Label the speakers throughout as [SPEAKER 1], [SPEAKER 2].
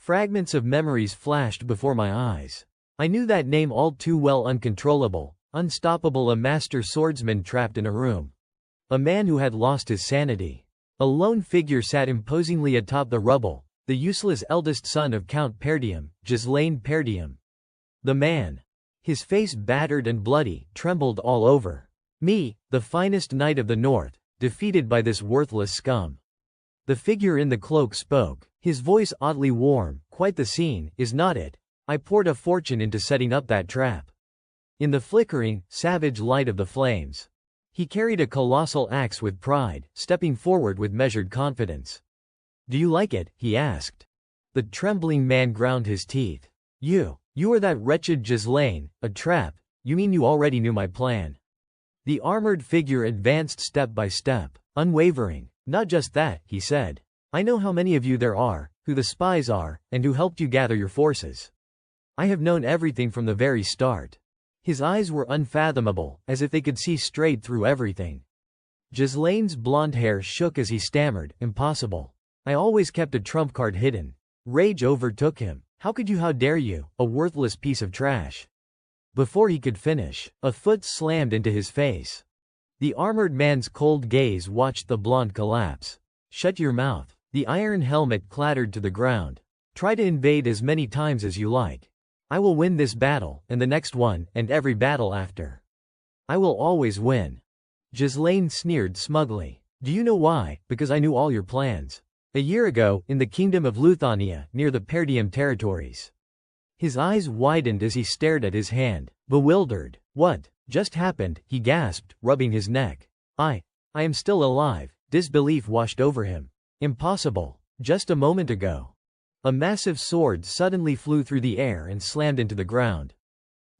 [SPEAKER 1] Fragments of memories flashed before my eyes. I knew that name all too well. Uncontrollable, unstoppable, a master swordsman trapped in a room. A man who had lost his sanity. A lone figure sat imposingly atop the rubble, the useless eldest son of Count Perdium, Ghislaine Perdium. The man, his face battered and bloody, trembled all over. Me, the finest knight of the north, defeated by this worthless scum. The figure in the cloak spoke, his voice oddly warm. Quite the scene, is not it? I poured a fortune into setting up that trap. In the flickering, savage light of the flames, he carried a colossal axe with pride, stepping forward with measured confidence. Do you like it? He asked. The trembling man ground his teeth. You are that wretched Ghislaine, a trap. You mean you already knew my plan? The armored figure advanced step by step, unwavering. Not just that, he said. I know how many of you there are, who the spies are, and who helped you gather your forces. I have known everything from the very start. His eyes were unfathomable, as if they could see straight through everything. Ghislaine's blonde hair shook as he stammered, impossible. I always kept a trump card hidden. Rage overtook him. How could you? How dare you, a worthless piece of trash? Before he could finish, a foot slammed into his face. The armored man's cold gaze watched the blonde collapse. Shut your mouth. The iron helmet clattered to the ground. Try to invade as many times as you like. I will win this battle, and the next one, and every battle after. I will always win. Ghislaine sneered smugly. Do you know why? Because I knew all your plans. A year ago, in the kingdom of Luthania, near the Perdium territories. His eyes widened as he stared at his hand, bewildered. What just happened? He gasped, rubbing his neck. I am still alive. Disbelief washed over him. Impossible. Just a moment ago. A massive sword suddenly flew through the air and slammed into the ground.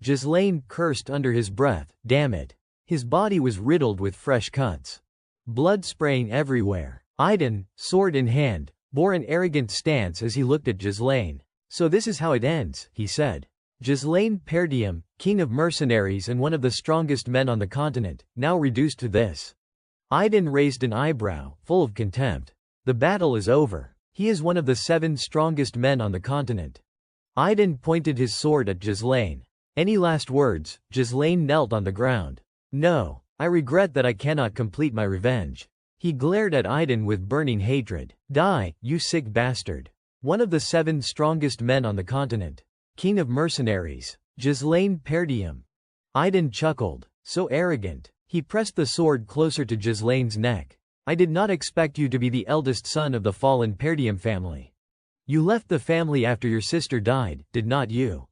[SPEAKER 1] Ghislaine cursed under his breath. Damn it. His body was riddled with fresh cuts. Blood spraying everywhere. Aiden, sword in hand, bore an arrogant stance as he looked at Ghislaine. So this is how it ends, he said. Ghislaine Perdium, king of mercenaries and one of the strongest men on the continent, now reduced to this. Aiden raised an eyebrow, full of contempt. The battle is over. He is one of the 7 strongest men on the continent. Aiden pointed his sword at Ghislaine. Any last words? Ghislaine knelt on the ground. No, I regret that I cannot complete my revenge. He glared at Aiden with burning hatred. Die, you sick bastard. One of the 7 strongest men on the continent. King of mercenaries. Ghislaine Perdium. Aiden chuckled. So arrogant. He pressed the sword closer to Ghislaine's neck. I did not expect you to be the eldest son of the fallen Perdium family. You left the family after your sister died, did not you?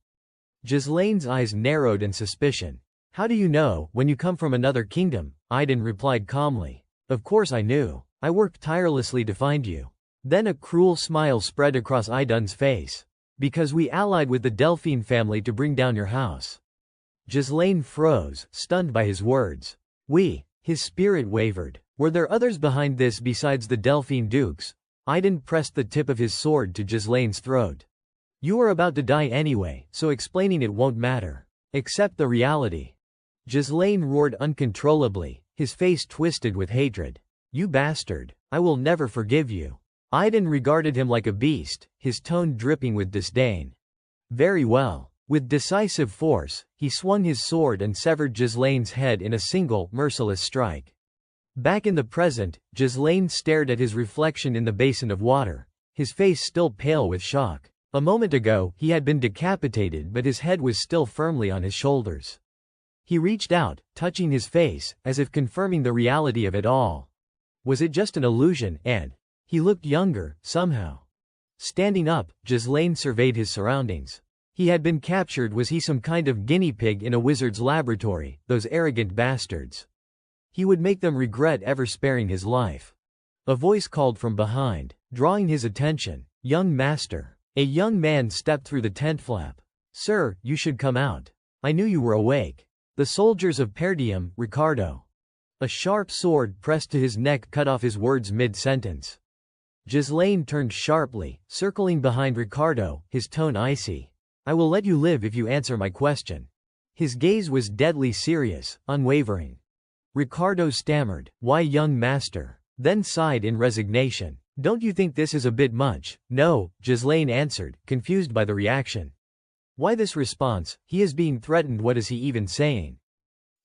[SPEAKER 1] Ghislaine's eyes narrowed in suspicion. How do you know, when you come from another kingdom? Aiden replied calmly. Of course I knew. I worked tirelessly to find you. Then a cruel smile spread across Aiden's face. Because we allied with the Delphine family to bring down your house. Ghislaine froze, stunned by his words. We. His spirit wavered. Were there others behind this besides the Delphine dukes? Aiden pressed the tip of his sword to Ghislaine's throat. You are about to die anyway, so explaining it won't matter. Accept the reality. Ghislaine roared uncontrollably, his face twisted with hatred. You bastard. I will never forgive you. Aiden regarded him like a beast, his tone dripping with disdain. Very well. With decisive force, he swung his sword and severed Ghislaine's head in a single, merciless strike. Back in the present, Ghislaine stared at his reflection in the basin of water, his face still pale with shock. A moment ago, he had been decapitated, but his head was still firmly on his shoulders. He reached out, touching his face, as if confirming the reality of it all. Was it just an illusion? And he looked younger, somehow. Standing up, Ghislaine surveyed his surroundings. He had been captured. Was he some kind of guinea pig in a wizard's laboratory? Those arrogant bastards. He would make them regret ever sparing his life. A voice called from behind, drawing his attention. Young master. A young man stepped through the tent flap. Sir, you should come out. I knew you were awake. The soldiers of Perdium, Ricardo. A sharp sword pressed to his neck cut off his words mid-sentence. Ghislaine turned sharply, circling behind Ricardo, his tone icy. I will let you live if you answer my question. His gaze was deadly serious, unwavering. Ricardo stammered, why young master? Then sighed in resignation. Don't you think this is a bit much? No, Ghislaine answered, confused by the reaction. Why this response? He is being threatened. What is he even saying?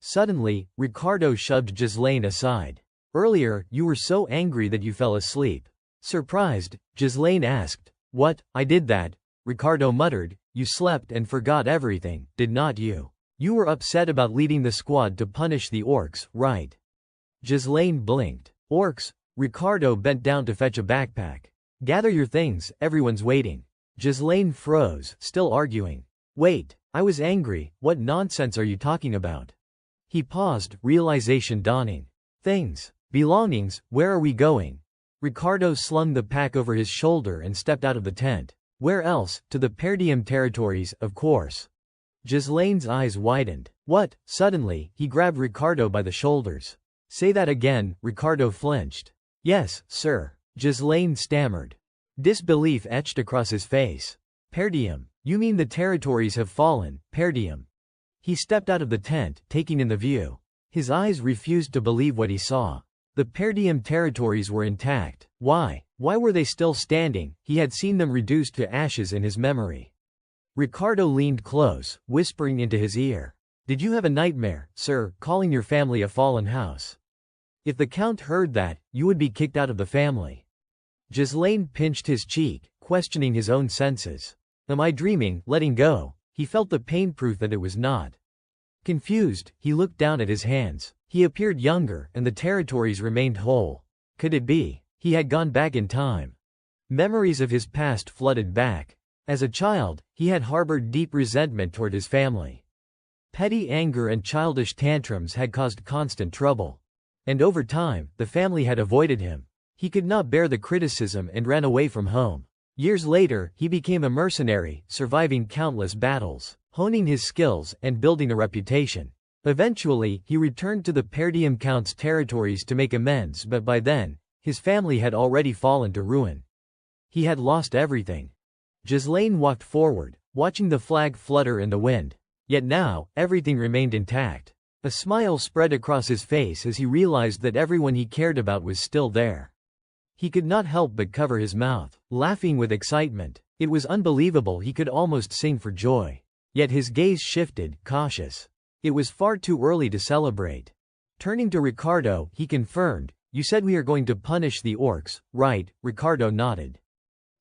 [SPEAKER 1] Suddenly, Ricardo shoved Ghislaine aside. Earlier, you were so angry that you fell asleep. Surprised, Ghislaine asked. What? I did that, Ricardo muttered. You slept and forgot everything, did not you? You were upset about leading the squad to punish the orcs, right? Ghislaine blinked. Orcs? Ricardo bent down to fetch a backpack. Gather your things, everyone's waiting. Ghislaine froze, still arguing. Wait, I was angry, what nonsense are you talking about? He paused, realization dawning. Things. Belongings, where are we going? Ricardo slung the pack over his shoulder and stepped out of the tent. Where else? To the Perdium territories, of course. Ghislaine's eyes widened. What? Suddenly, he grabbed Ricardo by the shoulders. Say that again, Ricardo flinched. Yes, sir. Ghislaine stammered. Disbelief etched across his face. Perdium. You mean the territories have fallen, Perdium. He stepped out of the tent, taking in the view. His eyes refused to believe what he saw. The Perdium territories were intact. Why? Why were they still standing? He had seen them reduced to ashes in his memory. Ricardo leaned close, whispering into his ear. Did you have a nightmare, sir, calling your family a fallen house? If the Count heard that, you would be kicked out of the family. Ghislaine pinched his cheek, questioning his own senses. Am I dreaming? Letting go. He felt the pain, proof that it was not. Confused, he looked down at his hands. He appeared younger, and the territories remained whole. Could it be? He had gone back in time. Memories of his past flooded back. As a child, he had harbored deep resentment toward his family. Petty anger and childish tantrums had caused constant trouble. And over time, the family had avoided him. He could not bear the criticism and ran away from home. Years later, he became a mercenary, surviving countless battles, honing his skills, and building a reputation. Eventually, he returned to the Perdium Count's territories to make amends, but by then, his family had already fallen to ruin. He had lost everything. Ghislaine walked forward, watching the flag flutter in the wind. Yet now, everything remained intact. A smile spread across his face as he realized that everyone he cared about was still there. He could not help but cover his mouth, laughing with excitement. It was unbelievable, he could almost sing for joy. Yet his gaze shifted, cautious. It was far too early to celebrate. Turning to Ricardo, he confirmed, You said we are going to punish the orcs, right? Ricardo nodded.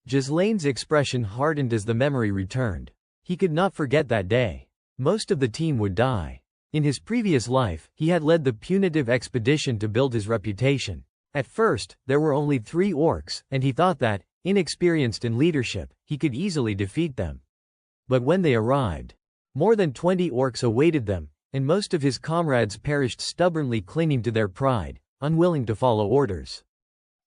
[SPEAKER 1] Ghislaine's expression hardened as the memory returned. He could not forget that day. Most of the team would die. In his previous life, he had led the punitive expedition to build his reputation. At first, there were only 3 orcs, and he thought that, inexperienced in leadership, he could easily defeat them. But when they arrived, more than 20 orcs awaited them, and most of his comrades perished stubbornly clinging to their pride, unwilling to follow orders.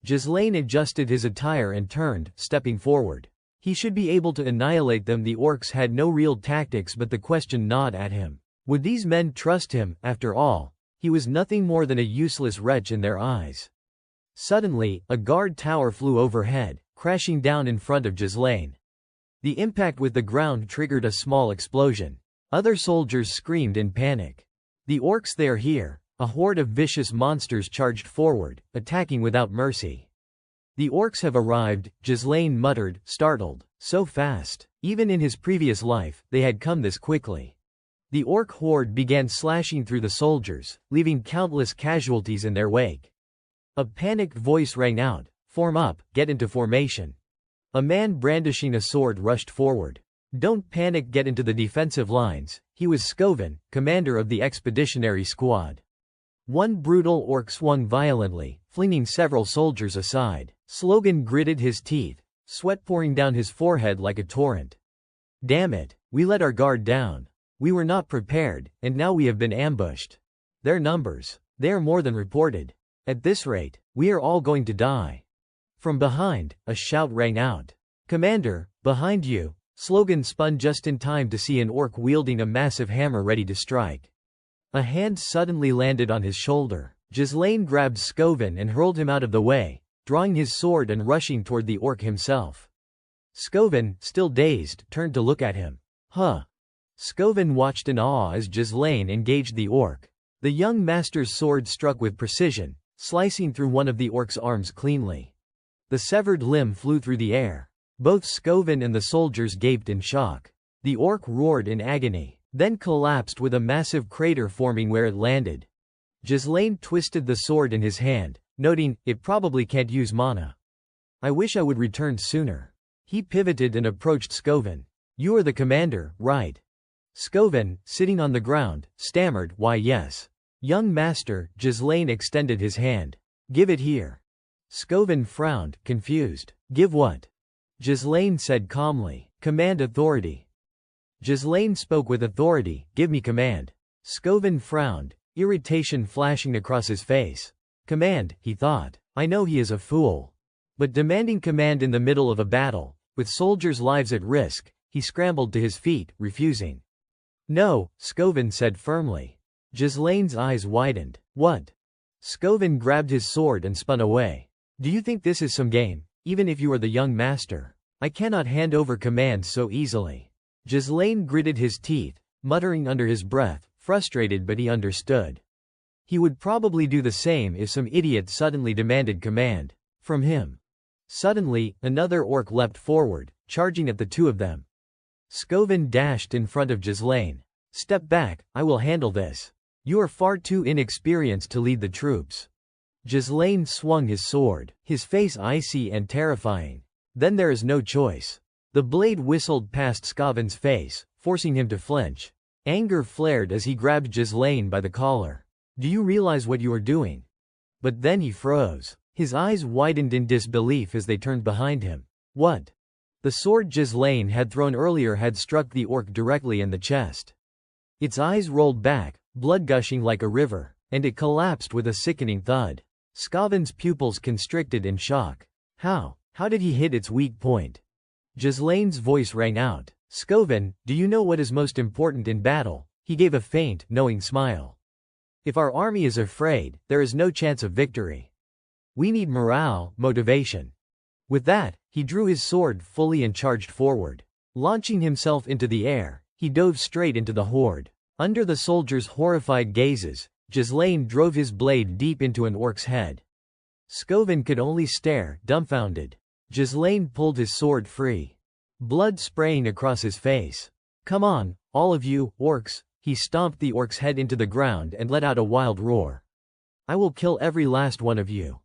[SPEAKER 1] Ghislaine adjusted his attire and turned, stepping forward. He should be able to annihilate them. The orcs had no real tactics, but the question gnawed at him. Would these men trust him? After all, he was nothing more than a useless wretch in their eyes. Suddenly, a guard tower flew overhead, crashing down in front of Ghislaine. The impact with the ground triggered a small explosion. Other soldiers screamed in panic. The orcs, they are here! A horde of vicious monsters charged forward, attacking without mercy. The orcs have arrived, Ghislaine muttered, startled. So fast. Even in his previous life, they had come this quickly. The orc horde began slashing through the soldiers, leaving countless casualties in their wake. A panicked voice rang out, Form up, get into formation. A man brandishing a sword rushed forward. Don't panic, get into the defensive lines. He was Scoven, commander of the expeditionary squad. One brutal orc swung violently, flinging several soldiers aside. Slogan gritted his teeth, sweat pouring down his forehead like a torrent. Damn it, we let our guard down. We were not prepared, and now we have been ambushed. Their numbers. They are more than reported. At this rate, we are all going to die. From behind, a shout rang out. Commander, behind you. Slogan spun just in time to see an orc wielding a massive hammer ready to strike. A hand suddenly landed on his shoulder. Ghislaine grabbed Scoven and hurled him out of the way, drawing his sword and rushing toward the orc himself. Scoven, still dazed, turned to look at him. Huh. Scoven watched in awe as Ghislaine engaged the orc. The young master's sword struck with precision, slicing through one of the orc's arms cleanly. The severed limb flew through the air. Both Scoven and the soldiers gaped in shock. The orc roared in agony, then collapsed with a massive crater forming where it landed. Ghislaine twisted the sword in his hand, noting, "It probably can't use mana. I wish I would return sooner." He pivoted and approached Scoven. "You are the commander, right?" Scoven, sitting on the ground, stammered, "Why yes. Young master." Ghislaine extended his hand. "Give it here." Scoven frowned, confused. "Give what?" Ghislaine said calmly. "Command authority." Ghislaine spoke with authority. "Give me command." Scoven frowned, irritation flashing across his face. "Command," he thought. I know he is a fool. But demanding command in the middle of a battle, with soldiers' lives at risk, he scrambled to his feet, refusing. "No," Scoven said firmly. Ghislaine's eyes widened. "What?" Scoven grabbed his sword and spun away. "Do you think this is some game? Even if you are the young master, I cannot hand over commands so easily." Ghislaine gritted his teeth, muttering under his breath, frustrated, but he understood. He would probably do the same if some idiot suddenly demanded command from him. Suddenly, another orc leapt forward, charging at the two of them. Scoven dashed in front of Ghislaine. "Step back, I will handle this. You are far too inexperienced to lead the troops." Ghislaine swung his sword, his face icy and terrifying. "Then there is no choice." The blade whistled past Scoven's face, forcing him to flinch. Anger flared as he grabbed Ghislaine by the collar. "Do you realize what you are doing?" But then he froze. His eyes widened in disbelief as they turned behind him. What? The sword Ghislaine had thrown earlier had struck the orc directly in the chest. Its eyes rolled back, blood gushing like a river, and it collapsed with a sickening thud. Scoven's pupils constricted in shock. How did he hit its weak point? Ghislaine's voice rang out. "Scoven, do you know what is most important in battle?" He gave a faint, knowing smile. "If our army is afraid, there is no chance of victory. We need morale, motivation." With that, he drew his sword fully and charged forward. Launching himself into the air, he dove straight into the horde. Under the soldiers' horrified gazes, Ghislaine drove his blade deep into an orc's head. Scoven could only stare, dumbfounded. Ghislaine pulled his sword free. Blood spraying across his face. "Come on, all of you, orcs." He stomped the orc's head into the ground and let out a wild roar. "I will kill every last one of you."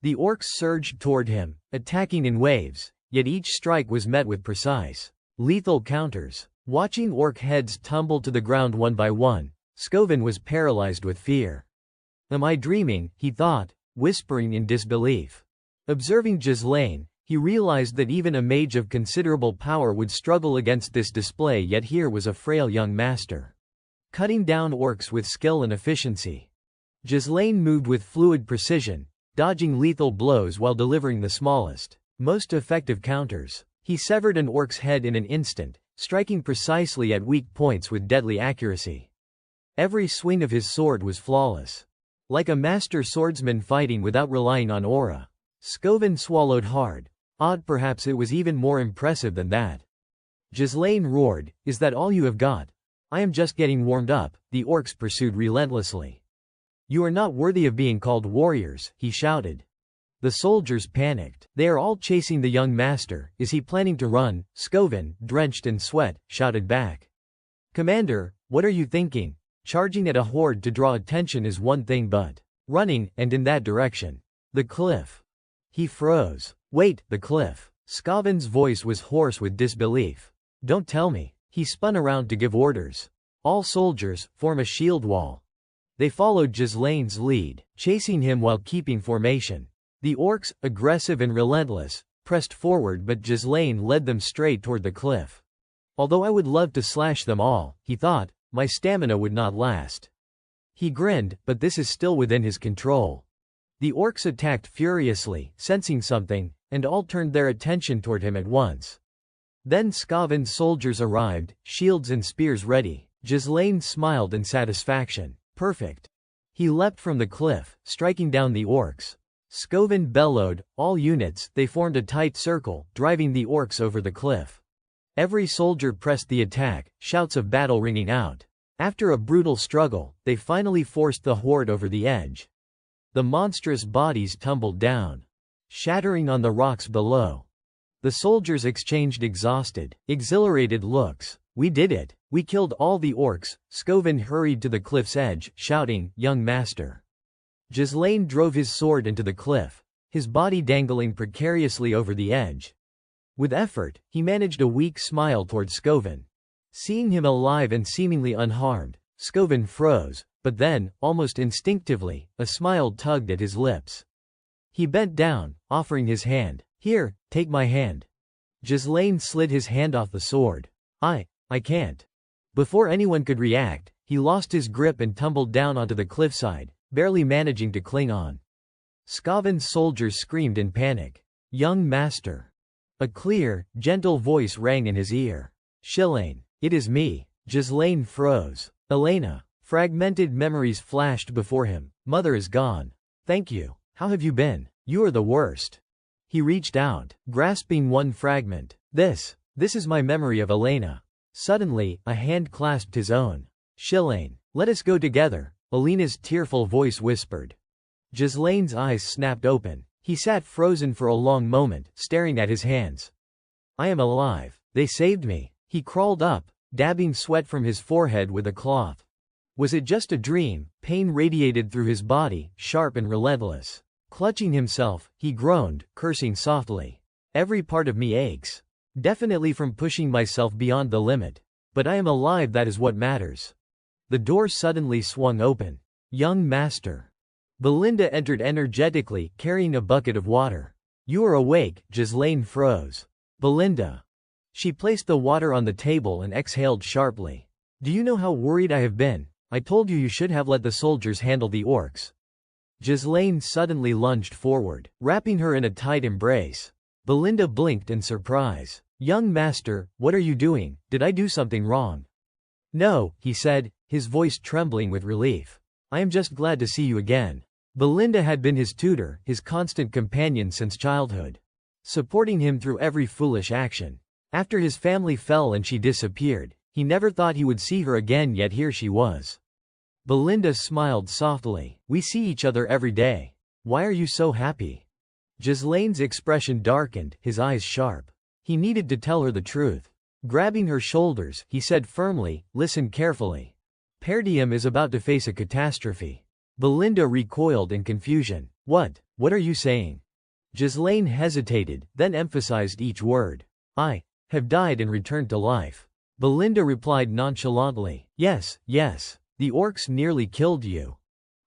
[SPEAKER 1] The orcs surged toward him, attacking in waves, yet each strike was met with precise, lethal counters. Watching orc heads tumble to the ground one by one, Scoven was paralyzed with fear. "Am I dreaming?" he thought, whispering in disbelief. Observing Ghislaine, he realized that even a mage of considerable power would struggle against this display, yet here was a frail young master, cutting down orcs with skill and efficiency. Ghislaine moved with fluid precision, dodging lethal blows while delivering the smallest, most effective counters. He severed an orc's head in an instant, striking precisely at weak points with deadly accuracy. Every swing of his sword was flawless. Like a master swordsman fighting without relying on aura. Scoven swallowed hard. Odd, perhaps it was even more impressive than that. Ghislaine roared, "Is that all you have got?" "I am just getting warmed up," the orcs pursued relentlessly. "You are not worthy of being called warriors," he shouted. The soldiers panicked. They are all chasing the young master. Is he planning to run? Scoven, drenched in sweat, shouted back. "Commander, what are you thinking? Charging at a horde to draw attention is one thing, but running, and in that direction. The cliff." He froze. "Wait, the cliff." Scoven's voice was hoarse with disbelief. "Don't tell me." He spun around to give orders. "All soldiers, form a shield wall." They followed Ghislaine's lead, chasing him while keeping formation. The orcs, aggressive and relentless, pressed forward, but Ghislaine led them straight toward the cliff. Although I would love to slash them all, he thought, my stamina would not last. He grinned, but this is still within his control. The orcs attacked furiously, sensing something, and all turned their attention toward him at once. Then Scoven's soldiers arrived, shields and spears ready. Ghislaine smiled in satisfaction. Perfect. He leapt from the cliff, striking down the orcs. Scoven bellowed, "All units." They formed a tight circle, driving the orcs over the cliff. Every soldier pressed the attack, shouts of battle ringing out. After a brutal struggle, they finally forced the horde over the edge. The monstrous bodies tumbled down. shattering on the rocks below. The soldiers exchanged exhausted, exhilarated looks. We did it. We killed all the orcs. Scovin hurried to the cliff's edge, shouting, "Young master." Ghislaine drove his sword into the cliff, his body dangling precariously over the edge. With effort, he managed a weak smile toward Scovin. Seeing him alive and seemingly unharmed, Scovin froze, but then, almost instinctively, a smile tugged at his lips. He bent down, offering his hand. "Here, take my hand." Ghislaine slid his hand off the sword. I can't." Before anyone could react, he lost his grip and tumbled down onto the cliffside, barely managing to cling on. Scovin's soldiers screamed in panic. "Young master." A clear, gentle voice rang in his ear. "Ghislaine, it is me." Ghislaine froze. "Elena." Fragmented memories flashed before him. "Mother is gone. Thank you. How have you been? You are the worst." He reached out, grasping one fragment. This is my memory of Elena." Suddenly, a hand clasped his own. "Ghislaine, let us go together," Elena's tearful voice whispered. Ghislaine's eyes snapped open. He sat frozen for a long moment, staring at his hands. "I am alive. They saved me." He crawled up, dabbing sweat from his forehead with a cloth. Was it just a dream? Pain radiated through his body, sharp and relentless. Clutching himself, he groaned, cursing softly. "Every part of me aches. Definitely from pushing myself beyond the limit. But I am alive, that is what matters." The door suddenly swung open. "Young master." Belinda entered energetically, carrying a bucket of water. "You are awake." Ghislaine froze. "Belinda." She placed the water on the table and exhaled sharply. "Do you know how worried I have been? I told you should have let the soldiers handle the orcs." Ghislaine suddenly lunged forward, wrapping her in a tight embrace. Belinda blinked in surprise. "Young master, what are you doing? Did I do something wrong?" "No," he said, his voice trembling with relief. "I am just glad to see you again." Belinda had been his tutor, his constant companion since childhood, supporting him through every foolish action. After his family fell and she disappeared, he never thought he would see her again, yet here she was. Belinda smiled softly. "We see each other every day. Why are you so happy?" Ghislaine's expression darkened, his eyes sharp. He needed to tell her the truth. Grabbing her shoulders, he said firmly, "Listen carefully. Perdium is about to face a catastrophe." Belinda recoiled in confusion. What are you saying?" Ghislaine hesitated, then emphasized each word. "I have died and returned to life." Belinda replied nonchalantly. Yes, the orcs nearly killed you."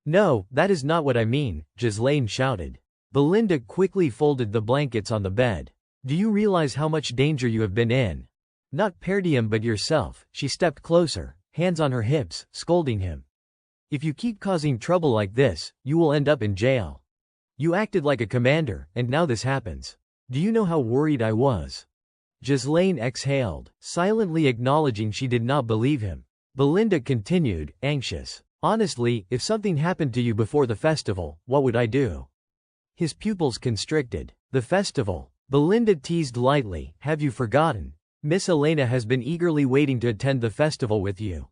[SPEAKER 1] "No, that is not what I mean," Ghislaine shouted. Belinda quickly folded the blankets on the bed. "Do you realize how much danger you have been in? Not Perdium but yourself." She stepped closer, hands on her hips, scolding him. "If you keep causing trouble like this, you will end up in jail. You acted like a commander, and now this happens. Do you know how worried I was?" Ghislaine exhaled, silently acknowledging she did not believe him. Belinda continued, anxious. "Honestly, if something happened to you before the festival, what would I do?" His pupils constricted. "The festival?" Belinda teased lightly. "Have you forgotten? Miss Elena has been eagerly waiting to attend the festival with you."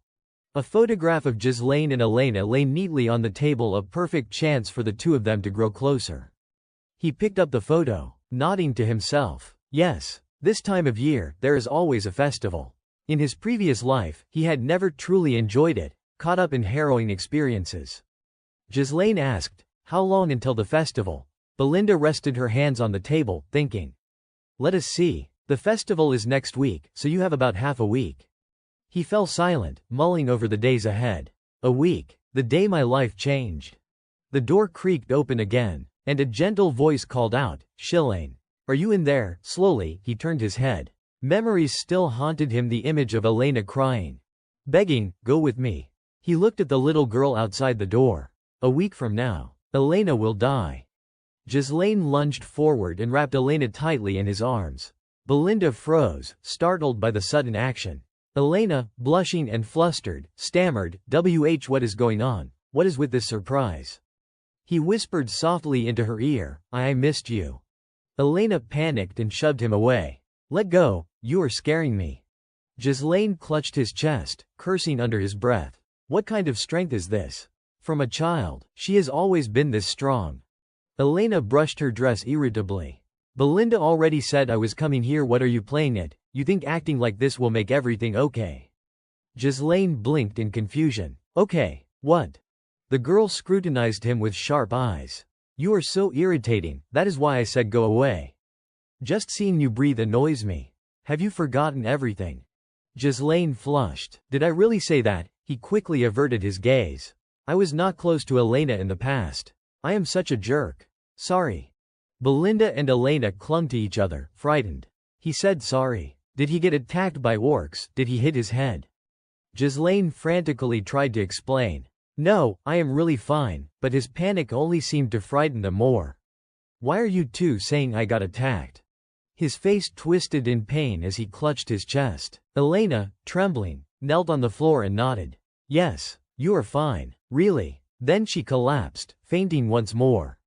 [SPEAKER 1] A photograph of Ghislaine and Elena lay neatly on the table, a perfect chance for the two of them to grow closer. He picked up the photo, nodding to himself. Yes, this time of year, there is always a festival. In his previous life, he had never truly enjoyed it, caught up in harrowing experiences. Ghislaine asked, "How long until the festival?" Belinda rested her hands on the table, thinking. "Let us see. The festival is next week, so you have about half a week." He fell silent, mulling over the days ahead. A week. The day my life changed. The door creaked open again, and a gentle voice called out, "Ghislaine. Are you in there?" Slowly, he turned his head. Memories still haunted him, the image of Elena crying, begging, "Go with me." He looked at the little girl outside the door. A week from now, Elena will die. Ghislaine lunged forward and wrapped Elena tightly in his arms. Belinda froze, startled by the sudden action. Elena, blushing and flustered, stammered, what is going on? What is with this surprise?" He whispered softly into her ear, I missed you." Elena panicked and shoved him away. "Let go, you are scaring me." Ghislaine clutched his chest, cursing under his breath. What kind of strength is this? From a child, she has always been this strong. Elena brushed her dress irritably. Belinda already said I was coming here. What are you playing at? You think acting like this will make everything okay? Ghislaine blinked in confusion. Okay, what? The girl scrutinized him with sharp eyes. You are so irritating, that is why I said go away. Just seeing you breathe annoys me. Have you forgotten everything? Ghislaine flushed. Did I really say that? He quickly averted his gaze. I was not close to Elena in the past. I am such a jerk. Sorry. Belinda and Elena clung to each other, frightened. He said sorry. Did he get attacked by orcs? Did he hit his head? Ghislaine frantically tried to explain. No, I am really fine, but his panic only seemed to frighten them more. Why are you two saying I got attacked? His face twisted in pain as he clutched his chest. Elena, trembling, knelt on the floor and nodded. Yes, you are fine. Really? Then she collapsed, fainting once more.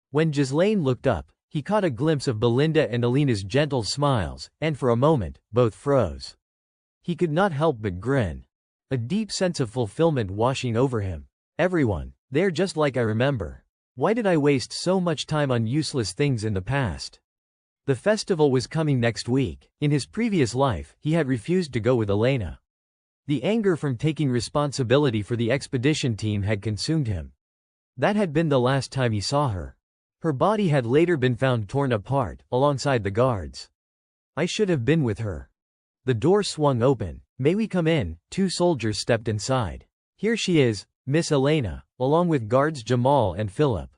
[SPEAKER 1] When Ghislaine looked up, he caught a glimpse of Belinda and Elena's gentle smiles, and for a moment, both froze. He could not help but grin. A deep sense of fulfillment washing over him. Everyone, they're just like I remember. Why did I waste so much time on useless things in the past? The festival was coming next week. In his previous life, he had refused to go with Elena. The anger from taking responsibility for the expedition team had consumed him. That had been the last time he saw her. Her body had later been found torn apart, alongside the guards. I should have been with her. The door swung open. May we come in? Two soldiers stepped inside. Here she is, Miss Elena, along with guards Jamal and Philip.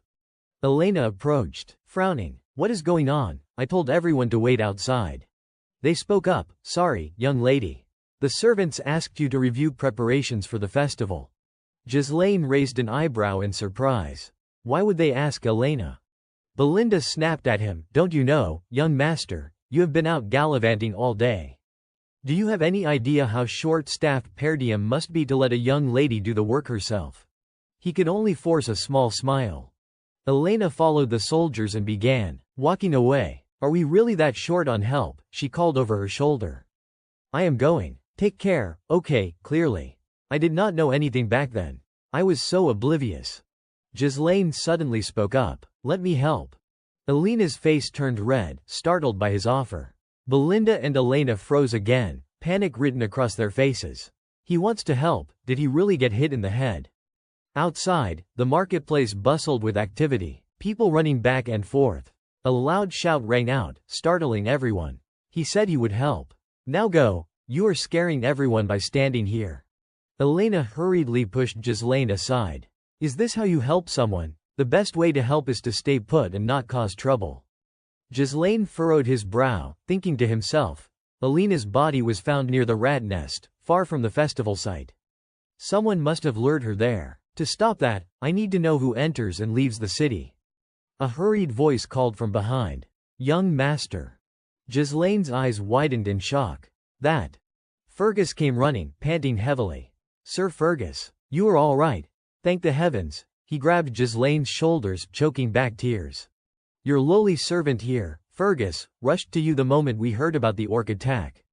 [SPEAKER 1] Elena approached, frowning. What is going on? I told everyone to wait outside. They spoke up. Sorry, young lady. The servants asked you to review preparations for the festival. Ghislaine raised an eyebrow in surprise. Why would they ask Elena? Belinda snapped at him. Don't you know, young master, you have been out gallivanting all day. Do you have any idea how short-staffed per diem must be to let a young lady do the work herself? He could only force a small smile. Elena followed the soldiers and began walking away. Are we really that short on help? She called over her shoulder. I am going. Take care. Okay, clearly. I did not know anything back then. I was so oblivious. Ghislaine suddenly spoke up. Let me help. Elena's face turned red, startled by his offer. Belinda and Elena froze again, panic written across their faces. He wants to help. Did he really get hit in the head? Outside, the marketplace bustled with activity, people running back and forth. A loud shout rang out, startling everyone. He said he would help. Now go. You are scaring everyone by standing here. Elena hurriedly pushed Ghislaine aside. Is this how you help someone? The best way to help is to stay put and not cause trouble. Ghislaine furrowed his brow, thinking to himself. Elena's body was found near the rat nest, far from the festival site. Someone must have lured her there. To stop that, I need to know who enters and leaves the city. A hurried voice called from behind. Young master. Ghislaine's eyes widened in shock. That. Fergus came running, panting heavily. Sir Fergus, you are all right. Thank the heavens. He grabbed Ghislaine's shoulders, choking back tears. Your lowly servant here, Fergus, rushed to you the moment we heard about the orc attack.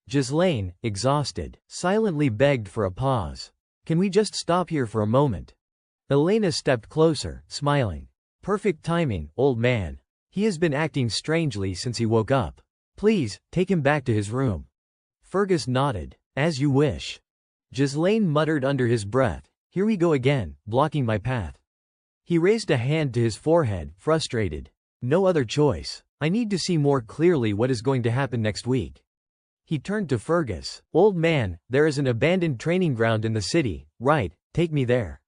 [SPEAKER 1] Ghislaine, exhausted, silently begged for a pause. Can we just stop here for a moment? Elena stepped closer, smiling. Perfect timing, old man. He has been acting strangely since he woke up. Please, take him back to his room. Fergus nodded. As you wish. Ghislaine muttered under his breath. Here we go again, blocking my path. He raised a hand to his forehead, frustrated. No other choice. I need to see more clearly what is going to happen next week. He turned to Fergus. Old man, there is an abandoned training ground in the city, right? Take me there.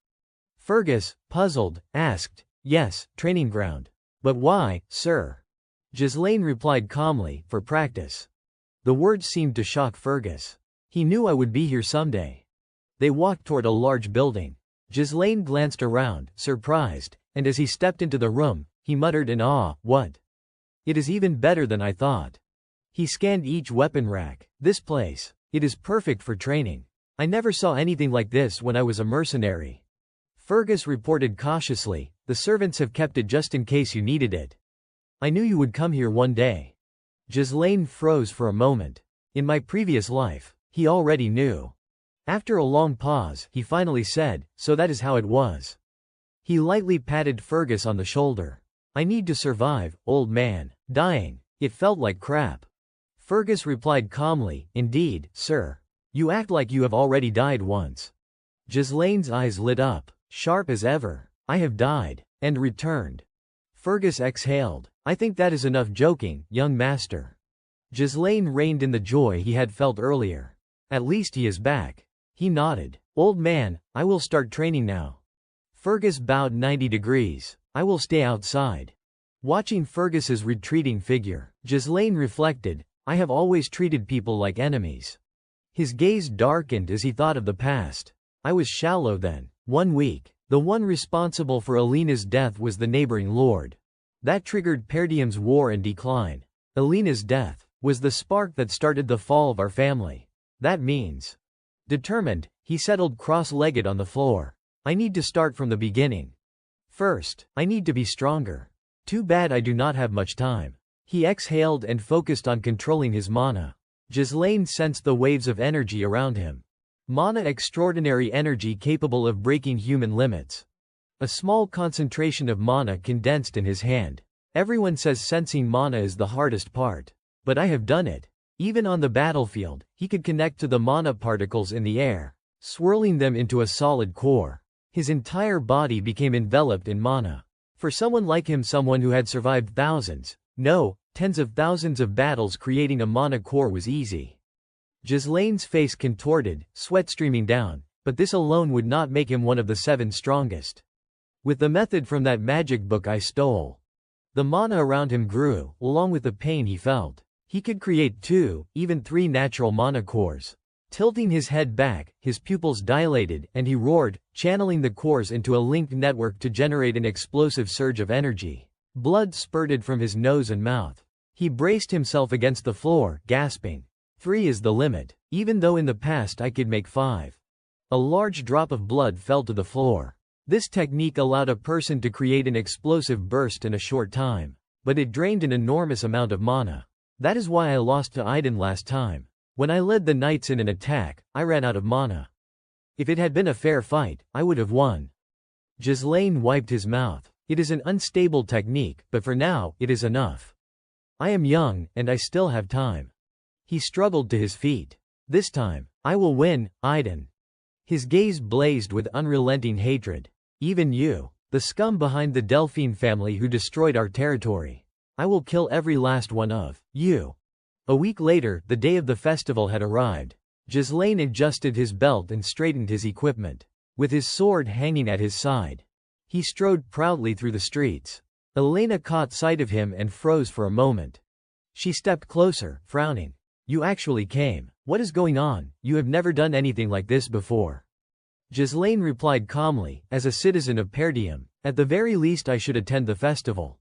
[SPEAKER 1] Fergus, puzzled, asked. Yes, training ground. But why, sir? Ghislaine replied calmly, for practice. The words seemed to shock Fergus. He knew I would be here someday. They walked toward a large building. Ghislaine glanced around, surprised, and as he stepped into the room, he muttered in awe, what? It is even better than I thought. He scanned each weapon rack. This place. It is perfect for training. I never saw anything like this when I was a mercenary. Fergus reported cautiously, the servants have kept it just in case you needed it. I knew you would come here one day. Ghislaine froze for a moment. In my previous life, he already knew. After a long pause, he finally said, so that is how it was. He lightly patted Fergus on the shoulder. I need to survive, old man. Dying. It felt like crap. Fergus replied calmly, indeed, sir. You act like you have already died once. Ghislaine's eyes lit up, sharp as ever. I have died. And returned. Fergus exhaled. I think that is enough joking, young master. Ghislaine reined in the joy he had felt earlier. At least he is back. He nodded. Old man, I will start training now. Fergus bowed 90 degrees. I will stay outside. Watching Fergus's retreating figure, Ghislaine reflected, I have always treated people like enemies. His gaze darkened as he thought of the past. I was shallow then. 1 week. The one responsible for Alina's death was the neighboring lord. That triggered Perdium's war and decline. Alina's death was the spark that started the fall of our family. That means. Determined, he settled cross-legged on the floor. I need to start from the beginning. First, I need to be stronger. Too bad I do not have much time. He exhaled and focused on controlling his mana. Ghislaine sensed the waves of energy around him. Mana, extraordinary energy capable of breaking human limits. A small concentration of mana condensed in his hand. Everyone says sensing mana is the hardest part. But I have done it. Even on the battlefield, he could connect to the mana particles in the air, swirling them into a solid core. His entire body became enveloped in mana. For someone like him, someone who had survived thousands, no, tens of thousands of battles, creating a mana core was easy. Ghislaine's face contorted, sweat streaming down, but this alone would not make him one of the 7 strongest. With the method from that magic book I stole. The mana around him grew, along with the pain he felt. He could create 2, even 3 natural mana cores. Tilting his head back, his pupils dilated, and he roared, channeling the cores into a linked network to generate an explosive surge of energy. Blood spurted from his nose and mouth. He braced himself against the floor, gasping. 3 is the limit, even though in the past I could make 5. A large drop of blood fell to the floor. This technique allowed a person to create an explosive burst in a short time, but it drained an enormous amount of mana. That is why I lost to Aiden last time. When I led the knights in an attack, I ran out of mana. If it had been a fair fight, I would have won. Ghislaine wiped his mouth. It is an unstable technique, but for now, it is enough. I am young, and I still have time. He struggled to his feet. This time, I will win, Aiden. His gaze blazed with unrelenting hatred. Even you, the scum behind the Delphine family who destroyed our territory. I will kill every last one of you. A week later, the day of the festival had arrived. Ghislaine adjusted his belt and straightened his equipment. With his sword hanging at his side, he strode proudly through the streets. Elena caught sight of him and froze for a moment. She stepped closer, frowning. You actually came. What is going on? You have never done anything like this before. Ghislaine replied calmly, as a citizen of Perdium, at the very least I should attend the festival.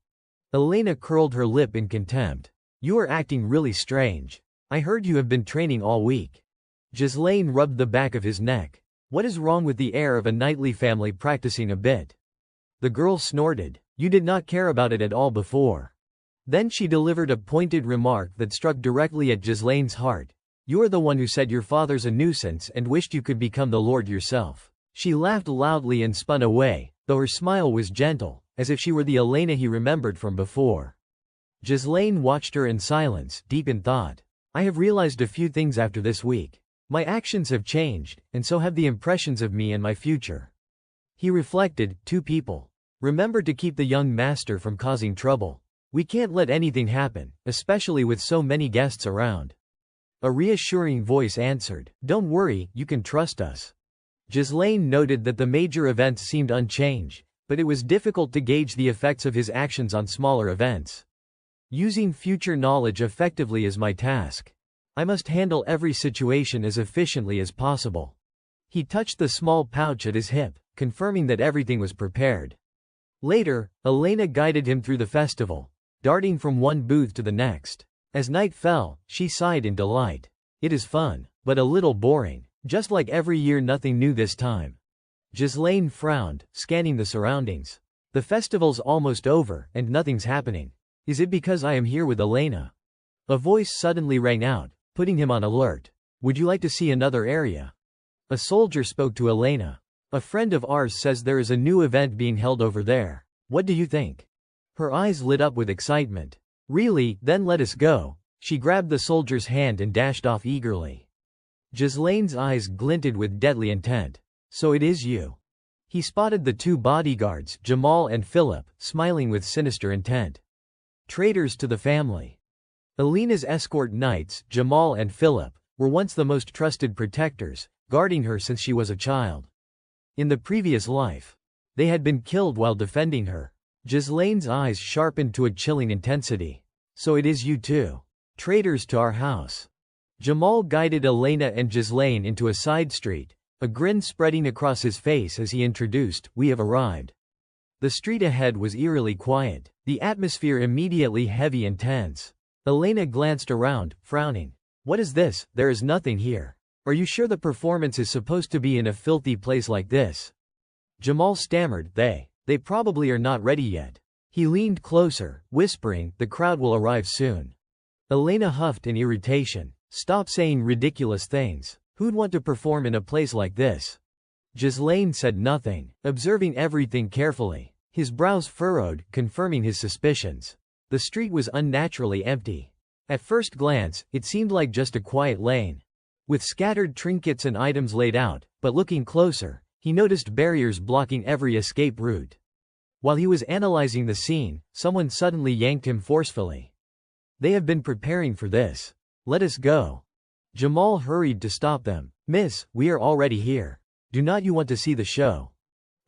[SPEAKER 1] Elena curled her lip in contempt. You are acting really strange. I heard you have been training all week. Ghislaine rubbed the back of his neck. What is wrong with the air of a knightly family practicing a bit? The girl snorted. You did not care about it at all before. Then she delivered a pointed remark that struck directly at Ghislaine's heart. You are the one who said your father's a nuisance and wished you could become the lord yourself. She laughed loudly and spun away, though her smile was gentle, as if she were the Elena he remembered from before. Ghislaine watched her in silence, deep in thought. I have realized a few things after this week. My actions have changed, and so have the impressions of me and my future. He reflected, 2 people. Remember to keep the young master from causing trouble. We can't let anything happen, especially with so many guests around. A reassuring voice answered, Don't worry, you can trust us. Ghislaine noted that the major events seemed unchanged, but it was difficult to gauge the effects of his actions on smaller events. Using future knowledge effectively is my task. I must handle every situation as efficiently as possible. He touched the small pouch at his hip, confirming that everything was prepared. Later, Elena guided him through the festival, darting from one booth to the next. As night fell, she sighed in delight. It is fun, but a little boring. Just like every year, nothing new this time. Ghislaine frowned, scanning the surroundings. The festival's almost over, and nothing's happening. Is it because I am here with Elena? A voice suddenly rang out, putting him on alert. Would you like to see another area? A soldier spoke to Elena. A friend of ours says there is a new event being held over there. What do you think? Her eyes lit up with excitement. Really, then let us go. She grabbed the soldier's hand and dashed off eagerly. Ghislaine's eyes glinted with deadly intent. So it is you. He spotted the two bodyguards, Jamal and Philip, smiling with sinister intent. Traitors to the family. Elena's escort knights, Jamal and Philip, were once the most trusted protectors, guarding her since she was a child. In the previous life, they had been killed while defending her. Ghislaine's eyes sharpened to a chilling intensity. So it is you too. Traitors to our house. Jamal guided Elena and Ghislaine into a side street, a grin spreading across his face as he introduced, "We have arrived." The street ahead was eerily quiet, the atmosphere immediately heavy and tense. Elena glanced around, frowning. "What is this? There is nothing here. Are you sure the performance is supposed to be in a filthy place like this?" Jamal stammered, They probably are not ready yet." He leaned closer, whispering, "The crowd will arrive soon." Elena huffed in irritation. "Stop saying ridiculous things. Who'd want to perform in a place like this?" Ghislaine said nothing, observing everything carefully. His brows furrowed, confirming his suspicions. The street was unnaturally empty. At first glance, it seemed like just a quiet lane, with scattered trinkets and items laid out, but looking closer, he noticed barriers blocking every escape route. While he was analyzing the scene, someone suddenly yanked him forcefully. "They have been preparing for this. Let us go." Jamal hurried to stop them. "Miss, we are already here. Do not you want to see the show?"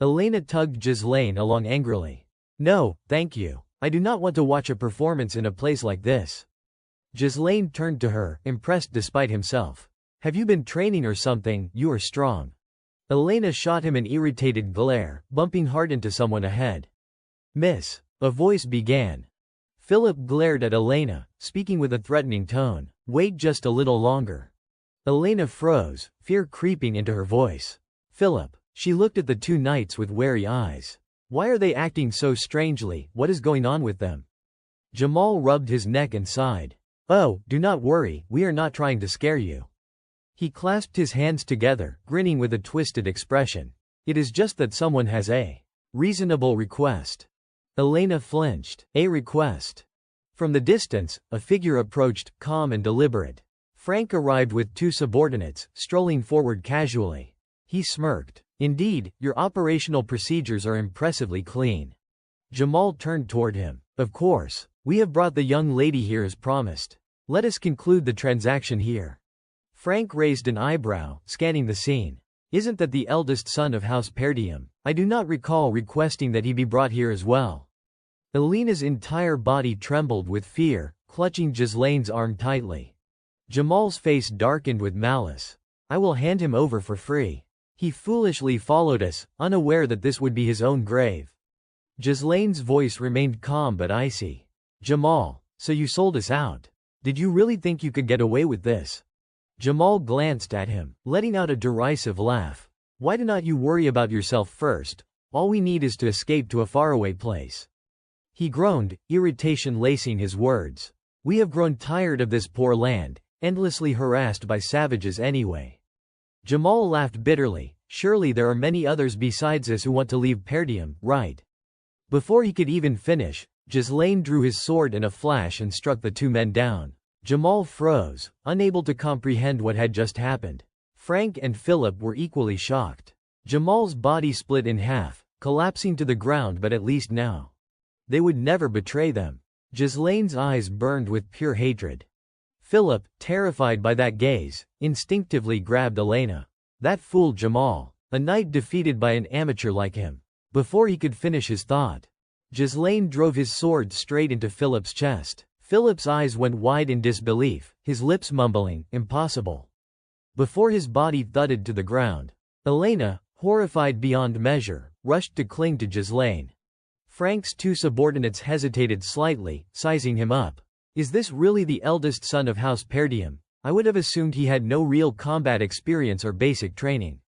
[SPEAKER 1] Elena tugged Ghislaine along angrily. "No, thank you. I do not want to watch a performance in a place like this." Ghislaine turned to her, impressed despite himself. "Have you been training or something? You are strong." Elena shot him an irritated glare, bumping hard into someone ahead. "Miss," a voice began. Philip glared at Elena, speaking with a threatening tone. "Wait just a little longer." Elena froze, fear creeping into her voice. "Philip." She looked at the two knights with wary eyes. "Why are they acting so strangely? What is going on with them?" Jamal rubbed his neck and sighed. "Oh, do not worry, we are not trying to scare you." He clasped his hands together, grinning with a twisted expression. "It is just that someone has a reasonable request." Elena flinched. "A request?" From the distance, a figure approached, calm and deliberate. Frank arrived with two subordinates, strolling forward casually. He smirked. "Indeed, your operational procedures are impressively clean." Jamal turned toward him. "Of course. We have brought the young lady here as promised. Let us conclude the transaction here." Frank raised an eyebrow, scanning the scene. "Isn't that the eldest son of House Perdium? I do not recall requesting that he be brought here as well." Elena's entire body trembled with fear, clutching Ghislaine's arm tightly. Jamal's face darkened with malice. "I will hand him over for free. He foolishly followed us, unaware that this would be his own grave." Ghislaine's voice remained calm but icy. "Jamal, so you sold us out. Did you really think you could get away with this?" Jamal glanced at him, letting out a derisive laugh. "Why do not you worry about yourself first? All we need is to escape to a faraway place." He groaned, irritation lacing his words. "We have grown tired of this poor land, endlessly harassed by savages anyway." Jamal laughed bitterly. "Surely there are many others besides us who want to leave Perdium, right?" Before he could even finish, Ghislaine drew his sword in a flash and struck the two men down. Jamal froze, unable to comprehend what had just happened. Frank and Philip were equally shocked. Jamal's body split in half, collapsing to the ground, but at least now they would never betray them. Ghislaine's eyes burned with pure hatred. Philip, terrified by that gaze, instinctively grabbed Elena. That fool Jamal, a knight defeated by an amateur like him. Before he could finish his thought, Ghislaine drove his sword straight into Philip's chest. Philip's eyes went wide in disbelief, his lips mumbling, "Impossible." Before his body thudded to the ground, Elena, horrified beyond measure, rushed to cling to Ghislaine. Frank's two subordinates hesitated slightly, sizing him up. "Is this really the eldest son of House Perdium? I would have assumed he had no real combat experience or basic training."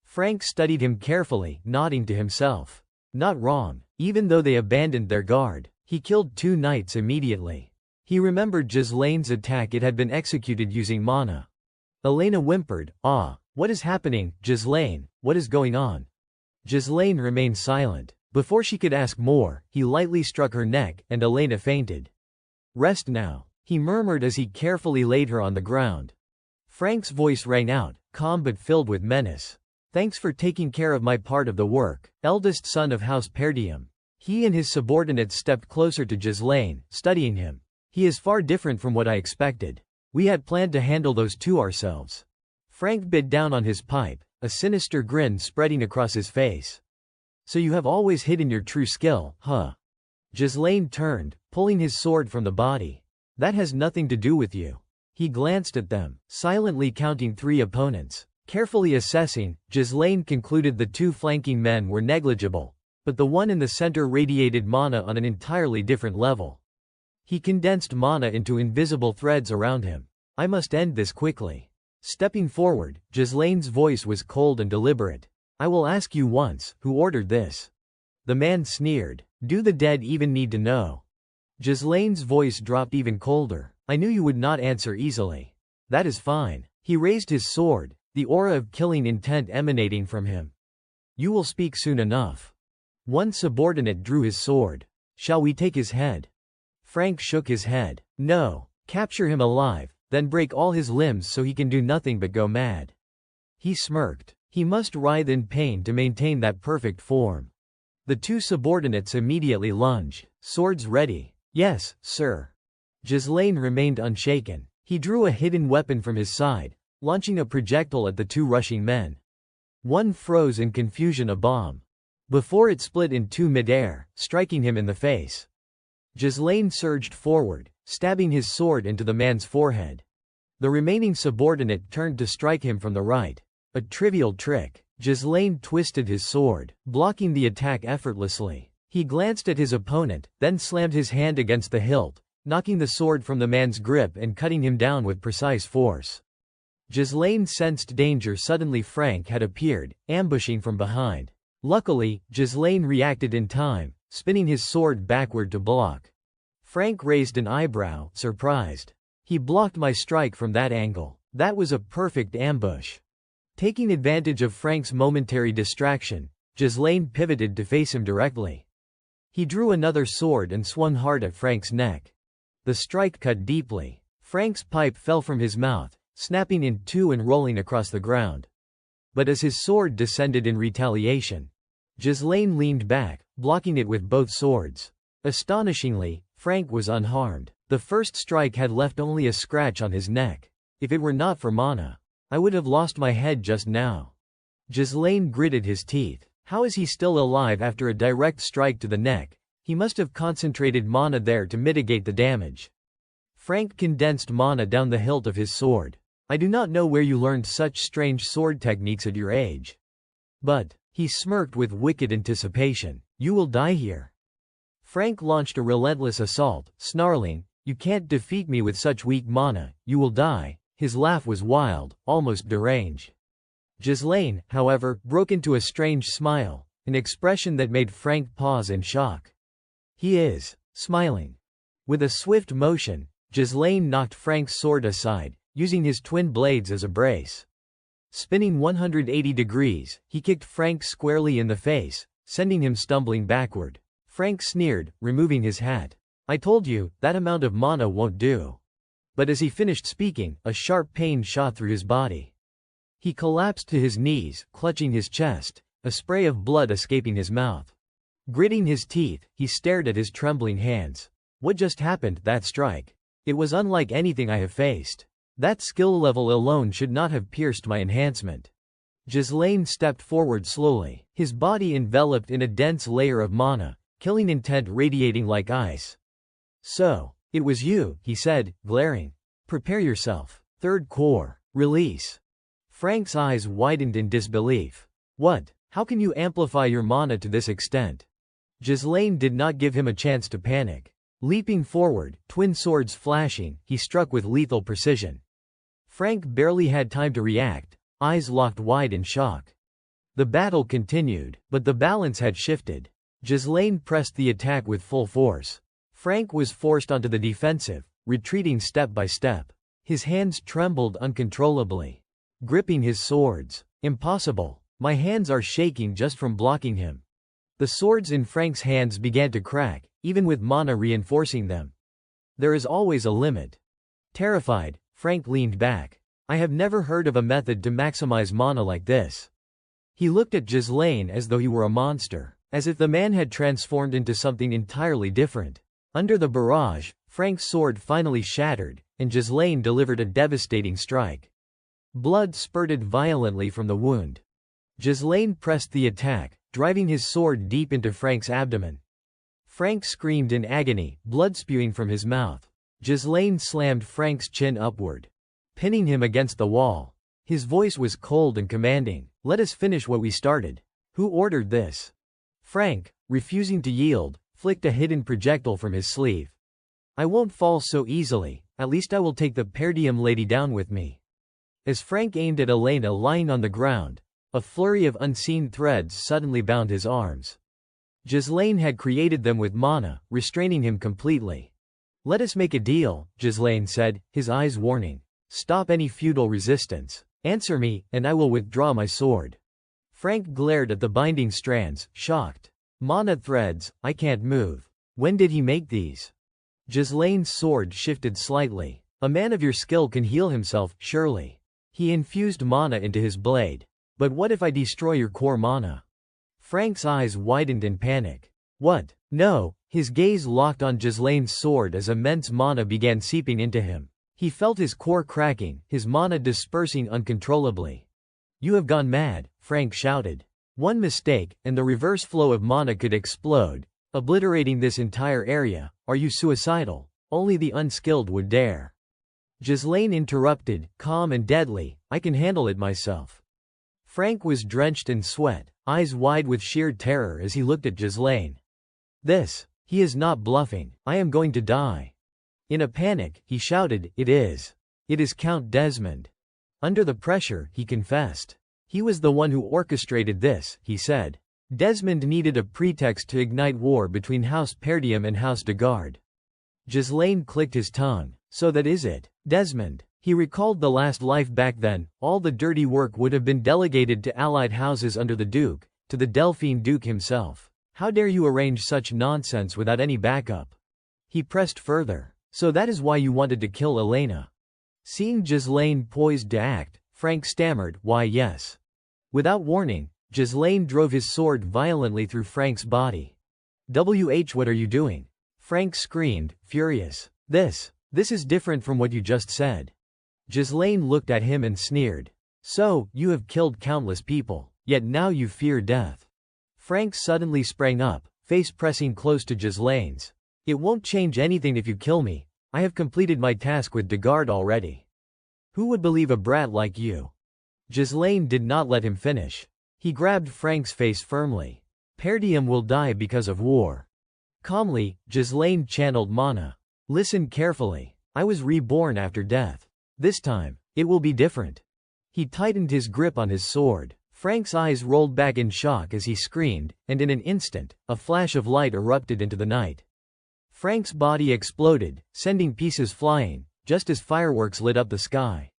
[SPEAKER 1] Frank studied him carefully, nodding to himself. Not wrong. Even though they abandoned their guard, he killed two knights immediately. He remembered Ghislaine's attack; it had been executed using mana. Elena whimpered, "Ah, what is happening, Ghislaine? What is going on?" Ghislaine remained silent. Before she could ask more, he lightly struck her neck, and Elena fainted. "Rest now," he murmured as he carefully laid her on the ground. Frank's voice rang out, calm but filled with menace. "Thanks for taking care of my part of the work, eldest son of House Perdium." He and his subordinates stepped closer to Ghislaine, studying him. "He is far different from what I expected. We had planned to handle those two ourselves." Frank bit down on his pipe, a sinister grin spreading across his face. "So you have always hidden your true skill, huh?" Ghislaine turned, pulling his sword from the body. "That has nothing to do with you." He glanced at them, silently counting 3 opponents. Carefully assessing, Ghislaine concluded the 2 flanking men were negligible, but the one in the center radiated mana on an entirely different level. He condensed mana into invisible threads around him. "I must end this quickly." Stepping forward, Ghislaine's voice was cold and deliberate. "I will ask you once, who ordered this?" The man sneered. "Do the dead even need to know?" Ghislaine's voice dropped even colder. "I knew you would not answer easily." "That is fine." He raised his sword, the aura of killing intent emanating from him. "You will speak soon enough." One subordinate drew his sword. "Shall we take his head?" Frank shook his head. "No. Capture him alive, then break all his limbs so he can do nothing but go mad." He smirked. He must writhe in pain to maintain that perfect form. The 2 subordinates immediately lunged, swords ready. "Yes, sir." Ghislaine remained unshaken. He drew a hidden weapon from his side, launching a projectile at the 2 rushing men. One froze in confusion, a bomb. Before it split in 2 mid-air, striking him in the face. Ghislaine surged forward, stabbing his sword into the man's forehead. The remaining subordinate turned to strike him from the right. A trivial trick. Ghislaine twisted his sword, blocking the attack effortlessly. He glanced at his opponent, then slammed his hand against the hilt, knocking the sword from the man's grip and cutting him down with precise force. Ghislaine sensed danger. Suddenly Frank had appeared, ambushing from behind. Luckily, Ghislaine reacted in time, spinning his sword backward to block. Frank raised an eyebrow, surprised. "He blocked my strike from that angle. That was a perfect ambush." Taking advantage of Frank's momentary distraction, Ghislaine pivoted to face him directly. He drew another sword and swung hard at Frank's neck. The strike cut deeply. Frank's pipe fell from his mouth, snapping in 2 and rolling across the ground. But as his sword descended in retaliation, Ghislaine leaned back, blocking it with both swords. Astonishingly, Frank was unharmed. The first strike had left only a scratch on his neck. "If it were not for mana, I would have lost my head just now." Ghislaine gritted his teeth. How is he still alive after a direct strike to the neck? He must have concentrated mana there to mitigate the damage. Frank condensed mana down the hilt of his sword. "I do not know where you learned such strange sword techniques at your age. But," he smirked with wicked anticipation, "you will die here." Frank launched a relentless assault, snarling, "You can't defeat me with such weak mana, you will die." His laugh was wild, almost deranged. Ghislaine, however, broke into a strange smile, an expression that made Frank pause in shock. "He is smiling." With a swift motion, Ghislaine knocked Frank's sword aside, using his twin blades as a brace. Spinning 180 degrees, he kicked Frank squarely in the face, sending him stumbling backward. Frank sneered, removing his hat. "I told you, that amount of mana won't do." But as he finished speaking, a sharp pain shot through his body. He collapsed to his knees, clutching his chest, a spray of blood escaping his mouth. Gritting his teeth, he stared at his trembling hands. What just happened, that strike? It was unlike anything I have faced. That skill level alone should not have pierced my enhancement. Ghislaine stepped forward slowly, his body enveloped in a dense layer of mana, killing intent radiating like ice. "So, it was you," he said, glaring. "Prepare yourself. Third core. Release." Frank's eyes widened in disbelief. "What? How can you amplify your mana to this extent?" Ghislaine did not give him a chance to panic. Leaping forward, twin swords flashing, he struck with lethal precision. Frank barely had time to react, eyes locked wide in shock. The battle continued, but the balance had shifted. Ghislaine pressed the attack with full force. Frank was forced onto the defensive, retreating step by step. His hands trembled uncontrollably, gripping his swords. "Impossible. My hands are shaking just from blocking him." The swords in Frank's hands began to crack, even with mana reinforcing them. There is always a limit. Terrified, Frank leaned back. I have never heard of a method to maximize mana like this. He looked at Ghislaine as though he were a monster, as if the man had transformed into something entirely different. Under the barrage, Frank's sword finally shattered, and Ghislaine delivered a devastating strike. Blood spurted violently from the wound. Ghislaine pressed the attack, driving his sword deep into Frank's abdomen. Frank screamed in agony, blood spewing from his mouth. Ghislaine slammed Frank's chin upward, pinning him against the wall. His voice was cold and commanding. Let us finish what we started. Who ordered this? Frank, refusing to yield, flicked a hidden projectile from his sleeve. I won't fall so easily, at least I will take the Perdium lady down with me. As Frank aimed at Elena lying on the ground, a flurry of unseen threads suddenly bound his arms. Ghislaine had created them with mana, restraining him completely. Let us make a deal, Ghislaine said, his eyes warning. Stop any futile resistance. Answer me, and I will withdraw my sword. Frank glared at the binding strands, shocked. Mana threads, I can't move. When did he make these? Ghislaine's sword shifted slightly. A man of your skill can heal himself, surely. He infused mana into his blade. But what if I destroy your core mana? Frank's eyes widened in panic. What? No. His gaze locked on Ghislaine's sword as immense mana began seeping into him. He felt his core cracking, his mana dispersing uncontrollably. You have gone mad, Frank shouted. One mistake, and the reverse flow of mana could explode, obliterating this entire area. Are you suicidal? Only the unskilled would dare. Ghislaine interrupted, calm and deadly, I can handle it myself. Frank was drenched in sweat, eyes wide with sheer terror as he looked at Ghislaine. He is not bluffing. I am going to die. In a panic, he shouted, It is Count Desmond. Under the pressure, he confessed. He was the one who orchestrated this, he said. Desmond needed a pretext to ignite war between House Perdium and House de Garde. Ghislaine clicked his tongue. So that is it. Desmond. He recalled the last life back then. All the dirty work would have been delegated to allied houses under the Duke, to the Delphine Duke himself. How dare you arrange such nonsense without any backup? He pressed further. So that is why you wanted to kill Elena. Seeing Ghislaine poised to act, Frank stammered, Why yes. Without warning, Ghislaine drove his sword violently through Frank's body. What are you doing? Frank screamed, furious. This is different from what you just said. Ghislaine looked at him and sneered. So, you have killed countless people, yet now you fear death. Frank suddenly sprang up, face pressing close to Ghislaine's. It won't change anything if you kill me. I have completed my task with de Garde already. Who would believe a brat like you? Ghislaine did not let him finish. He grabbed Frank's face firmly. Perdium will die because of war. Calmly, Ghislaine channeled mana. Listen carefully. I was reborn after death. This time, it will be different. He tightened his grip on his sword. Frank's eyes rolled back in shock as he screamed, and in an instant, a flash of light erupted into the night. Frank's body exploded, sending pieces flying, just as fireworks lit up the sky.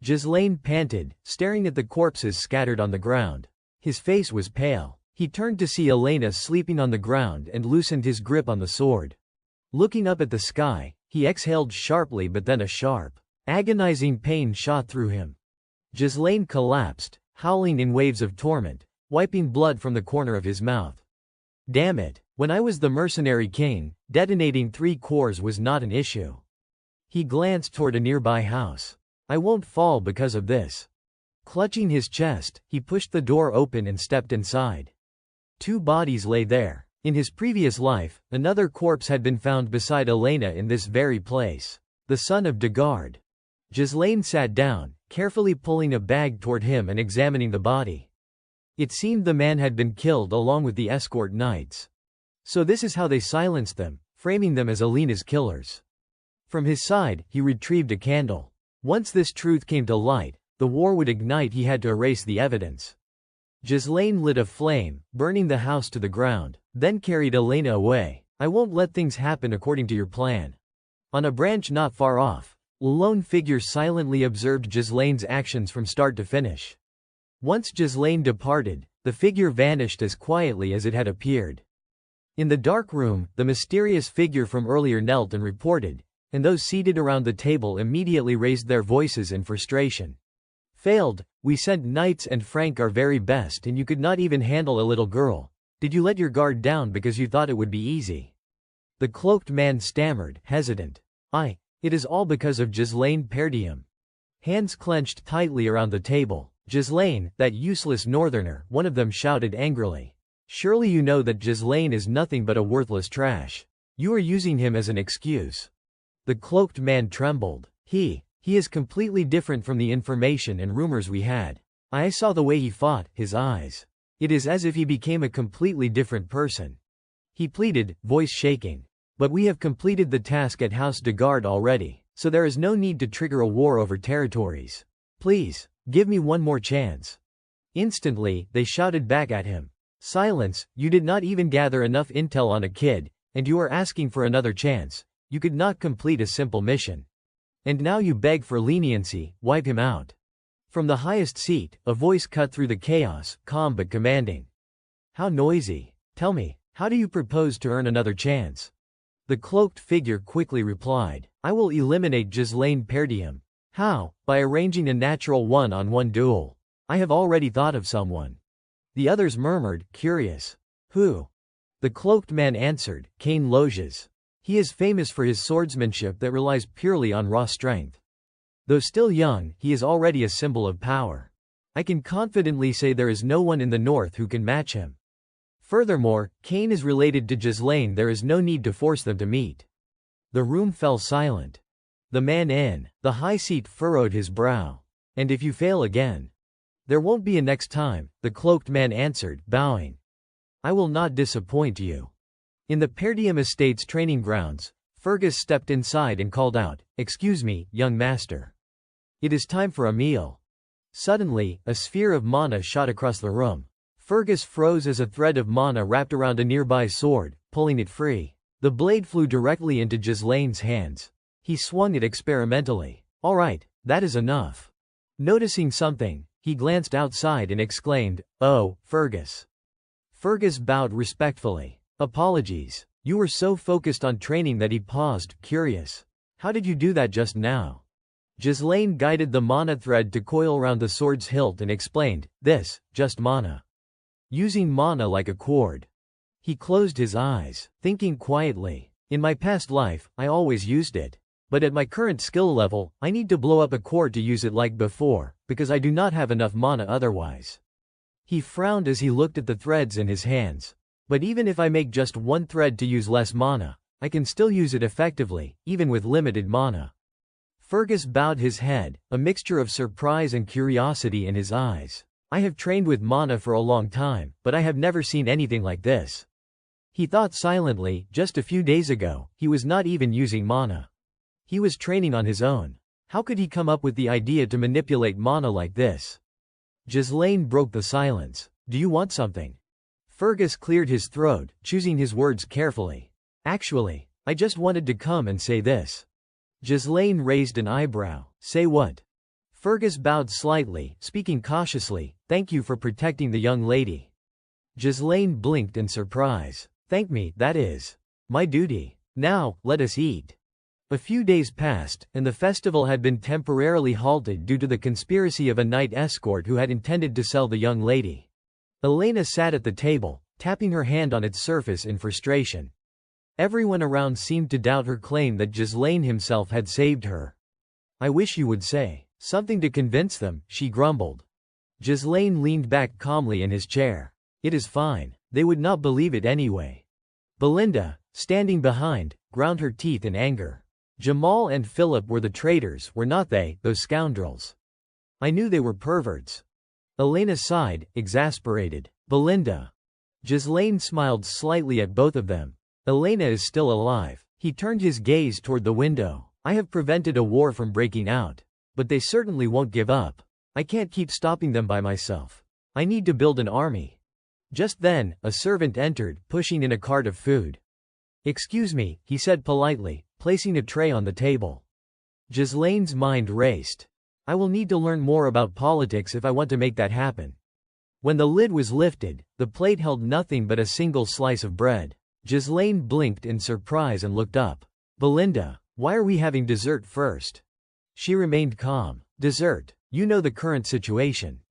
[SPEAKER 1] Ghislaine panted, staring at the corpses scattered on the ground. His face was pale. He turned to see Elena sleeping on the ground and loosened his grip on the sword. Looking up at the sky, he exhaled sharply, but then a sharp, agonizing pain shot through him. Ghislaine collapsed, howling in waves of torment, wiping blood from the corner of his mouth. Damn it. When I was the Mercenary King, detonating 3 cores was not an issue. He glanced toward a nearby house. I won't fall because of this. Clutching his chest, he pushed the door open and stepped inside. 2 bodies lay there. In his previous life, another corpse had been found beside Elena in this very place. The son of de Garde. Ghislaine sat down, carefully pulling a bag toward him and examining the body. It seemed the man had been killed along with the escort knights. So this is how they silenced them, framing them as Elena's killers. From his side, he retrieved a candle. Once this truth came to light, the war would ignite. He had to erase the evidence. Ghislaine lit a flame, burning the house to the ground, then carried Elena away. I won't let things happen according to your plan. On a branch not far off, a lone figure silently observed Ghislaine's actions from start to finish. Once Ghislaine departed, The figure vanished as quietly as it had appeared. In the dark room, the mysterious figure from earlier knelt and reported, and those seated around the table immediately raised their voices in frustration. Failed. We sent knights and Frank our very best and you could not even handle a little girl. Did you let your guard down because you thought it would be easy? The cloaked man stammered, hesitant. It is all because of Ghislaine Perdium. Hands clenched tightly around the table. Ghislaine, that useless northerner, one of them shouted angrily. Surely you know that Ghislaine is nothing but a worthless trash. You are using him as an excuse. The cloaked man trembled. He is completely different from the information and rumors we had. I saw the way he fought, his eyes. It is as if he became a completely different person. He pleaded, voice shaking. But we have completed the task at House de Garde already, so there is no need to trigger a war over territories. Please, give me one more chance. Instantly, they shouted back at him. Silence, you did not even gather enough intel on a kid, and you are asking for another chance. You could not complete a simple mission. And now you beg for leniency, wipe him out. From the highest seat, a voice cut through the chaos, calm but commanding. How noisy. Tell me, how do you propose to earn another chance? The cloaked figure quickly replied, I will eliminate Ghislaine Perdium. How? By arranging a natural one-on-one duel. I have already thought of someone. The others murmured, curious. Who? The cloaked man answered, Cain Loges. He is famous for his swordsmanship that relies purely on raw strength. Though still young, he is already a symbol of power. I can confidently say there is no one in the north who can match him. Furthermore, Cain is related to Ghislaine. There is no need to force them to meet. The room fell silent. The man in the high seat furrowed his brow. And if you fail again? There won't be a next time, the cloaked man answered, bowing. I will not disappoint you. In the Perdium Estate's training grounds, Fergus stepped inside and called out, Excuse me, young master. It is time for a meal. Suddenly, a sphere of mana shot across the room. Fergus froze as a thread of mana wrapped around a nearby sword, pulling it free. The blade flew directly into Ghislaine's hands. He swung it experimentally. All right, that is enough. Noticing something, he glanced outside and exclaimed, Oh, Fergus. Fergus bowed respectfully. Apologies. You were so focused on training that he paused, curious. How did you do that just now? Ghislaine guided the mana thread to coil around the sword's hilt and explained, This, just mana. Using mana like a cord. He closed his eyes, thinking quietly. In my past life, I always used it. But at my current skill level, I need to blow up a cord to use it like before, because I do not have enough mana otherwise. He frowned as he looked at the threads in his hands. But even if I make just one thread to use less mana, I can still use it effectively, even with limited mana. Fergus bowed his head, a mixture of surprise and curiosity in his eyes. I have trained with mana for a long time, but I have never seen anything like this. He thought silently. Just a few days ago, he was not even using mana. He was training on his own. How could he come up with the idea to manipulate mana like this? Ghislaine broke the silence. Do you want something? Fergus cleared his throat, choosing his words carefully. Actually, I just wanted to come and say this. Ghislaine raised an eyebrow. Say what? Fergus bowed slightly, speaking cautiously. Thank you for protecting the young lady. Ghislaine blinked in surprise. Thank me, that is my duty. Now, let us eat. A few days passed, and the festival had been temporarily halted due to the conspiracy of a knight escort who had intended to sell the young lady. Elena sat at the table, tapping her hand on its surface in frustration. Everyone around seemed to doubt her claim that Ghislaine himself had saved her. I wish you would say something to convince them, she grumbled. Ghislaine leaned back calmly in his chair. It is fine. They would not believe it anyway. Belinda, standing behind, ground her teeth in anger. Jamal and Philip were the traitors, were not they, those scoundrels? I knew they were perverts. Elena sighed, exasperated. Belinda. Ghislaine smiled slightly at both of them. Elena is still alive. He turned his gaze toward the window. I have prevented a war from breaking out. But they certainly won't give up. I can't keep stopping them by myself. I need to build an army. Just then, a servant entered, pushing in a cart of food. Excuse me, he said politely, placing a tray on the table. Ghislaine's mind raced. I will need to learn more about politics if I want to make that happen. When the lid was lifted, the plate held nothing but a single slice of bread. Ghislaine blinked in surprise and looked up. Belinda, why are we having dessert first? She remained calm. Dessert. You know the current situation.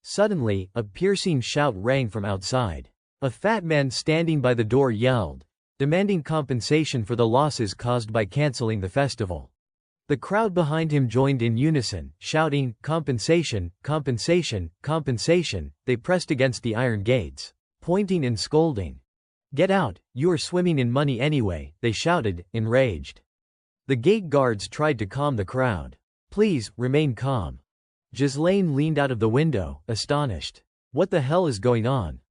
[SPEAKER 1] Suddenly, a piercing shout rang from outside. A fat man standing by the door yelled, demanding compensation for the losses caused by canceling the festival. The crowd behind him joined in unison, shouting, compensation, compensation, compensation. They pressed against the iron gates, pointing and scolding. Get out, you are swimming in money anyway, they shouted, enraged. The gate guards tried to calm the crowd. Please, remain calm. Ghislaine leaned out of the window, astonished. What the hell is going on?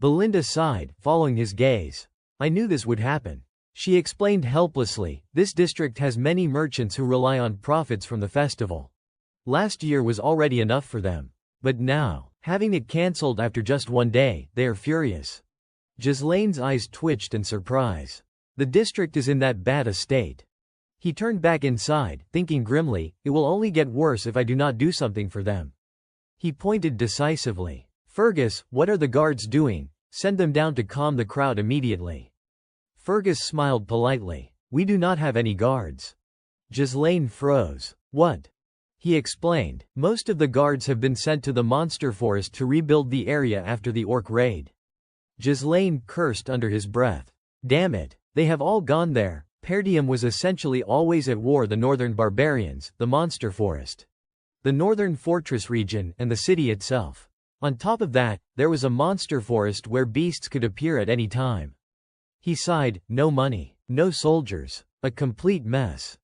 [SPEAKER 1] Belinda sighed, following his gaze. I knew this would happen. She explained helplessly, this district has many merchants who rely on profits from the festival. Last year was already enough for them. But now, having it cancelled after just one day, they are furious. Ghislaine's eyes twitched in surprise. The district is in that bad a state. He turned back inside, thinking grimly, it will only get worse if I do not do something for them. He pointed decisively. Fergus, what are the guards doing? Send them down to calm the crowd immediately. Fergus smiled politely. We do not have any guards. Ghislaine froze. What? He explained. Most of the guards have been sent to the monster forest to rebuild the area after the orc raid. Ghislaine cursed under his breath. Damn it, they have all gone there. Perdium was essentially always at war the northern barbarians, the monster forest, the northern fortress region, and the city itself. On top of that, there was a monster forest where beasts could appear at any time. He sighed, no money, no soldiers, a complete mess.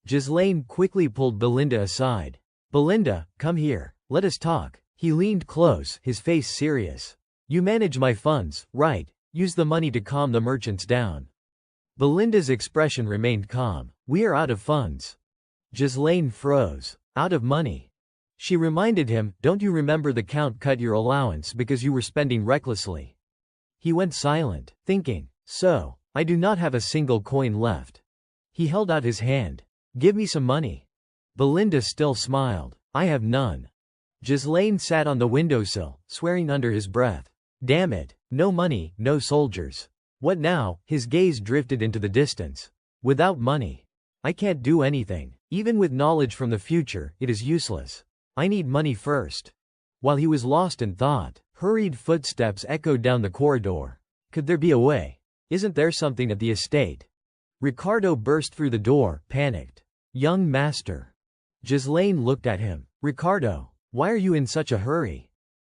[SPEAKER 1] Ghislaine quickly pulled Belinda aside. Belinda, come here, let us talk. He leaned close, his face serious. You manage my funds, right? Use the money to calm the merchants down. Belinda's expression remained calm. We are out of funds. Ghislaine froze. Out of money. She reminded him, don't you remember the count cut your allowance because you were spending recklessly? He went silent, thinking, so, I do not have a single coin left. He held out his hand. Give me some money. Belinda still smiled. I have none. Ghislaine sat on the windowsill, swearing under his breath. Damn it, no money, no soldiers. What now? His gaze drifted into the distance. Without money, I can't do anything. Even with knowledge from the future, it is useless. I need money first. While he was lost in thought, hurried footsteps echoed down the corridor. Could there be a way? Isn't there something at the estate? Ricardo burst through the door, panicked. Young master. Ghislaine looked at him. Ricardo, why are you in such a hurry?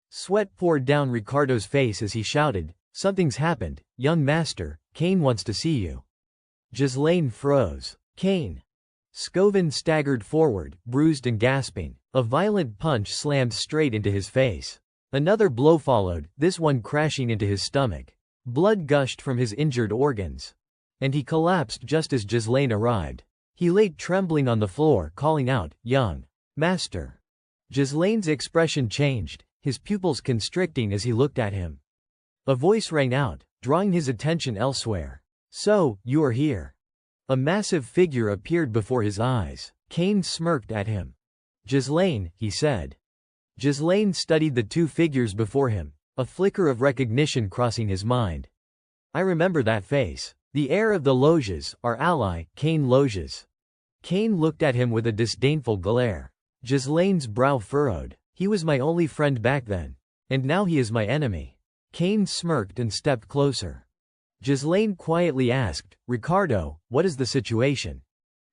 [SPEAKER 1] Sweat poured down Ricardo's face as he shouted, something's happened, young master, Kane wants to see you. Ghislaine froze. Kane. Scovin staggered forward, bruised and gasping. A violent punch slammed straight into his face. Another blow followed, this one crashing into his stomach. Blood gushed from his injured organs. And he collapsed just as Ghislaine arrived. He lay trembling on the floor, calling out, young master. Ghislaine's expression changed, his pupils constricting as he looked at him. A voice rang out, drawing his attention elsewhere. So, you are here. A massive figure appeared before his eyes. Kane smirked at him. Ghislaine, he said. Ghislaine studied the two figures before him, a flicker of recognition crossing his mind. I remember that face. The heir of the Loges, our ally, Kane Loges. Kane looked at him with a disdainful glare. Ghislaine's brow furrowed. He was my only friend back then. And now he is my enemy. Kane smirked and stepped closer. Ghislaine quietly asked, Ricardo, what is the situation?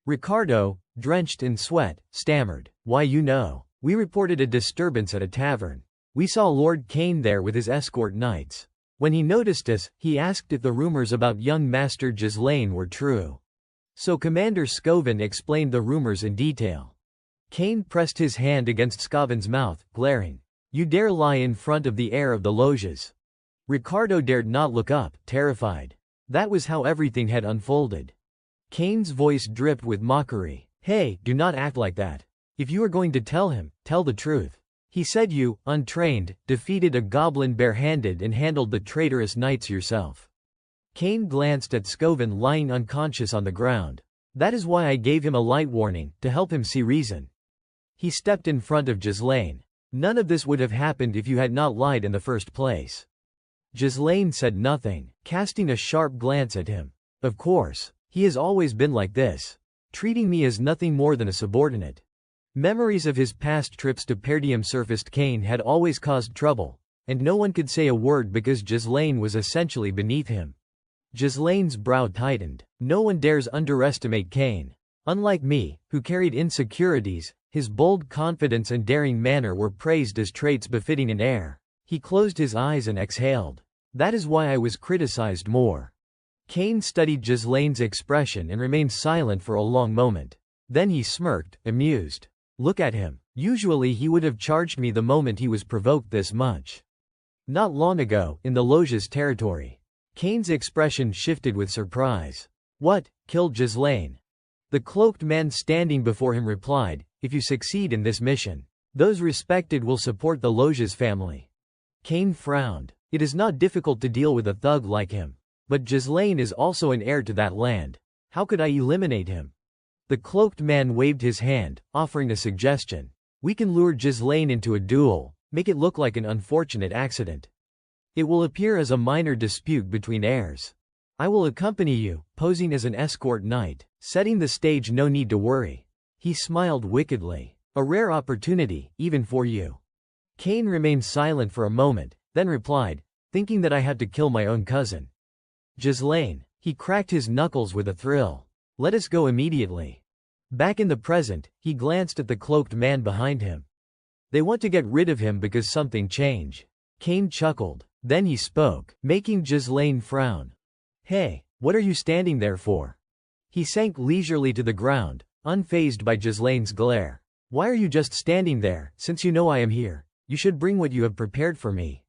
[SPEAKER 1] Ricardo, drenched in sweat, stammered. Why you know. We reported a disturbance at a tavern. We saw Lord Kane there with his escort knights. When he noticed us, he asked if the rumors about young Master Ghislaine were true. So Commander Scovin explained the rumors in detail. Kane pressed his hand against Scovin's mouth, glaring. You dare lie in front of the heir of the Loges. Ricardo dared not look up, terrified. That was how everything had unfolded. Kane's voice dripped with mockery. Hey, do not act like that. If you are going to tell him, tell the truth. He said you, untrained, defeated a goblin barehanded and handled the traitorous knights yourself. Kane glanced at Scovin lying unconscious on the ground. That is why I gave him a light warning, to help him see reason. He stepped in front of Ghislaine. None of this would have happened if you had not lied in the first place. Ghislaine said nothing, casting a sharp glance at him. Of course. He has always been like this, treating me as nothing more than a subordinate. Memories of his past trips to Perdium surfaced. Cain had always caused trouble, and no one could say a word because Ghislaine was essentially beneath him. Ghislaine's brow tightened. No one dares underestimate Cain. Unlike me, who carried insecurities, his bold confidence and daring manner were praised as traits befitting an heir. He closed his eyes and exhaled. That is why I was criticized more. Cain studied Ghislaine's expression and remained silent for a long moment. Then he smirked, amused. Look at him. Usually he would have charged me the moment he was provoked this much. Not long ago, in the Loge's territory. Cain's expression shifted with surprise. What, killed Ghislaine? The cloaked man standing before him replied, if you succeed in this mission, those respected will support the Loge's family. Cain frowned. It is not difficult to deal with a thug like him. But Ghislaine is also an heir to that land. How could I eliminate him? The cloaked man waved his hand, offering a suggestion. We can lure Ghislaine into a duel, make it look like an unfortunate accident. It will appear as a minor dispute between heirs. I will accompany you, posing as an escort knight, setting the stage. No need to worry. He smiled wickedly. A rare opportunity, even for you. Cain remained silent for a moment, then replied, thinking that I had to kill my own cousin. Ghislaine. He cracked his knuckles with a thrill. Let us go immediately. Back in the present, he glanced at the cloaked man behind him. They want to get rid of him because something changed. Cain chuckled. Then he spoke, making Ghislaine frown. Hey, what are you standing there for? He sank leisurely to the ground, unfazed by Ghislaine's glare. Why are you just standing there? Since you know I am here, you should bring what you have prepared for me.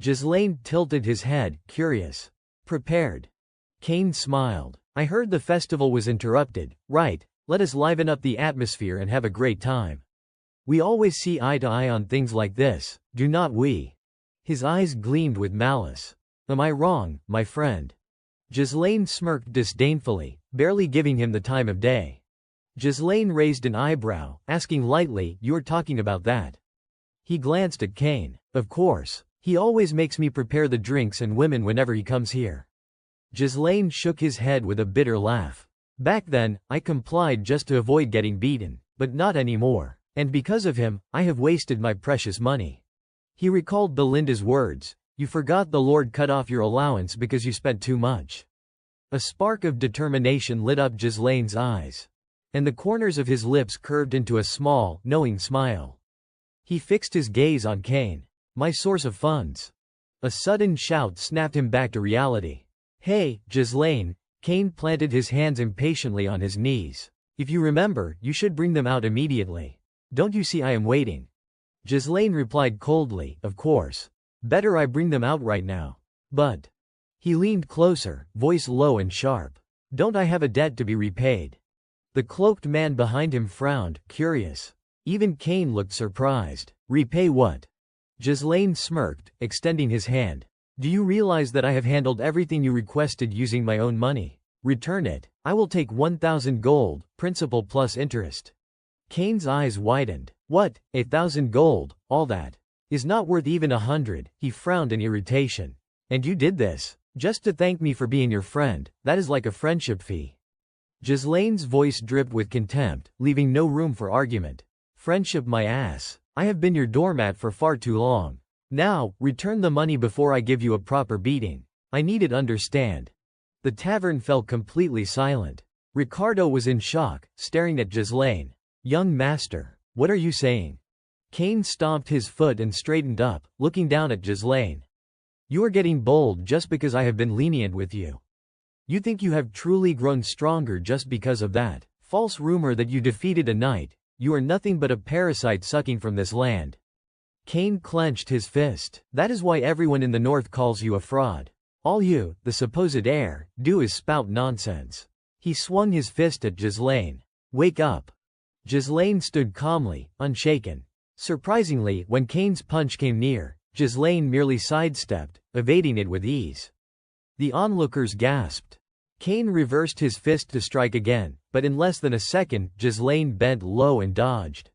[SPEAKER 1] Ghislaine tilted his head, curious. Prepared. Cain smiled. I heard the festival was interrupted. Right, let us liven up the atmosphere and have a great time. We always see eye to eye on things like this, do not we? His eyes gleamed with malice. Am I wrong, my friend? Ghislaine smirked disdainfully, barely giving him the time of day. Ghislaine raised an eyebrow, asking lightly, you are talking about that? He glanced at Cain. Of course. He always makes me prepare the drinks and women whenever he comes here. Ghislaine shook his head with a bitter laugh. Back then, I complied just to avoid getting beaten, but not anymore. And because of him, I have wasted my precious money. He recalled Belinda's words, you forgot the Lord cut off your allowance because you spent too much. A spark of determination lit up Ghislaine's eyes. And the corners of his lips curved into a small, knowing smile. He fixed his gaze on Cain. My source of funds. A sudden shout snapped him back to reality. Hey, Ghislaine. Cain planted his hands impatiently on his knees. If you remember, you should bring them out immediately. Don't you see I am waiting? Ghislaine replied coldly, of course. Better I bring them out right now. But. He leaned closer, voice low and sharp. Don't I have a debt to be repaid? The cloaked man behind him frowned, curious. Even Cain looked surprised. Repay what? Ghislaine smirked, extending his hand. Do you realize that I have handled everything you requested using my own money? Return it. I will take 1,000 gold, principal plus interest. Cain's eyes widened. What, 1,000 gold, all that? Is not worth even 100, he frowned in irritation. And you did this? Just to thank me for being your friend, that is like a friendship fee. Ghislaine's voice dripped with contempt, leaving no room for argument. Friendship my ass. I have been your doormat for far too long. Now, return the money before I give you a proper beating. I need it, understand. The tavern fell completely silent. Ricardo was in shock, staring at Ghislaine. Young master, what are you saying? Cain stomped his foot and straightened up, looking down at Ghislaine. You are getting bold just because I have been lenient with you. You think you have truly grown stronger just because of that false rumor that you defeated a knight. You are nothing but a parasite sucking from this land. Cain clenched his fist. That is why everyone in the north calls you a fraud. All you, the supposed heir, do is spout nonsense. He swung his fist at Ghislaine. Wake up. Ghislaine stood calmly, unshaken. Surprisingly, when Cain's punch came near, Ghislaine merely sidestepped, evading it with ease. The onlookers gasped. Cain reversed his fist to strike again, but in less than a second, Ghislaine bent low and dodged.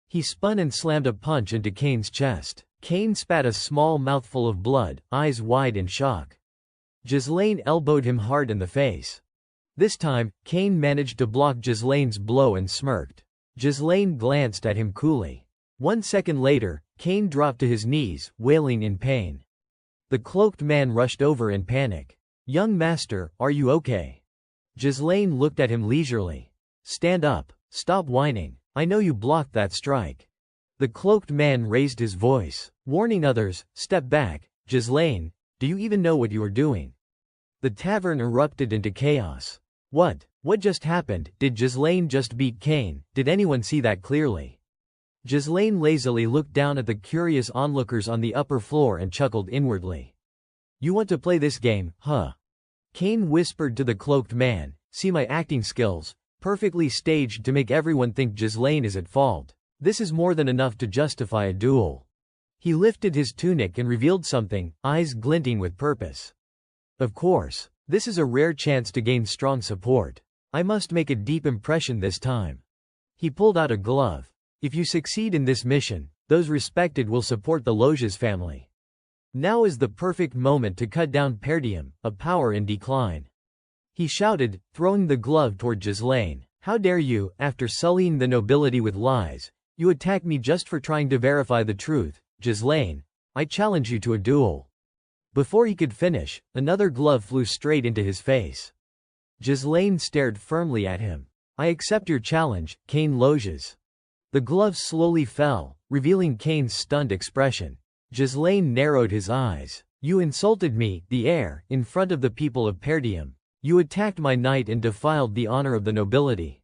[SPEAKER 1] He spun and slammed a punch into Kane's chest. Kane spat a small mouthful of blood, eyes wide in shock. Ghislaine elbowed him hard in the face. This time, Kane managed to block Ghislaine's blow and smirked. Ghislaine glanced at him coolly. 1 second later, Kane dropped to his knees, wailing in pain. The cloaked man rushed over in panic. "Young master, are you okay?" Ghislaine looked at him leisurely. "Stand up. Stop whining. I know you blocked that strike." The cloaked man raised his voice, warning others, "Step back. Ghislaine, do you even know what you are doing?" The tavern erupted into chaos. What just happened? Did Ghislaine just beat Kane? Did anyone see that clearly? Ghislaine lazily looked down at the curious onlookers on the upper floor and chuckled inwardly. "You want to play this game, huh?" Kane whispered to the cloaked man, "See my acting skills, perfectly staged to make everyone think Ghislaine is at fault. This is more than enough to justify a duel." He lifted his tunic and revealed something, eyes glinting with purpose. "Of course. This is a rare chance to gain strong support. I must make a deep impression this time." He pulled out a glove. "If you succeed in this mission, those respected will support the Loges family. Now is the perfect moment to cut down Perdium, a power in decline." He shouted, throwing the glove toward Ghislaine. "How dare you, after sullying the nobility with lies, you attack me just for trying to verify the truth? Ghislaine, I challenge you to a duel." Before he could finish, another glove flew straight into his face. Ghislaine stared firmly at him. "I accept your challenge, Kane Loges." The glove slowly fell, revealing Kane's stunned expression. Ghislaine narrowed his eyes. "You insulted me, the heir, in front of the people of Perdium. You attacked my knight and defiled the honor of the nobility."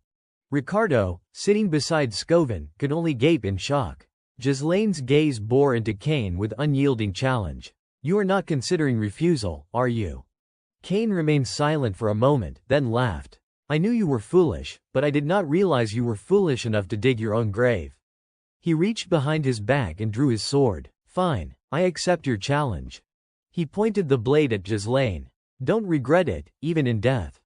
[SPEAKER 1] Ricardo, sitting beside Scovin, could only gape in shock. Ghislaine's gaze bore into Kane with unyielding challenge. "You are not considering refusal, are you?" Kane remained silent for a moment, then laughed. "I knew you were foolish, but I did not realize you were foolish enough to dig your own grave." He reached behind his back and drew his sword. "Fine, I accept your challenge." He pointed the blade at Ghislaine. "Don't regret it, even in death."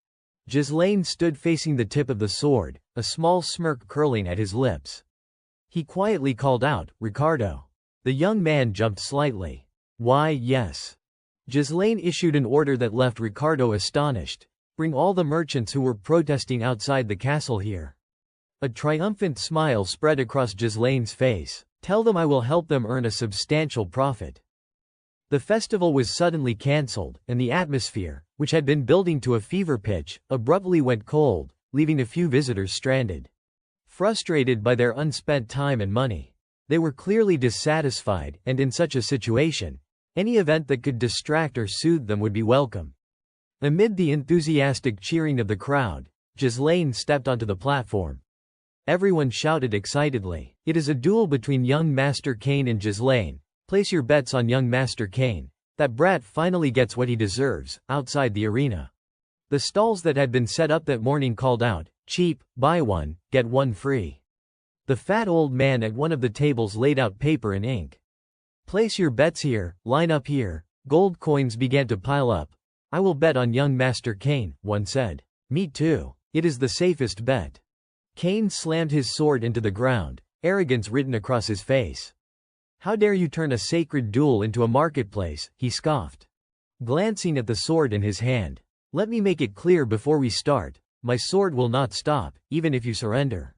[SPEAKER 1] Ghislaine stood facing the tip of the sword, a small smirk curling at his lips. He quietly called out, "Ricardo." The young man jumped slightly. "Why, yes." Ghislaine issued an order that left Ricardo astonished. "Bring all the merchants who were protesting outside the castle here." A triumphant smile spread across Ghislaine's face. "Tell them I will help them earn a substantial profit." The festival was suddenly cancelled, and the atmosphere, which had been building to a fever pitch, abruptly went cold, leaving a few visitors stranded. Frustrated by their unspent time and money. They were clearly dissatisfied, and in such a situation, any event that could distract or soothe them would be welcome. Amid the enthusiastic cheering of the crowd, Ghislaine stepped onto the platform. Everyone shouted excitedly, "It is a duel between young Master Kane and Ghislaine. Place your bets on young Master Kane. That brat finally gets what he deserves." Outside the arena, the stalls that had been set up that morning called out, "Cheap, buy one, get one free." The fat old man at one of the tables laid out paper and ink. "Place your bets here, line up here." Gold coins began to pile up. "I will bet on young Master Kane," one said. "Me too. It is the safest bet." Kane slammed his sword into the ground, arrogance written across his face. "How dare you turn a sacred duel into a marketplace," he scoffed. Glancing at the sword in his hand, "Let me make it clear before we start, my sword will not stop, even if you surrender."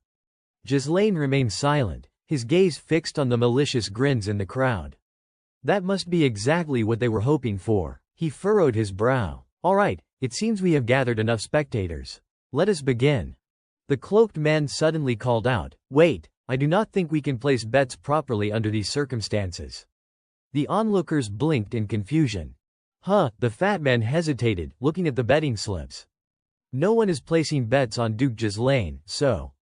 [SPEAKER 1] Ghislaine remained silent, his gaze fixed on the malicious grins in the crowd. That must be exactly what they were hoping for. He furrowed his brow. "All right, it seems we have gathered enough spectators. Let us begin." The cloaked man suddenly called out, "Wait, I do not think we can place bets properly under these circumstances." The onlookers blinked in confusion. "Huh," the fat man hesitated, looking at the betting slips. "No one is placing bets on Duke Ghislaine, so."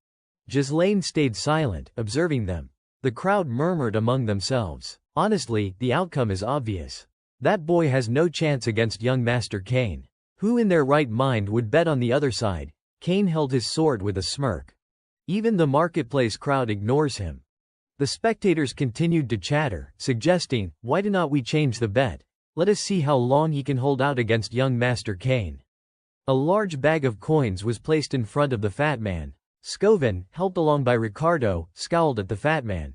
[SPEAKER 1] Ghislaine stayed silent, observing them. The crowd murmured among themselves. "Honestly, the outcome is obvious. That boy has no chance against young Master Kane. Who in their right mind would bet on the other side?" Kane held his sword with a smirk. "Even the marketplace crowd ignores him." The spectators continued to chatter, suggesting, "Why do not we change the bet? Let us see how long he can hold out against young Master Kane." A large bag of coins was placed in front of the fat man. Scovin, helped along by Ricardo, scowled at the fat man.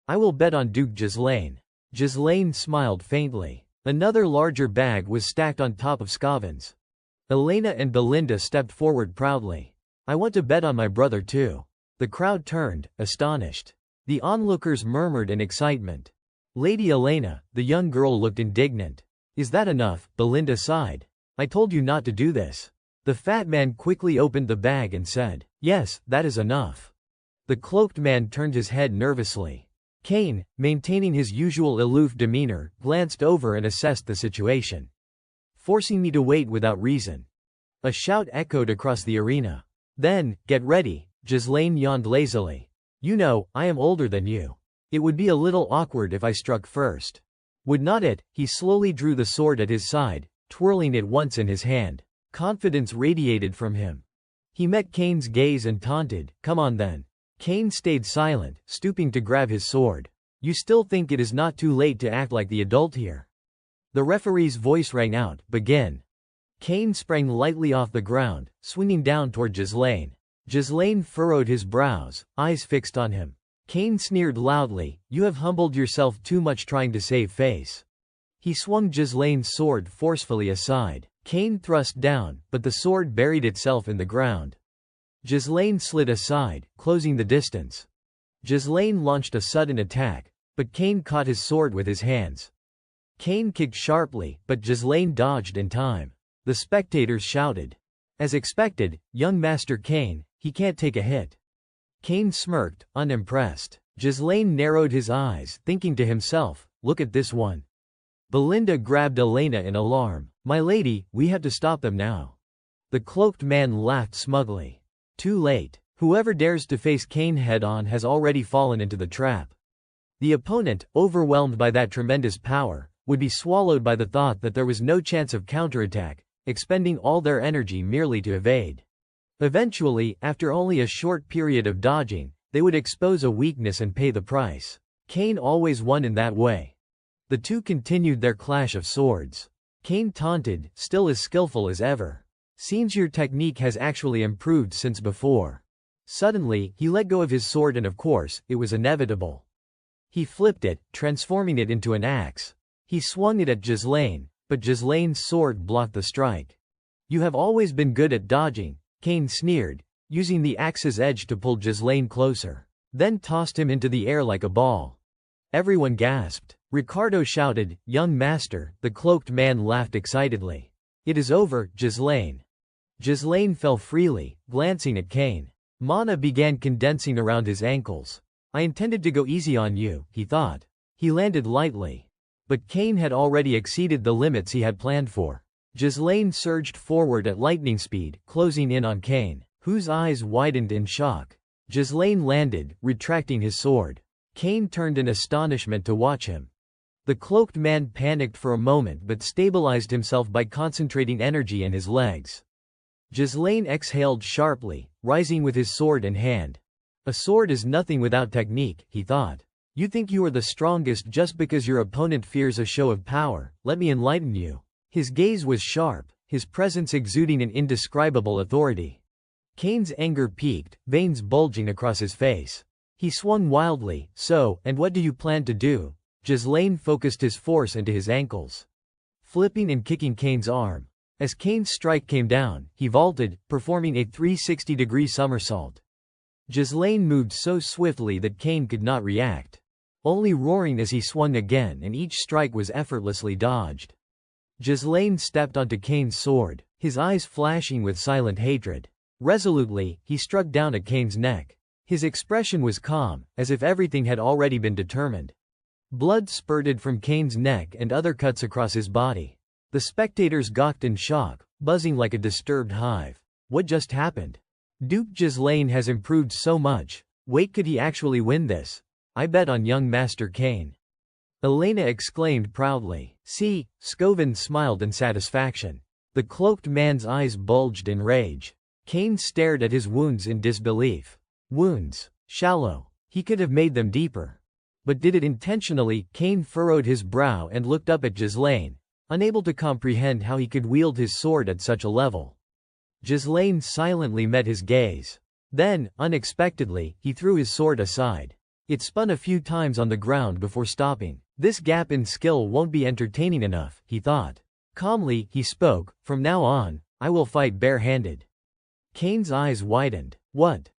[SPEAKER 1] I will bet on Duke Ghislaine. Ghislaine smiled faintly. Another larger bag was stacked on top of Scovin's. Elena and Belinda stepped forward proudly. I want to bet on my brother too. The crowd turned, astonished. The onlookers murmured in excitement. Lady Elena, the young girl, looked indignant. Is that enough? Belinda sighed. I told you not to do this. The fat man quickly opened the bag and said, yes, that is enough. The cloaked man turned his head nervously. Kane, maintaining his usual aloof demeanor, glanced over and assessed the situation. Forcing me to wait without reason. A shout echoed across the arena. Then, get ready, Ghislaine yawned lazily. You know, I am older than you. It would be a little awkward if I struck first. Would not it? He slowly drew the sword at his side, twirling it once in his hand. Confidence radiated from him. He met Kane's gaze and taunted, come on then. Kane stayed silent, stooping to grab his sword. You still think it is not too late to act like the adult here? The referee's voice rang out, begin. Kane sprang lightly off the ground, swinging down toward Ghislaine. Ghislaine furrowed his brows, eyes fixed on him. Kane sneered loudly, you have humbled yourself too much trying to save face. He swung Ghislaine's sword forcefully aside. Kane thrust down, but the sword buried itself in the ground. Ghislaine slid aside, closing the distance. Ghislaine launched a sudden attack, but Kane caught his sword with his hands. Kane kicked sharply, but Ghislaine dodged in time. The spectators shouted. As expected, young Master Kane, he can't take a hit. Kane smirked, unimpressed. Ghislaine narrowed his eyes, thinking to himself, look at this one. Belinda grabbed Elena in alarm. My lady, we have to stop them now. The cloaked man laughed smugly. Too late. Whoever dares to face Kane head-on has already fallen into the trap. The opponent, overwhelmed by that tremendous power, would be swallowed by the thought that there was no chance of counterattack, expending all their energy merely to evade. Eventually, after only a short period of dodging, they would expose a weakness and pay the price. Kane always won in that way. The two continued their clash of swords. Kane taunted, still as skillful as ever. Seems your technique has actually improved since before. Suddenly, he let go of his sword and of course, it was inevitable. He flipped it, transforming it into an axe. He swung it at Ghislaine, but Ghislaine's sword blocked the strike. You have always been good at dodging, Kane sneered, using the axe's edge to pull Ghislaine closer. Then tossed him into the air like a ball. Everyone gasped. Ricardo shouted, young master, the cloaked man laughed excitedly. It is over, Ghislaine. Ghislaine fell freely, glancing at Kane. Mana began condensing around his ankles. I intended to go easy on you, he thought. He landed lightly. But Kane had already exceeded the limits he had planned for. Ghislaine surged forward at lightning speed, closing in on Kane, whose eyes widened in shock. Ghislaine landed, retracting his sword. Kane turned in astonishment to watch him. The cloaked man panicked for a moment but stabilized himself by concentrating energy in his legs. Ghislaine exhaled sharply, rising with his sword in hand. A sword is nothing without technique, he thought. You think you are the strongest just because your opponent fears a show of power. Let me enlighten you. His gaze was sharp, his presence exuding an indescribable authority. Kane's anger peaked, veins bulging across his face. He swung wildly. So, and what do you plan to do? Ghislaine focused his force into his ankles, flipping and kicking Kane's arm. As Kane's strike came down, he vaulted, performing a 360-degree somersault. Ghislaine moved so swiftly that Kane could not react, only roaring as he swung again, and each strike was effortlessly dodged. Ghislaine stepped onto Kane's sword, his eyes flashing with silent hatred. Resolutely, he struck down at Kane's neck. His expression was calm, as if everything had already been determined. Blood spurted from Kane's neck and other cuts across his body. The spectators gawked in shock, buzzing like a disturbed hive. What just happened? Duke Ghislaine has improved so much. Wait, could he actually win this? I bet on young Master Kane. Elena exclaimed proudly. See, Scovin smiled in satisfaction. The cloaked man's eyes bulged in rage. Kane stared at his wounds in disbelief. Wounds? Shallow. He could have made them deeper. But did it intentionally? Kane furrowed his brow and looked up at Ghislaine, unable to comprehend how he could wield his sword at such a level. Ghislaine silently met his gaze. Then, unexpectedly, he threw his sword aside. It spun a few times on the ground before stopping. This gap in skill won't be entertaining enough, he thought. Calmly, he spoke, from now on, I will fight bare-handed. Kane's eyes widened. What?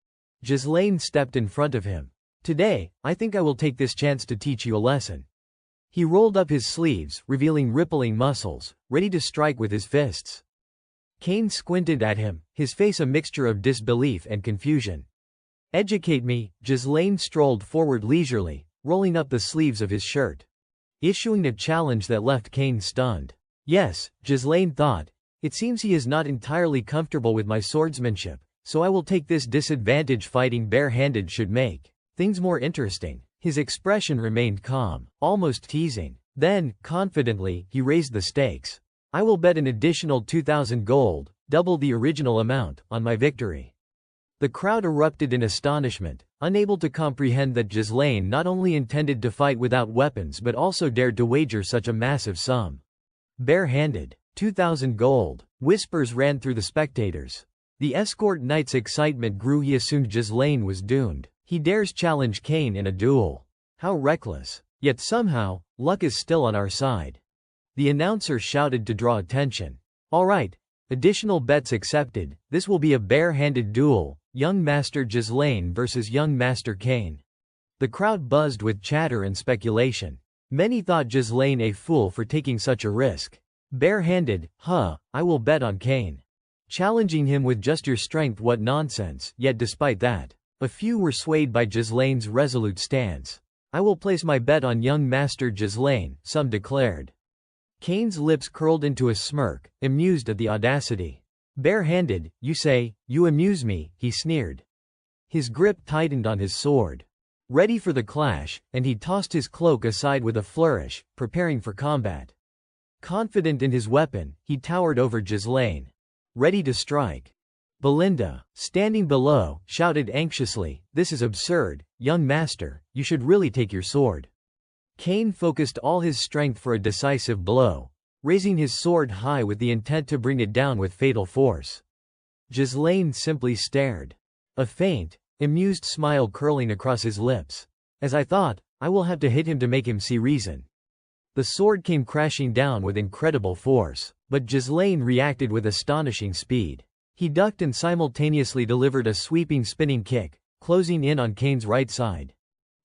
[SPEAKER 1] Ghislaine stepped in front of him. Today, I think I will take this chance to teach you a lesson. He rolled up his sleeves, revealing rippling muscles, ready to strike with his fists. Kane squinted at him, his face a mixture of disbelief and confusion. Educate me. Ghislaine strolled forward leisurely, rolling up the sleeves of his shirt, issuing a challenge that left Kane stunned. Yes, Ghislaine thought, it seems he is not entirely comfortable with my swordsmanship, so I will take this disadvantage. Fighting bare-handed should make things more interesting. His expression remained calm, almost teasing. Then, confidently, he raised the stakes. I will bet an additional 2,000 gold, double the original amount, on my victory. The crowd erupted in astonishment, unable to comprehend that Ghislaine not only intended to fight without weapons but also dared to wager such a massive sum. Bare-handed. 2,000 gold. Whispers ran through the spectators. The escort knight's excitement grew. He assumed Ghislaine was doomed. He dares challenge Kane in a duel. How reckless. Yet somehow, luck is still on our side. The announcer shouted to draw attention. All right. Additional bets accepted. This will be a bare-handed duel. Young Master Ghislaine versus Young Master Kane. The crowd buzzed with chatter and speculation. Many thought Ghislaine a fool for taking such a risk. Bare-handed, I will bet on Kane. Challenging him with just your strength, what nonsense. Yet despite that, a few were swayed by Ghislaine's resolute stance. I will place my bet on Young Master Ghislaine, some declared. Kane's lips curled into a smirk, amused at the audacity. Bare-handed, you say, you amuse me, he sneered. His grip tightened on his sword. Ready for the clash, and he tossed his cloak aside with a flourish, preparing for combat. Confident in his weapon, he towered over Ghislaine. Ready to strike. Belinda, standing below, shouted anxiously, this is absurd, young master, you should really take your sword. Kane focused all his strength for a decisive blow, raising his sword high with the intent to bring it down with fatal force. Ghislaine simply stared. A faint, amused smile curling across his lips. As I thought, I will have to hit him to make him see reason. The sword came crashing down with incredible force, but Ghislaine reacted with astonishing speed. He ducked and simultaneously delivered a sweeping spinning kick, closing in on Kane's right side.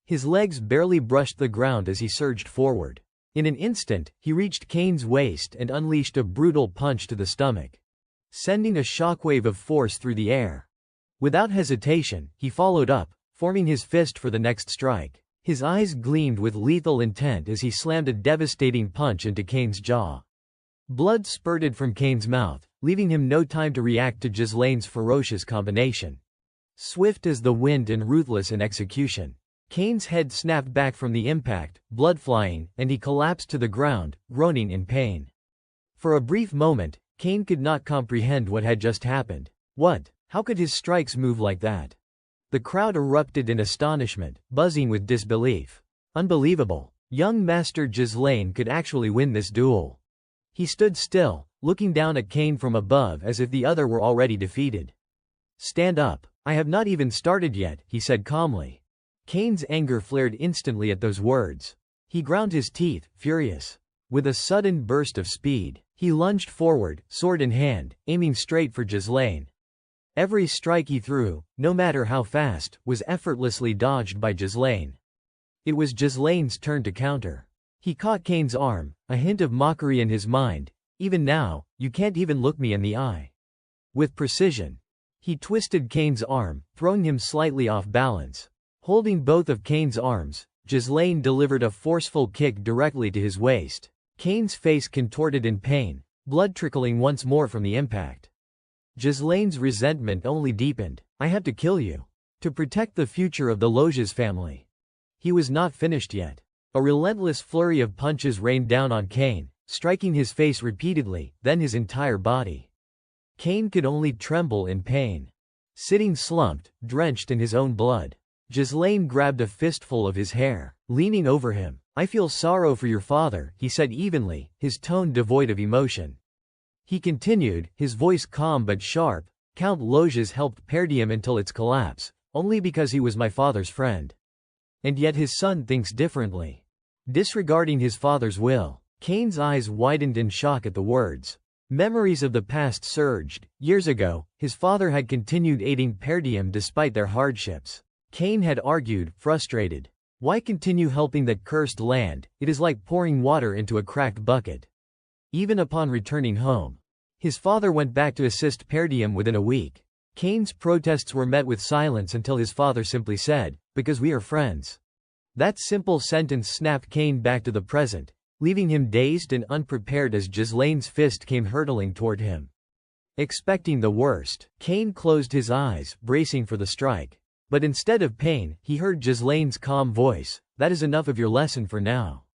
[SPEAKER 1] His legs barely brushed the ground as he surged forward. In an instant, he reached Kane's waist and unleashed a brutal punch to the stomach, sending a shockwave of force through the air. Without hesitation, he followed up, forming his fist for the next strike. His eyes gleamed with lethal intent as he slammed a devastating punch into Kane's jaw. Blood spurted from Kane's mouth, leaving him no time to react to Ghislaine's ferocious combination. Swift as the wind and ruthless in execution, Kane's head snapped back from the impact, blood flying, and he collapsed to the ground, groaning in pain. For a brief moment, Kane could not comprehend what had just happened. What? How could his strikes move like that? The crowd erupted in astonishment, buzzing with disbelief. Unbelievable. Young Master Ghislaine could actually win this duel. He stood still, looking down at Kane from above as if the other were already defeated. Stand up. I have not even started yet, he said calmly. Kane's anger flared instantly at those words. He ground his teeth, furious. With a sudden burst of speed, he lunged forward, sword in hand, aiming straight for Ghislaine. Every strike he threw, no matter how fast, was effortlessly dodged by Ghislaine. It was Ghislaine's turn to counter. He caught Kane's arm, a hint of mockery in his mind. Even now, you can't even look me in the eye. With precision, he twisted Kane's arm, throwing him slightly off balance. Holding both of Kane's arms, Ghislaine delivered a forceful kick directly to his waist. Kane's face contorted in pain, blood trickling once more from the impact. Ghislaine's resentment only deepened. I have to kill you. To protect the future of the Loges family. He was not finished yet. A relentless flurry of punches rained down on Kane, striking his face repeatedly, then his entire body. Kane could only tremble in pain. Sitting slumped, drenched in his own blood, Ghislaine grabbed a fistful of his hair, leaning over him. I feel sorrow for your father, he said evenly, his tone devoid of emotion. He continued, his voice calm but sharp, Count Loges helped Perdium until its collapse, only because he was my father's friend. And yet his son thinks differently. Disregarding his father's will. Kane's eyes widened in shock at the words. Memories of the past surged. Years ago, his father had continued aiding Perdium despite their hardships. Kane had argued, frustrated. Why continue helping that cursed land? It is like pouring water into a cracked bucket. Even upon returning home, his father went back to assist Perdium within a week. Kane's protests were met with silence until his father simply said, "Because we are friends." That simple sentence snapped Kane back to the present, leaving him dazed and unprepared as Ghislaine's fist came hurtling toward him. Expecting the worst, Kane closed his eyes, bracing for the strike. But instead of pain, he heard Ghislaine's calm voice, "That is enough of your lesson for now."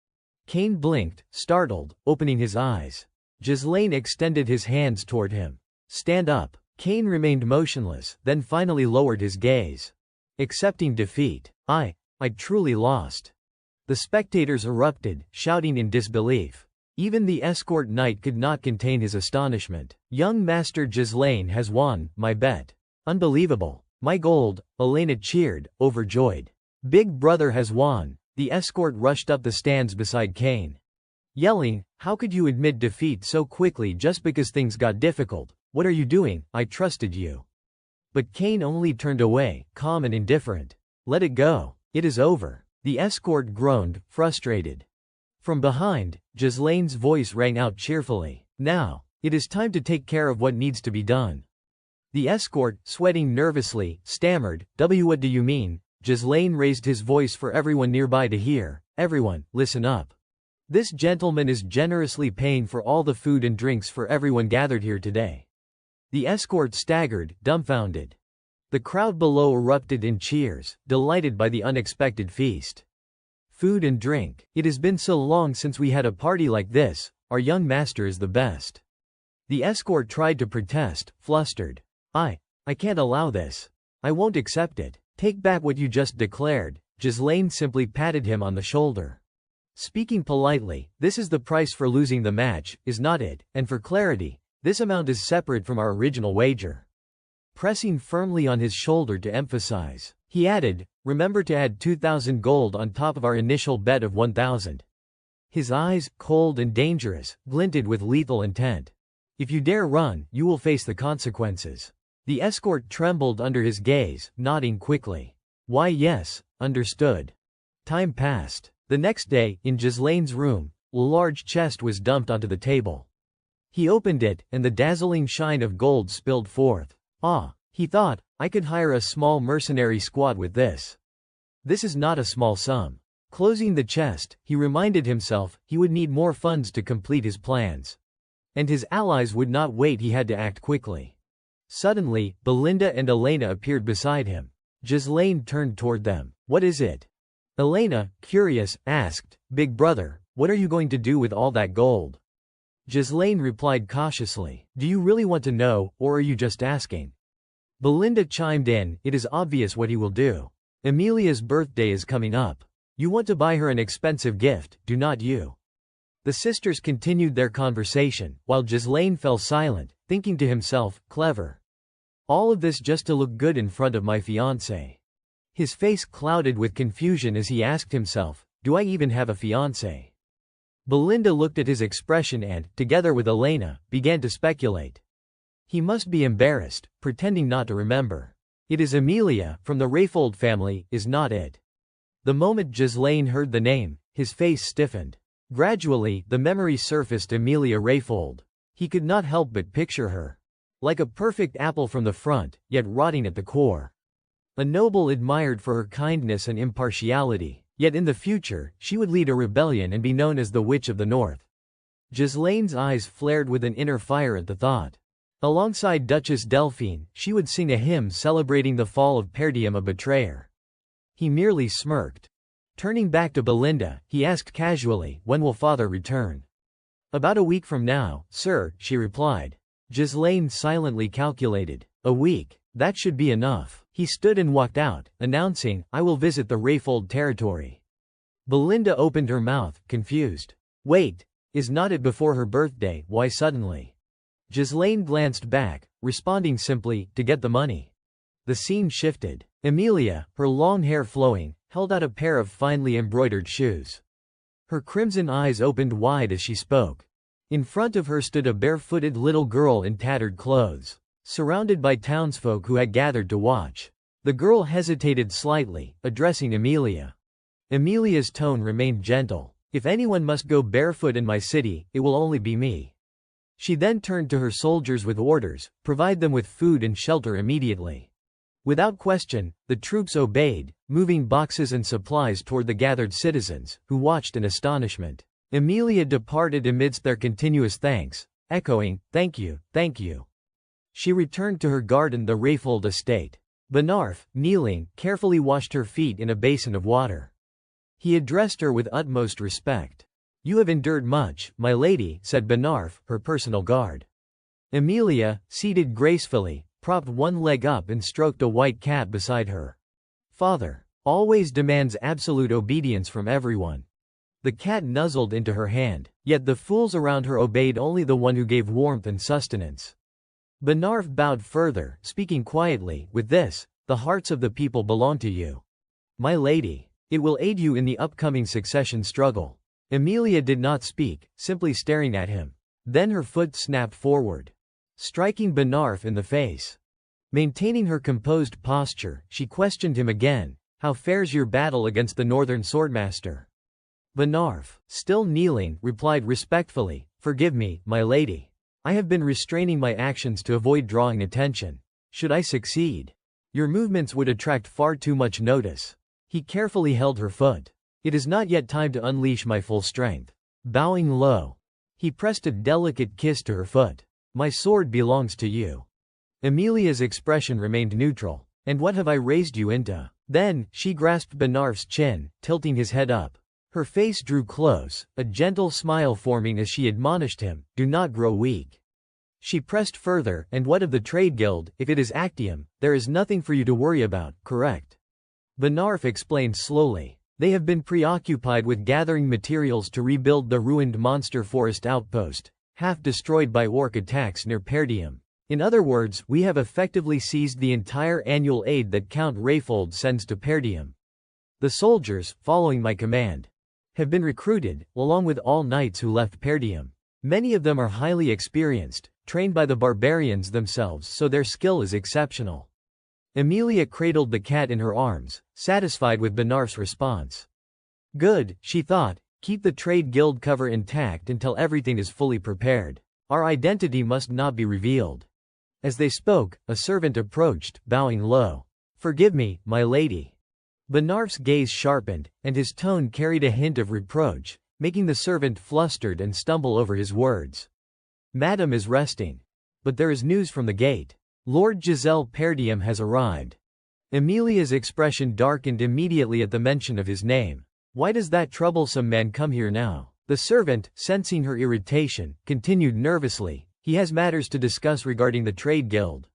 [SPEAKER 1] Kane blinked, startled, opening his eyes. Ghislaine extended his hands toward him. "Stand up." Kane remained motionless, then finally lowered his gaze. Accepting defeat. I truly lost. The spectators erupted, shouting in disbelief. Even the escort knight could not contain his astonishment. "Young Master Ghislaine has won, my bet." "Unbelievable. My gold," Elena cheered, overjoyed. "Big brother has won." The escort rushed up the stands beside Kane, yelling, "How could you admit defeat so quickly just because things got difficult? What are you doing? I trusted you." But Kane only turned away, calm and indifferent. "Let it go. It is over." The escort groaned, frustrated. From behind, Ghislaine's voice rang out cheerfully. "Now, it is time to take care of what needs to be done." The escort, sweating nervously, stammered, "What do you mean?" Ghislaine raised his voice for everyone nearby to hear. "Everyone, listen up. This gentleman is generously paying for all the food and drinks for everyone gathered here today." The escort staggered, dumbfounded. The crowd below erupted in cheers, delighted by the unexpected feast. Food and drink. "It has been so long since we had a party like this. Our young master is the best." The escort tried to protest, flustered. I can't allow this. I won't accept it." "Take back what you just declared." Ghislaine simply patted him on the shoulder. Speaking politely, "This is the price for losing the match, is not it? And for clarity, this amount is separate from our original wager." Pressing firmly on his shoulder to emphasize, he added, "Remember to add 2,000 gold on top of our initial bet of 1,000. His eyes, cold and dangerous, glinted with lethal intent. "If you dare run, you will face the consequences." The escort trembled under his gaze, nodding quickly. "Why yes, understood." Time passed. The next day, in Ghislaine's room, a large chest was dumped onto the table. He opened it, and the dazzling shine of gold spilled forth. "Ah," he thought, "I could hire a small mercenary squad with this. This is not a small sum." Closing the chest, he reminded himself, he would need more funds to complete his plans. And his allies would not wait, he had to act quickly. Suddenly, Belinda and Elena appeared beside him. Ghislaine turned toward them. "What is it?" Elena, curious, asked, "Big brother, what are you going to do with all that gold?" Ghislaine replied cautiously, "Do you really want to know, or are you just asking?" Belinda chimed in, "It is obvious what he will do. Emilia's birthday is coming up. You want to buy her an expensive gift, do not you?" The sisters continued their conversation, while Ghislaine fell silent, thinking to himself, "Clever. All of this just to look good in front of my fiancé." His face clouded with confusion as he asked himself, "Do I even have a fiancé?" Belinda looked at his expression and, together with Elena, began to speculate. He must be embarrassed, pretending not to remember. "It is Emilia, from the Rayfold family, is not it?" The moment Ghislaine heard the name, his face stiffened. Gradually, the memory surfaced: Emilia Rayfold. He could not help but picture her. Like a perfect apple from the front, yet rotting at the core. A noble admired for her kindness and impartiality. Yet in the future, she would lead a rebellion and be known as the Witch of the North. Ghislaine's eyes flared with an inner fire at the thought. Alongside Duchess Delphine, she would sing a hymn celebrating the fall of Perdium, a betrayer. He merely smirked. Turning back to Belinda, he asked casually, "When will father return?" "About a week from now, sir," she replied. Ghislaine silently calculated. A week. That should be enough. He stood and walked out, announcing, "I will visit the Rayfold territory." Belinda opened her mouth, confused. Wait, is not it before her birthday? Why suddenly? Ghislaine glanced back, responding simply, to get the money. The scene shifted. Emilia, her long hair flowing, held out a pair of finely embroidered shoes. Her crimson eyes opened wide as she spoke. In front of her stood a barefooted little girl in tattered clothes, surrounded by townsfolk who had gathered to watch. The girl hesitated slightly, addressing Emilia. Emilia's tone remained gentle. "If anyone must go barefoot in my city, it will only be me." She then turned to her soldiers with orders: "Provide them with food and shelter immediately." Without question, the troops obeyed, moving boxes and supplies toward the gathered citizens, who watched in astonishment. Emilia departed amidst their continuous thanks, echoing, "Thank you, thank you." She returned to her garden, the Rayfold estate. Benarf, kneeling, carefully washed her feet in a basin of water. He addressed her with utmost respect. "You have endured much, my lady," said Benarf, her personal guard. Emilia, seated gracefully, propped one leg up and stroked a white cat beside her. "Father always demands absolute obedience from everyone." The cat nuzzled into her hand, yet the fools around her obeyed only the one who gave warmth and sustenance. Benarf bowed further, speaking quietly, "With this, the hearts of the people belong to you, my lady. It will aid you in the upcoming succession struggle." Emilia did not speak, simply staring at him. Then her foot snapped forward, striking Benarf in the face. Maintaining her composed posture, she questioned him again, "How fares your battle against the northern swordmaster?" Benarf, still kneeling, replied respectfully, "Forgive me, my lady. I have been restraining my actions to avoid drawing attention. Should I succeed, your movements would attract far too much notice." He carefully held her foot. "It is not yet time to unleash my full strength." Bowing low, he pressed a delicate kiss to her foot. "My sword belongs to you." Emilia's expression remained neutral. "And what have I raised you into?" Then, she grasped Benarf's chin, tilting his head up. Her face drew close, a gentle smile forming as she admonished him, "Do not grow weak." She pressed further, "And what of the trade guild? If it is Actium, there is nothing for you to worry about, correct?" Benarf explained slowly. "They have been preoccupied with gathering materials to rebuild the ruined monster forest outpost, half destroyed by orc attacks near Perdium. In other words, we have effectively seized the entire annual aid that Count Rayfold sends to Perdium. The soldiers, following my command, have been recruited, along with all knights who left Perdium. Many of them are highly experienced, trained by the barbarians themselves, so their skill is exceptional." Emilia cradled the cat in her arms, satisfied with Benarf's response. "Good," she thought, "keep the trade guild cover intact until everything is fully prepared. Our identity must not be revealed." As they spoke, a servant approached, bowing low. "Forgive me, my lady." Benarf's gaze sharpened, and his tone carried a hint of reproach, making the servant flustered and stumble over his words. "Madam is resting. But there is news from the gate. Lord Giselle Perdium has arrived." Emilia's expression darkened immediately at the mention of his name. "Why does that troublesome man come here now?" The servant, sensing her irritation, continued nervously, "He has matters to discuss regarding the trade guild."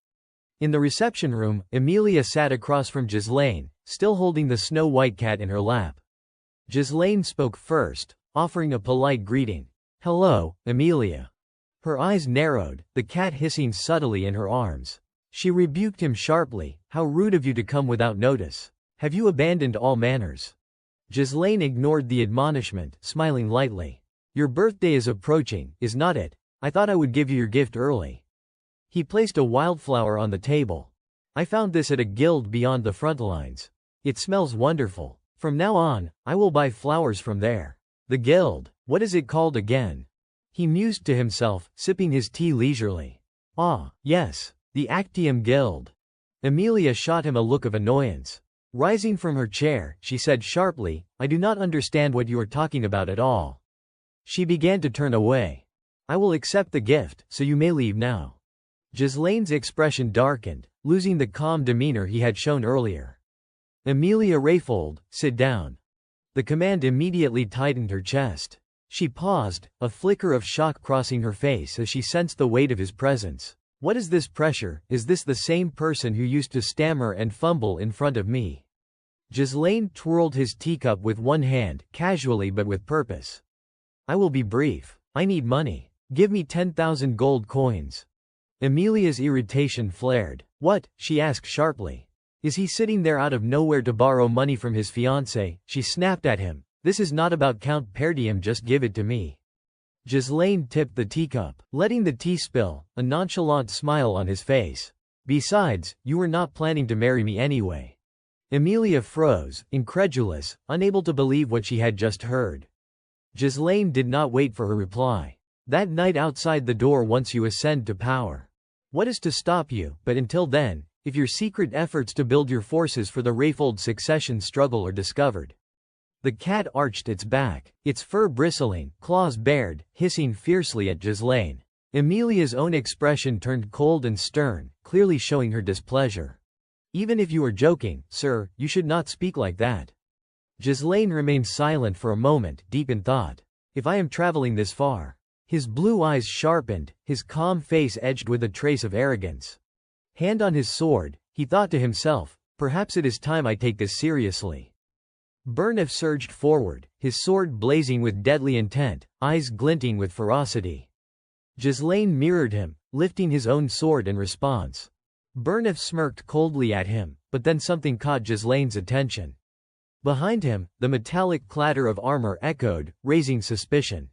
[SPEAKER 1] In the reception room, Emilia sat across from Ghislaine, still holding the snow-white cat in her lap. Ghislaine spoke first, offering a polite greeting. "Hello, Emilia." Her eyes narrowed, the cat hissing subtly in her arms. She rebuked him sharply, "How rude of you to come without notice. Have you abandoned all manners?" Ghislaine ignored the admonishment, smiling lightly. "Your birthday is approaching, is not it? I thought I would give you your gift early." He placed a wildflower on the table. "I found this at a guild beyond the front lines. It smells wonderful. From now on, I will buy flowers from there." "The guild? What is it called again?" He mused to himself, sipping his tea leisurely. "Ah, yes, the Actium Guild." Emilia shot him a look of annoyance. Rising from her chair, she said sharply, "I do not understand what you are talking about at all." She began to turn away. "I will accept the gift, so you may leave now." Ghislaine's expression darkened, losing the calm demeanor he had shown earlier. "Emilia Rayfold, sit down." The command immediately tightened her chest. She paused, a flicker of shock crossing her face as she sensed the weight of his presence. "What is this pressure? Is this the same person who used to stammer and fumble in front of me?" Ghislaine twirled his teacup with one hand, casually but with purpose. "I will be brief. I need money." Give me 10,000 gold coins. Amelia's irritation flared. What? She asked sharply. Is he sitting there out of nowhere to borrow money from his fiancée? She snapped at him. This is not about Count Perdium, just give it to me. Ghislaine tipped the teacup, letting the tea spill, a nonchalant smile on his face. Besides, you were not planning to marry me anyway. Amelia froze, incredulous, unable to believe what she had just heard. Ghislaine did not wait for her reply. That night outside the door, once you ascend to power. What is to stop you? But until then, if your secret efforts to build your forces for the Rayfold succession struggle are discovered. The cat arched its back, its fur bristling, claws bared, hissing fiercely at Ghislaine. Amelia's own expression turned cold and stern, clearly showing her displeasure. Even if you are joking, sir, you should not speak like that. Ghislaine remained silent for a moment, deep in thought. If I am traveling this far. His blue eyes sharpened, his calm face edged with a trace of arrogance. Hand on his sword, he thought to himself, perhaps it is time I take this seriously. Burnif surged forward, his sword blazing with deadly intent, eyes glinting with ferocity. Ghislaine mirrored him, lifting his own sword in response. Burnif smirked coldly at him, but then something caught Ghislaine's attention. Behind him, the metallic clatter of armor echoed, raising suspicion.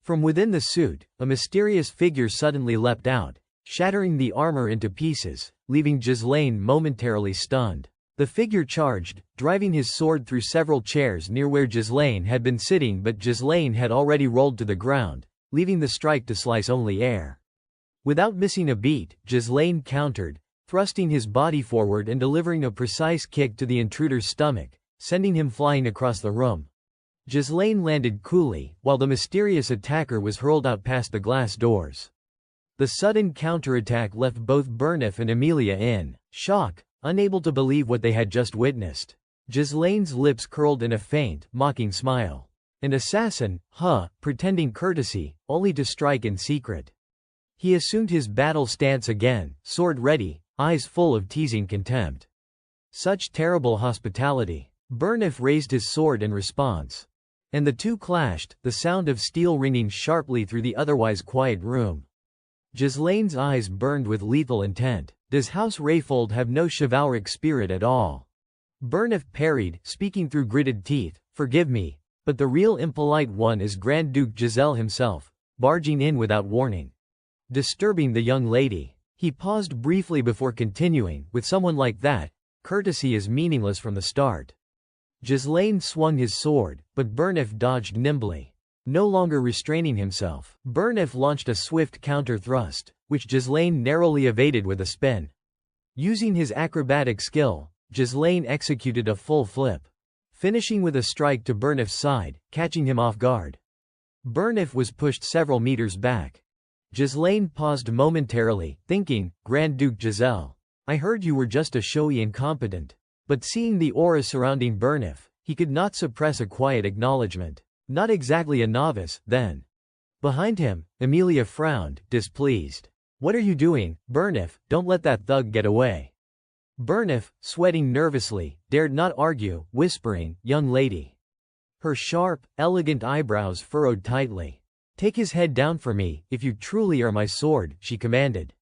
[SPEAKER 1] From within the suit, a mysterious figure suddenly leapt out, shattering the armor into pieces, leaving Ghislaine momentarily stunned. The figure charged, driving his sword through several chairs near where Ghislaine had been sitting, but Ghislaine had already rolled to the ground, leaving the strike to slice only air. Without missing a beat, Ghislaine countered, thrusting his body forward and delivering a precise kick to the intruder's stomach, sending him flying across the room. Ghislaine landed coolly, while the mysterious attacker was hurled out past the glass doors. The sudden counterattack left both Burnif and Amelia in shock, unable to believe what they had just witnessed. Ghislaine's lips curled in a faint, mocking smile. An assassin, pretending courtesy, only to strike in secret. He assumed his battle stance again, sword ready, eyes full of teasing contempt. Such terrible hospitality. Burnif raised his sword in response. And the two clashed, the sound of steel ringing sharply through the otherwise quiet room. Ghislaine's eyes burned with lethal intent. Does House Rayfold have no chivalric spirit at all? Burnif parried, speaking through gritted teeth, forgive me, but the real impolite one is Grand Duke Giselle himself, barging in without warning. Disturbing the young lady. He paused briefly before continuing, with someone like that, courtesy is meaningless from the start. Ghislaine swung his sword, but Burnif dodged nimbly. No longer restraining himself, Burnif launched a swift counter-thrust, which Ghislaine narrowly evaded with a spin. Using his acrobatic skill, Ghislaine executed a full flip, finishing with a strike to Burnif's side, catching him off guard. Burnif was pushed several meters back. Ghislaine paused momentarily, thinking, Grand Duke Giselle, I heard you were just a showy incompetent. But seeing the aura surrounding Burnif, he could not suppress a quiet acknowledgement. Not exactly a novice, then. Behind him, Amelia frowned, displeased. What are you doing, Burnif? Don't let that thug get away. Burnif, sweating nervously, dared not argue, whispering, young lady. Her sharp, elegant eyebrows furrowed tightly. Take his head down for me, if you truly are my sword, she commanded.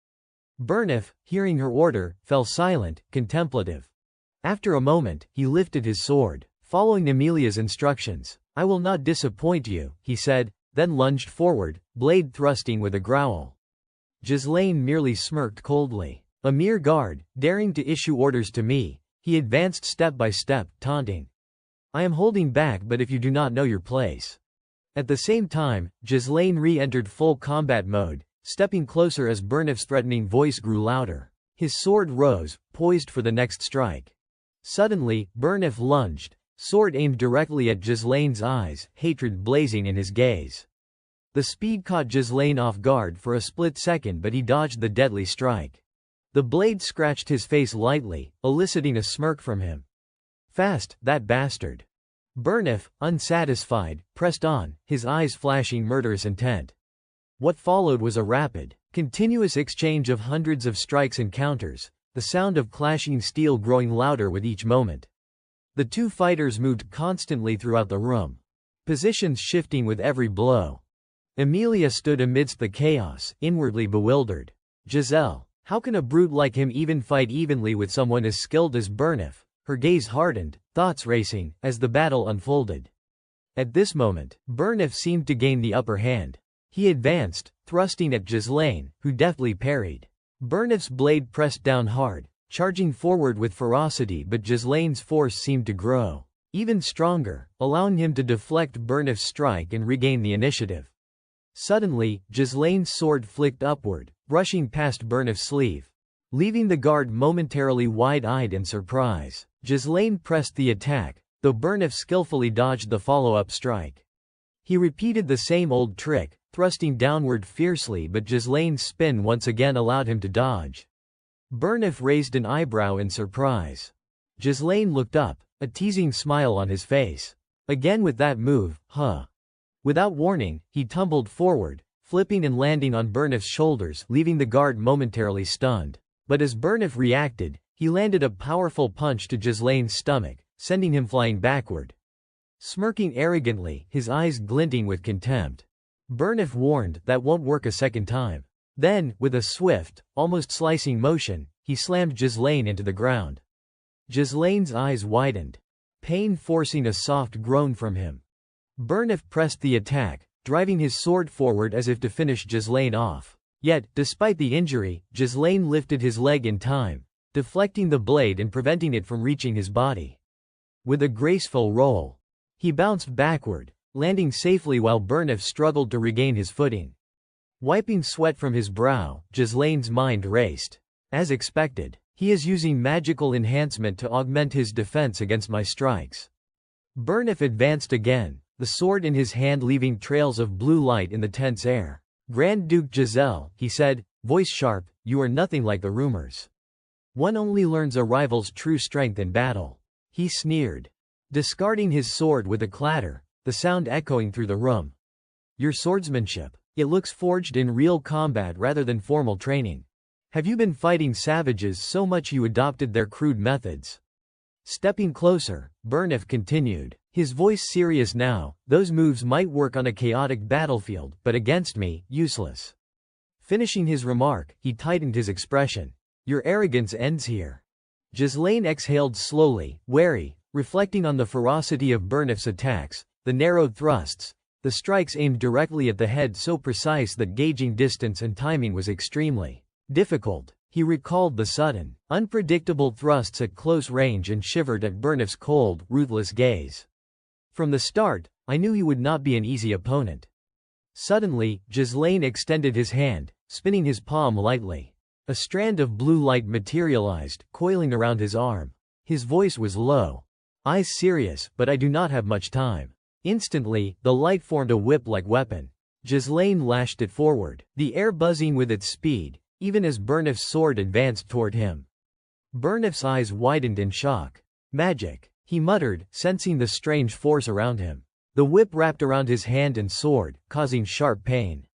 [SPEAKER 1] Burnif, hearing her order, fell silent, contemplative. After a moment, he lifted his sword, following Amelia's instructions. I will not disappoint you, he said, then lunged forward, blade thrusting with a growl. Ghislaine merely smirked coldly. A mere guard, daring to issue orders to me, he advanced step by step, taunting. I am holding back, but if you do not know your place. At the same time, Ghislaine re-entered full combat mode, stepping closer as Burnif's threatening voice grew louder. His sword rose, poised for the next strike. Suddenly, Burnif lunged, sword aimed directly at Ghislaine's eyes, hatred blazing in his gaze. The speed caught Ghislaine off guard for a split second, but he dodged the deadly strike. The blade scratched his face lightly, eliciting a smirk from him. Fast, that bastard. Burnif, unsatisfied, pressed on, his eyes flashing murderous intent. What followed was a rapid, continuous exchange of hundreds of strikes and counters, the sound of clashing steel growing louder with each moment. The two fighters moved constantly throughout the room, positions shifting with every blow. Emilia stood amidst the chaos, inwardly bewildered. Giselle, how can a brute like him even fight evenly with someone as skilled as Burnif? Her gaze hardened, thoughts racing, as the battle unfolded. At this moment, Burnif seemed to gain the upper hand. He advanced, thrusting at Ghislaine, who deftly parried. Burnif's blade pressed down hard, charging forward with ferocity, but Ghislaine's force seemed to grow even stronger, allowing him to deflect Burnif's strike and regain the initiative. Suddenly, Ghislaine's sword flicked upward, brushing past Burnif's sleeve, leaving the guard momentarily wide-eyed in surprise. Ghislaine pressed the attack, though Burnif skillfully dodged the follow-up strike. He repeated the same old trick, thrusting downward fiercely, but Ghislaine's spin once again allowed him to dodge. Burnif raised an eyebrow in surprise. Ghislaine looked up, a teasing smile on his face. Again with that move, huh? Without warning, he tumbled forward, flipping and landing on Burnif's shoulders, leaving the guard momentarily stunned. But as Burnif reacted, he landed a powerful punch to Ghislaine's stomach, sending him flying backward. Smirking arrogantly, his eyes glinting with contempt, Burnif warned, "That won't work a second time." Then, with a swift, almost slicing motion, he slammed Ghislaine into the ground. Ghislaine's eyes widened, pain forcing a soft groan from him. Burnif pressed the attack, driving his sword forward as if to finish Ghislaine off. Yet, despite the injury, Ghislaine lifted his leg in time, deflecting the blade and preventing it from reaching his body. With a graceful roll, he bounced backward, landing safely while Burnif struggled to regain his footing. Wiping sweat from his brow, Ghislaine's mind raced. As expected, he is using magical enhancement to augment his defense against my strikes. Burnif advanced again, the sword in his hand leaving trails of blue light in the tense air. "Grand Duke Giselle," he said, voice sharp, "you are nothing like the rumors. One only learns a rival's true strength in battle." He sneered, discarding his sword with a clatter, the sound echoing through the room. "Your swordsmanship. It looks forged in real combat rather than formal training. Have you been fighting savages so much you adopted their crude methods?" Stepping closer, Burnif continued, his voice serious now, "Those moves might work on a chaotic battlefield, but against me, useless." Finishing his remark, he tightened his expression. "Your arrogance ends here." Ghislaine exhaled slowly, wary, reflecting on the ferocity of Burnif's attacks, the narrowed thrusts, the strikes aimed directly at the head so precise that gauging distance and timing was extremely difficult. He recalled the sudden, unpredictable thrusts at close range and shivered at Burnif's cold, ruthless gaze. From the start, I knew he would not be an easy opponent. Suddenly, Ghislaine extended his hand, spinning his palm lightly. A strand of blue light materialized, coiling around his arm. His voice was low, eyes serious, "But I do not have much time." Instantly, the light formed a whip-like weapon. Ghislaine lashed it forward, the air buzzing with its speed, even as Burnif's sword advanced toward him. Burnif's eyes widened in shock. "Magic," he muttered, sensing the strange force around him. The whip wrapped around his hand and sword, causing sharp pain.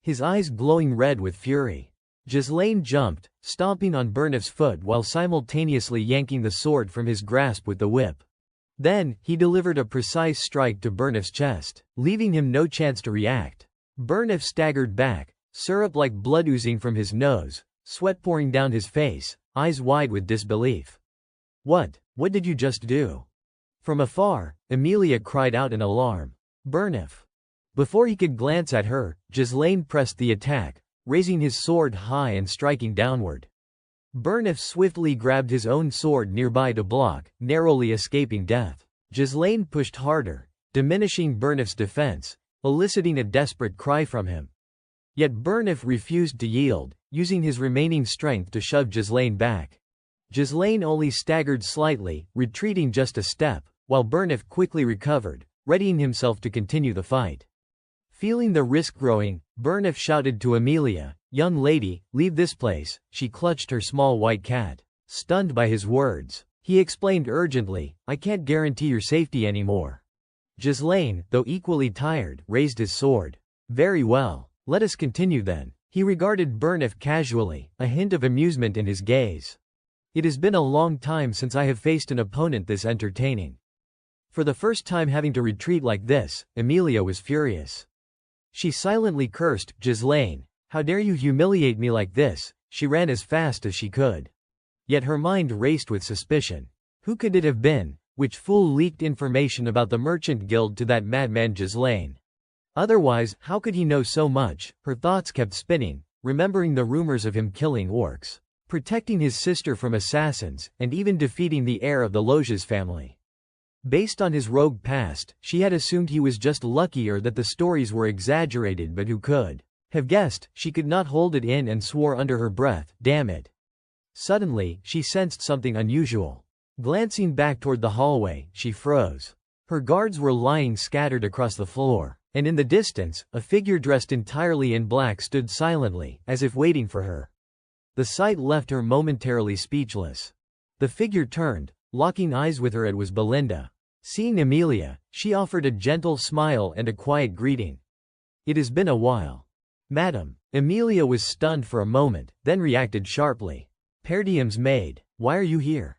[SPEAKER 1] His eyes glowing red with fury. Ghislaine jumped, stomping on Burnif's foot while simultaneously yanking the sword from his grasp with the whip. Then, he delivered a precise strike to Burnif's chest, leaving him no chance to react. Burnif staggered back, syrup like blood oozing from his nose, sweat pouring down his face, eyes wide with disbelief. What did you just do?" From afar, Emilia cried out in alarm. "Burnif." Before he could glance at her, Ghislaine pressed the attack, raising his sword high and striking downward. Burnif swiftly grabbed his own sword nearby to block, narrowly escaping death. Ghislaine pushed harder, diminishing Burnif's defense, eliciting a desperate cry from him. Yet Burnif refused to yield, using his remaining strength to shove Ghislaine back. Ghislaine only staggered slightly, retreating just a step, while Burnif quickly recovered, readying himself to continue the fight. Feeling the risk growing, Burnif shouted to Emilia, "Young lady, leave this place." She clutched her small white cat. Stunned by his words, he explained urgently, "I can't guarantee your safety anymore." Ghislaine, though equally tired, raised his sword. "Very well. Let us continue then." He regarded Burnif casually, a hint of amusement in his gaze. "It has been a long time since I have faced an opponent this entertaining." For the first time having to retreat like this, Emilia was furious. She silently cursed, "Ghislaine, how dare you humiliate me like this?" She ran as fast as she could. Yet her mind raced with suspicion. Who could it have been? Which fool leaked information about the merchant guild to that madman Ghislaine? Otherwise, how could he know so much? Her thoughts kept spinning, remembering the rumors of him killing orcs, protecting his sister from assassins, and even defeating the heir of the Loges family. Based on his rogue past, she had assumed he was just lucky or that the stories were exaggerated, but who could have guessed? She could not hold it in and swore under her breath, "Damn it." Suddenly, she sensed something unusual. Glancing back toward the hallway, she froze. Her guards were lying scattered across the floor, and in the distance, a figure dressed entirely in black stood silently, as if waiting for her. The sight left her momentarily speechless. The figure turned, locking eyes with her. It was Belinda. Seeing Amelia, she offered a gentle smile and a quiet greeting. "It has been a while." "Madam." Amelia was stunned for a moment, then reacted sharply. "Perdiem's maid, why are you here?"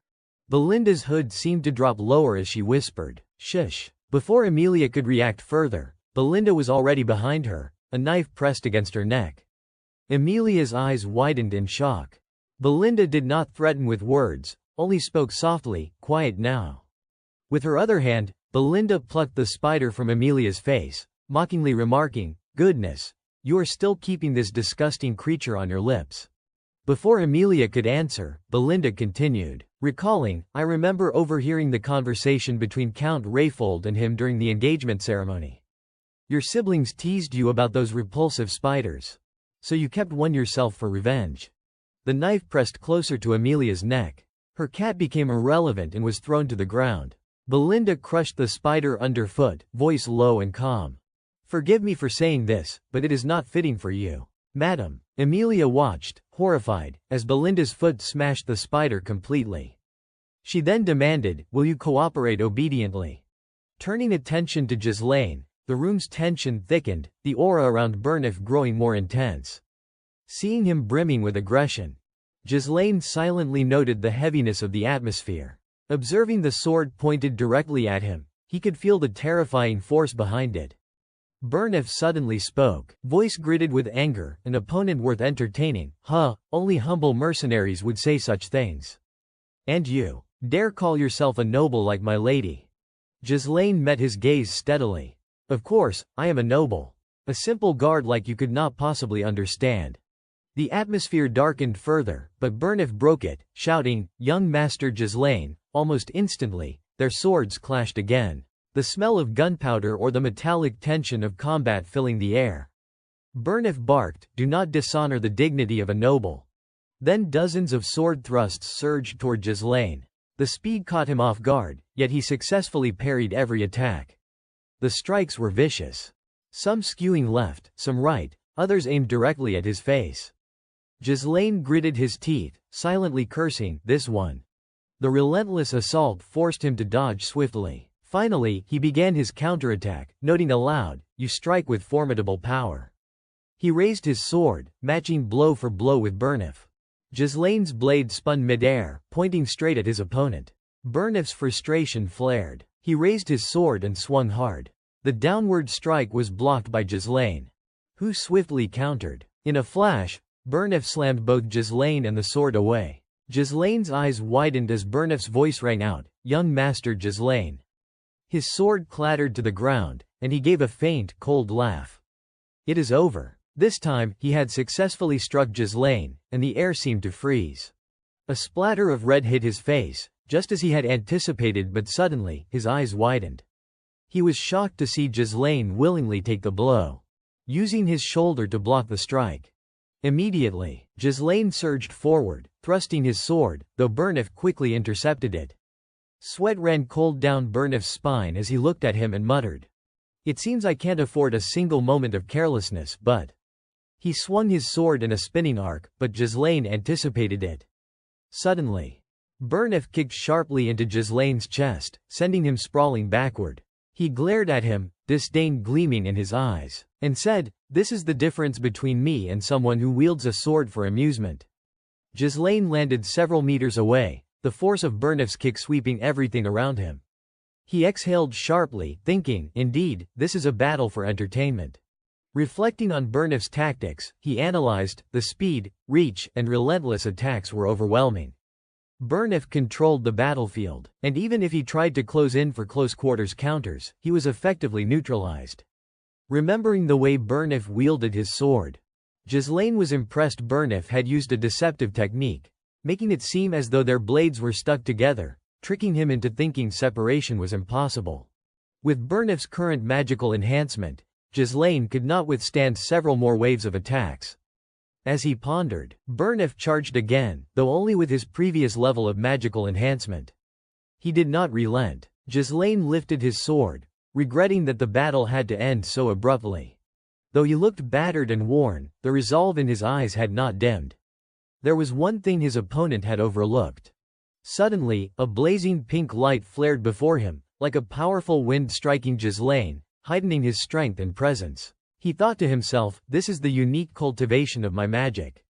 [SPEAKER 1] Belinda's hood seemed to drop lower as she whispered, "Shush." Before Amelia could react further, Belinda was already behind her, a knife pressed against her neck. Amelia's eyes widened in shock. Belinda did not threaten with words, only spoke softly, "Quiet now." With her other hand, Belinda plucked the spider from Amelia's face, mockingly remarking, "Goodness, you are still keeping this disgusting creature on your lips." Before Amelia could answer, Belinda continued, recalling, "I remember overhearing the conversation between Count Rayfold and him during the engagement ceremony. Your siblings teased you about those repulsive spiders. So you kept one yourself for revenge." The knife pressed closer to Amelia's neck. Her cat became irrelevant and was thrown to the ground. Belinda crushed the spider underfoot, voice low and calm. "Forgive me for saying this, but it is not fitting for you, madam." Amelia watched, horrified, as Belinda's foot smashed the spider completely. She then demanded, "Will you cooperate obediently?" Turning attention to Ghislaine, the room's tension thickened, the aura around Burnif growing more intense. Seeing him brimming with aggression, Ghislaine silently noted the heaviness of the atmosphere. Observing the sword pointed directly at him, he could feel the terrifying force behind it. Burnif suddenly spoke, voice gritted with anger, "An opponent worth entertaining? Huh, only humble mercenaries would say such things. And you dare call yourself a noble like my lady?" Ghislaine met his gaze steadily. "Of course, I am a noble. A simple guard like you could not possibly understand." The atmosphere darkened further, but Burnif broke it, shouting, "Young Master Ghislaine." Almost instantly, their swords clashed again, the smell of gunpowder or the metallic tension of combat filling the air. Burnif barked, "Do not dishonor the dignity of a noble." Then dozens of sword thrusts surged toward Ghislaine. The speed caught him off guard, yet he successfully parried every attack. The strikes were vicious. Some skewing left, some right, others aimed directly at his face. Ghislaine gritted his teeth, silently cursing, "This one." The relentless assault forced him to dodge swiftly. Finally, he began his counterattack, noting aloud, "You strike with formidable power." He raised his sword, matching blow for blow with Burnif. Ghislaine's blade spun midair, pointing straight at his opponent. Burnif's frustration flared. He raised his sword and swung hard. The downward strike was blocked by Ghislaine, who swiftly countered. In a flash, Burnif slammed both Ghislaine and the sword away. Ghislaine's eyes widened as Burnif's voice rang out, "Young Master Ghislaine." His sword clattered to the ground, and he gave a faint, cold laugh. It is over. This time, he had successfully struck Ghislaine, and the air seemed to freeze. A splatter of red hit his face, just as he had anticipated, but suddenly, his eyes widened. He was shocked to see Ghislaine willingly take the blow, using his shoulder to block the strike. Immediately, Ghislaine surged forward, thrusting his sword, though Burnif quickly intercepted it. Sweat ran cold down Burnif's spine as he looked at him and muttered, "It seems I can't afford a single moment of carelessness, but..." He swung his sword in a spinning arc, but Ghislaine anticipated it. Suddenly, Burnif kicked sharply into Ghislaine's chest, sending him sprawling backward. He glared at him, disdain gleaming in his eyes, and said, "This is the difference between me and someone who wields a sword for amusement." Ghislaine landed several meters away, the force of Burnif's kick sweeping everything around him. He exhaled sharply, thinking, "Indeed, this is a battle for entertainment." Reflecting on Burnif's tactics, he analyzed, the speed, reach, and relentless attacks were overwhelming. Burnif controlled the battlefield, and even if he tried to close in for close-quarters counters, he was effectively neutralized. Remembering the way Burnif wielded his sword, Ghislaine was impressed. Burnif had used a deceptive technique, making it seem as though their blades were stuck together, tricking him into thinking separation was impossible. With Burnif's current magical enhancement, Ghislaine could not withstand several more waves of attacks. As he pondered, Burnif charged again, though only with his previous level of magical enhancement. He did not relent. Ghislaine lifted his sword, regretting that the battle had to end so abruptly. Though he looked battered and worn, the resolve in his eyes had not dimmed. There was one thing his opponent had overlooked. Suddenly, a blazing pink light flared before him, like a powerful wind striking Ghislaine, heightening his strength and presence. He thought to himself, this is the unique cultivation of my magic.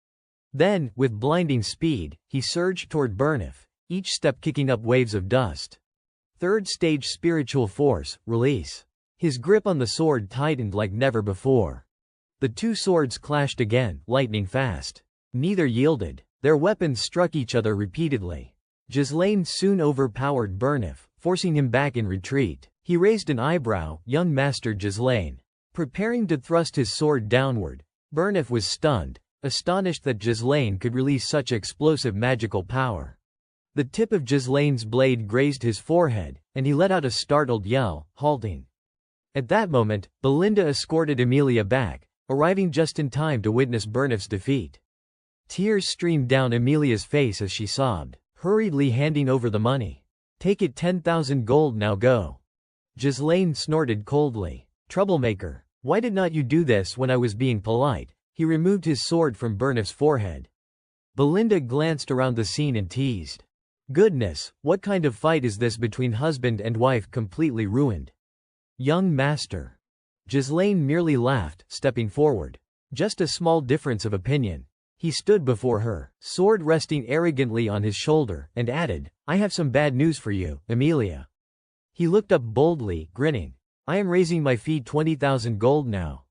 [SPEAKER 1] Then, with blinding speed, he surged toward Burnif, each step kicking up waves of dust. Third stage spiritual force, release. His grip on the sword tightened like never before. The two swords clashed again, lightning fast. Neither yielded. Their weapons struck each other repeatedly. Ghislaine soon overpowered Burnif, forcing him back in retreat. He raised an eyebrow, young Master Ghislaine. Preparing to thrust his sword downward, Burnif was stunned, astonished that Ghislaine could release such explosive magical power. The tip of Ghislaine's blade grazed his forehead, and he let out a startled yell, halting. At that moment, Belinda escorted Emilia back, arriving just in time to witness Burnif's defeat. Tears streamed down Emilia's face as she sobbed, hurriedly handing over the money. Take it, 10,000 gold, now go. Ghislaine snorted coldly. Troublemaker. Why did not you do this when I was being polite? He removed his sword from Burnif's forehead. Belinda glanced around the scene and teased. Goodness, what kind of fight is this between husband and wife, completely ruined? Young master. Ghislaine merely laughed, stepping forward. Just a small difference of opinion. He stood before her, sword resting arrogantly on his shoulder, and added, I have some bad news for you, Emilia. He looked up boldly, grinning. I am raising my fee 20,000 gold now.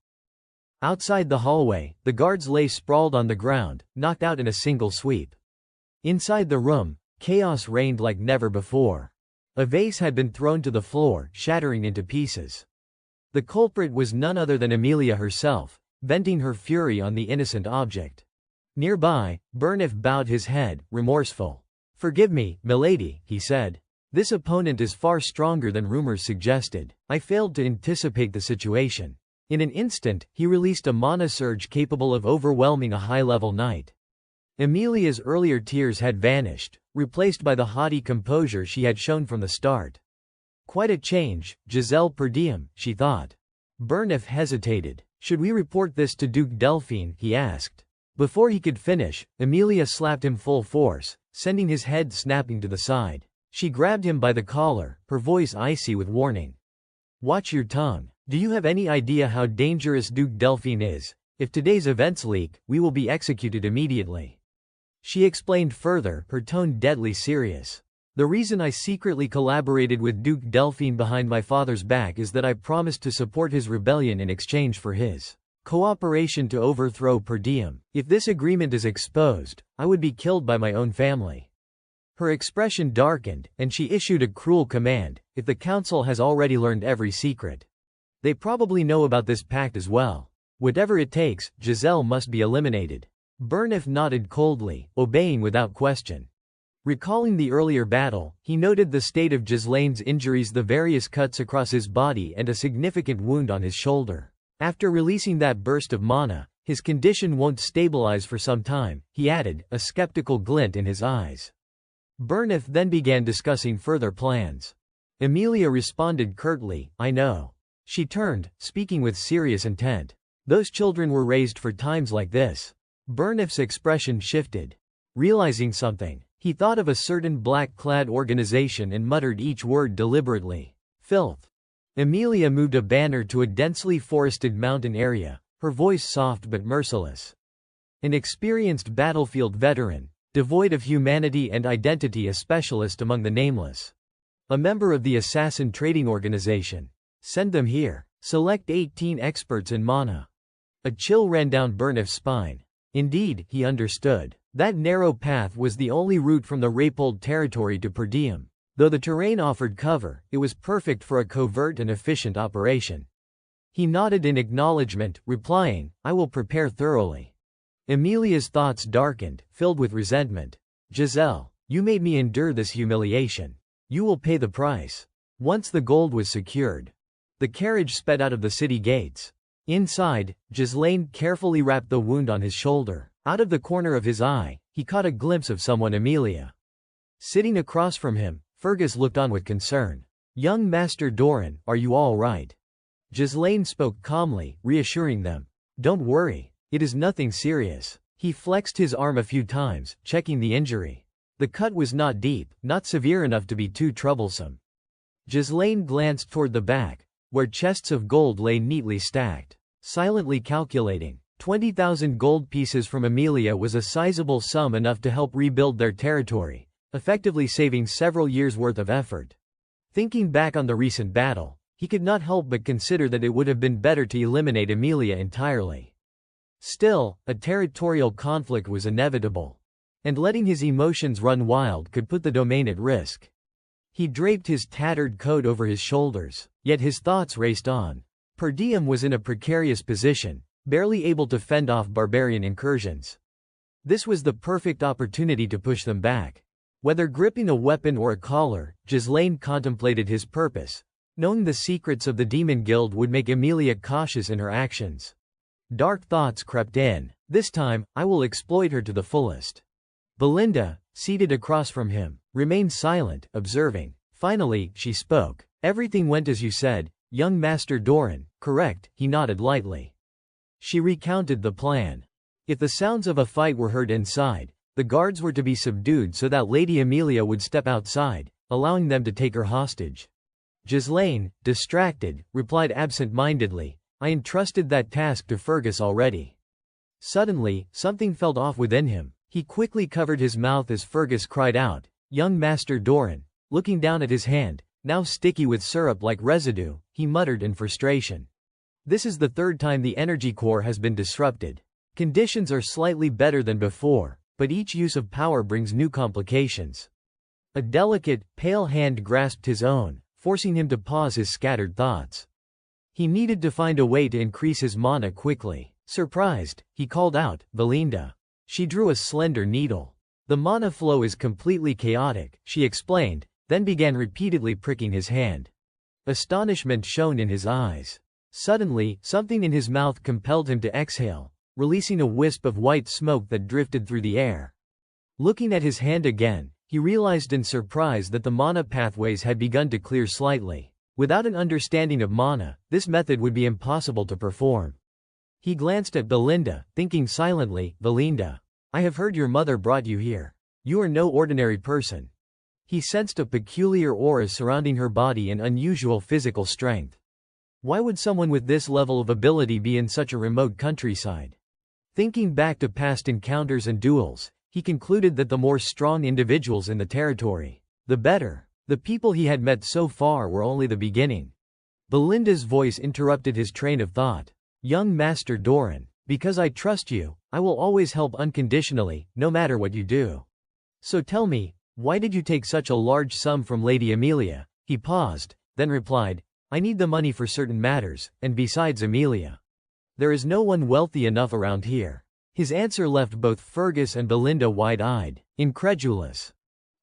[SPEAKER 1] Outside the hallway, the guards lay sprawled on the ground, knocked out in a single sweep. Inside the room, chaos reigned like never before. A vase had been thrown to the floor, shattering into pieces. The culprit was none other than Emilia herself, venting her fury on the innocent object. Nearby, Burnif bowed his head, remorseful. Forgive me, milady, he said. This opponent is far stronger than rumors suggested. I failed to anticipate the situation. In an instant, he released a mana surge capable of overwhelming a high-level knight. Emilia's earlier tears had vanished, replaced by the haughty composure she had shown from the start. Quite a change, Giselle per diem, she thought. Burnif hesitated. Should we report this to Duke Delphine, he asked. Before he could finish, Emilia slapped him full force, sending his head snapping to the side. She grabbed him by the collar, her voice icy with warning. Watch your tongue. Do you have any idea how dangerous Duke Delphine is? If today's events leak, we will be executed immediately. She explained further, her tone deadly serious. The reason I secretly collaborated with Duke Delphine behind my father's back is that I promised to support his rebellion in exchange for his cooperation to overthrow per diem. If this agreement is exposed, I would be killed by my own family. Her expression darkened, and she issued a cruel command. If the council has already learned every secret, they probably know about this pact as well. Whatever it takes, Giselle must be eliminated. Burnif nodded coldly, obeying without question. Recalling the earlier battle, he noted the state of Gislaine's injuries, the various cuts across his body and a significant wound on his shoulder. After releasing that burst of mana, his condition won't stabilize for some time, he added, a skeptical glint in his eyes. Burnif then began discussing further plans. Emilia responded curtly, I know. She turned, speaking with serious intent. Those children were raised for times like this. Burnif's expression shifted. Realizing something, he thought of a certain black-clad organization and muttered each word deliberately. Filth. Emilia moved a banner to a densely forested mountain area, her voice soft but merciless. An experienced battlefield veteran, devoid of humanity and identity, a specialist among the nameless. A member of the assassin trading organization. Send them here. Select 18 experts in mana. A chill ran down Burnif's spine. Indeed, he understood. That narrow path was the only route from the Rapold territory to Per Diem. Though the terrain offered cover, it was perfect for a covert and efficient operation. He nodded in acknowledgement, replying, "I will prepare thoroughly." Emilia's thoughts darkened, filled with resentment. "Giselle, you made me endure this humiliation. You will pay the price." Once the gold was secured, the carriage sped out of the city gates. Inside, Ghislaine carefully wrapped the wound on his shoulder. Out of the corner of his eye, he caught a glimpse of someone. Amelia. Sitting across from him, Fergus looked on with concern. "Young Master Doran, are you all right?" Ghislaine spoke calmly, reassuring them. "Don't worry. It is nothing serious." He flexed his arm a few times, checking the injury. The cut was not deep, not severe enough to be too troublesome. Ghislaine glanced toward the back, where chests of gold lay neatly stacked. Silently calculating, 20,000 gold pieces from Amelia was a sizable sum, enough to help rebuild their territory, effectively saving several years' worth of effort. Thinking back on the recent battle, he could not help but consider that it would have been better to eliminate Amelia entirely. Still, a territorial conflict was inevitable, and letting his emotions run wild could put the domain at risk. He draped his tattered coat over his shoulders, yet his thoughts raced on. Per Diem was in a precarious position, barely able to fend off barbarian incursions. This was the perfect opportunity to push them back. Whether gripping a weapon or a collar, Ghislaine contemplated his purpose. Knowing the secrets of the Demon Guild would make Amelia cautious in her actions. Dark thoughts crept in. "This time, I will exploit her to the fullest." Belinda, seated across from him, remained silent, observing. Finally, she spoke. "Everything went as you said, young Master Doran, correct?" He nodded lightly. She recounted the plan. If the sounds of a fight were heard inside, the guards were to be subdued so that Lady Amelia would step outside, allowing them to take her hostage. Ghislaine, distracted, replied absent-mindedly, "I entrusted that task to Fergus already." Suddenly, something felt off within him. He quickly covered his mouth as Fergus cried out, "Young Master Doran." Looking down at his hand, now sticky with syrup like residue, he muttered in frustration. "This is the third time the energy core has been disrupted. Conditions are slightly better than before, but each use of power brings new complications." A delicate, pale hand grasped his own, forcing him to pause his scattered thoughts. He needed to find a way to increase his mana quickly. Surprised, he called out, "Belinda." She drew a slender needle. "The mana flow is completely chaotic," she explained, then began repeatedly pricking his hand. Astonishment shone in his eyes. Suddenly, something in his mouth compelled him to exhale, releasing a wisp of white smoke that drifted through the air. Looking at his hand again, he realized in surprise that the mana pathways had begun to clear slightly. Without an understanding of mana, this method would be impossible to perform. He glanced at Belinda, thinking silently, "Belinda, I have heard your mother brought you here. You are no ordinary person." He sensed a peculiar aura surrounding her body and unusual physical strength. Why would someone with this level of ability be in such a remote countryside? Thinking back to past encounters and duels, he concluded that the more strong individuals in the territory, the better. The people he had met so far were only the beginning. Belinda's voice interrupted his train of thought. "Young Master Doran, because I trust you, I will always help unconditionally, no matter what you do. So tell me, why did you take such a large sum from Lady Amelia?" He paused, then replied, "I need the money for certain matters, and besides Amelia, there is no one wealthy enough around here." His answer left both Fergus and Belinda wide-eyed, incredulous.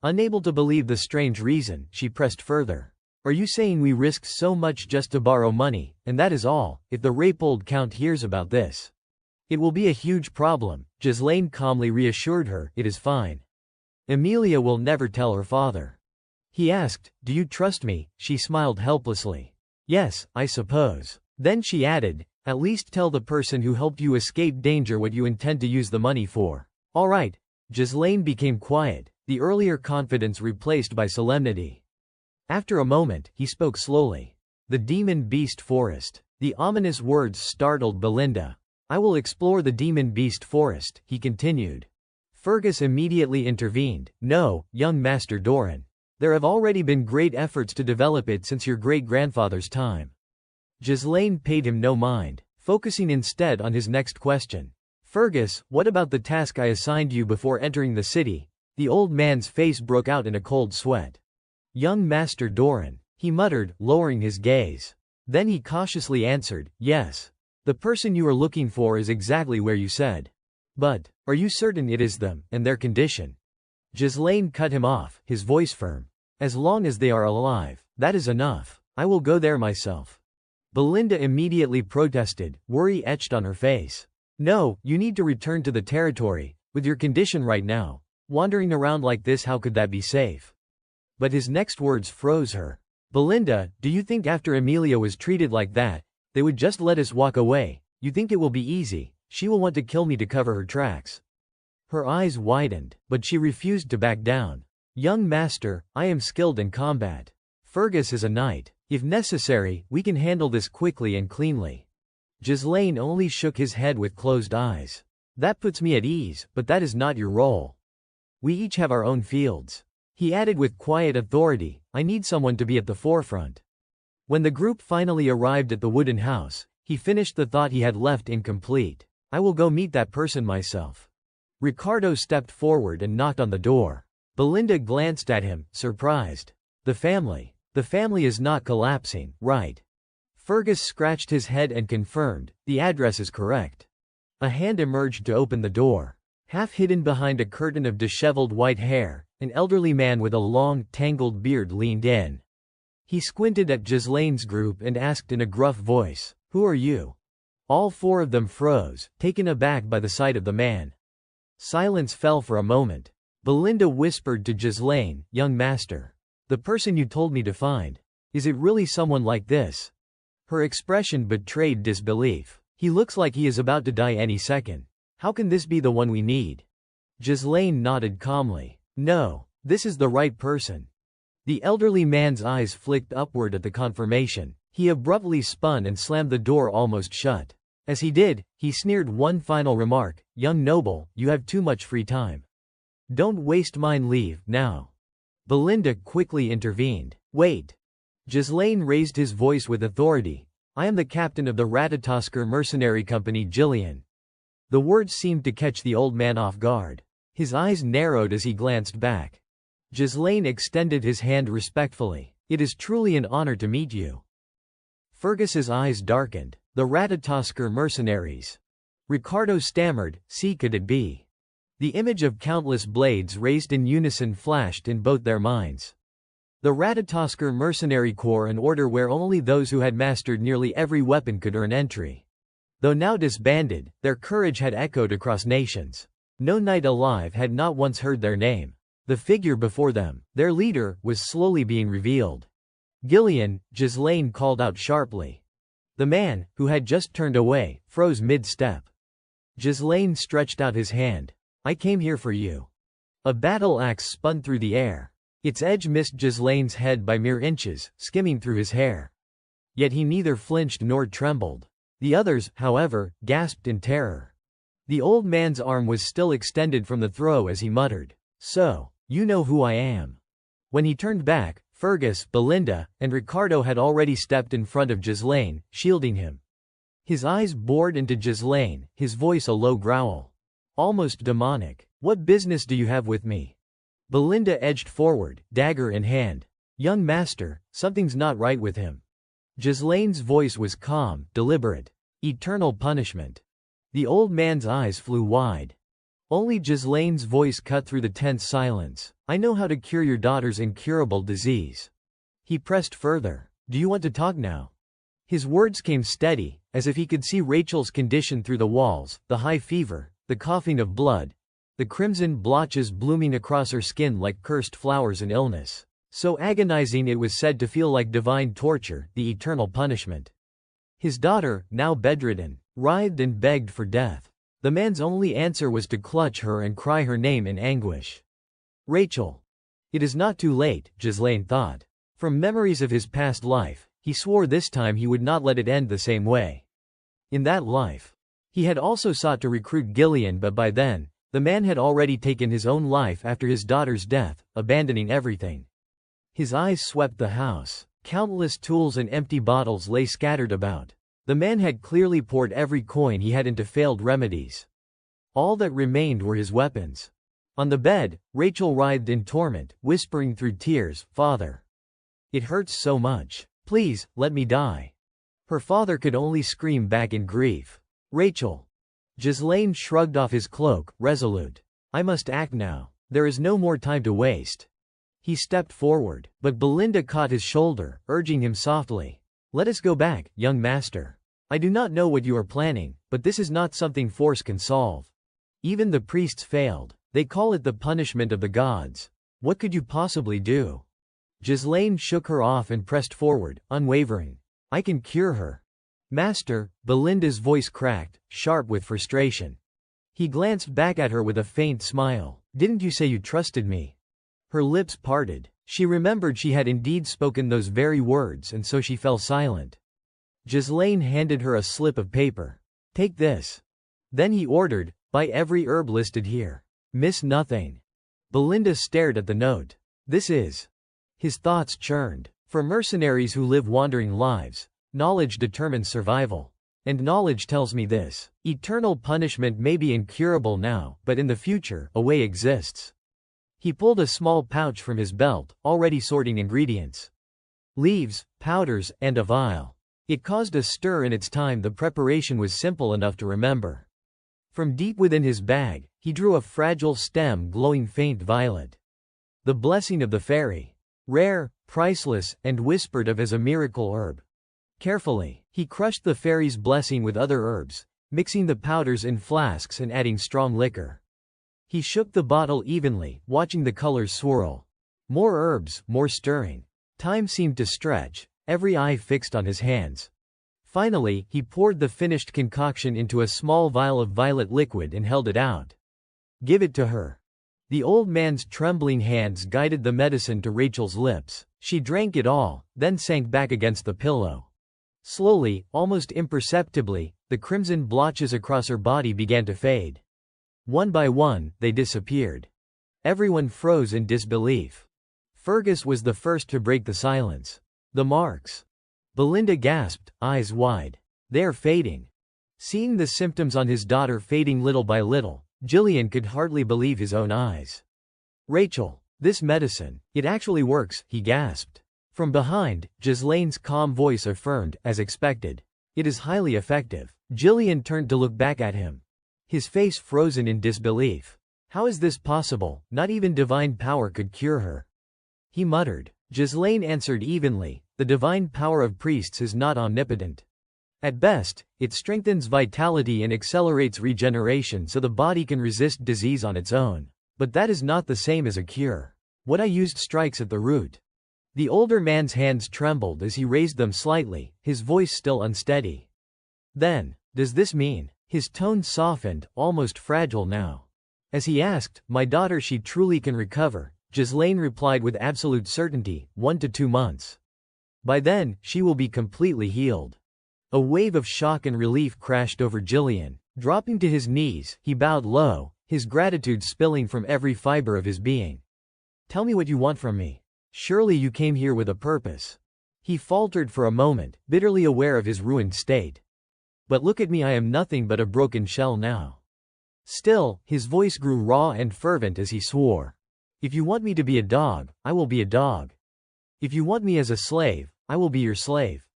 [SPEAKER 1] Unable to believe the strange reason, she pressed further. "Are you saying we risked so much just to borrow money, and that is all? If the Rapold Count hears about this, it will be a huge problem." Ghislaine calmly reassured her, "It is fine. Amelia will never tell her father." He asked, "Do you trust me?" She smiled helplessly. "Yes, I suppose." Then she added, "At least tell the person who helped you escape danger what you intend to use the money for." "All right." Ghislaine became quiet, the earlier confidence replaced by solemnity. After a moment, he spoke slowly. "The Demon Beast Forest." The ominous words startled Belinda. "I will explore the Demon Beast Forest," he continued. Fergus immediately intervened. "No, young Master Doran. There have already been great efforts to develop it since your great-grandfather's time." Ghislaine paid him no mind. focusing instead on his next question. Fergus, what about the task I assigned you before entering the city? The old man's face broke out in a cold sweat. Young Master Doran, he muttered, lowering his gaze. Then he cautiously answered, yes. The person you are looking for is exactly where you said. But, are you certain it is them, and their condition? Ghislaine cut him off, his voice firm. As long as they are alive, that is enough. I will go there myself. Belinda immediately protested, worry etched on her face. No, you need to return to the territory, with your condition right now. Wandering around like this, how could that be safe? But his next words froze her. Belinda, do you think after Amelia was treated like that, they would just let us walk away? You think it will be easy? She will want to kill me to cover her tracks. Her eyes widened, but she refused to back down. Young master, I am skilled in combat. Fergus is a knight. If necessary, we can handle this quickly and cleanly. Ghislaine only shook his head with closed eyes. That puts me at ease, but that is not your role. We each have our own fields. He added with quiet authority, I need someone to be at the forefront. When the group finally arrived at the wooden house, he finished the thought he had left incomplete. I will go meet that person myself. Ricardo stepped forward and knocked on the door. Belinda glanced at him, surprised. The family is not collapsing, right? Fergus scratched his head and confirmed, the address is correct. A hand emerged to open the door. Half hidden behind a curtain of disheveled white hair, an elderly man with a long, tangled beard leaned in. He squinted at Ghislaine's group and asked in a gruff voice, who are you? All four of them froze, taken aback by the sight of the man. Silence fell for a moment. Belinda whispered to Ghislaine, young master. The person you told me to find. Is it really someone like this? Her expression betrayed disbelief. He looks like he is about to die any second. How can this be the one we need? Ghislaine nodded calmly. No, this is the right person. The elderly man's eyes flicked upward at the confirmation. He abruptly spun and slammed the door almost shut. As he did, he sneered one final remark, young noble, you have too much free time. Don't waste mine, leave, now. Belinda quickly intervened. Wait. Ghislaine raised his voice with authority. I am the captain of the Ratatoskr Mercenary Company, Gillian. The words seemed to catch the old man off guard. His eyes narrowed as he glanced back. Ghislaine extended his hand respectfully. It is truly an honor to meet you. Fergus's eyes darkened. The Ratatoskr mercenaries. Ricardo stammered, see, could it be? The image of countless blades raised in unison flashed in both their minds. The Ratatoskr Mercenary Corps, an order where only those who had mastered nearly every weapon could earn entry. Though now disbanded, their courage had echoed across nations. No knight alive had not once heard their name. The figure before them, their leader, was slowly being revealed. Gillian, Ghislaine called out sharply. The man, who had just turned away, froze mid-step. Ghislaine stretched out his hand. I came here for you. A battle axe spun through the air. Its edge missed Ghislaine's head by mere inches, skimming through his hair. Yet he neither flinched nor trembled. The others, however, gasped in terror. The old man's arm was still extended from the throw as he muttered, so, you know who I am. When he turned back, Fergus, Belinda, and Ricardo had already stepped in front of Ghislaine, shielding him. His eyes bored into Ghislaine, his voice a low growl. Almost demonic. What business do you have with me? Belinda edged forward, dagger in hand. Young master, something's not right with him. Ghislaine's voice was calm, deliberate. Eternal punishment. The old man's eyes flew wide. Only Ghislaine's voice cut through the tense silence. I know how to cure your daughter's incurable disease. He pressed further. Do you want to talk now? His words came steady, as if he could see Rachel's condition through the walls, the high fever, the coughing of blood, the crimson blotches blooming across her skin like cursed flowers in illness. So agonizing it was said to feel like divine torture, the eternal punishment. His daughter, now bedridden, writhed and begged for death. The man's only answer was to clutch her and cry her name in anguish. Rachel. It is not too late, Ghislaine thought. From memories of his past life, he swore this time he would not let it end the same way. In that life, he had also sought to recruit Gillian, but by then, the man had already taken his own life after his daughter's death, abandoning everything. His eyes swept the house. Countless tools and empty bottles lay scattered about. The man had clearly poured every coin he had into failed remedies. All that remained were his weapons. On the bed, Rachel writhed in torment, whispering through tears, "Father, it hurts so much. Please, let me die." Her father could only scream back in grief. "Rachel." Ghislaine shrugged off his cloak, resolute. "I must act now. There is no more time to waste." He stepped forward, but Belinda caught his shoulder, urging him softly. "Let us go back, young master. I do not know what you are planning, but this is not something force can solve. Even the priests failed. They call it the punishment of the gods. What could you possibly do?" Ghislaine shook her off and pressed forward, unwavering. "I can cure her." "Master," Belinda's voice cracked, sharp with frustration. He glanced back at her with a faint smile. "Didn't you say you trusted me?" Her lips parted. She remembered she had indeed spoken those very words, and so she fell silent. Ghislaine handed her a slip of paper. "Take this." Then he ordered, "Buy every herb listed here. Miss nothing." Belinda stared at the note. "This is..." His thoughts churned. For mercenaries who live wandering lives, knowledge determines survival. And knowledge tells me this: eternal punishment may be incurable now, but in the future, a way exists. He pulled a small pouch from his belt, already sorting ingredients. Leaves, powders, and a vial. It caused a stir in its time. The preparation was simple enough to remember. From deep within his bag, he drew a fragile stem glowing faint violet. The blessing of the fairy. Rare, priceless, and whispered of as a miracle herb. Carefully, he crushed the fairy's blessing with other herbs, mixing the powders in flasks and adding strong liquor. He shook the bottle evenly, watching the colors swirl. More herbs, more stirring. Time seemed to stretch, every eye fixed on his hands. Finally, he poured the finished concoction into a small vial of violet liquid and held it out. "Give it to her." The old man's trembling hands guided the medicine to Rachel's lips. She drank it all, then sank back against the pillow. Slowly, almost imperceptibly, the crimson blotches across her body began to fade. One by one, they disappeared. Everyone froze in disbelief. Fergus was the first to break the silence. "The marks." Belinda gasped, eyes wide. "They are fading." Seeing the symptoms on his daughter fading little by little, Gillian could hardly believe his own eyes. "Rachel, this medicine, it actually works," he gasped. From behind, Ghislaine's calm voice affirmed, as expected. "It is highly effective." Gillian turned to look back at him. His face frozen in disbelief. "How is this possible? Not even divine power could cure her." He muttered. Ghislaine answered evenly, "The divine power of priests is not omnipotent. At best, it strengthens vitality and accelerates regeneration so the body can resist disease on its own. But that is not the same as a cure. What I used strikes at the root." The older man's hands trembled as he raised them slightly, his voice still unsteady. "Then, does this mean?" His tone softened, almost fragile now. As he asked, "My daughter, she truly can recover," Ghislaine replied with absolute certainty, 1 to 2 months. By then, she will be completely healed. A wave of shock and relief crashed over Gillian. Dropping to his knees, he bowed low, his gratitude spilling from every fiber of his being. "Tell me what you want from me. Surely you came here with a purpose." He faltered for a moment, bitterly aware of his ruined state. "But look at me, I am nothing but a broken shell now." Still, his voice grew raw and fervent as he swore. "If you want me to be a dog, I will be a dog. If you want me as a slave, I will be your slave."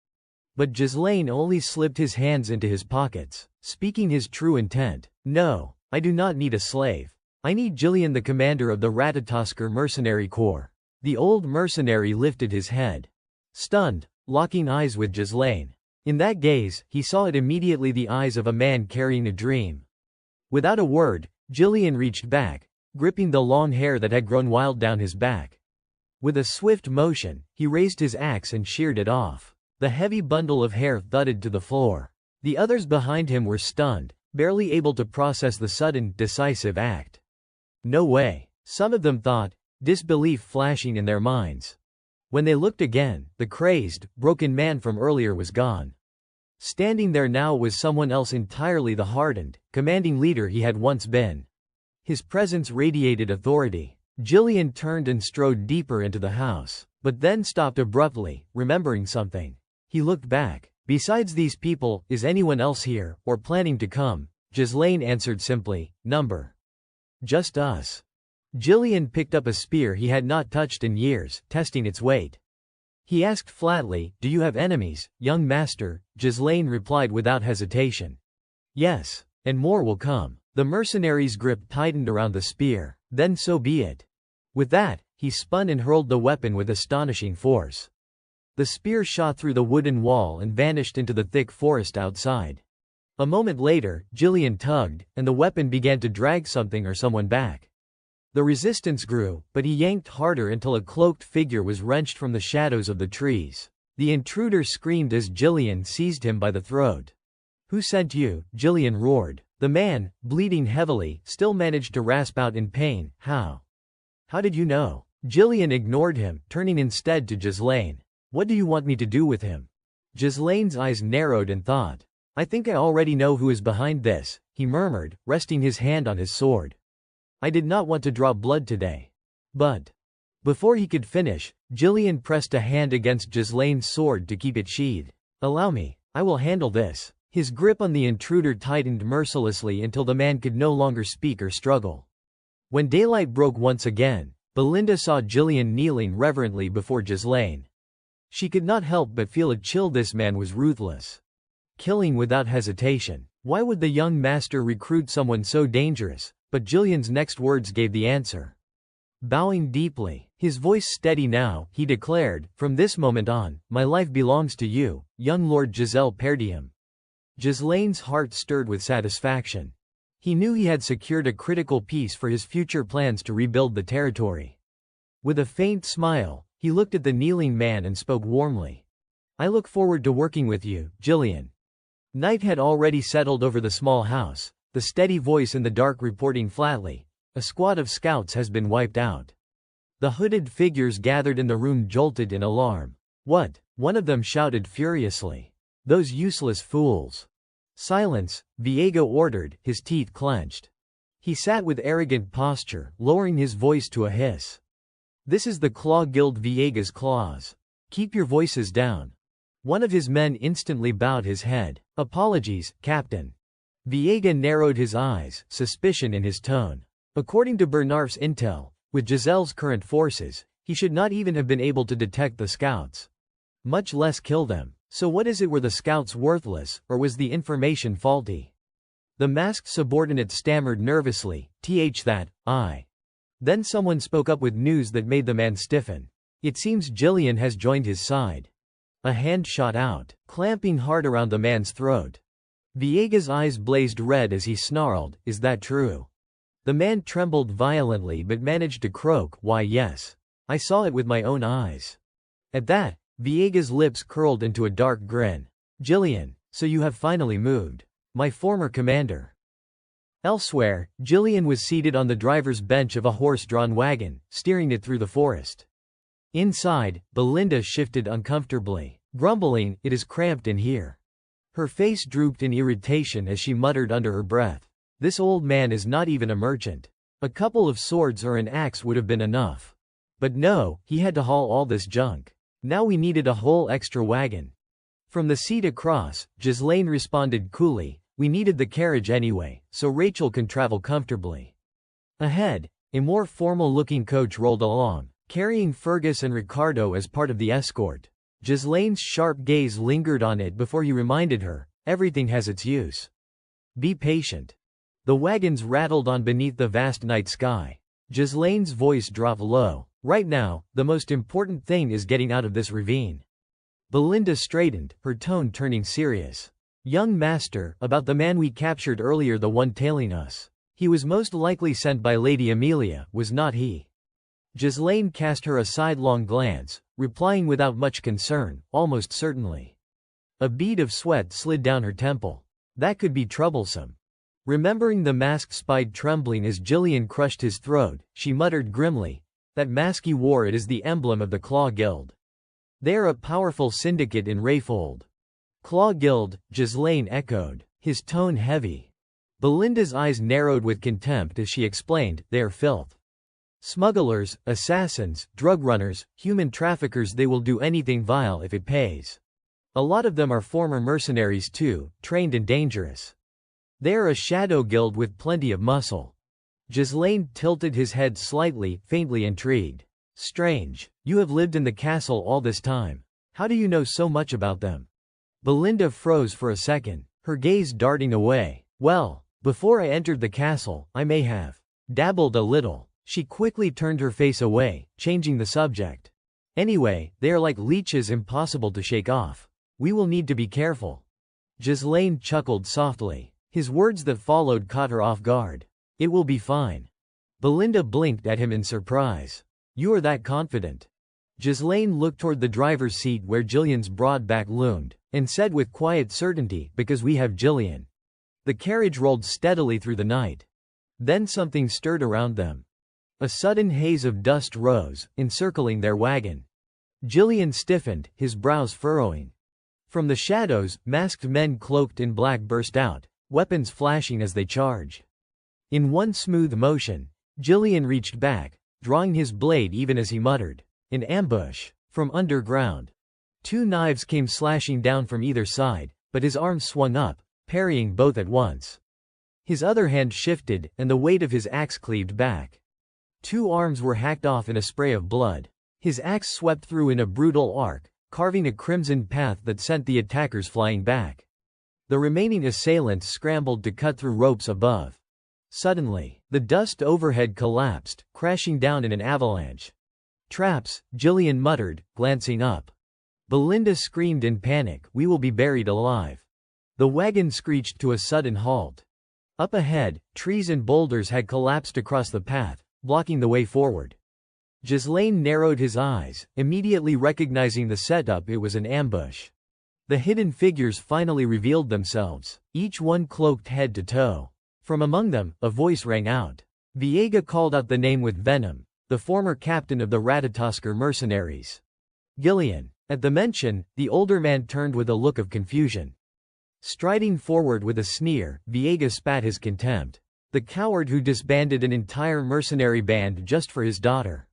[SPEAKER 1] But Ghislaine only slipped his hands into his pockets, speaking his true intent. "No, I do not need a slave. I need Gillian, the commander of the Ratatoskr Mercenary Corps." The old mercenary lifted his head. Stunned, locking eyes with Ghislaine. In that gaze, he saw it immediately, the eyes of a man carrying a dream. Without a word, Gillian reached back, gripping the long hair that had grown wild down his back. With a swift motion, he raised his axe and sheared it off. The heavy bundle of hair thudded to the floor. The others behind him were stunned, barely able to process the sudden, decisive act. "No way," some of them thought, disbelief flashing in their minds. When they looked again, the crazed, broken man from earlier was gone. Standing there now was someone else entirely, the hardened, commanding leader he had once been. His presence radiated authority. Gillian turned and strode deeper into the house, but then stopped abruptly, remembering something. He looked back. Besides these people, is anyone else here, or planning to come? Ghislaine answered simply, number. Just us. Jillian picked up a spear he had not touched in years, testing its weight. He asked flatly, do you have enemies, young master? Ghislaine replied without hesitation. Yes, and more will come. The mercenary's grip tightened around the spear. Then so be it. With that, he spun and hurled the weapon with astonishing force. The spear shot through the wooden wall and vanished into the thick forest outside. A moment later, Jillian tugged, and the weapon began to drag something or someone back. The resistance grew, but he yanked harder until a cloaked figure was wrenched from the shadows of the trees. The intruder screamed as Jillian seized him by the throat. Who sent you? Jillian roared. The man, bleeding heavily, still managed to rasp out in pain, how? How did you know? Jillian ignored him, turning instead to Ghislaine. What do you want me to do with him? Ghislaine's eyes narrowed in thought. I think I already know who is behind this, he murmured, resting his hand on his sword. I did not want to draw blood today. But. Before he could finish, Jillian pressed a hand against Ghislaine's sword to keep it sheathed. Allow me, I will handle this. His grip on the intruder tightened mercilessly until the man could no longer speak or struggle. When daylight broke once again, Belinda saw Jillian kneeling reverently before Ghislaine. She could not help but feel a chill. This man was ruthless. Killing without hesitation. Why would the young master recruit someone so dangerous? But Jillian's next words gave the answer. Bowing deeply, his voice steady now, he declared, from this moment on, my life belongs to you, young Lord Giselle Perdium. Ghislaine's heart stirred with satisfaction. He knew he had secured a critical piece for his future plans to rebuild the territory. With a faint smile, he looked at the kneeling man and spoke warmly. I look forward to working with you, Jillian. Night had already settled over the small house, the steady voice in the dark reporting flatly, a squad of scouts has been wiped out. The hooded figures gathered in the room jolted in alarm. What? One of them shouted furiously. Those useless fools. Silence, Viego ordered, his teeth clenched. He sat with arrogant posture, lowering his voice to a hiss. This is the Claw Guild Viega's claws. Keep your voices down. One of his men instantly bowed his head. Apologies, Captain. Viega narrowed his eyes, suspicion in his tone. According to Bernard's intel, with Giselle's current forces, he should not even have been able to detect the scouts. Much less kill them. So what is it, were the scouts worthless, or was the information faulty? The masked subordinate stammered nervously, that, I. Then someone spoke up with news that made the man stiffen. It seems Jillian has joined his side. A hand shot out, clamping hard around the man's throat. Viega's eyes blazed red as he snarled, is that true? The man trembled violently but managed to croak, why yes. I saw it with my own eyes. At that, Viega's lips curled into a dark grin. Jillian, so you have finally moved. My former commander. Elsewhere, Jillian was seated on the driver's bench of a horse-drawn wagon, steering it through the forest. Inside, Belinda shifted uncomfortably, grumbling, it is cramped in here. Her face drooped in irritation as she muttered under her breath. This old man is not even a merchant. A couple of swords or an axe would have been enough. But no, he had to haul all this junk. Now we needed a whole extra wagon. From the seat across, Ghislaine responded coolly, we needed the carriage anyway, so Rachel can travel comfortably. Ahead, a more formal-looking coach rolled along, carrying Fergus and Ricardo as part of the escort. Ghislaine's sharp gaze lingered on it before he reminded her, everything has its use. Be patient. The wagons rattled on beneath the vast night sky. Ghislaine's voice dropped low. Right now, the most important thing is getting out of this ravine. Belinda straightened, her tone turning serious. Young master, about the man we captured earlier, the one tailing us. He was most likely sent by Lady Amelia, was not he? Ghislaine cast her a sidelong glance, replying without much concern, almost certainly. A bead of sweat slid down her temple. That could be troublesome. Remembering the mask spied trembling as Jillian crushed his throat, she muttered grimly, that mask he wore, it is the emblem of the Claw Guild. They are a powerful syndicate in Rayfold. Claw Guild, Ghislaine echoed, his tone heavy. Belinda's eyes narrowed with contempt as she explained, they are filth. Smugglers, assassins, drug runners, human traffickers, they will do anything vile if it pays. A lot of them are former mercenaries too, trained and dangerous. They are a shadow guild with plenty of muscle. Ghislaine tilted his head slightly, faintly intrigued. Strange. You have lived in the castle all this time. How do you know so much about them? Belinda froze for a second, her gaze darting away. Well, before I entered the castle, I may have dabbled a little. She quickly turned her face away, changing the subject. Anyway, they are like leeches, impossible to shake off. We will need to be careful. Ghislaine chuckled softly. His words that followed caught her off guard. It will be fine. Belinda blinked at him in surprise. You are that confident? Ghislaine looked toward the driver's seat where Jillian's broad back loomed, and said with quiet certainty, because we have Jillian. The carriage rolled steadily through the night. Then something stirred around them. A sudden haze of dust rose, encircling their wagon. Jillian stiffened, his brows furrowing. From the shadows, masked men cloaked in black burst out, weapons flashing as they charged. In one smooth motion, Jillian reached back, drawing his blade even as he muttered, "An ambush!" From underground. Two knives came slashing down from either side, but his arm swung up, parrying both at once. His other hand shifted, and the weight of his axe cleaved back. Two arms were hacked off in a spray of blood. His axe swept through in a brutal arc, carving a crimson path that sent the attackers flying back. The remaining assailants scrambled to cut through ropes above. Suddenly, the dust overhead collapsed, crashing down in an avalanche. Traps, Jillian muttered, glancing up. Belinda screamed in panic, "We will be buried alive." The wagon screeched to a sudden halt. Up ahead, trees and boulders had collapsed across the path, blocking the way forward. Ghislaine narrowed his eyes, immediately recognizing the setup. It was an ambush. The hidden figures finally revealed themselves, each one cloaked head to toe. From among them, a voice rang out. Viega called out the name with venom, the former captain of the Ratatoskr mercenaries. Gillian. At the mention, the older man turned with a look of confusion. Striding forward with a sneer, Viega spat his contempt. The coward who disbanded an entire mercenary band just for his daughter.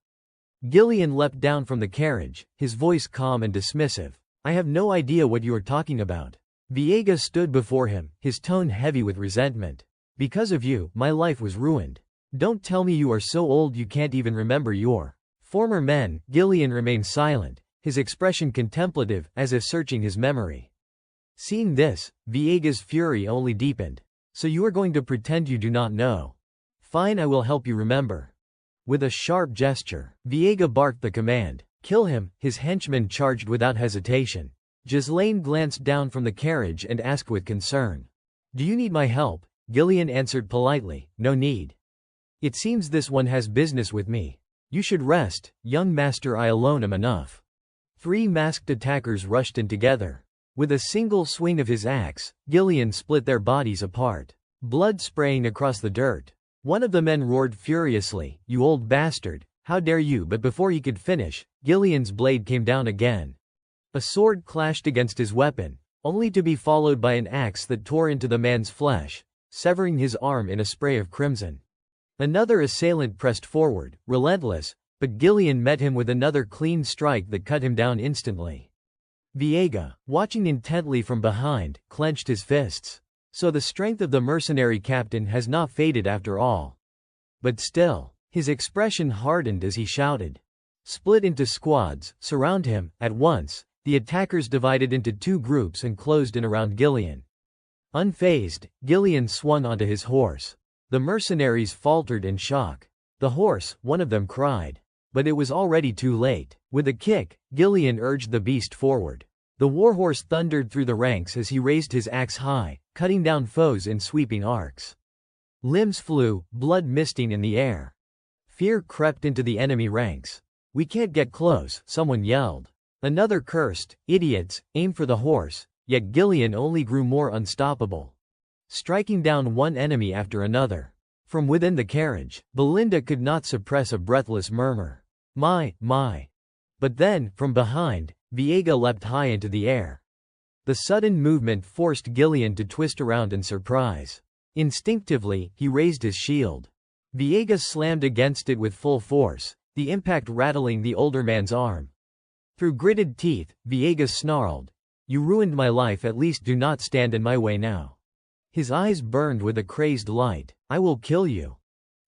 [SPEAKER 1] Gillian leapt down from the carriage, his voice calm and dismissive. "I have no idea what you are talking about." Viega stood before him, his tone heavy with resentment. "Because of you, my life was ruined. Don't tell me you are so old you can't even remember your former men." Gillian remained silent, his expression contemplative, as if searching his memory. Seeing this, Viega's fury only deepened. "So you are going to pretend you do not know? Fine, I will help you remember." With a sharp gesture, Viega barked the command, "Kill him." His henchmen charged without hesitation. Ghislaine glanced down from the carriage and asked with concern, "Do you need my help?" Gillian answered politely, "No need. It seems this one has business with me. You should rest, young master, I alone am enough." Three masked attackers rushed in together. With a single swing of his axe, Gillian split their bodies apart, blood spraying across the dirt. One of the men roared furiously, "You old bastard, how dare you!" But before he could finish, Gillian's blade came down again. A sword clashed against his weapon, only to be followed by an axe that tore into the man's flesh, severing his arm in a spray of crimson. Another assailant pressed forward, relentless, but Gillian met him with another clean strike that cut him down instantly. Viega, watching intently from behind, clenched his fists. So the strength of the mercenary captain has not faded after all. But still, his expression hardened as he shouted. Split into squads, surround him. At once, the attackers divided into two groups and closed in around Gillian. Unfazed, Gillian swung onto his horse. The mercenaries faltered in shock. The horse, one of them cried. But it was already too late. With a kick, Gillian urged the beast forward. The warhorse thundered through the ranks as he raised his axe high, cutting down foes in sweeping arcs. Limbs flew, blood misting in the air. Fear crept into the enemy ranks. "We can't get close," someone yelled. Another cursed, "Idiots, aim for the horse." Yet Gillian only grew more unstoppable, striking down one enemy after another. From within the carriage, Belinda could not suppress a breathless murmur. My. But then, from behind, Viega leapt high into the air. The sudden movement forced Gillian to twist around in surprise. Instinctively, he raised his shield. Viega slammed against it with full force, the impact rattling the older man's arm. Through gritted teeth, Viega snarled, You ruined my life, at least do not stand in my way now. His eyes burned with a crazed light. I will kill you.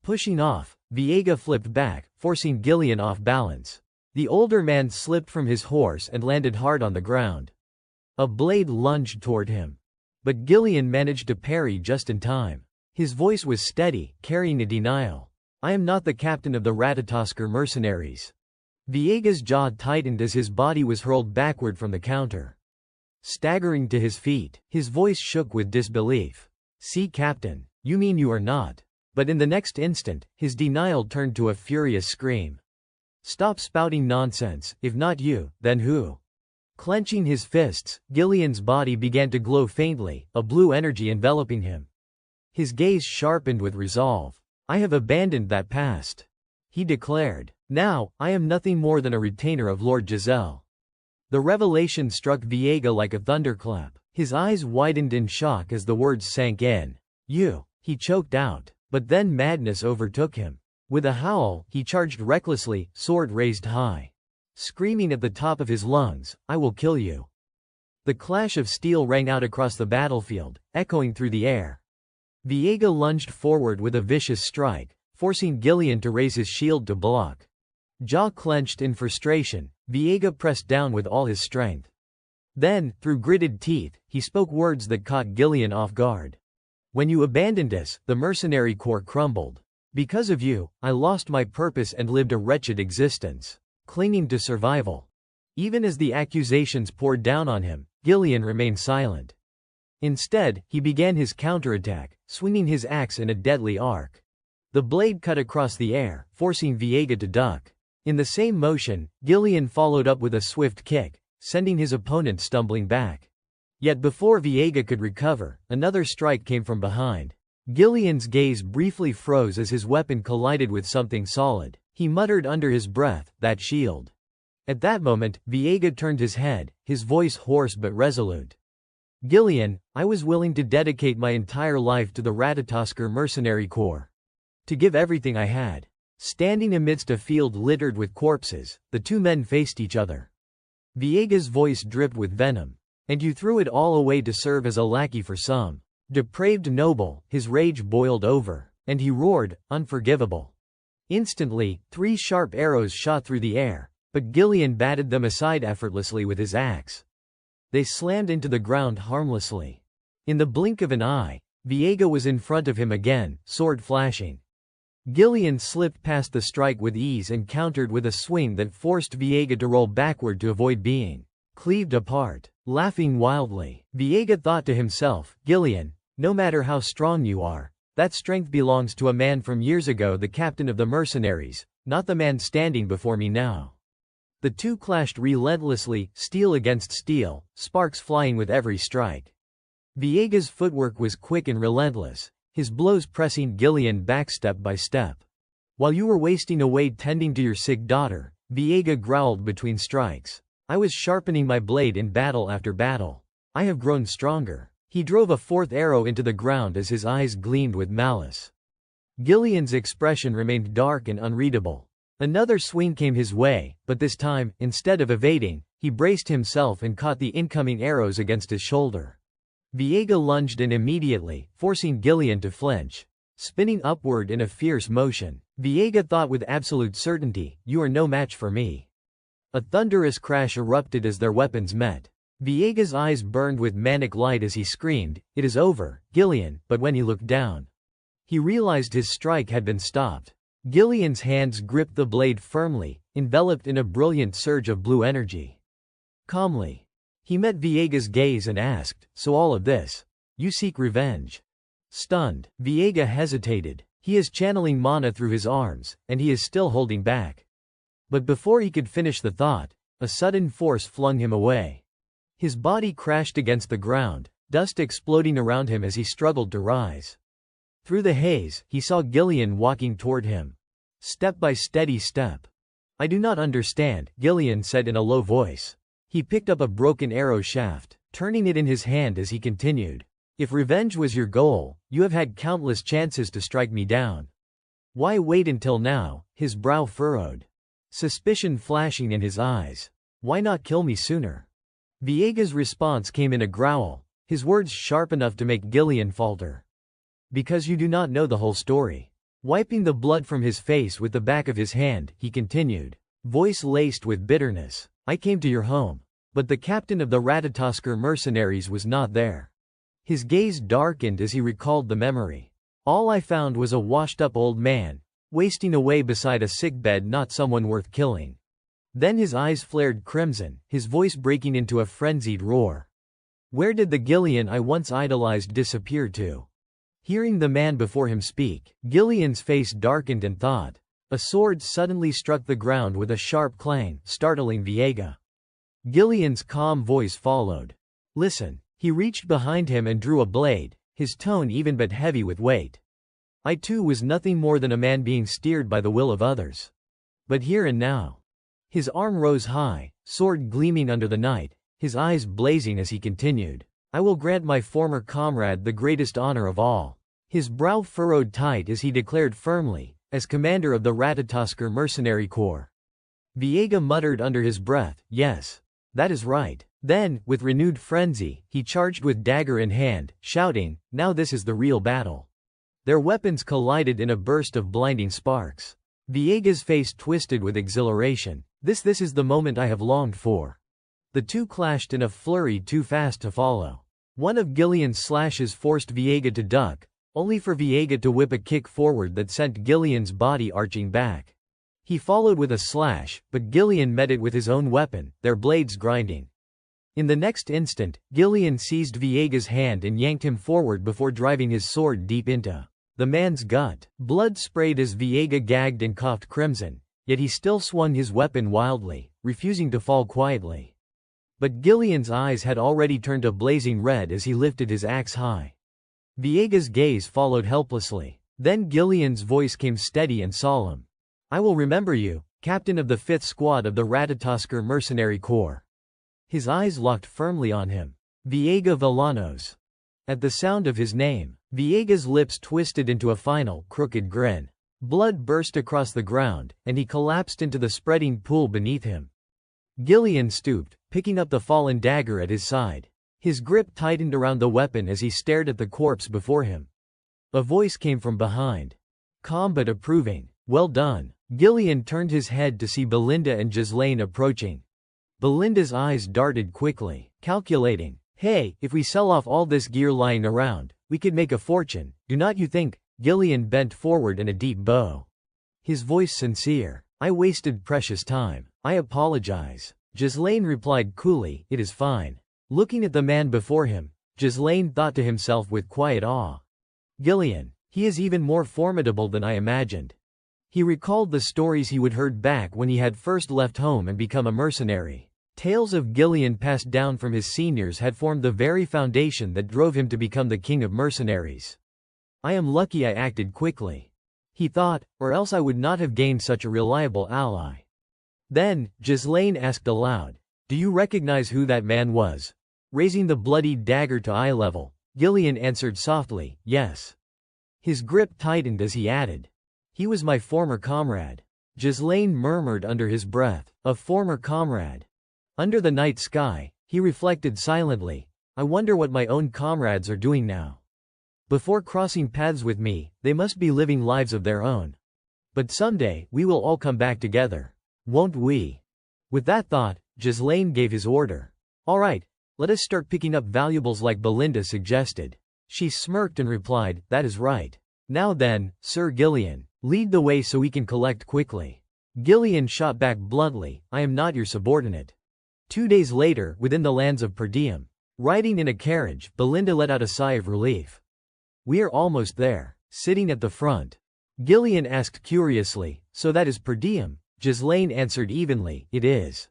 [SPEAKER 1] Pushing off, Viega flipped back, forcing Gillian off balance. The older man slipped from his horse and landed hard on the ground. A blade lunged toward him. But Gillian managed to parry just in time. His voice was steady, carrying a denial. I am not the captain of the Ratatoskr mercenaries. Viega's jaw tightened as his body was hurled backward from the counter. Staggering to his feet, his voice shook with disbelief. See, Captain, you mean you are not. But in the next instant, his denial turned to a furious scream. Stop spouting nonsense, if not you, then who? Clenching his fists, Gillian's body began to glow faintly, a blue energy enveloping him. His gaze sharpened with resolve. I have abandoned that past, he declared. Now, I am nothing more than a retainer of Lord Giselle. The revelation struck Viega like a thunderclap. His eyes widened in shock as the words sank in. You, he choked out. But then madness overtook him. With a howl, he charged recklessly, sword raised high. Screaming at the top of his lungs, I will kill you. The clash of steel rang out across the battlefield, echoing through the air. Viega lunged forward with a vicious strike, forcing Gillian to raise his shield to block. Jaw clenched in frustration, Viega pressed down with all his strength. Then, through gritted teeth, he spoke words that caught Gillian off guard. When you abandoned us, the mercenary corps crumbled. Because of you, I lost my purpose and lived a wretched existence, clinging to survival. Even as the accusations poured down on him, Gillian remained silent. Instead, he began his counterattack, swinging his axe in a deadly arc. The blade cut across the air, forcing Viega to duck. In the same motion, Gillian followed up with a swift kick, sending his opponent stumbling back. Yet before Viega could recover, another strike came from behind. Gillian's gaze briefly froze as his weapon collided with something solid. He muttered under his breath, that shield. At that moment, Viega turned his head, his voice hoarse but resolute. Gillian, I was willing to dedicate my entire life to the Ratatoskr mercenary corps. To give everything I had. Standing amidst a field littered with corpses, the two men faced each other. Viega's voice dripped with venom. And you threw it all away to serve as a lackey for some depraved noble. His rage boiled over, and he roared, unforgivable. Instantly, 3 sharp arrows shot through the air, but Gillian batted them aside effortlessly with his axe. They slammed into the ground harmlessly. In the blink of an eye, Viega was in front of him again, sword flashing. Gillian slipped past the strike with ease and countered with a swing that forced Viega to roll backward to avoid being cleaved apart. Laughing wildly, Viega thought to himself, Gillian, no matter how strong you are, that strength belongs to a man from years ago, the captain of the mercenaries, not the man standing before me now. The two clashed relentlessly, steel against steel, sparks flying with every strike. Viega's footwork was quick and relentless, his blows pressing Gillian back step by step. While you were wasting away tending to your sick daughter, Viega growled between strikes. I was sharpening my blade in battle after battle. I have grown stronger. He drove a 4th arrow into the ground as his eyes gleamed with malice. Gillian's expression remained dark and unreadable. Another swing came his way, but this time, instead of evading, he braced himself and caught the incoming arrows against his shoulder. Viega lunged in immediately, forcing Gillian to flinch. Spinning upward in a fierce motion, Viega thought with absolute certainty, you are no match for me. A thunderous crash erupted as their weapons met. Viega's eyes burned with manic light as he screamed, it is over, Gillian, but when he looked down, he realized his strike had been stopped. Gillian's hands gripped the blade firmly, enveloped in a brilliant surge of blue energy. Calmly, he met Viega's gaze and asked, so all of this? You seek revenge? Stunned, Viega hesitated. He is channeling mana through his arms, and he is still holding back. But before he could finish the thought, a sudden force flung him away. His body crashed against the ground, dust exploding around him as he struggled to rise. Through the haze, he saw Gillian walking toward him. Step by steady step. I do not understand, Gillian said in a low voice. He picked up a broken arrow shaft, turning it in his hand as he continued. If revenge was your goal, you have had countless chances to strike me down. Why wait until now? His brow furrowed. Suspicion flashing in his eyes. Why not kill me sooner? Viega's response came in a growl, his words sharp enough to make Gillian falter. Because you do not know the whole story. Wiping the blood from his face with the back of his hand, he continued, voice laced with bitterness. I came to your home. But the captain of the Ratatoskr mercenaries was not there. His gaze darkened as he recalled the memory. All I found was a washed-up old man, wasting away beside a sickbed, not someone worth killing. Then his eyes flared crimson, his voice breaking into a frenzied roar. Where did the Gillian I once idolized disappear to? Hearing the man before him speak, Gillian's face darkened and thawed. A sword suddenly struck the ground with a sharp clang, startling Viega. Gillian's calm voice followed. Listen. He reached behind him and drew a blade, his tone even but heavy with weight. I too was nothing more than a man being steered by the will of others. But here and now. His arm rose high, sword gleaming under the night, his eyes blazing as he continued. I will grant my former comrade the greatest honor of all. His brow furrowed tight as he declared firmly, as commander of the Ratatoskr Mercenary Corps. Viega muttered under his breath, yes. That is right. Then, with renewed frenzy, he charged with dagger in hand, shouting, now this is the real battle. Their weapons collided in a burst of blinding sparks. Viega's face twisted with exhilaration. This is the moment I have longed for. The two clashed in a flurry too fast to follow. One of Gillian's slashes forced Viega to duck, only for Viega to whip a kick forward that sent Gillian's body arching back. He followed with a slash, but Gillian met it with his own weapon, their blades grinding. In the next instant, Gillian seized Viega's hand and yanked him forward before driving his sword deep into the man's gut. Blood sprayed as Viega gagged and coughed crimson, yet he still swung his weapon wildly, refusing to fall quietly. But Gillian's eyes had already turned a blazing red as he lifted his axe high. Viega's gaze followed helplessly. Then Gillian's voice came steady and solemn. I will remember you, captain of the 5th Squad of the Ratatoskr Mercenary Corps. His eyes locked firmly on him. Viega Villanos. At the sound of his name, Viega's lips twisted into a final, crooked grin. Blood burst across the ground, and he collapsed into the spreading pool beneath him. Gillian stooped, picking up the fallen dagger at his side. His grip tightened around the weapon as he stared at the corpse before him. A voice came from behind. Calm but approving. Well done. Gillian turned his head to see Belinda and Ghislaine approaching. Belinda's eyes darted quickly, calculating. Hey, if we sell off all this gear lying around, we could make a fortune, do not you think? Gillian bent forward in a deep bow. His voice sincere. I wasted precious time. I apologize. Ghislaine replied coolly, it is fine. Looking at the man before him, Ghislaine thought to himself with quiet awe. Gillian, he is even more formidable than I imagined. He recalled the stories he would heard back when he had first left home and become a mercenary. Tales of Gillian passed down from his seniors had formed the very foundation that drove him to become the king of mercenaries. I am lucky I acted quickly. He thought, or else I would not have gained such a reliable ally. Then, Ghislaine asked aloud, do you recognize who that man was? Raising the bloodied dagger to eye level, Gillian answered softly, yes. His grip tightened as he added, he was my former comrade. Ghislaine murmured under his breath, a former comrade. Under the night sky, he reflected silently, I wonder what my own comrades are doing now. Before crossing paths with me, they must be living lives of their own. But someday, we will all come back together. Won't we? With that thought, Ghislaine gave his order. All right, let us start picking up valuables like Belinda suggested. She smirked and replied, that is right. Now then, Sir Gillian, lead the way so we can collect quickly. Gillian shot back bluntly, I am not your subordinate. 2 days later, within the lands of Perdium, riding in a carriage, Belinda let out a sigh of relief. We are almost there. Sitting at the front, Gillian asked curiously, so that is Perdium? Ghislaine answered evenly, it is.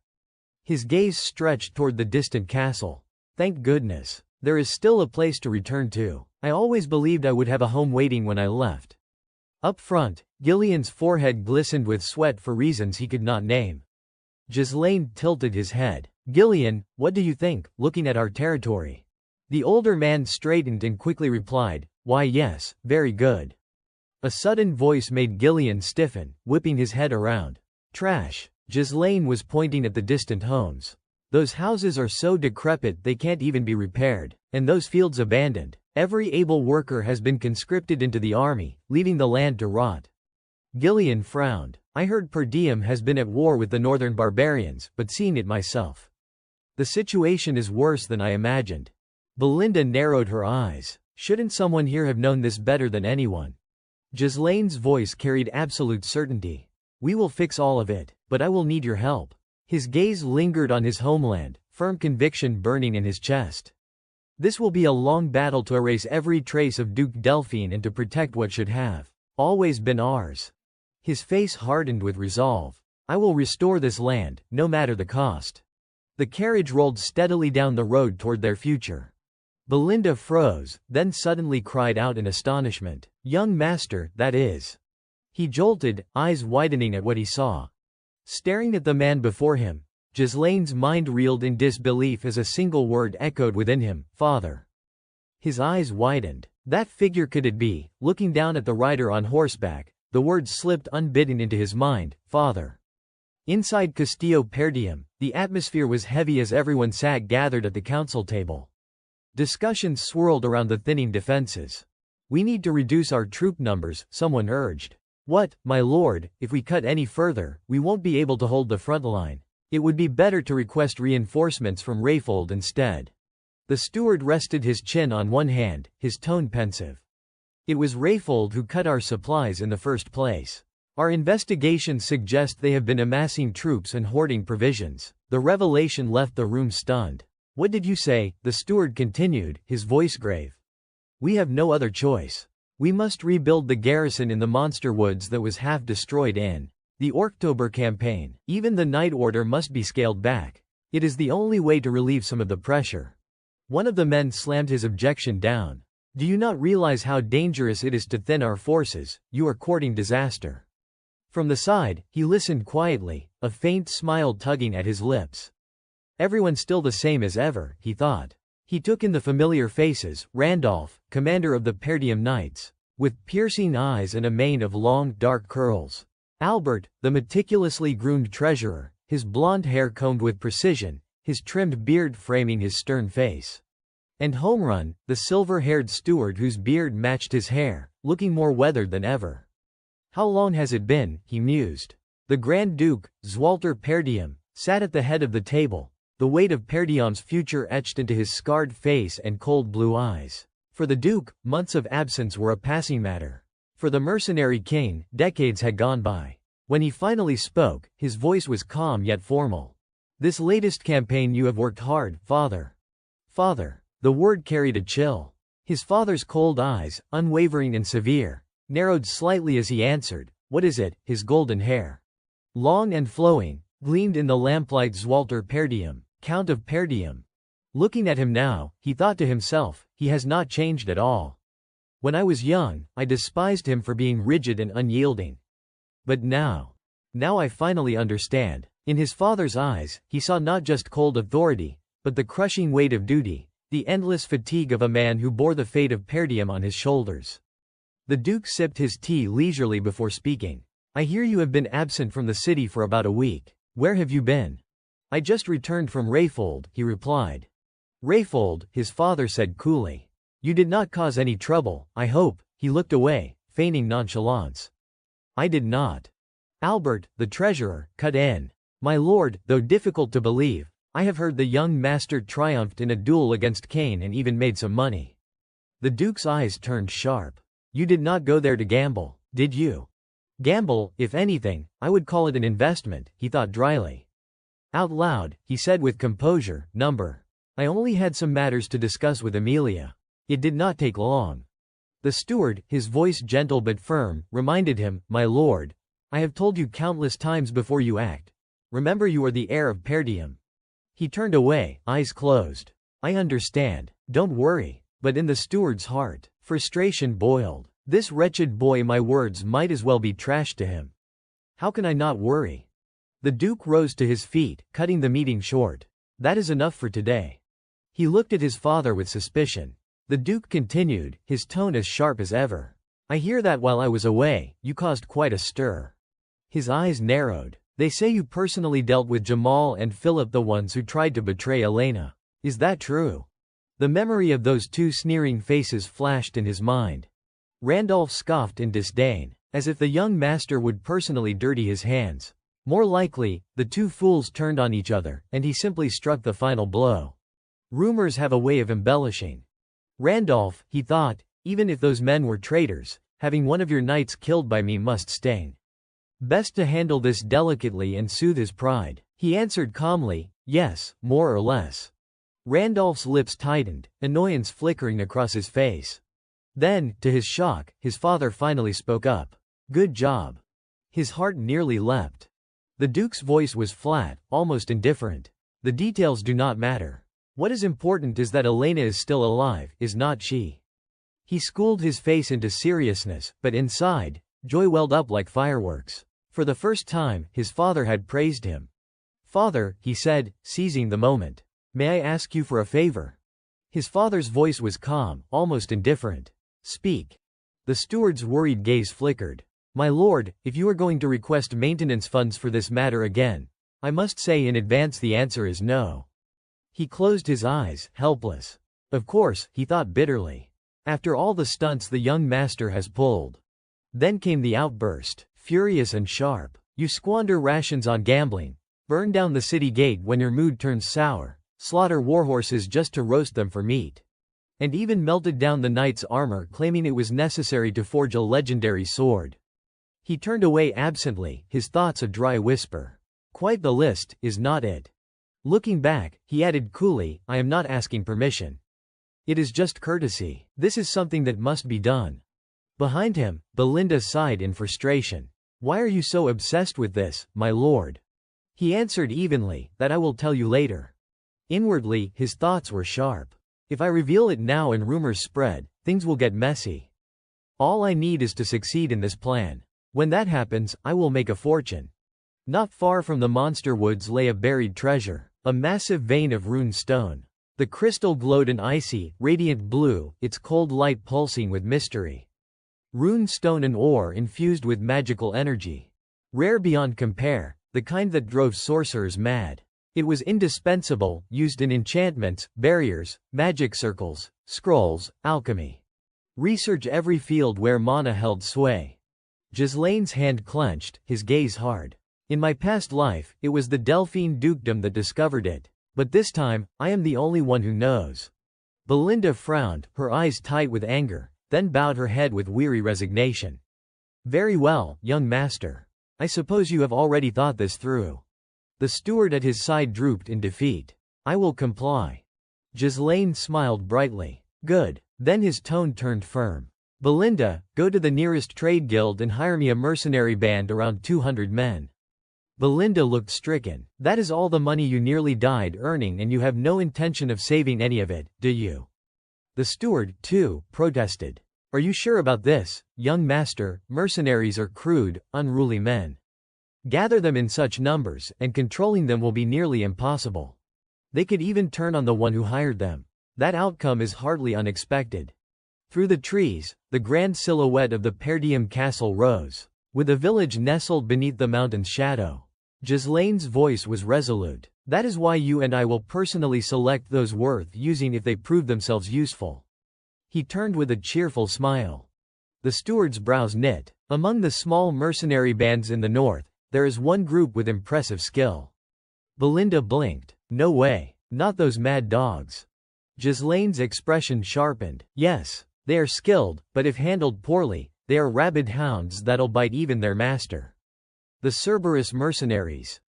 [SPEAKER 1] His gaze stretched toward the distant castle. Thank goodness. There is still a place to return to. I always believed I would have a home waiting when I left. Up front, Gillian's forehead glistened with sweat for reasons he could not name. Ghislaine tilted his head. Gillian, what do you think, looking at our territory? The older man straightened and quickly replied, why yes, very good. A sudden voice made Gillian stiffen, whipping his head around. Trash. Ghislaine was pointing at the distant homes. Those houses are so decrepit they can't even be repaired, and those fields abandoned. Every able worker has been conscripted into the army, leaving the land to rot." Gillian frowned. "I heard Per Diem has been at war with the northern barbarians, but seen it myself. The situation is worse than I imagined." Belinda narrowed her eyes. Shouldn't someone here have known this better than anyone? Ghislaine's voice carried absolute certainty. "We will fix all of it, but I will need your help." His gaze lingered on his homeland, firm conviction burning in his chest. "This will be a long battle to erase every trace of Duke Delphine and to protect what should have always been ours." His face hardened with resolve. "I will restore this land, no matter the cost." The carriage rolled steadily down the road toward their future. Belinda froze, then suddenly cried out in astonishment. "Young master, that is." He jolted, eyes widening at what he saw. Staring at the man before him, Ghislaine's mind reeled in disbelief as a single word echoed within him: "Father." His eyes widened. That figure, could it be, looking down at the rider on horseback? The words slipped unbidden into his mind: "Father." Inside Castillo Per Diem, the atmosphere was heavy as everyone sat gathered at the council table. Discussions swirled around the thinning defenses. "We need to reduce our troop numbers," someone urged. "What, my lord, if we cut any further, we won't be able to hold the front line. It would be better to request reinforcements from Rayfold instead." The steward rested his chin on one hand, his tone pensive. "It was Rayfold who cut our supplies in the first place. Our investigations suggest they have been amassing troops and hoarding provisions." The revelation left the room stunned. "What did you say?" the steward continued, his voice grave. "We have no other choice. We must rebuild the garrison in the monster woods that was half destroyed in the October campaign. Even the night order must be scaled back. It is the only way to relieve some of the pressure." One of the men slammed his objection down. "Do you not realize how dangerous it is to thin our forces? You are courting disaster." From the side, he listened quietly, a faint smile tugging at his lips. Everyone still the same as ever, he thought. He took in the familiar faces: Randolph, commander of the Per Diem Knights, with piercing eyes and a mane of long, dark curls. Albert, the meticulously groomed treasurer, his blonde hair combed with precision, his trimmed beard framing his stern face. And Homerun, the silver-haired steward whose beard matched his hair, looking more weathered than ever. "How long has it been?" he mused. The Grand Duke, Zwalter Per Diem, sat at the head of the table, the weight of Per Diem's future etched into his scarred face and cold blue eyes. For the Duke, months of absence were a passing matter. For the mercenary king, decades had gone by. When he finally spoke, his voice was calm yet formal. "This latest campaign you have worked hard, father." "Father." The word carried a chill. His father's cold eyes, unwavering and severe, narrowed slightly as he answered, "What is it?" His golden hair, long and flowing, gleamed in the lamplight. "Zwalter Per Diem, Count of Per Diem." Looking at him now, he thought to himself, he has not changed at all. "When I was young, I despised him for being rigid and unyielding. But now I finally understand." In his father's eyes, he saw not just cold authority, but the crushing weight of duty, the endless fatigue of a man who bore the fate of Per Diem on his shoulders. The Duke sipped his tea leisurely before speaking. "I hear you have been absent from the city for about a week. Where have you been?" "I just returned from Rayfold," he replied. "Rayfold," his father said coolly. "You did not cause any trouble, I hope." He looked away, feigning nonchalance. "I did not." Albert, the treasurer, cut in. "My lord, though difficult to believe, I have heard the young master triumphed in a duel against Cain and even made some money." The Duke's eyes turned sharp. "You did not go there to gamble, did you?" "Gamble, if anything, I would call it an investment," he thought dryly. Out loud, he said with composure, I only had some matters to discuss with Amelia. It did not take long." The steward, his voice gentle but firm, reminded him, "My lord, I have told you countless times before you act. Remember, you are the heir of Per Diem." He turned away, eyes closed. "I understand. Don't worry." But in the steward's heart, frustration boiled. This wretched boy, my words might as well be trash to him. How can I not worry? The Duke rose to his feet, cutting the meeting short. "That is enough for today." He looked at his father with suspicion. The Duke continued, his tone as sharp as ever. "I hear that while I was away, you caused quite a stir." His eyes narrowed. They say you personally dealt with Jamal and Philip, the ones who tried to betray Elena. Is that true? The memory of those two sneering faces flashed in his mind. Randolph scoffed in disdain, as if the young master would personally dirty his hands. More likely, the two fools turned on each other, and he simply struck the final blow. Rumors have a way of embellishing. Randolph, he thought, even if those men were traitors, having one of your knights killed by me must sting. Best to handle this delicately and soothe his pride. He answered calmly, yes, more or less. Randolph's lips tightened, annoyance flickering across his face. Then, to his shock, his father finally spoke up. Good job. His heart nearly leapt. The Duke's voice was flat, almost indifferent. The details do not matter. What is important is that Elena is still alive, is not she? He schooled his face into seriousness, but inside, joy welled up like fireworks. For the first time, his father had praised him. Father, he said, seizing the moment. May I ask you for a favor? His father's voice was calm, almost indifferent. Speak. The steward's worried gaze flickered. My lord, if you are going to request maintenance funds for this matter again, I must say in advance the answer is no. He closed his eyes, helpless. Of course, he thought bitterly. After all the stunts the young master has pulled. Then came the outburst, furious and sharp. You squander rations on gambling, burn down the city gate when your mood turns sour, slaughter warhorses just to roast them for meat. And even melted down the knight's armor claiming it was necessary to forge a legendary sword. He turned away absently, his thoughts a dry whisper. Quite the list, is not it? Looking back, he added coolly, I am not asking permission. It is just courtesy. This is something that must be done. Behind him, Belinda sighed in frustration. Why are you so obsessed with this, my lord? He answered evenly, that I will tell you later. Inwardly, his thoughts were sharp. If I reveal it now and rumors spread, things will get messy. All I need is to succeed in this plan. When that happens, I will make a fortune. Not far from the monster woods lay a buried treasure, a massive vein of rune stone. The crystal glowed an icy, radiant blue, its cold light pulsing with mystery. Rune stone and ore infused with magical energy. Rare beyond compare, the kind that drove sorcerers mad. It was indispensable, used in enchantments, barriers, magic circles, scrolls, alchemy. Research every field where mana held sway. Ghislaine's hand clenched, his gaze hard. In my past life, it was the Delphine dukedom that discovered it. But this time, I am the only one who knows. Belinda frowned, her eyes tight with anger, then bowed her head with weary resignation. Very well, young master. I suppose you have already thought this through. The steward at his side drooped in defeat. I will comply. Ghislaine smiled brightly. Good. Then his tone turned firm. Belinda, go to the nearest trade guild and hire me a mercenary band around 200 men. Belinda looked stricken. That is all the money you nearly died earning and you have no intention of saving any of it, do you? The steward, too, protested. Are you sure about this, young master? Mercenaries are crude, unruly men. Gather them in such numbers, and controlling them will be nearly impossible. They could even turn on the one who hired them. That outcome is hardly unexpected. Through the trees, the grand silhouette of the Perdium castle rose, with the village nestled beneath the mountain's shadow. Ghislaine's voice was resolute. That is why you and I will personally select those worth using if they prove themselves useful. He turned with a cheerful smile. The steward's brows knit. Among the small mercenary bands in the north, there is one group with impressive skill. Belinda blinked. No way. Not those mad dogs. Ghislaine's expression sharpened. Yes, they are skilled, but if handled poorly, they are rabid hounds that'll bite even their master. The Cerberus mercenaries.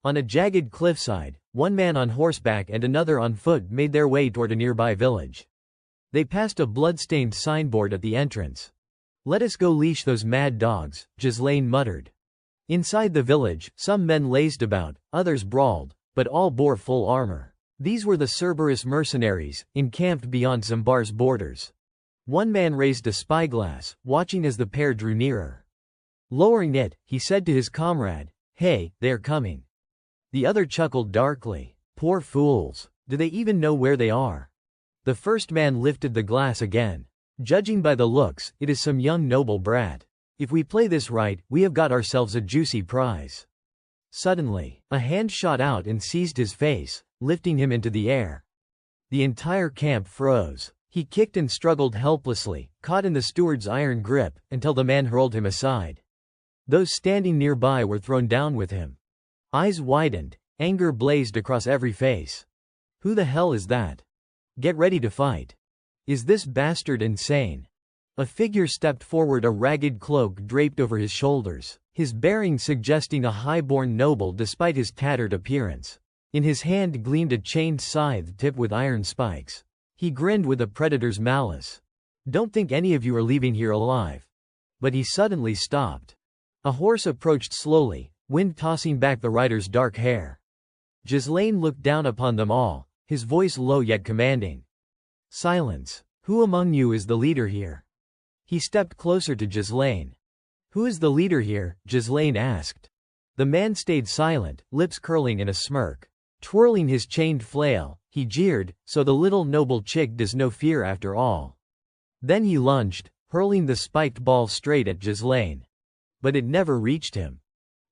[SPEAKER 1] On a jagged cliffside, one man on horseback and another on foot made their way toward a nearby village. They passed a blood-stained signboard at the entrance. Let us go leash those mad dogs, Ghislaine muttered. Inside the village, some men lazed about, others brawled, but all bore full armor. These were the Cerberus mercenaries, encamped beyond Zambar's borders. One man raised a spyglass, watching as the pair drew nearer. Lowering it, he said to his comrade, Hey, they are coming. The other chuckled darkly. Poor fools. Do they even know where they are? The first man lifted the glass again. Judging by the looks, it is some young noble brat. If we play this right, we have got ourselves a juicy prize. Suddenly, a hand shot out and seized his face, lifting him into the air. The entire camp froze. He kicked and struggled helplessly, caught in the steward's iron grip, until the man hurled him aside. Those standing nearby were thrown down with him. Eyes widened, anger blazed across every face. Who the hell is that? Get ready to fight. Is this bastard insane? A figure stepped forward, a ragged cloak draped over his shoulders, his bearing suggesting a high-born noble despite his tattered appearance. In his hand gleamed a chained scythe tipped with iron spikes. He grinned with a predator's malice. Don't think any of you are leaving here alive. But he suddenly stopped. A horse approached slowly, wind tossing back the rider's dark hair. Ghislaine looked down upon them all, his voice low yet commanding. Silence. Who among you is the leader here? He stepped closer to Ghislaine. Who is the leader here? Ghislaine asked. The man stayed silent, lips curling in a smirk. Twirling his chained flail, he jeered, so the little noble chick does no fear after all. Then he lunged, hurling the spiked ball straight at Ghislaine. But it never reached him.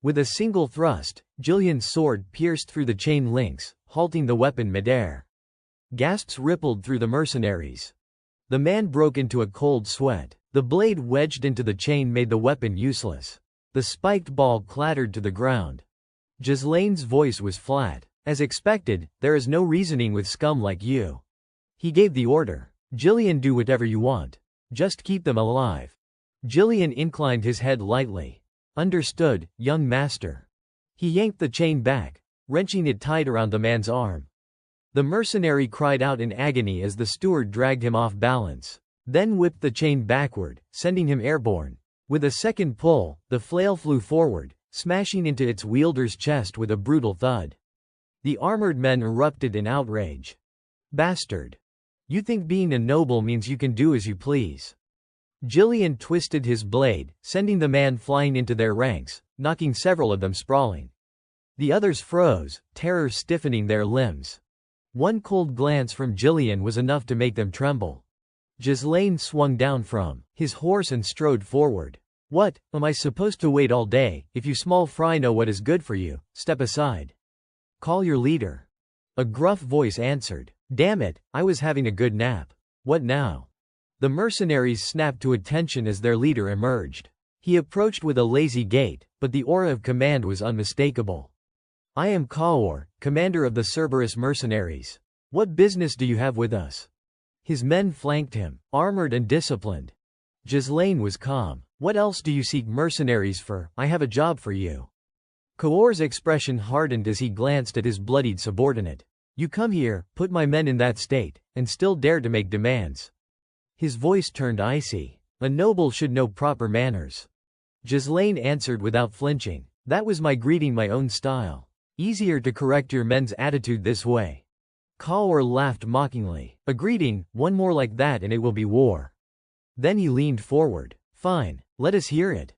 [SPEAKER 1] With a single thrust, Jillian's sword pierced through the chain links, halting the weapon midair. Gasps rippled through the mercenaries. The man broke into a cold sweat. The blade wedged into the chain made the weapon useless. The spiked ball clattered to the ground. Ghislaine's voice was flat. As expected, there is no reasoning with scum like you. He gave the order. Jillian, do whatever you want. Just keep them alive. Jillian inclined his head lightly. Understood, young master. He yanked the chain back, wrenching it tight around the man's arm. The mercenary cried out in agony as the steward dragged him off balance, then whipped the chain backward, sending him airborne. With a second pull, the flail flew forward, smashing into its wielder's chest with a brutal thud. The armored men erupted in outrage. Bastard. You think being a noble means you can do as you please. Jillian twisted his blade, sending the man flying into their ranks, knocking several of them sprawling. The others froze, terror stiffening their limbs. One cold glance from Jillian was enough to make them tremble. Ghislaine swung down from his horse and strode forward. What, am I supposed to wait all day? If you small fry know what is good for you, step aside. Call your leader. A gruff voice answered. Damn it, I was having a good nap. What now? The mercenaries snapped to attention as their leader emerged. He approached with a lazy gait, but the aura of command was unmistakable. I am Kaor, commander of the Cerberus mercenaries. What business do you have with us? His men flanked him, armored and disciplined. Ghislaine was calm. What else do you seek mercenaries for? I have a job for you. Kaor's expression hardened as he glanced at his bloodied subordinate. You come here, put my men in that state, and still dare to make demands. His voice turned icy. A noble should know proper manners. Ghislaine answered without flinching. That was my greeting, my own style. Easier to correct your men's attitude this way. Kaor laughed mockingly. A greeting, one more like that and it will be war. Then he leaned forward. Fine, let us hear it.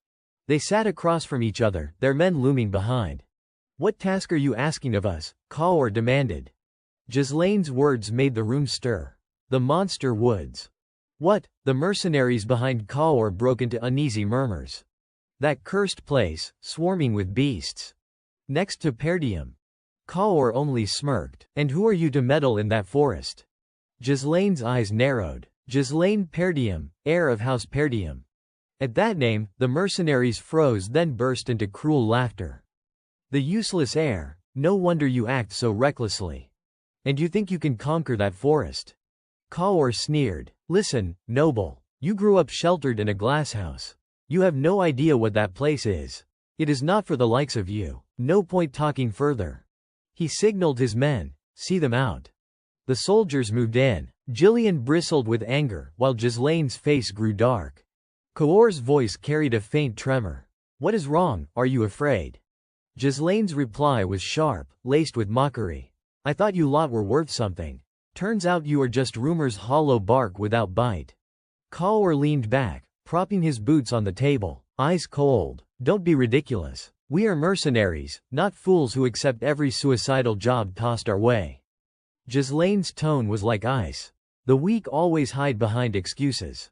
[SPEAKER 1] They sat across from each other, their men looming behind. What task are you asking of us? Kaor demanded. Ghislaine's words made the room stir. The monster woods. What? The mercenaries behind Kaor broke into uneasy murmurs. That cursed place, swarming with beasts. Next to Perdium. Kaor only smirked. And who are you to meddle in that forest? Ghislaine's eyes narrowed. Ghislaine Perdium, heir of House Perdium. At that name, the mercenaries froze, then burst into cruel laughter. The useless heir, no wonder you act so recklessly. And you think you can conquer that forest? Kaor sneered. Listen, noble. You grew up sheltered in a glasshouse. You have no idea what that place is. It is not for the likes of you. No point talking further. He signaled his men, see them out. The soldiers moved in. Jillian bristled with anger, while Ghislaine's face grew dark. Kaor's voice carried a faint tremor. What is wrong, are you afraid? Ghislaine's reply was sharp, laced with mockery. I thought you lot were worth something. Turns out you are just rumor's hollow bark without bite. Kaor leaned back, propping his boots on the table, eyes cold. Don't be ridiculous. We are mercenaries, not fools who accept every suicidal job tossed our way. Ghislaine's tone was like ice. The weak always hide behind excuses.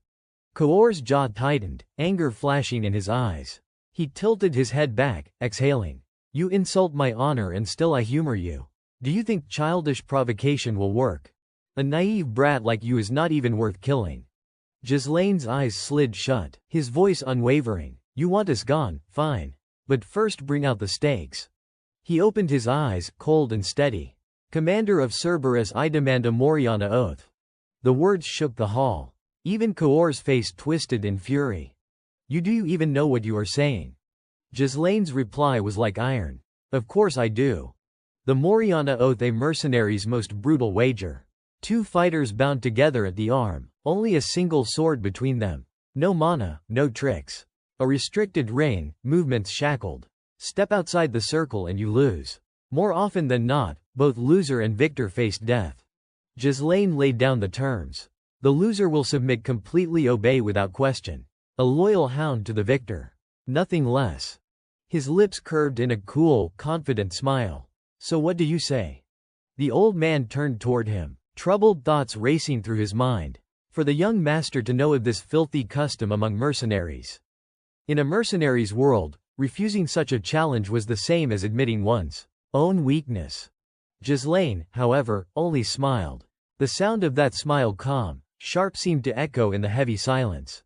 [SPEAKER 1] Kaor's jaw tightened, anger flashing in his eyes. He tilted his head back, exhaling. You insult my honor and still I humor you. Do you think childish provocation will work? A naive brat like you is not even worth killing. Ghislaine's eyes slid shut, his voice unwavering. You want us gone, fine. But first bring out the stakes. He opened his eyes, cold and steady. Commander of Cerberus, I demand a Moriana oath. The words shook the hall. Even Kaor's face twisted in fury. Do you even know what you are saying? Ghislaine's reply was like iron. Of course I do. The Moriana oath, a mercenary's most brutal wager. Two fighters bound together at the arm, only a single sword between them. No mana, no tricks. A restricted ring, movements shackled. Step outside the circle and you lose. More often than not, both loser and victor faced death. Ghislaine laid down the terms. The loser will submit, completely obey without question. A loyal hound to the victor. Nothing less. His lips curved in a cool, confident smile. So what do you say? The old man turned toward him, troubled thoughts racing through his mind. For the young master to know of this filthy custom among mercenaries. In a mercenary's world, refusing such a challenge was the same as admitting one's own weakness. Ghislaine, however, only smiled. The sound of that smile, calm, sharp, seemed to echo in the heavy silence.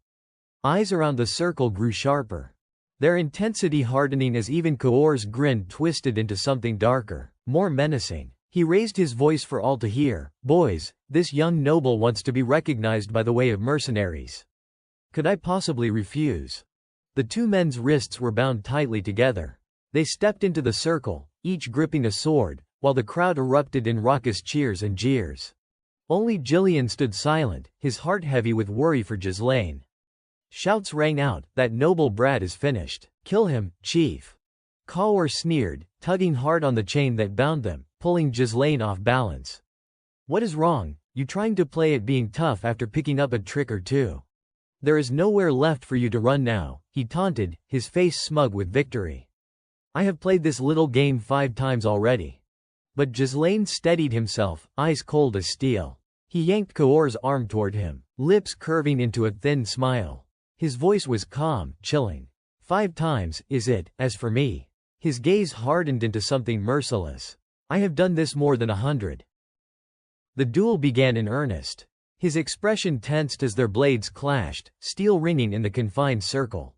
[SPEAKER 1] Eyes around the circle grew sharper, their intensity hardening as even Kaor's grin twisted into something darker, more menacing. He raised his voice for all to hear. Boys, this young noble wants to be recognized by the way of mercenaries. Could I possibly refuse? The two men's wrists were bound tightly together. They stepped into the circle, each gripping a sword, while the crowd erupted in raucous cheers and jeers. Only Jillian stood silent, his heart heavy with worry for Ghislaine. Shouts rang out, that noble brat is finished. Kill him, chief. Kaor sneered, tugging hard on the chain that bound them, pulling Ghislaine off balance. What is wrong? You trying to play at being tough after picking up a trick or two? There is nowhere left for you to run now, he taunted, his face smug with victory. I have played this little game 5 times already. But Ghislaine steadied himself, eyes cold as steel. He yanked Kaor's arm toward him, lips curving into a thin smile. His voice was calm, chilling. 5 times, is it? As for me. His gaze hardened into something merciless. I have done this more than 100. The duel began in earnest. His expression tensed as their blades clashed, steel ringing in the confined circle.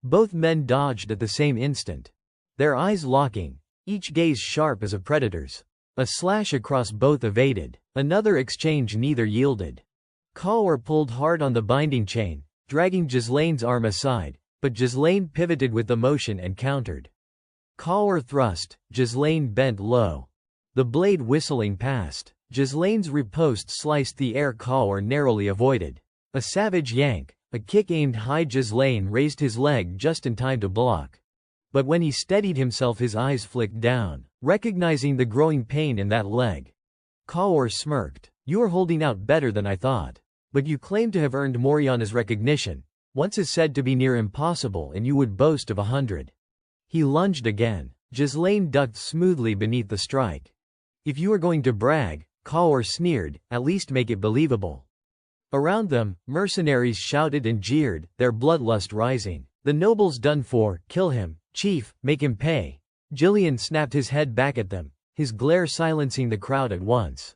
[SPEAKER 1] Both men dodged at the same instant. Their eyes locking, each gaze sharp as a predator's. A slash across both evaded. Another exchange, neither yielded. Kaor pulled hard on the binding chain, dragging Ghislaine's arm aside, but Ghislaine pivoted with the motion and countered. Kaor thrust, Ghislaine bent low. The blade whistling past. Ghislaine's riposte sliced the air Kaor narrowly avoided. A savage yank, a kick aimed high. Ghislaine raised his leg just in time to block. But when he steadied himself, his eyes flicked down, recognizing the growing pain in that leg. Kaor smirked. You are holding out better than I thought. But you claim to have earned Moriana's recognition. Once is said to be near impossible, and you would boast of 100. He lunged again. Ghislaine ducked smoothly beneath the strike. If you are going to brag, Kaor sneered, at least make it believable. Around them, mercenaries shouted and jeered, their bloodlust rising. The noble's done for, kill him, chief, make him pay. Jillian snapped his head back at them, his glare silencing the crowd at once.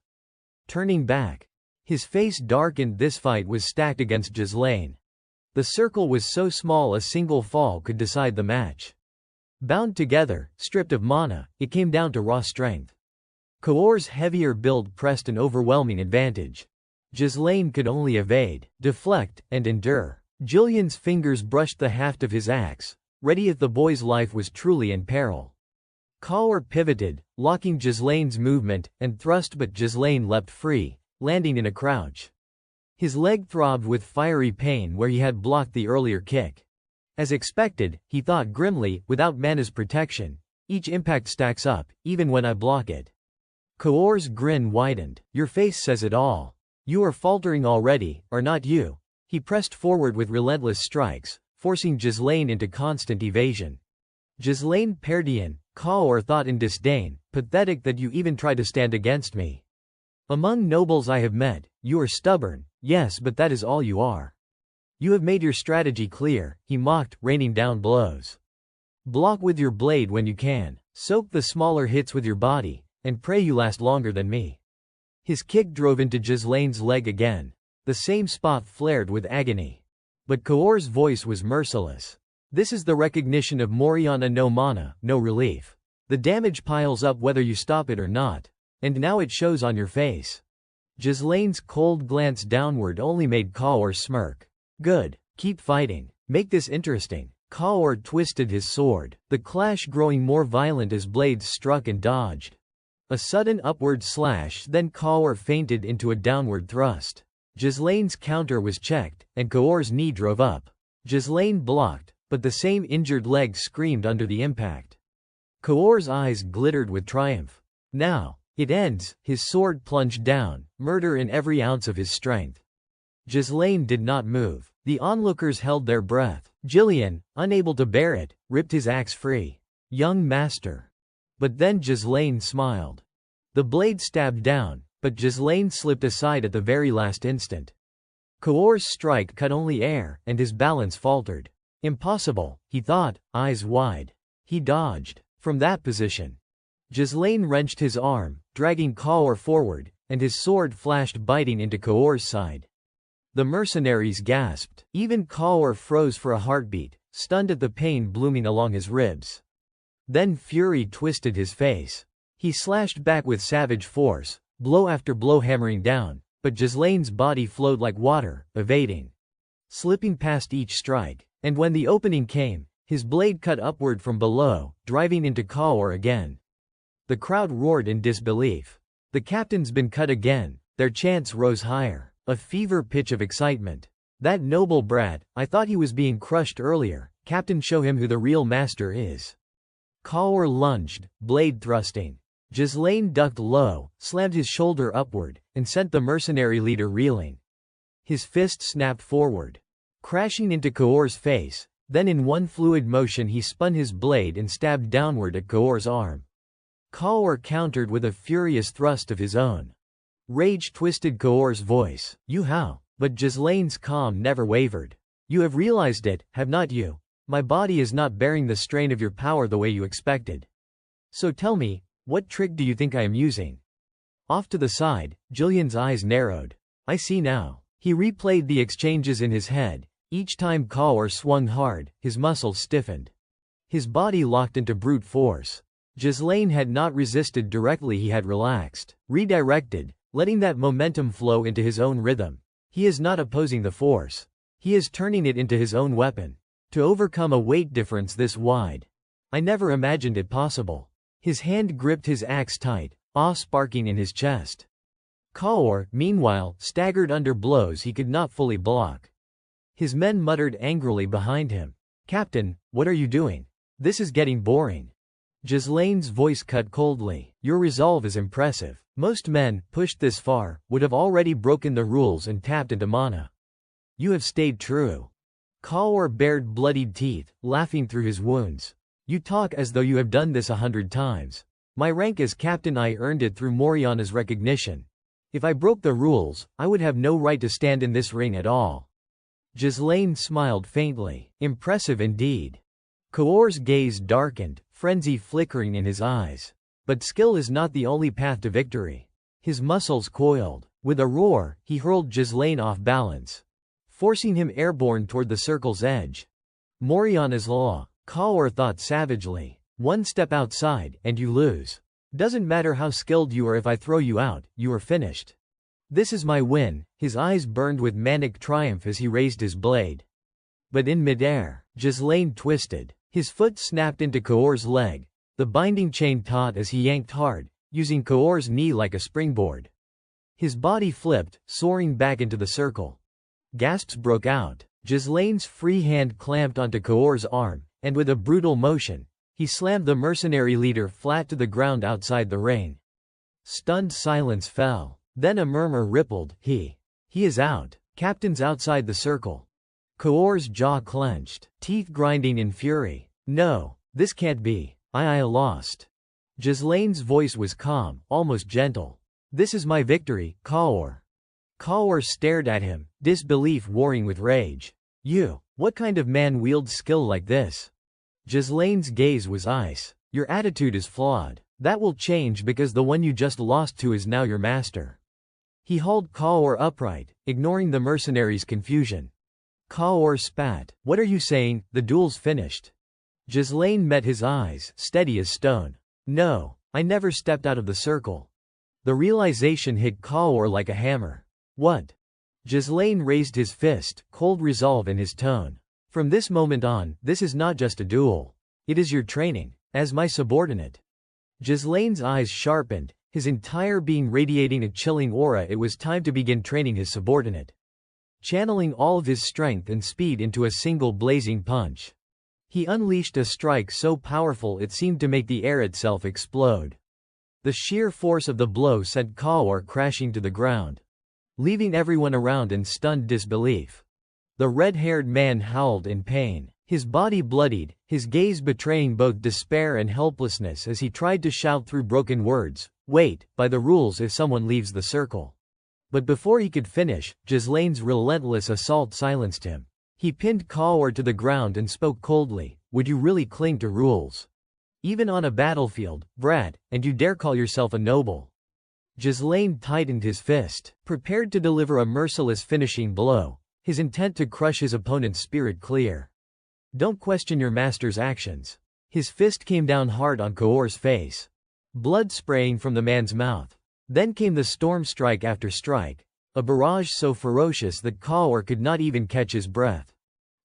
[SPEAKER 1] Turning back, his face darkened. This fight was stacked against Ghislaine. The circle was so small a single fall could decide the match. Bound together, stripped of mana, it came down to raw strength. Kaor's heavier build pressed an overwhelming advantage. Ghislaine could only evade, deflect, and endure. Jillian's fingers brushed the haft of his axe, ready if the boy's life was truly in peril. Kaor pivoted, locking Ghislaine's movement, and thrust, but Ghislaine leapt free, landing in a crouch. His leg throbbed with fiery pain where he had blocked the earlier kick. As expected, he thought grimly, without mana's protection, each impact stacks up, even when I block it. Kaor's grin widened. Your face says it all. You are faltering already, or not you? He pressed forward with relentless strikes, forcing Ghislaine into constant evasion. Ghislaine Perdian, Kaor thought in disdain, pathetic that you even try to stand against me. Among nobles I have met, you are stubborn, yes, but that is all you are. You have made your strategy clear, he mocked, raining down blows. Block with your blade when you can. Soak the smaller hits with your body, and pray you last longer than me. His kick drove into Ghislaine's leg again. The same spot flared with agony. But Kaor's voice was merciless. This is the recognition of Moriana no mana, no relief. The damage piles up whether you stop it or not. And now it shows on your face. Ghislaine's cold glance downward only made Kaor smirk. Good. Keep fighting. Make this interesting. Kaor twisted his sword, the clash growing more violent as blades struck and dodged. A sudden upward slash, then Kaor feinted into a downward thrust. Ghislaine's counter was checked, and Kaor's knee drove up. Ghislaine blocked, but the same injured leg screamed under the impact. Kaor's eyes glittered with triumph. Now, it ends. His sword plunged down, murder in every ounce of his strength. Ghislaine did not move. The onlookers held their breath. Jillian, unable to bear it, ripped his axe free. Young master. But then Ghislaine smiled. The blade stabbed down, but Ghislaine slipped aside at the very last instant. Kaor's strike cut only air, and his balance faltered. Impossible, he thought, eyes wide. He dodged. From that position, Ghislaine wrenched his arm, dragging Kaor forward, and his sword flashed biting into Kaor's side. The mercenaries gasped. Even Kaor froze for a heartbeat, stunned at the pain blooming along his ribs. Then fury twisted his face. He slashed back with savage force, blow after blow hammering down, but Ghislaine's body flowed like water, evading, slipping past each strike, and when the opening came, his blade cut upward from below, driving into Kaor again. The crowd roared in disbelief. The captain's been cut again. Their chants rose higher. A fever pitch of excitement. That noble brat, I thought he was being crushed earlier. Captain, show him who the real master is. Kaor lunged, blade thrusting. Ghislaine ducked low, slammed his shoulder upward, and sent the mercenary leader reeling. His fist snapped forward, crashing into Kaor's face. Then in one fluid motion he spun his blade and stabbed downward at Kaor's arm. Kaor countered with a furious thrust of his own. Rage twisted Kaor's voice. You how? But Ghislaine's calm never wavered. You have realized it, have not you? My body is not bearing the strain of your power the way you expected. So tell me, what trick do you think I am using? Off to the side, Jillian's eyes narrowed. I see now. He replayed the exchanges in his head. Each time Kaor swung hard, his muscles stiffened. His body locked into brute force. Ghislaine had not resisted directly, he had relaxed, redirected, letting that momentum flow into his own rhythm. He is not opposing the force. He is turning it into his own weapon. To overcome a weight difference this wide. I never imagined it possible. His hand gripped his axe tight, awe sparking in his chest. Kaor, meanwhile, staggered under blows he could not fully block. His men muttered angrily behind him. Captain, what are you doing? This is getting boring. Ghislaine's voice cut coldly. Your resolve is impressive. Most men, pushed this far, would have already broken the rules and tapped into mana. You have stayed true. Kaor bared bloodied teeth, laughing through his wounds. You talk as though you have done this 100 times. My rank as captain, I earned it through Moriana's recognition. If I broke the rules, I would have no right to stand in this ring at all. Ghislaine smiled faintly. Impressive indeed. Kaor's gaze darkened, frenzy flickering in his eyes. But skill is not the only path to victory. His muscles coiled. With a roar, he hurled Ghislaine off balance, forcing him airborne toward the circle's edge. Moriana's law, Kaor thought savagely. One step outside, and you lose. Doesn't matter how skilled you are, if I throw you out, you are finished. This is my win. His eyes burned with manic triumph as he raised his blade. But in midair, Ghislaine twisted. His foot snapped into Kaor's leg. The binding chain taut as he yanked hard, using Kaor's knee like a springboard. His body flipped, soaring back into the circle. Gasps broke out. Ghislaine's free hand clamped onto Kaor's arm, and with a brutal motion, he slammed the mercenary leader flat to the ground outside the ring. Stunned silence fell. Then a murmur rippled. He is out. Captain's outside the circle. Kaor's jaw clenched, teeth grinding in fury. No, this can't be. I lost. Ghislaine's voice was calm, almost gentle. This is my victory, Kaor. Kaor stared at him, disbelief warring with rage. You, what kind of man wields skill like this? Ghislaine's gaze was ice. Your attitude is flawed. That will change because the one you just lost to is now your master. He hauled Kaor upright, ignoring the mercenary's confusion. Kaor spat. What are you saying? The duel's finished. Ghislaine met his eyes, steady as stone. No, I never stepped out of the circle. The realization hit Kaor like a hammer. What? Ghislaine raised his fist, cold resolve in his tone. From this moment on, this is not just a duel. It is your training, as my subordinate. Ghislaine's eyes sharpened, his entire being radiating a chilling aura. It was time to begin training his subordinate. Channeling all of his strength and speed into a single blazing punch. He unleashed a strike so powerful it seemed to make the air itself explode. The sheer force of the blow sent Kaor crashing to the ground, leaving everyone around in stunned disbelief. The red-haired man howled in pain, his body bloodied, his gaze betraying both despair and helplessness as he tried to shout through broken words, "Wait, by the rules if someone leaves the circle." But before he could finish, Ghislaine's relentless assault silenced him. He pinned Kaor to the ground and spoke coldly, "Would you really cling to rules? Even on a battlefield, brat, and you dare call yourself a noble?" Ghislaine tightened his fist, prepared to deliver a merciless finishing blow, his intent to crush his opponent's spirit clear. "Don't question your master's actions." His fist came down hard on Kaor's face, blood spraying from the man's mouth. Then came the storm strike after strike, a barrage so ferocious that Kaor could not even catch his breath.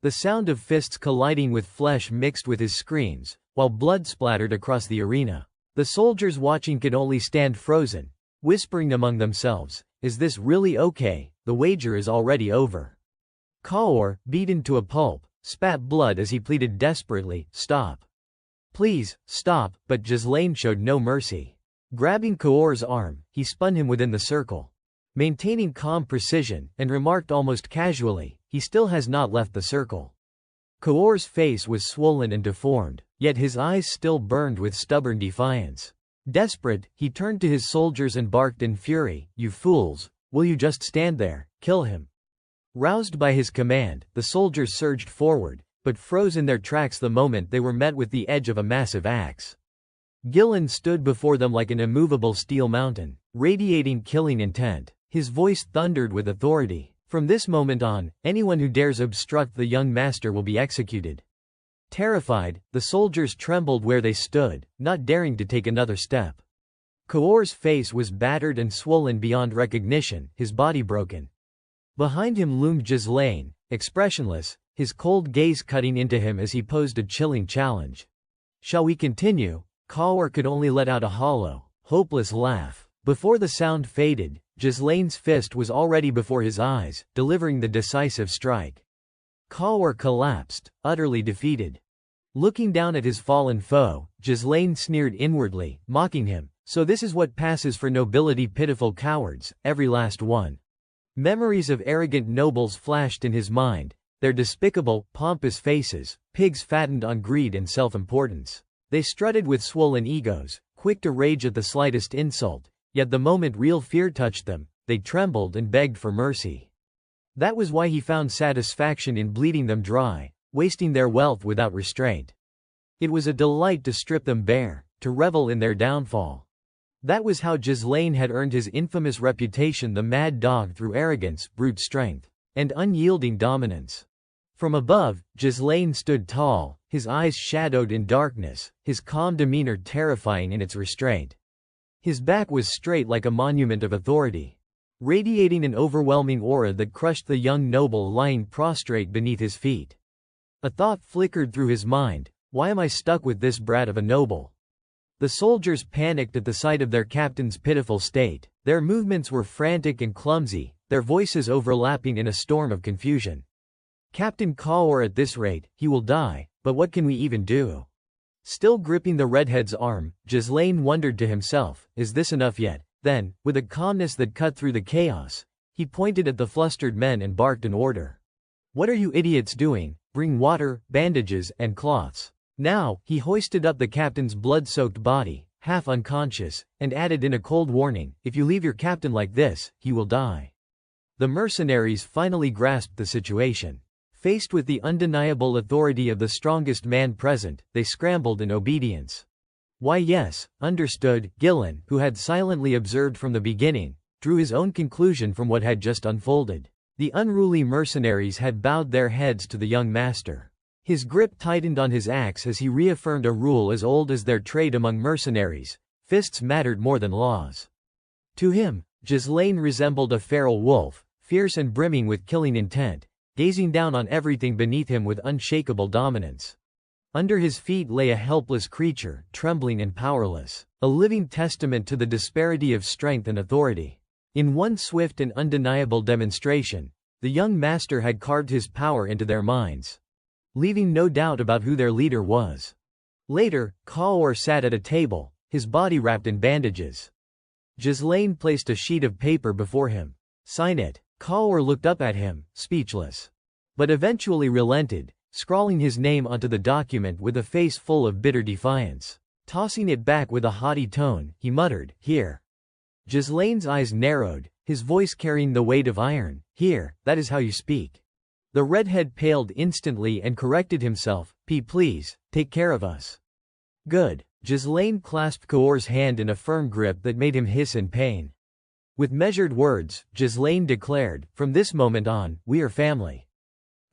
[SPEAKER 1] The sound of fists colliding with flesh mixed with his screams, while blood splattered across the arena. The soldiers watching could only stand frozen, whispering among themselves, "Is this really okay? The wager is already over." Kaor, beaten to a pulp, spat blood as he pleaded desperately, "Stop. Please, stop," but Ghislaine showed no mercy. Grabbing Kaor's arm, he spun him within the circle. Maintaining calm precision, and remarked almost casually, "He still has not left the circle." Kaor's face was swollen and deformed, yet his eyes still burned with stubborn defiance. Desperate, he turned to his soldiers and barked in fury, "You fools, will you just stand there? Kill him." Roused by his command, the soldiers surged forward, but froze in their tracks the moment they were met with the edge of a massive axe. Gillen stood before them like an immovable steel mountain, radiating killing intent. His voice thundered with authority. "From this moment on, anyone who dares obstruct the young master will be executed." Terrified, the soldiers trembled where they stood, not daring to take another step. Kaor's face was battered and swollen beyond recognition, his body broken. Behind him loomed Ghislaine, expressionless, his cold gaze cutting into him as he posed a chilling challenge. "Shall we continue?" Kaor could only let out a hollow, hopeless laugh. Before the sound faded, Ghislaine's fist was already before his eyes, delivering the decisive strike. Kaor collapsed, utterly defeated. Looking down at his fallen foe, Ghislaine sneered inwardly, mocking him. "So this is what passes for nobility, pitiful cowards, every last one." Memories of arrogant nobles flashed in his mind, their despicable, pompous faces, pigs fattened on greed and self-importance. They strutted with swollen egos, quick to rage at the slightest insult, yet the moment real fear touched them, they trembled and begged for mercy. That was why he found satisfaction in bleeding them dry, wasting their wealth without restraint. It was a delight to strip them bare, to revel in their downfall. That was how Ghislaine had earned his infamous reputation, the mad dog, through arrogance, brute strength, and unyielding dominance. From above, Ghislaine stood tall, his eyes shadowed in darkness, his calm demeanor terrifying in its restraint. His back was straight like a monument of authority, radiating an overwhelming aura that crushed the young noble lying prostrate beneath his feet. A thought flickered through his mind, "Why am I stuck with this brat of a noble?" The soldiers panicked at the sight of their captain's pitiful state. Their movements were frantic and clumsy, their voices overlapping in a storm of confusion. "Captain Kaor, at this rate, he will die, but what can we even do?" Still gripping the redhead's arm, Ghislaine wondered to himself, "Is this enough yet?" Then, with a calmness that cut through the chaos, he pointed at the flustered men and barked an order. "What are you idiots doing? Bring water, bandages, and cloths." Now, he hoisted up the captain's blood-soaked body, half unconscious, and added in a cold warning, "If you leave your captain like this, he will die." The mercenaries finally grasped the situation. Faced with the undeniable authority of the strongest man present, they scrambled in obedience. Why yes, understood. Gillen, who had silently observed from the beginning, drew his own conclusion from what had just unfolded. The unruly mercenaries had bowed their heads to the young master. His grip tightened on his axe as he reaffirmed a rule as old as their trade among mercenaries: fists mattered more than laws. To him, Ghislaine resembled a feral wolf, fierce and brimming with killing intent, gazing down on everything beneath him with unshakable dominance. Under his feet lay a helpless creature, trembling and powerless, a living testament to the disparity of strength and authority. In one swift and undeniable demonstration, the young master had carved his power into their minds, leaving no doubt about who their leader was. Later, Kaor sat at a table, his body wrapped in bandages. Ghislaine placed a sheet of paper before him. "Sign it." Kaor looked up at him, speechless, but eventually relented, scrawling his name onto the document with a face full of bitter defiance. Tossing it back with a haughty tone, he muttered, "Here." Ghislaine's eyes narrowed, his voice carrying the weight of iron. "Here, that is how you speak." The redhead paled instantly and corrected himself. Please, take care of us." "Good." Ghislaine clasped Kaor's hand in a firm grip that made him hiss in pain. With measured words, Ghislaine declared, "From this moment on, we are family."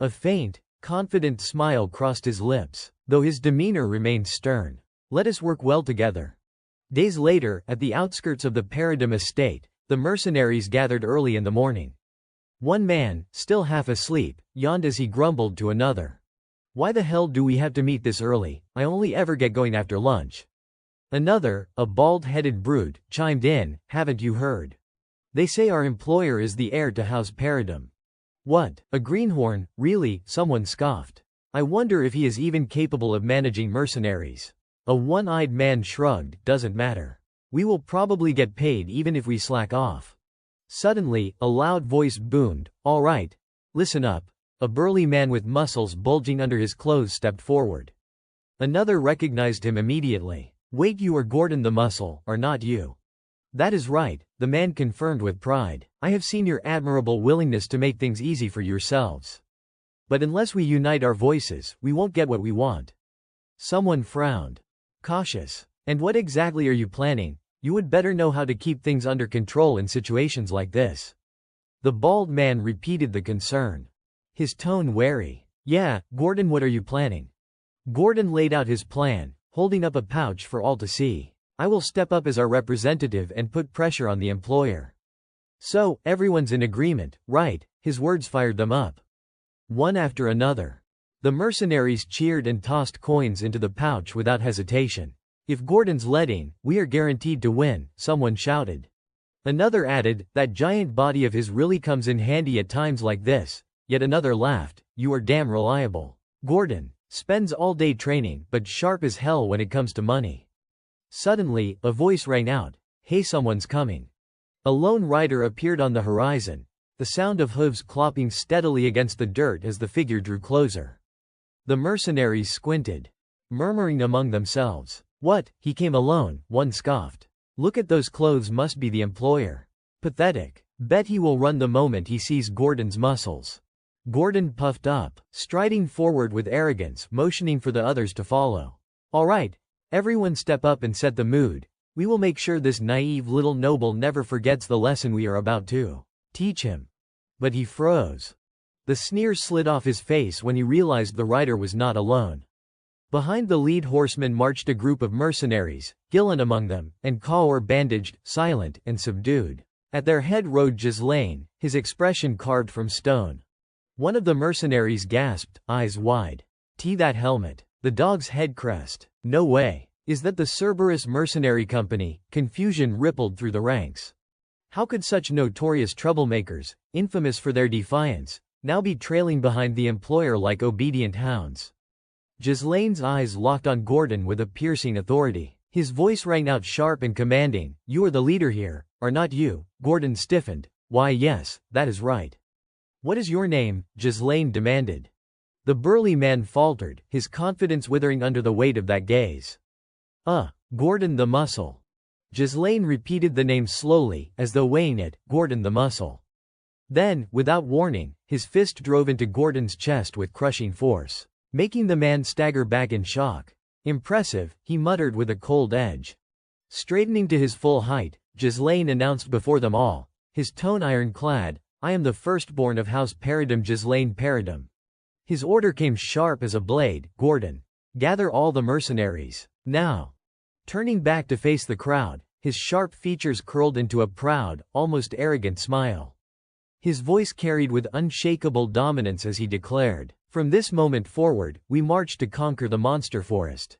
[SPEAKER 1] A faint, confident smile crossed his lips, though his demeanor remained stern. "Let us work well together." Days later, at the outskirts of the Paradigm estate, the mercenaries gathered early in the morning. One man, still half asleep, yawned as he grumbled to another. "Why the hell do we have to meet this early? I only ever get going after lunch." Another, a bald-headed brute, chimed in, "Haven't you heard? They say our employer is the heir to House Paradigm." "What, a greenhorn, really?" someone scoffed. "I wonder if he is even capable of managing mercenaries." A one-eyed man shrugged, "Doesn't matter. We will probably get paid even if we slack off." Suddenly, a loud voice boomed, "All right, listen up." A burly man with muscles bulging under his clothes stepped forward. Another recognized him immediately. "Wait, you are Gordon the Muscle, are not you?" "That is right," the man confirmed with pride. "I have seen your admirable willingness to make things easy for yourselves. But unless we unite our voices, we won't get what we want." Someone frowned. "Cautious. And what exactly are you planning? You would better know how to keep things under control in situations like this." The bald man repeated the concern, his tone wary. "Yeah, Gordon, what are you planning?" Gordon laid out his plan, holding up a pouch for all to see. "I will step up as our representative and put pressure on the employer." "So, everyone's in agreement, right?" His words fired them up. One after another, the mercenaries cheered and tossed coins into the pouch without hesitation. "If Gordon's letting, we are guaranteed to win," someone shouted. Another added, "That giant body of his really comes in handy at times like this." Yet another laughed, "You are damn reliable. Gordon spends all day training, but sharp as hell when it comes to money." Suddenly, a voice rang out, "Hey, someone's coming." A lone rider appeared on the horizon, the sound of hooves clopping steadily against the dirt as the figure drew closer. The mercenaries squinted, murmuring among themselves. "What, he came alone?" one scoffed. "Look at those clothes, must be the employer. Pathetic. Bet he will run the moment he sees Gordon's muscles." Gordon puffed up, striding forward with arrogance, motioning for the others to follow. "All right, everyone step up and set the mood. We will make sure this naive little noble never forgets the lesson we are about to teach him." But he froze. The sneer slid off his face when he realized the rider was not alone. Behind the lead horseman marched a group of mercenaries, Gillen among them, and Kaor bandaged, silent, and subdued. At their head rode Ghislaine, his expression carved from stone. One of the mercenaries gasped, eyes wide. That helmet. The dog's head crest. No way. Is that the Cerberus Mercenary Company?" Confusion rippled through the ranks. How could such notorious troublemakers, infamous for their defiance, now be trailing behind the employer like obedient hounds? Ghislaine's eyes locked on Gordon with a piercing authority. His voice rang out sharp and commanding, "You are the leader here, are not you?" Gordon stiffened. "Why yes, that is right." "What is your name?" Ghislaine demanded. The burly man faltered, his confidence withering under the weight of that gaze. Gordon the Muscle." Ghislaine repeated the name slowly, as though weighing it, "Gordon the Muscle." Then, without warning, his fist drove into Gordon's chest with crushing force, making the man stagger back in shock. Impressive, he muttered with a cold edge. Straightening to his full height, Ghislaine announced before them all, his tone ironclad, "I am the firstborn of House Paradum, Ghislaine Paradum." His order came sharp as a blade, "Gordon, gather all the mercenaries, now." Turning back to face the crowd, his sharp features curled into a proud, almost arrogant smile. His voice carried with unshakable dominance as he declared, "From this moment forward, we march to conquer the monster forest."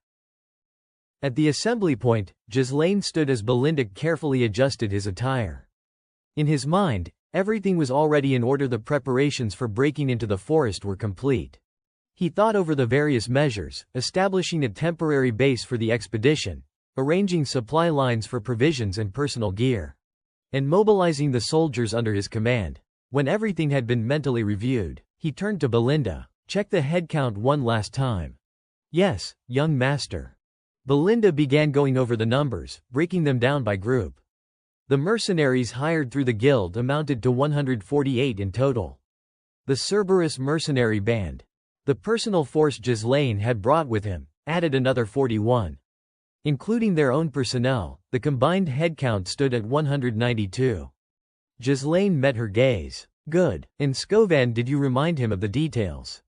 [SPEAKER 1] At the assembly point, Ghislaine stood as Belinda carefully adjusted his attire. In his mind, everything was already in order. The preparations for breaking into the forest were complete. He thought over the various measures, establishing a temporary base for the expedition, arranging supply lines for provisions and personal gear, and mobilizing the soldiers under his command. When everything had been mentally reviewed, he turned to Belinda. "Check the head count one last time." "Yes, young master." Belinda began going over the numbers, breaking them down by group. The mercenaries hired through the guild amounted to 148 in total. The Cerberus mercenary band, the personal force Ghislaine had brought with him, added another 41. Including their own personnel, the combined headcount stood at 192. Ghislaine met her gaze. "Good. And Scovan, did you remind him of the details?"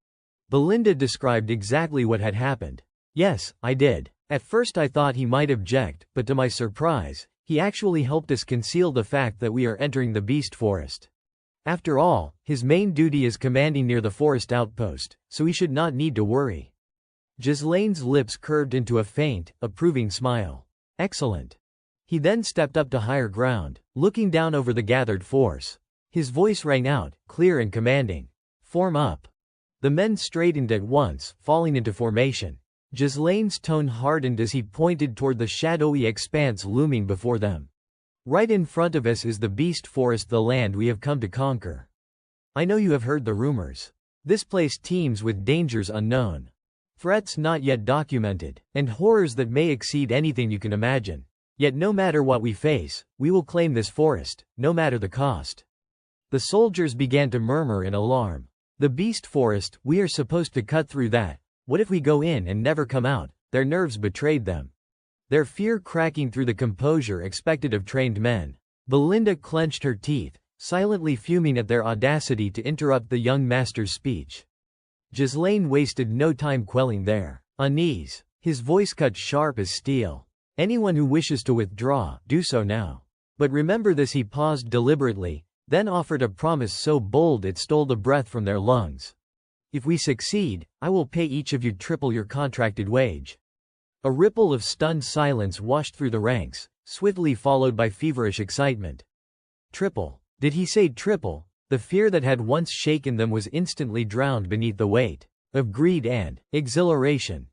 [SPEAKER 1] Belinda described exactly what had happened. "Yes, I did. At first I thought he might object, but to my surprise, he actually helped us conceal the fact that we are entering the beast forest. After all, his main duty is commanding near the forest outpost, so he should not need to worry." Ghislaine's lips curved into a faint, approving smile. "Excellent." He then stepped up to higher ground, looking down over the gathered force. His voice rang out, clear and commanding. "Form up." The men straightened at once, falling into formation. Ghislaine's tone hardened as he pointed toward the shadowy expanse looming before them. "Right in front of us is the beast forest, the land we have come to conquer. I know you have heard the rumors. This place teems with dangers unknown, threats not yet documented, and horrors that may exceed anything you can imagine. Yet no matter what we face, we will claim this forest, no matter the cost." The soldiers began to murmur in alarm. "The beast forest, we are supposed to cut through that. What if we go in and never come out?" Their nerves betrayed them. Their fear cracking through the composure expected of trained men. Belinda clenched her teeth, silently fuming at their audacity to interrupt the young master's speech. Ghislaine wasted no time quelling their unease. His voice cut sharp as steel. "Anyone who wishes to withdraw, do so now. But remember this." He paused deliberately, then offered a promise so bold it stole the breath from their lungs. "If we succeed, I will pay each of you triple your contracted wage." A ripple of stunned silence washed through the ranks, swiftly followed by feverish excitement. Triple. Did he say triple? The fear that had once shaken them was instantly drowned beneath the weight of greed and exhilaration.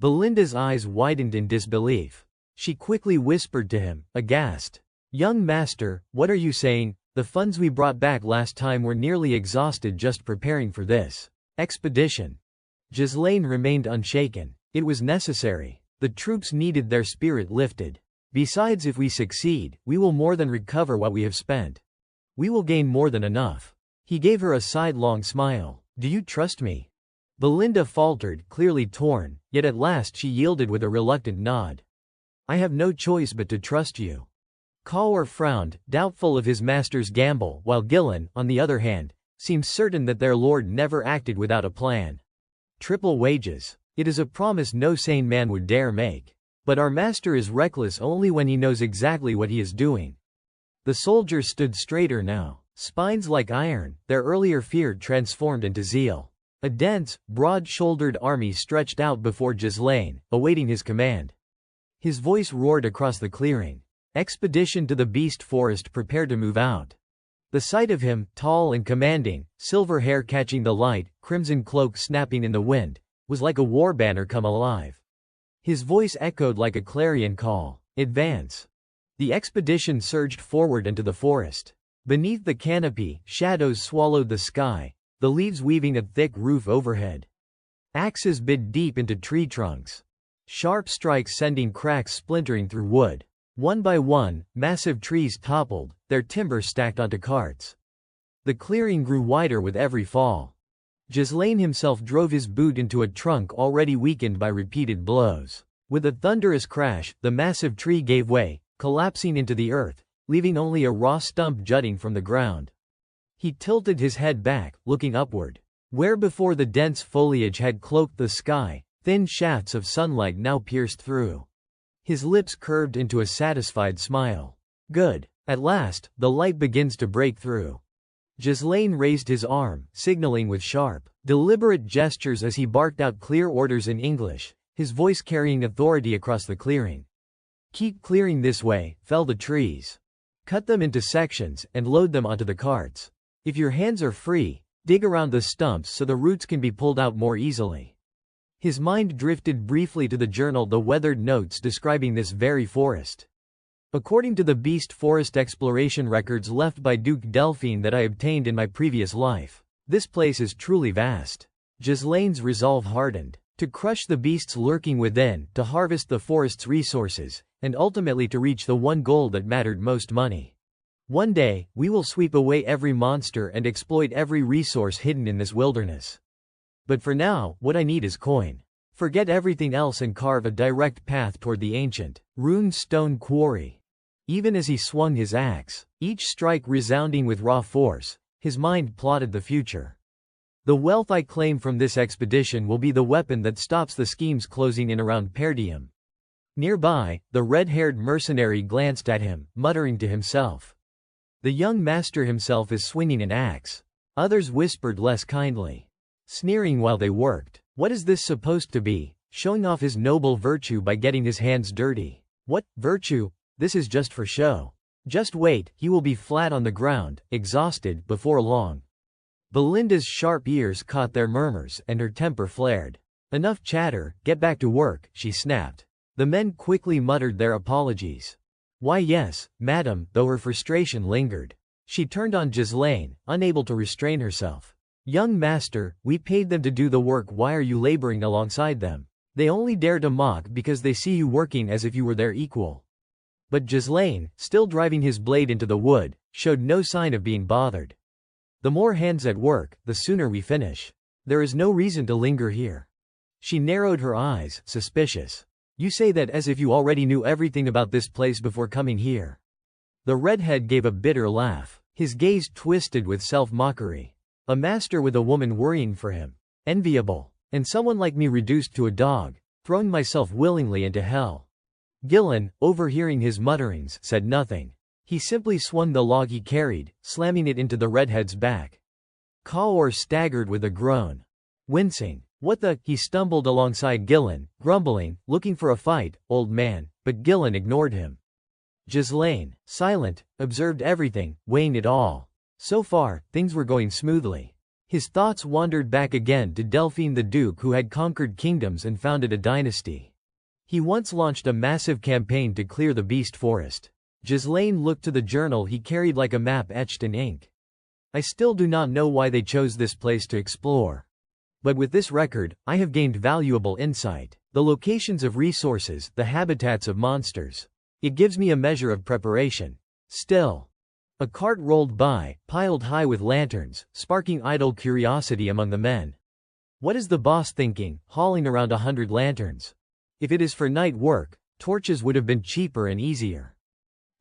[SPEAKER 1] Belinda's eyes widened in disbelief. She quickly whispered to him, aghast. "Young master, what are you saying? The funds we brought back last time were nearly exhausted just preparing for this expedition." Ghislaine remained unshaken. It was necessary. The troops needed their spirit lifted. "Besides, if we succeed, we will more than recover what we have spent. We will gain more than enough." He gave her a sidelong smile. "Do you trust me?" Belinda faltered, clearly torn, yet at last she yielded with a reluctant nod. "I have no choice but to trust you." Cawor frowned, doubtful of his master's gamble, while Gillen, on the other hand, seemed certain that their lord never acted without a plan. "Triple wages. It is a promise no sane man would dare make. But our master is reckless only when he knows exactly what he is doing." The soldiers stood straighter now, spines like iron, their earlier fear transformed into zeal. A dense, broad-shouldered army stretched out before Ghislaine, awaiting his command. His voice roared across the clearing. Expedition to the beast forest prepared to move out. The sight of him, tall and commanding, silver hair catching the light, crimson cloak snapping in the wind, was like a war banner come alive. His voice echoed like a clarion call. "Advance." The expedition surged forward into the forest. Beneath the canopy, shadows swallowed the sky, the leaves weaving a thick roof overhead. Axes bit deep into tree trunks. Sharp strikes sending cracks splintering through wood. One by one, massive trees toppled, their timber stacked onto carts. The clearing grew wider with every fall. Ghislaine himself drove his boot into a trunk already weakened by repeated blows. With a thunderous crash, the massive tree gave way, collapsing into the earth, leaving only a raw stump jutting from the ground. He tilted his head back, looking upward. Where before the dense foliage had cloaked the sky, thin shafts of sunlight now pierced through. His lips curved into a satisfied smile. Good. At last, the light begins to break through. Ghislaine raised his arm, signaling with sharp, deliberate gestures as he barked out clear orders in English, his voice carrying authority across the clearing. Keep clearing this way, fell the trees. Cut them into sections, and load them onto the carts. If your hands are free, dig around the stumps so the roots can be pulled out more easily. His mind drifted briefly to the journal, the weathered notes describing this very forest. According to the beast forest exploration records left by Duke Delphine that I obtained in my previous life, this place is truly vast. Ghislaine's resolve hardened. To crush the beasts lurking within, to harvest the forest's resources, and ultimately to reach the one goal that mattered most: money. One day, we will sweep away every monster and exploit every resource hidden in this wilderness. But for now, what I need is coin. Forget everything else and carve a direct path toward the ancient, ruined stone quarry. Even as he swung his axe, each strike resounding with raw force, his mind plotted the future. The wealth I claim from this expedition will be the weapon that stops the schemes closing in around Perdium. Nearby, the red-haired mercenary glanced at him, muttering to himself. The young master himself is swinging an axe. Others whispered less kindly, sneering while they worked. What is this supposed to be? Showing off his noble virtue by getting his hands dirty. What virtue? This is just for show. Just wait, he will be flat on the ground, exhausted, before long. Belinda's sharp ears caught their murmurs, and her temper flared. Enough chatter, get back to work, she snapped. The men quickly muttered their apologies. Why yes, madam, though her frustration lingered. She turned on Ghislaine, unable to restrain herself. Young master, we paid them to do the work, why are you laboring alongside them? They only dare to mock because they see you working as if you were their equal. But Ghislaine, still driving his blade into the wood, showed no sign of being bothered. The more hands at work, the sooner we finish. There is no reason to linger here. She narrowed her eyes, suspicious. You say that as if you already knew everything about this place before coming here. The redhead gave a bitter laugh, his gaze twisted with self-mockery. A master with a woman worrying for him. Enviable. And someone like me reduced to a dog, throwing myself willingly into hell. Gillen, overhearing his mutterings, said nothing. He simply swung the log he carried, slamming it into the redhead's back. Kaor staggered with a groan. Wincing. What the? He stumbled alongside Gillen, grumbling, looking for a fight, old man, but Gillen ignored him. Ghislaine, silent, observed everything, weighing it all. So far, things were going smoothly. His thoughts wandered back again to Delphine the Duke, who had conquered kingdoms and founded a dynasty. He once launched a massive campaign to clear the beast forest. Ghislaine looked to the journal he carried like a map etched in ink. I still do not know why they chose this place to explore. But with this record, I have gained valuable insight. The locations of resources, the habitats of monsters. It gives me a measure of preparation. Still. A cart rolled by, piled high with lanterns, sparking idle curiosity among the men. What is the boss thinking, hauling around 100 lanterns? If it is for night work, torches would have been cheaper and easier.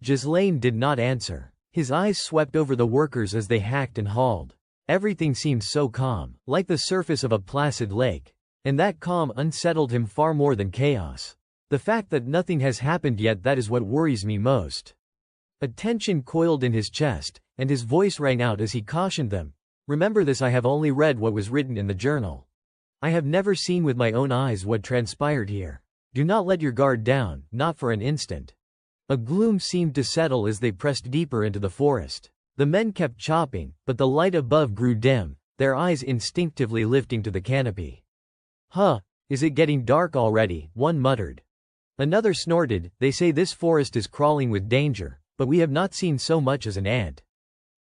[SPEAKER 1] Ghislaine did not answer. His eyes swept over the workers as they hacked and hauled. Everything seemed so calm, like the surface of a placid lake. And that calm unsettled him far more than chaos. The fact that nothing has happened yet, that is what worries me most. A tension coiled in his chest, and his voice rang out as he cautioned them. Remember this, I have only read what was written in the journal. I have never seen with my own eyes what transpired here. Do not let your guard down, not for an instant. A gloom seemed to settle as they pressed deeper into the forest. The men kept chopping, but the light above grew dim, their eyes instinctively lifting to the canopy. Huh, is it getting dark already? One muttered. Another snorted, they say this forest is crawling with danger, but we have not seen so much as an ant.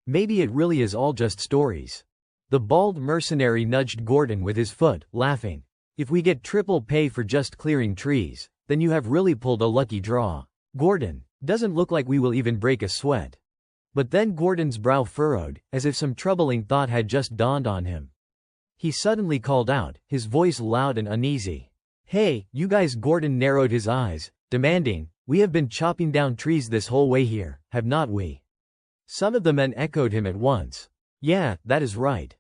[SPEAKER 1] Maybe it really is all just stories. The bald mercenary nudged Gordon with his foot, laughing. If we get triple pay for just clearing trees, then you have really pulled a lucky draw. Gordon, doesn't look like we will even break a sweat. But then Gordon's brow furrowed, as if some troubling thought had just dawned on him. He suddenly called out, his voice loud and uneasy. Hey, you guys! Gordon narrowed his eyes, demanding, we have been chopping down trees this whole way here, have not we? Some of the men echoed him at once. Yeah, that is right.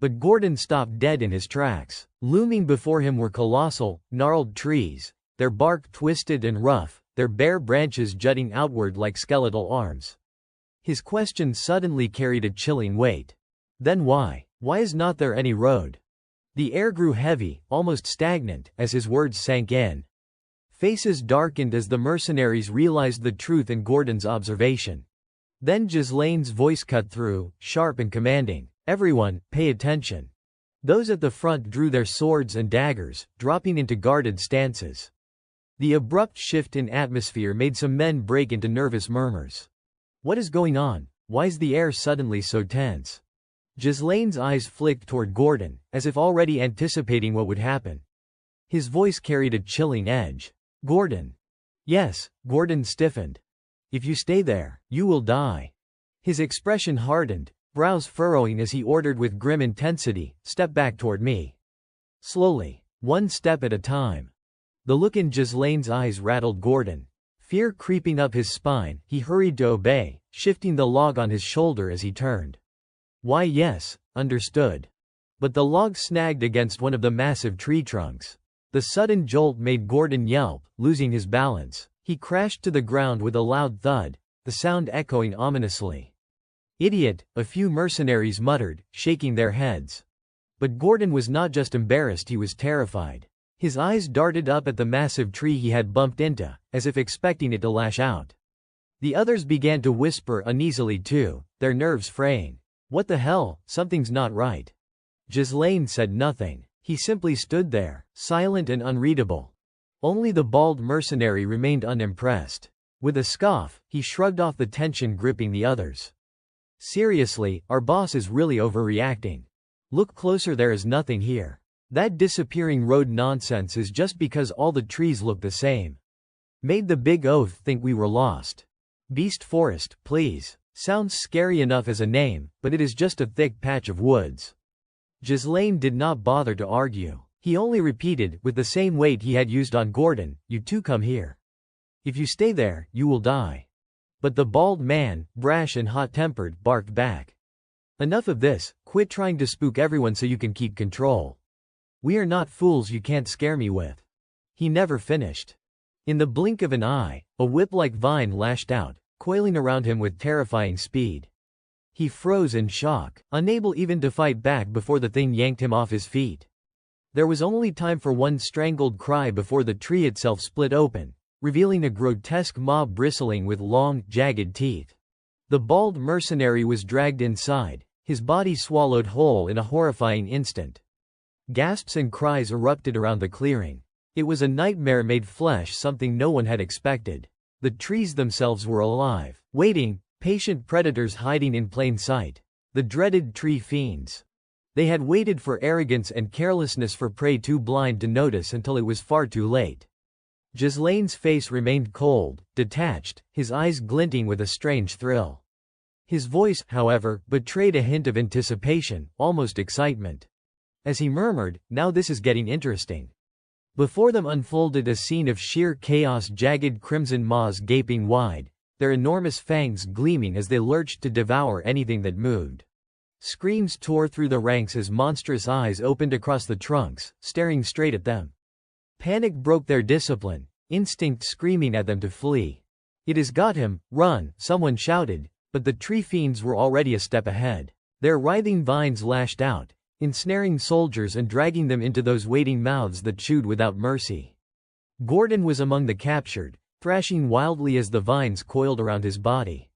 [SPEAKER 1] But Gordon stopped dead in his tracks. Looming before him were colossal, gnarled trees, their bark twisted and rough, their bare branches jutting outward like skeletal arms. His question suddenly carried a chilling weight. Then why? Why is not there any road? The air grew heavy, almost stagnant, as his words sank in. Faces darkened as the mercenaries realized the truth in Gordon's observation. Then Ghislaine's voice cut through, sharp and commanding. Everyone, pay attention. Those at the front drew their swords and daggers, dropping into guarded stances. The abrupt shift in atmosphere made some men break into nervous murmurs. What is going on? Why is the air suddenly so tense? Ghislaine's eyes flicked toward Gordon, as if already anticipating what would happen. His voice carried a chilling edge. Gordon. Yes, Gordon stiffened. If you stay there, you will die. His expression hardened, brows furrowing as he ordered with grim intensity, step back toward me. Slowly, one step at a time. The look in Ghislaine's eyes rattled Gordon. Fear creeping up his spine, he hurried to obey, shifting the log on his shoulder as he turned. Why yes, understood. But the log snagged against one of the massive tree trunks. The sudden jolt made Gordon yelp, losing his balance. He crashed to the ground with a loud thud, the sound echoing ominously. Idiot, a few mercenaries muttered, shaking their heads. But Gordon was not just embarrassed, he was terrified. His eyes darted up at the massive tree he had bumped into, as if expecting it to lash out. The others began to whisper uneasily too, their nerves fraying. What the hell, something's not right. Ghislaine said nothing. He simply stood there, silent and unreadable. Only the bald mercenary remained unimpressed. With a scoff, he shrugged off the tension gripping the others. Seriously, our boss is really overreacting. Look closer, there is nothing here. That disappearing road nonsense is just because all the trees look the same. Made the big oath think we were lost. Beast Forest, please. Sounds scary enough as a name, but it is just a thick patch of woods. Ghislaine did not bother to argue. He only repeated, with the same weight he had used on Gordon, you two come here. If you stay there, you will die. But the bald man, brash and hot-tempered, barked back. Enough of this, quit trying to spook everyone so you can keep control. We are not fools you can't scare me with. He never finished. In the blink of an eye, a whip-like vine lashed out, coiling around him with terrifying speed. He froze in shock, unable even to fight back before the thing yanked him off his feet. There was only time for one strangled cry before the tree itself split open, revealing a grotesque maw bristling with long, jagged teeth. The bald mercenary was dragged inside, his body swallowed whole in a horrifying instant. Gasps and cries erupted around the clearing. It was a nightmare made flesh, something no one had expected. The trees themselves were alive, waiting, patient predators hiding in plain sight. The dreaded tree fiends. They had waited for arrogance and carelessness, for prey too blind to notice until it was far too late. Ghislaine's face remained cold, detached, his eyes glinting with a strange thrill. His voice, however, betrayed a hint of anticipation, almost excitement. As he murmured, now this is getting interesting. Before them unfolded a scene of sheer chaos, jagged crimson maws gaping wide, their enormous fangs gleaming as they lurched to devour anything that moved. Screams tore through the ranks as monstrous eyes opened across the trunks, staring straight at them. Panic broke their discipline, instinct screaming at them to flee. It has got him, run, someone shouted, but the tree fiends were already a step ahead. Their writhing vines lashed out, ensnaring soldiers and dragging them into those waiting mouths that chewed without mercy. Gordon was among the captured, thrashing wildly as the vines coiled around his body.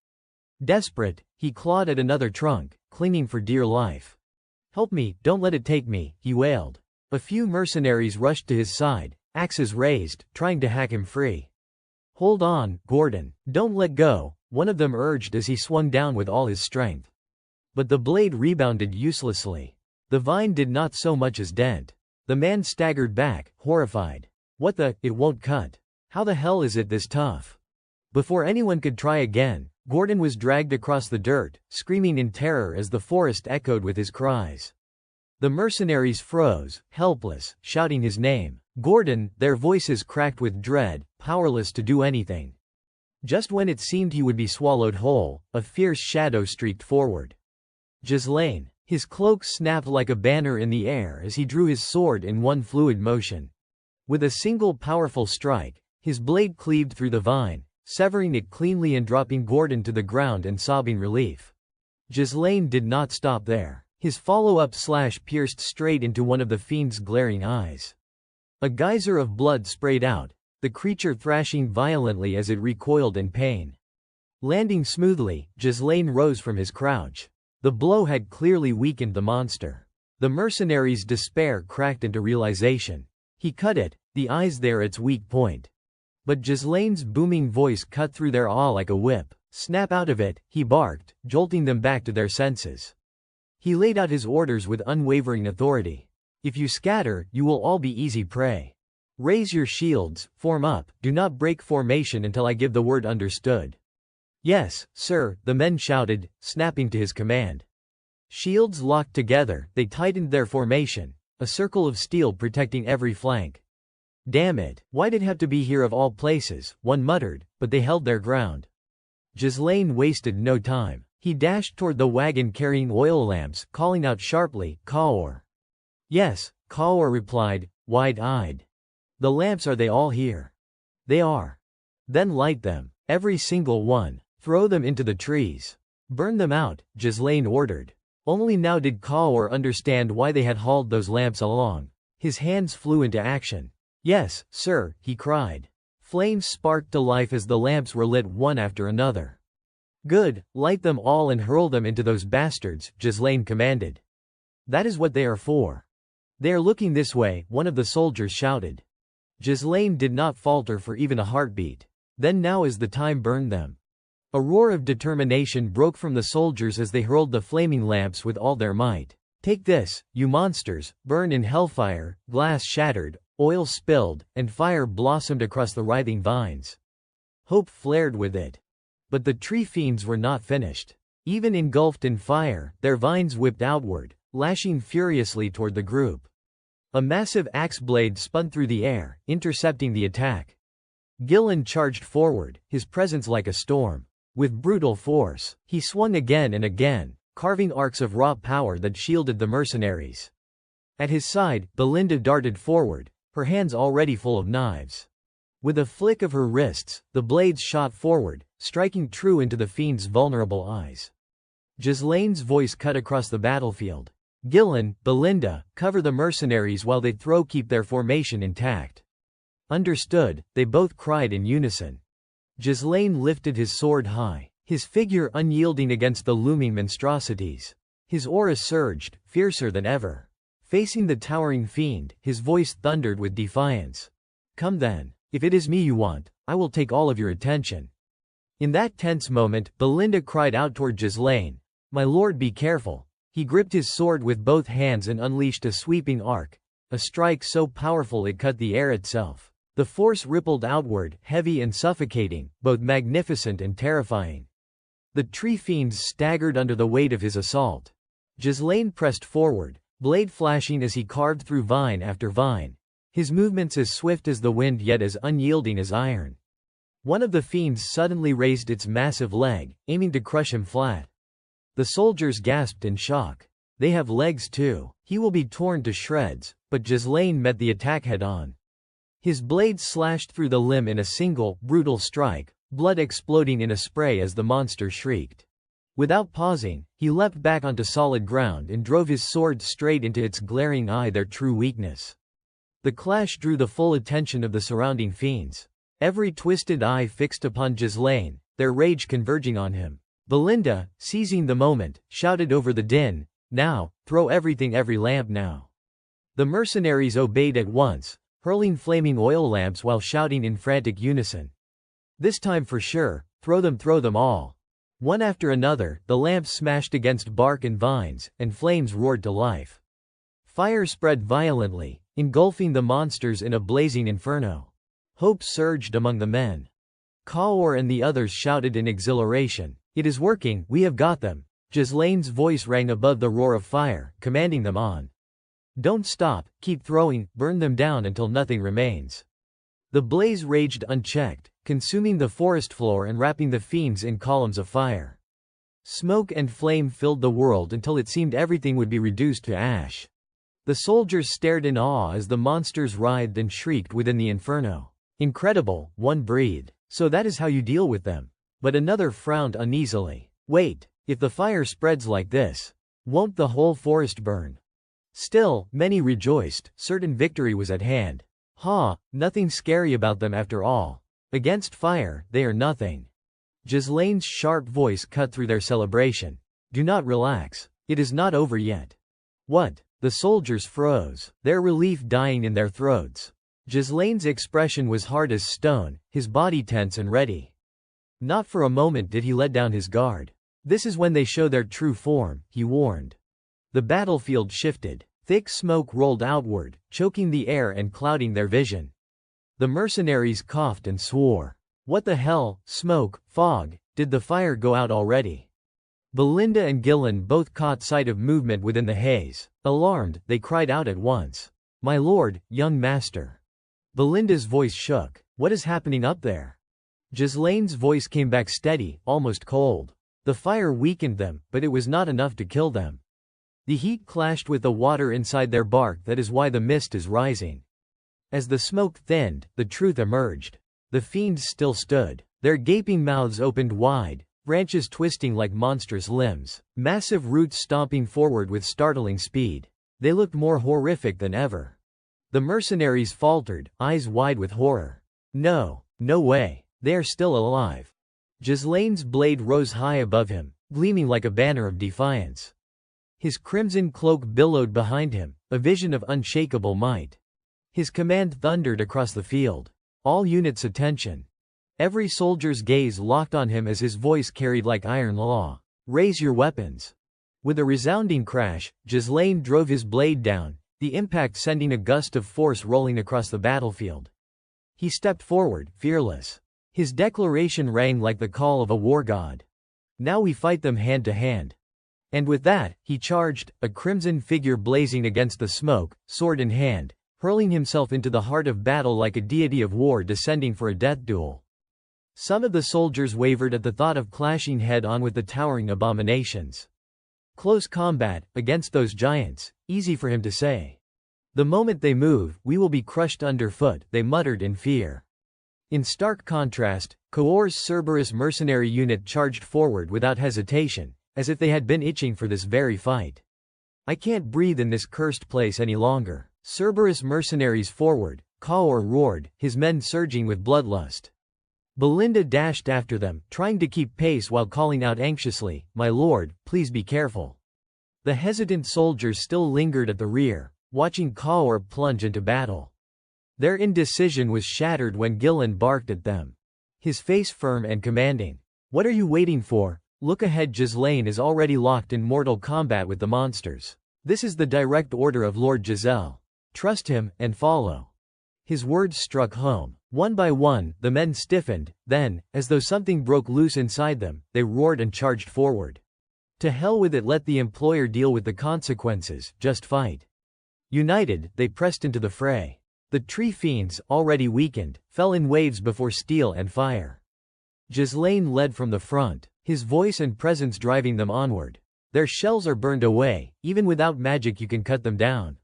[SPEAKER 1] Desperate, he clawed at another trunk, clinging for dear life. Help me, don't let it take me, he wailed. A few mercenaries rushed to his side, axes raised, trying to hack him free. Hold on, Gordon, don't let go, one of them urged as he swung down with all his strength. But the blade rebounded uselessly. The vine did not so much as dent. The man staggered back, horrified. What the, it won't cut. How the hell is it this tough? Before anyone could try again, Gordon was dragged across the dirt, screaming in terror as the forest echoed with his cries. The mercenaries froze, helpless, shouting his name. Gordon, their voices cracked with dread, powerless to do anything. Just when it seemed he would be swallowed whole, a fierce shadow streaked forward. Ghislaine. His cloak snapped like a banner in the air as he drew his sword in one fluid motion. With a single powerful strike, his blade cleaved through the vine, severing it cleanly and dropping Gordon to the ground in sobbing relief. Ghislaine did not stop there. His follow-up slash pierced straight into one of the fiend's glaring eyes. A geyser of blood sprayed out, the creature thrashing violently as it recoiled in pain. Landing smoothly, Ghislaine rose from his crouch. The blow had clearly weakened the monster. The mercenary's despair cracked into realization. He cut it, the eyes there its weak point. But Ghislaine's booming voice cut through their awe like a whip. Snap out of it, he barked, jolting them back to their senses. He laid out his orders with unwavering authority. If you scatter, you will all be easy prey. Raise your shields, form up, do not break formation until I give the word understood. Yes, sir, the men shouted, snapping to his command. Shields locked together, they tightened their formation, a circle of steel protecting every flank. Damn it, why'd it have to be here of all places, one muttered, but they held their ground. Ghislaine wasted no time. He dashed toward the wagon carrying oil lamps, calling out sharply, Kaor. Yes, Kaor replied, wide-eyed. The lamps, are they all here? They are. Then light them, every single one. Throw them into the trees. Burn them out, Ghislaine ordered. Only now did Kaor understand why they had hauled those lamps along. His hands flew into action. Yes, sir, he cried. Flames sparked to life as the lamps were lit one after another. Good, light them all and hurl them into those bastards, Ghislaine commanded. That is what they are for. They are looking this way, one of the soldiers shouted. Ghislaine did not falter for even a heartbeat. Then now is the time, burn them. A roar of determination broke from the soldiers as they hurled the flaming lamps with all their might. Take this, you monsters, burn in hellfire. Glass shattered, oil spilled, and fire blossomed across the writhing vines. Hope flared with it. But the tree fiends were not finished. Even engulfed in fire, their vines whipped outward, lashing furiously toward the group. A massive axe blade spun through the air, intercepting the attack. Gillen charged forward, his presence like a storm. With brutal force, he swung again and again, carving arcs of raw power that shielded the mercenaries. At his side, Belinda darted forward, her hands already full of knives. With a flick of her wrists, the blades shot forward, striking true into the fiend's vulnerable eyes. Ghislaine's voice cut across the battlefield. Gillen, Belinda, cover the mercenaries while they keep their formation intact. Understood, they both cried in unison. Ghislaine lifted his sword high, his figure unyielding against the looming monstrosities. His aura surged, fiercer than ever. Facing the towering fiend, his voice thundered with defiance. Come then. If it is me you want, I will take all of your attention. In that tense moment, Belinda cried out toward Ghislaine. My lord, be careful. He gripped his sword with both hands and unleashed a sweeping arc, a strike so powerful it cut the air itself. The force rippled outward, heavy and suffocating, both magnificent and terrifying. The tree fiends staggered under the weight of his assault. Ghislaine pressed forward, blade flashing as he carved through vine after vine. His movements as swift as the wind yet as unyielding as iron. One of the fiends suddenly raised its massive leg, aiming to crush him flat. The soldiers gasped in shock. They have legs too. He will be torn to shreds, but Ghislaine met the attack head-on. His blade slashed through the limb in a single, brutal strike, blood exploding in a spray as the monster shrieked. Without pausing, he leapt back onto solid ground and drove his sword straight into its glaring eye, their true weakness. The clash drew the full attention of the surrounding fiends. Every twisted eye fixed upon Ghislaine, their rage converging on him. Belinda, seizing the moment, shouted over the din, now, throw everything, every lamp now. The mercenaries obeyed at once, hurling flaming oil lamps while shouting in frantic unison. This time for sure, throw them all. One after another, the lamps smashed against bark and vines, and flames roared to life. Fire spread violently, engulfing the monsters in a blazing inferno. Hope surged among the men. Kaor and the others shouted in exhilaration. It is working, we have got them. Ghislaine's voice rang above the roar of fire, commanding them on. Don't stop, keep throwing, burn them down until nothing remains. The blaze raged unchecked, consuming the forest floor and wrapping the fiends in columns of fire. Smoke and flame filled the world until it seemed everything would be reduced to ash. The soldiers stared in awe as the monsters writhed and shrieked within the inferno. Incredible, one breathed. So that is how you deal with them. But another frowned uneasily. Wait, if the fire spreads like this, won't the whole forest burn? Still, many rejoiced, certain victory was at hand. Nothing scary about them after all. Against fire, they are nothing. Ghislaine's sharp voice cut through their celebration. Do not relax. It is not over yet. What? The soldiers froze, their relief dying in their throats. Ghislaine's expression was hard as stone, his body tense and ready. Not for a moment did he let down his guard. This is when they show their true form, he warned. The battlefield shifted. Thick smoke rolled outward, choking the air and clouding their vision. The mercenaries coughed and swore. What the hell, smoke, fog, did the fire go out already? Belinda and Gillen both caught sight of movement within the haze. Alarmed, they cried out at once. My lord, young master. Belinda's voice shook. What is happening up there? Ghislaine's voice came back steady, almost cold. The fire weakened them, but it was not enough to kill them. The heat clashed with the water inside their bark, that is why the mist is rising. As the smoke thinned, the truth emerged. The fiends still stood. Their gaping mouths opened wide, branches twisting like monstrous limbs, massive roots stomping forward with startling speed. They looked more horrific than ever. The mercenaries faltered, eyes wide with horror. No way. They are still alive. Ghislaine's blade rose high above him, gleaming like a banner of defiance. His crimson cloak billowed behind him, a vision of unshakable might. His command thundered across the field. All units attention. Every soldier's gaze locked on him as his voice carried like iron law. Raise your weapons. With a resounding crash, Ghislaine drove his blade down, the impact sending a gust of force rolling across the battlefield. He stepped forward, fearless. His declaration rang like the call of a war god. Now we fight them hand to hand. And with that, he charged, a crimson figure blazing against the smoke, sword in hand, hurling himself into the heart of battle like a deity of war descending for a death duel. Some of the soldiers wavered at the thought of clashing head-on with the towering abominations. Close combat, against those giants, easy for him to say. The moment they move, we will be crushed underfoot, they muttered in fear. In stark contrast, Kaor's Cerberus mercenary unit charged forward without hesitation, as if they had been itching for this very fight. I can't breathe in this cursed place any longer. Cerberus mercenaries forward, Kaor roared, his men surging with bloodlust. Belinda dashed after them, trying to keep pace while calling out anxiously, My lord, please be careful. The hesitant soldiers still lingered at the rear, watching Kaor plunge into battle. Their indecision was shattered when Gillen barked at them. His face firm and commanding. What are you waiting for? Look ahead. Ghislaine is already locked in mortal combat with the monsters. This is the direct order of Lord Giselle. Trust him, and follow. His words struck home. One by one, the men stiffened, then, as though something broke loose inside them, they roared and charged forward. To hell with it, let the employer deal with the consequences, just fight. United, they pressed into the fray. The tree fiends, already weakened, fell in waves before steel and fire. Ghislaine led from the front, his voice and presence driving them onward. Their shells are burned away, even without magic you can cut them down.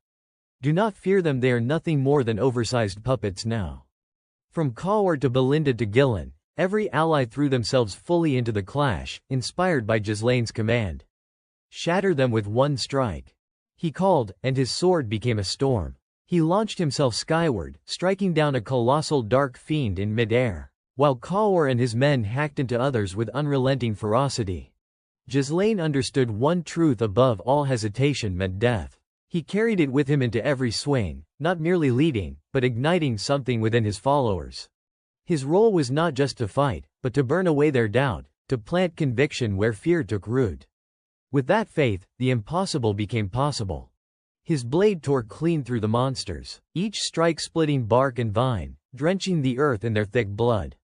[SPEAKER 1] Do not fear them, they are nothing more than oversized puppets now. From Kaor to Belinda to Gillen, every ally threw themselves fully into the clash, inspired by Ghislaine's command. Shatter them with one strike. He called, and his sword became a storm. He launched himself skyward, striking down a colossal dark fiend in mid-air, while Kaor and his men hacked into others with unrelenting ferocity. Ghislaine understood one truth above all hesitation meant death. He carried it with him into every swing, not merely leading, but igniting something within his followers. His role was not just to fight, but to burn away their doubt, to plant conviction where fear took root. With that faith, the impossible became possible. His blade tore clean through the monsters, each strike splitting bark and vine, drenching the earth in their thick blood.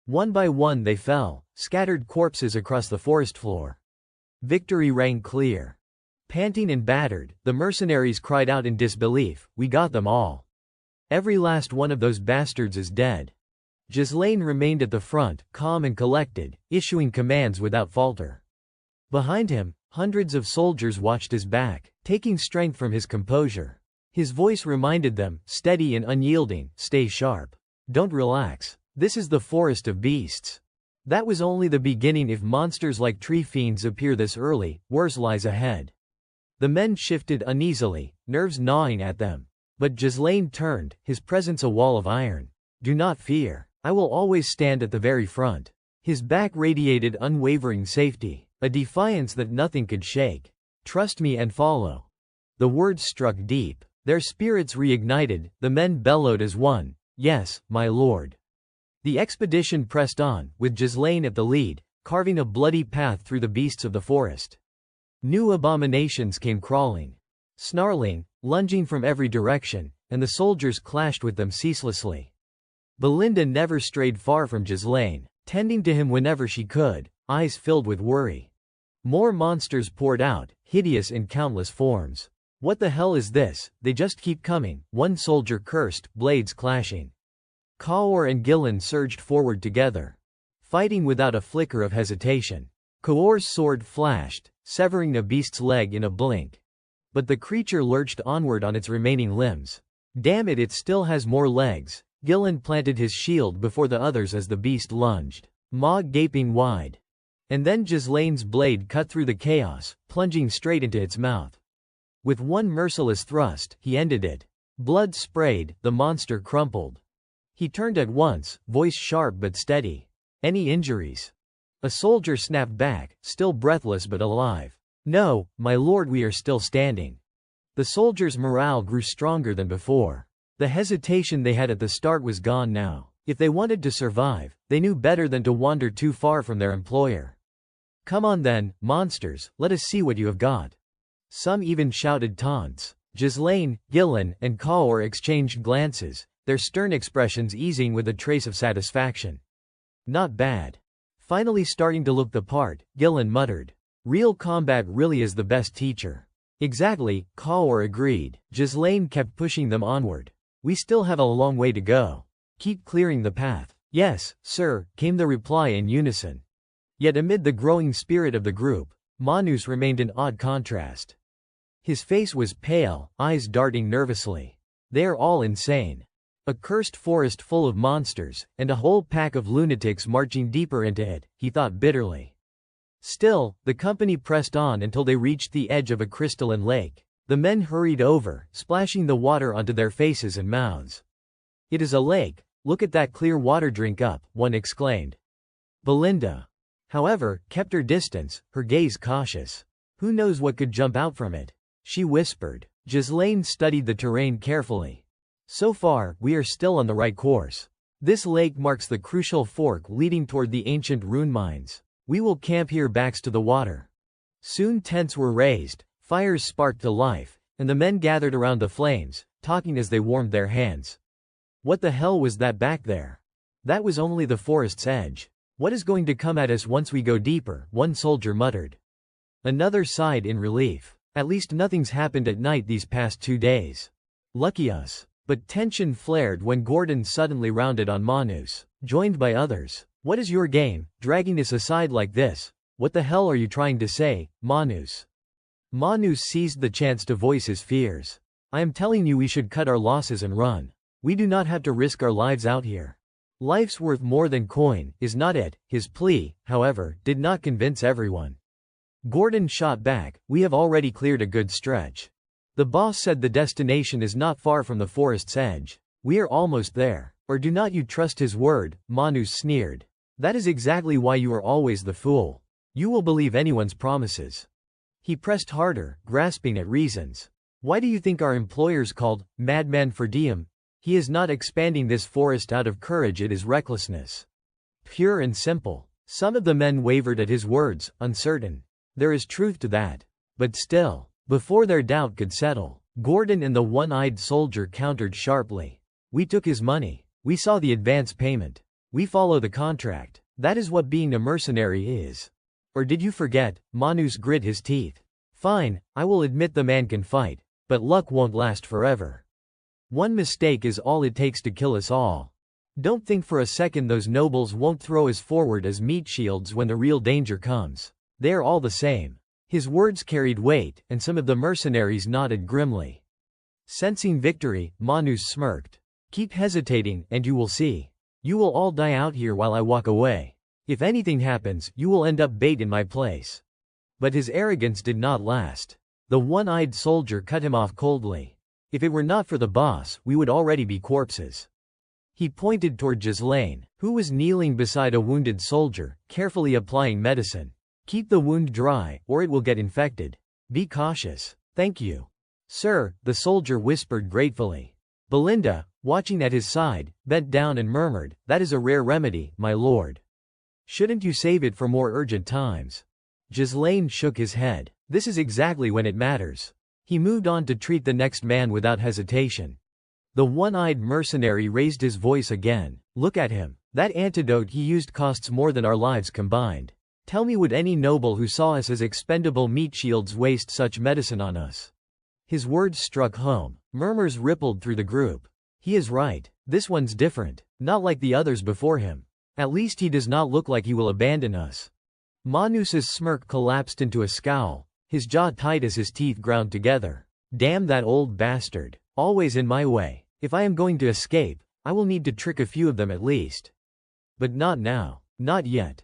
[SPEAKER 1] One by one they fell, scattered corpses across the forest floor. Victory rang clear. Panting and battered, the mercenaries cried out in disbelief, "We got them all. Every last one of those bastards is dead." Ghislaine remained at the front, calm and collected, issuing commands without falter. Behind him, hundreds of soldiers watched his back, taking strength from his composure. His voice reminded them, steady and unyielding, "Stay sharp. Don't relax. This is the forest of beasts." That was only the beginning. If monsters like tree fiends appear this early, worse lies ahead. The men shifted uneasily, nerves gnawing at them. But Ghislaine turned, his presence a wall of iron. "Do not fear. I will always stand at the very front." His back radiated unwavering safety, a defiance that nothing could shake. "Trust me and follow." The words struck deep. Their spirits reignited, the men bellowed as one, "Yes, my lord." The expedition pressed on, with Ghislaine at the lead, carving a bloody path through the beasts of the forest. New abominations came crawling, snarling, lunging from every direction, and the soldiers clashed with them ceaselessly. Belinda never strayed far from Ghislaine, tending to him whenever she could, eyes filled with worry. More monsters poured out, hideous in countless forms. "What the hell is this? They just keep coming," one soldier cursed, blades clashing. Kaur and Gillen surged forward together, fighting without a flicker of hesitation. Kaur's sword flashed, severing a beast's leg in a blink. But the creature lurched onward on its remaining limbs. "Damn it, it still has more legs." Gillen planted his shield before the others as the beast lunged, maw gaping wide. And then Ghislaine's blade cut through the chaos, plunging straight into its mouth. With one merciless thrust, he ended it. Blood sprayed, the monster crumpled. He turned at once, voice sharp but steady. "Any injuries?" A soldier snapped back, still breathless but alive. "No, my lord, we are still standing." The soldiers' morale grew stronger than before. The hesitation they had at the start was gone now. If they wanted to survive, they knew better than to wander too far from their employer. "Come on then, monsters, let us see what you have got." Some even shouted taunts. Ghislaine, Gillen, and Kaur exchanged glances, their stern expressions easing with a trace of satisfaction. "Not bad." Finally starting to look the part, Gillen muttered, "Real combat really is the best teacher." "Exactly," Kaur agreed. Ghislaine kept pushing them onward. "We still have a long way to go. Keep clearing the path." "Yes, sir," came the reply in unison. Yet amid the growing spirit of the group, Manus remained in odd contrast. His face was pale, eyes darting nervously. "They are all insane. A cursed forest full of monsters, and a whole pack of lunatics marching deeper into it," he thought bitterly. Still, the company pressed on until they reached the edge of a crystalline lake. The men hurried over, splashing the water onto their faces and mouths. "It is a lake. Look at that clear water, drink up," one exclaimed. Belinda, however, kept her distance, her gaze cautious. "Who knows what could jump out from it?" she whispered. Ghislaine studied the terrain carefully. "So far, we are still on the right course. This lake marks the crucial fork leading toward the ancient rune mines. We will camp here backs to the water." Soon tents were raised, fires sparked to life, and the men gathered around the flames, talking as they warmed their hands. "What the hell was that back there?" "That was only the forest's edge. What is going to come at us once we go deeper?" one soldier muttered. Another sighed in relief. "At least nothing's happened at night these past 2 days. Lucky us." But tension flared when Gordon suddenly rounded on Manus, joined by others. "What is your game, dragging us aside like this? What the hell are you trying to say, Manus?" Manus seized the chance to voice his fears. "I am telling you we should cut our losses and run. We do not have to risk our lives out here. Life's worth more than coin, is not it?" His plea, however, did not convince everyone. Gordon shot back, "We have already cleared a good stretch. The boss said the destination is not far from the forest's edge. We are almost there. Or do not you trust his word?" Manus sneered. "That is exactly why you are always the fool. You will believe anyone's promises." He pressed harder, grasping at reasons. "Why do you think our employers called madman for diem? He is not expanding this forest out of courage, it is recklessness. Pure and simple." Some of the men wavered at his words, uncertain. There is truth to that. But still, before their doubt could settle, Gordon and the one-eyed soldier countered sharply. "We took his money. We saw the advance payment. We follow the contract. That is what being a mercenary is. Or did you forget?" Manus grit his teeth. Fine, I will admit the man can fight, but luck won't last forever. One mistake is all it takes to kill us all. Don't think for a second those nobles won't throw us forward as meat shields when the real danger comes. They're all the same. His words carried weight, and some of the mercenaries nodded grimly. Sensing victory, Manus smirked. Keep hesitating, and you will see. You will all die out here while I walk away. If anything happens, you will end up bait in my place. But his arrogance did not last. The one-eyed soldier cut him off coldly. If it were not for the boss, we would already be corpses. He pointed toward Ghislaine, who was kneeling beside a wounded soldier, carefully applying medicine. Keep the wound dry, or it will get infected. Be cautious. Thank you. Sir, the soldier whispered gratefully. Belinda, watching at his side, bent down and murmured, that is a rare remedy, my lord. Shouldn't you save it for more urgent times? Ghislaine shook his head. This is exactly when it matters. He moved on to treat the next man without hesitation. The one-eyed mercenary raised his voice again. Look at him. That antidote he used costs more than our lives combined. Tell me, would any noble who saw us as expendable meat shields waste such medicine on us? His words struck home. Murmurs rippled through the group. He is right. This one's different. Not like the others before him. At least he does not look like he will abandon us. Manus's smirk collapsed into a scowl, his jaw tight as his teeth ground together. Damn that old bastard. Always in my way. If I am going to escape, I will need to trick a few of them at least. But not now. Not yet.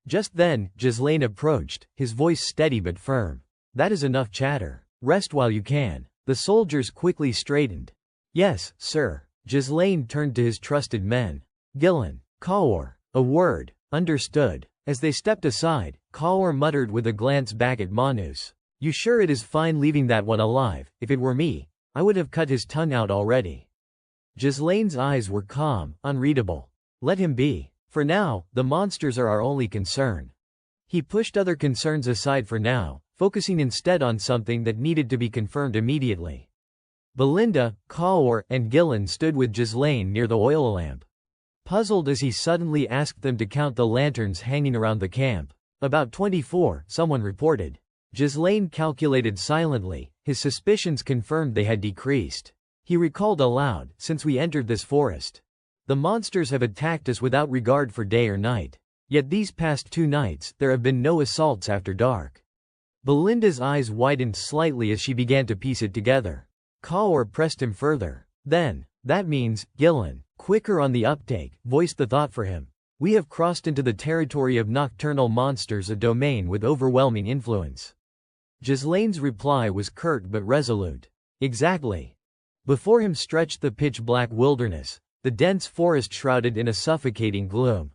[SPEAKER 1] Just then, Ghislaine approached, his voice steady but firm. That is enough chatter. Rest while you can. The soldiers quickly straightened. Yes, sir. Ghislaine turned to his trusted men. Gillen, Kaur. A word. Understood. As they stepped aside, Kaur muttered with a glance back at Manus. You sure it is fine leaving that one alive? If it were me, I would have cut his tongue out already. Ghislaine's eyes were calm, unreadable. Let him be. For now, the monsters are our only concern. He pushed other concerns aside for now, focusing instead on something that needed to be confirmed immediately. Belinda, Kaur, and Gillen stood with Ghislaine near the oil lamp. Puzzled as he suddenly asked them to count the lanterns hanging around the camp. About 24, someone reported. Ghislaine calculated silently, his suspicions confirmed they had decreased. He recalled aloud, since we entered this forest. The monsters have attacked us without regard for day or night. Yet these past 2 nights, there have been no assaults after dark. Belinda's eyes widened slightly as she began to piece it together. Kaur pressed him further. Then, that means, Gillen, quicker on the uptake, voiced the thought for him. We have crossed into the territory of nocturnal monsters, a domain with overwhelming influence. Ghislaine's reply was curt but resolute. Exactly. Before him stretched the pitch-black wilderness, the dense forest shrouded in a suffocating gloom.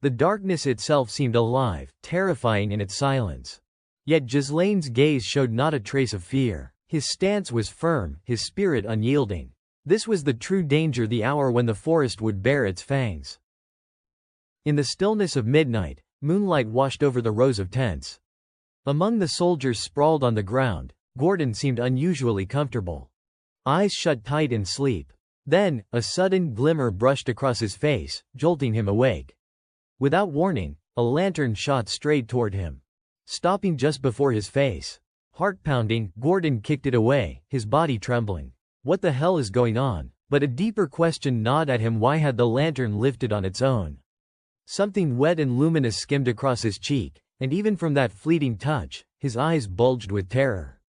[SPEAKER 1] The darkness itself seemed alive, terrifying in its silence. Yet Ghislaine's gaze showed not a trace of fear. His stance was firm, his spirit unyielding. This was the true danger, the hour when the forest would bare its fangs. In the stillness of midnight, moonlight washed over the rows of tents. Among the soldiers sprawled on the ground, Gordon seemed unusually comfortable. Eyes shut tight in sleep. Then, a sudden glimmer brushed across his face, jolting him awake. Without warning, a lantern shot straight toward him. Stopping just before his face. Heart-pounding, Gordon kicked it away, his body trembling. What the hell is going on? But a deeper question gnawed at him. Why had the lantern lifted on its own? Something wet and luminous skimmed across his cheek, and even from that fleeting touch, his eyes bulged with terror.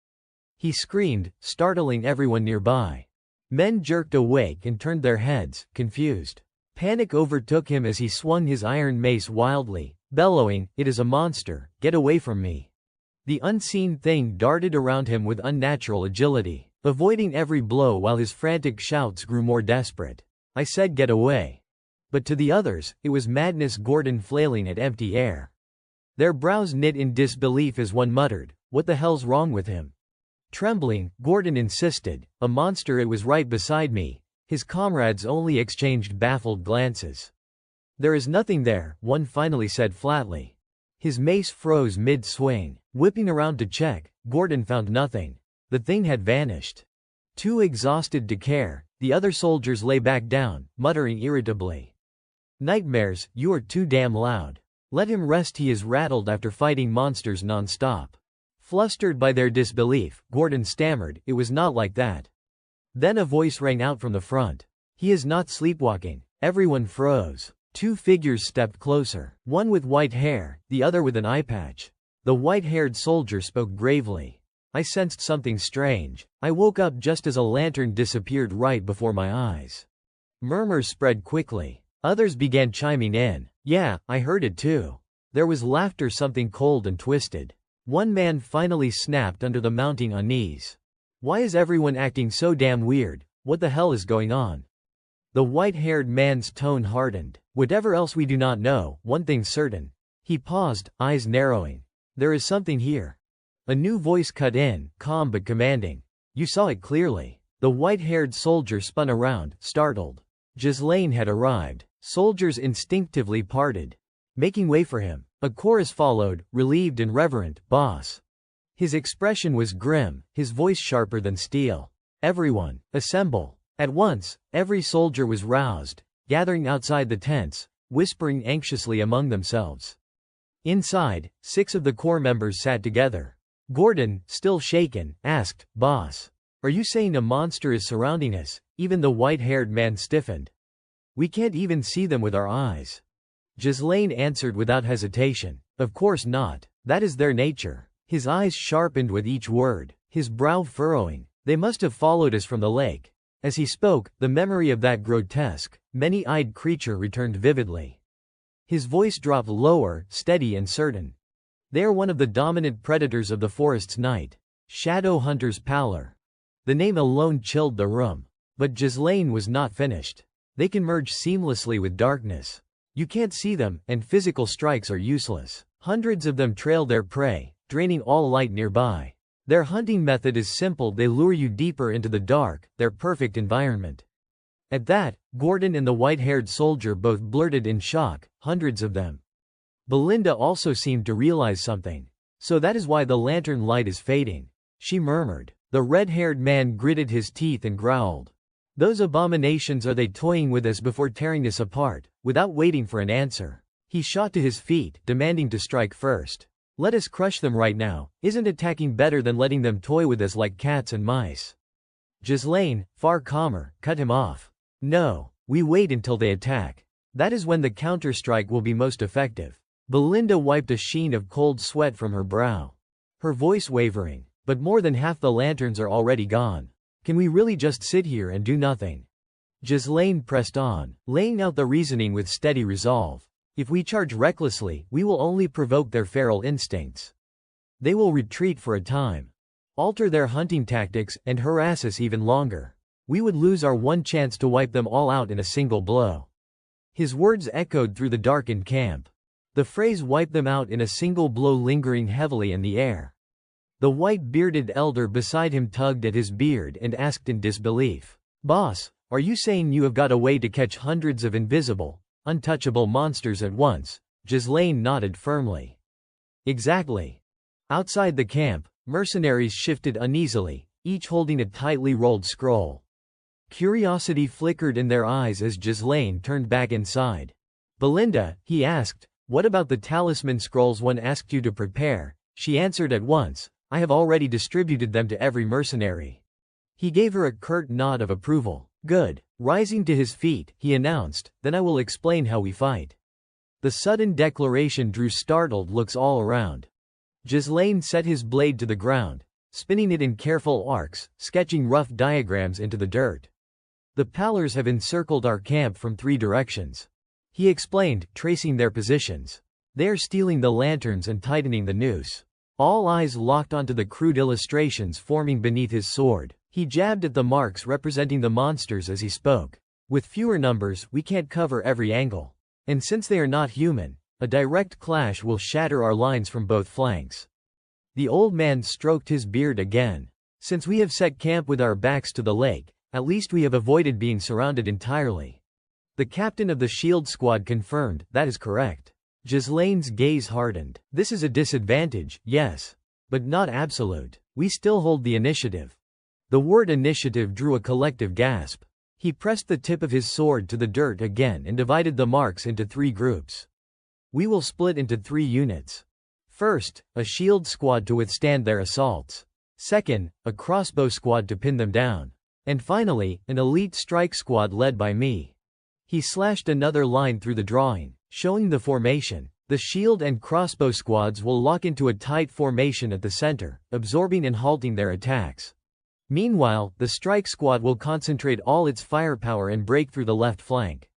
[SPEAKER 1] He screamed, startling everyone nearby. Men jerked awake and turned their heads, confused. Panic overtook him as he swung his iron mace wildly, bellowing, "It is a monster, get away from me." The unseen thing darted around him with unnatural agility, avoiding every blow while his frantic shouts grew more desperate. I said get away. But to the others, it was madness. Gordon flailing at empty air. Their brows knit in disbelief as one muttered, "What the hell's wrong with him?" Trembling, Gordon insisted, "A monster, it was right beside me." His comrades only exchanged baffled glances. "There is nothing there," one finally said flatly. His mace froze mid-swing. Whipping around to check, Gordon found nothing. The thing had vanished. Too exhausted to care, the other soldiers lay back down, muttering irritably. "Nightmares, you are too damn loud. Let him rest, he is rattled after fighting monsters non-stop." Flustered by their disbelief, Gordon stammered, "It was not like that." Then a voice rang out from the front. "He is not sleepwalking." Everyone froze. Two figures stepped closer, one with white hair, the other with an eye patch. The white-haired soldier spoke gravely. "I sensed something strange. I woke up just as a lantern disappeared right before my eyes." Murmurs spread quickly. Others began chiming in. "Yeah, I heard it too." There was laughter, something cold and twisted. One man finally snapped under the mounting unease. "Why is everyone acting so damn weird? What the hell is going on?" The white-haired man's tone hardened. "Whatever else we do not know, one thing's certain." He paused, eyes narrowing. "There is something here." A new voice cut in, calm but commanding. "You saw it clearly." The white-haired soldier spun around, startled. Ghislaine had arrived. Soldiers instinctively parted, making way for him. A chorus followed, relieved and reverent, "Boss." His expression was grim, his voice sharper than steel. "Everyone, assemble." At once, every soldier was roused, gathering outside the tents, whispering anxiously among themselves. Inside, 6 of the corps members sat together. Gordon, still shaken, asked, "Boss, are you saying a monster is surrounding us?" Even the white-haired man stiffened. "We can't even see them with our eyes." Ghislaine answered without hesitation, "Of course not. That is their nature." His eyes sharpened with each word, his brow furrowing. "They must have followed us from the lake." As he spoke, the memory of that grotesque, many-eyed creature returned vividly. His voice dropped lower, steady and certain. "They are one of the dominant predators of the forest's night. Shadow hunters pallor." The name alone chilled the room. But Ghislaine was not finished. "They can merge seamlessly with darkness. You can't see them, and physical strikes are useless. Hundreds of them trail their prey, draining all light nearby. Their hunting method is simple: they lure you deeper into the dark, their perfect environment." At that, Gordon and the white-haired soldier both blurted in shock, "Hundreds of them." Belinda also seemed to realize something. "So that is why the lantern light is fading," she murmured. The red-haired man gritted his teeth and growled. "Those abominations, are they toying with us before tearing us apart?" Without waiting for an answer, he shot to his feet, demanding to strike first. "Let us crush them right now. Isn't attacking better than letting them toy with us like cats and mice?" Ghislaine, far calmer, cut him off. "No, we wait until they attack. That is when the counter-strike will be most effective." Belinda wiped a sheen of cold sweat from her brow, her voice wavering. "But more than half the lanterns are already gone. Can we really just sit here and do nothing?" Ghislaine pressed on, laying out the reasoning with steady resolve. "If we charge recklessly, we will only provoke their feral instincts. They will retreat for a time, alter their hunting tactics, and harass us even longer. We would lose our one chance to wipe them all out in a single blow." His words echoed through the darkened camp. The phrase "wipe them out in a single blow" lingering heavily in the air. The white-bearded elder beside him tugged at his beard and asked in disbelief, "Boss, are you saying you have got a way to catch hundreds of invisible, untouchable monsters at once?" Ghislaine nodded firmly. "Exactly." Outside the camp, mercenaries shifted uneasily, each holding a tightly rolled scroll. Curiosity flickered in their eyes as Ghislaine turned back inside. "Belinda," he asked, "what about the talisman scrolls one asked you to prepare?" She answered at once, "I have already distributed them to every mercenary." He gave her a curt nod of approval. "Good." Rising to his feet, he announced, "Then I will explain how we fight." The sudden declaration drew startled looks all around. Ghislaine set his blade to the ground, spinning it in careful arcs, sketching rough diagrams into the dirt. "The Pallors have encircled our camp from 3 directions," he explained, tracing their positions. "They are stealing the lanterns and tightening the noose." All eyes locked onto the crude illustrations forming beneath his sword. He jabbed at the marks representing the monsters as he spoke. "With fewer numbers, we can't cover every angle. And since they are not human, a direct clash will shatter our lines from both flanks." The old man stroked his beard again. "Since we have set camp with our backs to the lake, at least we have avoided being surrounded entirely." The captain of the shield squad confirmed, "That is correct." Ghislaine's gaze hardened. "This is a disadvantage, yes. But not absolute. We still hold the initiative." The word initiative drew a collective gasp. He pressed the tip of his sword to the dirt again and divided the marks into 3 groups. "We will split into 3 units. First, a shield squad to withstand their assaults. Second, a crossbow squad to pin them down. And finally, an elite strike squad led by me. He slashed another line through the drawing, showing the formation. The shield and crossbow squads will lock into a tight formation at the center, absorbing and halting their attacks. Meanwhile, the strike squad will concentrate all its firepower and break through the left flank.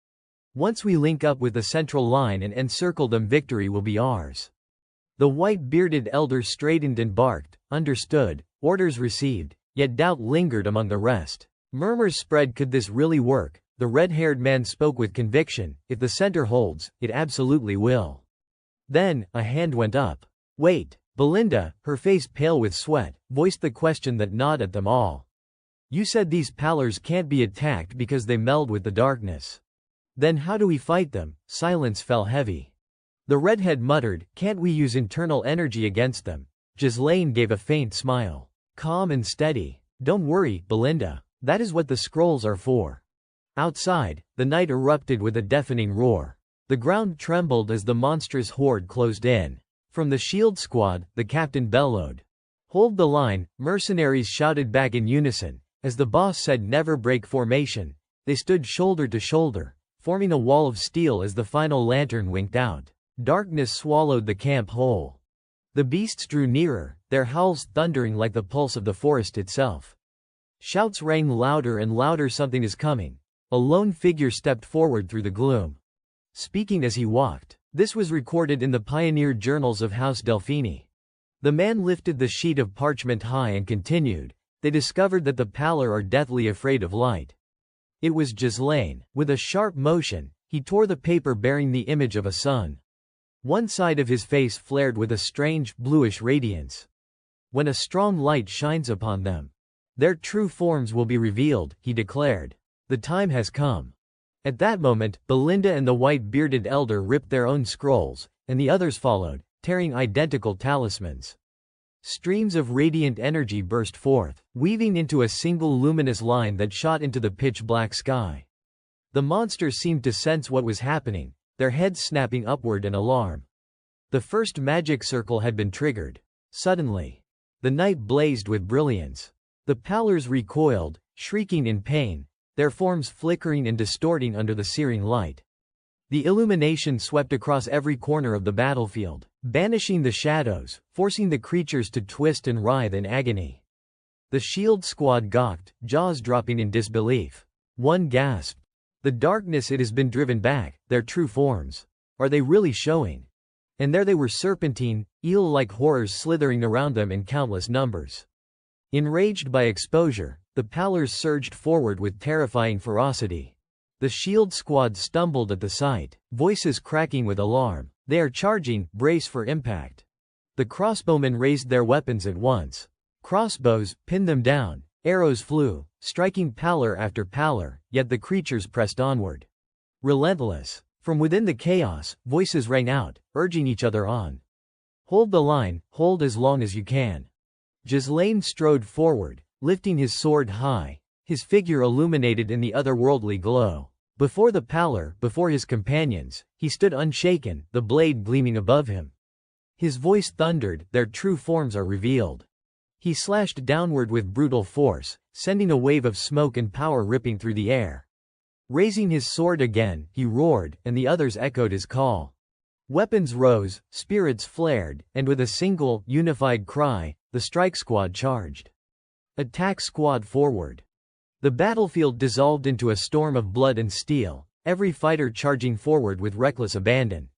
[SPEAKER 1] Once we link up with the central line and encircle them, victory will be ours. The white-bearded elder straightened and barked, understood, orders received, yet doubt lingered among the rest. Murmurs spread. Could this really work? The red-haired man spoke with conviction. If the center holds, it absolutely will. Then, a hand went up. Wait. Belinda, her face pale with sweat, voiced the question that gnawed at them all. You said these pallors can't be attacked because they meld with the darkness. Then how do we fight them? Silence fell heavy. The redhead muttered, can't we use internal energy against them? Ghislaine gave a faint smile. Calm and steady. Don't worry, Belinda. That is what the scrolls are for. Outside, the night erupted with a deafening roar. The ground trembled as the monstrous horde closed in. From the shield squad, the captain bellowed. Hold the line, mercenaries shouted back in unison. As the boss said never break formation, they stood shoulder to shoulder, forming a wall of steel as the final lantern winked out. Darkness swallowed the camp whole. The beasts drew nearer, their howls thundering like the pulse of the forest itself. Shouts rang louder and louder. Something is coming. A lone figure stepped forward through the gloom, speaking as he walked. This was recorded in the pioneer journals of House Delphini. The man lifted the sheet of parchment high and continued. They discovered that the pallor are deathly afraid of light. It was Ghislaine. With a sharp motion, he tore the paper bearing the image of a sun. One side of his face flared with a strange, bluish radiance. When a strong light shines upon them, their true forms will be revealed, he declared. The time has come. At that moment, Belinda and the white-bearded elder ripped their own scrolls, and the others followed, tearing identical talismans. Streams of radiant energy burst forth, weaving into a single luminous line that shot into the pitch-black sky. The monsters seemed to sense what was happening, their heads snapping upward in alarm. The first magic circle had been triggered. Suddenly, the night blazed with brilliance. The pallors recoiled, shrieking in pain, their forms flickering and distorting under the searing light. The illumination swept across every corner of the battlefield, banishing the shadows, forcing the creatures to twist and writhe in agony. The shield squad gawked, jaws dropping in disbelief. One gasped. The darkness, it has been driven back, their true forms. Are they really showing? And there they were, serpentine, eel-like horrors slithering around them in countless numbers. Enraged by exposure, the pallors surged forward with terrifying ferocity. The shield squad stumbled at the sight, voices cracking with alarm. They are charging, brace for impact. The crossbowmen raised their weapons at once. Crossbows pinned them down, arrows flew, striking pallor after pallor, yet the creatures pressed onward. Relentless. From within the chaos, voices rang out, urging each other on. Hold the line, hold as long as you can. Ghislaine strode forward, lifting his sword high, his figure illuminated in the otherworldly glow. Before the pallor, before his companions, he stood unshaken, the blade gleaming above him. His voice thundered, their true forms are revealed. He slashed downward with brutal force, sending a wave of smoke and power ripping through the air. Raising his sword again, he roared, and the others echoed his call. Weapons rose, spirits flared, and with a single, unified cry, the strike squad charged. Attack squad forward. The battlefield dissolved into a storm of blood and steel, every fighter charging forward with reckless abandon.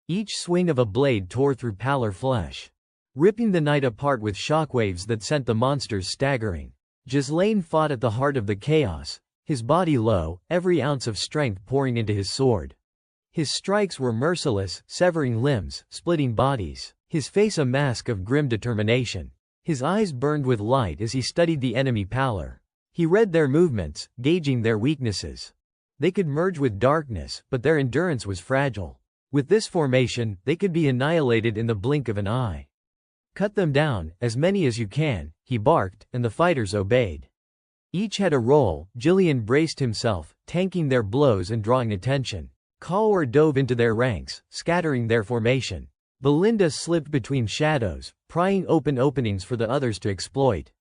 [SPEAKER 1] Each swing of a blade tore through pallor flesh, ripping the night apart with shockwaves that sent the monsters staggering. Ghislaine fought at the heart of the chaos, his body low, every ounce of strength pouring into his sword. His strikes were merciless, severing limbs, splitting bodies, his face a mask of grim determination. His eyes burned with light as he studied the enemy pallor. He read their movements, gauging their weaknesses. They could merge with darkness, but their endurance was fragile. With this formation, they could be annihilated in the blink of an eye. Cut them down, as many as you can, he barked, and the fighters obeyed. Each had a role. Gillian braced himself, tanking their blows and drawing attention. Kaur dove into their ranks, scattering their formation. Belinda slipped between shadows, prying open openings for the others to exploit.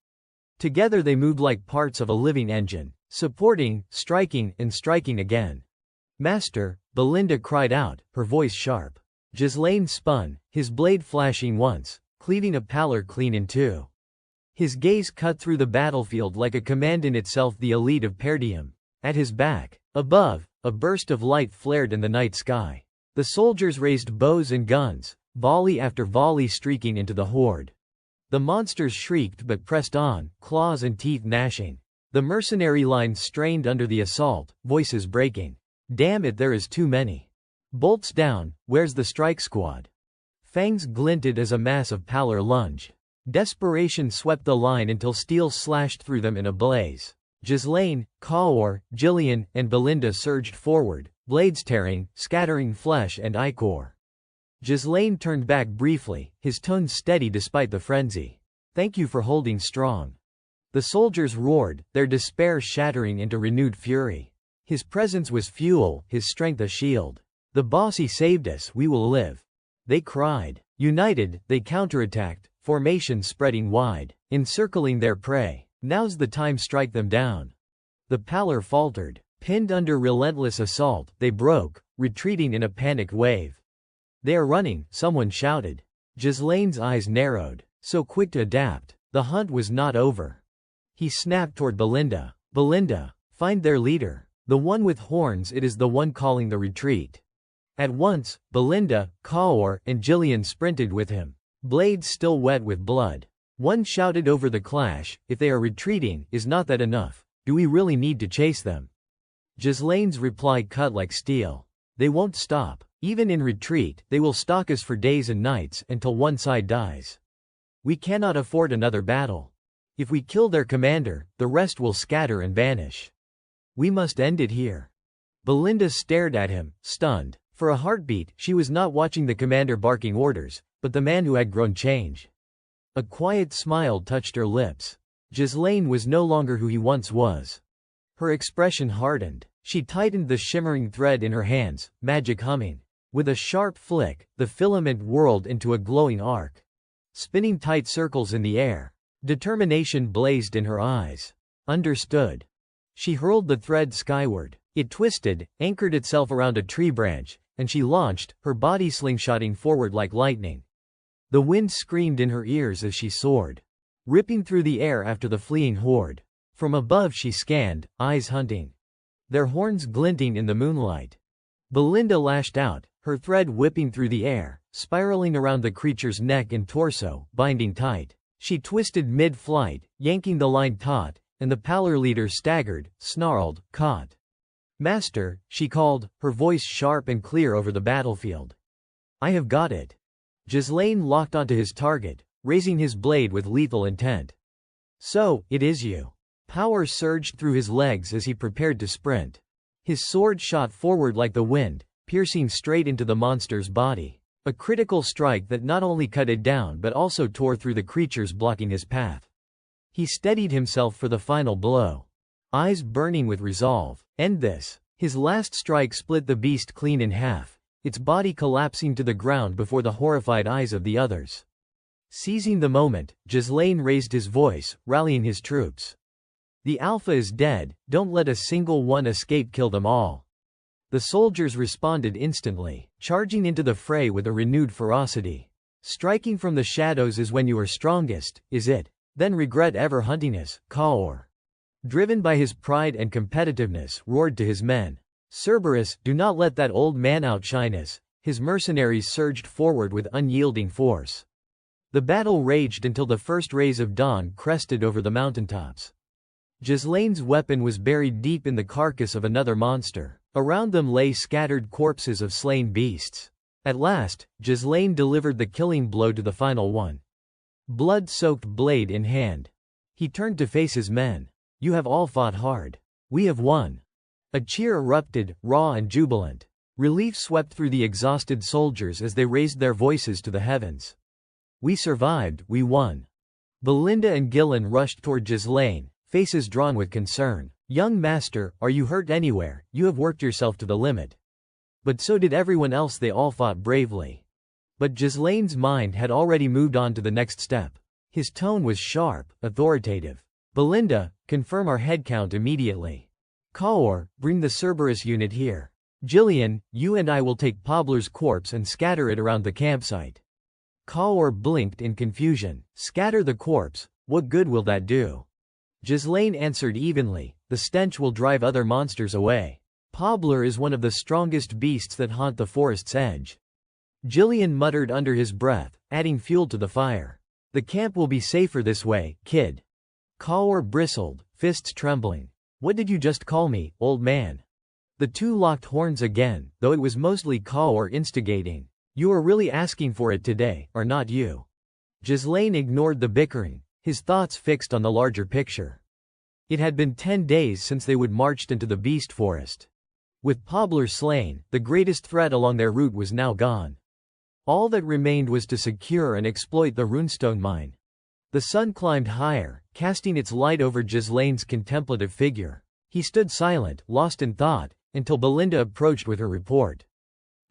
[SPEAKER 1] Together they moved like parts of a living engine, supporting, striking, and striking again. "Master," Belinda cried out, her voice sharp. Ghislaine spun, his blade flashing once, cleaving a pallor clean in two. His gaze cut through the battlefield like a command in itself, the elite of Perdium. At his back, above, a burst of light flared in the night sky. The soldiers raised bows and guns, volley after volley streaking into the horde. The monsters shrieked but pressed on, claws and teeth gnashing. The mercenary line strained under the assault, voices breaking. "Damn it, there is too many. Bolts down, where's the strike squad?" Fangs glinted as a mass of pallor lunged. Desperation swept the line until steel slashed through them in a blaze. Ghislaine, Kaor, Jillian, and Belinda surged forward, blades tearing, scattering flesh and ichor. Ghislaine turned back briefly, his tone steady despite the frenzy. "Thank you for holding strong." The soldiers roared, their despair shattering into renewed fury. His presence was fuel, his strength a shield. "The bossy saved us, we will live," they cried. United, they counterattacked, formation spreading wide, encircling their prey. "Now's the time, strike them down." The pallor faltered. Pinned under relentless assault, they broke, retreating in a panicked wave. "They are running," someone shouted. Ghislaine's eyes narrowed. So quick to adapt. The hunt was not over. He snapped toward Belinda. "Belinda, find their leader. The one with horns, it is the one calling the retreat." At once, Belinda, Kaor, and Jillian sprinted with him, blades still wet with blood. One shouted over the clash, "If they are retreating, is not that enough? Do we really need to chase them?" Ghislaine's reply cut like steel. "They won't stop. Even in retreat, they will stalk us for days and nights, until one side dies. We cannot afford another battle. If we kill their commander, the rest will scatter and vanish. We must end it here." Belinda stared at him, stunned. For a heartbeat, she was not watching the commander barking orders, but the man who had grown change. A quiet smile touched her lips. Ghislaine was no longer who he once was. Her expression hardened. She tightened the shimmering thread in her hands, magic humming. With a sharp flick, the filament whirled into a glowing arc, spinning tight circles in the air. Determination blazed in her eyes. "Understood." She hurled the thread skyward. It twisted, anchored itself around a tree branch, and she launched, her body slingshotting forward like lightning. The wind screamed in her ears as she soared, ripping through the air after the fleeing horde. From above she scanned, eyes hunting, their horns glinting in the moonlight. Belinda lashed out, her thread whipping through the air, spiraling around the creature's neck and torso, binding tight. She twisted mid-flight, yanking the line taut, and the pallor leader staggered, snarled, caught. "Master," she called, her voice sharp and clear over the battlefield. "I have got it." Ghislaine locked onto his target, raising his blade with lethal intent. "So, it is you." Power surged through his legs as he prepared to sprint. His sword shot forward like the wind, piercing straight into the monster's body. A critical strike that not only cut it down but also tore through the creatures blocking his path. He steadied himself for the final blow, eyes burning with resolve. End this. His last strike split the beast clean in half, its body collapsing to the ground before the horrified eyes of the others. Seizing the moment, Ghislaine raised his voice, rallying his troops. "The Alpha is dead, don't let a single one escape, kill them all." The soldiers responded instantly, charging into the fray with a renewed ferocity. "Striking from the shadows is when you are strongest, is it? Then regret ever hunting us." Kaor, driven by his pride and competitiveness, roared to his men. "Cerberus, do not let that old man outshine us." His mercenaries surged forward with unyielding force. The battle raged until the first rays of dawn crested over the mountaintops. Ghislaine's weapon was buried deep in the carcass of another monster. Around them lay scattered corpses of slain beasts. At last, Ghislaine delivered the killing blow to the final one. Blood-soaked blade in hand, he turned to face his men. "You have all fought hard. We have won." A cheer erupted, raw and jubilant. Relief swept through the exhausted soldiers as they raised their voices to the heavens. "We survived, we won." Belinda and Gillen rushed toward Ghislaine, faces drawn with concern. "Young master, are you hurt anywhere? You have worked yourself to the limit." But so did everyone else, they all fought bravely. But Ghislaine's mind had already moved on to the next step. His tone was sharp, authoritative. Belinda, confirm our headcount immediately. Kaur, bring the Cerberus unit here. Jillian, you and I will take Pabler's corpse and scatter it around the campsite. Kaur blinked in confusion. Scatter the corpse? What good will that do? Ghislaine answered evenly. The stench will drive other monsters away. Pabler is one of the strongest beasts that haunt the forest's edge. Jillian muttered under his breath, adding fuel to the fire. The camp will be safer this way, kid. Kaur bristled, fists trembling. What did you just call me, old man? The two locked horns again, though it was mostly Kaur instigating. You are really asking for it today, are not you? Ghislaine ignored the bickering, his thoughts fixed on the larger picture. It had been 10 days since they would marched into the beast forest. With Pabler slain, the greatest threat along their route was now gone. All that remained was to secure and exploit the runestone mine. The sun climbed higher, casting its light over Ghislaine's contemplative figure. He stood silent, lost in thought, until Belinda approached with her report.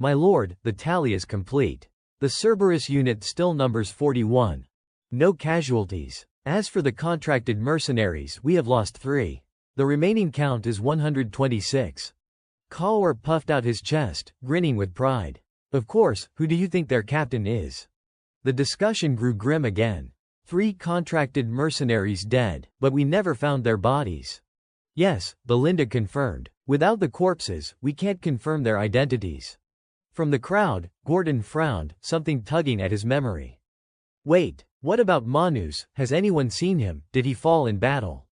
[SPEAKER 1] My lord, the tally is complete. The Cerberus unit still numbers 41. No casualties. As for the contracted mercenaries, we have lost 3. The remaining count is 126. Kaur puffed out his chest, grinning with pride. Of course, who do you think their captain is? The discussion grew grim again. 3 contracted mercenaries dead, but we never found their bodies. Yes, Belinda confirmed. Without the corpses, we can't confirm their identities. From the crowd, Gordon frowned, something tugging at his memory. Wait, what about Manus? Has anyone seen him? Did he fall in battle?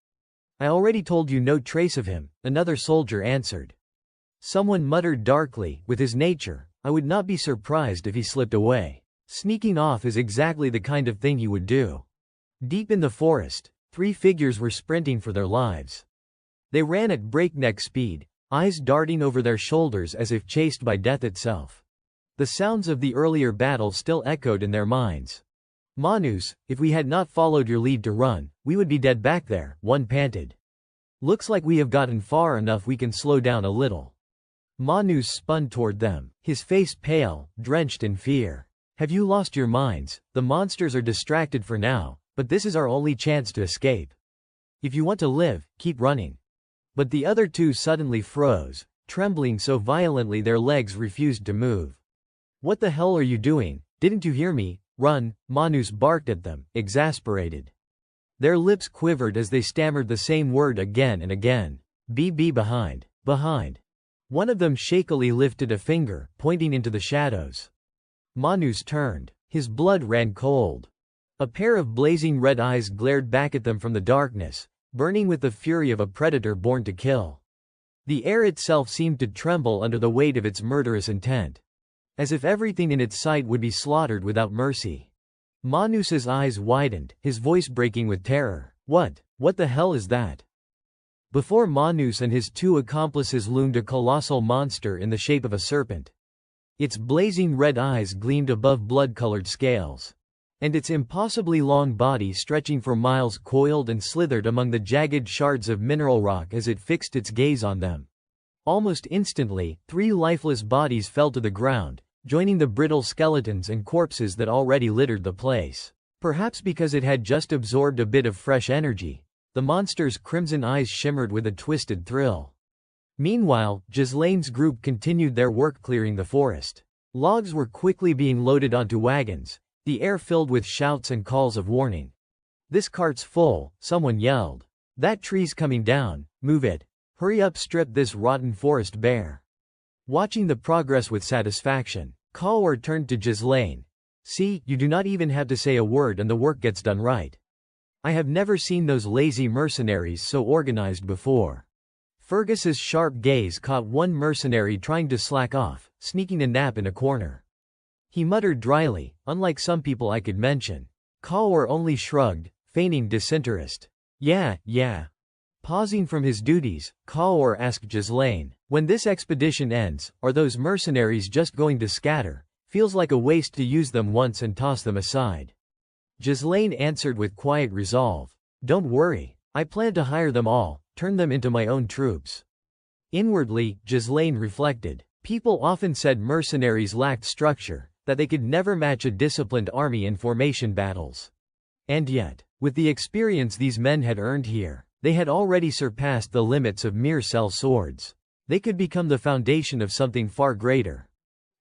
[SPEAKER 1] I already told you no trace of him, another soldier answered. Someone muttered darkly, with his nature, I would not be surprised if he slipped away. Sneaking off is exactly the kind of thing he would do. Deep in the forest, 3 figures were sprinting for their lives. They ran at breakneck speed, eyes darting over their shoulders as if chased by death itself. The sounds of the earlier battle still echoed in their minds. Manus, if we had not followed your lead to run, we would be dead back there, one panted. Looks like we have gotten far enough we can slow down a little. Manus spun toward them, his face pale, drenched in fear. Have you lost your minds? The monsters are distracted for now, but this is our only chance to escape. If you want to live, keep running. But the other 2 suddenly froze, trembling so violently their legs refused to move. What the hell are you doing? Didn't you hear me? Run, Manus barked at them, exasperated. Their lips quivered as they stammered the same word again and again. Be behind. Behind. One of them shakily lifted a finger, pointing into the shadows. Manus turned. His blood ran cold. A pair of blazing red eyes glared back at them from the darkness, burning with the fury of a predator born to kill. The air itself seemed to tremble under the weight of its murderous intent. As if everything in its sight would be slaughtered without mercy. Manus's eyes widened, his voice breaking with terror. What the hell is that? Before Manus and his 2 accomplices loomed a colossal monster in the shape of a serpent. Its blazing red eyes gleamed above blood-colored scales. And its impossibly long body stretching for miles coiled and slithered among the jagged shards of mineral rock as it fixed its gaze on them. Almost instantly, 3 lifeless bodies fell to the ground, joining the brittle skeletons and corpses that already littered the place. Perhaps because it had just absorbed a bit of fresh energy, the monster's crimson eyes shimmered with a twisted thrill. Meanwhile, Ghislaine's group continued their work clearing the forest. Logs were quickly being loaded onto wagons, the air filled with shouts and calls of warning. This cart's full, someone yelled. That tree's coming down, move it. Hurry up, strip this rotten forest bare. Watching the progress with satisfaction, Kaur turned to Ghislaine. See, you do not even have to say a word and the work gets done right. I have never seen those lazy mercenaries so organized before. Fergus's sharp gaze caught one mercenary trying to slack off, sneaking a nap in a corner. He muttered dryly, unlike some people I could mention. Kaur only shrugged, feigning disinterest. Yeah. Pausing from his duties, Kaur asked Ghislaine, when this expedition ends, are those mercenaries just going to scatter? Feels like a waste to use them once and toss them aside. Ghislaine answered with quiet resolve. Don't worry, I plan to hire them all, turn them into my own troops. Inwardly, Ghislaine reflected. People often said mercenaries lacked structure, that they could never match a disciplined army in formation battles. And yet, with the experience these men had earned here, they had already surpassed the limits of mere cell swords. They could become the foundation of something far greater.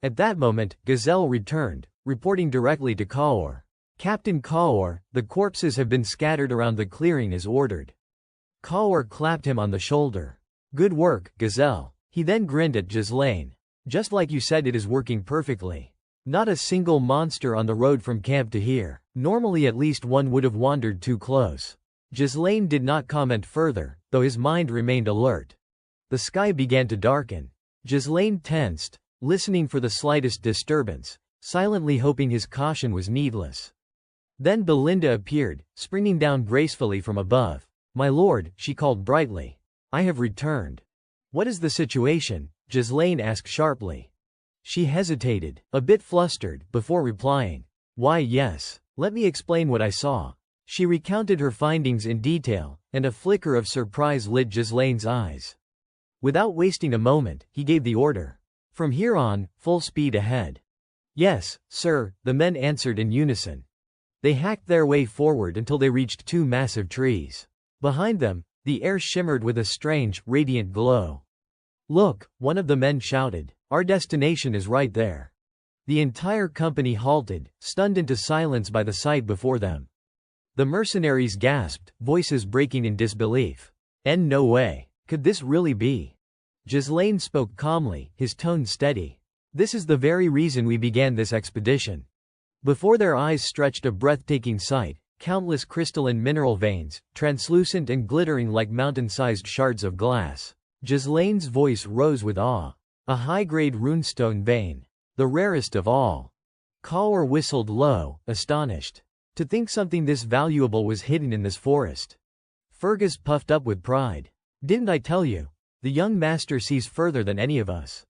[SPEAKER 1] At that moment, Gazelle returned, reporting directly to Kaur. Captain Kaur, the corpses have been scattered around the clearing as ordered. Kaur clapped him on the shoulder. Good work, Gazelle. He then grinned at Ghislaine. Just like you said, it is working perfectly. Not a single monster on the road from camp to here. Normally at least one would have wandered too close. Ghislaine did not comment further, though his mind remained alert. The sky began to darken. Ghislaine tensed, listening for the slightest disturbance, silently hoping his caution was needless. Then Belinda appeared, springing down gracefully from above. My lord, she called brightly. I have returned. What is the situation? Ghislaine asked sharply. She hesitated, a bit flustered, before replying. Why yes, let me explain what I saw. She recounted her findings in detail, and a flicker of surprise lit Ghislaine's eyes. Without wasting a moment, he gave the order. From here on, full speed ahead. Yes, sir, the men answered in unison. They hacked their way forward until they reached two massive trees. Behind them, the air shimmered with a strange, radiant glow. Look, one of the men shouted. Our destination is right there. The entire company halted, stunned into silence by the sight before them. The mercenaries gasped, voices breaking in disbelief. And no way. Could this really be? Ghislaine spoke calmly, his tone steady. This is the very reason we began this expedition. Before their eyes stretched a breathtaking sight, countless crystalline mineral veins, translucent and glittering like mountain-sized shards of glass. Ghislaine's voice rose with awe. A high-grade runestone vein. The rarest of all. Kaur whistled low, astonished. To think something this valuable was hidden in this forest. Fergus puffed up with pride. Didn't I tell you? The young master sees further than any of us.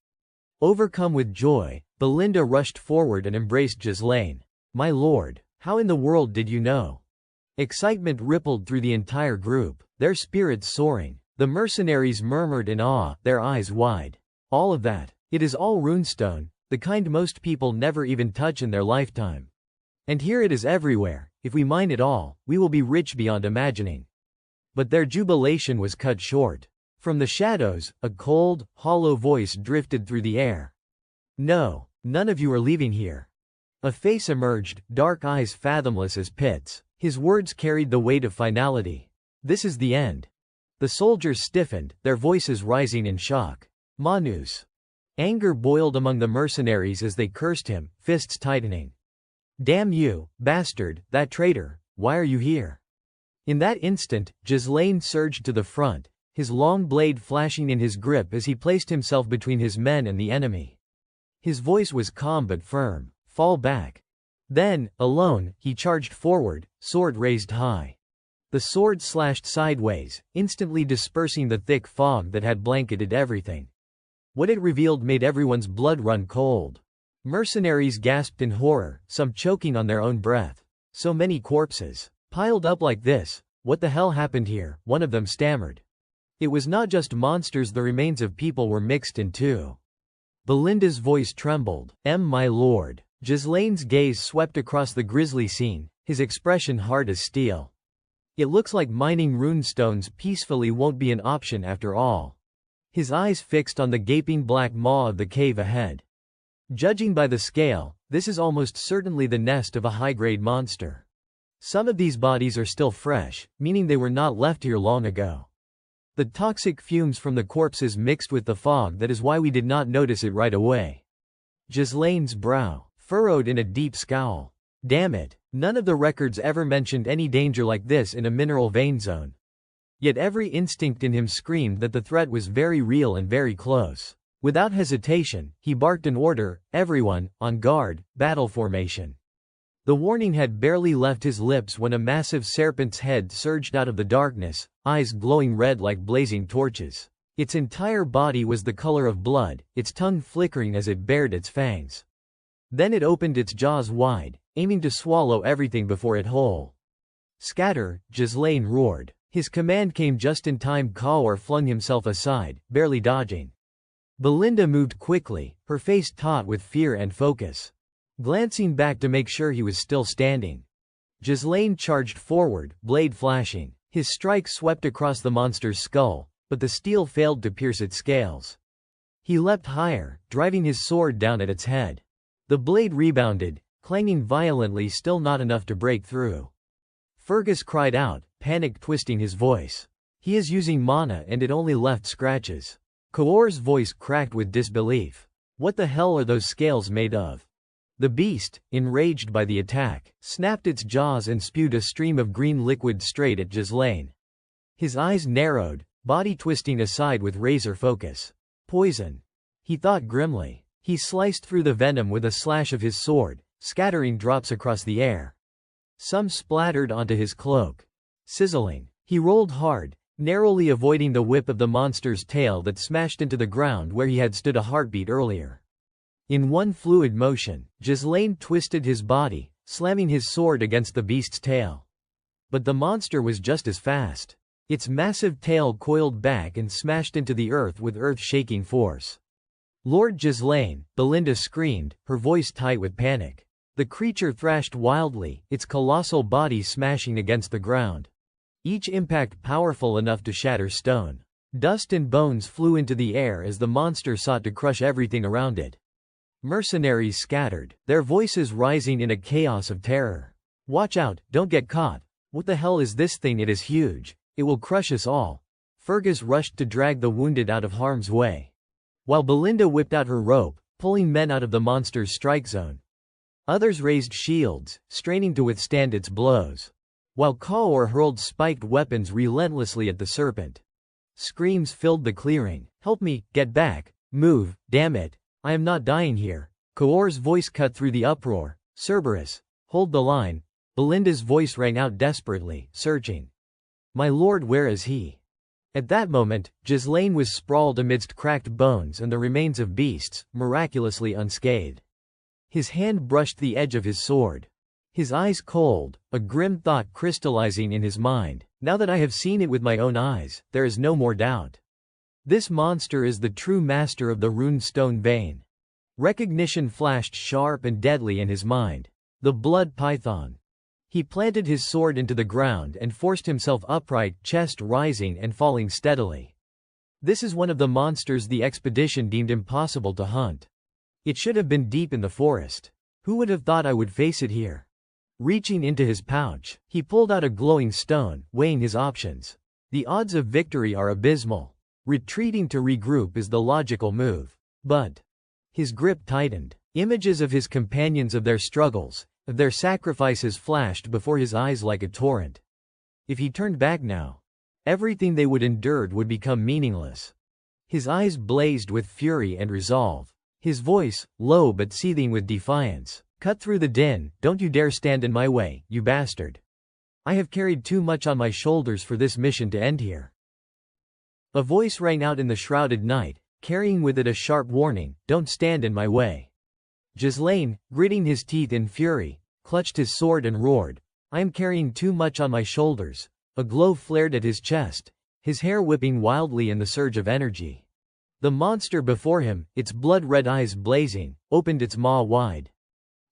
[SPEAKER 1] Overcome with joy, Belinda rushed forward and embraced Ghislaine. My lord, how in the world did you know? Excitement rippled through the entire group, their spirits soaring. The mercenaries murmured in awe, their eyes wide. All of that. It is all runestone, the kind most people never even touch in their lifetime. And here it is everywhere. If we mine it all, we will be rich beyond imagining. But their jubilation was cut short. From the shadows, a cold, hollow voice drifted through the air. No, none of you are leaving here. A face emerged, dark eyes fathomless as pits. His words carried the weight of finality. This is the end. The soldiers stiffened, their voices rising in shock. Manus. Anger boiled among the mercenaries as they cursed him, fists tightening. Damn you, bastard, that traitor, why are you here? In that instant, Ghislaine surged to the front, his long blade flashing in his grip as he placed himself between his men and the enemy. His voice was calm but firm. Fall back. Then, alone, he charged forward, sword raised high. The sword slashed sideways, instantly dispersing the thick fog that had blanketed everything. What it revealed made everyone's blood run cold. Mercenaries gasped in horror, some choking on their own breath. So many corpses. Piled up like this, what the hell happened here? One of them stammered. It was not just monsters, the remains of people were mixed in too. Belinda's voice trembled. My lord. Ghislaine's gaze swept across the grisly scene, his expression hard as steel. It looks like mining runestones peacefully won't be an option after all. His eyes fixed on the gaping black maw of the cave ahead. Judging by the scale, this is almost certainly the nest of a high-grade monster. Some of these bodies are still fresh, meaning they were not left here long ago. The toxic fumes from the corpses mixed with the fog, that is why we did not notice it right away. Ghislaine's brow furrowed in a deep scowl. Damn it, none of the records ever mentioned any danger like this in a mineral vein zone. Yet every instinct in him screamed that the threat was very real and very close. Without hesitation, he barked an order, everyone, on guard, battle formation. The warning had barely left his lips when a massive serpent's head surged out of the darkness, eyes glowing red like blazing torches. Its entire body was the color of blood, its tongue flickering as it bared its fangs. Then it opened its jaws wide, aiming to swallow everything before it whole. Scatter, Ghislaine roared. His command came just in time. Kaur flung himself aside, barely dodging. Belinda moved quickly, her face taut with fear and focus. glancing back to make sure he was still standing. Ghislaine charged forward, blade flashing. His strike swept across the monster's skull, but the steel failed to pierce its scales. He leapt higher, driving his sword down at its head. The blade rebounded, clanging violently, still not enough to break through. Fergus cried out, panic twisting his voice. He is using mana and it only left scratches. Kaor's voice cracked with disbelief. What the hell are those scales made of? The beast, enraged by the attack, snapped its jaws and spewed a stream of green liquid straight at Ghislaine. His eyes narrowed, body twisting aside with razor focus. Poison. He thought grimly. He sliced through the venom with a slash of his sword, scattering drops across the air. Some splattered onto his cloak. Sizzling. He rolled hard, narrowly avoiding the whip of the monster's tail that smashed into the ground where he had stood a heartbeat earlier. In one fluid motion, Ghislaine twisted his body, slamming his sword against the beast's tail. But the monster was just as fast. Its massive tail coiled back and smashed into the earth with earth-shaking force. Lord Ghislaine, Belinda screamed, her voice tight with panic. The creature thrashed wildly, its colossal body smashing against the ground. Each impact powerful enough to shatter stone. Dust and bones flew into the air as the monster sought to crush everything around it. Mercenaries scattered, their voices rising in a chaos of terror. Watch out, don't get caught. What the hell is this thing? It is huge. It will crush us all. Fergus rushed to drag the wounded out of harm's way, while Belinda whipped out her rope, pulling men out of the monster's strike zone. Others raised shields, straining to withstand its blows, while Kaor hurled spiked weapons relentlessly at the serpent. Screams filled the clearing. Help me, get back, move, damn it. I am not dying here. Kaor's voice cut through the uproar. Cerberus, hold the line. Belinda's voice rang out desperately, searching. My lord, where is he? At that moment, Ghislaine was sprawled amidst cracked bones and the remains of beasts, miraculously unscathed. His hand brushed the edge of his sword. His eyes cold, a grim thought crystallizing in his mind. Now that I have seen it with my own eyes, there is no more doubt. This monster is the true master of the rune stone vein. Recognition flashed sharp and deadly in his mind. The blood python. He planted his sword into the ground and forced himself upright, chest rising and falling steadily. This is one of the monsters the expedition deemed impossible to hunt. It should have been deep in the forest. Who would have thought I would face it here? Reaching into his pouch, he pulled out a glowing stone, weighing his options. The odds of victory are abysmal. Retreating to regroup is the logical move. But his grip tightened. Images of his companions, of their struggles, of their sacrifices flashed before his eyes like a torrent. If he turned back now, everything they would endured would become meaningless. His eyes blazed with fury and resolve. His voice, low but seething with defiance, cut through the din. Don't you dare stand in my way, you bastard. I have carried too much on my shoulders for this mission to end here. A voice rang out in the shrouded night, carrying with it a sharp warning, don't stand in my way. Ghislaine, gritting his teeth in fury, clutched his sword and roared, I am carrying too much on my shoulders. A glow flared at his chest, his hair whipping wildly in the surge of energy. The monster before him, its blood-red eyes blazing, opened its maw wide.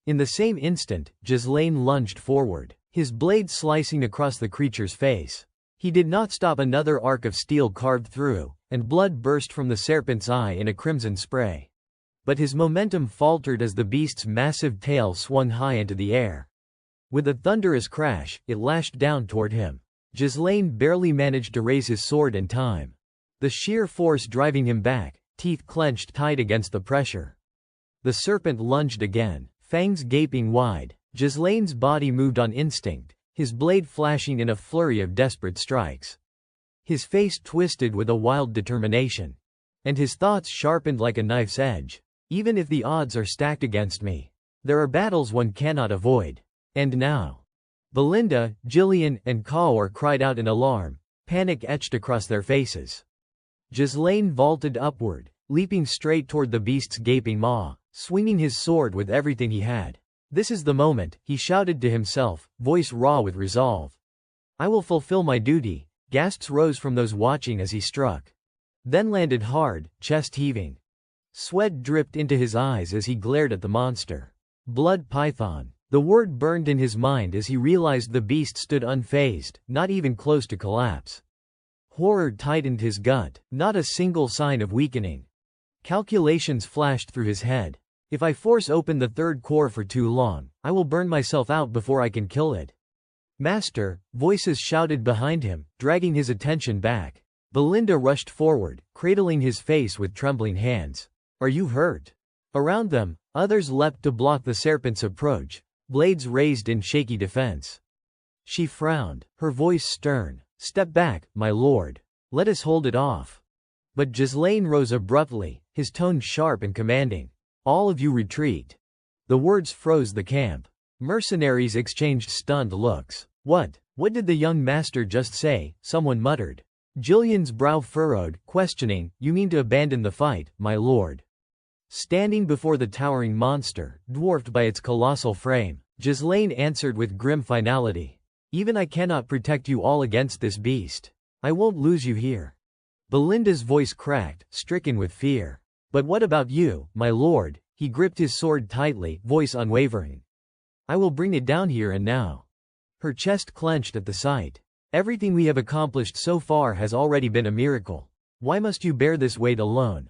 [SPEAKER 1] In the same instant, Ghislaine lunged forward, his blade slicing across the creature's face. He did not stop. Another arc of steel carved through, and blood burst from the serpent's eye in a crimson spray. But his momentum faltered as the beast's massive tail swung high into the air. With a thunderous crash, it lashed down toward him. Ghislaine barely managed to raise his sword in time. The sheer force driving him back, teeth clenched tight against the pressure. The serpent lunged again, fangs gaping wide. Ghislaine's body moved on instinct, his blade flashing in a flurry of desperate strikes. His face twisted with a wild determination, and his thoughts sharpened like a knife's edge. Even if the odds are stacked against me, there are battles one cannot avoid. And now. Belinda, Gillian, and Kaor cried out in alarm, panic etched across their faces. Ghislaine vaulted upward, leaping straight toward the beast's gaping maw, swinging his sword with everything he had. This is the moment, he shouted to himself, voice raw with resolve. I will fulfill my duty. Gasps rose from those watching as he struck, then landed hard, chest heaving. Sweat dripped into his eyes as he glared at the monster. Blood python. The word burned in his mind as he realized the beast stood unfazed, not even close to collapse. Horror tightened his gut, not a single sign of weakening. Calculations flashed through his head. If I force open the third core for too long, I will burn myself out before I can kill it. Master, voices shouted behind him, dragging his attention back. Belinda rushed forward, cradling his face with trembling hands. Are you hurt? Around them, others leapt to block the serpent's approach, blades raised in shaky defense. She frowned, her voice stern. Step back, my lord. Let us hold it off. But Ghislaine rose abruptly, his tone sharp and commanding. All of you retreat. The words froze the camp. Mercenaries exchanged stunned looks. What did the young master just say? Someone muttered. Jillian's brow furrowed, questioning. You mean to abandon the fight, my lord? Standing before the towering monster, dwarfed by its colossal frame, Ghislaine answered with grim finality. Even I cannot protect you all against this beast. I won't lose you here. Belinda's voice cracked, stricken with fear. But what about you, my lord? He gripped his sword tightly, voice unwavering. I will bring it down here and now. Her chest clenched at the sight. Everything we have accomplished so far has already been a miracle. Why must you bear this weight alone?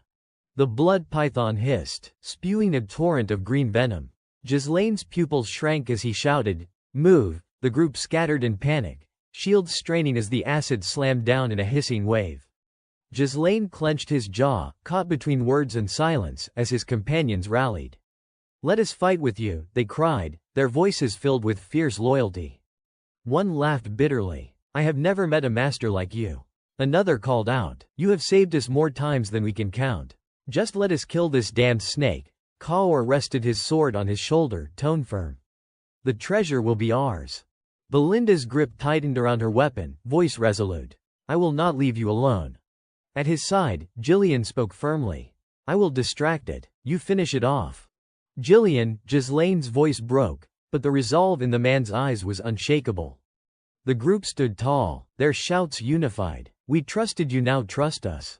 [SPEAKER 1] The blood python hissed, spewing a torrent of green venom. Ghislaine's pupils shrank as he shouted, Move! The group scattered in panic, shields straining as the acid slammed down in a hissing wave. Ghislaine clenched his jaw, caught between words and silence, as his companions rallied. Let us fight with you, they cried, their voices filled with fierce loyalty. One laughed bitterly. I have never met a master like you. Another called out, You have saved us more times than we can count. Just let us kill this damned snake. Kaor rested his sword on his shoulder, tone firm. The treasure will be ours. Belinda's grip tightened around her weapon, voice resolute. I will not leave you alone. At his side, Jillian spoke firmly. I will distract it. You finish it off. Jillian, Ghislaine's voice broke, but the resolve in the man's eyes was unshakable. The group stood tall, their shouts unified. We trusted you, now trust us.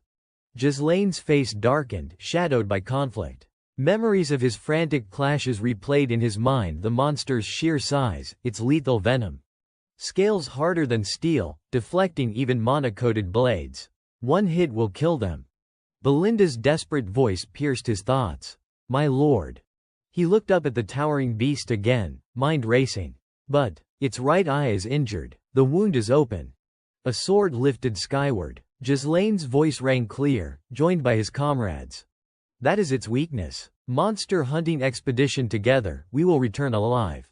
[SPEAKER 1] Ghislaine's face darkened, shadowed by conflict. Memories of his frantic clashes replayed in his mind, the monster's sheer size, its lethal venom. Scales harder than steel, deflecting even mana-coated blades. One hit will kill them. Belinda's desperate voice pierced his thoughts. My lord. He looked up at the towering beast again, mind racing. But its right eye is injured. The wound is open. A sword lifted skyward. Ghislaine's voice rang clear, joined by his comrades. That is its weakness. Monster hunting expedition together, we will return alive.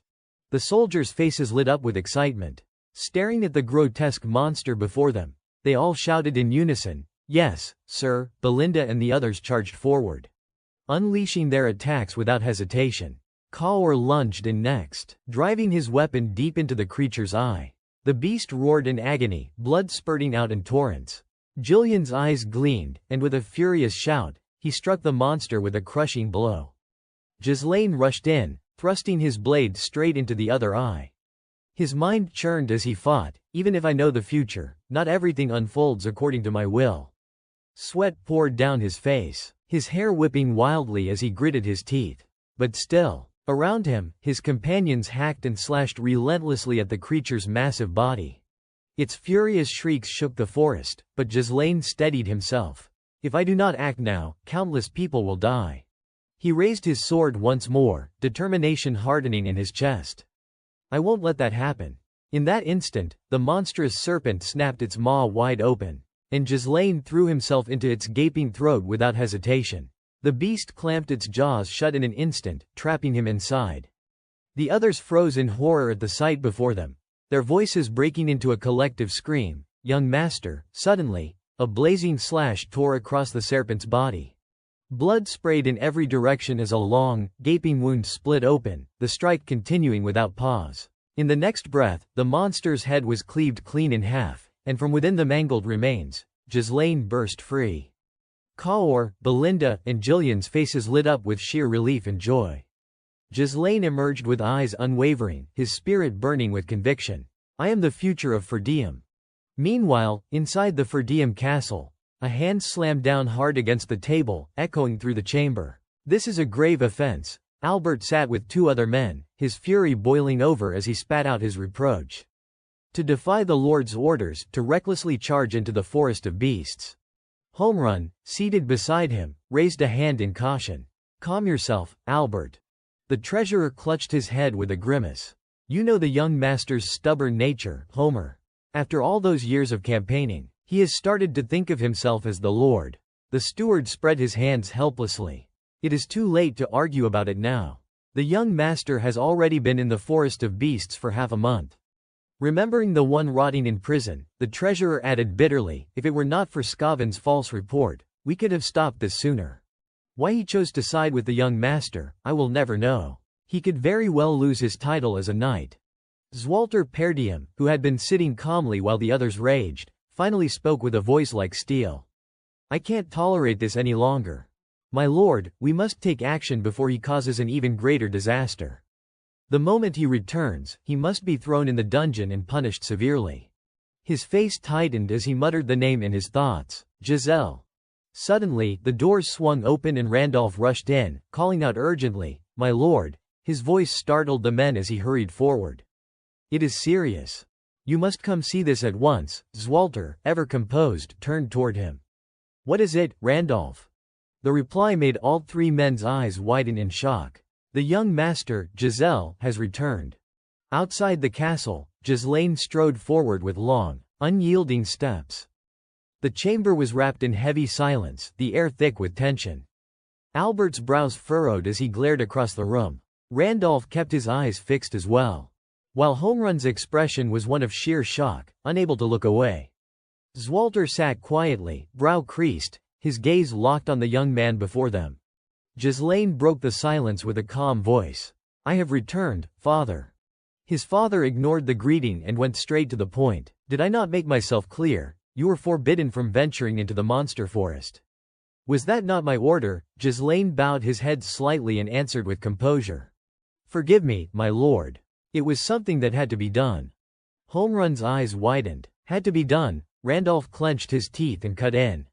[SPEAKER 1] The soldiers' faces lit up with excitement. Staring at the grotesque monster before them, they all shouted in unison, Yes, sir. Belinda and the others charged forward, unleashing their attacks without hesitation. Kaor lunged in next, driving his weapon deep into the creature's eye. The beast roared in agony, blood spurting out in torrents. Jillian's eyes gleamed, and with a furious shout, he struck the monster with a crushing blow. Ghislaine rushed in, thrusting his blade straight into the other eye. His mind churned as he fought. Even if I know the future, not everything unfolds according to my will. Sweat poured down his face, his hair whipping wildly as he gritted his teeth. But still, around him, his companions hacked and slashed relentlessly at the creature's massive body. Its furious shrieks shook the forest, but Ghislaine steadied himself. If I do not act now, countless people will die. He raised his sword once more, determination hardening in his chest. I won't let that happen. In that instant, the monstrous serpent snapped its maw wide open, and Ghislaine threw himself into its gaping throat without hesitation. The beast clamped its jaws shut in an instant, trapping him inside. The others froze in horror at the sight before them, their voices breaking into a collective scream. Young master, suddenly, a blazing slash tore across the serpent's body. Blood sprayed in every direction as a long, gaping wound split open, the strike continuing without pause. In the next breath, the monster's head was cleaved clean in half, and from within the mangled remains, Ghislaine burst free. Kaor, Belinda, and Jillian's faces lit up with sheer relief and joy. Ghislaine emerged with eyes unwavering, his spirit burning with conviction. I am the future of Ferdium. Meanwhile, inside the Ferdium castle, a hand slammed down hard against the table, echoing through the chamber. This is a grave offense. Albert sat with two other men, his fury boiling over as he spat out his reproach. To defy the Lord's orders, to recklessly charge into the forest of beasts. Homerun, seated beside him, raised a hand in caution. Calm yourself, Albert. The treasurer clutched his head with a grimace. You know the young master's stubborn nature, Homer. After all those years of campaigning, he has started to think of himself as the Lord. The steward spread his hands helplessly. It is too late to argue about it now. The young master has already been in the forest of beasts for half a month. Remembering the one rotting in prison, the treasurer added bitterly, if it were not for Scaven's false report, we could have stopped this sooner. Why he chose to side with the young master, I will never know. He could very well lose his title as a knight. Zwalter Perdium, who had been sitting calmly while the others raged, finally spoke with a voice like steel. I can't tolerate this any longer. My lord, we must take action before he causes an even greater disaster. The moment he returns, he must be thrown in the dungeon and punished severely. His face tightened as he muttered the name in his thoughts, Giselle. Suddenly, the doors swung open and Randolph rushed in, calling out urgently, my lord. His voice startled the men as he hurried forward. It is serious. You must come see this at once. Zwalter, ever composed, turned toward him. What is it, Randolph? The reply made all three men's eyes widen in shock. The young master, Giselle, has returned. Outside the castle, Ghislaine strode forward with long, unyielding steps. The chamber was wrapped in heavy silence, the air thick with tension. Albert's brows furrowed as he glared across the room. Randolph kept his eyes fixed as well. While Homerun's expression was one of sheer shock, unable to look away. Zwalter sat quietly, brow creased, his gaze locked on the young man before them. Ghislaine broke the silence with a calm voice. I have returned, father. His father ignored the greeting and went straight to the point. Did I not make myself clear? You were forbidden from venturing into the monster forest. Was that not my order? Ghislaine bowed his head slightly and answered with composure. Forgive me, my lord. It was something that had to be done. Homerun's eyes widened. Had to be done. Randolph clenched his teeth and cut in.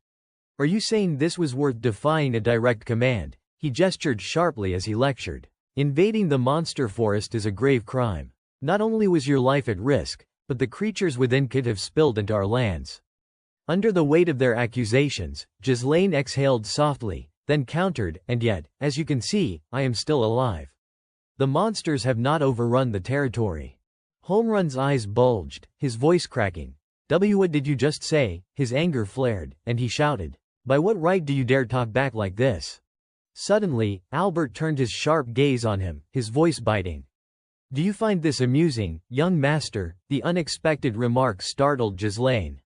[SPEAKER 1] Are you saying this was worth defying a direct command? He gestured sharply as he lectured. Invading the monster forest is a grave crime. Not only was your life at risk, but the creatures within could have spilled into our lands. Under the weight of their accusations, Ghislaine exhaled softly, then countered, and yet, as you can see, I am still alive. The monsters have not overrun the territory. Homerun's eyes bulged, his voice cracking. What did you just say? His anger flared, and he shouted. By what right do you dare talk back like this? Suddenly, Albert turned his sharp gaze on him, his voice biting. Do you find this amusing, young master? The unexpected remark startled Ghislaine.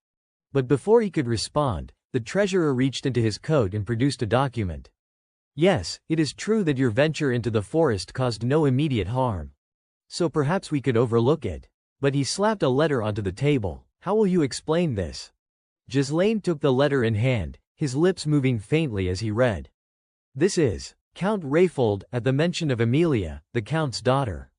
[SPEAKER 1] But before he could respond, the treasurer reached into his coat and produced a document. Yes, it is true that your venture into the forest caused no immediate harm. So perhaps we could overlook it. But he slapped a letter onto the table. How will you explain this? Ghislaine took the letter in hand, his lips moving faintly as he read. This is Count Rayfold, at the mention of Amelia, the Count's daughter.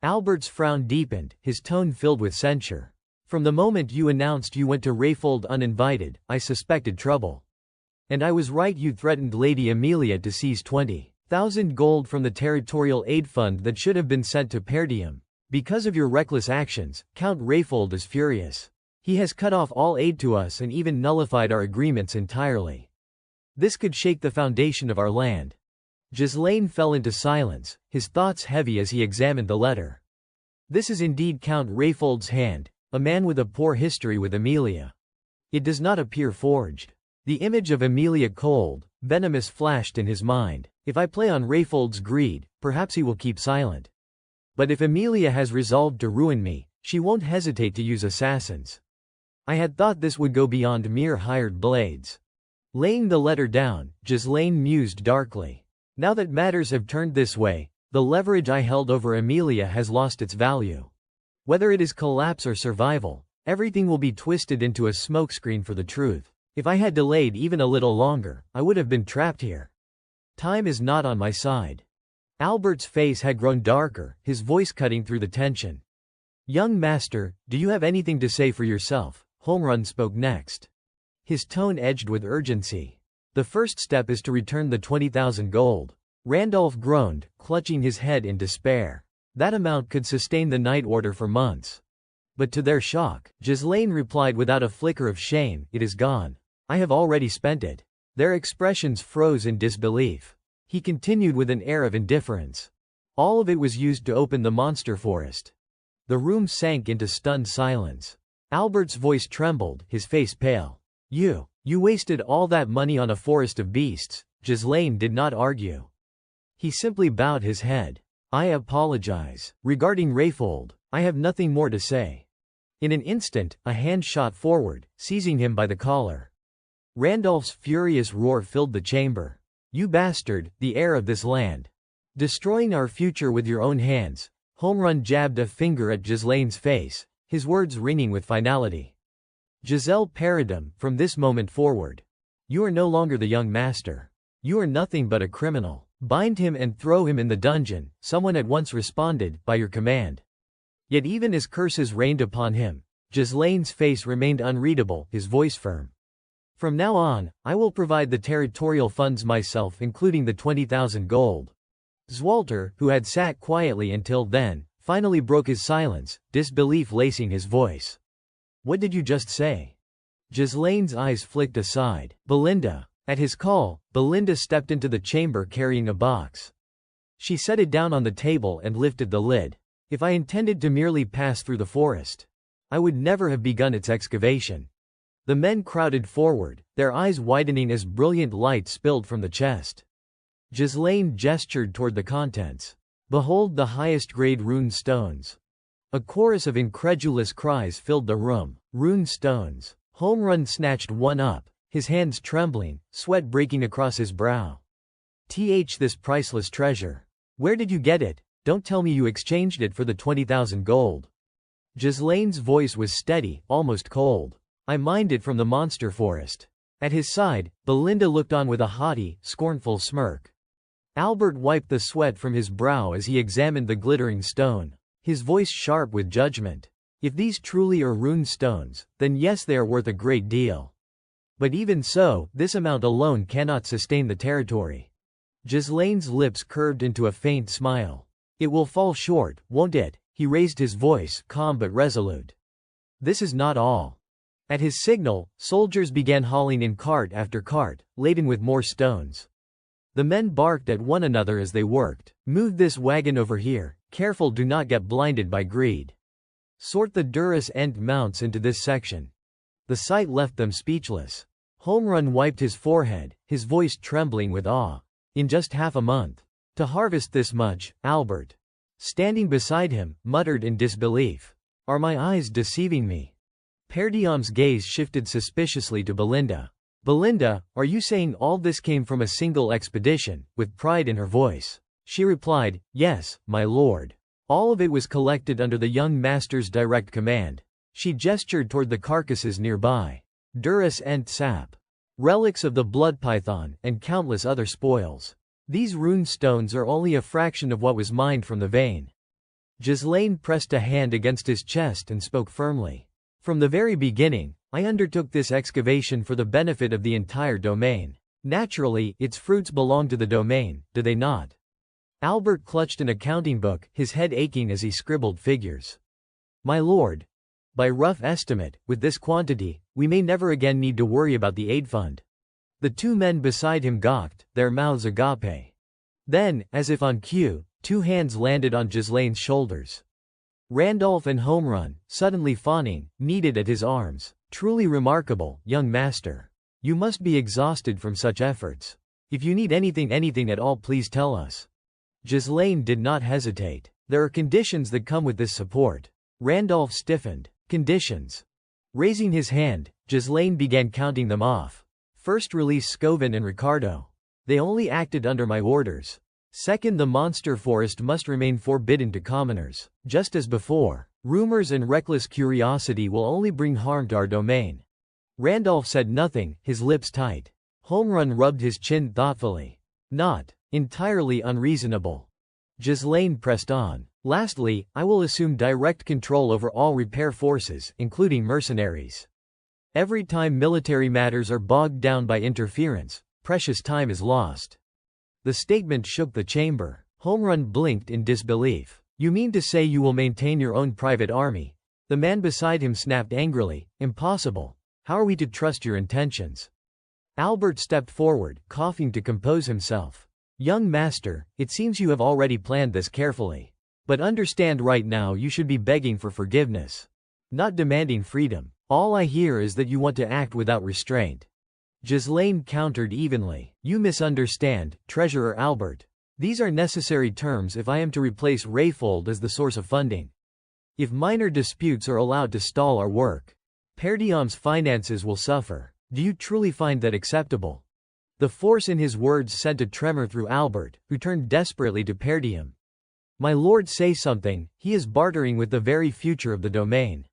[SPEAKER 1] Albert's frown deepened, his tone filled with censure. From the moment you announced you went to Rayfold uninvited, I suspected trouble. And I was right. You threatened Lady Amelia to seize 20,000 gold from the territorial aid fund that should have been sent to Perdium. Because of your reckless actions, Count Rayfold is furious. He has cut off all aid to us and even nullified our agreements entirely. This could shake the foundation of our land. Ghislaine fell into silence, his thoughts heavy as he examined the letter. This is indeed Count Rayfold's hand, a man with a poor history with Amelia. It does not appear forged. The image of Amelia cold, venomous flashed in his mind. If I play on Rayfold's greed, perhaps he will keep silent. But if Amelia has resolved to ruin me, she won't hesitate to use assassins. I had thought this would go beyond mere hired blades. Laying the letter down, Ghislaine mused darkly. Now that matters have turned this way, the leverage I held over Amelia has lost its value. Whether it is collapse or survival, everything will be twisted into a smokescreen for the truth. If I had delayed even a little longer, I would have been trapped here. Time is not on my side. Albert's face had grown darker, his voice cutting through the tension. Young master, do you have anything to say for yourself? Homerun spoke next. His tone edged with urgency. The first step is to return the 20,000 gold. Randolph groaned, clutching his head in despair. That amount could sustain the night order for months. But to their shock, Ghislaine replied without a flicker of shame, "It is gone. I have already spent it." Their expressions froze in disbelief. He continued with an air of indifference. "All of it was used to open the monster forest." The room sank into stunned silence. Albert's voice trembled, his face pale. You wasted all that money on a forest of beasts." Ghislaine did not argue. He simply bowed his head. "I apologize. Regarding Rayfold, I have nothing more to say." In an instant, a hand shot forward, seizing him by the collar. Randolph's furious roar filled the chamber. "You bastard, the heir of this land. Destroying our future with your own hands." Homerun jabbed a finger at Ghislaine's face, his words ringing with finality. Giselle parried him, "From this moment forward, you are no longer the young master. You are nothing but a criminal. Bind him and throw him in the dungeon." Someone at once responded, "By your command." Yet even as curses rained upon him, Ghislaine's face remained unreadable, his voice firm. "From now on, I will provide the territorial funds myself, including the 20,000 gold." Zwalter, who had sat quietly until then, finally broke his silence, disbelief lacing his voice. "What did you just say?" Ghislaine's eyes flicked aside. "Belinda." At his call, Belinda stepped into the chamber carrying a box. She set it down on the table and lifted the lid. "If I intended to merely pass through the forest, I would never have begun its excavation." The men crowded forward, their eyes widening as brilliant light spilled from the chest. Ghislaine gestured toward the contents. "Behold the highest-grade rune stones." A chorus of incredulous cries filled the room. "Rune stones." Homerun snatched one up, his hands trembling, sweat breaking across his brow. This priceless treasure. Where did you get it? Don't tell me you exchanged it for the 20,000 gold. Ghislaine's voice was steady, almost cold. "I mined it from the monster forest." At his side, Belinda looked on with a haughty, scornful smirk. Albert wiped the sweat from his brow as he examined the glittering stone, his voice sharp with judgment. "If these truly are rune stones, then yes, they are worth a great deal. But even so, this amount alone cannot sustain the territory." Ghislaine's lips curved into a faint smile. "It will fall short, won't it?" He raised his voice, calm but resolute. "This is not all." At his signal, soldiers began hauling in cart after cart, laden with more stones. The men barked at one another as they worked. "Move this wagon over here. Careful, do not get blinded by greed. Sort the Duras End mounts into this section." The sight left them speechless. Homerun wiped his forehead, his voice trembling with awe. "In just half a month. To harvest this much." Albert, standing beside him, muttered in disbelief. "Are my eyes deceiving me?" Perdiam's gaze shifted suspiciously to Belinda. "Belinda, are you saying all this came from a single expedition?" With pride in her voice, she replied, "Yes, my lord. All of it was collected under the young master's direct command." She gestured toward the carcasses nearby. Duras and sap, relics of the blood python, and countless other spoils. "These rune stones are only a fraction of what was mined from the vein." Ghislaine pressed a hand against his chest and spoke firmly. "From the very beginning, I undertook this excavation for the benefit of the entire domain. Naturally, its fruits belong to the domain, do they not?" Albert clutched an accounting book, his head aching as he scribbled figures. "My lord, by rough estimate, with this quantity, we may never again need to worry about the aid fund." The two men beside him gawked, their mouths agape. Then, as if on cue, two hands landed on Ghislaine's shoulders. Randolph and Homerun, suddenly fawning, kneaded at his arms. "Truly remarkable, young master. You must be exhausted from such efforts. If you need anything at all, please tell us." Ghislaine did not hesitate. "There are conditions that come with this support." Randolph stiffened. "Conditions?" Raising his hand, Ghislaine began counting them off. "First, release Scovin and Ricardo. They only acted under my orders. Second, the monster forest must remain forbidden to commoners. Just as before, rumors and reckless curiosity will only bring harm to our domain." Randolph said nothing, his lips tight. Homerun rubbed his chin thoughtfully. "Not entirely unreasonable." Ghislaine pressed on. "Lastly, I will assume direct control over all repair forces, including mercenaries. Every time military matters are bogged down by interference, precious time is lost." The statement shook the chamber. Homerun blinked in disbelief. You mean to say you will maintain your own private army? The man beside him snapped angrily. Impossible. How are we to trust your intentions? Albert stepped forward, coughing to compose himself. Young master, it seems you have already planned this carefully. But understand right now you should be begging for forgiveness, not demanding freedom. All I hear is that you want to act without restraint. Ghislaine countered evenly. You misunderstand, Treasurer Albert. These are necessary terms if I am to replace Rayfold as the source of funding. If minor disputes are allowed to stall our work, Perdiam's finances will suffer. Do you truly find that acceptable? The force in his words sent a tremor through Albert, who turned desperately to Perdiam. My lord, say something, he is bartering with the very future of the domain.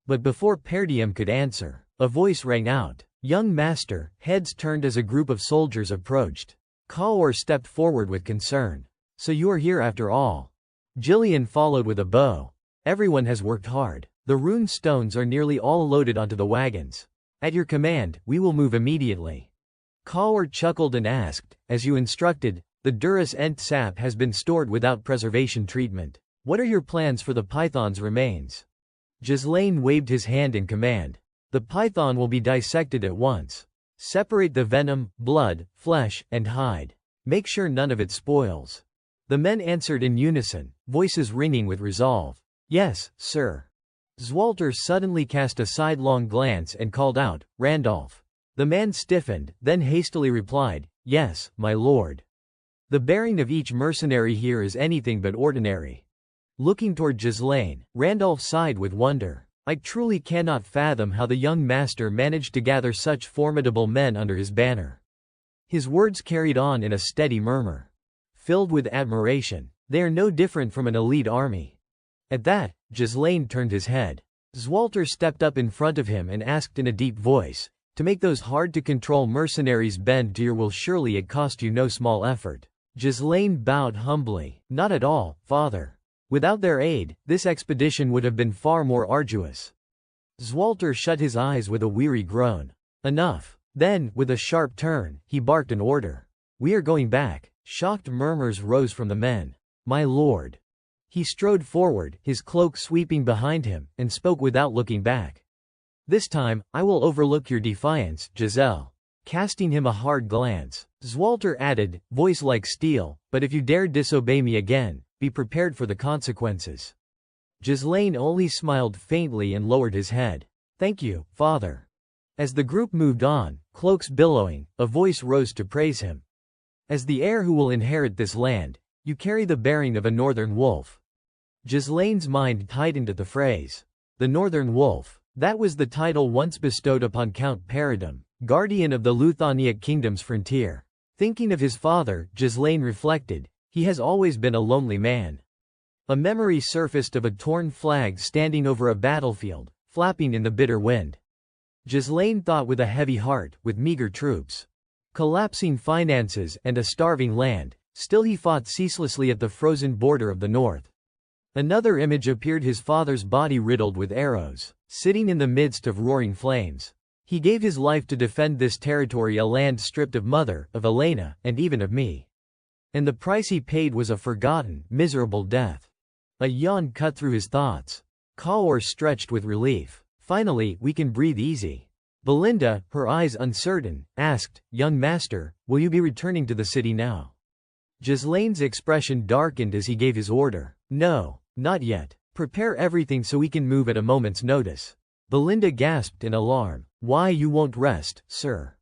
[SPEAKER 1] But before Perdiam could answer, a voice rang out. Young master, heads turned as a group of soldiers approached. Kaor stepped forward with concern. So you are here after all. Jillian followed with a bow. Everyone has worked hard. The rune stones are nearly all loaded onto the wagons. At your command, we will move immediately. Kaor chuckled and asked, as you instructed, the Duras Ent sap has been stored without preservation treatment. What are your plans for the python's remains? Ghislaine waved his hand in command. The python will be dissected at once. Separate the venom, blood, flesh, and hide. Make sure none of it spoils. The men answered in unison, voices ringing with resolve. Yes, sir. Zwalter suddenly cast a sidelong glance and called out, Randolph. The man stiffened, then hastily replied, Yes, my lord. The bearing of each mercenary here is anything but ordinary. Looking toward Ghislaine, Randolph sighed with wonder. I truly cannot fathom how the young master managed to gather such formidable men under his banner. His words carried on in a steady murmur, filled with admiration. They are no different from an elite army. At that, Ghislaine turned his head. Zwalter stepped up in front of him and asked in a deep voice, To make those hard-to-control mercenaries bend to your will surely it cost you no small effort. Ghislaine bowed humbly. Not at all, father. Without their aid, this expedition would have been far more arduous. Zwalter shut his eyes with a weary groan. Enough. Then, with a sharp turn, he barked an order. We are going back. Shocked murmurs rose from the men. My lord. He strode forward, his cloak sweeping behind him, and spoke without looking back. This time, I will overlook your defiance, Giselle. Casting him a hard glance, Zwalter added, voice like steel, but if you dare disobey me again, be prepared for the consequences. Ghislaine only smiled faintly and lowered his head. Thank you, father. As the group moved on, cloaks billowing, a voice rose to praise him. As the heir who will inherit this land, you carry the bearing of a northern wolf. Ghislaine's mind tightened at the phrase. The Northern Wolf. That was the title once bestowed upon Count Peridum, guardian of the Luthaniac kingdom's frontier. Thinking of his father, Ghislaine reflected, he has always been a lonely man. A memory surfaced of a torn flag standing over a battlefield, flapping in the bitter wind. Ghislaine thought with a heavy heart, with meager troops, collapsing finances, and a starving land, still he fought ceaselessly at the frozen border of the north. Another image appeared, his father's body riddled with arrows, sitting in the midst of roaring flames. He gave his life to defend this territory, a land stripped of mother, of Elena, and even of me. And the price he paid was a forgotten, miserable death. A yawn cut through his thoughts. Kaor stretched with relief. Finally, we can breathe easy. Belinda, her eyes uncertain, asked, Young master, will you be returning to the city now? Ghislaine's expression darkened as he gave his order. No, not yet. Prepare everything so we can move at a moment's notice. Belinda gasped in alarm. Why, you won't rest, sir?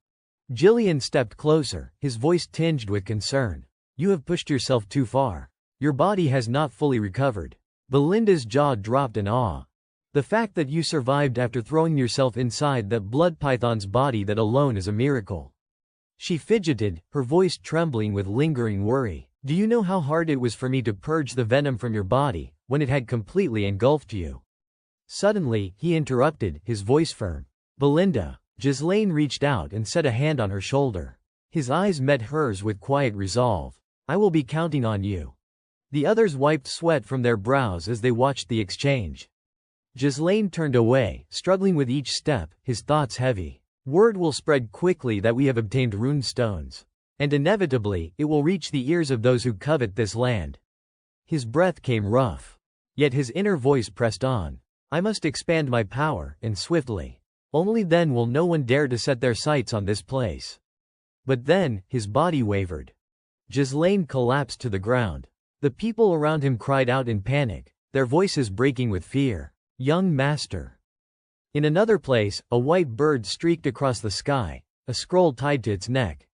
[SPEAKER 1] Jillian stepped closer, his voice tinged with concern. You have pushed yourself too far. Your body has not fully recovered. Belinda's jaw dropped in awe. The fact that you survived after throwing yourself inside that blood python's body, that alone is a miracle. She fidgeted, her voice trembling with lingering worry. Do you know how hard it was for me to purge the venom from your body, when it had completely engulfed you? Suddenly, he interrupted, his voice firm. Belinda. Ghislaine reached out and set a hand on her shoulder. His eyes met hers with quiet resolve. I will be counting on you. The others wiped sweat from their brows as they watched the exchange. Ghislaine turned away, struggling with each step, his thoughts heavy. Word will spread quickly that we have obtained rune stones. And inevitably, it will reach the ears of those who covet this land. His breath came rough. Yet his inner voice pressed on. I must expand my power, and swiftly. Only then will no one dare to set their sights on this place. But then, his body wavered. Ghislaine collapsed to the ground. The people around him cried out in panic, their voices breaking with fear. Young master. In another place, a white bird streaked across the sky, a scroll tied to its neck.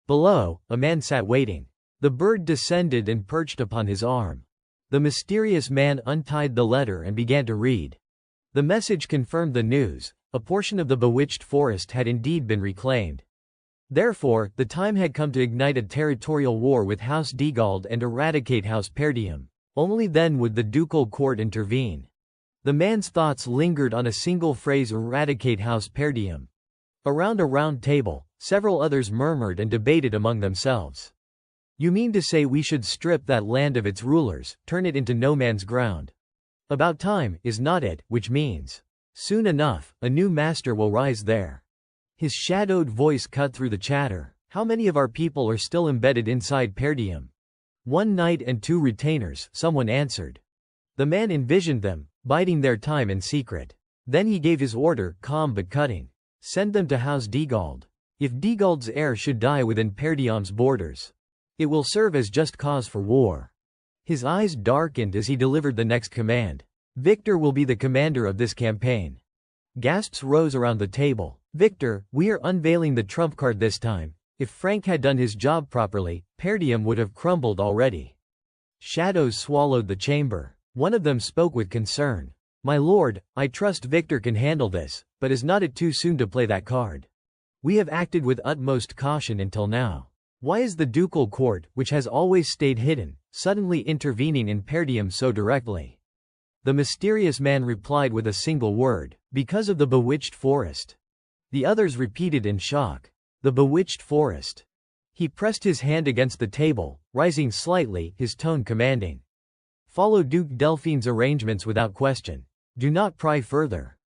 [SPEAKER 1] Below, a man sat waiting. The bird descended and perched upon his arm. The mysterious man untied the letter and began to read. The message confirmed the news. A portion of the bewitched forest had indeed been reclaimed. Therefore, the time had come to ignite a territorial war with House Degald and eradicate House Perdium. Only then would the ducal court intervene. The man's thoughts lingered on a single phrase: eradicate House Perdium. Around a round table, several others murmured and debated among themselves. You mean to say we should strip that land of its rulers, turn it into no man's ground? About time, is not it, which means, soon enough, a new master will rise there. His shadowed voice cut through the chatter. How many of our people are still embedded inside Perdium? 1 knight and 2 retainers, someone answered. The man envisioned them, biding their time in secret. Then he gave his order, calm but cutting. Send them to House Degald. If Degald's heir should die within Perdium's borders, it will serve as just cause for war. His eyes darkened as he delivered the next command. Victor will be the commander of this campaign. Gasps rose around the table. Victor, we are unveiling the trump card this time. If Frank had done his job properly, Perdium would have crumbled already. Shadows swallowed the chamber. One of them spoke with concern. My lord, I trust Victor can handle this, but is not it too soon to play that card? We have acted with utmost caution until now. Why is the ducal court, which has always stayed hidden, suddenly intervening in Perdium so directly? The mysterious man replied with a single word: because of the bewitched forest. The others repeated in shock. The bewitched forest. He pressed his hand against the table, rising slightly, his tone commanding. Follow Duke Delphine's arrangements without question. Do not pry further.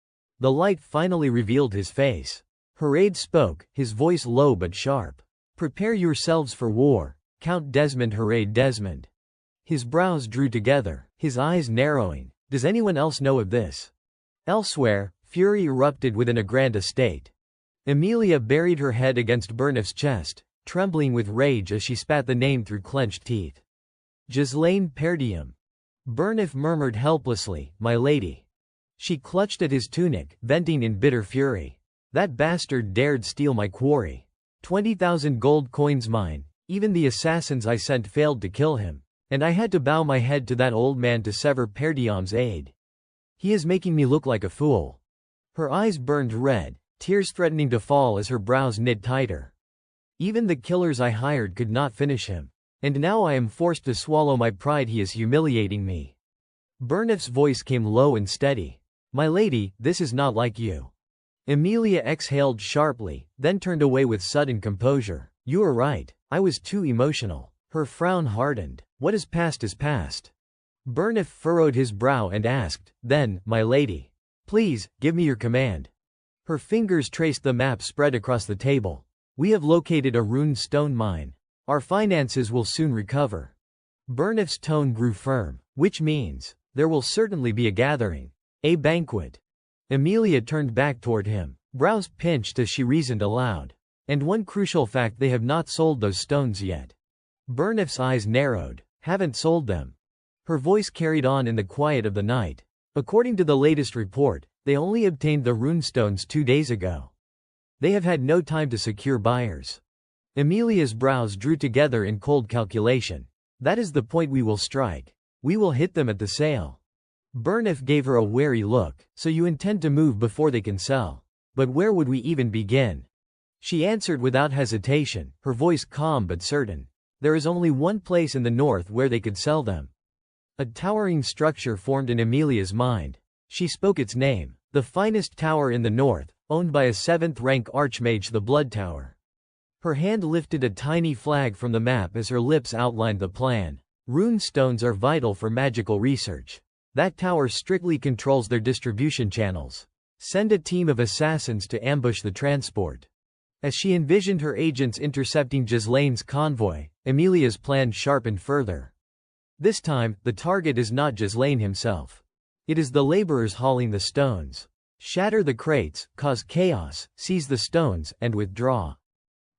[SPEAKER 1] The light finally revealed his face. Harade spoke, his voice low but sharp. Prepare yourselves for war, Count Desmond Harade Desmond. His brows drew together, his eyes narrowing. Does anyone else know of this? Elsewhere, fury erupted within a grand estate. Emilia buried her head against Burnif's chest, trembling with rage as she spat the name through clenched teeth. Ghislaine Perdium. Burnif murmured helplessly, my lady. She clutched at his tunic, venting in bitter fury. That bastard dared steal my quarry. 20,000 gold coins mine. Even the assassins I sent failed to kill him. And I had to bow my head to that old man to sever Perdium's aid. He is making me look like a fool. Her eyes burned red, tears threatening to fall as her brows knit tighter. Even the killers I hired could not finish him. And now I am forced to swallow my pride. He is humiliating me. Burnif's voice came low and steady. My lady, this is not like you. Emilia exhaled sharply, then turned away with sudden composure. You are right, I was too emotional. Her frown hardened. What is past. Burnif furrowed his brow and asked, then, my lady, please, give me your command. Her fingers traced the map spread across the table. We have located a runed stone mine. Our finances will soon recover. Burnif's tone grew firm, which means, there will certainly be a gathering. A banquet. Emilia turned back toward him, brows pinched as she reasoned aloud. And one crucial fact: they have not sold those stones yet. Burnif's eyes narrowed. Haven't sold them. Her voice carried on in the quiet of the night. According to the latest report, they only obtained the runestones 2 days ago. They have had no time to secure buyers. Emilia's brows drew together in cold calculation. That is the point we will strike. We will hit them at the sale. Burnif gave her a wary look. So you intend to move before they can sell? But where would we even begin? She answered without hesitation, her voice calm but certain. There is only one place in the north where they could sell them. A towering structure formed in Emilia's mind. She spoke its name. The finest tower in the north, owned by a 7th-rank archmage, the Blood Tower. Her hand lifted a tiny flag from the map as her lips outlined the plan. Rune stones are vital for magical research. That tower strictly controls their distribution channels. Send a team of assassins to ambush the transport. As she envisioned her agents intercepting Ghislaine's convoy, Emilia's plan sharpened further. This time, the target is not Ghislaine himself. It is the laborers hauling the stones. Shatter the crates, cause chaos, seize the stones, and withdraw.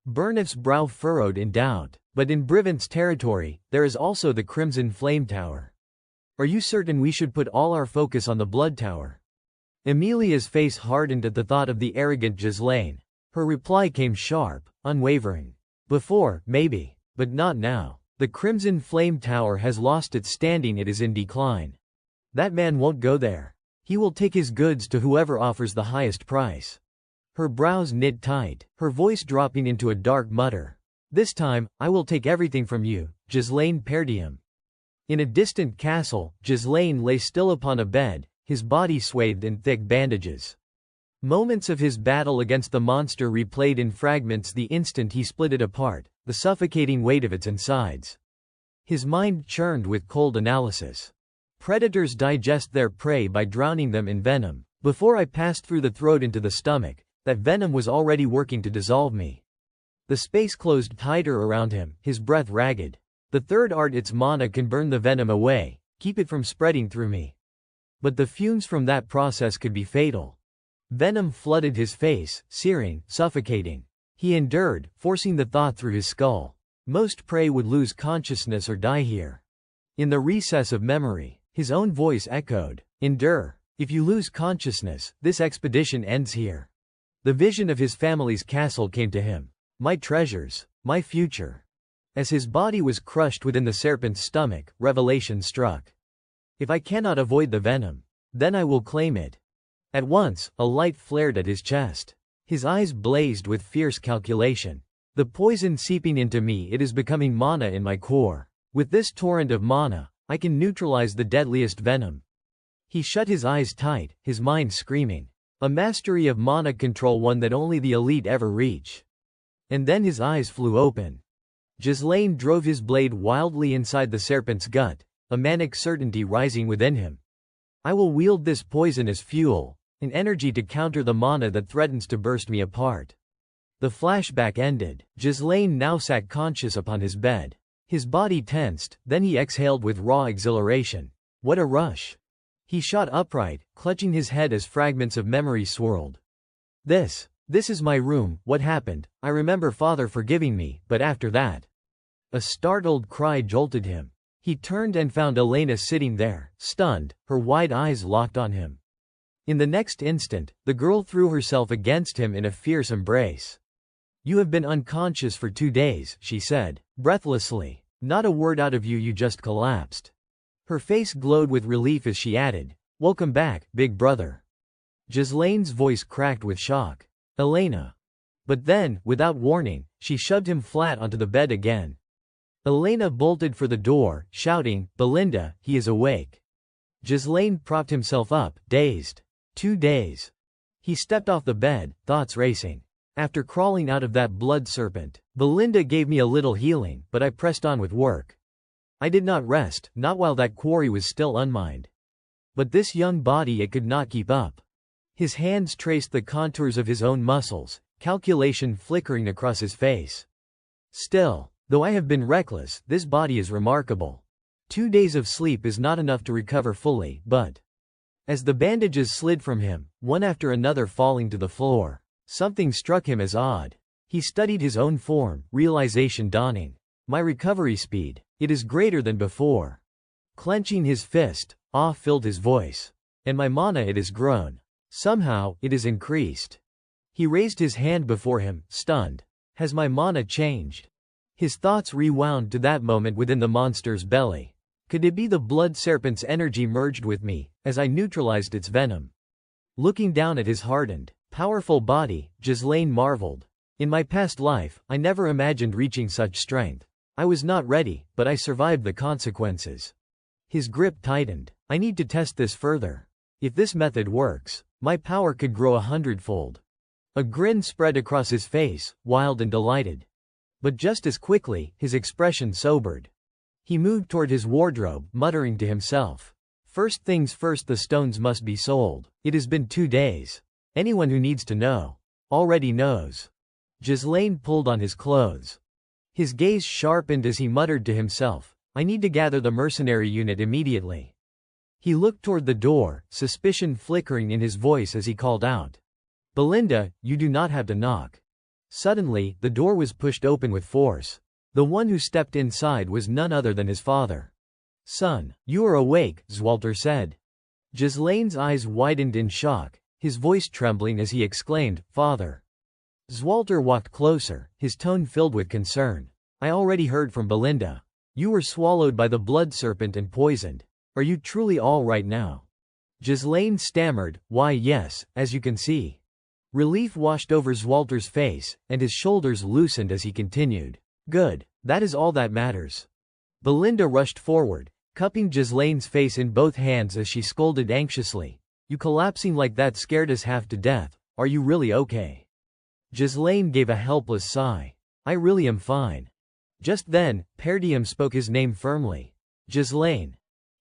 [SPEAKER 1] Burnif's brow furrowed in doubt. But in Brivant's territory, there is also the Crimson Flame Tower. Are you certain we should put all our focus on the Blood Tower? Emilia's face hardened at the thought of the arrogant Ghislaine. Her reply came sharp, unwavering. Before, maybe, but not now. The Crimson Flame Tower has lost its standing, it is in decline. That man won't go there. He will take his goods to whoever offers the highest price. Her brows knit tight, her voice dropping into a dark mutter. This time, I will take everything from you, Ghislaine Perdium. In a distant castle, Ghislaine lay still upon a bed, his body swathed in thick bandages. Moments of his battle against the monster replayed in fragments the instant he split it apart, the suffocating weight of its insides. His mind churned with cold analysis. Predators digest their prey by drowning them in venom. Before I passed through the throat into the stomach, that venom was already working to dissolve me. The space closed tighter around him, his breath ragged. The third art, its mana can burn the venom away, keep it from spreading through me. But the fumes from that process could be fatal. Venom flooded his face, searing, suffocating. He endured, forcing the thought through his skull. Most prey would lose consciousness or die here. In the recess of memory, his own voice echoed, "Endure. If you lose consciousness, this expedition ends here." The vision of his family's castle came to him. My treasures, my future. As his body was crushed within the serpent's stomach, revelation struck. If I cannot avoid the venom, then I will claim it. At once, a light flared at his chest. His eyes blazed with fierce calculation. The poison seeping into me, it is becoming mana in my core. With this torrent of mana, I can neutralize the deadliest venom. He shut his eyes tight, his mind screaming. A mastery of mana control, one that only the elite ever reach. And then his eyes flew open. Ghislaine drove his blade wildly inside the serpent's gut, a manic certainty rising within him. I will wield this poison as fuel, an energy to counter the mana that threatens to burst me apart. The flashback ended. Ghislaine now sat conscious upon his bed. His body tensed, then he exhaled with raw exhilaration. What a rush! He shot upright, clutching his head as fragments of memory swirled. This is my room. What happened? I remember father forgiving me, but after that. A startled cry jolted him. He turned and found Elena sitting there, stunned, her wide eyes locked on him. In the next instant, the girl threw herself against him in a fierce embrace. You have been unconscious for 2 days, she said, breathlessly. Not a word out of you, you just collapsed. Her face glowed with relief as she added, Welcome back, big brother. Ghislaine's voice cracked with shock. Elena. But then, without warning, she shoved him flat onto the bed again. Elena bolted for the door, shouting, Belinda, he is awake. Ghislaine propped himself up, dazed. 2 days. He stepped off the bed, thoughts racing. After crawling out of that blood serpent, Belinda gave me a little healing, but I pressed on with work. I did not rest, not while that quarry was still unmined. But this young body, it could not keep up. His hands traced the contours of his own muscles, calculation flickering across his face. Still, though I have been reckless, this body is remarkable. 2 days of sleep is not enough to recover fully, but... As the bandages slid from him, one after another falling to the floor, something struck him as odd. He studied his own form, realization dawning. My recovery speed, it is greater than before. Clenching his fist, awe filled his voice. And my mana, it has grown. Somehow, it is increased. He raised his hand before him, stunned. Has my mana changed? His thoughts rewound to that moment within the monster's belly. Could it be the blood serpent's energy merged with me, as I neutralized its venom? Looking down at his hardened, powerful body, Ghislaine marveled. In my past life, I never imagined reaching such strength. I was not ready, but I survived the consequences. His grip tightened. I need to test this further. If this method works, my power could grow 100-fold. A grin spread across his face, wild and delighted. But just as quickly, his expression sobered. He moved toward his wardrobe, muttering to himself. First things first, the stones must be sold. It has been 2 days. Anyone who needs to know already knows. Ghislaine pulled on his clothes. His gaze sharpened as he muttered to himself, I need to gather the mercenary unit immediately. He looked toward the door, suspicion flickering in his voice as he called out. Belinda, you do not have to knock. Suddenly, the door was pushed open with force. The one who stepped inside was none other than his father. Son, you are awake, Zwalter said. Ghislaine's eyes widened in shock, his voice trembling as he exclaimed, Father. Zwalter walked closer, his tone filled with concern. I already heard from Belinda. You were swallowed by the blood serpent and poisoned. Are you truly all right now? Ghislaine stammered, Why yes, as you can see. Relief washed over Zwalter's face, and his shoulders loosened as he continued. Good, that is all that matters. Belinda rushed forward, cupping Ghislaine's face in both hands as she scolded anxiously. You collapsing like that scared us half to death. Are you really okay? Ghislaine gave a helpless sigh. I really am fine. Just then, Perdium spoke his name firmly. Ghislaine.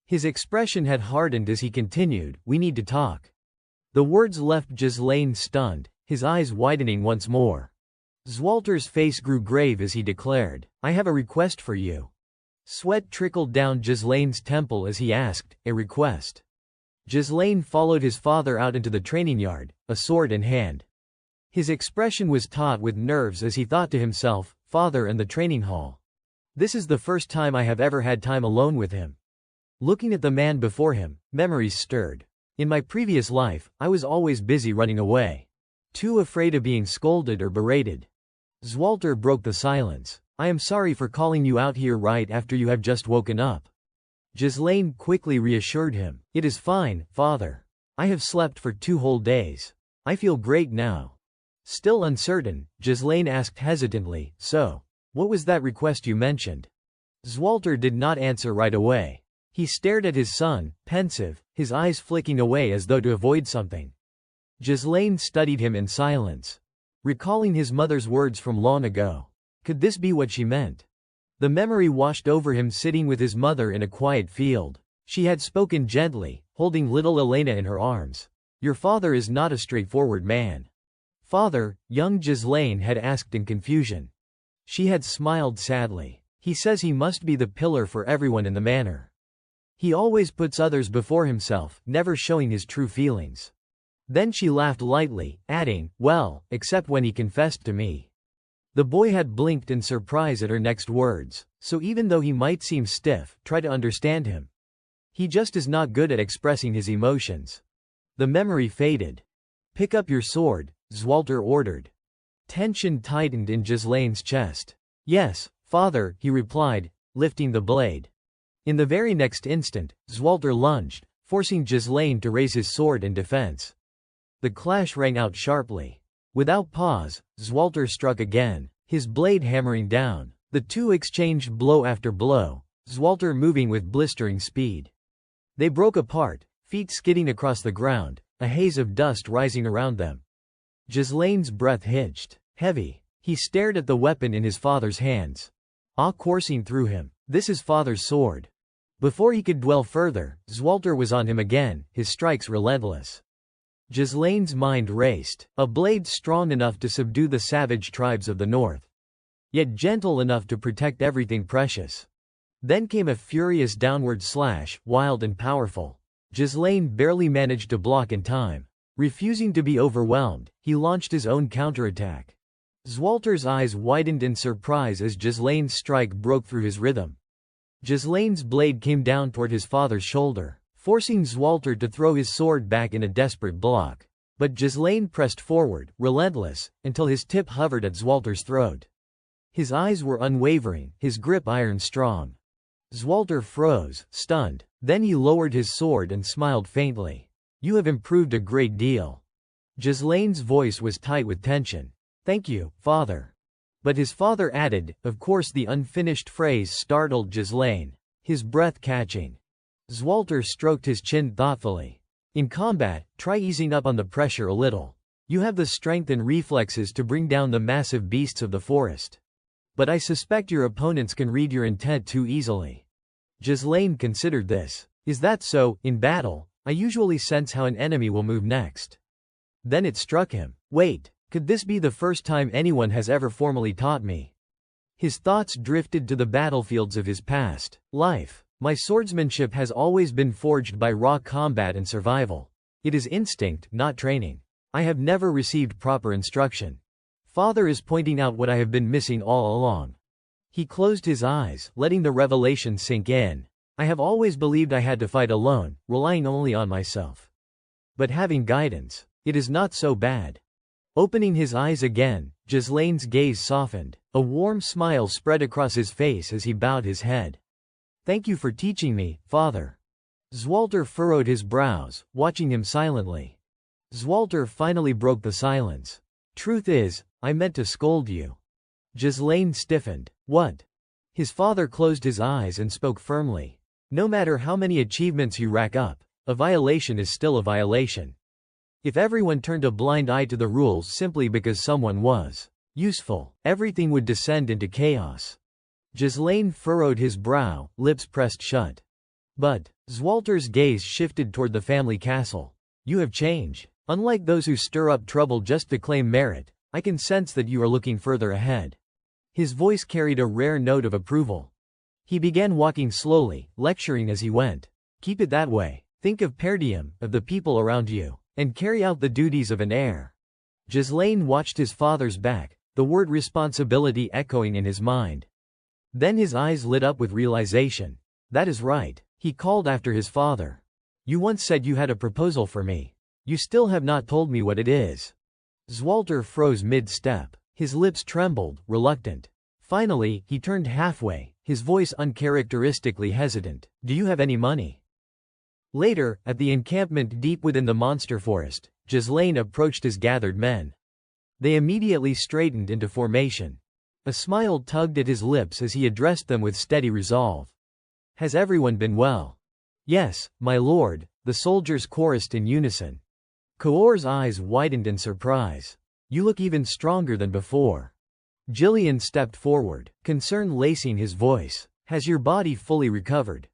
[SPEAKER 1] His expression had hardened as he continued, We need to talk. The words left Ghislaine stunned, his eyes widening once more. Zwalter's face grew grave as he declared, I have a request for you. Sweat trickled down Ghislaine's temple as he asked, A request. Ghislaine followed his father out into the training yard, a sword in hand. His expression was taut with nerves as he thought to himself, Father and the training hall. This is the first time I have ever had time alone with him. Looking at the man before him, memories stirred. In my previous life, I was always busy running away. Too afraid of being scolded or berated. Zwalter broke the silence. I am sorry for calling you out here right after you have just woken up. Ghislaine quickly reassured him. It is fine, Father. I have slept for 2 whole days. I feel great now. Still uncertain, Ghislaine asked hesitantly, So, what was that request you mentioned? Zwalter did not answer right away. He stared at his son, pensive, his eyes flicking away as though to avoid something. Ghislaine studied him in silence, recalling his mother's words from long ago. Could this be what she meant? The memory washed over him sitting with his mother in a quiet field. She had spoken gently, holding little Elena in her arms. Your father is not a straightforward man. Father, young Ghislaine had asked in confusion. She had smiled sadly. He says he must be the pillar for everyone in the manor. He always puts others before himself, never showing his true feelings. Then she laughed lightly, adding, Well, except when he confessed to me. The boy had blinked in surprise at her next words, so even though he might seem stiff, try to understand him. He just is not good at expressing his emotions. The memory faded. Pick up your sword, Zwalter ordered. Tension tightened in Ghislaine's chest. Yes, father, he replied, lifting the blade. In the very next instant, Zwalter lunged, forcing Ghislaine to raise his sword in defense. The clash rang out sharply. Without pause, Zwalter struck again, his blade hammering down. The two exchanged blow after blow, Zwalter moving with blistering speed. They broke apart, feet skidding across the ground, a haze of dust rising around them. Ghislaine's breath hitched, heavy. He stared at the weapon in his father's hands. Awe coursing through him. This is father's sword. Before he could dwell further, Zwalter was on him again, his strikes relentless. Ghislaine's mind raced, a blade strong enough to subdue the savage tribes of the north, yet gentle enough to protect everything precious. Then came a furious downward slash, wild and powerful. Ghislaine barely managed to block in time. Refusing to be overwhelmed, he launched his own counterattack. Zwalter's eyes widened in surprise as Ghislaine's strike broke through his rhythm. Ghislaine's blade came down toward his father's shoulder, forcing Zwalter to throw his sword back in a desperate block. But Ghislaine pressed forward, relentless, until his tip hovered at Zwalter's throat. His eyes were unwavering, his grip iron strong. Zwalter froze, stunned. Then he lowered his sword and smiled faintly. You have improved a great deal. Ghislaine's voice was tight with tension. Thank you, father. But his father added, of course. The unfinished phrase startled Ghislaine, his breath catching. Zwalter stroked his chin thoughtfully. In combat, try easing up on the pressure a little. You have the strength and reflexes to bring down the massive beasts of the forest. But I suspect your opponents can read your intent too easily. Ghislaine considered this. Is that so? In battle, I usually sense how an enemy will move next. Then it struck him. Wait, Could this be the first time anyone has ever formally taught me? His thoughts drifted to the battlefields of his past life. My swordsmanship has always been forged by raw combat and survival. It is instinct, not training. I have never received proper instruction. Father is pointing out what I have been missing all along. He closed his eyes, letting the revelation sink in. I have always believed I had to fight alone, relying only on myself. But having guidance, it is not so bad. Opening his eyes again, Ghislaine's gaze softened. A warm smile spread across his face as he bowed his head. Thank you for teaching me, Father. Zwalter furrowed his brows, watching him silently. Zwalter finally broke the silence. Truth is, I meant to scold you. Ghislaine stiffened. What? His father closed his eyes and spoke firmly. No matter how many achievements you rack up, a violation is still a violation. If everyone turned a blind eye to the rules simply because someone was useful, everything would descend into chaos. Ghislaine furrowed his brow, lips pressed shut. But Zwalter's gaze shifted toward the family castle. You have changed. Unlike those who stir up trouble just to claim merit, I can sense that you are looking further ahead. His voice carried a rare note of approval. He began walking slowly, lecturing as he went. Keep it that way. Think of Perdium, of the people around you, and carry out the duties of an heir. Ghislaine watched his father's back, the word responsibility echoing in his mind. Then his eyes lit up with realization. That is right, he called after his father. You once said you had a proposal for me. You still have not told me what it is. Zwalter froze mid-step. His lips trembled, reluctant. Finally, he turned halfway, his voice uncharacteristically hesitant. Do you have any money? Later, at the encampment deep within the monster forest, Ghislaine approached his gathered men. They immediately straightened into formation. A smile tugged at his lips as he addressed them with steady resolve. Has everyone been well? Yes, my lord, the soldiers chorused in unison. Kaor's eyes widened in surprise. You look even stronger than before. Jillian stepped forward, concern lacing his voice. Has your body fully recovered?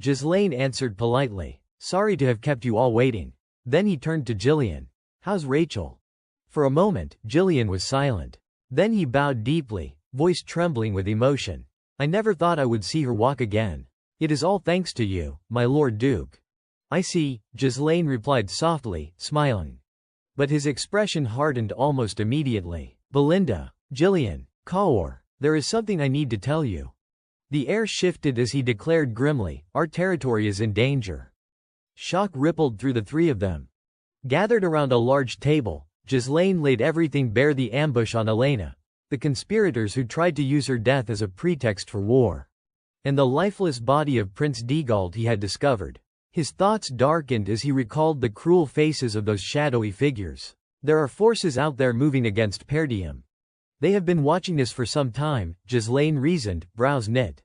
[SPEAKER 1] Ghislaine answered politely. Sorry to have kept you all waiting. Then he turned to Jillian. How's Rachel? For a moment, Jillian was silent. Then he bowed deeply, voice trembling with emotion. I never thought I would see her walk again. It is all thanks to you, my Lord Duke. I see, Ghislaine replied softly, smiling. But his expression hardened almost immediately. Belinda, Jillian, Kaor, there is something I need to tell you. The air shifted as he declared grimly, our territory is in danger. Shock rippled through the three of them. Gathered around a large table, Ghislaine laid everything bare: the ambush on Elena, the conspirators who tried to use her death as a pretext for war, and the lifeless body of Prince Degald he had discovered. His thoughts darkened as he recalled the cruel faces of those shadowy figures. There are forces out there moving against Perdium. They have been watching us for some time, Ghislaine reasoned, brows knit.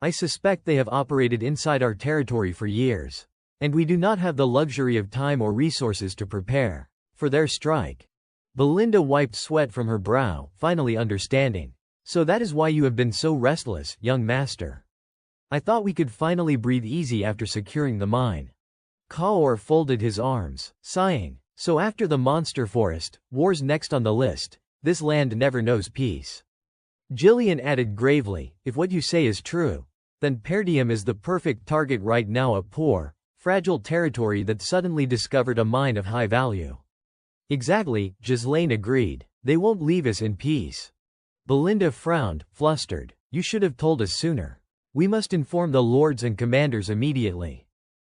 [SPEAKER 1] I suspect they have operated inside our territory for years, and we do not have the luxury of time or resources to prepare for their strike. Belinda wiped sweat from her brow, finally understanding. So that is why you have been so restless, young master. I thought we could finally breathe easy after securing the mine. Kaor folded his arms, sighing. So after the monster forest, war's next on the list. This land never knows peace. Jillian added gravely, if what you say is true, then Perdium is the perfect target right now, a poor, fragile territory that suddenly discovered a mine of high value. Exactly, Ghislaine agreed. They won't leave us in peace. Belinda frowned, flustered. You should have told us sooner. We must inform the lords and commanders immediately.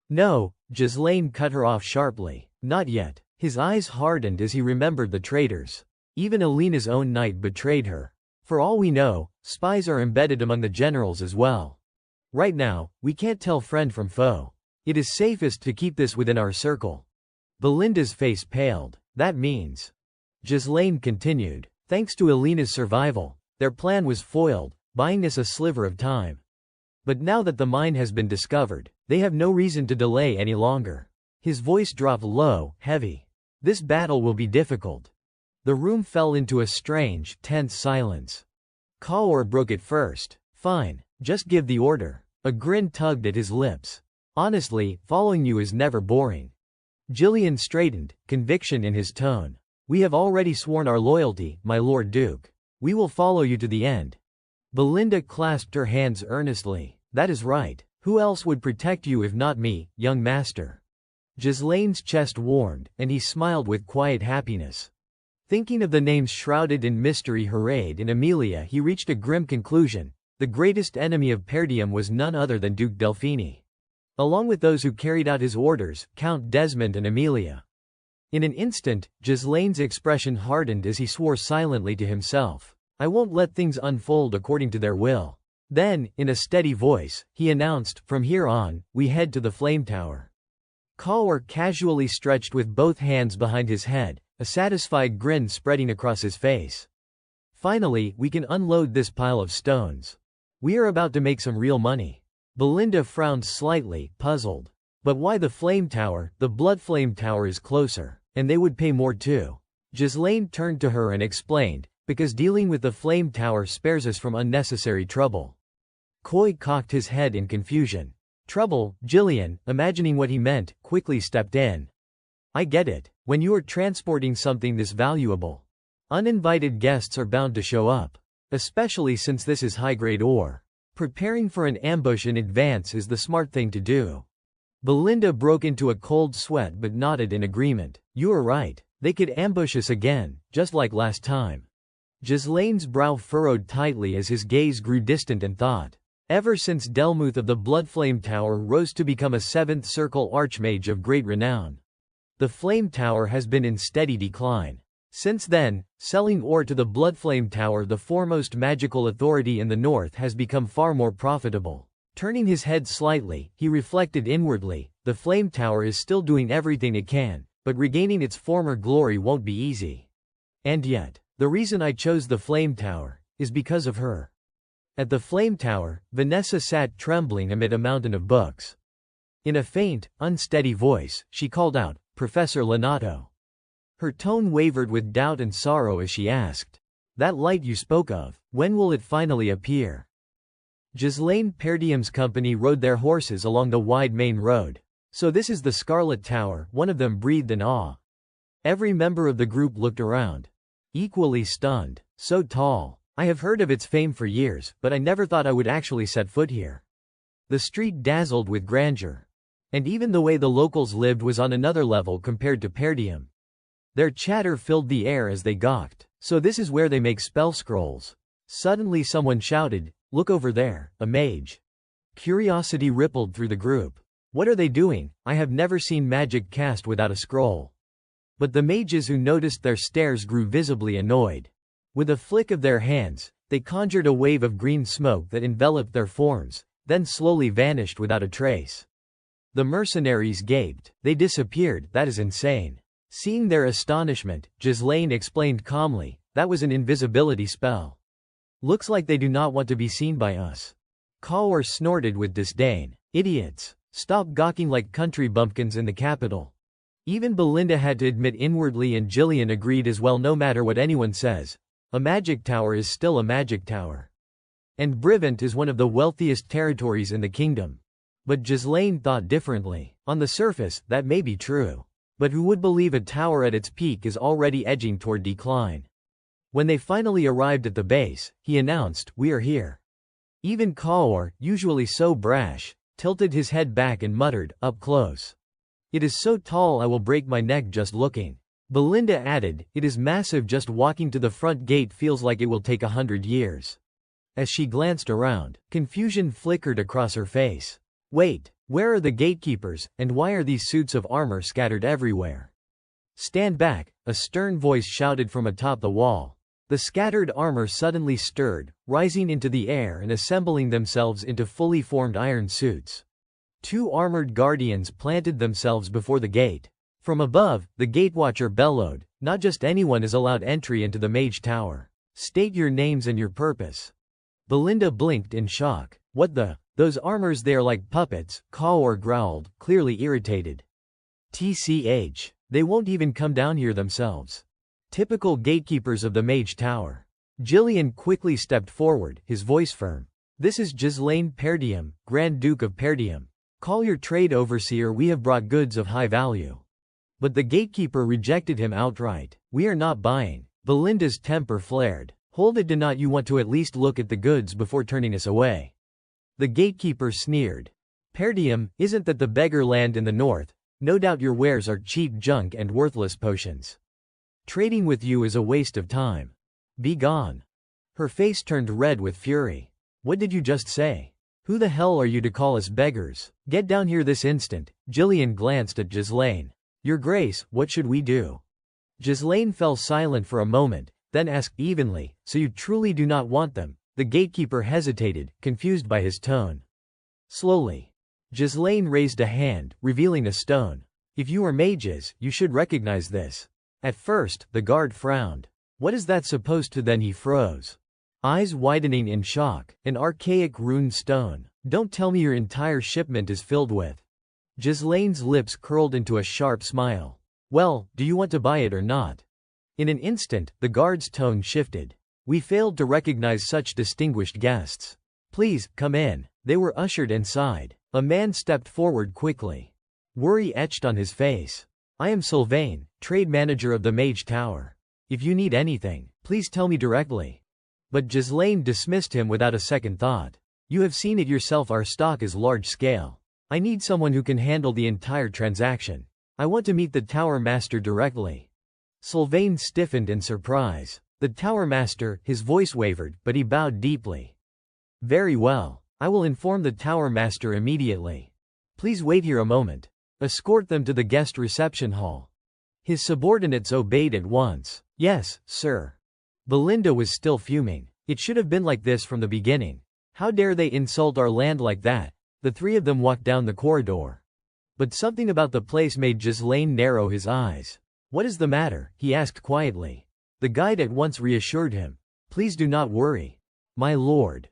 [SPEAKER 1] No, Ghislaine cut her off sharply. Not yet. His eyes hardened as he remembered the traitors. Even Elena's own knight betrayed her. For all we know, spies are embedded among the generals as well. Right now, we can't tell friend from foe. It is safest to keep this within our circle. Belinda's face paled. That means, Ghislaine continued, thanks to Elena's survival, their plan was foiled, buying us a sliver of time. But now that the mine has been discovered, they have no reason to delay any longer. His voice dropped low, heavy. This battle will be difficult. The room fell into a strange, tense silence. Kaor broke it first. Fine, just give the order. A grin tugged at his lips. Honestly, following you is never boring. Jillian straightened, conviction in his tone. We have already sworn our loyalty, my Lord Duke. We will follow you to the end. Belinda clasped her hands earnestly. That is right. Who else would protect you if not me, young master? Ghislaine's chest warmed, and he smiled with quiet happiness. Thinking of the names shrouded in mystery arrayed in Amelia, he reached a grim conclusion. The greatest enemy of Perdium was none other than Duke Delphini. Along with those who carried out his orders, Count Desmond and Amelia. In an instant, Ghislaine's expression hardened as he swore silently to himself. I won't let things unfold according to their will. Then, in a steady voice, he announced, from here on, we head to the Flame Tower. Cawr casually stretched with both hands behind his head, a satisfied grin spreading across his face. Finally, we can unload this pile of stones. We are about to make some real money. Belinda frowned slightly, puzzled. But why the Flame Tower? The Blood Flame Tower is closer. And they would pay more too. Ghislaine turned to her and explained, because dealing with the Flame Tower spares us from unnecessary trouble. Coy cocked his head in confusion. Trouble? Gillian, imagining what he meant, quickly stepped in. I get it. When you are transporting something this valuable, uninvited guests are bound to show up. Especially since this is high-grade ore. Preparing for an ambush in advance is the smart thing to do. Belinda broke into a cold sweat but nodded in agreement. You are right. They could ambush us again, just like last time. Ghislaine's brow furrowed tightly as his gaze grew distant and thought. Ever since Delmuth of the Bloodflame Tower rose to become a 7th Circle Archmage of great renown, the Flame Tower has been in steady decline. Since then, selling ore to the Bloodflame Tower, the foremost magical authority in the north, has become far more profitable. Turning his head slightly, he reflected inwardly, the Flame Tower is still doing everything it can, but regaining its former glory won't be easy. And yet, the reason I chose the Flame Tower is because of her. At the Flame Tower, Vanessa sat trembling amid a mountain of books. In a faint, unsteady voice, she called out, Professor Lenato. Her tone wavered with doubt and sorrow as she asked, that light you spoke of, when will it finally appear? Ghislaine Perdium's company rode their horses along the wide main road. So this is the Scarlet Tower, one of them breathed in awe. Every member of the group looked around. Equally stunned. So tall. I have heard of its fame for years, but I never thought I would actually set foot here. The street dazzled with grandeur. And even the way the locals lived was on another level compared to Perdium. Their chatter filled the air as they gawked. So this is where they make spell scrolls. Suddenly someone shouted, look over there, a mage. Curiosity rippled through the group. What are they doing? I have never seen magic cast without a scroll. But the mages who noticed their stares grew visibly annoyed. With a flick of their hands, they conjured a wave of green smoke that enveloped their forms, then slowly vanished without a trace. The mercenaries gaped. They disappeared, that is insane. Seeing their astonishment, Ghislaine explained calmly, that was an invisibility spell. Looks like they do not want to be seen by us. Cawr snorted with disdain. Idiots. Stop gawking like country bumpkins in the capital. Even Belinda had to admit inwardly, and Gillian agreed as well, no matter what anyone says. A magic tower is still a magic tower. And Brivant is one of the wealthiest territories in the kingdom. But Ghislaine thought differently. On the surface, that may be true. But who would believe a tower at its peak is already edging toward decline? When they finally arrived at the base, he announced, we are here. Even Cawr, usually so brash, tilted his head back and muttered, up close. It is so tall I will break my neck just looking. Belinda added, it is massive, just walking to the front gate feels like it will take 100 years. As she glanced around, confusion flickered across her face. Wait, where are the gatekeepers, and why are these suits of armor scattered everywhere? Stand back, a stern voice shouted from atop the wall. The scattered armor suddenly stirred, rising into the air and assembling themselves into fully formed iron suits. 2 armored guardians planted themselves before the gate. From above, the gatewatcher bellowed, not just anyone is allowed entry into the Mage Tower. State your names and your purpose. Belinda blinked in shock. What the? Those armors, they are like puppets, Cawr growled, clearly irritated. TCH. They won't even come down here themselves. Typical gatekeepers of the Mage Tower. Gillian quickly stepped forward, his voice firm. This is Ghislaine Perdium, Grand Duke of Perdium. Call your trade overseer, we have brought goods of high value. But the gatekeeper rejected him outright. "We are not buying." Belinda's temper flared. "Hold it, do not you want to at least look at the goods before turning us away?" The gatekeeper sneered. "Per diem, isn't that the beggar land in the north? No doubt your wares are cheap junk and worthless potions. Trading with you is a waste of time. Be gone." Her face turned red with fury. "What did you just say? Who the hell are you to call us beggars? Get down here this instant." Jillian glanced at Ghislaine. "Your Grace, what should we do?" Ghislaine fell silent for a moment, then asked evenly, "So you truly do not want them?" The gatekeeper hesitated, confused by his tone. Slowly, Ghislaine raised a hand, revealing a stone. "If you are mages, you should recognize this." At first, the guard frowned. "What is that supposed to?" Then he froze, eyes widening in shock. "An archaic rune stone. Don't tell me your entire shipment is filled with." Ghislaine's lips curled into a sharp smile. "Well, do you want to buy it or not?" In an instant, the guard's tone shifted. "We failed to recognize such distinguished guests. Please, come in." They were ushered inside. A man stepped forward quickly. Worry etched on his face. "I am Sylvain, trade manager of the Mage Tower. If you need anything, please tell me directly." But Ghislaine dismissed him without a second thought. "You have seen it yourself, our stock is large scale. I need someone who can handle the entire transaction. I want to meet the Tower Master directly." Sylvain stiffened in surprise. "The Tower Master," his voice wavered, but he bowed deeply. "Very well. I will inform the Tower Master immediately. Please wait here a moment. Escort them to the guest reception hall." His subordinates obeyed at once. "Yes, sir." Belinda was still fuming. It should have been like this from the beginning. How dare they insult our land like that? The three of them walked down the corridor. But something about the place made Ghislaine narrow his eyes. "What is the matter?" he asked quietly. The guide at once reassured him. "Please do not worry, my lord."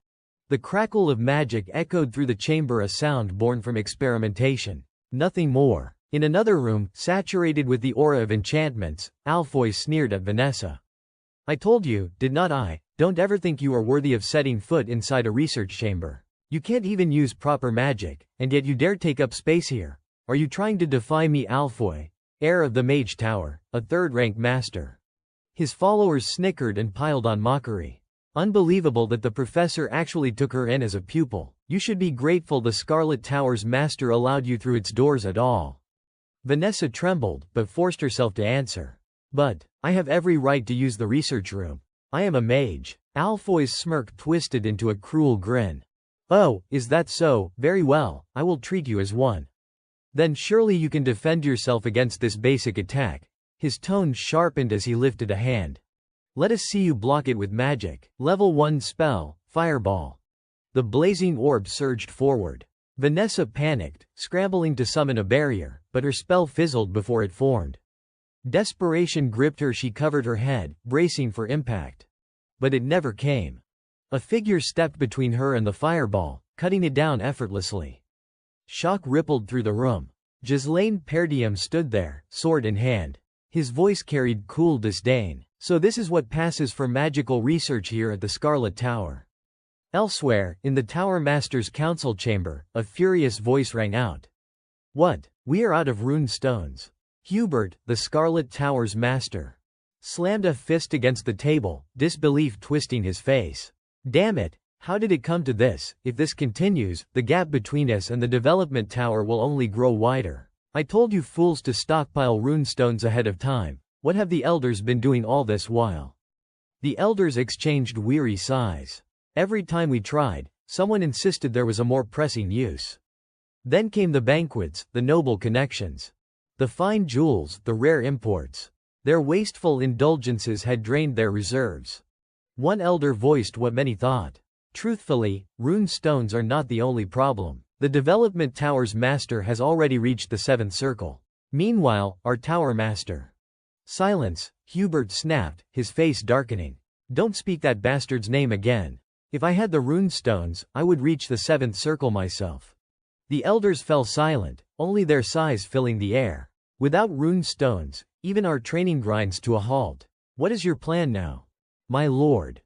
[SPEAKER 1] The crackle of magic echoed through the chamber, a sound born from experimentation. Nothing more. In another room, saturated with the aura of enchantments, Alfoy sneered at Vanessa. "I told you, did not I? Don't ever think you are worthy of setting foot inside a research chamber. You can't even use proper magic, and yet you dare take up space here. Are you trying to defy me?" Alfoy, heir of the Mage Tower, a third-rank master. His followers snickered and piled on mockery. Unbelievable that the professor actually took her in as a pupil. "You should be grateful the Scarlet Tower's master allowed you through its doors at all." Vanessa trembled, but forced herself to answer. "But I have every right to use the research room. I am a mage." Alfoy's smirk twisted into a cruel grin. "Oh, is that so? Very well, I will treat you as one. Then surely you can defend yourself against this basic attack." His tone sharpened as he lifted a hand. "Let us see you block it with magic. Level 1 spell, Fireball." The blazing orb surged forward. Vanessa panicked, scrambling to summon a barrier, but her spell fizzled before it formed. Desperation gripped her, she covered her head, bracing for impact. But it never came. A figure stepped between her and the fireball, cutting it down effortlessly. Shock rippled through the room. Ghislaine Perdiem stood there, sword in hand. His voice carried cool disdain. "So this is what passes for magical research here at the Scarlet Tower." Elsewhere, in the Tower Master's council chamber, a furious voice rang out. "What? We are out of rune stones." Hubert, the Scarlet Tower's master, slammed a fist against the table, disbelief twisting his face. "Damn it, how did it come to this? If this continues, the gap between us and the development tower will only grow wider. I told you fools to stockpile runestones ahead of time. What have the elders been doing all this while?" The elders exchanged weary sighs. "Every time we tried, someone insisted there was a more pressing use. Then came the banquets, the noble connections. The fine jewels, the rare imports. Their wasteful indulgences had drained their reserves." One elder voiced what many thought. "Truthfully, rune stones are not the only problem. The development tower's master has already reached the 7th circle. Meanwhile, our tower master—" "Silence," Hubert snapped, his face darkening. "Don't speak that bastard's name again. If I had the rune stones, I would reach the 7th circle myself." The elders fell silent, only their sighs filling the air. "Without rune stones, even our training grinds to a halt. What is your plan now?" "My lord."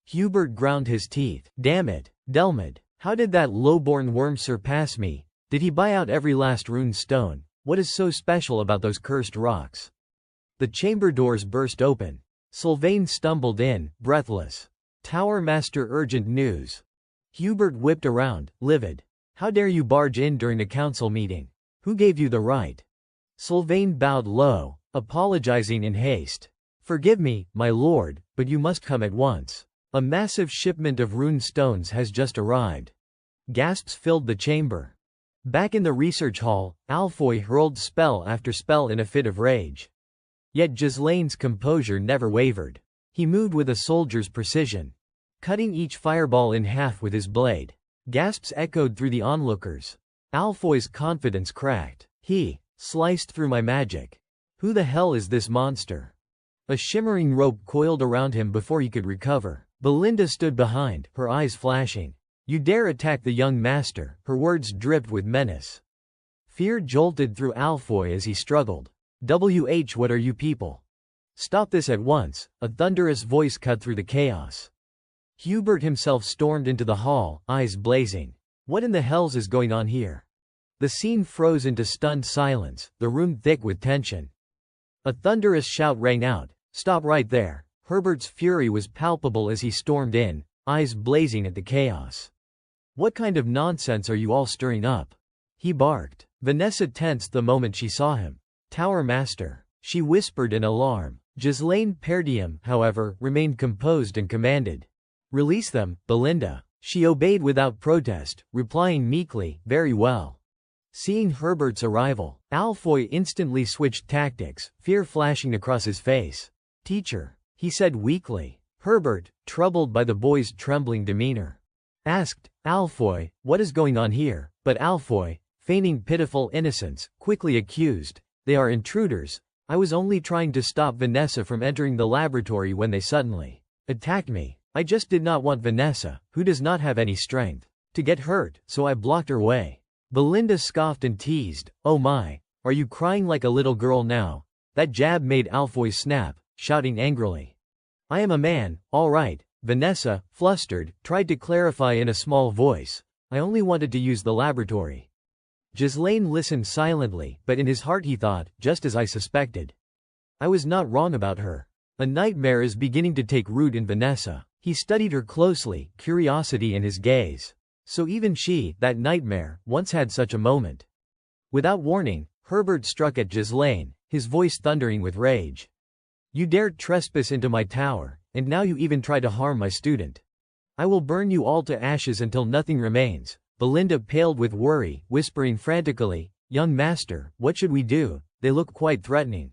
[SPEAKER 1] Hubert ground his teeth. "Damn it, Delmid. How did that low-born worm surpass me? Did he buy out every last rune stone? What is so special about those cursed rocks? The chamber doors burst open. Sylvain stumbled in, breathless. Tower Master, urgent news. Hubert whipped around, livid. How dare you barge in during a council meeting? Who gave you the right? Sylvain bowed low, apologizing in haste. Forgive me, my lord, but you must come at once. A massive shipment of rune stones has just arrived. Gasps filled the chamber. Back in the research hall, Alfoy hurled spell after spell in a fit of rage. Yet Ghislaine's composure never wavered. He moved with a soldier's precision, cutting each fireball in half with his blade. Gasps echoed through the onlookers. Alfoy's confidence cracked. He sliced through my magic. Who the hell is this monster? A shimmering rope coiled around him before he could recover. Belinda stood behind, her eyes flashing. You dare attack the young master, her words dripped with menace. Fear jolted through Alfoy as he struggled. What are you people? Stop this at once, a thunderous voice cut through the chaos. Hubert himself stormed into the hall, eyes blazing. What in the hells is going on here? The scene froze into stunned silence, the room thick with tension. A thunderous shout rang out. Stop right there. Herbert's fury was palpable as he stormed in, eyes blazing at the chaos. What kind of nonsense are you all stirring up? He barked. Vanessa tensed the moment she saw him. Tower Master, she whispered in alarm. Ghislaine Perdium, however, remained composed and commanded. Release them, Belinda. She obeyed without protest, replying meekly, very well. Seeing Herbert's arrival, Alfoy instantly switched tactics, fear flashing across his face. Teacher, he said weakly. Herbert, troubled by the boy's trembling demeanor, asked, Alfoy, what is going on here? But Alfoy, feigning pitiful innocence, quickly accused, they are intruders. I was only trying to stop Vanessa from entering the laboratory when they suddenly attacked me. I just did not want Vanessa, who does not have any strength, to get hurt, so I blocked her way. Belinda scoffed and teased, oh my, are you crying like a little girl now? That jab made Alfoy snap, shouting angrily. I am a man, all right. Vanessa, flustered, tried to clarify in a small voice. I only wanted to use the laboratory. Ghislaine listened silently, but in his heart he thought, just as I suspected. I was not wrong about her. A nightmare is beginning to take root in Vanessa. He studied her closely, curiosity in his gaze. So even she, that nightmare, once had such a moment. Without warning, Herbert struck at Ghislaine, his voice thundering with rage. You dared trespass into my tower, and now you even try to harm my student. I will burn you all to ashes until nothing remains. Belinda paled with worry, whispering frantically, Young master, what should we do? They look quite threatening.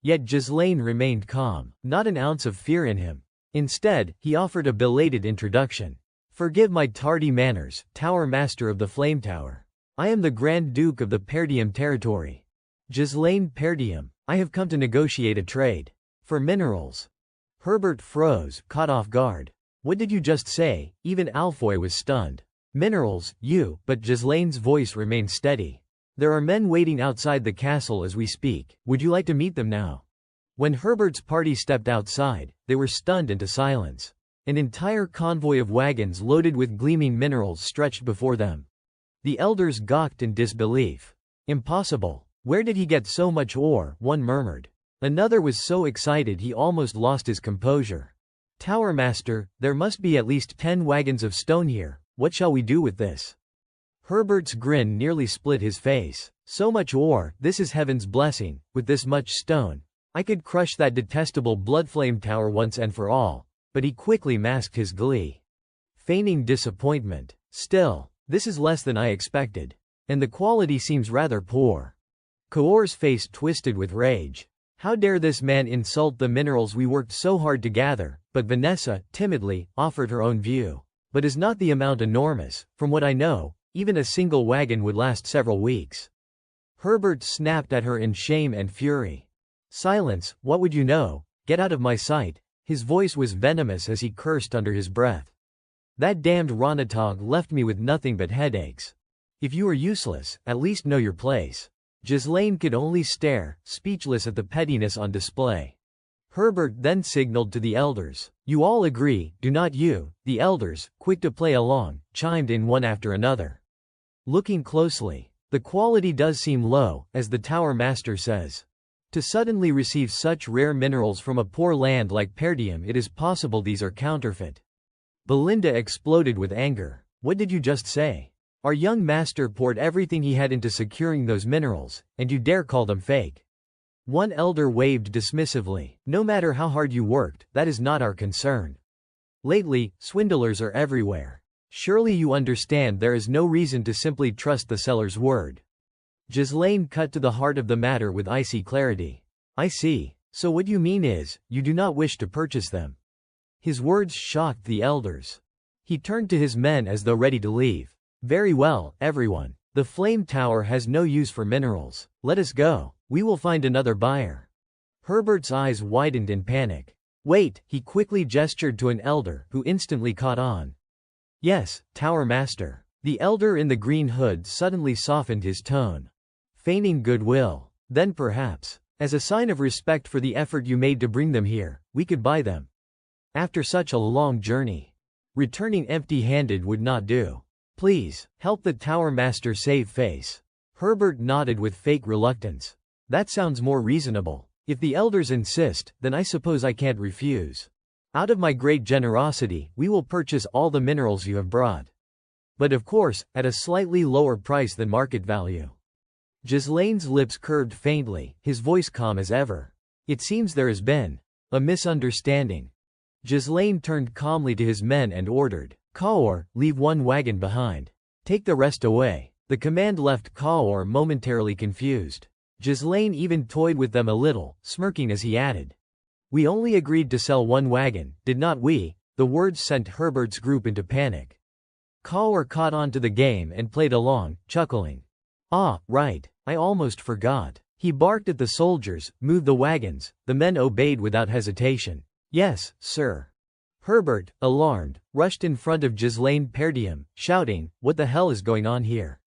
[SPEAKER 1] Yet Ghislaine remained calm, not an ounce of fear in him. Instead, he offered a belated introduction. Forgive my tardy manners, Tower Master of the Flame Tower. I am the Grand Duke of the Perdium territory. Ghislaine Perdium. I have come to negotiate a trade. For minerals. Herbert froze, caught off guard. What did you just say? Even Alfoy was stunned. Minerals, you, but Ghislaine's voice remained steady. There are men waiting outside the castle as we speak. Would you like to meet them now? When Herbert's party stepped outside, they were stunned into silence. An entire convoy of wagons loaded with gleaming minerals stretched before them. The elders gawked in disbelief. Impossible. Where did he get so much ore? One murmured. Another was so excited he almost lost his composure. Tower Master, there must be at least 10 wagons of stone here. What shall we do with this? Herbert's grin nearly split his face. So much ore, this is heaven's blessing. With this much stone, I could crush that detestable Bloodflame Tower once and for all. But he quickly masked his glee, feigning disappointment. Still, this is less than I expected. And the quality seems rather poor. Kaor's face twisted with rage. How dare this man insult the minerals we worked so hard to gather? But Vanessa, timidly, offered her own view. But is not the amount enormous? From what I know, even a single wagon would last several weeks. Herbert snapped at her in shame and fury. Silence, what would you know? Get out of my sight. His voice was venomous as he cursed under his breath. That damned Ronatog left me with nothing but headaches. If you are useless, at least know your place. Ghislaine could only stare, speechless at the pettiness on display. Herbert then signaled to the elders. You all agree, do not you? The elders, quick to play along, chimed in one after another. Looking closely, The quality does seem low, as the tower master says. To suddenly receive such rare minerals from a poor land like Perdium, it is possible these are counterfeit. Belinda exploded with anger. What did you just say? Our young master poured everything he had into securing those minerals, and you dare call them fake? One elder waved dismissively. No matter how hard you worked, that is not our concern. Lately, swindlers are everywhere. Surely you understand there is no reason to simply trust the seller's word. Ghislaine cut to the heart of the matter with icy clarity. I see. So what you mean is, you do not wish to purchase them. His words shocked the elders. He turned to his men as though ready to leave. Very well, everyone. The flame tower has no use for minerals. Let us go. We will find another buyer. Herbert's eyes widened in panic. Wait, he quickly gestured to an elder, who instantly caught on. Yes, Tower Master. The elder in the green hood suddenly softened his tone, feigning goodwill. Then perhaps, as a sign of respect for the effort you made to bring them here, we could buy them. After such a long journey, returning empty-handed would not do. Please, help the Tower Master save face. Herbert nodded with fake reluctance. That sounds more reasonable. If the elders insist, then I suppose I can't refuse. Out of my great generosity, we will purchase all the minerals you have brought. But of course, at a slightly lower price than market value. Ghislaine's lips curved faintly, his voice calm as ever. It seems there has been a misunderstanding. Ghislaine turned calmly to his men and ordered, Kaor, leave one wagon behind. Take the rest away. The command left Kaor momentarily confused. Ghislaine even toyed with them a little, smirking as he added, we only agreed to sell one wagon, did not we? The words sent Herbert's group into panic. Kaor caught on to the game and played along, chuckling. Ah, right, I almost forgot. He barked at the soldiers, moved the wagons, the men obeyed without hesitation. Yes, sir. Herbert, alarmed, rushed in front of Ghislaine Perdium, shouting, what the hell is going on here?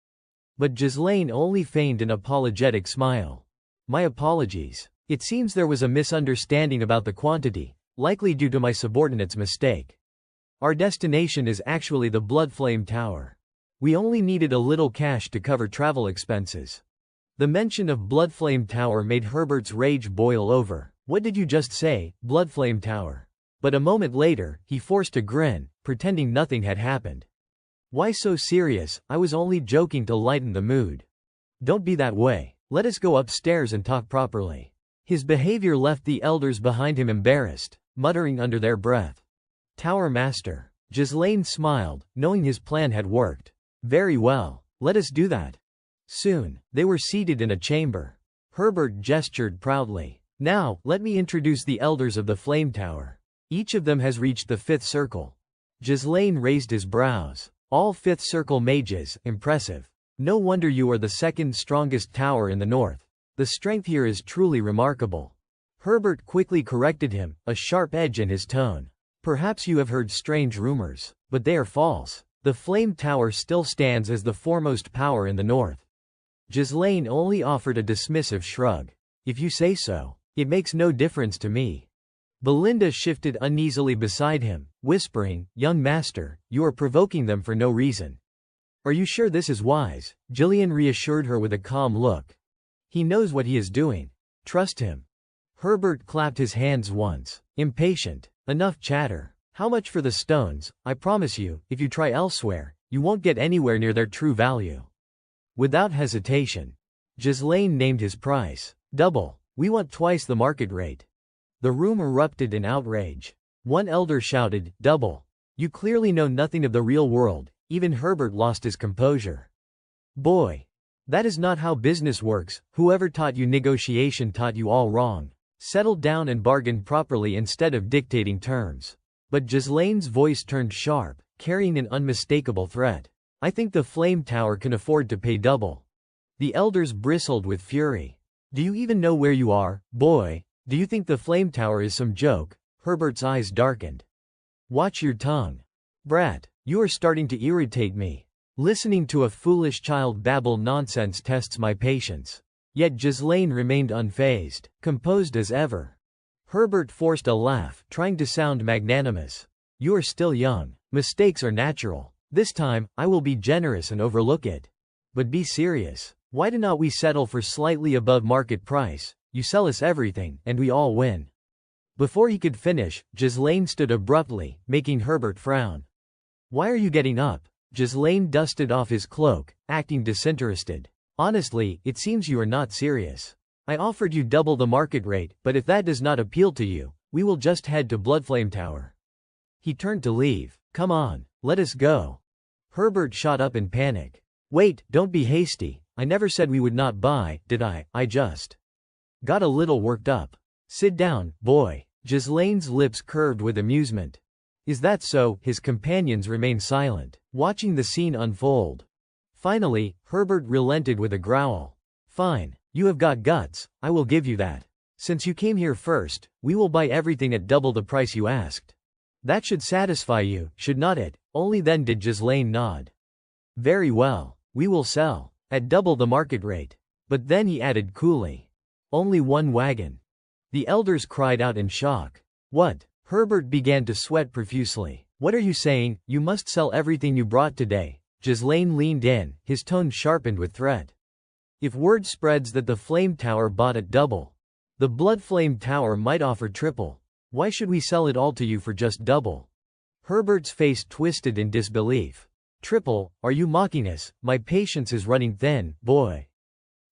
[SPEAKER 1] But Ghislaine only feigned an apologetic smile. My apologies. It seems there was a misunderstanding about the quantity, likely due to my subordinate's mistake. Our destination is actually the Bloodflame Tower. We only needed a little cash to cover travel expenses. The mention of Bloodflame Tower made Herbert's rage boil over. What did you just say, Bloodflame Tower? But a moment later, he forced a grin, pretending nothing had happened. Why so serious? I was only joking to lighten the mood. Don't be that way. Let us go upstairs and talk properly. His behavior left the elders behind him embarrassed, muttering under their breath. Tower Master. Ghislaine smiled, knowing his plan had worked. Very well, let us do that. Soon, they were seated in a chamber. Herbert gestured proudly. Now, let me introduce the elders of the Flame Tower. Each of them has reached the 5th circle. Ghislaine raised his brows. All 5th circle mages, impressive. No wonder you are the 2nd strongest tower in the north. The strength here is truly remarkable. Herbert quickly corrected him, a sharp edge in his tone. Perhaps you have heard strange rumors, but they are false. The Flame Tower still stands as the foremost power in the north. Ghislaine only offered a dismissive shrug. If you say so, it makes no difference to me. Belinda shifted uneasily beside him, whispering, Young master, you are provoking them for no reason. Are you sure this is wise? Gillian reassured her with a calm look. He knows what he is doing. Trust him. Herbert clapped his hands once. Impatient. Enough chatter. How much for the stones? I promise you, if you try elsewhere, you won't get anywhere near their true value. Without hesitation, Ghislaine named his price. Double. We want twice the market rate. The room erupted in outrage. One elder shouted, Double. You clearly know nothing of the real world. Even Herbert lost his composure. Boy. That is not how business works. Whoever taught you negotiation taught you all wrong. Settle down and bargain properly instead of dictating terms. But Ghislaine's voice turned sharp, carrying an unmistakable threat. I think the Flame Tower can afford to pay double. The elders bristled with fury. Do you even know where you are, boy? Do you think the Flame Tower is some joke? Herbert's eyes darkened. Watch your tongue. Brat, you are starting to irritate me. Listening to a foolish child babble nonsense tests my patience. Yet Ghislaine remained unfazed, composed as ever. Herbert forced a laugh, trying to sound magnanimous. You are still young. Mistakes are natural. This time, I will be generous and overlook it. But be serious. Why do not we settle for slightly above market price? You sell us everything, and we all win." Before he could finish, Ghislaine stood abruptly, making Herbert frown. "Why are you getting up?" Ghislaine dusted off his cloak, acting disinterested. "Honestly, it seems you are not serious. I offered you double the market rate, but if that does not appeal to you, we will just head to Bloodflame Tower." He turned to leave. "Come on, let us go." Herbert shot up in panic. "Wait, don't be hasty. I never said we would not buy, did I? I just got a little worked up." "Sit down, boy." Ghislaine's lips curved with amusement. "Is that so?" His companions remained silent, watching the scene unfold. Finally, Herbert relented with a growl. "Fine. You have got guts, I will give you that. Since you came here first, we will buy everything at double the price you asked. That should satisfy you, should not it?" Only then did Ghislaine nod. "Very well. We will sell at double the market rate." But then he added coolly, "Only one wagon." The elders cried out in shock. "What?" Herbert began to sweat profusely. "What are you saying? You must sell everything you brought today." Ghislaine leaned in, his tone sharpened with threat. "If word spreads that the Flame Tower bought at double, the Blood Flame Tower might offer triple. Why should we sell it all to you for just double?" Herbert's face twisted in disbelief. "Triple? Are you mocking us? My patience is running thin, boy."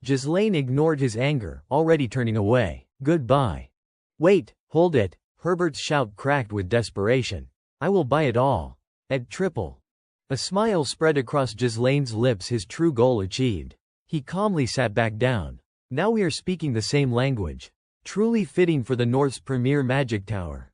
[SPEAKER 1] Ghislaine ignored his anger, already turning away. "Goodbye." "Wait, hold it." Herbert's shout cracked with desperation. "I will buy it all. At triple." A smile spread across Ghislaine's lips, his true goal achieved. He calmly sat back down. "Now we are speaking the same language. Truly fitting for the North's premier magic tower."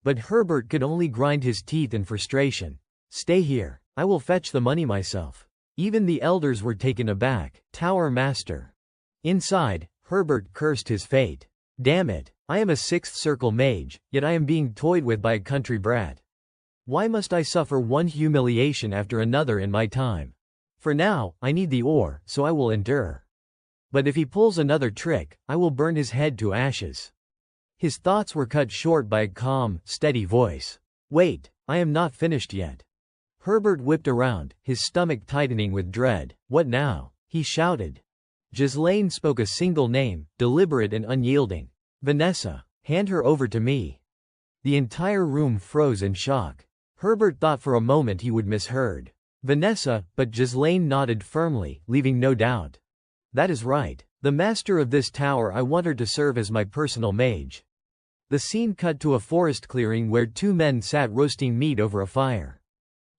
[SPEAKER 1] But Herbert could only grind his teeth in frustration. "Stay here. I will fetch the money myself." Even the elders were taken aback. Tower Master. Inside, Herbert cursed his fate. "Damn it. I am a sixth circle mage, yet I am being toyed with by a country brat. Why must I suffer one humiliation after another in my time? For now, I need the ore, so I will endure. But if he pulls another trick, I will burn his head to ashes." His thoughts were cut short by a calm, steady voice. "Wait, I am not finished yet." Herbert whipped around, his stomach tightening with dread. "What now?" he shouted. Ghislaine spoke a single name, deliberate and unyielding. "Vanessa. Hand her over to me." The entire room froze in shock. Herbert thought for a moment he would misheard. "Vanessa," but Ghislaine nodded firmly, leaving no doubt. "That is right. The master of this tower. I want her to serve as my personal mage." The scene cut to a forest clearing where two men sat roasting meat over a fire.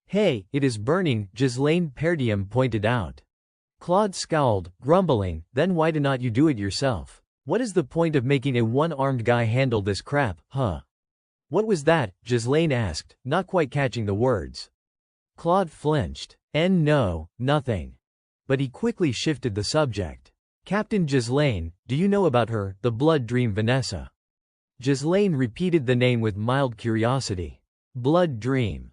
[SPEAKER 1] "Hey, it is burning," Ghislaine Perdium pointed out. Claude scowled, grumbling, "Then why do not you do it yourself? What is the point of making a one-armed guy handle this crap, huh?" "What was that?" Ghislaine asked, not quite catching the words. Claude flinched. No, nothing." But he quickly shifted the subject. "Captain Ghislaine, do you know about her, the blood dream Vanessa?" Ghislaine repeated the name with mild curiosity. "Blood dream."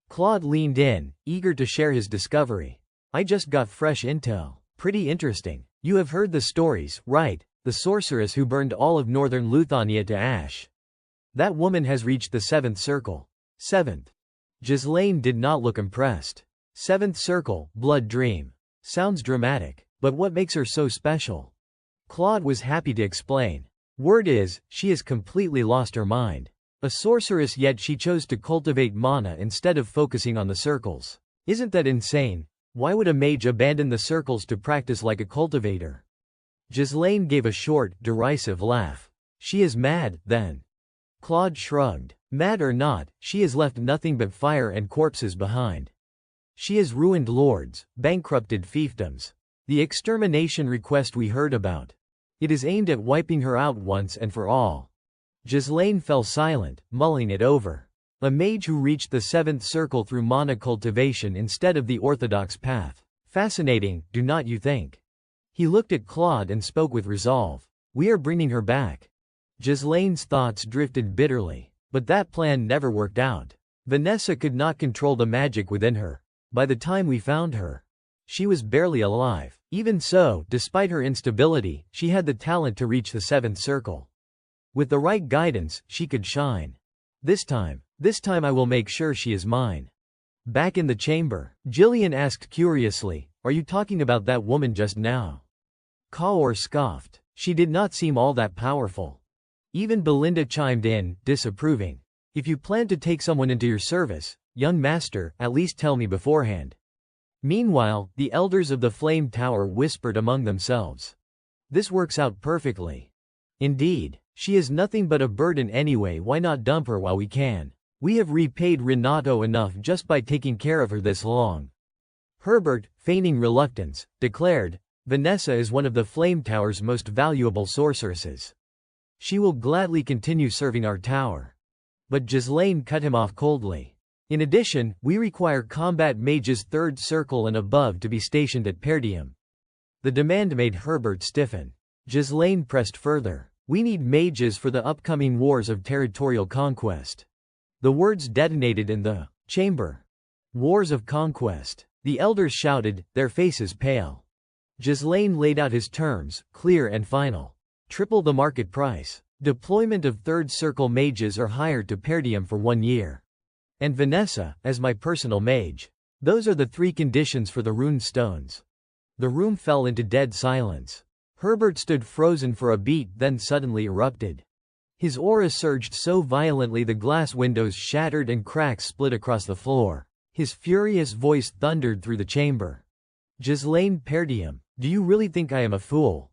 [SPEAKER 1] Claude leaned in, eager to share his discovery. "I just got fresh intel. Pretty interesting. You have heard the stories, right? The sorceress who burned all of northern Luthania to ash. That woman has reached the 7th circle." "7th?" Ghislaine did not look impressed. "7th circle, blood dream. Sounds dramatic. But what makes her so special?" Claude was happy to explain. "Word is, she has completely lost her mind. A sorceress, yet she chose to cultivate mana instead of focusing on the circles. Isn't that insane? Why would a mage abandon the circles to practice like a cultivator?" Ghislaine gave a short, derisive laugh. "She is mad, then." Claude shrugged. "Mad or not, she has left nothing but fire and corpses behind. She has ruined lords, bankrupted fiefdoms. The extermination request we heard about. It is aimed at wiping her out once and for all." Ghislaine fell silent, mulling it over. A mage who reached the 7th circle through mana cultivation instead of the orthodox path. Fascinating, do not you think? He looked at Claude and spoke with resolve. "We are bringing her back." Ghislaine's thoughts drifted bitterly. But that plan never worked out. Vanessa could not control the magic within her. By the time we found her, she was barely alive. Even so, despite her instability, she had the talent to reach the 7th circle. With the right guidance, she could shine. This time I will make sure she is mine." Back in the chamber, Jillian asked curiously, Are you talking about that woman just now? Kaor scoffed. She did not seem all that powerful. Even Belinda chimed in, disapproving. If you plan to take someone into your service, young master, at least tell me beforehand. Meanwhile, the elders of the Flame Tower whispered among themselves. This works out perfectly. Indeed, she is nothing but a burden anyway, why not dump her while we can? We have repaid Renato enough just by taking care of her this long. Herbert, feigning reluctance, declared, Vanessa is one of the Flame Tower's most valuable sorceresses. She will gladly continue serving our tower. But Ghislaine cut him off coldly. In addition, we require combat mages 3rd circle and above to be stationed at Perdium. The demand made Herbert stiffen. Ghislaine pressed further. We need mages for the upcoming wars of territorial conquest. The words detonated in the chamber. Wars of conquest. The elders shouted, their faces pale. Ghislaine laid out his terms, clear and final. Triple the market price. Deployment of 3rd circle mages are hired to Perdium for 1 year. And Vanessa, as my personal mage. Those are the 3 conditions for the rune stones. The room fell into dead silence. Herbert stood frozen for a beat, then suddenly erupted. His aura surged so violently the glass windows shattered and cracks split across the floor. His furious voice thundered through the chamber. Ghislaine Perdium, do you really think I am a fool?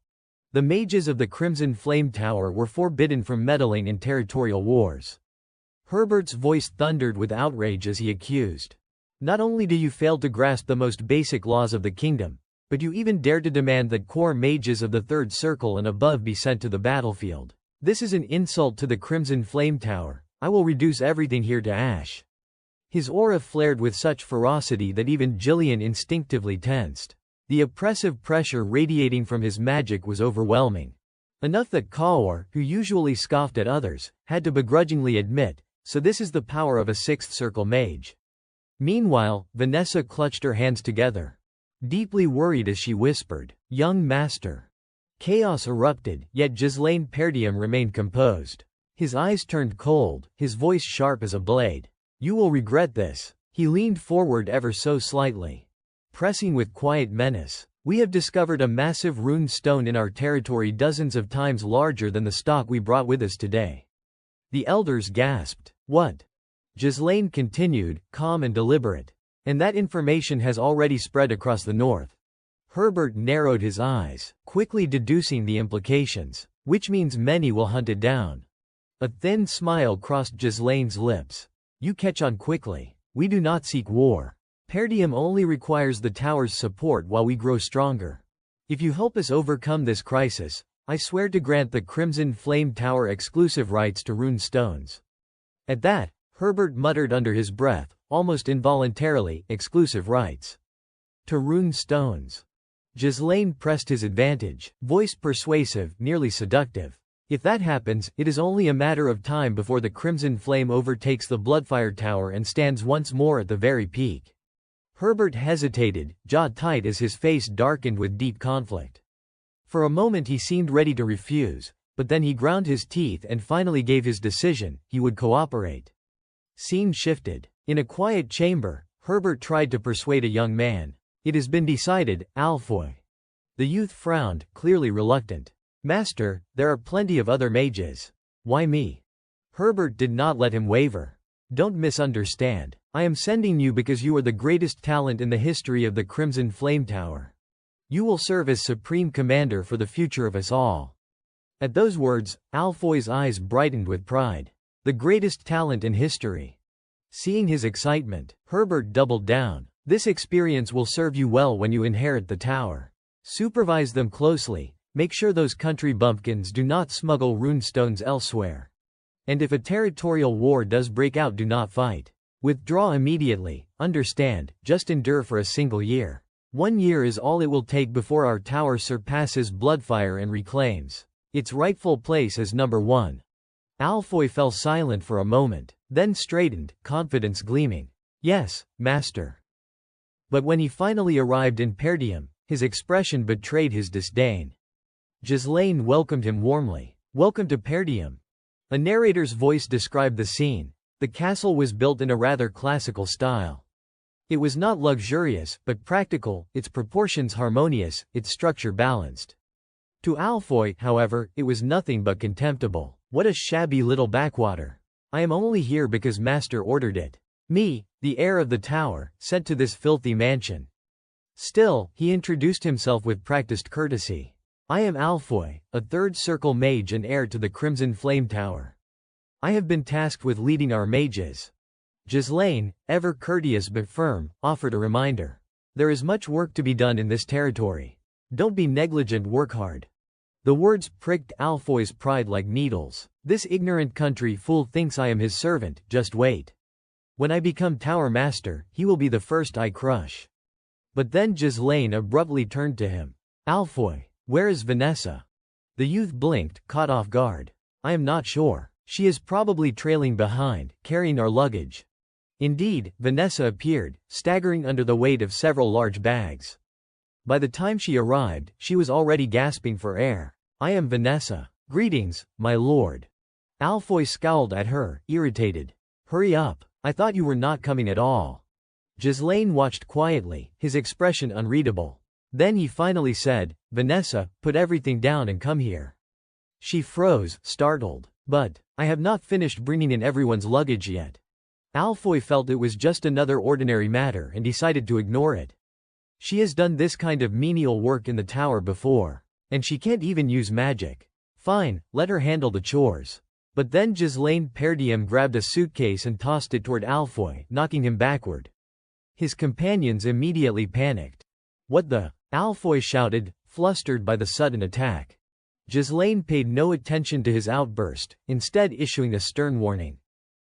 [SPEAKER 1] The mages of the Crimson Flame Tower were forbidden from meddling in territorial wars. Herbert's voice thundered with outrage as he accused. Not only do you fail to grasp the most basic laws of the kingdom, but you even dare to demand that core mages of the 3rd circle and above be sent to the battlefield. This is an insult to the Crimson Flame Tower. I will reduce everything here to ash. His aura flared with such ferocity that even Jillian instinctively tensed. The oppressive pressure radiating from his magic was overwhelming. Enough that Kaor, who usually scoffed at others, had to begrudgingly admit, so this is the power of a 6th circle mage. Meanwhile, Vanessa clutched her hands together. Deeply worried as she whispered, young master. Chaos erupted, yet Ghislaine Perdium remained composed. His eyes turned cold, his voice sharp as a blade. You will regret this. He leaned forward ever so slightly. Pressing with quiet menace. We have discovered a massive rune stone in our territory dozens of times larger than the stock we brought with us today. The elders gasped. What? Ghislaine continued, calm and deliberate. And that information has already spread across the north. Herbert narrowed his eyes, quickly deducing the implications, which means many will hunt it down. A thin smile crossed Ghislaine's lips. You catch on quickly. We do not seek war. Perdium only requires the tower's support while we grow stronger. If you help us overcome this crisis, I swear to grant the Crimson Flame Tower exclusive rights to rune stones. At that, Herbert muttered under his breath, almost involuntarily, exclusive rights to rune stones. Ghislaine pressed his advantage, voice persuasive, nearly seductive. If that happens, it is only a matter of time before the Crimson Flame overtakes the Bloodfire Tower and stands once more at the very peak. Herbert hesitated, jaw tight as his face darkened with deep conflict. For a moment he seemed ready to refuse, but then he ground his teeth and finally gave his decision, he would cooperate. Scene shifted. In a quiet chamber, Herbert tried to persuade a young man. It has been decided, Alfoy. The youth frowned, clearly reluctant. Master, there are plenty of other mages. Why me? Herbert did not let him waver. Don't misunderstand. I am sending you because you are the greatest talent in the history of the Crimson Flame Tower. You will serve as supreme commander for the future of us all. At those words, Alfoy's eyes brightened with pride. The greatest talent in history. Seeing his excitement, Herbert doubled down. This experience will serve you well when you inherit the tower. Supervise them closely, make sure those country bumpkins do not smuggle runestones elsewhere. And if a territorial war does break out, do not fight. Withdraw immediately, understand, just endure for a single year. 1 year is all it will take before our tower surpasses Bloodfire and reclaims its rightful place as number 1. Alfoy fell silent for a moment, then straightened, confidence gleaming. Yes, master. But when he finally arrived in Perdium, his expression betrayed his disdain. Ghislaine welcomed him warmly. Welcome to Perdium. A narrator's voice described the scene. The castle was built in a rather classical style. It was not luxurious, but practical, its proportions harmonious, its structure balanced. To Alfoy, however, it was nothing but contemptible. What a shabby little backwater. I am only here because master ordered it. Me, the heir of the tower, sent to this filthy mansion. Still, he introduced himself with practiced courtesy. I am Alfoy, a third circle mage and heir to the Crimson Flame Tower. I have been tasked with leading our mages. Ghislaine, ever courteous but firm, offered a reminder. There is much work to be done in this territory. Don't be negligent, work hard. The words pricked Alfoy's pride like needles. This ignorant country fool thinks I am his servant, just wait. When I become tower master, he will be the first I crush. But then Ghislaine abruptly turned to him. Alfoy, where is Vanessa? The youth blinked, caught off guard. I am not sure. She is probably trailing behind, carrying our luggage. Indeed, Vanessa appeared, staggering under the weight of several large bags. By the time she arrived, she was already gasping for air. I am Vanessa. Greetings, my lord. Alfoy scowled at her, irritated. Hurry up. I thought you were not coming at all. Ghislaine watched quietly, his expression unreadable. Then he finally said, Vanessa, put everything down and come here. She froze, startled. But, I have not finished bringing in everyone's luggage yet. Alfoy felt it was just another ordinary matter and decided to ignore it. She has done this kind of menial work in the tower before. And she can't even use magic. Fine, let her handle the chores. But then Ghislaine Perdiem grabbed a suitcase and tossed it toward Alfoy, knocking him backward. His companions immediately panicked. What the? Alfoy shouted, flustered by the sudden attack. Ghislaine paid no attention to his outburst, instead issuing a stern warning.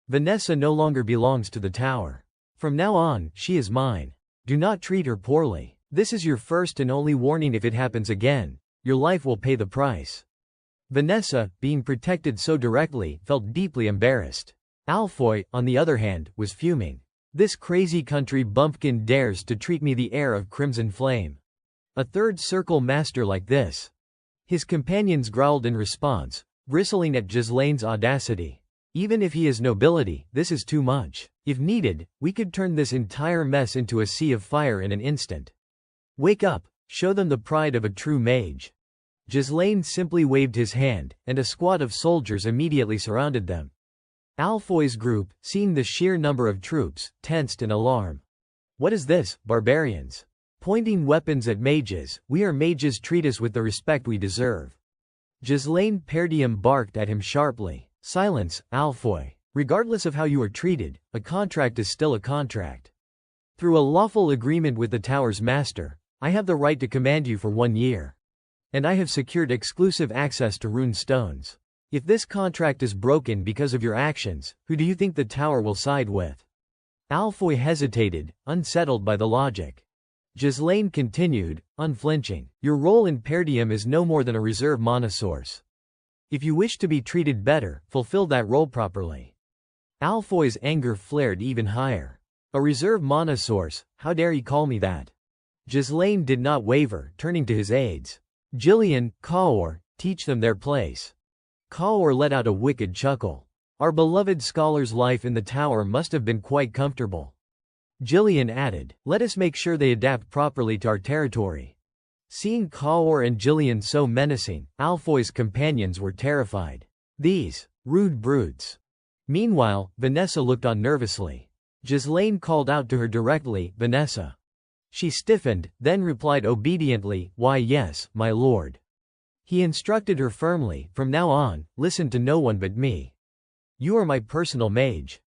[SPEAKER 1] Vanessa no longer belongs to the tower. From now on, she is mine. Do not treat her poorly. This is your first and only warning. If it happens again, your life will pay the price. Vanessa, being protected so directly, felt deeply embarrassed. Alfoy, on the other hand, was fuming. This crazy country bumpkin dares to treat me, the heir of Crimson Flame. A third circle master like this. His companions growled in response, bristling at Ghislaine's audacity. Even if he is nobility, this is too much. If needed, we could turn this entire mess into a sea of fire in an instant. Wake up, show them the pride of a true mage. Ghislaine simply waved his hand, and a squad of soldiers immediately surrounded them. Alfoy's group, seeing the sheer number of troops, tensed in alarm. What is this, barbarians? Pointing weapons at mages, we are mages, treat us with the respect we deserve. Ghislaine Perdiem barked at him sharply. Silence, Alfoy. Regardless of how you are treated, a contract is still a contract. Through a lawful agreement with the tower's master, I have the right to command you for 1 year. And I have secured exclusive access to rune stones. If this contract is broken because of your actions, who do you think the tower will side with? Alfoy hesitated, unsettled by the logic. Ghislaine continued, unflinching. Your role in Perdiem is no more than a reserve mana source. If you wish to be treated better, fulfill that role properly. Alfoy's anger flared even higher. A reserve mana source, how dare you call me that? Ghislaine did not waver, turning to his aides. Jillian, Kaor, teach them their place. Kaor let out a wicked chuckle. Our beloved scholar's life in the tower must have been quite comfortable. Jillian added, let us make sure they adapt properly to our territory. Seeing Kaor and Jillian so menacing, Alfoy's companions were terrified. These rude brutes. Meanwhile, Vanessa looked on nervously. Ghislaine called out to her directly, Vanessa. She stiffened, then replied obediently, why yes, my lord. He instructed her firmly, from now on, listen to no one but me. You are my personal mage.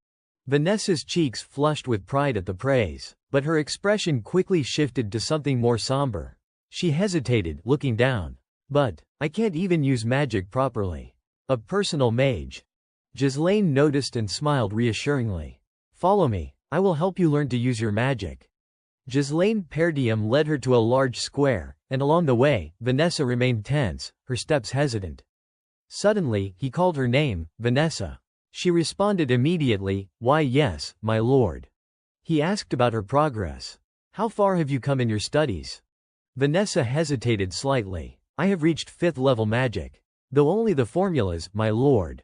[SPEAKER 1] Vanessa's cheeks flushed with pride at the praise, but her expression quickly shifted to something more somber. She hesitated, looking down. But, I can't even use magic properly. A personal mage. Ghislaine noticed and smiled reassuringly. Follow me, I will help you learn to use your magic. Ghislaine Perdiem led her to a large square, and along the way, Vanessa remained tense, her steps hesitant. Suddenly, he called her name, Vanessa. She responded immediately, why yes, my lord. He asked about her progress. How far have you come in your studies? Vanessa hesitated slightly. I have reached 5th level magic. Though only the formulas, my lord.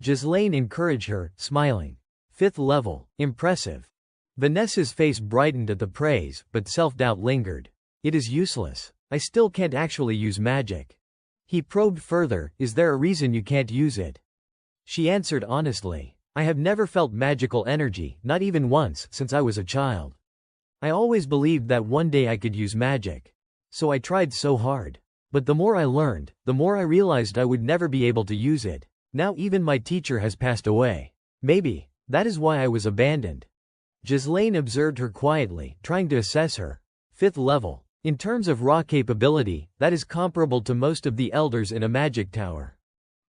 [SPEAKER 1] Ghislaine encouraged her, smiling. 5th level, impressive. Vanessa's face brightened at the praise, but self-doubt lingered. It is useless. I still can't actually use magic. He probed further, is there a reason you can't use it? She answered honestly. I have never felt magical energy, not even once, since I was a child. I always believed that one day I could use magic. So I tried so hard. But the more I learned, the more I realized I would never be able to use it. Now even my teacher has passed away. Maybe that is why I was abandoned. Ghislaine observed her quietly, trying to assess her. 5th level. In terms of raw capability, that is comparable to most of the elders in a magic tower.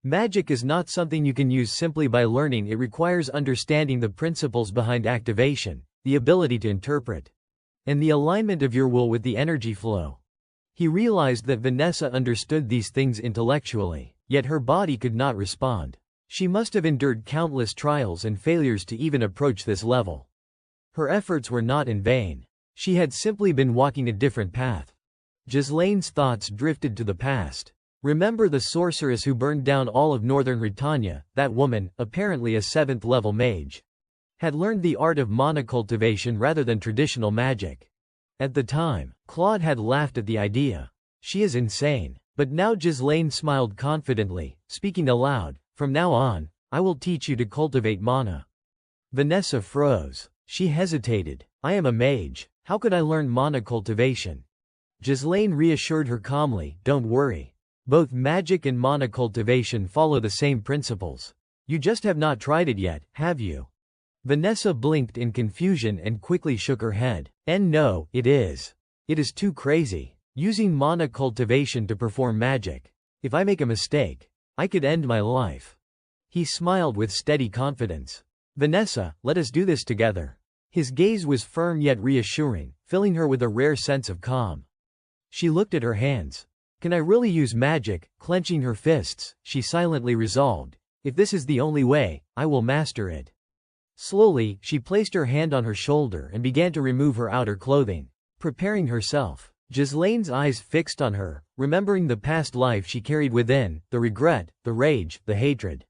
[SPEAKER 1] Magic is not something you can use simply by learning. It requires understanding the principles behind activation, the ability to interpret, and the alignment of your will with the energy flow. He realized that Vanessa understood these things intellectually, yet her body could not respond. She must have endured countless trials and failures to even approach this level. Her efforts were not in vain. She had simply been walking a different path. Ghislaine's thoughts drifted to the past. Remember the sorceress who burned down all of northern Britannia? That woman, apparently a 7th-level mage, had learned the art of mana cultivation rather than traditional magic. At the time, Claude had laughed at the idea. She is insane. But now Ghislaine smiled confidently, speaking aloud. From now on, I will teach you to cultivate mana. Vanessa froze. She hesitated. I am a mage. How could I learn mana cultivation? Ghislaine reassured her calmly. Don't worry. Both magic and mana cultivation follow the same principles. You just have not tried it yet, have you? Vanessa blinked in confusion and quickly shook her head. No, it is. It is too crazy. Using mana cultivation to perform magic. If I make a mistake, I could end my life. He smiled with steady confidence. Vanessa, let us do this together. His gaze was firm yet reassuring, filling her with a rare sense of calm. She looked at her hands. Can I really use magic? Clenching her fists, she silently resolved. If this is the only way, I will master it. Slowly, she placed her hand on her shoulder and began to remove her outer clothing, preparing herself. Ghislaine's eyes fixed on her, remembering the past life she carried within, the regret, the rage, the hatred.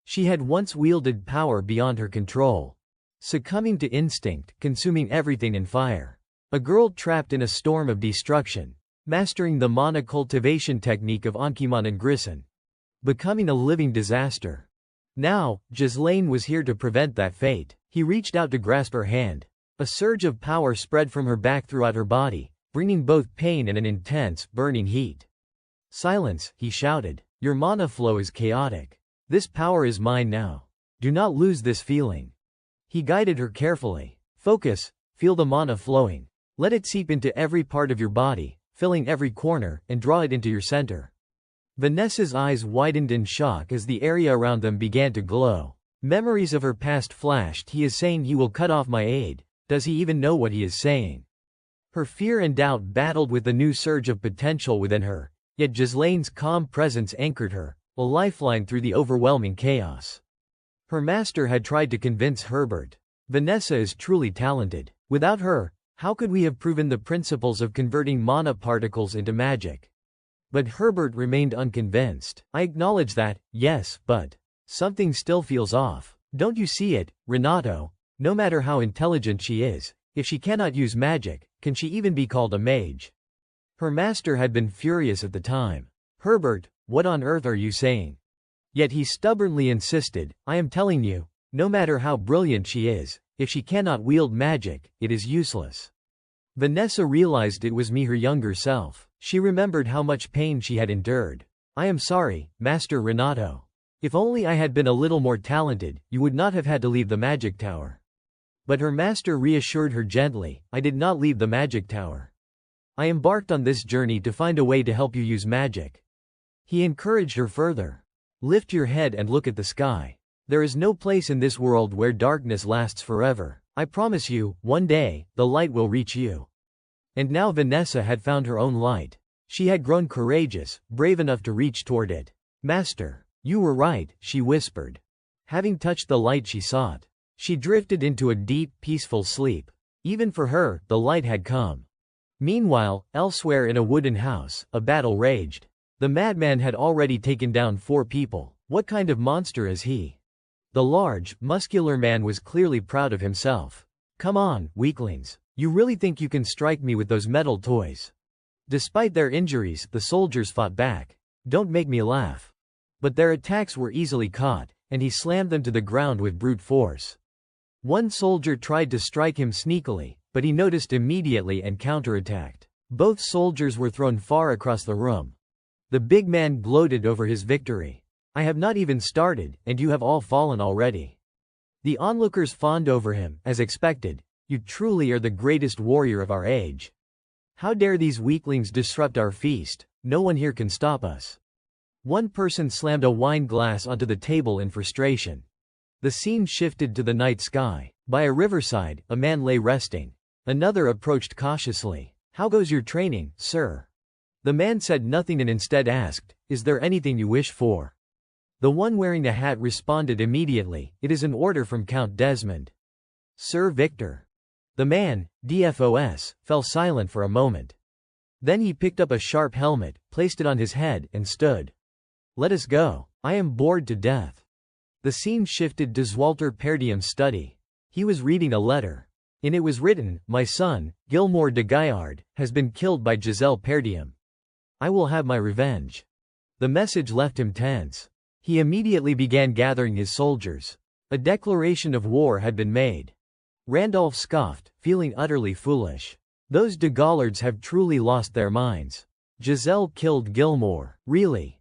[SPEAKER 1] She had once wielded power beyond her control, succumbing to instinct, consuming everything in fire. A girl trapped in a storm of destruction, mastering the mana cultivation technique of Ankiman and Grisson, becoming a living disaster. Now, Ghislaine was here to prevent that fate. He reached out to grasp her hand. A surge of power spread from her back throughout her body, bringing both pain and an intense, burning heat. Silence, he shouted. Your mana flow is chaotic. This power is mine now. Do not lose this feeling. He guided her carefully. Focus, feel the mana flowing. Let it seep into every part of your body, filling every corner, and draw it into your center. Vanessa's eyes widened in shock as the area around them began to glow. Memories of her past flashed. He is saying he will cut off my aid. Does he even know what he is saying? Her fear and doubt battled with the new surge of potential within her, yet Ghislaine's calm presence anchored her, a lifeline through the overwhelming chaos. Her master had tried to convince Herbert. Vanessa is truly talented. Without her, how could we have proven the principles of converting mana particles into magic? But Herbert remained unconvinced. I acknowledge that, yes, but something still feels off. Don't you see it, Renato? No matter how intelligent she is, if she cannot use magic, can she even be called a mage? Her master had been furious at the time. Herbert, what on earth are you saying? Yet he stubbornly insisted, I am telling you, no matter how brilliant she is, if she cannot wield magic, it is useless. Vanessa realized it was me, her younger self. She remembered how much pain she had endured. I am sorry, Master Renato. If only I had been a little more talented, you would not have had to leave the magic tower. But her master reassured her gently, I did not leave the magic tower. I embarked on this journey to find a way to help you use magic. He encouraged her further. Lift your head and look at the sky. There is no place in this world where darkness lasts forever. I promise you, one day, the light will reach you. And now Vanessa had found her own light. She had grown courageous, brave enough to reach toward it. Master, you were right, she whispered. Having touched the light she sought, she drifted into a deep, peaceful sleep. Even for her, the light had come. Meanwhile, elsewhere in a wooden house, a battle raged. The madman had already taken down 4 people. What kind of monster is he? The large, muscular man was clearly proud of himself. Come on, weaklings. You really think you can strike me with those metal toys? Despite their injuries, the soldiers fought back. Don't make me laugh. But their attacks were easily caught, and he slammed them to the ground with brute force. One soldier tried to strike him sneakily, but he noticed immediately and counterattacked. Both soldiers were thrown far across the room. The big man gloated over his victory. I have not even started, and you have all fallen already. The onlookers fawned over him, as expected. You truly are the greatest warrior of our age. How dare these weaklings disrupt our feast? No one here can stop us. One person slammed a wine glass onto the table in frustration. The scene shifted to the night sky. By a riverside, a man lay resting. Another approached cautiously. How goes your training, sir? The man said nothing and instead asked, Is there anything you wish for? The one wearing the hat responded immediately, It is an order from Count Desmond. Sir Victor. The man, DFOS, fell silent for a moment. Then he picked up a sharp helmet, placed it on his head, and stood. Let us go. I am bored to death. The scene shifted to Zwalter Perdium's study. He was reading a letter. In it was written, My son, Gilmore de Gaillard, has been killed by Giselle Perdium. I will have my revenge. The message left him tense. He immediately began gathering his soldiers. A declaration of war had been made. Randolph scoffed, feeling utterly foolish. Those de Gaillards have truly lost their minds. Giselle killed Gilmore. Really?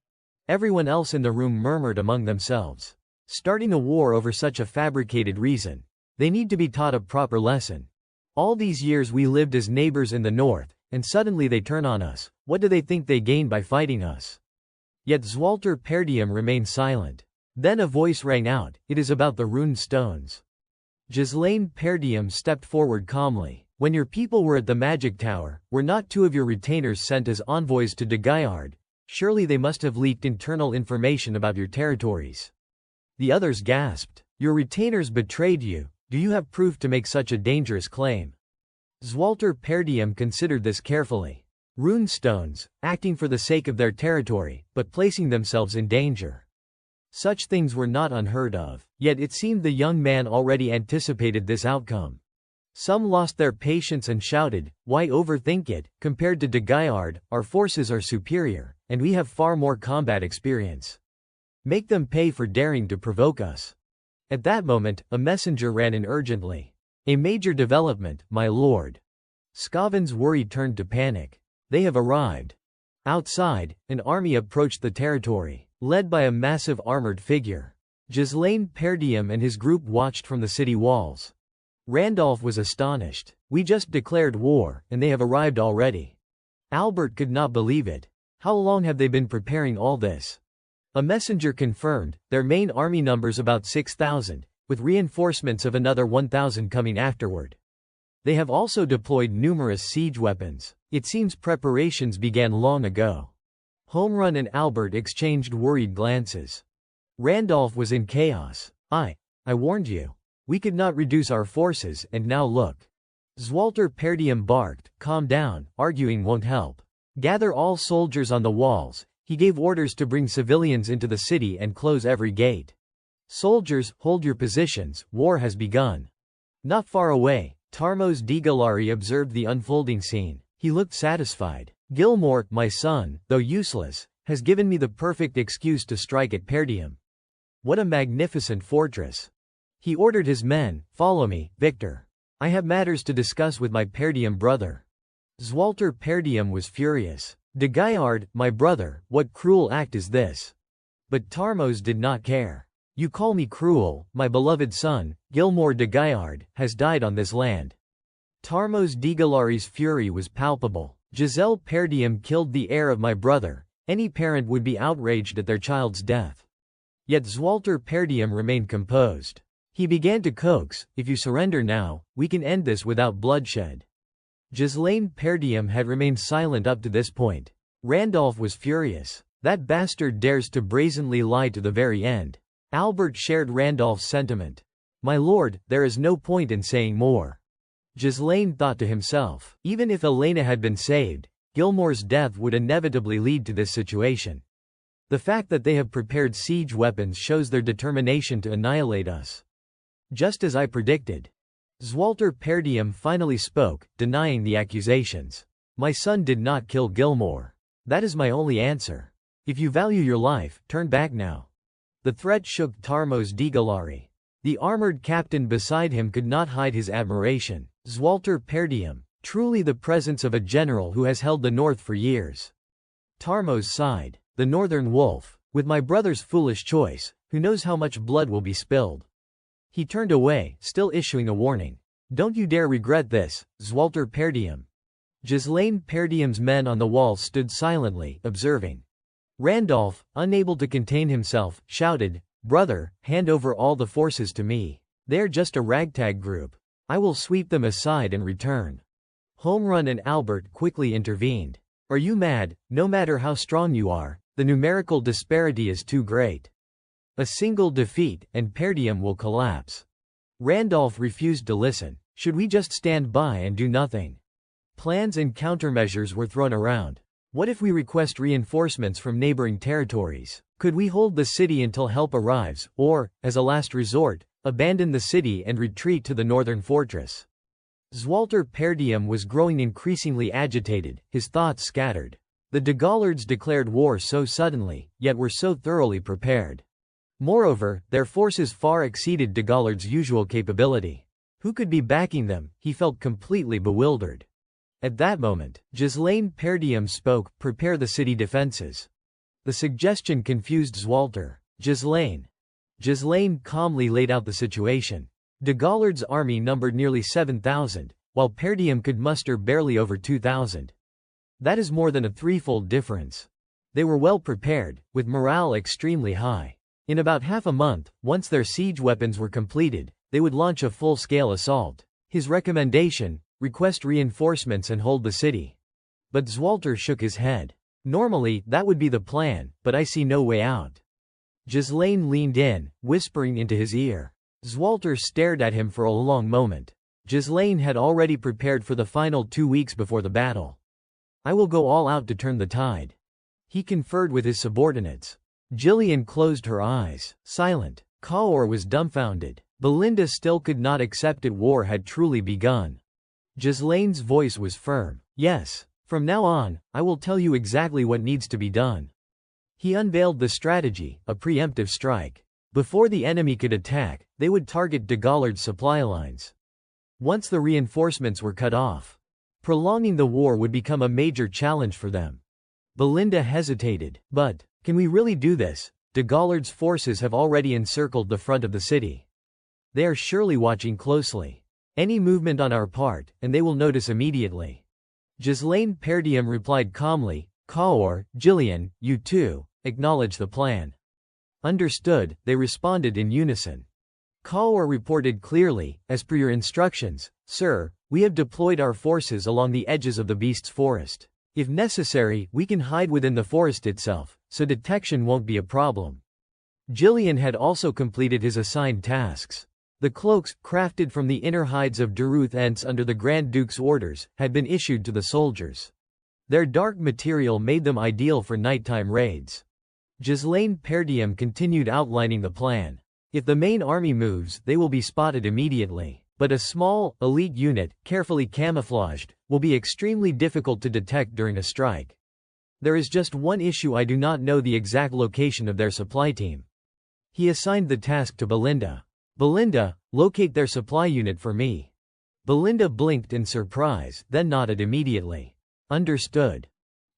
[SPEAKER 1] Everyone else in the room murmured among themselves. Starting a war over such a fabricated reason. They need to be taught a proper lesson. All these years we lived as neighbors in the north, and suddenly they turn on us. What do they think they gain by fighting us? Yet Zwalter Perdium remained silent. Then a voice rang out, It is about the runed stones. Ghislaine Perdium stepped forward calmly. When your people were at the magic tower, were not two of your retainers sent as envoys to de Gaillard? Surely they must have leaked internal information about your territories. The others gasped. Your retainers betrayed you. Do you have proof to make such a dangerous claim? Zwalter Perdium considered this carefully. Rune stones, acting for the sake of their territory, but placing themselves in danger. Such things were not unheard of, yet it seemed the young man already anticipated this outcome. Some lost their patience and shouted, Why overthink it? Compared to de Gaillard, our forces are superior, and we have far more combat experience. Make them pay for daring to provoke us. At that moment, a messenger ran in urgently. A major development, my lord. Scaven's worry turned to panic. They have arrived. Outside, an army approached the territory, led by a massive armored figure. Ghislaine Perdium and his group watched from the city walls. Randolph was astonished. We just declared war, and they have arrived already. Albert could not believe it. How long have they been preparing all this? A messenger confirmed, their main army numbers about 6,000, with reinforcements of another 1,000 coming afterward. They have also deployed numerous siege weapons. It seems preparations began long ago. Homerun and Albert exchanged worried glances. Randolph was in chaos. I warned you. We could not reduce our forces, and now look. Zwalter Perdium barked, Calm down, arguing won't help. Gather all soldiers on the walls. He gave orders to bring civilians into the city and close every gate. Soldiers, hold your positions, war has begun. Not far away, Tarmos Digilari observed the unfolding scene. He looked satisfied. Gilmore, my son, though useless, has given me the perfect excuse to strike at Perdium. What a magnificent fortress. He ordered his men, Follow me, Victor. I have matters to discuss with my Perdium brother. Zwalter Perdium was furious. De Gaillard, my brother, what cruel act is this? But Tarmos did not care. You call me cruel, my beloved son, Gilmore de Gaillard, has died on this land. Tarmos Digilari's fury was palpable. Giselle Perdium killed the heir of my brother. Any parent would be outraged at their child's death. Yet Zwalter Perdium remained composed. He began to coax, If you surrender now, we can end this without bloodshed. Ghislaine Perdium had remained silent up to this point. Randolph was furious. That bastard dares to brazenly lie to the very end. Albert shared Randolph's sentiment. My lord, there is no point in saying more. Ghislaine thought to himself. Even if Elena had been saved, Gilmore's death would inevitably lead to this situation. The fact that they have prepared siege weapons shows their determination to annihilate us. Just as I predicted. Zwalter Perdium finally spoke, denying the accusations. My son did not kill Gilmore. That is my only answer. If you value your life, turn back now. The threat shook Tarmos Digalari. The armored captain beside him could not hide his admiration. Zwalter Perdium, truly the presence of a general who has held the north for years. Tarmos sighed. The northern wolf, with my brother's foolish choice, who knows how much blood will be spilled. He turned away, still issuing a warning. Don't you dare regret this, Zwalter Perdium. Ghislaine Perdium's men on the wall stood silently, observing. Randolph, unable to contain himself, shouted, Brother, hand over all the forces to me. They're just a ragtag group. I will sweep them aside and return. Homerun and Albert quickly intervened. Are you mad? No matter how strong you are, the numerical disparity is too great. A single defeat, and Perdium will collapse. Randolph refused to listen. Should we just stand by and do nothing? Plans and countermeasures were thrown around. What if we request reinforcements from neighboring territories? Could we hold the city until help arrives, or, as a last resort, abandon the city and retreat to the northern fortress? Zwalter Perdium was growing increasingly agitated, his thoughts scattered. The Degollards declared war so suddenly, yet were so thoroughly prepared. Moreover, their forces far exceeded Degollard's usual capability. Who could be backing them? He felt completely bewildered. At that moment, Ghislaine Perdium spoke, prepare the city defenses. The suggestion confused Zwalter. Ghislaine calmly laid out the situation. Degollard's army numbered nearly 7,000, while Perdium could muster barely over 2,000. That is more than a threefold difference. They were well prepared, with morale extremely high. In about half a month, once their siege weapons were completed, they would launch a full-scale assault. His recommendation, request reinforcements and hold the city. But Zwalter shook his head. Normally, that would be the plan, but I see no way out. Ghislaine leaned in, whispering into his ear. Zwalter stared at him for a long moment. Ghislaine had already prepared for the final 2 weeks before the battle. I will go all out to turn the tide. He conferred with his subordinates. Jillian closed her eyes, silent. Kaor was dumbfounded. Belinda still could not accept it. War had truly begun. Ghislaine's voice was firm. Yes, from now on, I will tell you exactly what needs to be done. He unveiled the strategy, a preemptive strike. Before the enemy could attack, they would target Degollard's supply lines. Once the reinforcements were cut off, prolonging the war would become a major challenge for them. Belinda hesitated. But, can we really do this? Degollard's forces have already encircled the front of the city. They are surely watching closely. Any movement on our part, and they will notice immediately. Ghislaine Perdium replied calmly, Kaor, Jillian, you too, acknowledge the plan. Understood, they responded in unison. Kaor reported clearly, as per your instructions, sir, we have deployed our forces along the edges of the beast's forest. If necessary, we can hide within the forest itself, so detection won't be a problem. Jillian had also completed his assigned tasks. The cloaks, crafted from the inner hides of Daruth Ents under the Grand Duke's orders, had been issued to the soldiers. Their dark material made them ideal for nighttime raids. Ghislaine Perdium continued outlining the plan. If the main army moves, they will be spotted immediately. But a small, elite unit, carefully camouflaged, will be extremely difficult to detect during a strike. There is just one issue: I do not know the exact location of their supply team. He assigned the task to Belinda. Belinda, locate their supply unit for me. Belinda blinked in surprise, then nodded immediately. Understood.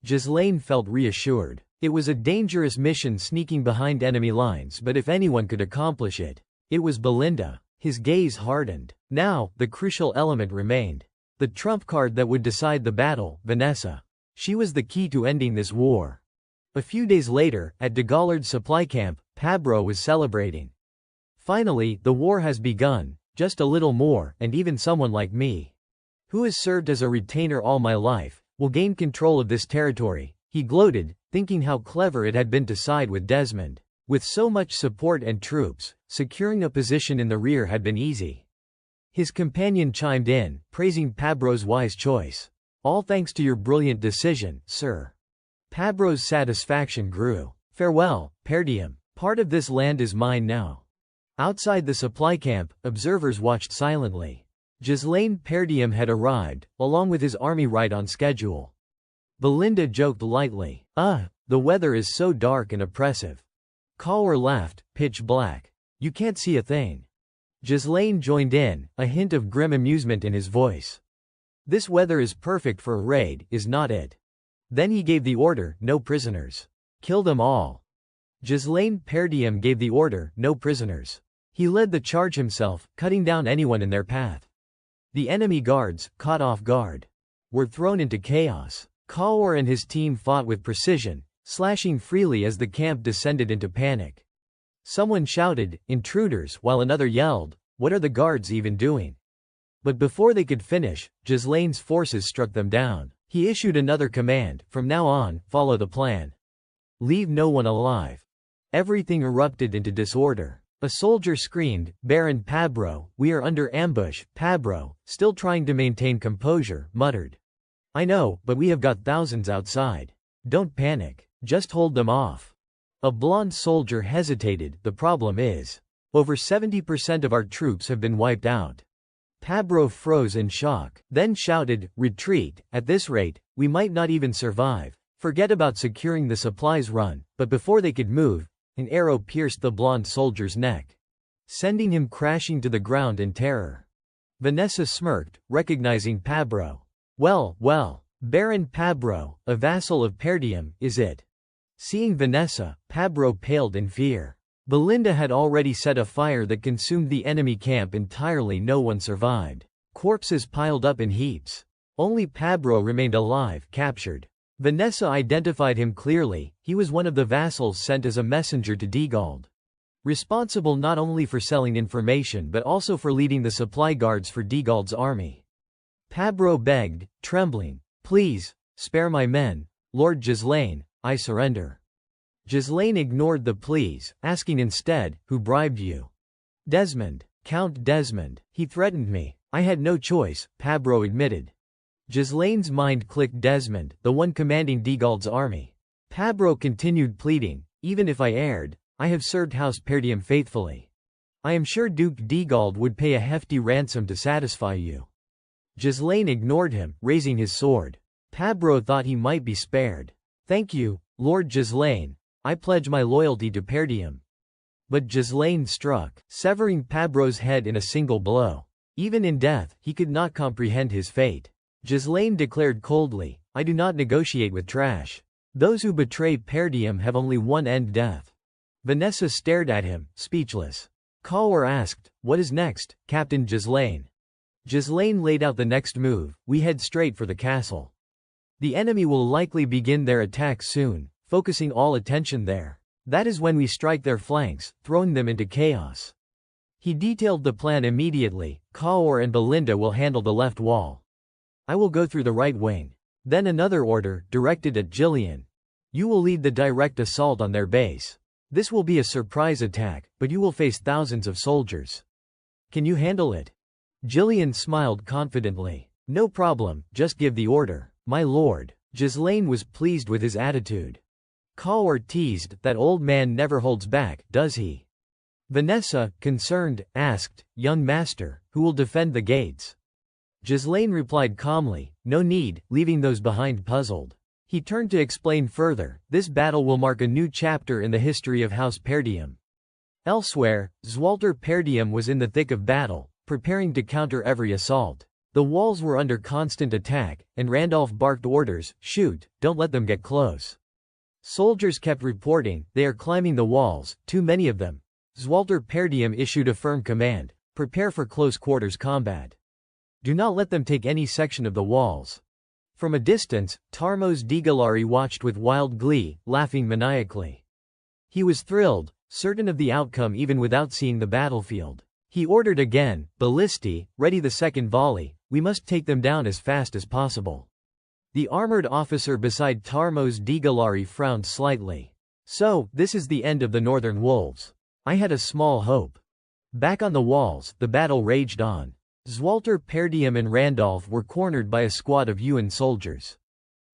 [SPEAKER 1] Ghislaine felt reassured. It was a dangerous mission sneaking behind enemy lines, but if anyone could accomplish it, it was Belinda. His gaze hardened. Now, the crucial element remained. The trump card that would decide the battle, Vanessa. She was the key to ending this war. A few days later, at Degollard's supply camp, Pabro was celebrating. Finally, the war has begun, just a little more, and even someone like me, who has served as a retainer all my life, will gain control of this territory. He gloated, thinking how clever it had been to side with Desmond. With so much support and troops, securing a position in the rear had been easy. His companion chimed in, praising Pabro's wise choice. All thanks to your brilliant decision, sir. Pabro's satisfaction grew. Farewell, Perdium. Part of this land is mine now. Outside the supply camp, observers watched silently. Ghislaine Perdium had arrived, along with his army right on schedule. Belinda joked lightly. The weather is so dark and oppressive. Cawr laughed, pitch black. You can't see a thing. Ghislaine joined in, a hint of grim amusement in his voice. This weather is perfect for a raid, is not it? Then he gave the order, no prisoners. Kill them all. Ghislaine Perdium gave the order, no prisoners. He led the charge himself, cutting down anyone in their path. The enemy guards, caught off guard, were thrown into chaos. Cawr and his team fought with precision, slashing freely as the camp descended into panic. Someone shouted, "Intruders," while another yelled, "What are the guards even doing?" But before they could finish, Ghislaine's forces struck them down. He issued another command, "From now on, follow the plan. Leave no one alive." Everything erupted into disorder. A soldier screamed, "Baron Pabro, we are under ambush." Pabro, still trying to maintain composure, muttered, "I know, but we have got thousands outside. Don't panic. Just hold them off." A blonde soldier hesitated. "The problem is, over 70% of our troops have been wiped out." Pabro froze in shock, then shouted, "Retreat. At this rate, we might not even survive. Forget about securing the supplies run." But before they could move, an arrow pierced the blonde soldier's neck, sending him crashing to the ground in terror. Vanessa smirked, recognizing Pabro. Well, Baron Pabro, a vassal of Perdium, is it?" Seeing Vanessa, Pabro paled in fear. Belinda had already set a fire that consumed the enemy camp entirely. No one survived. Corpses piled up in heaps. Only Pabro remained alive, captured. Vanessa identified him clearly. He was one of the vassals sent as a messenger to Degald, responsible not only for selling information but also for leading the supply guards for Degald's army. Pabro begged, trembling, "Please, spare my men. Lord Ghislaine, I surrender." Ghislaine ignored the pleas, asking instead, "Who bribed you?" "Desmond. Count Desmond. He threatened me. I had no choice," Pabro admitted. Ghislaine's mind clicked. Desmond, the one commanding Degald's army. Pabro continued pleading, "Even if I erred, I have served House Perdium faithfully. I am sure Duke Degald would pay a hefty ransom to satisfy you." Ghislaine ignored him, raising his sword. Pabro thought he might be spared. "Thank you, Lord Ghislaine. I pledge my loyalty to Perdium." But Ghislaine struck, severing Pabro's head in a single blow. Even in death, he could not comprehend his fate. Ghislaine declared coldly, "I do not negotiate with trash. Those who betray Perdium have only one end: death." Vanessa stared at him, speechless. Cawr asked, "What is next, Captain Ghislaine?" Ghislaine laid out the next move: "We head straight for the castle. The enemy will likely begin their attack soon, focusing all attention there. That is when we strike their flanks, throwing them into chaos." He detailed the plan immediately. "Cawr and Belinda will handle the left wall. I will go through the right wing." Then another order, directed at Gillian. "You will lead the direct assault on their base. This will be a surprise attack, but you will face thousands of soldiers. Can you handle it?" Gillian smiled confidently. "No problem, just give the order, my lord." Ghislaine was pleased with his attitude. Cawr teased, "That old man never holds back, does he?" Vanessa, concerned, asked, "Young master, who will defend the gates?" Ghislaine replied calmly, "No need," leaving those behind puzzled. He turned to explain further, "This battle will mark a new chapter in the history of House Perdium." Elsewhere, Zwalter Perdium was in the thick of battle, preparing to counter every assault. The walls were under constant attack, and Randolph barked orders, "Shoot, don't let them get close." Soldiers kept reporting, "They are climbing the walls, too many of them." Zwalter Perdium issued a firm command, "Prepare for close quarters combat. Do not let them take any section of the walls." From a distance, Tarmos Degalari watched with wild glee, laughing maniacally. He was thrilled, certain of the outcome even without seeing the battlefield. He ordered again, "Ballisti, ready the second volley, we must take them down as fast as possible." The armored officer beside Tarmos Degalari frowned slightly. "So, this is the end of the Northern Wolves. I had a small hope." Back on the walls, the battle raged on. Zwalter Perdium and Randolph were cornered by a squad of Yuan soldiers.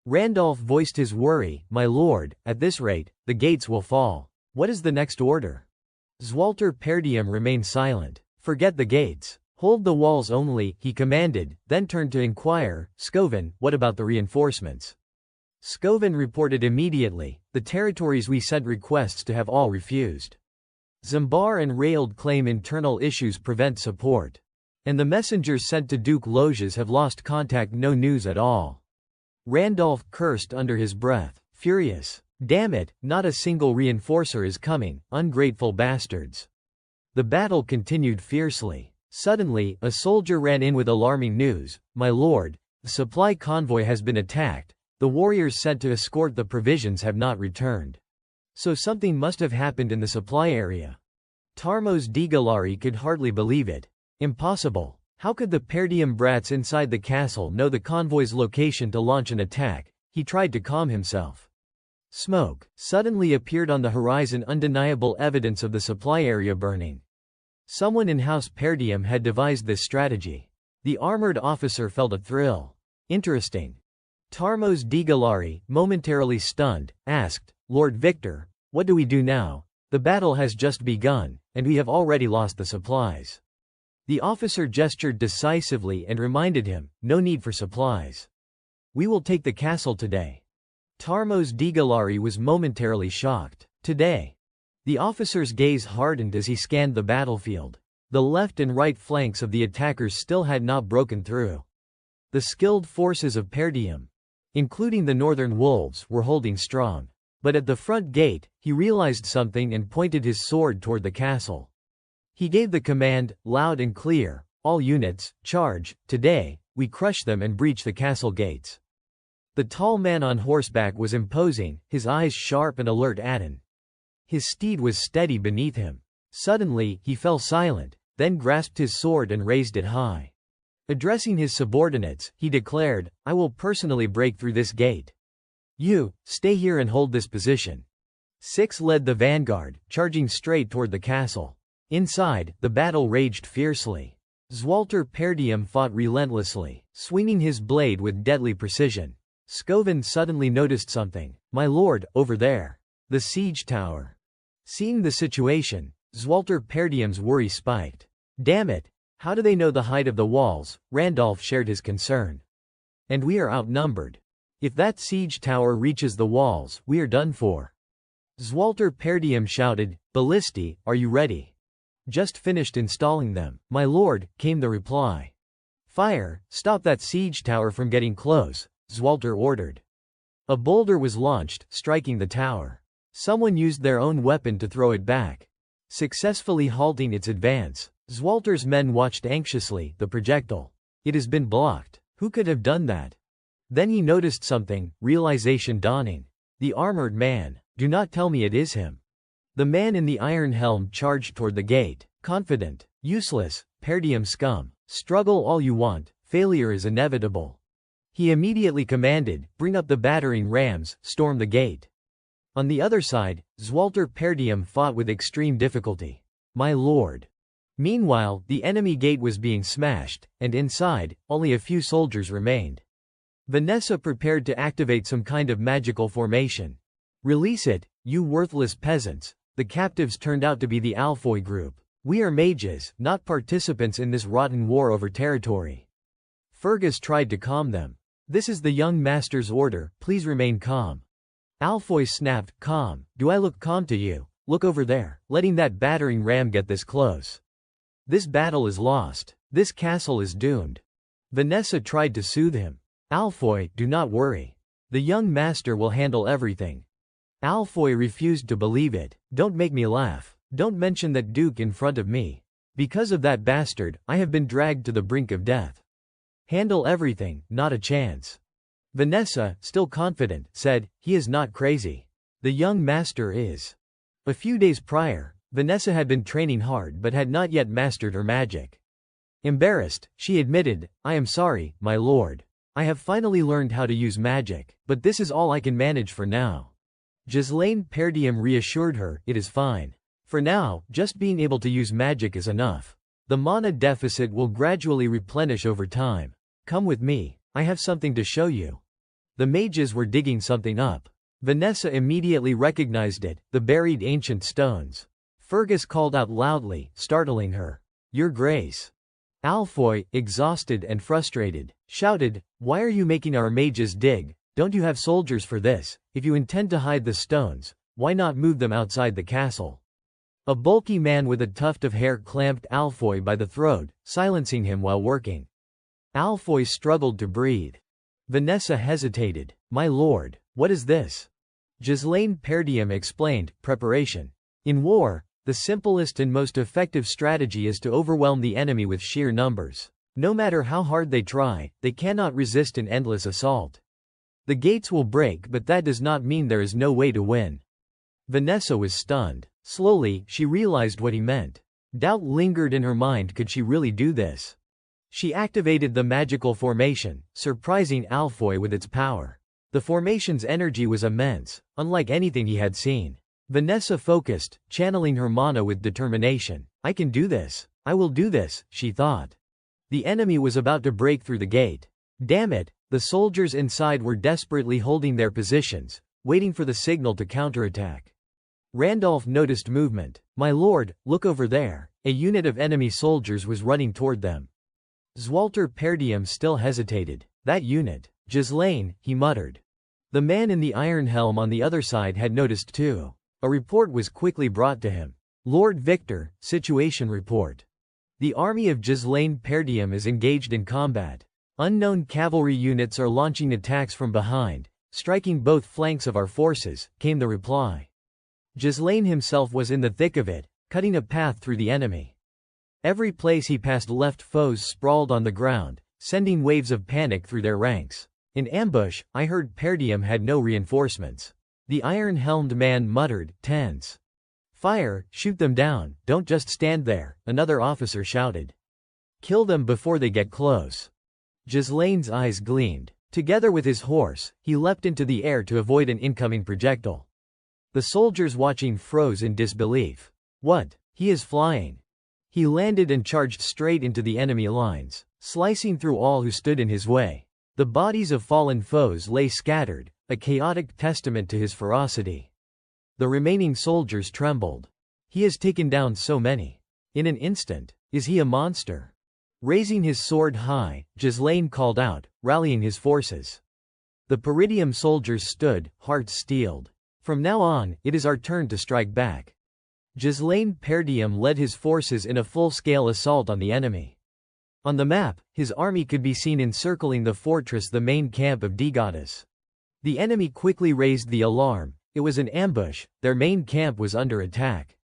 [SPEAKER 1] Randolph voiced his worry, "My lord, at this rate, the gates will fall. What is the next order?" Zwalter Perdium remained silent. "Forget the gates. Hold the walls only, he commanded, then turned to inquire, Scoven, what about the reinforcements? Scoven reported immediately, the territories we sent requests to have all refused. Zambar and Railed claim internal issues prevent support. And the messengers sent to Duke Loges have lost contact, no news at all. Randolph cursed under his breath, furious. Damn it, not a single reinforcer is coming, ungrateful bastards. The battle continued fiercely. Suddenly, a soldier ran in with alarming news. My lord, the supply convoy has been attacked. The warriors sent to escort the provisions have not returned. So something must have happened in the supply area. Tarmos Digalari could hardly believe it. Impossible. How could the Perdium brats inside the castle know the convoy's location to launch an attack? He tried to calm himself. Smoke suddenly appeared on the horizon, undeniable evidence of the supply area burning. Someone in House Perdium had devised this strategy. The armored officer felt a thrill. Interesting. Tarmos Digalari, momentarily stunned, asked, Lord Victor, what do we do now? The battle has just begun, and we have already lost the supplies. The officer gestured decisively and reminded him, no need for supplies. We will take the castle today. Tarmos Digalari was momentarily shocked. Today. The officer's gaze hardened as he scanned the battlefield. The left and right flanks of the attackers still had not broken through. The skilled forces of Perdium, including the northern wolves, were holding strong. But at the front gate, he realized something and pointed his sword toward the castle. He gave the command, loud and clear, all units, charge, today, we crush them and breach the castle gates. The tall man on horseback was imposing, his eyes sharp and alert. His steed was steady beneath him. Suddenly, he fell silent, then grasped his sword and raised it high. Addressing his subordinates, he declared, I will personally break through this gate. You, stay here and hold this position. 6 led the vanguard, charging straight toward the castle. Inside, the battle raged fiercely. Zwalter Perdium fought relentlessly, swinging his blade with deadly precision. Scoven suddenly noticed something. My lord, over there. The siege tower. Seeing the situation, Zwalter Perdium's worry spiked. Damn it! How do they know the height of the walls? Randolph shared his concern. And we are outnumbered. If that siege tower reaches the walls, we are done for. Zwalter Perdium shouted, Ballisti, are you ready? Just finished installing them. My lord, came the reply. Fire, stop that siege tower from getting close, Zwalter ordered. A boulder was launched, striking the tower. Someone used their own weapon to throw it back, successfully halting its advance. Zwalter's men watched anxiously, the projectile. It has been blocked. Who could have done that? Then he noticed something, realization dawning. The armored man. Do not tell me it is him. The man in the iron helm charged toward the gate, confident. Useless, Perdium scum. Struggle all you want, failure is inevitable. He immediately commanded, bring up the battering rams, storm the gate. On the other side, Zwalter Perdium fought with extreme difficulty. My lord. Meanwhile, the enemy gate was being smashed, and inside, only a few soldiers remained. Vanessa prepared to activate some kind of magical formation. Release it, you worthless peasants. The captives turned out to be the Alfoy group. We are mages, not participants in this rotten war over territory. Fergus tried to calm them. This is the young master's order, please remain calm. Alfoy snapped, calm, do I look calm to you? Look over there, letting that battering ram get this close. This battle is lost. This castle is doomed. Vanessa tried to soothe him. Alfoy, do not worry. The young master will handle everything. Alfoy refused to believe it. Don't make me laugh. Don't mention that Duke in front of me. Because of that bastard, I have been dragged to the brink of death. Handle everything, not a chance. Vanessa, still confident, said, he is not crazy. The young master is. A few days prior, Vanessa had been training hard but had not yet mastered her magic. Embarrassed, she admitted, I am sorry, my lord. I have finally learned how to use magic, but this is all I can manage for now. Ghislaine Perdium reassured her, it is fine. For now, just being able to use magic is enough. The mana deficit will gradually replenish over time. Come with me, I have something to show you. The mages were digging something up. Vanessa immediately recognized it, the buried ancient stones. Fergus called out loudly, startling her. Your Grace. Alfoy, exhausted and frustrated, shouted, "Why are you making our mages dig? Don't you have soldiers for this? If you intend to hide the stones, why not move them outside the castle?" A bulky man with a tuft of hair clamped Alfoy by the throat, silencing him while working. Alfoy struggled to breathe. Vanessa hesitated. "My lord, what is this?" Ghislaine Perdium explained, "Preparation. In war, the simplest and most effective strategy is to overwhelm the enemy with sheer numbers. No matter how hard they try, they cannot resist an endless assault. The gates will break, but that does not mean there is no way to win." Vanessa was stunned. Slowly, she realized what he meant. Doubt lingered in her mind. Could she really do this? She activated the magical formation, surprising Alfoy with its power. The formation's energy was immense, unlike anything he had seen. Vanessa focused, channeling her mana with determination. "I can do this. I will do this," she thought. The enemy was about to break through the gate. Damn it, the soldiers inside were desperately holding their positions, waiting for the signal to counterattack. Randolph noticed movement. "My lord, look over there." A unit of enemy soldiers was running toward them. Zwalter Perdium still hesitated. "That unit. Ghislaine," he muttered. The man in the iron helm on the other side had noticed too. A report was quickly brought to him. "Lord Victor, situation report. The army of Ghislaine Perdium is engaged in combat. Unknown cavalry units are launching attacks from behind, striking both flanks of our forces," came the reply. Ghislaine himself was in the thick of it, cutting a path through the enemy. Every place he passed left foes sprawled on the ground, sending waves of panic through their ranks. "In ambush, I heard Perdium had no reinforcements." The iron-helmed man muttered, tense. "Fire, shoot them down, don't just stand there," another officer shouted. "Kill them before they get close." Ghislaine's eyes gleamed. Together with his horse, he leapt into the air to avoid an incoming projectile. The soldiers watching froze in disbelief. "What? He is flying." He landed and charged straight into the enemy lines, slicing through all who stood in his way. The bodies of fallen foes lay scattered, a chaotic testament to his ferocity. The remaining soldiers trembled. "He has taken down so many. In an instant. Is he a monster?" Raising his sword high, Ghislaine called out, rallying his forces. The Peridium soldiers stood, hearts steeled. "From now on, it is our turn to strike back." Ghislaine Perdium led his forces in a full-scale assault on the enemy. On the map, his army could be seen encircling the fortress, the main camp of Digotas. The enemy quickly raised the alarm. It was an ambush, their main camp was under attack.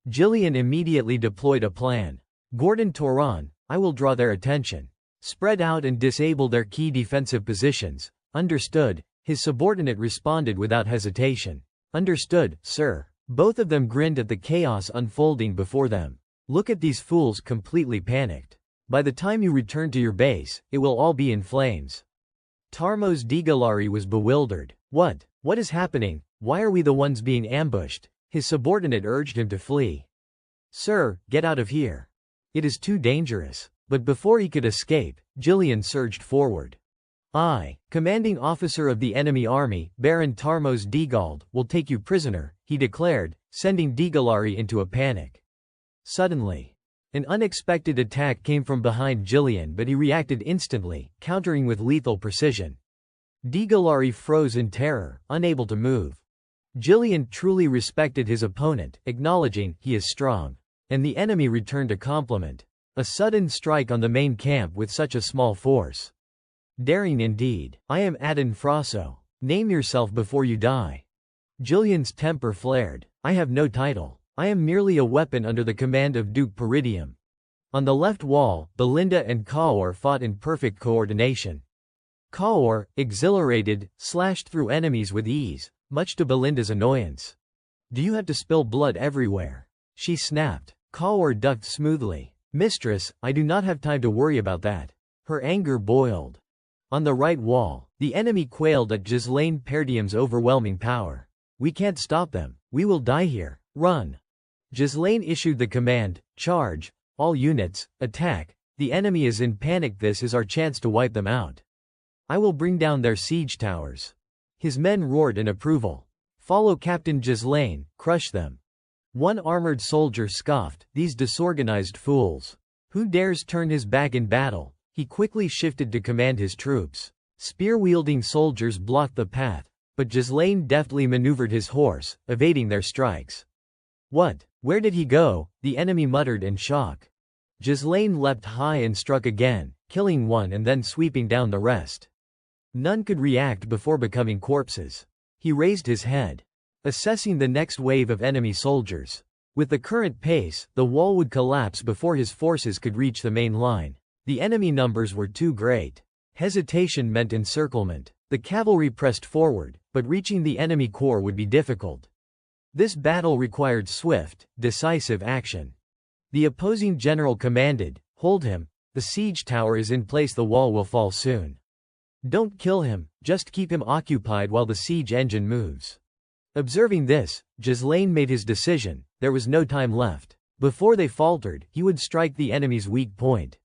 [SPEAKER 1] Gillian immediately deployed a plan. "Gordon Toron, I will draw their attention. Spread out and disable their key defensive positions." "Understood," his subordinate responded without hesitation. "Understood, sir." Both of them grinned at the chaos unfolding before them. "Look at these fools, completely panicked. By the time you return to your base, it will all be in flames." Tarmos Digalari was bewildered. What is happening? Why are we the ones being ambushed?" His subordinate urged him to flee. "Sir, get out of here. It is too dangerous." But before he could escape, Gillian surged forward. "I, commanding officer of the enemy army, Baron Tarmos Digald, will take you prisoner," he declared, sending Digalari into a panic. Suddenly, an unexpected attack came from behind Gillian, but he reacted instantly, countering with lethal precision. Digalari froze in terror, unable to move. Gillian truly respected his opponent, acknowledging, "He is strong." And the enemy returned a compliment. A sudden strike on the main camp with such a small force. Daring indeed. "I am Adon Frasso. Name yourself before you die." Gillian's temper flared. "I have no title. I am merely a weapon under the command of Duke Peridium." On the left wall, Belinda and Kaor fought in perfect coordination. Kaor, exhilarated, slashed through enemies with ease, much to Belinda's annoyance. "Do you have to spill blood everywhere?" she snapped. Kaor ducked smoothly. "Mistress, I do not have time to worry about that." Her anger boiled. On the right wall, the enemy quailed at Ghislaine Perdium's overwhelming power. "We can't stop them. We will die here. Run." Ghislaine issued the command, "Charge. All units, attack. The enemy is in panic. This is our chance to wipe them out. I will bring down their siege towers." His men roared in approval. "Follow Captain Ghislaine, crush them." One armored soldier scoffed, "These disorganized fools. Who dares turn his back in battle? He quickly shifted to command his troops. Spear-wielding soldiers blocked the path, but Ghislaine deftly maneuvered his horse, evading their strikes. What? Where did he go? The enemy muttered in shock. Ghislaine leapt high and struck again, killing one and then sweeping down the rest. None could react before becoming corpses. He raised his head, assessing the next wave of enemy soldiers. With the current pace, the wall would collapse before his forces could reach the main line. The enemy numbers were too great. Hesitation meant encirclement. The cavalry pressed forward, but reaching the enemy corps would be difficult. This battle required swift, decisive action. The opposing general commanded, "Hold him. The siege tower is in place, the wall will fall soon. Don't kill him, just keep him occupied while the siege engine moves." Observing this, Ghislaine made his decision. There was no time left. Before they faltered, he would strike the enemy's weak point.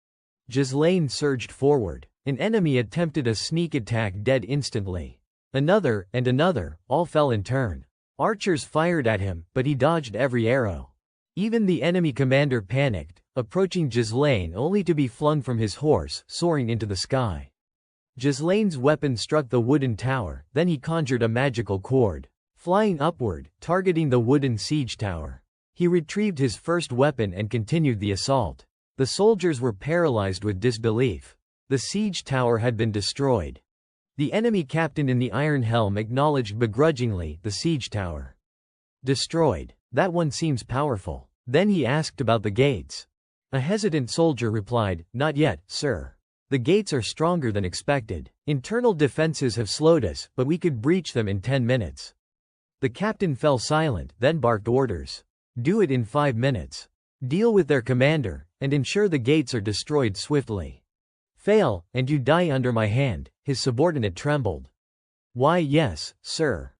[SPEAKER 1] Ghislaine surged forward. An enemy attempted a sneak attack, dead instantly. Another, and another, all fell in turn. Archers fired at him, but he dodged every arrow. Even the enemy commander panicked, approaching Ghislaine only to be flung from his horse, soaring into the sky. Ghislaine's weapon struck the wooden tower, then he conjured a magical cord, flying upward, targeting the wooden siege tower. He retrieved his first weapon and continued the assault. The soldiers were paralyzed with disbelief. The siege tower had been destroyed. The enemy captain in the iron helm acknowledged begrudgingly, "The siege tower. Destroyed. That one seems powerful." Then he asked about the gates. A hesitant soldier replied, "Not yet, sir. The gates are stronger than expected. Internal defenses have slowed us, but we could breach them in 10 minutes. The captain fell silent, then barked orders. "Do it in 5 minutes. Deal with their commander, and ensure the gates are destroyed swiftly. Fail, and you die under my hand." His subordinate trembled. "Why, yes, sir."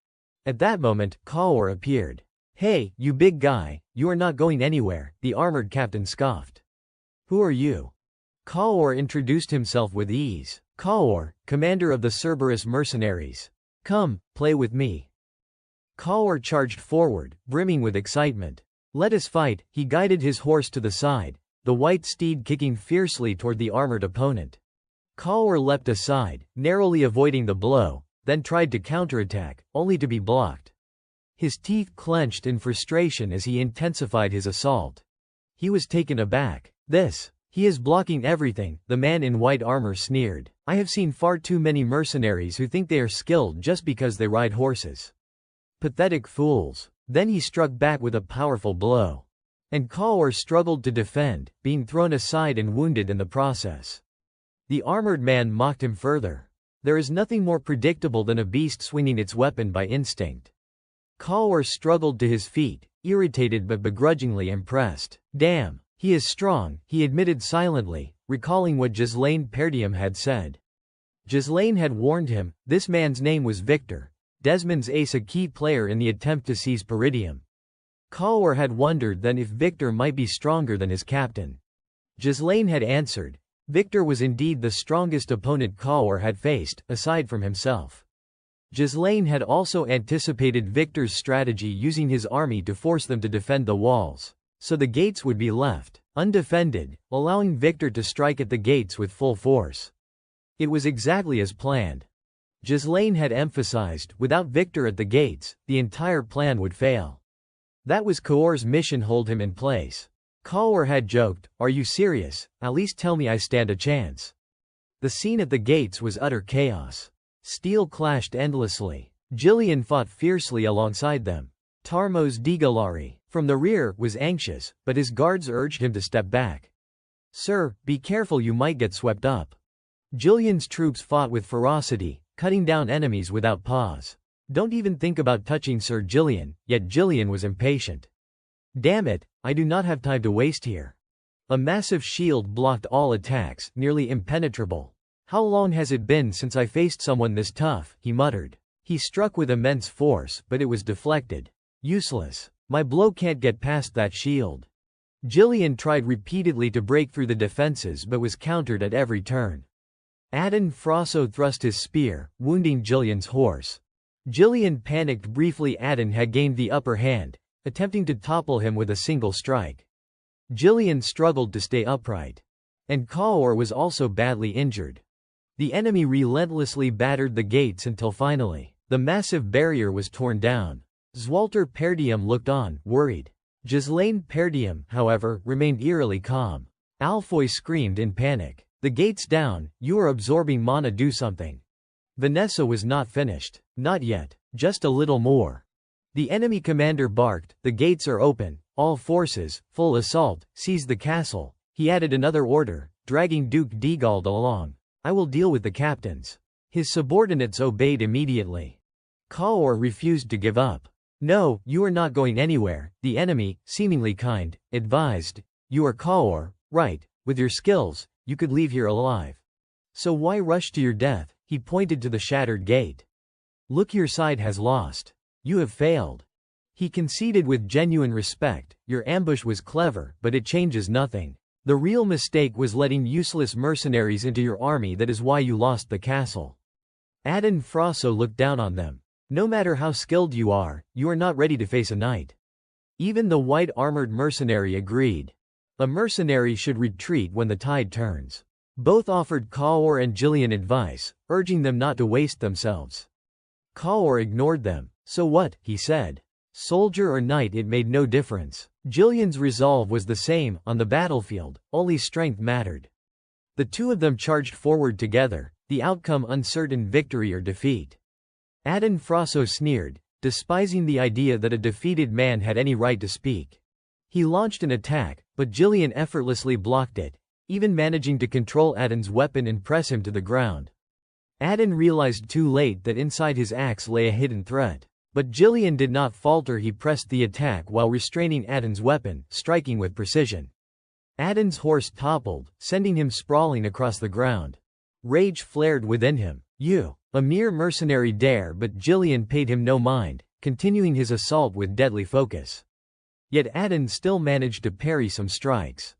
[SPEAKER 1] At that moment, Kaur appeared. "Hey, you big guy, you are not going anywhere," the armored captain scoffed. "Who are you?" Kaur introduced himself with ease. "Kaur, commander of the Cerberus mercenaries. Come, play with me." Kaur charged forward, brimming with excitement. "Let us fight." He guided his horse to the side, the white steed kicking fiercely toward the armored opponent. Kaur leapt aside, narrowly avoiding the blow, then tried to counterattack, only to be blocked. His teeth clenched in frustration as he intensified his assault. He was taken aback. He is blocking everything," the man in white armor sneered. "I have seen far too many mercenaries who think they are skilled just because they ride horses. Pathetic fools." Then he struck back with a powerful blow. And Kaur struggled to defend, being thrown aside and wounded in the process. The armored man mocked him further. "There is nothing more predictable than a beast swinging its weapon by instinct." Kaur struggled to his feet, irritated but begrudgingly impressed. "Damn, he is strong," he admitted silently, recalling what Ghislaine Perdium had said. Ghislaine had warned him. This man's name was Victor, Desmond's ace, a key player in the attempt to seize Peridium. Kaur had wondered then if Victor might be stronger than his captain. Ghislaine had answered. Victor was indeed the strongest opponent Kaur had faced, aside from himself. Ghislaine had also anticipated Victor's strategy, using his army to force them to defend the walls, so the gates would be left undefended, allowing Victor to strike at the gates with full force. It was exactly as planned. Ghislaine had emphasized, without Victor at the gates, the entire plan would fail. That was Kaur's mission: hold him in place. Kaur had joked, "Are you serious? At least tell me I stand a chance." The scene at the gates was utter chaos. Steel clashed endlessly. Gillian fought fiercely alongside them. Tarmos Digalari, from the rear, was anxious, but his guards urged him to step back. "Sir, be careful, you might get swept up." Gillian's troops fought with ferocity, cutting down enemies without pause. "Don't even think about touching Sir Gillian," yet Gillian was impatient. "Damn it, I do not have time to waste here." A massive shield blocked all attacks, nearly impenetrable. "How long has it been since I faced someone this tough?" he muttered. He struck with immense force, but it was deflected. "Useless. My blow can't get past that shield." Gillian tried repeatedly to break through the defenses but was countered at every turn. Adon Frosso thrust his spear, wounding Gillian's horse. Gillian panicked briefly. Adon had gained the upper hand, attempting to topple him with a single strike. Jillian struggled to stay upright. And Kaor was also badly injured. The enemy relentlessly battered the gates until finally, the massive barrier was torn down. Zwalter Perdium looked on, worried. Ghislaine Perdium, however, remained eerily calm. Alfoy screamed in panic. The gate's down, you are absorbing mana, do something. Vanessa was not finished. Not yet, just a little more. The enemy commander barked, the gates are open, all forces, full assault, seize the castle. He added another order, dragging Duke Degald along. I will deal with the captains. His subordinates obeyed immediately. Kaor refused to give up. No, you are not going anywhere, the enemy, seemingly kind, advised. You are Kaor, right, with your skills, you could leave here alive. So why rush to your death? He pointed to the shattered gate. Look, your side has lost. You have failed. He conceded with genuine respect, your ambush was clever, but it changes nothing. The real mistake was letting useless mercenaries into your army, that is why you lost the castle. Adin Frasso looked down on them. No matter how skilled you are not ready to face a knight. Even the white armored mercenary agreed. A mercenary should retreat when the tide turns. Both offered Kaor and Jillian advice, urging them not to waste themselves. Kaor ignored them. So what, he said. Soldier or knight, it made no difference. Jillian's resolve was the same, on the battlefield, only strength mattered. The two of them charged forward together, the outcome uncertain, victory or defeat. Adin Frasso sneered, despising the idea that a defeated man had any right to speak. He launched an attack, but Jillian effortlessly blocked it, even managing to control Adin's weapon and press him to the ground. Adin realized too late that inside his axe lay a hidden threat. But Jillian did not falter. He pressed the attack while restraining Adin's weapon, striking with precision. Adin's horse toppled, sending him sprawling across the ground. Rage flared within him. You, a mere mercenary, dare, but Jillian paid him no mind, continuing his assault with deadly focus. Yet Adin still managed to parry some strikes.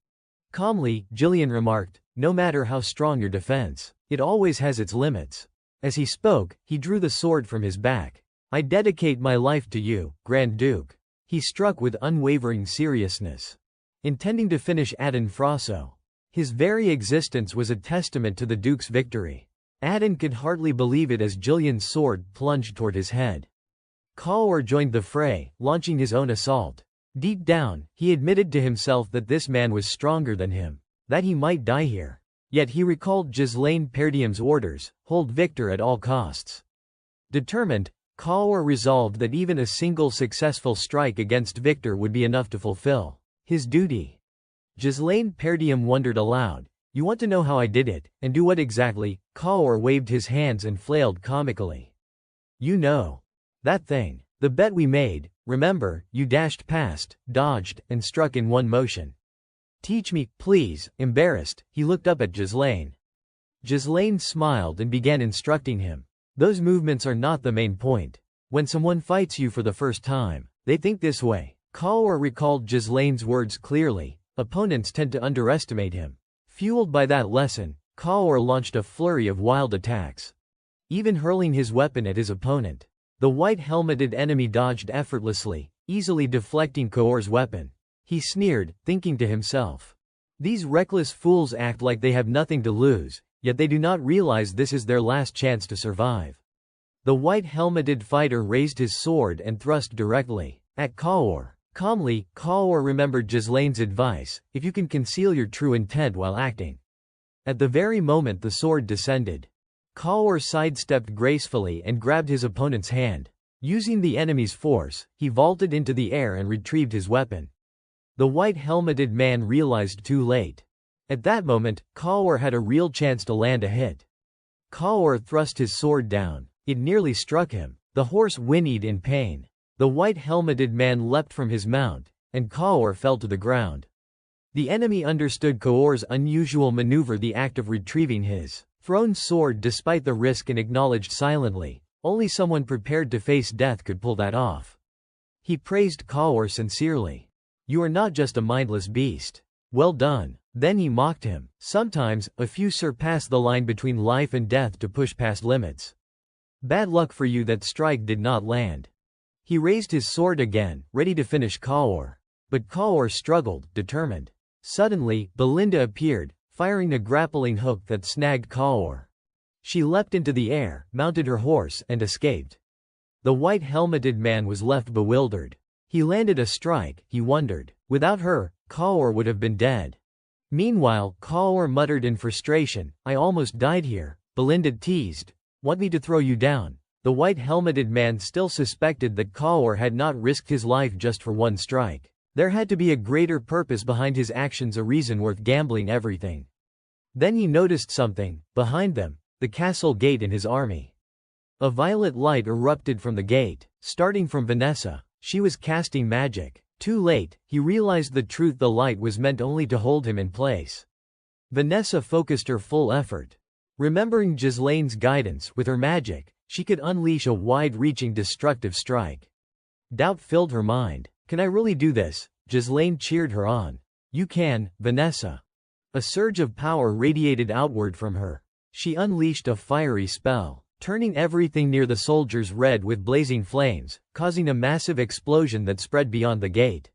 [SPEAKER 1] Calmly, Jillian remarked, no matter how strong your defense, it always has its limits. As he spoke, he drew the sword from his back. I dedicate my life to you, Grand Duke. He struck with unwavering seriousness, intending to finish Adin Frasso. His very existence was a testament to the Duke's victory. Adin could hardly believe it as Jillian's sword plunged toward his head. Kaor joined the fray, launching his own assault. Deep down, he admitted to himself that this man was stronger than him, that he might die here. Yet he recalled Ghislaine Perdium's orders, hold Victor at all costs. Determined, Kaor resolved that even a single successful strike against Victor would be enough to fulfill his duty. Ghislaine Perdium wondered aloud, you want to know how I did it, and do what exactly? Kaor waved his hands and flailed comically. You know. That thing. The bet we made, remember, you dashed past, dodged, and struck in one motion. Teach me, please. Embarrassed, he looked up at Ghislaine. Ghislaine smiled and began instructing him. Those movements are not the main point. When someone fights you for the first time, they think this way. Kaor recalled Ghislaine's words clearly. Opponents tend to underestimate him. Fueled by that lesson, Kaor launched a flurry of wild attacks, even hurling his weapon at his opponent. The white-helmeted enemy dodged effortlessly, easily deflecting Kaor's weapon. He sneered, thinking to himself, these reckless fools act like they have nothing to lose, yet they do not realize this is their last chance to survive. The white-helmeted fighter raised his sword and thrust directly at Kaor. Calmly, Kaor remembered Ghislaine's advice, if you can conceal your true intent while acting. At the very moment the sword descended, Kaor sidestepped gracefully and grabbed his opponent's hand. Using the enemy's force, he vaulted into the air and retrieved his weapon. The white-helmeted man realized too late. At that moment, Kaor had a real chance to land a hit. Kaor thrust his sword down. It nearly struck him. The horse whinnied in pain. The white-helmeted man leapt from his mount, and Kaor fell to the ground. The enemy understood Kaor's unusual maneuver, the act of retrieving his thrown sword despite the risk, and acknowledged silently, only someone prepared to face death could pull that off. He praised Kaor sincerely. You are not just a mindless beast. Well done. Then he mocked him. Sometimes, a few surpass the line between life and death to push past limits. Bad luck for you that strike did not land. He raised his sword again, ready to finish Kaor. But Kaor struggled, determined. Suddenly, Belinda appeared, firing a grappling hook that snagged Kaur. She leapt into the air, mounted her horse, and escaped. The white-helmeted man was left bewildered. He landed a strike, he wondered. Without her, Kaur would have been dead. Meanwhile, Kaur muttered in frustration, "I almost died here." Belinda teased, "Want me to throw you down?" The white-helmeted man still suspected that Kaur had not risked his life just for one strike. There had to be a greater purpose behind his actions, a reason worth gambling everything. Then he noticed something, behind them, the castle gate and his army. A violet light erupted from the gate, starting from Vanessa. She was casting magic. Too late, he realized the truth. The light was meant only to hold him in place. Vanessa focused her full effort. Remembering Ghislaine's guidance, with her magic, she could unleash a wide-reaching destructive strike. Doubt filled her mind. "Can I really do this?" Ghislaine cheered her on. "You can, Vanessa." A surge of power radiated outward from her. She unleashed a fiery spell, turning everything near the soldiers red with blazing flames, causing a massive explosion that spread beyond the gate.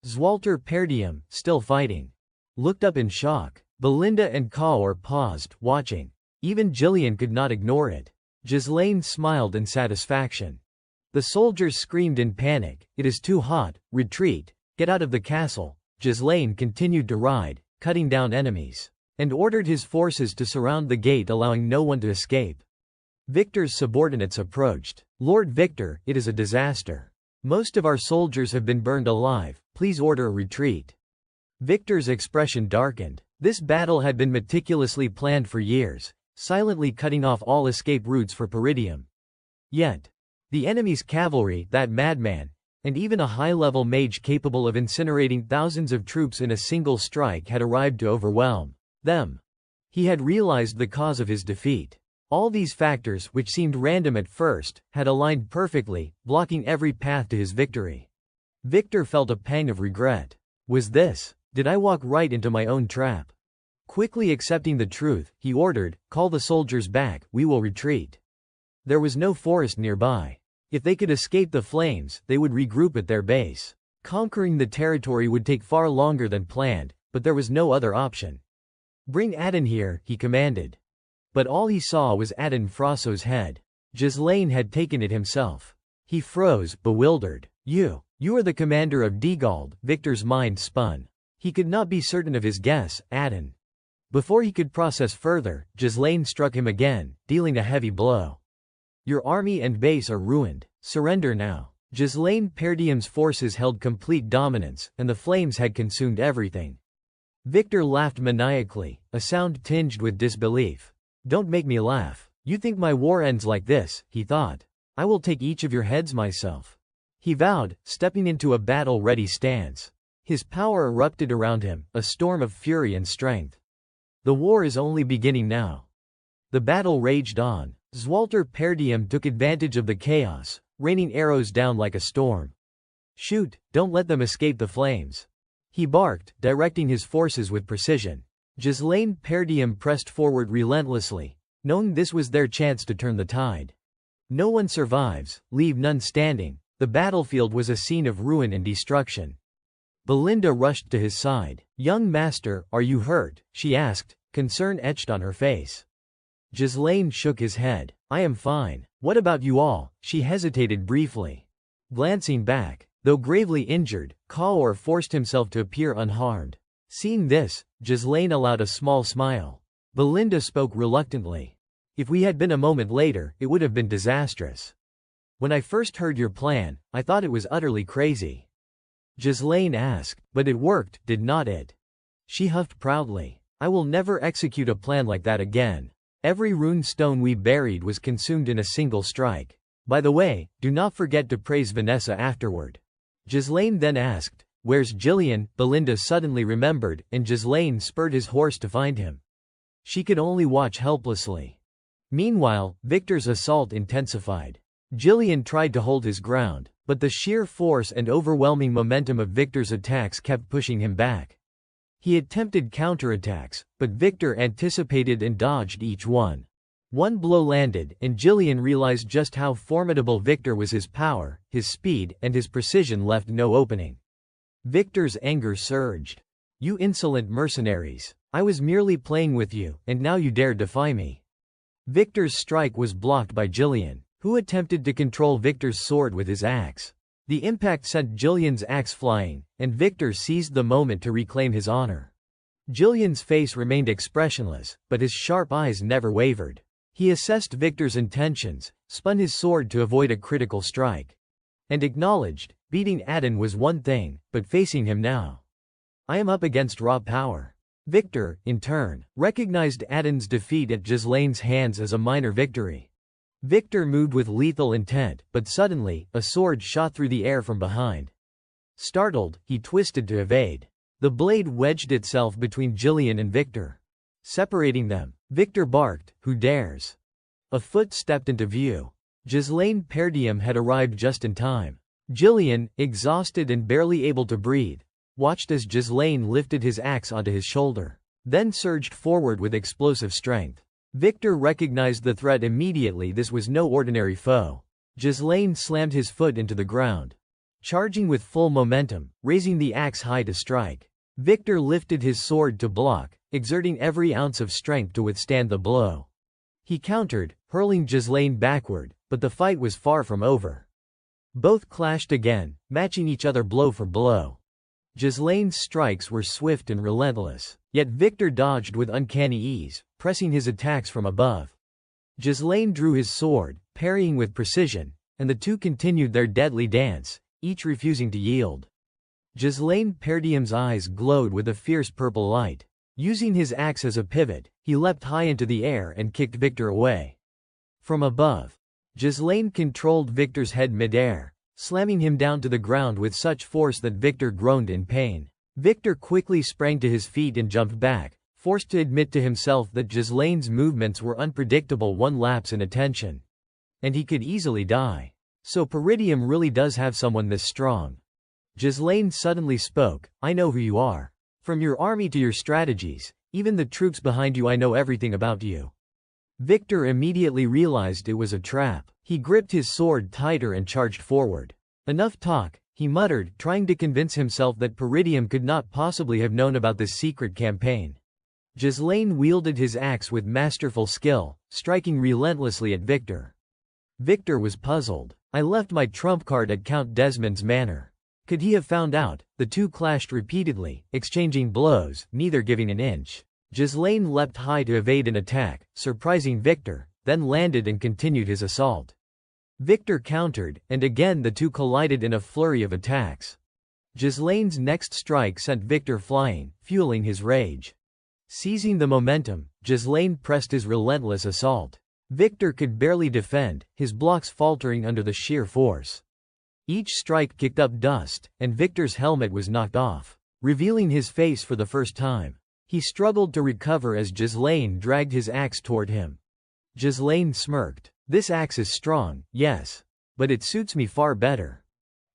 [SPEAKER 1] Zwalter Perdium, still fighting, looked up in shock. Belinda and Kaur paused, watching. Even Jillian could not ignore it. Ghislaine smiled in satisfaction. The soldiers screamed in panic, "It is too hot, retreat, get out of the castle." Ghislaine continued to ride, cutting down enemies, and ordered his forces to surround the gate, allowing no one to escape. Victor's subordinates approached. "Lord Victor, it is a disaster. Most of our soldiers have been burned alive, please order a retreat." Victor's expression darkened. This battle had been meticulously planned for years, silently cutting off all escape routes for Peridium. Yet, the enemy's cavalry, that madman, and even a high-level mage capable of incinerating thousands of troops in a single strike had arrived to overwhelm them. He had realized the cause of his defeat. All these factors, which seemed random at first, had aligned perfectly, blocking every path to his victory. Victor felt a pang of regret. Did I walk right into my own trap? Quickly accepting the truth, he ordered, "Call the soldiers back, we will retreat." There was no forest nearby. If they could escape the flames, they would regroup at their base. Conquering the territory would take far longer than planned, but there was no other option. "Bring Adin here," he commanded. But all he saw was Adin Frosso's head. Ghislaine had taken it himself. He froze, bewildered. You are the commander of Degald." Victor's mind spun. He could not be certain of his guess, Adin. Before he could process further, Ghislaine struck him again, dealing a heavy blow. "Your army and base are ruined. Surrender now." Ghislaine Perdium's forces held complete dominance, and the flames had consumed everything. Victor laughed maniacally, a sound tinged with disbelief. "Don't make me laugh. You think my war ends like this," he thought. "I will take each of your heads myself." He vowed, stepping into a battle-ready stance. His power erupted around him, a storm of fury and strength. The war is only beginning now. The battle raged on. Zwalter Perdium took advantage of the chaos, raining arrows down like a storm. "Shoot, don't let them escape the flames," he barked, directing his forces with precision. Ghislaine Perdium pressed forward relentlessly, knowing this was their chance to turn the tide. No one survives, leave none standing. The battlefield was a scene of ruin and destruction. Belinda rushed to his side. "Young master, are you hurt?" she asked, concern etched on her face. Ghislaine shook his head. "I am fine. What about you all?" She hesitated briefly. Glancing back, though gravely injured, Kaur forced himself to appear unharmed. Seeing this, Ghislaine allowed a small smile. Belinda spoke reluctantly. "If we had been a moment later, it would have been disastrous. When I first heard your plan, I thought it was utterly crazy." Ghislaine asked, "But it worked, did not it?" She huffed proudly. "I will never execute a plan like that again. Every rune stone we buried was consumed in a single strike. By the way, do not forget to praise Vanessa afterward." Ghislaine then asked, "Where's Jillian?" Belinda suddenly remembered, and Ghislaine spurred his horse to find him. She could only watch helplessly. Meanwhile, Victor's assault intensified. Jillian tried to hold his ground, but the sheer force and overwhelming momentum of Victor's attacks kept pushing him back. He attempted counterattacks, but Victor anticipated and dodged each one. One blow landed, and Jillian realized just how formidable Victor was. His power, his speed, and his precision left no opening. Victor's anger surged. You insolent mercenaries. I was merely playing with you, and now you dare defy me. Victor's strike was blocked by Jillian, who attempted to control Victor's sword with his axe. The impact sent Jillian's axe flying, and Victor seized the moment to reclaim his honor. Jillian's face remained expressionless, but his sharp eyes never wavered. He assessed Victor's intentions, spun his sword to avoid a critical strike, and acknowledged, beating Aden was one thing, but facing him now, I am up against raw power. Victor, in turn, recognized Aden's defeat at Ghislaine's hands as a minor victory. Victor moved with lethal intent, but suddenly, a sword shot through the air from behind. Startled, he twisted to evade. The blade wedged itself between Jillian and Victor, separating them. Victor barked, "Who dares?" A foot stepped into view. Ghislaine Perdium had arrived just in time. Jillian, exhausted and barely able to breathe, watched as Ghislaine lifted his axe onto his shoulder, then surged forward with explosive strength. Victor recognized the threat immediately. This was no ordinary foe. Ghislaine slammed his foot into the ground, charging with full momentum, raising the axe high to strike. Victor lifted his sword to block, exerting every ounce of strength to withstand the blow. He countered, hurling Ghislaine backward, but the fight was far from over. Both clashed again, matching each other blow for blow. Ghislaine's strikes were swift and relentless, yet Victor dodged with uncanny ease, pressing his attacks from above. Ghislaine drew his sword, parrying with precision, and the two continued their deadly dance, each refusing to yield. Ghislaine Perdium's eyes glowed with a fierce purple light. Using his axe as a pivot, he leapt high into the air and kicked Victor away. From above, Ghislaine controlled Victor's head mid-air, slamming him down to the ground with such force that Victor groaned in pain. Victor quickly sprang to his feet and jumped back, forced to admit to himself that Ghislaine's movements were unpredictable. One lapse in attention, and he could easily die. So Peridium really does have someone this strong. Ghislaine suddenly spoke, "I know who you are. From your army to your strategies, even the troops behind you, I know everything about you." Victor immediately realized it was a trap. He gripped his sword tighter and charged forward. "Enough talk," he muttered, trying to convince himself that Peridium could not possibly have known about this secret campaign. Ghislaine wielded his axe with masterful skill, striking relentlessly at Victor. Victor was puzzled. "I left my trump card at Count Desmond's manor." Could he have found out? The two clashed repeatedly, exchanging blows, neither giving an inch. Ghislaine leapt high to evade an attack, surprising Victor, then landed and continued his assault. Victor countered, and again the two collided in a flurry of attacks. Ghislaine's next strike sent Victor flying, fueling his rage. Seizing the momentum, Ghislaine pressed his relentless assault. Victor could barely defend, his blocks faltering under the sheer force. Each strike kicked up dust, and Victor's helmet was knocked off, revealing his face for the first time. He struggled to recover as Ghislaine dragged his axe toward him. Ghislaine smirked. "This axe is strong, yes, but it suits me far better."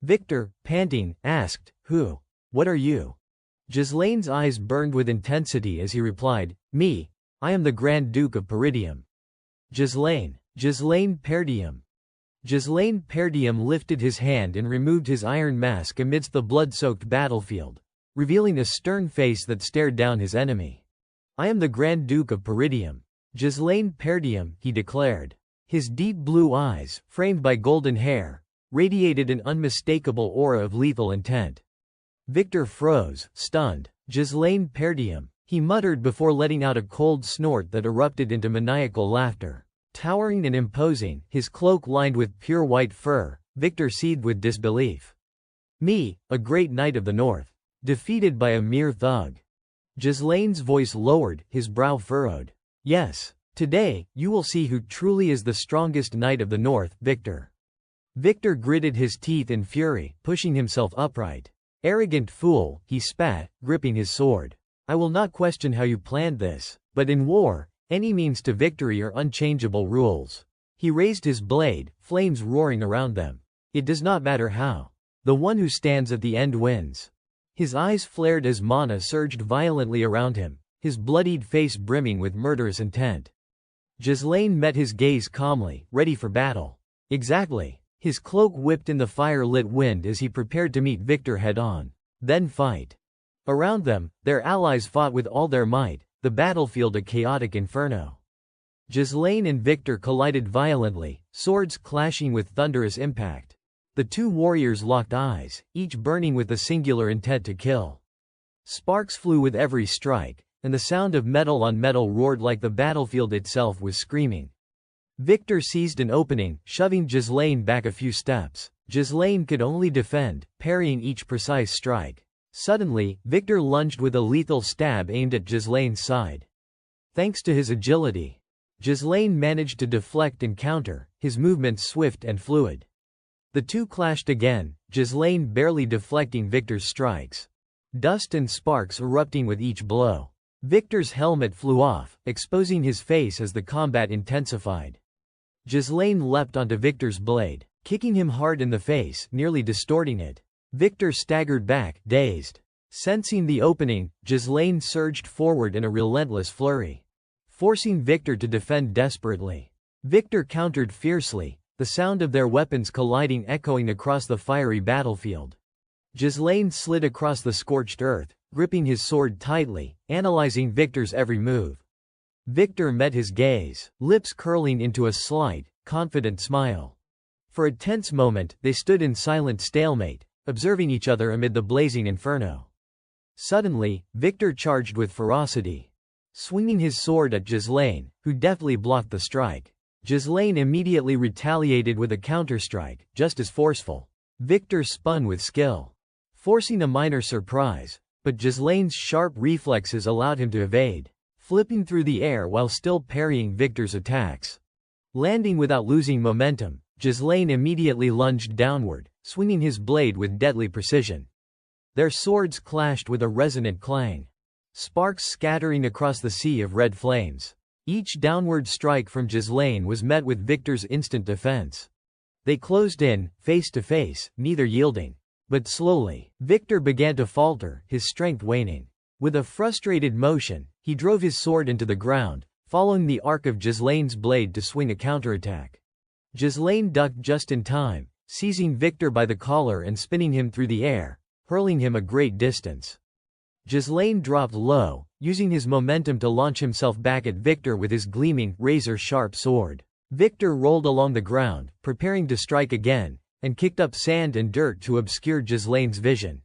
[SPEAKER 1] Victor, panting, asked, "Who? What are you?" Ghislaine's eyes burned with intensity as he replied, "Me. I am the Grand Duke of Peridium." Ghislaine Perdium. Ghislaine Perdium lifted his hand and removed his iron mask amidst the blood-soaked battlefield, revealing a stern face that stared down his enemy. "I am the Grand Duke of Peridium. Ghislaine Perdium," he declared. His deep blue eyes, framed by golden hair, radiated an unmistakable aura of lethal intent. Victor froze, stunned. "Ghislaine Perdium," he muttered before letting out a cold snort that erupted into maniacal laughter. Towering and imposing, his cloak lined with pure white fur, Victor seethed with disbelief. "Me, a great knight of the north, defeated by a mere thug." Ghislaine's voice lowered, his brow furrowed. "Yes, today, you will see who truly is the strongest knight of the north, Victor." Victor gritted his teeth in fury, pushing himself upright. "Arrogant fool," he spat, gripping his sword. "I will not question how you planned this, but in war, any means to victory are unchangeable rules." He raised his blade, flames roaring around them. "It does not matter how. The one who stands at the end wins." His eyes flared as mana surged violently around him, his bloodied face brimming with murderous intent. Ghislaine met his gaze calmly, ready for battle. "Exactly." His cloak whipped in the fire-lit wind as he prepared to meet Victor head-on. "Then fight." Around them, their allies fought with all their might, the battlefield a chaotic inferno. Ghislaine and Victor collided violently, swords clashing with thunderous impact. The two warriors locked eyes, each burning with the singular intent to kill. Sparks flew with every strike, and the sound of metal on metal roared like the battlefield itself was screaming. Victor seized an opening, shoving Ghislaine back a few steps. Ghislaine could only defend, parrying each precise strike. Suddenly, Victor lunged with a lethal stab aimed at Ghislaine's side. Thanks to his agility, Ghislaine managed to deflect and counter, his movements swift and fluid. The two clashed again, Ghislaine barely deflecting Victor's strikes. Dust and sparks erupting with each blow. Victor's helmet flew off, exposing his face as the combat intensified. Ghislaine leapt onto Victor's blade, kicking him hard in the face, nearly distorting it. Victor staggered back, dazed. Sensing the opening, Ghislaine surged forward in a relentless flurry, forcing Victor to defend desperately. Victor countered fiercely, the sound of their weapons colliding echoing across the fiery battlefield. Ghislaine slid across the scorched earth, gripping his sword tightly, analyzing Victor's every move. Victor met his gaze, lips curling into a slight, confident smile. For a tense moment, they stood in silent stalemate, observing each other amid the blazing inferno. Suddenly, Victor charged with ferocity, swinging his sword at Ghislaine, who deftly blocked the strike. Ghislaine immediately retaliated with a counterstrike, just as forceful. Victor spun with skill, forcing a minor surprise, but Ghislaine's sharp reflexes allowed him to evade, flipping through the air while still parrying Victor's attacks. Landing without losing momentum, Ghislaine immediately lunged downward, swinging his blade with deadly precision. Their swords clashed with a resonant clang, sparks scattering across the sea of red flames. Each downward strike from Ghislaine was met with Victor's instant defense. They closed in, face to face, neither yielding. But slowly, Victor began to falter, his strength waning. With a frustrated motion, he drove his sword into the ground, following the arc of Ghislaine's blade to swing a counterattack. Ghislaine ducked just in time, seizing Victor by the collar and spinning him through the air, hurling him a great distance. Ghislaine dropped low, using his momentum to launch himself back at Victor with his gleaming, razor-sharp sword. Victor rolled along the ground, preparing to strike again, and kicked up sand and dirt to obscure Ghislaine's vision.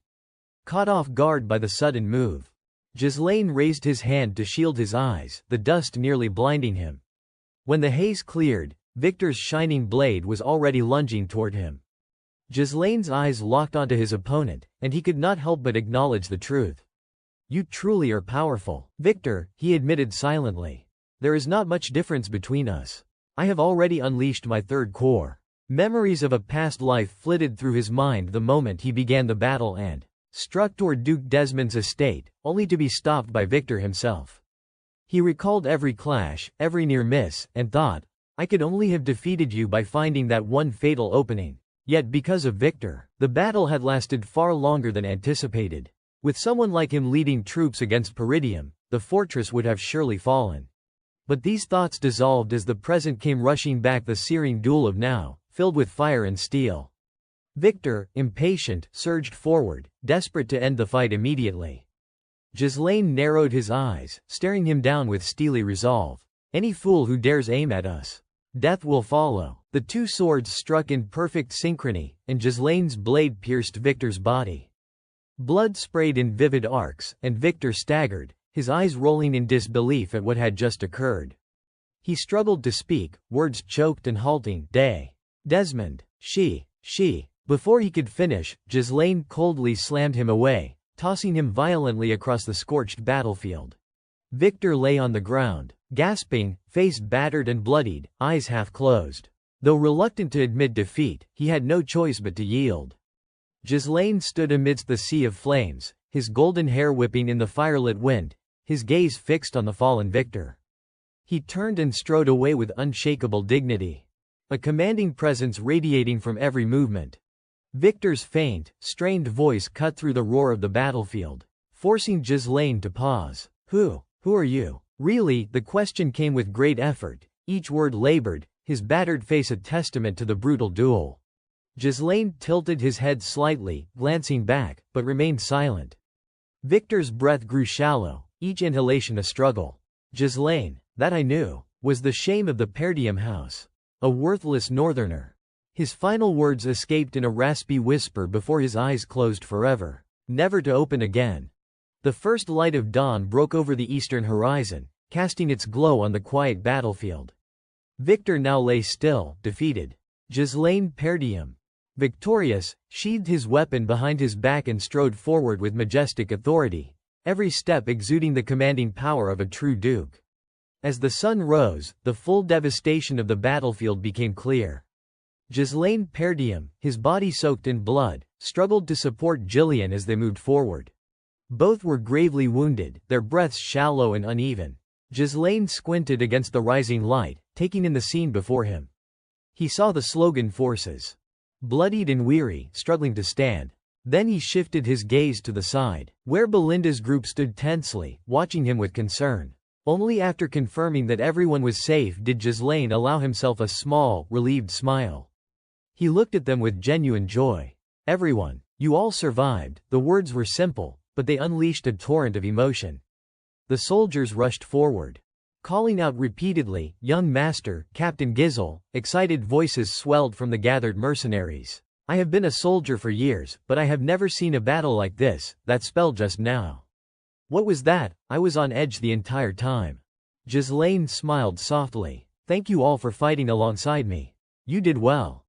[SPEAKER 1] Caught off guard by the sudden move, Ghislaine raised his hand to shield his eyes, the dust nearly blinding him. When the haze cleared, Victor's shining blade was already lunging toward him. Ghislaine's eyes locked onto his opponent, and he could not help but acknowledge the truth. "You truly are powerful, Victor," he admitted silently. "There is not much difference between us. I have already unleashed my third core." Memories of a past life flitted through his mind the moment he began the battle and struck toward Duke Desmond's estate, only to be stopped by Victor himself. He recalled every clash, every near miss, and thought, "I could only have defeated you by finding that one fatal opening." Yet because of Victor, the battle had lasted far longer than anticipated. With someone like him leading troops against Peridium, the fortress would have surely fallen. But these thoughts dissolved as the present came rushing back, the searing duel of now, filled with fire and steel. Victor, impatient, surged forward, desperate to end the fight immediately. Ghislaine narrowed his eyes, staring him down with steely resolve. "Any fool who dares aim at us, death will follow." The two swords struck in perfect synchrony, and Ghislaine's blade pierced Victor's body. Blood sprayed in vivid arcs, and Victor staggered, his eyes rolling in disbelief at what had just occurred. He struggled to speak, words choked and halting. Desmond, she. Before he could finish, Ghislaine coldly slammed him away, tossing him violently across the scorched battlefield. Victor lay on the ground, gasping, face battered and bloodied, eyes half closed. Though reluctant to admit defeat, he had no choice but to yield. Ghislaine stood amidst the sea of flames, his golden hair whipping in the firelit wind, his gaze fixed on the fallen Victor. He turned and strode away with unshakable dignity, a commanding presence radiating from every movement. Victor's faint, strained voice cut through the roar of the battlefield, forcing Ghislaine to pause. Who are you?" Really, the question came with great effort, each word labored, his battered face a testament to the brutal duel. Ghislaine tilted his head slightly, glancing back, but remained silent. Victor's breath grew shallow, each inhalation a struggle. Ghislaine, that I knew, was the shame of the Perdium house. A worthless northerner. His final words escaped in a raspy whisper before his eyes closed forever, never to open again. The first light of dawn broke over the eastern horizon, casting its glow on the quiet battlefield. Victor now lay still, defeated. Ghislaine Perdium, victorious, sheathed his weapon behind his back and strode forward with majestic authority, every step exuding the commanding power of a true duke. As the sun rose, the full devastation of the battlefield became clear. Ghislaine Perdium, his body soaked in blood, struggled to support Gillian as they moved forward. Both were gravely wounded, their breaths shallow and uneven. Ghislaine squinted against the rising light, taking in the scene before him. He saw the slogan forces, bloodied and weary, struggling to stand. Then he shifted his gaze to the side, where Belinda's group stood tensely, watching him with concern. Only after confirming that everyone was safe did Ghislaine allow himself a small, relieved smile. He looked at them with genuine joy. Everyone, you all survived. The words were simple, but they unleashed a torrent of emotion. The soldiers rushed forward, calling out repeatedly, "Young Master, Captain Gizel." Excited voices swelled from the gathered mercenaries. "I have been a soldier for years, but I have never seen a battle like this. That spell just now. What was that? I was on edge the entire time." Ghislaine smiled softly. "Thank you all for fighting alongside me. You did well."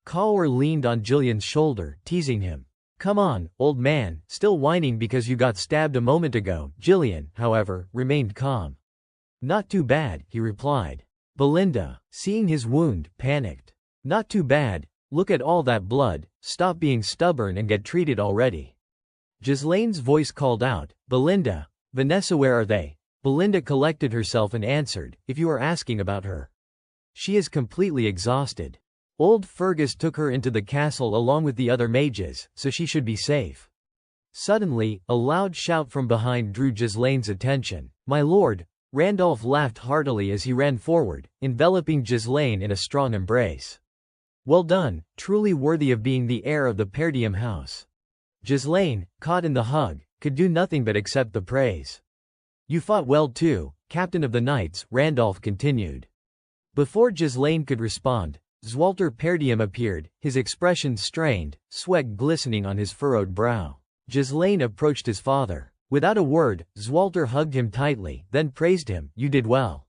[SPEAKER 1] Kaur leaned on Gillian's shoulder, teasing him. "Come on, old man, still whining because you got stabbed a moment ago." Gillian, however, remained calm. "Not too bad," he replied. Belinda, seeing his wound, panicked. "Not too bad. Look at all that blood. Stop being stubborn and get treated already." Ghislaine's voice called out, "Belinda, Vanessa, where are they?" Belinda collected herself and answered, "If you are asking about her, she is completely exhausted. Old Fergus took her into the castle along with the other mages, so she should be safe." Suddenly, a loud shout from behind drew Ghislaine's attention. "My lord!" Randolph laughed heartily as he ran forward, enveloping Ghislaine in a strong embrace. "Well done, truly worthy of being the heir of the Perdium house." Ghislaine, caught in the hug, could do nothing but accept the praise. "You fought well too, Captain of the Knights," Randolph continued. Before Ghislaine could respond, Zwalter Perdium appeared, his expression strained, sweat glistening on his furrowed brow. Ghislaine approached his father. Without a word, Zwalter hugged him tightly, then praised him. "You did well."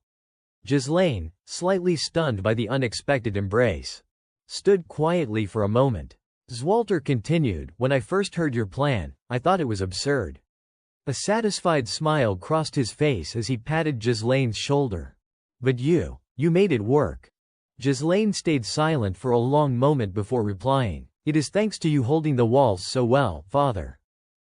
[SPEAKER 1] Ghislaine, slightly stunned by the unexpected embrace, stood quietly for a moment. Zwalter continued, "When I first heard your plan, I thought it was absurd." A satisfied smile crossed his face as he patted Ghislaine's shoulder. "But you made it work." Ghislaine stayed silent for a long moment before replying. "It is thanks to you holding the walls so well, father."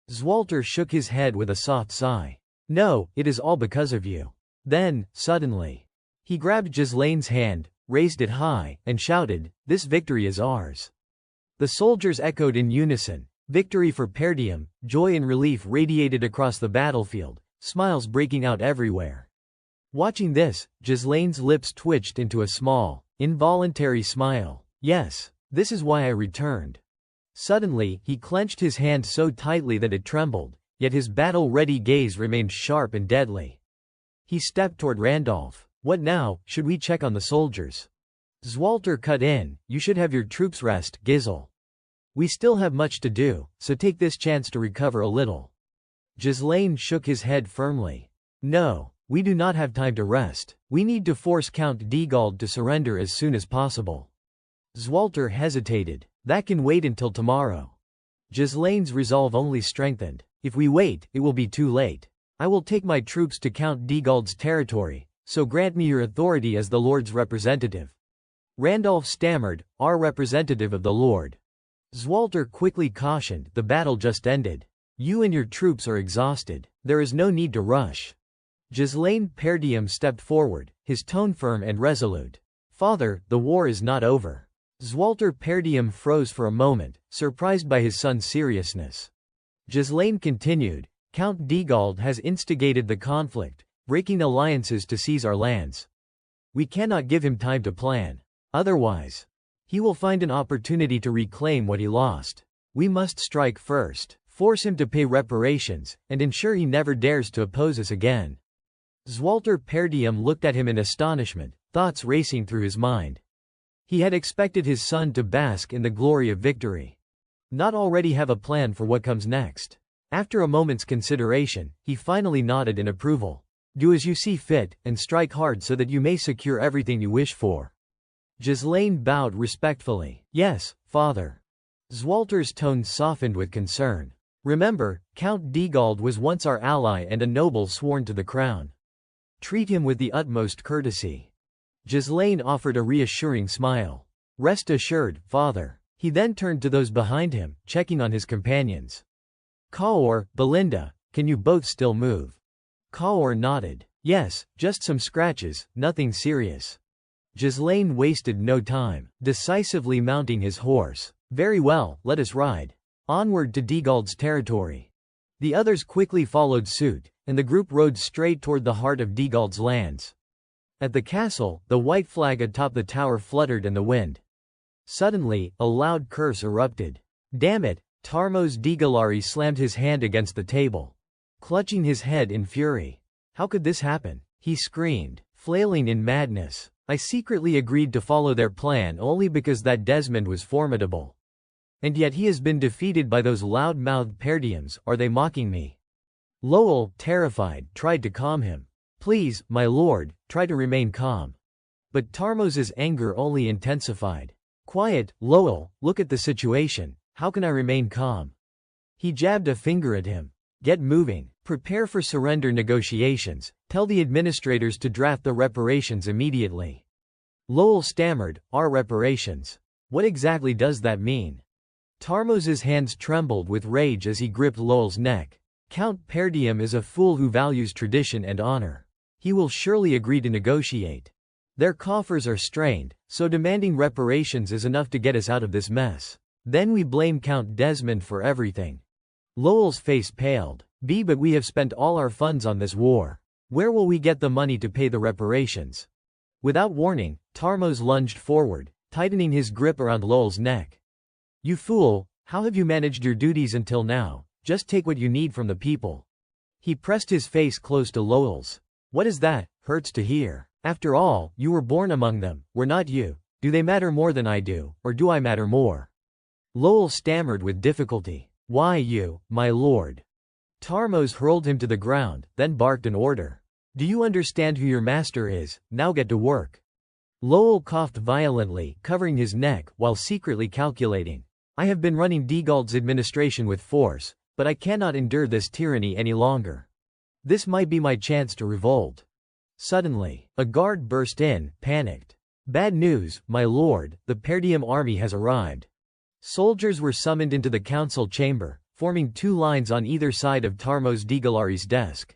[SPEAKER 1] Zwalter shook his head with a soft sigh. "No, it is all because of you." Then, suddenly, he grabbed Ghislaine's hand, raised it high, and shouted, "This victory is ours." The soldiers echoed in unison, "Victory for Perdium." Joy and relief radiated across the battlefield, smiles breaking out everywhere. Watching this, Ghislaine's lips twitched into a small, involuntary smile. "Yes, this is why I returned." Suddenly, he clenched his hand so tightly that it trembled, yet his battle-ready gaze remained sharp and deadly. He stepped toward Randolph. "What now? Should we check on the soldiers?" Zwalter cut in, "You should have your troops rest, Gizel. We still have much to do, so take this chance to recover a little." Ghislaine shook his head firmly. "No, we do not have time to rest. We need to force Count Diegald to surrender as soon as possible." Zwalter hesitated. "That can wait until tomorrow." Ghislaine's resolve only strengthened. "If we wait, it will be too late. I will take my troops to Count Diegald's territory, so grant me your authority as the Lord's representative." Randolph stammered, "Our representative of the Lord." Zwalter quickly cautioned, "The battle just ended. You and your troops are exhausted. There is no need to rush." Ghislaine Perdium stepped forward, his tone firm and resolute. "Father, the war is not over." Zwalter Perdium froze for a moment, surprised by his son's seriousness. Ghislaine continued, "Count Diegald has instigated the conflict, breaking alliances to seize our lands. We cannot give him time to plan. Otherwise, he will find an opportunity to reclaim what he lost. We must strike first. Force him to pay reparations, and ensure he never dares to oppose us again." Zwalter Perdium looked at him in astonishment, thoughts racing through his mind. He had expected his son to bask in the glory of victory, not already have a plan for what comes next. After a moment's consideration, he finally nodded in approval. "Do as you see fit, and strike hard so that you may secure everything you wish for." Ghislaine bowed respectfully. "Yes, father." Zwalter's tone softened with concern. "Remember, Count Diegald was once our ally and a noble sworn to the crown. Treat him with the utmost courtesy." Ghislaine offered a reassuring smile. "Rest assured, father." He then turned to those behind him, checking on his companions. "Kaor, Belinda, can you both still move?" Kaor nodded. "Yes, just some scratches, nothing serious." Ghislaine wasted no time, decisively mounting his horse. "Very well, let us ride. Onward to Diegald's territory." The others quickly followed suit, and the group rode straight toward the heart of Diegald's lands. At the castle, the white flag atop the tower fluttered in the wind. Suddenly, a loud curse erupted. "Damn it!" Tarmos Digalari slammed his hand against the table, clutching his head in fury. "How could this happen?" he screamed, flailing in madness. "I secretly agreed to follow their plan only because that Desmond was formidable. And yet he has been defeated by those loud-mouthed Perdiums. Are they mocking me?" Lowell, terrified, tried to calm him. "Please, my lord, try to remain calm." But Tarmos's anger only intensified. "Quiet, Lowell, look at the situation. How can I remain calm?" He jabbed a finger at him. "Get moving. Prepare for surrender negotiations. Tell the administrators to draft the reparations immediately." Lowell stammered, "Our reparations? What exactly does that mean?" Tarmos's hands trembled with rage as he gripped Lowell's neck. "Count Perdium is a fool who values tradition and honor. He will surely agree to negotiate. Their coffers are strained, so demanding reparations is enough to get us out of this mess. Then we blame Count Desmond for everything." Lowell's face paled. But we have spent all our funds on this war. Where will we get the money to pay the reparations?" Without warning, Tarmos lunged forward, tightening his grip around Lowell's neck. "You fool, how have you managed your duties until now? Just take what you need from the people." He pressed his face close to Lowell's. "What is that? Hurts to hear. After all, you were born among them, were not you? Do they matter more than I do, or do I matter more?" Lowell stammered with difficulty. "Why you, my lord?" Tarmos hurled him to the ground, then barked an order. "Do you understand who your master is? Now get to work." Lowell coughed violently, covering his neck, while secretly calculating. "I have been running Diegald's administration with force, but I cannot endure this tyranny any longer. This might be my chance to revolt." Suddenly, a guard burst in, panicked. "Bad news, my lord, the Perdium army has arrived." Soldiers were summoned into the council chamber, forming two lines on either side of Tarmos Digalari's desk.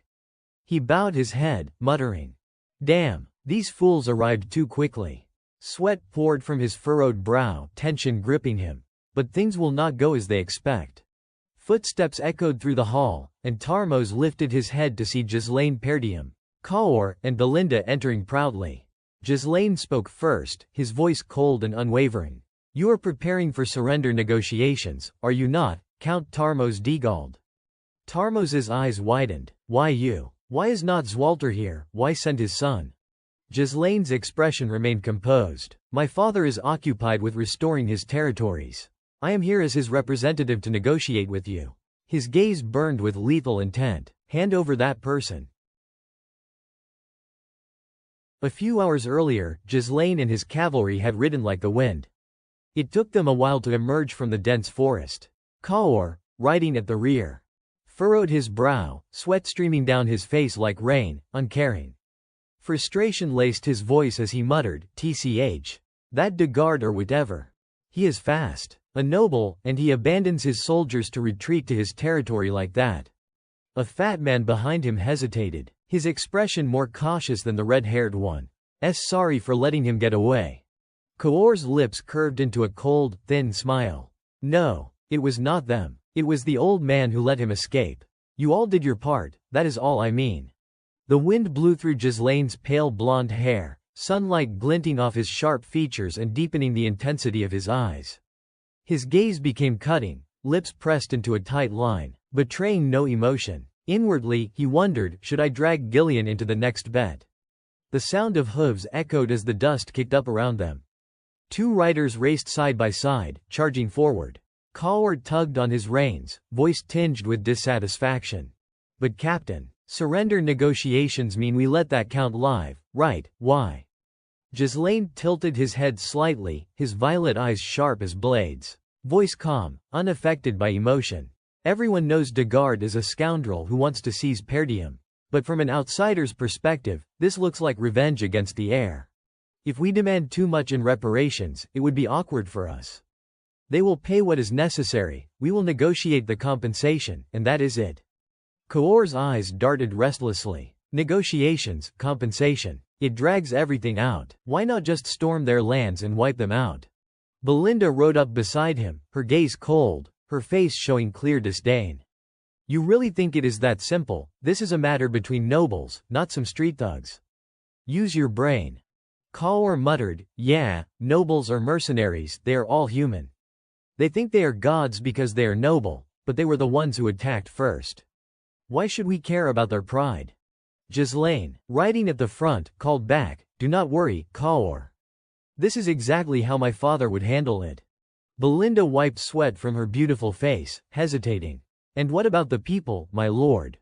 [SPEAKER 1] He bowed his head, muttering, "Damn, these fools arrived too quickly." Sweat poured from his furrowed brow, tension gripping him. But things will not go as they expect. Footsteps echoed through the hall, and Tarmos lifted his head to see Ghislaine Perdium, Kaor, and Belinda entering proudly. Ghislaine spoke first, his voice cold and unwavering. "You are preparing for surrender negotiations, are you not, Count Tarmos Diegald?" Tarmos's eyes widened. "Why you? Why is not Zwalter here? Why send his son?" Ghislaine's expression remained composed. "My father is occupied with restoring his territories. I am here as his representative to negotiate with you." His gaze burned with lethal intent. "Hand over that person." A few hours earlier, Ghislaine and his cavalry had ridden like the wind. It took them a while to emerge from the dense forest. Kaor, riding at the rear, furrowed his brow, sweat streaming down his face like rain, uncaring. Frustration laced his voice as he muttered, "Tch, that Diegard or whatever. He is fast. A noble, and he abandons his soldiers to retreat to his territory like that." A fat man behind him hesitated, his expression more cautious than the red-haired one. Sorry for letting him get away." Kaor's lips curved into a cold, thin smile. "No, it was not them. It was the old man who let him escape. You all did your part, that is all I mean." The wind blew through Ghislaine's pale blonde hair, sunlight glinting off his sharp features and deepening the intensity of his eyes. His gaze became cutting, lips pressed into a tight line, betraying no emotion. Inwardly, he wondered, should I drag Gillian into the next bet? The sound of hooves echoed as the dust kicked up around them. Two riders raced side by side, charging forward. Coward tugged on his reins, voice tinged with dissatisfaction. But Captain, surrender negotiations mean we let that count live, right? Why? Ghislaine tilted his head slightly, his violet eyes sharp as blades. Voice calm, unaffected by emotion. Everyone knows Degard is a scoundrel who wants to seize Perdium. But from an outsider's perspective, this looks like revenge against the heir. If we demand too much in reparations, it would be awkward for us. They will pay what is necessary, we will negotiate the compensation, and that is it. Kaor's eyes darted restlessly. Negotiations, compensation. It drags everything out. Why not just storm their lands and wipe them out? Belinda rode up beside him, her gaze cold, her face showing clear disdain. You really think it is that simple? This is a matter between nobles, not some street thugs. Use your brain. Kaor muttered, yeah, nobles are mercenaries, they are all human. They think they are gods because they are noble, but they were the ones who attacked first. Why should we care about their pride? Ghislaine, riding at the front, called back, do not worry, Kaor. This is exactly how my father would handle it. Belinda wiped sweat from her beautiful face, hesitating. And what about the people, my lord?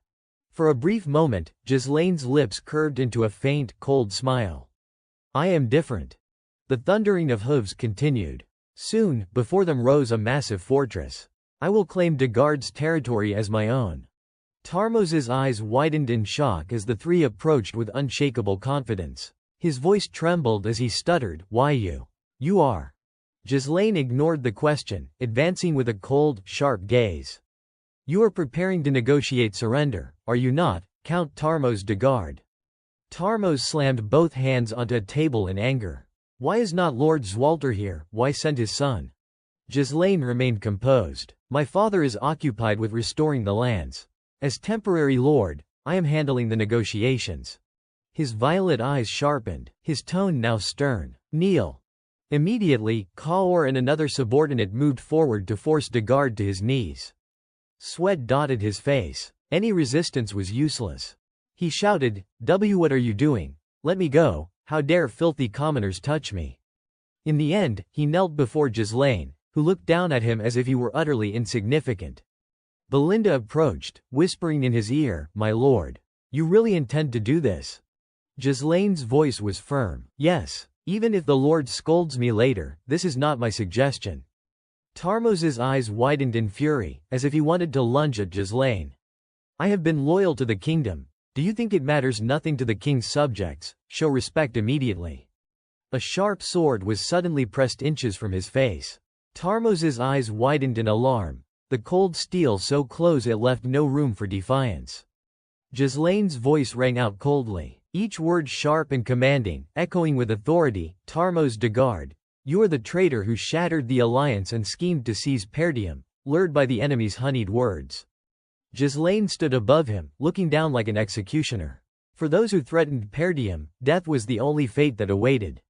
[SPEAKER 1] For a brief moment, Ghislaine's lips curved into a faint, cold smile. I am different. The thundering of hooves continued. Soon, before them rose a massive fortress. I will claim Degard's territory as my own. Tarmos's eyes widened in shock as the three approached with unshakable confidence. His voice trembled as he stuttered, why you? You are. Ghislaine ignored the question, advancing with a cold, sharp gaze. You are preparing to negotiate surrender, are you not, Count Tarmos Degard? Tarmos slammed both hands onto a table in anger. Why is not Lord Zwalter here? Why send his son? Ghislaine remained composed. My father is occupied with restoring the lands. As temporary lord, I am handling the negotiations. His violet eyes sharpened, his tone now stern. Kneel. Immediately, Kaor and another subordinate moved forward to force Degard to his knees. Sweat dotted his face. Any resistance was useless. He shouted, what are you doing? Let me go, how dare filthy commoners touch me? In the end, he knelt before Ghislaine, who looked down at him as if he were utterly insignificant. Belinda approached, whispering in his ear, my lord. You really intend to do this? Ghislaine's voice was firm. Yes, even if the lord scolds me later, this is not my suggestion. Tarmos's eyes widened in fury, as if he wanted to lunge at Ghislaine. I have been loyal to the kingdom. Do you think it matters nothing to the king's subjects? Show respect immediately. A sharp sword was suddenly pressed inches from his face. Tarmos's eyes widened in alarm, the cold steel so close it left no room for defiance. Ghislaine's voice rang out coldly, each word sharp and commanding, echoing with authority, Tarmos Degard, you are the traitor who shattered the alliance and schemed to seize Perdium, lured by the enemy's honeyed words. Ghislaine stood above him, looking down like an executioner. For those who threatened Perdium, death was the only fate that awaited.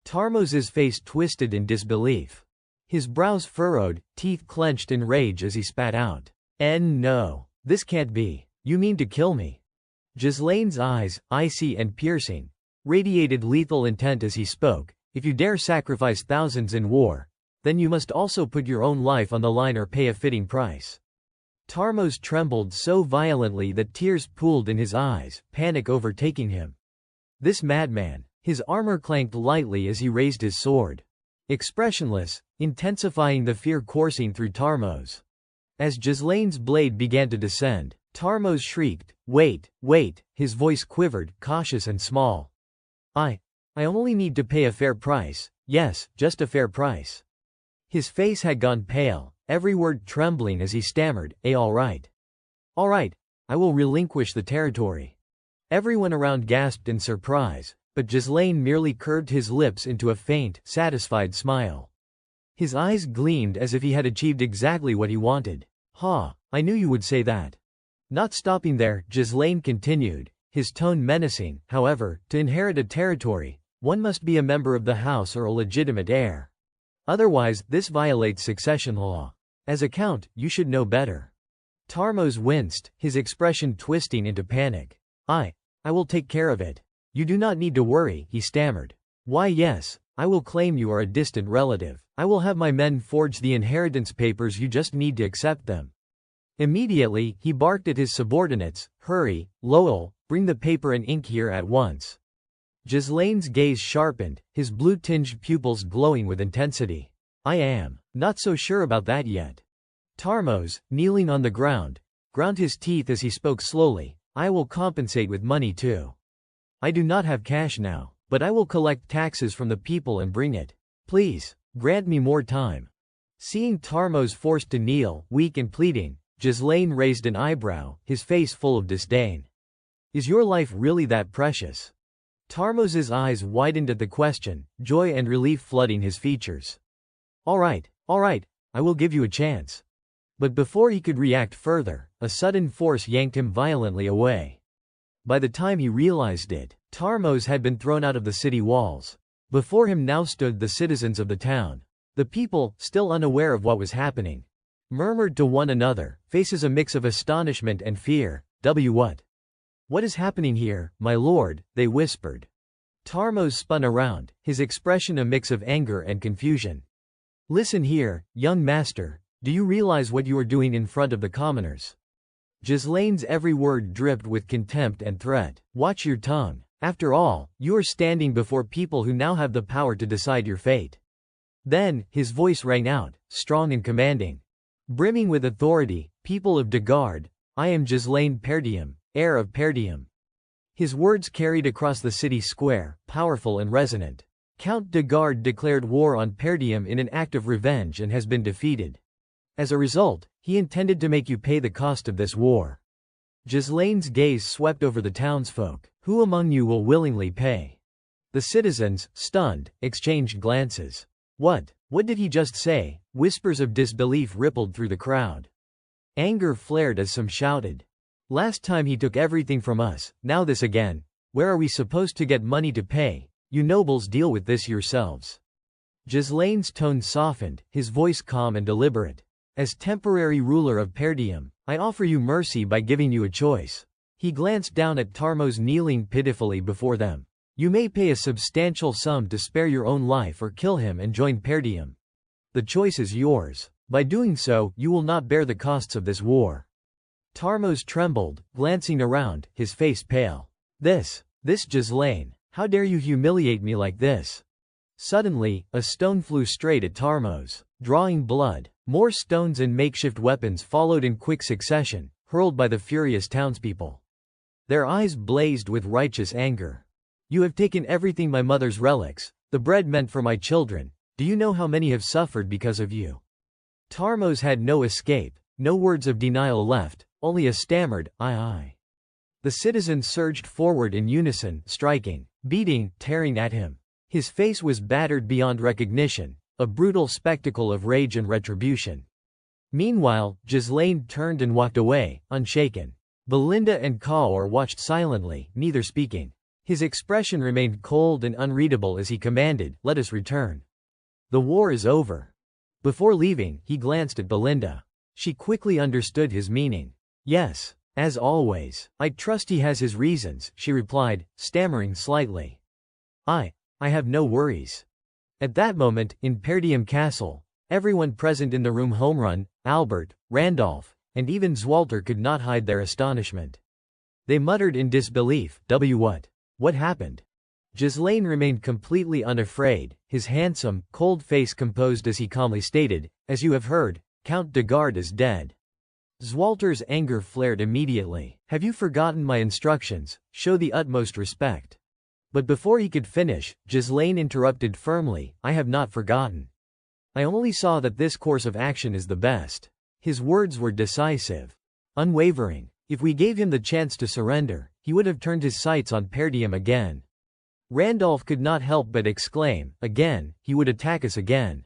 [SPEAKER 1] Tarmos's face twisted in disbelief. His brows furrowed, teeth clenched in rage as he spat out. No. This can't be. You mean to kill me? Ghislaine's eyes, icy and piercing, radiated lethal intent as he spoke. If you dare sacrifice thousands in war, then you must also put your own life on the line or pay a fitting price. Tarmos trembled so violently that tears pooled in his eyes, panic overtaking him. This madman. His armor clanked lightly as he raised his sword. Expressionless, intensifying the fear coursing through Tarmos. As Ghislaine's blade began to descend, Tarmos shrieked, wait, his voice quivered, cautious and small. I only need to pay a fair price, yes, just a fair price. His face had gone pale, every word trembling as he stammered, all right. All right, I will relinquish the territory. Everyone around gasped in surprise, but Ghislaine merely curved his lips into a faint, satisfied smile. His eyes gleamed as if he had achieved exactly what he wanted. I knew you would say that. Not stopping there, Ghislaine continued, his tone menacing. However, to inherit a territory, one must be a member of the house or a legitimate heir. Otherwise, this violates succession law. As a count, you should know better. Tarmos winced, his expression twisting into panic. I will take care of it. You do not need to worry, he stammered. Why yes, I will claim you are a distant relative. I will have my men forge the inheritance papers, you just need to accept them. Immediately, he barked at his subordinates, hurry, Lowell, bring the paper and ink here at once. Ghislaine's gaze sharpened, his blue-tinged pupils glowing with intensity. I am not so sure about that yet. Tarmos, kneeling on the ground, ground his teeth as he spoke slowly. I will compensate with money too. I do not have cash now, but I will collect taxes from the people and bring it. Please, grant me more time. Seeing Tarmos forced to kneel, weak and pleading, Ghislaine raised an eyebrow, his face full of disdain. Is your life really that precious? Tarmos's eyes widened at the question, joy and relief flooding his features. All right, I will give you a chance. But before he could react further, a sudden force yanked him violently away. By the time he realized it, Tarmos had been thrown out of the city walls. Before him now stood the citizens of the town. The people, still unaware of what was happening, murmured to one another, faces a mix of astonishment and fear. What is happening here, my lord? They whispered. Tarmos spun around, his expression a mix of anger and confusion. Listen here, young master, do you realize what you are doing in front of the commoners? Ghislaine's every word dripped with contempt and threat. Watch your tongue. After all, you are standing before people who now have the power to decide your fate. Then, his voice rang out, strong and commanding. Brimming with authority, people of Degard, I am Ghislaine Perdium, heir of Perdium. His words carried across the city square, powerful and resonant. Count Degard declared war on Perdium in an act of revenge and has been defeated. As a result, he intended to make you pay the cost of this war. Ghislaine's gaze swept over the townsfolk. Who among you will willingly pay? The citizens, stunned, exchanged glances. What did he just say? Whispers of disbelief rippled through the crowd. Anger flared as some shouted. Last time he took everything from us, now this again. Where are we supposed to get money to pay? You nobles deal with this yourselves. Ghislaine's tone softened, his voice calm and deliberate. As temporary ruler of Perdium, I offer you mercy by giving you a choice. He glanced down at Tarmos kneeling pitifully before them. You may pay a substantial sum to spare your own life or kill him and join Perdium. The choice is yours. By doing so, you will not bear the costs of this war. Tarmos trembled, glancing around, his face pale. This Ghislaine, how dare you humiliate me like this? Suddenly, a stone flew straight at Tarmos, drawing blood. More stones and makeshift weapons followed in quick succession, hurled by the furious townspeople. Their eyes blazed with righteous anger. You have taken everything, my mother's relics, the bread meant for my children. Do you know how many have suffered because of you? Tarmos had no escape, no words of denial left, only a stammered, I. The citizens surged forward in unison, striking, beating, tearing at him. His face was battered beyond recognition, a brutal spectacle of rage and retribution. Meanwhile, Ghislaine turned and walked away, unshaken. Belinda and Kaur watched silently, neither speaking. His expression remained cold and unreadable as he commanded, let us return. The war is over. Before leaving, he glanced at Belinda. She quickly understood his meaning. Yes, as always. I trust he has his reasons, she replied, stammering slightly. I have no worries. At that moment, in Perdium Castle, everyone present in the room, Homerun, Albert, Randolph, and even Zwalter, could not hide their astonishment. They muttered in disbelief, What happened? Ghislaine remained completely unafraid, his handsome, cold face composed as he calmly stated, as you have heard, Count Degard is dead. Zwalter's anger flared immediately. Have you forgotten my instructions? Show the utmost respect. But before he could finish, Ghislaine interrupted firmly, I have not forgotten. I only saw that this course of action is the best. His words were decisive, unwavering. If we gave him the chance to surrender, he would have turned his sights on Perdium again. Randolph could not help but exclaim, again, he would attack us again.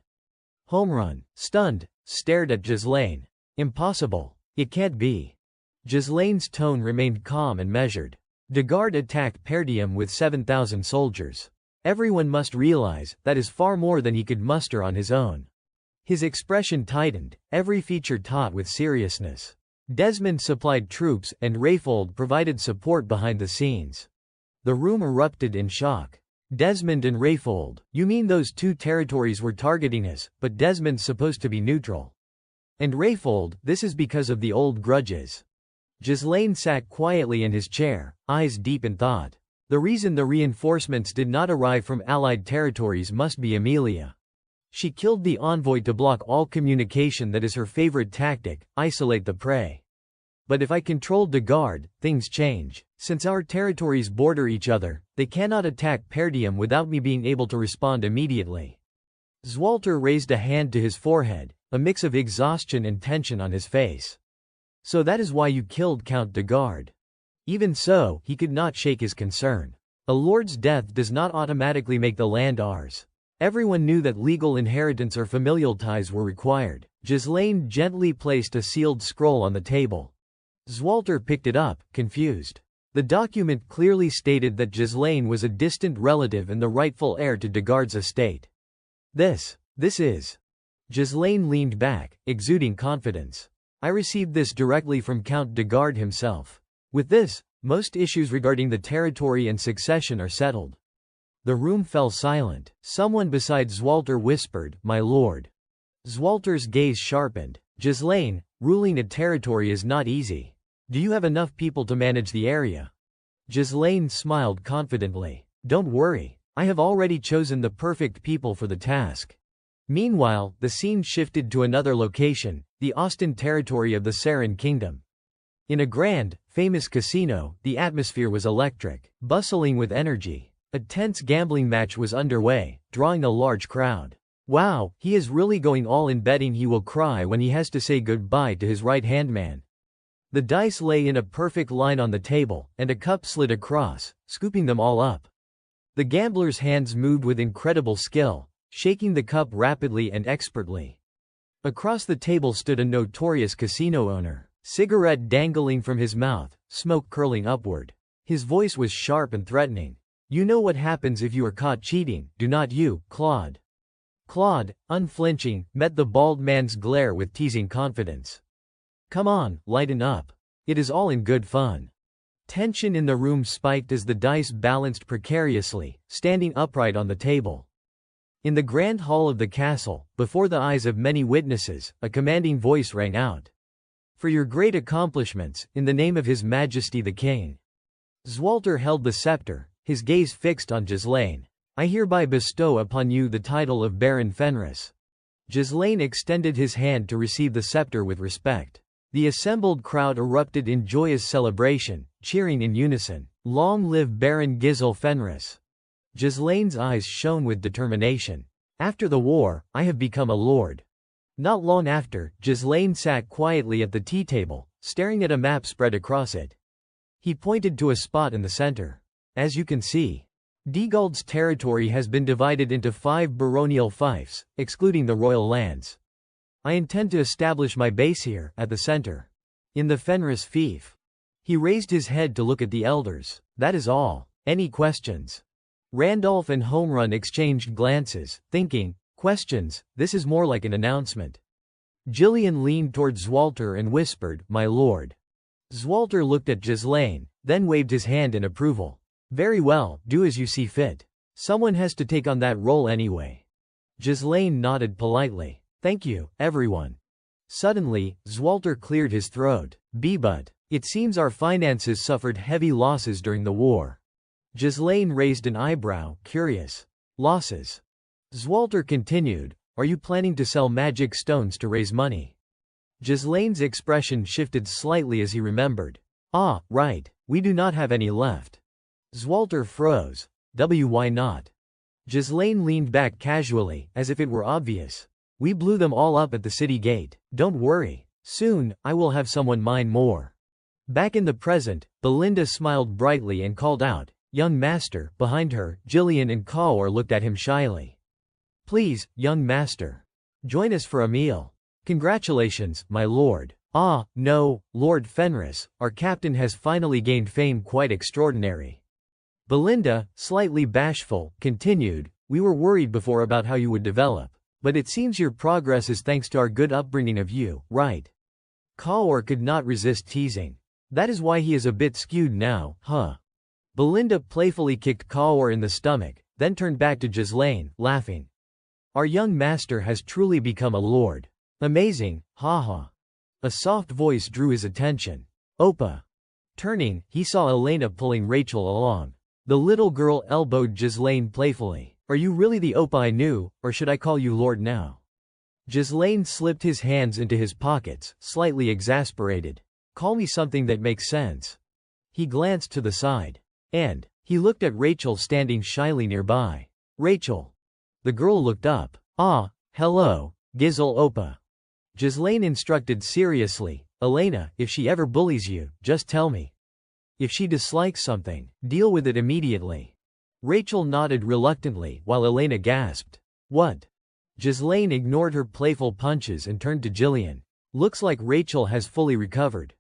[SPEAKER 1] Homerun, stunned, stared at Ghislaine. Impossible. It can't be. Ghislaine's tone remained calm and measured. Degard attacked Perdium with 7,000 soldiers. Everyone must realize that is far more than he could muster on his own. His expression tightened, every feature taut with seriousness. Desmond supplied troops, and Rayfold provided support behind the scenes. The room erupted in shock. Desmond and Rayfold, you mean those two territories were targeting us, but Desmond's supposed to be neutral. And Rayfold, this is because of the old grudges. Ghislaine sat quietly in his chair, eyes deep in thought. The reason the reinforcements did not arrive from Allied territories must be Amelia. She killed the envoy to block all communication. That is her favorite tactic, isolate the prey. But if I controlled the guard, things change. Since our territories border each other, they cannot attack Perdium without me being able to respond immediately. Zwalter raised a hand to his forehead, a mix of exhaustion and tension on his face. So that is why you killed Count de Garde. Even so, he could not shake his concern. A lord's death does not automatically make the land ours. Everyone knew that legal inheritance or familial ties were required. Ghislaine gently placed a sealed scroll on the table. Zwalter picked it up, confused. The document clearly stated that Ghislaine was a distant relative and the rightful heir to de Garde's estate. This is. Ghislaine leaned back, exuding confidence. I received this directly from Count de Garde himself. With this, most issues regarding the territory and succession are settled. The room fell silent. Someone beside Zwalter whispered, "My lord." Zwalter's gaze sharpened. Ghislaine, ruling a territory is not easy. Do you have enough people to manage the area? Ghislaine smiled confidently. Don't worry. I have already chosen the perfect people for the task. Meanwhile, the scene shifted to another location, the Austin territory of the Sarin Kingdom. In a grand, famous casino, the atmosphere was electric, bustling with energy. A tense gambling match was underway, drawing a large crowd. Wow, he is really going all in, betting he will cry when he has to say goodbye to his right-hand man. The dice lay in a perfect line on the table, and a cup slid across, scooping them all up. The gambler's hands moved with incredible skill, shaking the cup rapidly and expertly. Across the table stood a notorious casino owner, cigarette dangling from his mouth, smoke curling upward. His voice was sharp and threatening. You know what happens if you are caught cheating, do not you, Claude? Claude, unflinching, met the bald man's glare with teasing confidence. Come on, lighten up. It is all in good fun. Tension in the room spiked as the dice balanced precariously, standing upright on the table. In the grand hall of the castle, before the eyes of many witnesses, a commanding voice rang out. For your great accomplishments, in the name of His Majesty the King. Zwalter held the scepter, his gaze fixed on Ghislaine. I hereby bestow upon you the title of Baron Fenris. Ghislaine extended his hand to receive the scepter with respect. The assembled crowd erupted in joyous celebration, cheering in unison. Long live Baron Giselle Fenris. Ghislaine's eyes shone with determination. After the war, I have become a lord. Not long after, Ghislaine sat quietly at the tea table, staring at a map spread across it. He pointed to a spot in the center. As you can see, de Garde's territory has been divided into 5 baronial fiefs, excluding the royal lands. I intend to establish my base here, at the center. In the Fenris fief. He raised his head to look at the elders. That is all. Any questions? Randolph and Homerun exchanged glances, thinking, questions, this is more like an announcement. Gillian leaned toward Zwalter and whispered, my lord. Zwalter looked at Ghislaine, then waved his hand in approval. Very well, do as you see fit. Someone has to take on that role anyway. Ghislaine nodded politely. Thank you, everyone. Suddenly, Zwalter cleared his throat. But it seems our finances suffered heavy losses during the war. Ghislaine raised an eyebrow, curious. Losses? Zwalter continued, are you planning to sell magic stones to raise money? Ghislaine's expression shifted slightly as he remembered. Ah, right, we do not have any left. Zwalter froze. Why not? Ghislaine leaned back casually, as if it were obvious. We blew them all up at the city gate. Don't worry. Soon, I will have someone mine more. Back in the present, Belinda smiled brightly and called out, young master. Behind her, Gillian and Kaur looked at him shyly. Please, young master. Join us for a meal. Congratulations, my lord. Ah, no, Lord Fenris, our captain has finally gained fame quite extraordinary. Belinda, slightly bashful, continued, we were worried before about how you would develop. But it seems your progress is thanks to our good upbringing of you, right? Kaur could not resist teasing. That is why he is a bit skewed now, huh? Belinda playfully kicked Kaur in the stomach, then turned back to Ghislaine, laughing. Our young master has truly become a lord. Amazing, haha. A soft voice drew his attention. Opa. Turning, he saw Elena pulling Rachel along. The little girl elbowed Ghislaine playfully. Are you really the Opa I knew, or should I call you Lord now? Ghislaine slipped his hands into his pockets, slightly exasperated. Call me something that makes sense. He glanced to the side. And he looked at Rachel standing shyly nearby. Rachel. The girl looked up. Ah, hello, Gizel Opa. Ghislaine instructed seriously. Elena, if she ever bullies you, just tell me. If she dislikes something, deal with it immediately. Rachel nodded reluctantly, while Elena gasped. What? Ghislaine ignored her playful punches and turned to Jillian. Looks like Rachel has fully recovered.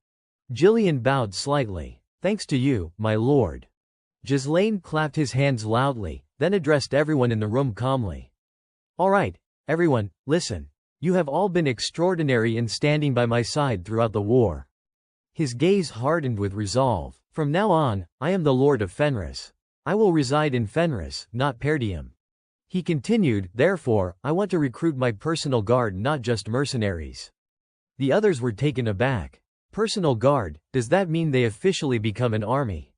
[SPEAKER 1] Jillian bowed slightly. Thanks to you, my lord. Ghislaine clapped his hands loudly, then addressed everyone in the room calmly. All right, everyone, listen. You have all been extraordinary in standing by my side throughout the war. His gaze hardened with resolve. From now on, I am the Lord of Fenris. I will reside in Fenris, not Perdium. He continued, therefore, I want to recruit my personal guard, not just mercenaries. The others were taken aback. Personal guard, does that mean they officially become an army?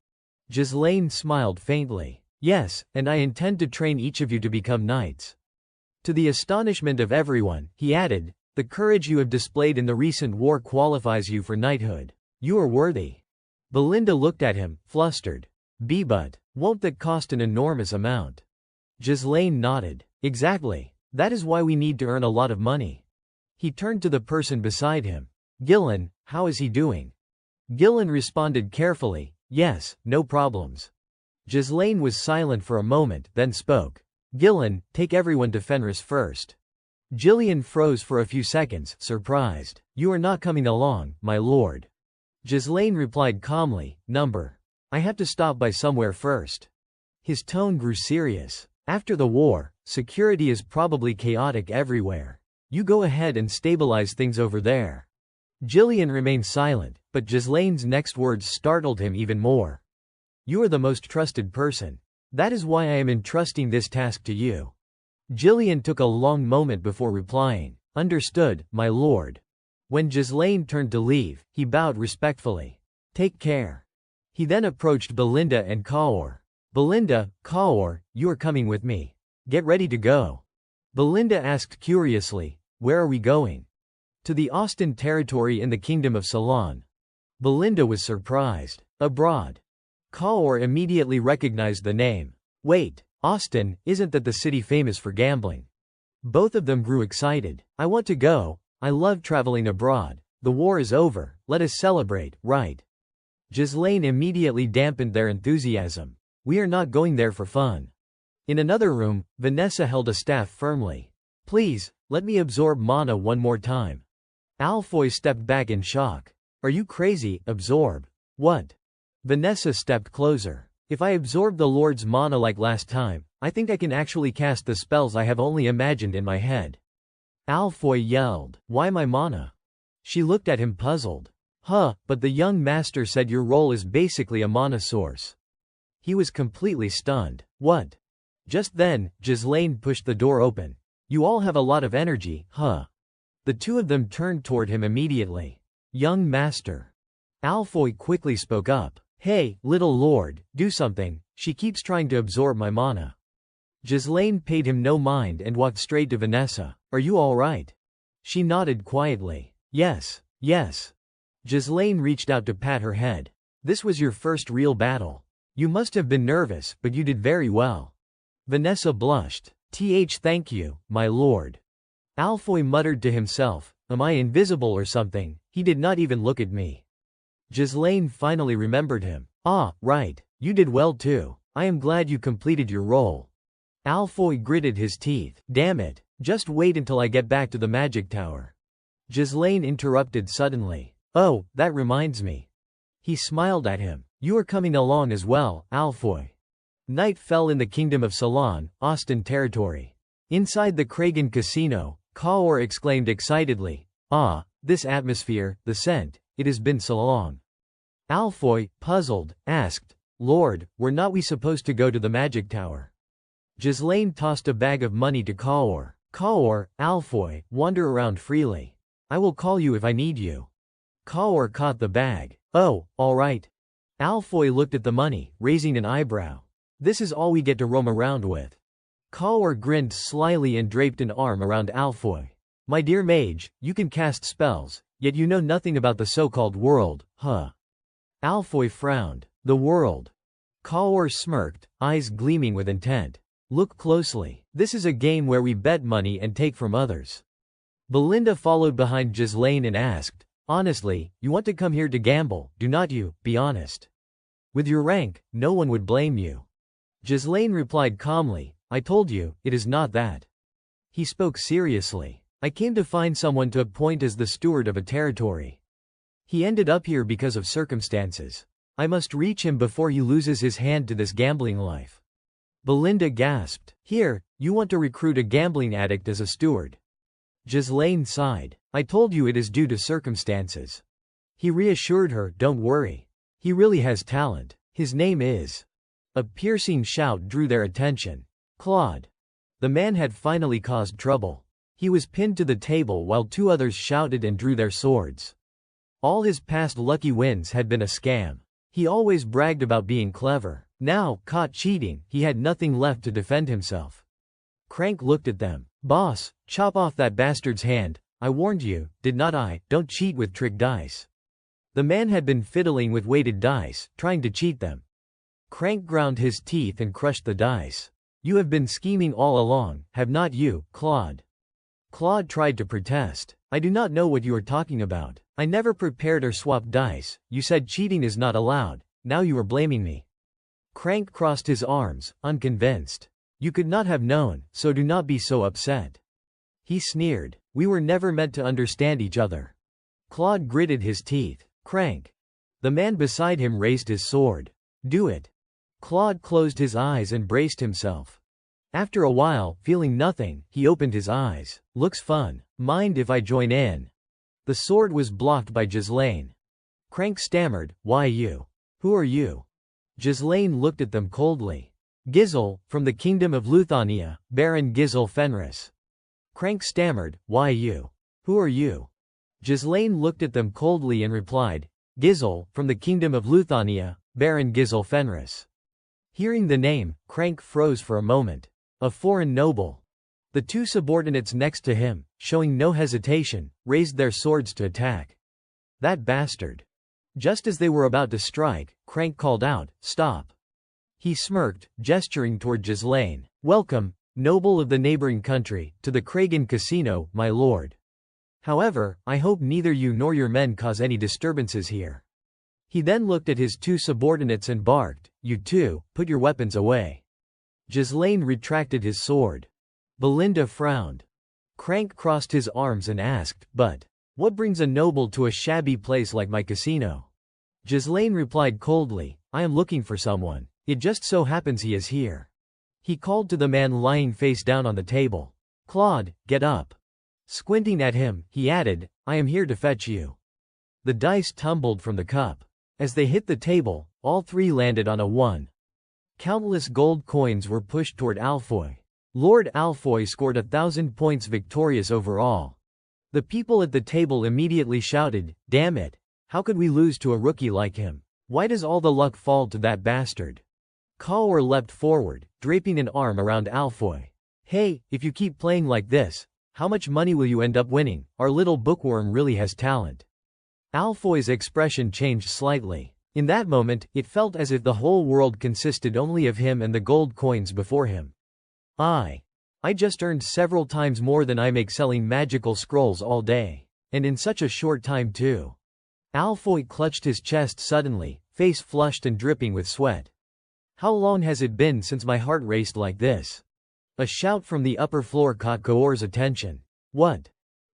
[SPEAKER 1] Ghislaine smiled faintly. Yes, and I intend to train each of you to become knights. To the astonishment of everyone, he added, the courage you have displayed in the recent war qualifies you for knighthood. You are worthy. Belinda looked at him, flustered. But won't that cost an enormous amount? Ghislaine nodded. Exactly. That is why we need to earn a lot of money. He turned to the person beside him. Gillen, how is he doing? Gillen responded carefully, yes, no problems. Ghislaine was silent for a moment, then spoke. Gillen, take everyone to Fenris first. Jillian froze for a few seconds, surprised. You are not coming along, my lord. Ghislaine replied calmly, I have to stop by somewhere first. His tone grew serious. After the war, security is probably chaotic everywhere. You go ahead and stabilize things over there. Jillian remained silent, but Ghislaine's next words startled him even more. You are the most trusted person. That is why I am entrusting this task to you. Jillian took a long moment before replying. Understood, my lord. When Ghislaine turned to leave, he bowed respectfully. Take care. He then approached Belinda and Kaur. Belinda, Kaur, you are coming with me. Get ready to go. Belinda asked curiously, where are we going? To the Austin territory in the Kingdom of Ceylon. Belinda was surprised. Abroad. Kaur immediately recognized the name. Wait, Austin, isn't that the city famous for gambling? Both of them grew excited. I want to go. I love traveling abroad. The war is over, let us celebrate, right? Ghislaine immediately dampened their enthusiasm. We are not going there for fun. In another room, Vanessa held a staff firmly. Please, let me absorb mana one more time. Alfoy stepped back in shock. Are you crazy? Absorb? What? Vanessa stepped closer. If I absorb the Lord's mana like last time, I think I can actually cast the spells I have only imagined in my head. Alfoy yelled. Why my mana? She looked at him puzzled. But the young master said your role is basically a mana source. He was completely stunned. What? Just then, Ghislaine pushed the door open. You all have a lot of energy, The two of them turned toward him immediately. Young master. Alfoy quickly spoke up. Hey, little lord, do something, she keeps trying to absorb my mana. Ghislaine paid him no mind and walked straight to Vanessa. Are you all right? She nodded quietly. Yes. Ghislaine reached out to pat her head. This was your first real battle. You must have been nervous, but you did very well. Vanessa blushed. Thank you, my lord. Alfoy muttered to himself, am I invisible or something? He did not even look at me. Ghislaine finally remembered him. Right, you did well too. I am glad you completed your role. Alfoy gritted his teeth. Damn it, just wait until I get back to the magic tower. Ghislaine interrupted suddenly. Oh, that reminds me. He smiled at him. You are coming along as well, Alfoy. Night fell in the Kingdom of Ceylon, Austin territory. Inside the Kragan casino, Kaor exclaimed excitedly, "Ah, this atmosphere, the scent, it has been so long." Alfoy, puzzled, asked, "Lord, were not we supposed to go to the magic tower?" Ghislaine tossed a bag of money to Kaor. "Kaor, Alfoy, wander around freely. I will call you if I need you." Kaor caught the bag. "Oh, all right." Alfoy looked at the money, raising an eyebrow. "This is all we get to roam around with." Kaor grinned slyly and draped an arm around Alfoy. "My dear mage, you can cast spells, yet you know nothing about the so-called world, huh?" Alfoy frowned. "The world?" Kaor smirked, eyes gleaming with intent. "Look closely. This is a game where we bet money and take from others." Belinda followed behind Ghislaine and asked, "Honestly, you want to come here to gamble, do not you? Be honest. With your rank, no one would blame you." Ghislaine replied calmly, "I told you, it is not that." He spoke seriously. "I came to find someone to appoint as the steward of a territory. He ended up here because of circumstances. I must reach him before he loses his hand to this gambling life." Belinda gasped. "Here, you want to recruit a gambling addict as a steward?" Ghislaine sighed. "I told you it is due to circumstances." He reassured her, "Don't worry. He really has talent. His name is—" A piercing shout drew their attention. Claude. The man had finally caused trouble. He was pinned to the table while two others shouted and drew their swords. All his past lucky wins had been a scam. He always bragged about being clever. Now, caught cheating, he had nothing left to defend himself. Crank looked at them. "Boss, chop off that bastard's hand. I warned you, did not I? Don't cheat with trick dice." The man had been fiddling with weighted dice, trying to cheat them. Crank ground his teeth and crushed the dice. "You have been scheming all along, have not you, Claude?" Claude tried to protest. "I do not know what you are talking about. I never prepared or swapped dice. You said cheating is not allowed. Now you are blaming me." Crank crossed his arms, unconvinced. "You could not have known, so do not be so upset." He sneered. "We were never meant to understand each other." Claude gritted his teeth. "Crank." The man beside him raised his sword. "Do it." Claude closed his eyes and braced himself. After a while, feeling nothing, he opened his eyes. "Looks fun. Mind if I join in?" The sword was blocked by Ghislaine. Crank stammered, "Why you? Who are you?" Ghislaine looked at them coldly. "Gizel, from the kingdom of Luthania, Baron Gizel Fenris." Crank stammered, "Why you? Who are you?" Ghislaine looked at them coldly and replied, "Gizel, from the kingdom of Luthania, Baron Gizel Fenris." Hearing the name, Crank froze for a moment. A foreign noble. The two subordinates next to him, showing no hesitation, raised their swords to attack. "That bastard." Just as they were about to strike, Crank called out, "Stop." He smirked, gesturing toward Ghislaine. "Welcome, noble of the neighboring country, to the Kragan casino, my lord. However, I hope neither you nor your men cause any disturbances here." He then looked at his two subordinates and barked, "You two, put your weapons away." Ghislaine retracted his sword. Belinda frowned. Crank crossed his arms and asked, "But what brings a noble to a shabby place like my casino?" Ghislaine replied coldly, "I am looking for someone. It just so happens he is here." He called to the man lying face down on the table. "Claude, get up." Squinting at him, he added, "I am here to fetch you." The dice tumbled from the cup. As they hit the table, all three landed on a 1. Countless gold coins were pushed toward Alfoy. Lord Alfoy scored 1,000 points victorious overall. The people at the table immediately shouted, "Damn it! How could we lose to a rookie like him? Why does all the luck fall to that bastard?" Kaor leapt forward, draping an arm around Alfoy. "Hey, if you keep playing like this, how much money will you end up winning? Our little bookworm really has talent." Alfoy's expression changed slightly. In that moment, it felt as if the whole world consisted only of him and the gold coins before him. I just earned several times more than I make selling magical scrolls all day. And in such a short time too." Alfoy clutched his chest suddenly, face flushed and dripping with sweat. "How long has it been since my heart raced like this?" A shout from the upper floor caught Kaor's attention. "What?"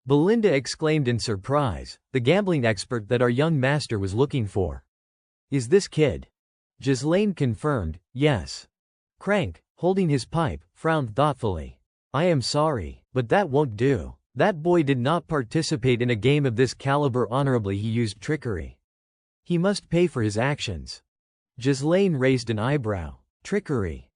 [SPEAKER 1] Belinda exclaimed in surprise, "the gambling expert that our young master was looking for. Is this kid?" Ghislaine confirmed, "Yes." Crank, holding his pipe, frowned thoughtfully. I am sorry, but that won't do. That boy did not participate in a game of this caliber honorably. He used trickery. He must pay for his actions. Ghislaine raised an eyebrow. Trickery.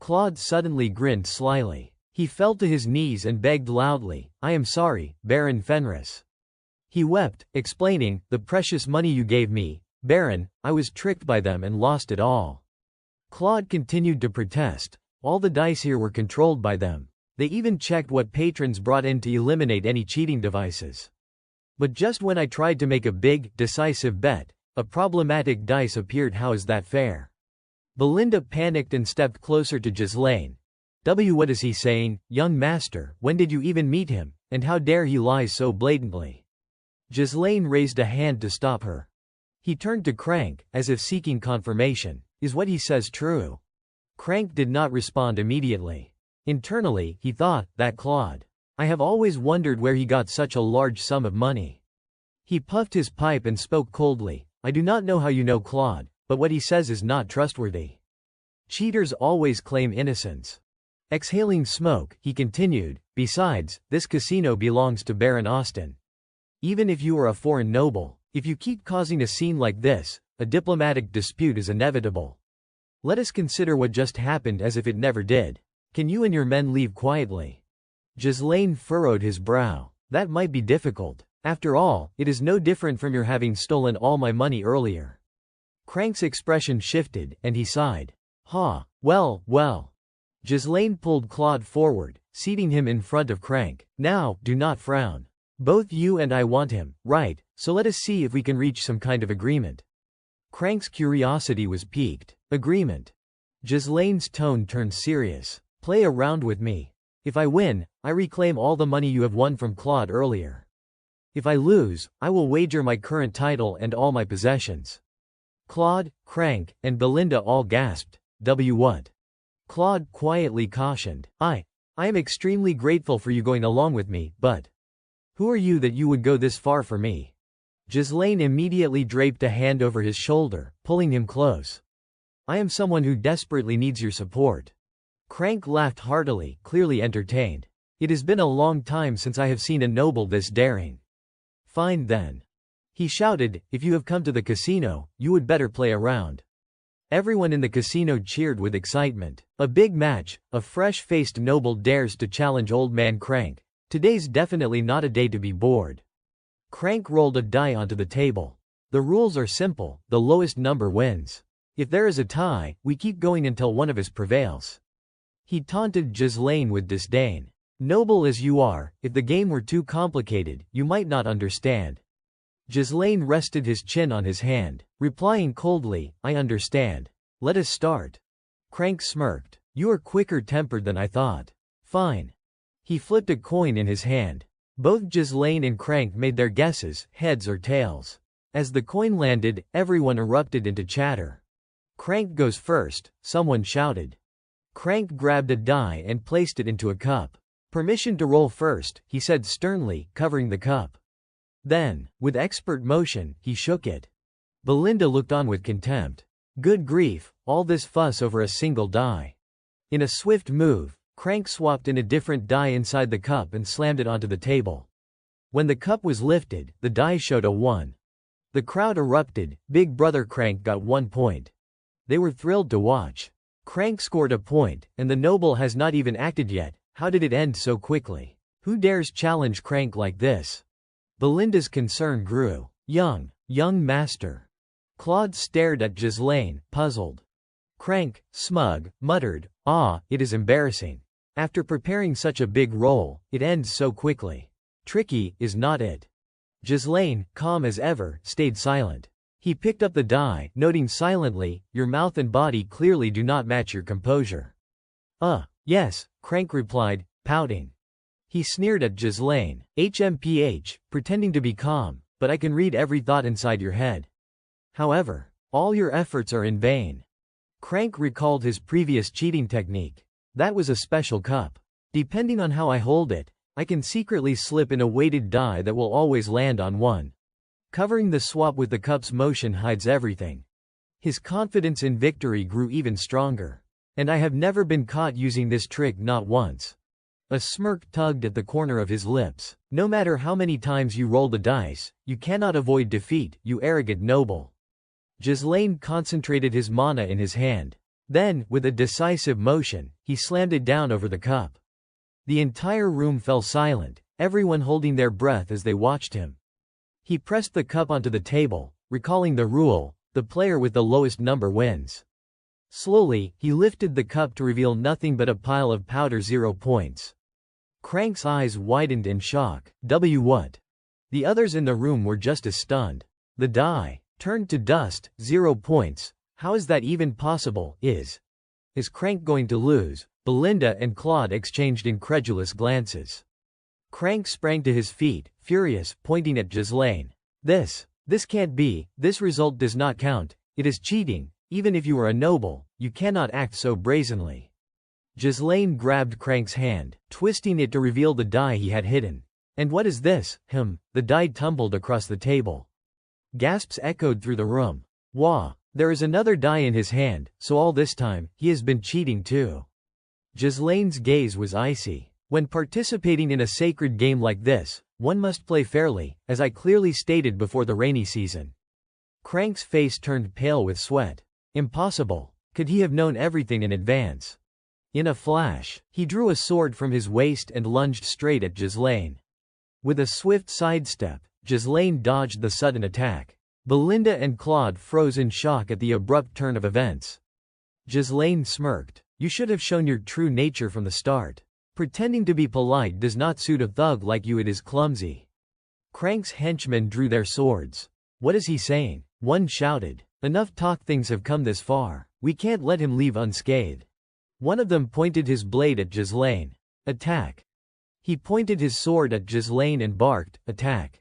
[SPEAKER 1] Claude suddenly grinned slyly. He fell to his knees and begged loudly, I am sorry, Baron Fenris. He wept, explaining, the precious money you gave me, Baron, I was tricked by them and lost it all. Claude continued to protest. All the dice here were controlled by them. They even checked what patrons brought in to eliminate any cheating devices. But just when I tried to make a big, decisive bet, a problematic dice appeared. How is that fair? Belinda panicked and stepped closer to Ghislaine. What is he saying, young master? When did you even meet him, and how dare he lie so blatantly? Ghislaine raised a hand to stop her. He turned to Crank, as if seeking confirmation. Is what he says true? Crank did not respond immediately. Internally, he thought, that Claude. I have always wondered where he got such a large sum of money. He puffed his pipe and spoke coldly. I do not know how you know Claude, but what he says is not trustworthy. Cheaters always claim innocence. Exhaling smoke, he continued, besides, this casino belongs to Baron Austin. Even if you are a foreign noble, if you keep causing a scene like this, a diplomatic dispute is inevitable. Let us consider what just happened as if it never did. Can you and your men leave quietly? Ghislaine furrowed his brow. That might be difficult. After all, it is no different from your having stolen all my money earlier. Crank's expression shifted, and he sighed. Well. Ghislaine pulled Claude forward, seating him in front of Crank. Now, do not frown. Both you and I want him, right, so let us see if we can reach some kind of agreement. Crank's curiosity was piqued. Agreement. Ghislaine's tone turned serious. Play around with me. If I win, I reclaim all the money you have won from Claude earlier. If I lose, I will wager my current title and all my possessions. Claude, Crank, and Belinda all gasped. What? Claude quietly cautioned. I am extremely grateful for you going along with me, but who are you that you would go this far for me? Ghislaine immediately draped a hand over his shoulder, pulling him close. I am someone who desperately needs your support. Crank laughed heartily, clearly entertained. It has been a long time since I have seen a noble this daring. Fine then. He shouted, if you have come to the casino, you would better play around. Everyone in the casino cheered with excitement. A big match, a fresh-faced noble dares to challenge old man Crank. Today's definitely not a day to be bored. Crank rolled a die onto the table. The rules are simple, the lowest number wins. If there is a tie, we keep going until one of us prevails. He taunted Ghislaine with disdain. Noble as you are, if the game were too complicated, you might not understand. Ghislaine rested his chin on his hand, replying coldly, I understand. Let us start. Crank smirked. You are quicker-tempered than I thought. Fine. He flipped a coin in his hand. Both Ghislaine and Crank made their guesses, heads or tails. As the coin landed, everyone erupted into chatter. Crank goes first, someone shouted. Crank grabbed a die and placed it into a cup. Permission to roll first, he said sternly, covering the cup. Then, with expert motion, he shook it. Belinda looked on with contempt. Good grief, all this fuss over a single die. In a swift move, Crank swapped in a different die inside the cup and slammed it onto the table. When the cup was lifted, the die showed a 1. The crowd erupted. Big Brother Crank got 1 point. They were thrilled to watch. Crank scored a point, and the noble has not even acted yet. How did it end so quickly? Who dares challenge Crank like this? Belinda's concern grew. Young master. Claude stared at Ghislaine, puzzled. Crank, smug, muttered, it is embarrassing. After preparing such a big roll, it ends so quickly. Tricky, is not it? Ghislaine, calm as ever, stayed silent. He picked up the die, noting silently, your mouth and body clearly do not match your composure. Yes, Crank replied, pouting. He sneered at Ghislaine. HMPH, pretending to be calm, but I can read every thought inside your head. However, all your efforts are in vain. Crank recalled his previous cheating technique. That was a special cup. Depending on how I hold it, I can secretly slip in a weighted die that will always land on 1. Covering the swap with the cup's motion hides everything. His confidence in victory grew even stronger. And I have never been caught using this trick, not once. A smirk tugged at the corner of his lips. No matter how many times you roll the dice, you cannot avoid defeat, you arrogant noble. Ghislaine concentrated his mana in his hand. Then, with a decisive motion, he slammed it down over the cup. The entire room fell silent, everyone holding their breath as they watched him. He pressed the cup onto the table, recalling the rule, the player with the lowest number wins. Slowly, he lifted the cup to reveal nothing but a pile of powder 0 points. Crank's eyes widened in shock. What? The others in the room were just as stunned. The die turned to dust, 0 points. How is that even possible? Is Crank going to lose? Belinda and Claude exchanged incredulous glances. Crank sprang to his feet, furious, pointing at Ghislaine. This can't be, this result does not count, it is cheating, even if you are a noble, you cannot act so brazenly. Ghislaine grabbed Crank's hand, twisting it to reveal the die he had hidden. And what is this? The die tumbled across the table. Gasps echoed through the room. Wah! There is another die in his hand, so all this time, he has been cheating too. Ghislaine's gaze was icy. When participating in a sacred game like this, one must play fairly, as I clearly stated before the rainy season. Crank's face turned pale with sweat. Impossible. Could he have known everything in advance? In a flash, he drew a sword from his waist and lunged straight at Ghislaine. With a swift sidestep, Ghislaine dodged the sudden attack. Belinda and Claude froze in shock at the abrupt turn of events. Ghislaine smirked. You should have shown your true nature from the start. Pretending to be polite does not suit a thug like you, it is clumsy. Crank's henchmen drew their swords. What is he saying? One shouted. Enough talk, things have come this far. We can't let him leave unscathed. One of them pointed his blade at Ghislaine. Attack. He pointed his sword at Ghislaine and barked, attack.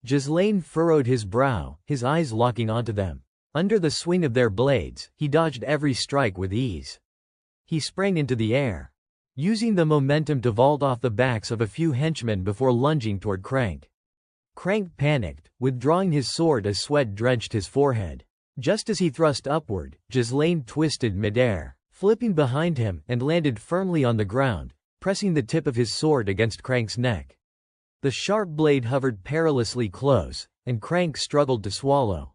[SPEAKER 1] Ghislaine furrowed his brow, his eyes locking onto them. Under the swing of their blades, he dodged every strike with ease. He sprang into the air, using the momentum to vault off the backs of a few henchmen before lunging toward Crank. Crank panicked, withdrawing his sword as sweat drenched his forehead. Just as he thrust upward, Ghislaine twisted midair, flipping behind him, and landed firmly on the ground, pressing the tip of his sword against Crank's neck. The sharp blade hovered perilously close, and Crank struggled to swallow.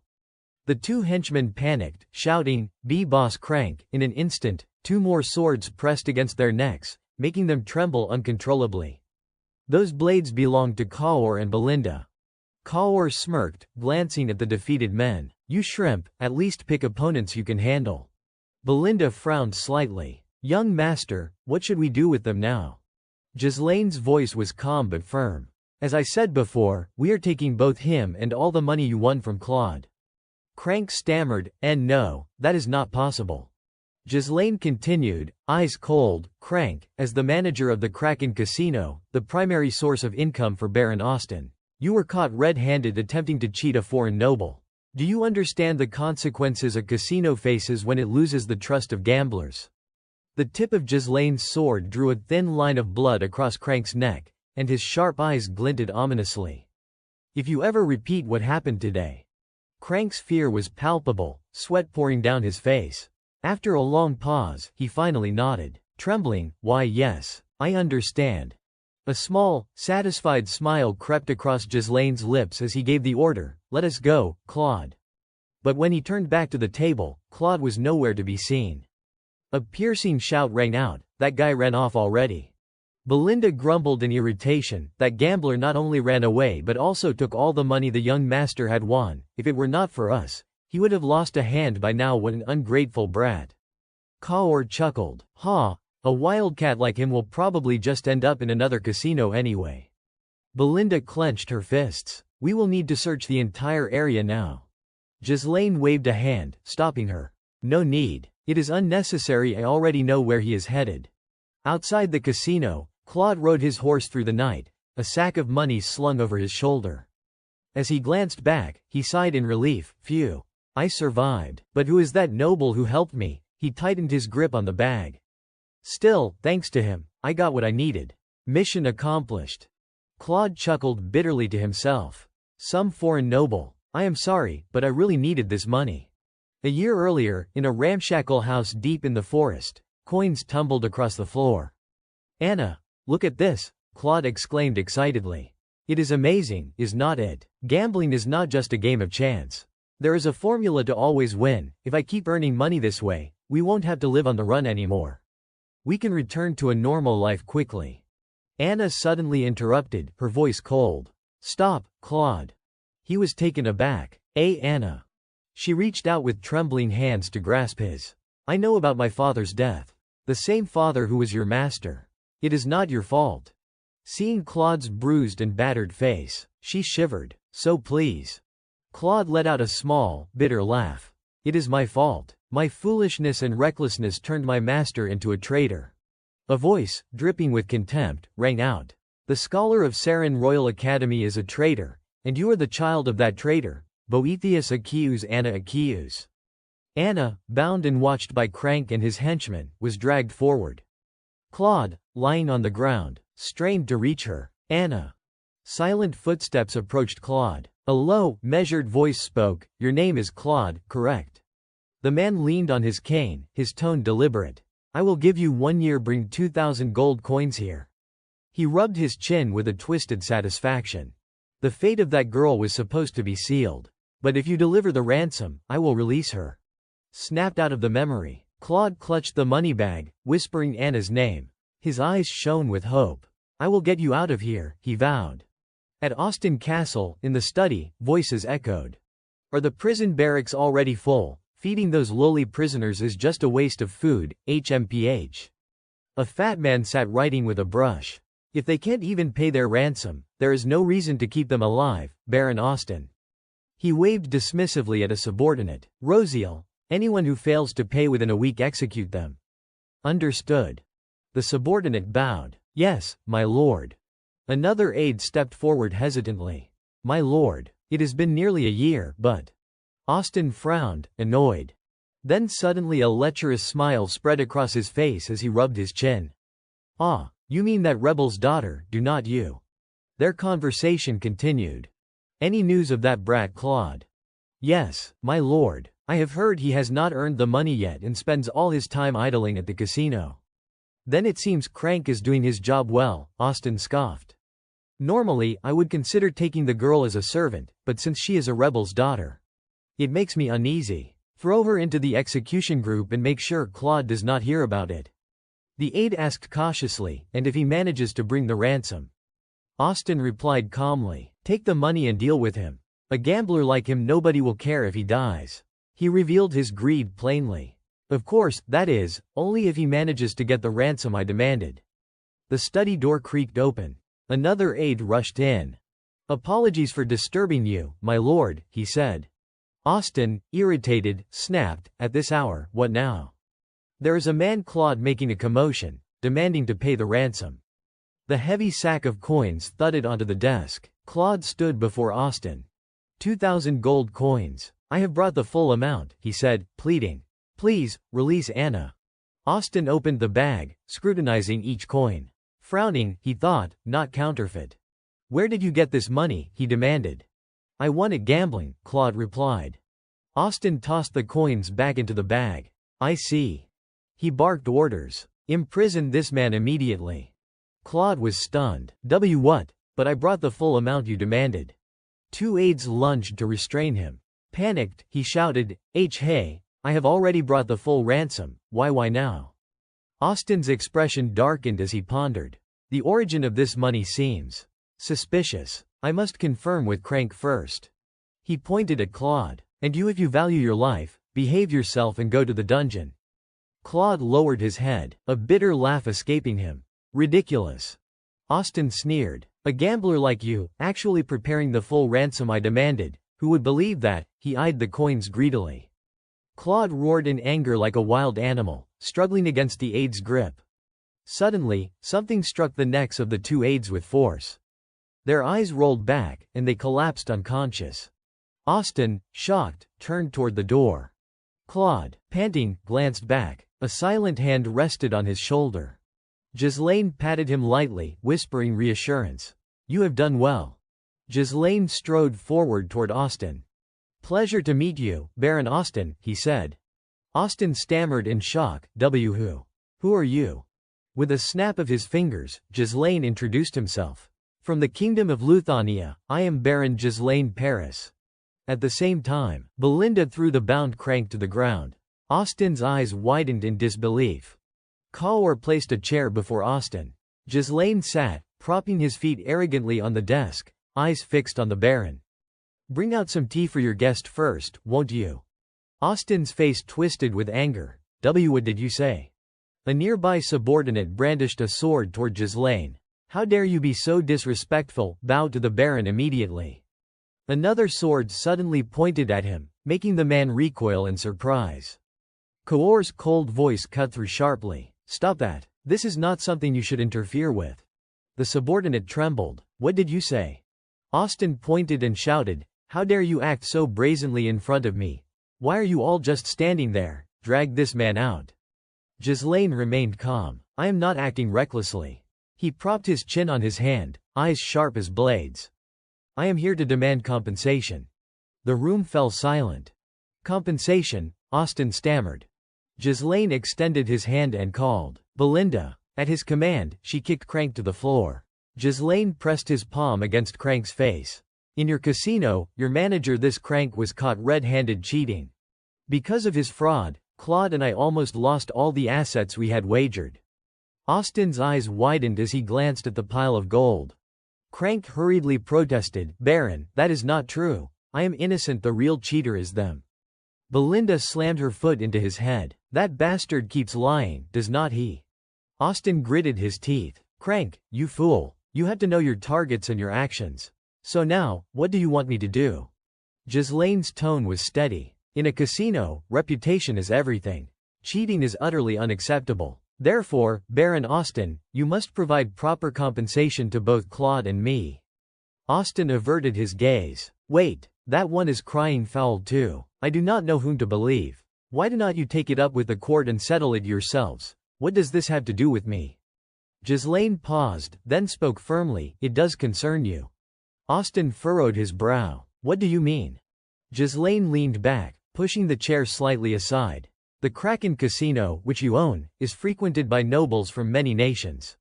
[SPEAKER 1] The two henchmen panicked, shouting, "Be boss Crank!" In an instant, two more swords pressed against their necks, making them tremble uncontrollably. Those blades belonged to Kaur and Belinda. Kaur smirked, glancing at the defeated men. You shrimp, at least pick opponents you can handle. Belinda frowned slightly. Young master, what should we do with them now? Ghislaine's voice was calm but firm. As I said before, we are taking both him and all the money you won from Claude. Crank stammered, and no, that is not possible. Ghislaine continued, eyes cold. Crank, as the manager of the Kraken Casino, the primary source of income for Baron Austin, you were caught red-handed attempting to cheat a foreign noble. Do you understand the consequences a casino faces when it loses the trust of gamblers? The tip of Ghislaine's sword drew a thin line of blood across Crank's neck, and his sharp eyes glinted ominously. If you ever repeat what happened today. Crank's fear was palpable, sweat pouring down his face. After a long pause, he finally nodded, trembling. Why, yes, I understand. A small, satisfied smile crept across Ghislaine's lips as he gave the order, let us go, Claude. But when he turned back to the table, Claude was nowhere to be seen. A piercing shout rang out, that guy ran off already. Belinda grumbled in irritation, that gambler not only ran away but also took all the money the young master had won. If it were not for us, he would have lost a hand by now. What an ungrateful brat. Kaur chuckled. Ha, a wildcat like him will probably just end up in another casino anyway. Belinda clenched her fists. We will need to search the entire area now. Ghislaine waved a hand, stopping her. No need. It is unnecessary, I already know where he is headed. Outside the casino, Claude rode his horse through the night, a sack of money slung over his shoulder. As he glanced back, he sighed in relief. Phew. I survived. But who is that noble who helped me? He tightened his grip on the bag. Still, thanks to him, I got what I needed. Mission accomplished. Claude chuckled bitterly to himself. Some foreign noble. I am sorry, but I really needed this money. A year earlier, in a ramshackle house deep in the forest, coins tumbled across the floor. Anna. Look at this, Claude exclaimed excitedly. It is amazing, is not it? Gambling is not just a game of chance. There is a formula to always win. If I keep earning money this way, we won't have to live on the run anymore. We can return to a normal life quickly. Anna suddenly interrupted, her voice cold. Stop, Claude. He was taken aback. Anna. She reached out with trembling hands to grasp his. I know about my father's death. The same father who was your master. It is not your fault. Seeing Claude's bruised and battered face, she shivered. So please. Claude let out a small, bitter laugh. It is my fault. My foolishness and recklessness turned my master into a traitor. A voice, dripping with contempt, rang out. The scholar of Sarin Royal Academy is a traitor, and you are the child of that traitor. Boethius accuse Anna accuse. Anna, bound and watched by Crank and his henchmen, was dragged forward. Claude, lying on the ground, strained to reach her. Anna. Silent footsteps approached Claude. A low, measured voice spoke, Your name is Claude, correct? The man leaned on his cane, his tone deliberate. I will give you 1 year, bring 2,000 gold coins here. He rubbed his chin with a twisted satisfaction. The fate of that girl was supposed to be sealed. But if you deliver the ransom, I will release her. Snapped out of the memory. Claude clutched the money bag, whispering Anna's name. His eyes shone with hope. I will get you out of here, he vowed. At Austin Castle, in the study, voices echoed. Are the prison barracks already full? Feeding those lowly prisoners is just a waste of food, HMPH. A fat man sat writing with a brush. If they can't even pay their ransom, there is no reason to keep them alive, Baron Austin. He waved dismissively at a subordinate. Rosiel, anyone who fails to pay within a week, execute them. Understood. The subordinate bowed. Yes, my lord. Another aide stepped forward hesitantly. My lord, it has been nearly a year, but... Austin frowned, annoyed. Then suddenly a lecherous smile spread across his face as he rubbed his chin. Ah, you mean that rebel's daughter, do not you? Their conversation continued. Any news of that brat Claude? Yes, my lord. I have heard he has not earned the money yet and spends all his time idling at the casino. Then it seems Crank is doing his job well, Austin scoffed. Normally, I would consider taking the girl as a servant, but since she is a rebel's daughter, it makes me uneasy. Throw her into the execution group and make sure Claude does not hear about it. The aide asked cautiously, and if he manages to bring the ransom? Austin replied calmly, take the money and deal with him. A gambler like him, nobody will care if he dies. He revealed his greed plainly. Of course, that is, only if he manages to get the ransom I demanded. The study door creaked open. Another aide rushed in. Apologies for disturbing you, my lord, he said. Austin, irritated, snapped, at this hour, what now? There is a man Claude making a commotion, demanding to pay the ransom. The heavy sack of coins thudded onto the desk. Claude stood before Austin. 2,000 gold coins. I have brought the full amount, he said, pleading. Please, release Anna. Austin opened the bag, scrutinizing each coin. Frowning, he thought, not counterfeit. Where did you get this money? He demanded. I won at gambling, Claude replied. Austin tossed the coins back into the bag. I see. He barked orders. Imprison this man immediately. Claude was stunned. What? But I brought the full amount you demanded. 2 aides lunged to restrain him. Panicked, he shouted, Hey, I have already brought the full ransom, why now? Austin's expression darkened as he pondered. The origin of this money seems suspicious. I must confirm with Crank first. He pointed at Claude. And you, if you value your life, behave yourself and go to the dungeon. Claude lowered his head, a bitter laugh escaping him. Ridiculous. Austin sneered. A gambler like you, actually preparing the full ransom I demanded, who would believe that? He eyed the coins greedily. Claude roared in anger like a wild animal, struggling against the aide's grip. Suddenly, something struck the necks of the 2 aides with force. Their eyes rolled back, and they collapsed unconscious. Austin, shocked, turned toward the door. Claude, panting, glanced back. A silent hand rested on his shoulder. Ghislaine patted him lightly, whispering reassurance. You have done well. Ghislaine strode forward toward Austin. Pleasure to meet you, Baron Austin, he said. Austin stammered in shock. Who? Who are you? With a snap of his fingers, Ghislaine introduced himself. From the Kingdom of Luthania, I am Baron Ghislaine Paris. At the same time, Belinda threw the bound crank to the ground. Austin's eyes widened in disbelief. Kaur placed a chair before Austin. Ghislaine sat, propping his feet arrogantly on the desk, eyes fixed on the Baron. Bring out some tea for your guest first, won't you? Austin's face twisted with anger. What did you say? A nearby subordinate brandished a sword toward Ghislaine. How dare you be so disrespectful, bowed to the Baron immediately. Another sword suddenly pointed at him, making the man recoil in surprise. Kaur's cold voice cut through sharply. Stop that. This is not something you should interfere with. The subordinate trembled. What did you say? Austin pointed and shouted, how dare you act so brazenly in front of me? Why are you all just standing there? Drag this man out. Ghislaine remained calm. I am not acting recklessly. He propped his chin on his hand, eyes sharp as blades. I am here to demand compensation. The room fell silent. Compensation, Austin stammered. Ghislaine extended his hand and called, Belinda. At his command, she kicked Crank to the floor. Ghislaine pressed his palm against Crank's face. In your casino, your manager this Crank was caught red-handed cheating. Because of his fraud, Claude and I almost lost all the assets we had wagered. Austin's eyes widened as he glanced at the pile of gold. Crank hurriedly protested, Baron, that is not true. I am innocent, the real cheater is them. Belinda slammed her foot into his head. That bastard keeps lying, does not he? Austin gritted his teeth. Crank, you fool. You have to know your targets and your actions. So now, what do you want me to do? Ghislaine's tone was steady. In a casino, reputation is everything. Cheating is utterly unacceptable. Therefore, Baron Austin, you must provide proper compensation to both Claude and me. Austin averted his gaze. Wait, that one is crying foul too. I do not know whom to believe. Why do not you take it up with the court and settle it yourselves? What does this have to do with me? Ghislaine paused, then spoke firmly, it does concern you. Austin furrowed his brow. What do you mean? Ghislaine leaned back, pushing the chair slightly aside. The Kraken Casino, which you own, is frequented by nobles from many nations.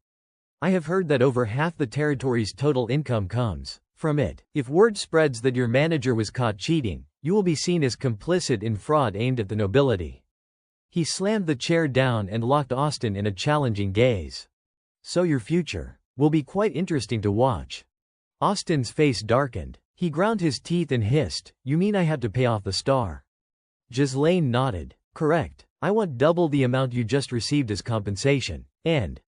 [SPEAKER 1] I have heard that over half the territory's total income comes from it. If word spreads that your manager was caught cheating, you will be seen as complicit in fraud aimed at the nobility. He slammed the chair down and locked Austin in a challenging gaze. So your future will be quite interesting to watch. Austin's face darkened. He ground his teeth and hissed, you mean I have to pay off the star? Ghislaine nodded. Correct. I want double the amount you just received as compensation. And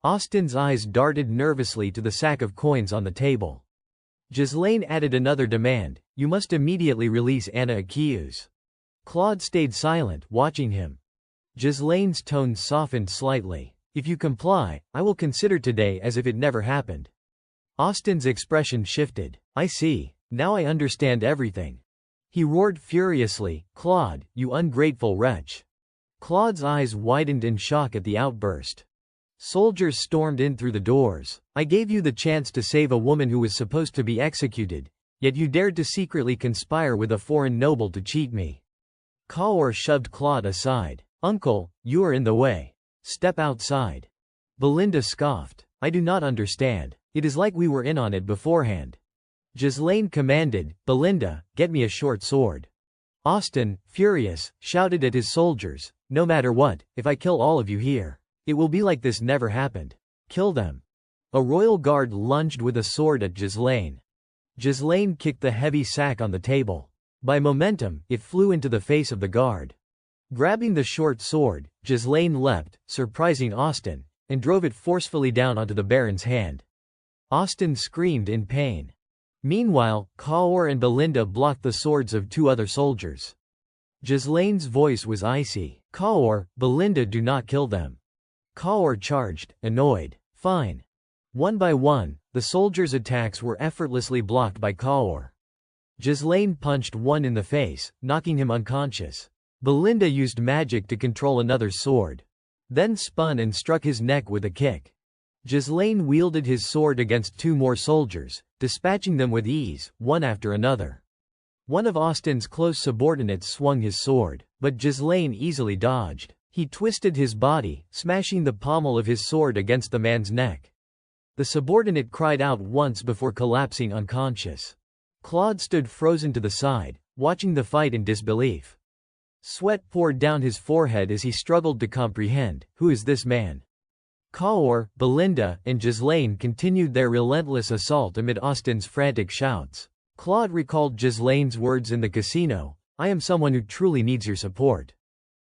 [SPEAKER 1] Austin's eyes darted nervously to the sack of coins on the table. Ghislaine added another demand. You must immediately release Anna accused. Claude stayed silent, watching him. Ghislaine's tone softened slightly. If you comply, I will consider today as if it never happened. Austin's expression shifted. I see. Now I understand everything. He roared furiously, Claude, you ungrateful wretch. Claude's eyes widened in shock at the outburst. Soldiers stormed in through the doors. I gave you the chance to save a woman who was supposed to be executed, yet you dared to secretly conspire with a foreign noble to cheat me. Kaur shoved Claude aside. Uncle, you are in the way. Step outside. Belinda scoffed. I do not understand. It is like we were in on it beforehand. Ghislaine commanded, Belinda, get me a short sword. Austin, furious, shouted at his soldiers, no matter what, if I kill all of you here, it will be like this never happened. Kill them. A royal guard lunged with a sword at Ghislaine. Ghislaine kicked the heavy sack on the table. By momentum, it flew into the face of the guard. Grabbing the short sword, Ghislaine leapt, surprising Austin, and drove it forcefully down onto the Baron's hand. Austin screamed in pain. Meanwhile, Kaur and Belinda blocked the swords of two other soldiers. Ghislaine's voice was icy. Kaur, Belinda, do not kill them. Kaur charged, annoyed. Fine. One by one, the soldiers' attacks were effortlessly blocked by Kaur. Ghislaine punched one in the face, knocking him unconscious. Belinda used magic to control another's sword. Then spun and struck his neck with a kick. Ghislaine wielded his sword against two more soldiers, dispatching them with ease, one after another. One of Austin's close subordinates swung his sword, but Ghislaine easily dodged. He twisted his body, smashing the pommel of his sword against the man's neck. The subordinate cried out once before collapsing unconscious. Claude stood frozen to the side, watching the fight in disbelief. Sweat poured down his forehead as he struggled to comprehend, who is this man? Kaor, Belinda, and Ghislaine continued their relentless assault amid Austin's frantic shouts. Claude recalled Ghislaine's words in the casino, "I am someone who truly needs your support."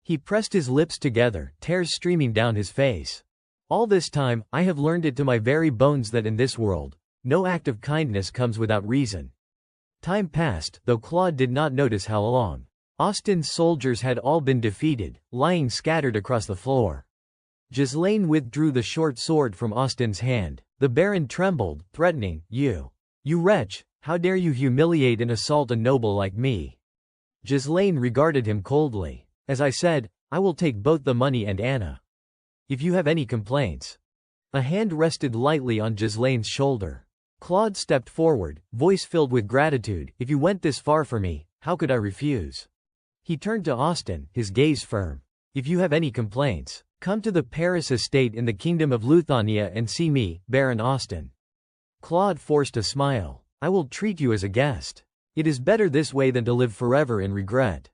[SPEAKER 1] He pressed his lips together, tears streaming down his face. "All this time, I have learned it to my very bones that in this world, no act of kindness comes without reason." Time passed, though Claude did not notice how long. Austin's soldiers had all been defeated, lying scattered across the floor. Ghislaine withdrew the short sword from Austin's hand. The Baron trembled, threatening, You wretch, how dare you humiliate and assault a noble like me?" Ghislaine regarded him coldly. "As I said, I will take both the money and Anna. If you have any complaints." A hand rested lightly on Ghislaine's shoulder. Claude stepped forward, voice filled with gratitude. "If you went this far for me, how could I refuse?" He turned to Austin, his gaze firm. "If you have any complaints, come to the Paris estate in the Kingdom of Luthania and see me, Baron Austin." Claude forced a smile. "I will treat you as a guest. It is better this way than to live forever in regret."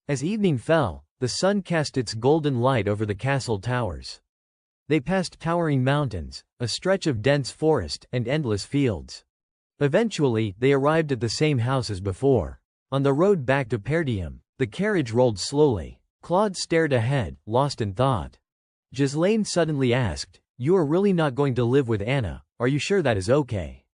[SPEAKER 1] As evening fell, the sun cast its golden light over the castle towers. They passed towering mountains, a stretch of dense forest, and endless fields. Eventually, they arrived at the same house as before. On the road back to Perdium, the carriage rolled slowly. Claude stared ahead, lost in thought. Ghislaine suddenly asked, "You are really not going to live with Anna, are you sure that is okay?"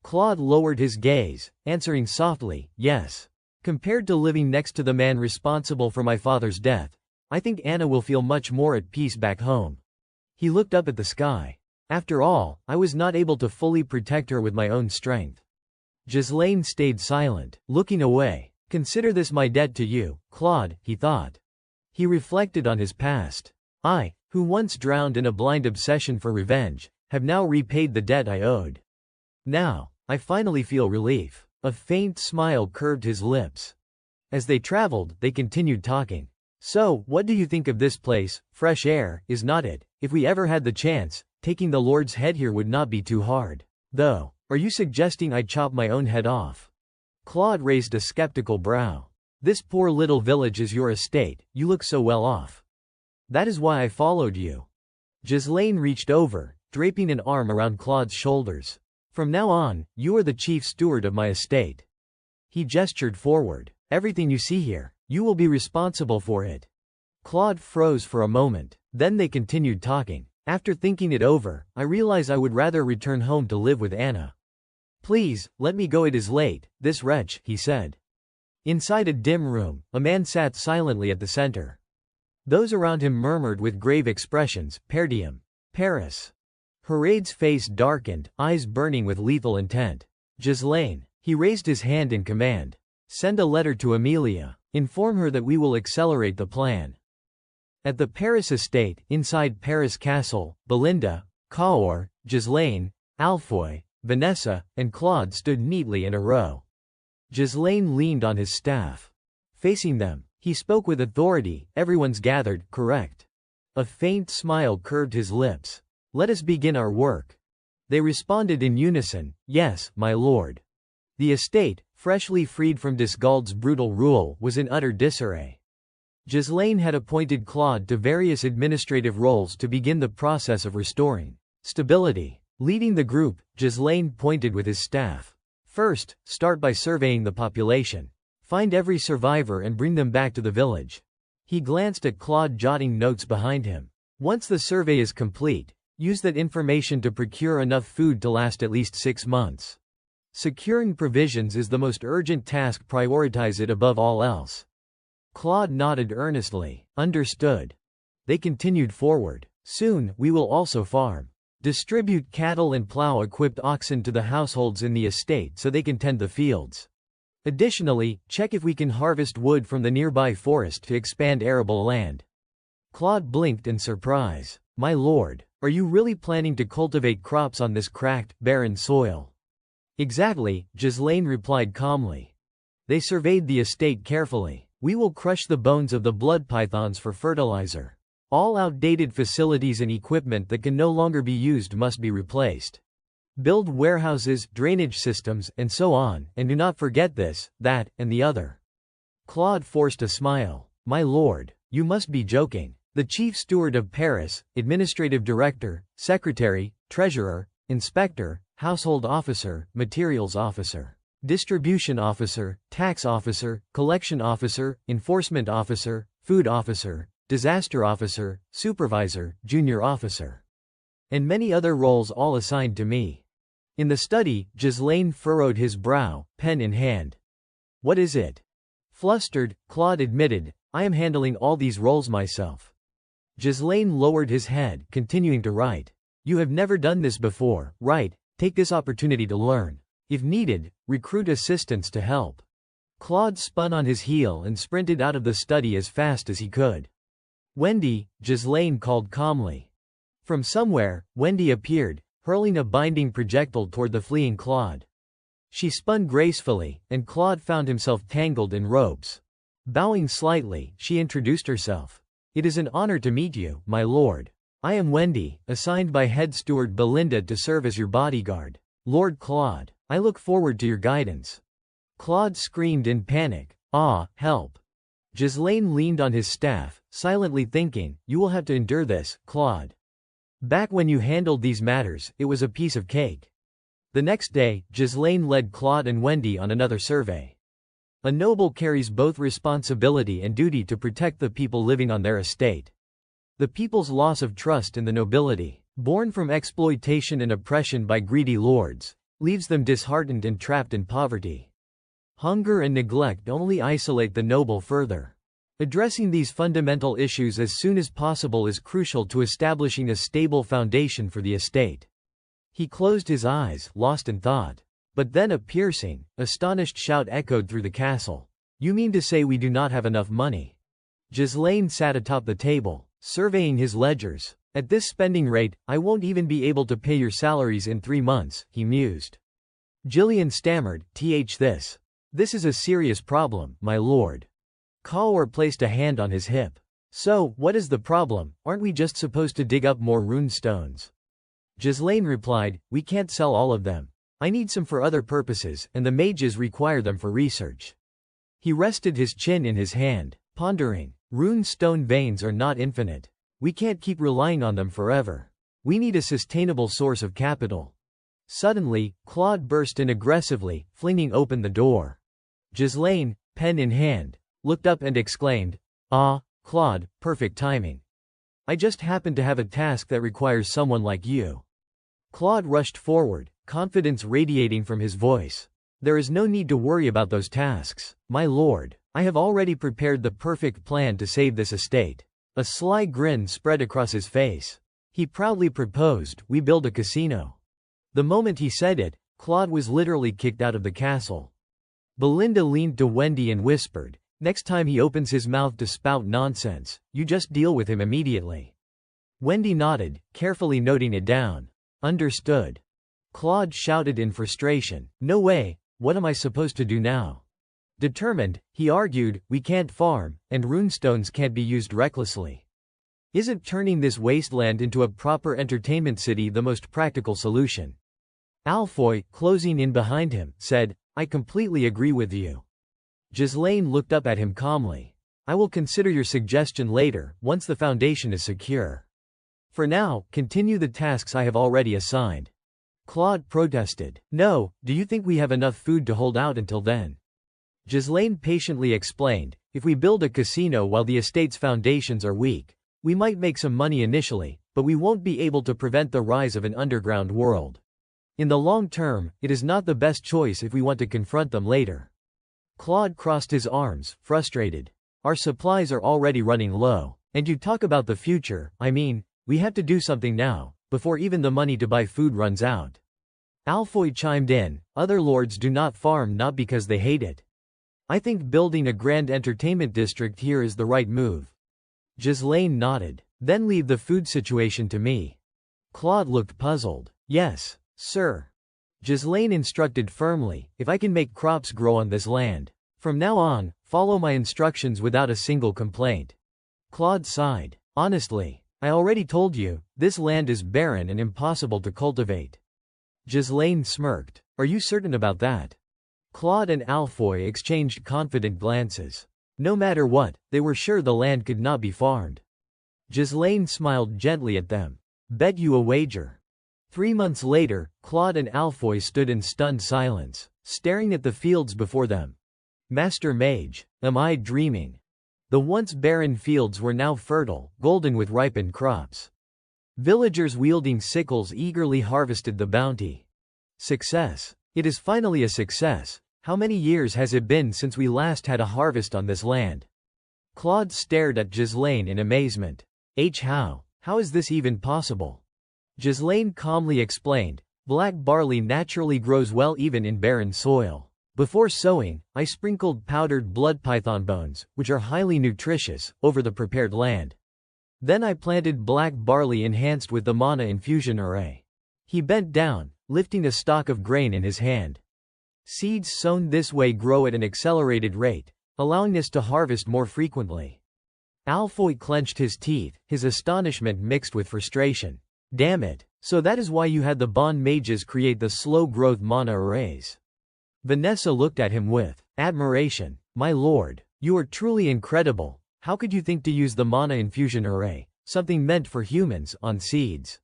[SPEAKER 1] Claude lowered his gaze, answering softly, "Yes. Compared to living next to the man responsible for my father's death, I think Anna will feel much more at peace back home." He looked up at the sky. "After all, I was not able to fully protect her with my own strength." Ghislaine stayed silent, looking away. "Consider this my debt to you, Claude," he thought. He reflected on his past. "I, who once drowned in a blind obsession for revenge, have now repaid the debt I owed. Now, I finally feel relief." A faint smile curved his lips. As they traveled, they continued talking. "So, what do you think of this place? Fresh air, is not it? If we ever had the chance, taking the Lord's head here would not be too hard. Though, are you suggesting I chop my own head off?" Claude raised a skeptical brow. "This poor little village is your estate, you look so well off. That is why I followed you." Ghislaine reached over, draping an arm around Claude's shoulders. "From now on, you are the chief steward of my estate." He gestured forward. "Everything you see here, you will be responsible for it." Claude froze for a moment. Then they continued talking. "After thinking it over, I realize I would rather return home to live with Anna." "Please, let me go, it is late." "This wretch," he said. Inside a dim room, a man sat silently at the center. Those around him murmured with grave expressions, "Perdium. Paris." Harade's face darkened, eyes burning with lethal intent. "Ghislaine." He raised his hand in command. "Send a letter to Amelia. Inform her that we will accelerate the plan." At the Paris estate, inside Paris Castle, Belinda, Kaor, Ghislaine, Alfoy, Vanessa, and Claude stood neatly in a row. Ghislaine leaned on his staff. Facing them, he spoke with authority. "Everyone's gathered, correct?" A faint smile curved his lips. "Let us begin our work." They responded in unison, "Yes, my lord." The estate, freshly freed from Disgald's brutal rule, was in utter disarray. Ghislaine had appointed Claude to various administrative roles to begin the process of restoring stability. Leading the group, Ghislaine pointed with his staff. "First, start by surveying the population. Find every survivor and bring them back to the village." He glanced at Claude, jotting notes behind him. "Once the survey is complete, use that information to procure enough food to last at least 6 months. Securing provisions is the most urgent task, prioritize it above all else." Claude nodded earnestly. "Understood." They continued forward. "Soon, we will also farm. Distribute cattle and plow-equipped oxen to the households in the estate so they can tend the fields. Additionally, check if we can harvest wood from the nearby forest to expand arable land." Claude blinked in surprise. "My lord, are you really planning to cultivate crops on this cracked, barren soil?" "Exactly," Ghislaine replied calmly. They surveyed the estate carefully. "We will crush the bones of the blood pythons for fertilizer. All outdated facilities and equipment that can no longer be used must be replaced. Build warehouses, drainage systems, and so on, and do not forget this, that, and the other. Claude forced a smile. My lord, you must be joking. The chief steward of Paris, administrative director, secretary, treasurer, inspector, household officer, materials officer, distribution officer, tax officer, collection officer, enforcement officer, food officer, disaster officer, supervisor, junior officer, and many other roles all assigned to me. In the study, Ghislaine furrowed his brow, pen in hand. What is it? Flustered, Claude admitted, I am handling all these roles myself. Ghislaine lowered his head, continuing to write. You have never done this before, right? Take this opportunity to learn. If needed, recruit assistants to help. Claude spun on his heel and sprinted out of the study as fast as he could. Wendy, Ghislaine called calmly. From somewhere, Wendy appeared, hurling a binding projectile toward the fleeing Claude. She spun gracefully, and Claude found himself tangled in ropes. Bowing slightly, she introduced herself. It is an honor to meet you, my lord. I am Wendy, assigned by head steward Belinda to serve as your bodyguard. Lord Claude, I look forward to your guidance. Claude screamed in panic. Ah, help. Ghislaine leaned on his staff, silently thinking, you will have to endure this, Claude. Back when you handled these matters, it was a piece of cake. The next day, Ghislaine led Claude and Wendy on another survey. A noble carries both responsibility and duty to protect the people living on their estate. The people's loss of trust in the nobility, born from exploitation and oppression by greedy lords, leaves them disheartened and trapped in poverty. Hunger and neglect only isolate the noble further. Addressing these fundamental issues as soon as possible is crucial to establishing a stable foundation for the estate. He closed his eyes, lost in thought. But then a piercing, astonished shout echoed through the castle. You mean to say we do not have enough money? Ghislaine sat atop the table, surveying his ledgers. At this spending rate, I won't even be able to pay your salaries in 3 months, he mused. Gillian stammered, This is a serious problem, my lord. Cawor placed a hand on his hip. So, what is the problem? Aren't we just supposed to dig up more rune stones? Ghislaine replied, we can't sell all of them. I need some for other purposes, and the mages require them for research. He rested his chin in his hand, pondering. Rune stone veins are not infinite. We can't keep relying on them forever. We need a sustainable source of capital. Suddenly, Claude burst in aggressively, flinging open the door. Ghislaine, pen in hand, looked up and exclaimed, Ah, Claude, perfect timing. I just happen to have a task that requires someone like you. Claude rushed forward, confidence radiating from his voice. There is no need to worry about those tasks, my lord. I have already prepared the perfect plan to save this estate. A sly grin spread across his face. He proudly proposed, we build a casino. The moment he said it, Claude was literally kicked out of the castle. Belinda leaned to Wendy and whispered, next time he opens his mouth to spout nonsense, you just deal with him immediately. Wendy nodded, carefully noting it down. Understood. Claude shouted in frustration, no way, what am I supposed to do now? Determined, he argued, we can't farm, and runestones can't be used recklessly. Isn't turning this wasteland into a proper entertainment city the most practical solution? Alfoy, closing in behind him, said, I completely agree with you. Ghislaine looked up at him calmly. I will consider your suggestion later, once the foundation is secure. For now, continue the tasks I have already assigned. Claude protested. No, do you think we have enough food to hold out until then? Ghislaine patiently explained, if we build a casino while the estate's foundations are weak, we might make some money initially, but we won't be able to prevent the rise of an underground world. In the long term, it is not the best choice if we want to confront them later. Claude crossed his arms, frustrated. Our supplies are already running low, and you talk about the future, I mean, we have to do something now, before even the money to buy food runs out. Alfoy chimed in, other lords do not farm not because they hate it. I think building a grand entertainment district here is the right move. Ghislaine nodded. Then leave the food situation to me. Claude looked puzzled. Yes, sir. Ghislaine instructed firmly, if I can make crops grow on this land. From now on, follow my instructions without a single complaint. Claude sighed. Honestly, I already told you, this land is barren and impossible to cultivate. Ghislaine smirked. Are you certain about that? Claude and Alfoy exchanged confident glances. No matter what, they were sure the land could not be farmed. Ghislaine smiled gently at them. Bet you a wager. 3 months later, Claude and Alfoy stood in stunned silence, staring at the fields before them. Master Mage, am I dreaming? The once barren fields were now fertile, golden with ripened crops. Villagers wielding sickles eagerly harvested the bounty. Success. It is finally a success. How many years has it been since we last had a harvest on this land? Claude stared at Ghislaine in amazement. How is this even possible? Ghislaine calmly explained, black barley naturally grows well even in barren soil. Before sowing, I sprinkled powdered blood python bones, which are highly nutritious, over the prepared land. Then I planted black barley enhanced with the mana infusion array. He bent down, lifting a stalk of grain in his hand. Seeds sown this way grow at an accelerated rate, allowing us to harvest more frequently. Alfoy clenched his teeth, his astonishment mixed with frustration. Damn it, so that is why you had the bond mages create the slow-growth mana arrays. Vanessa looked at him with admiration. My lord, you are truly incredible. How could you think to use the mana infusion array, something meant for humans, on seeds?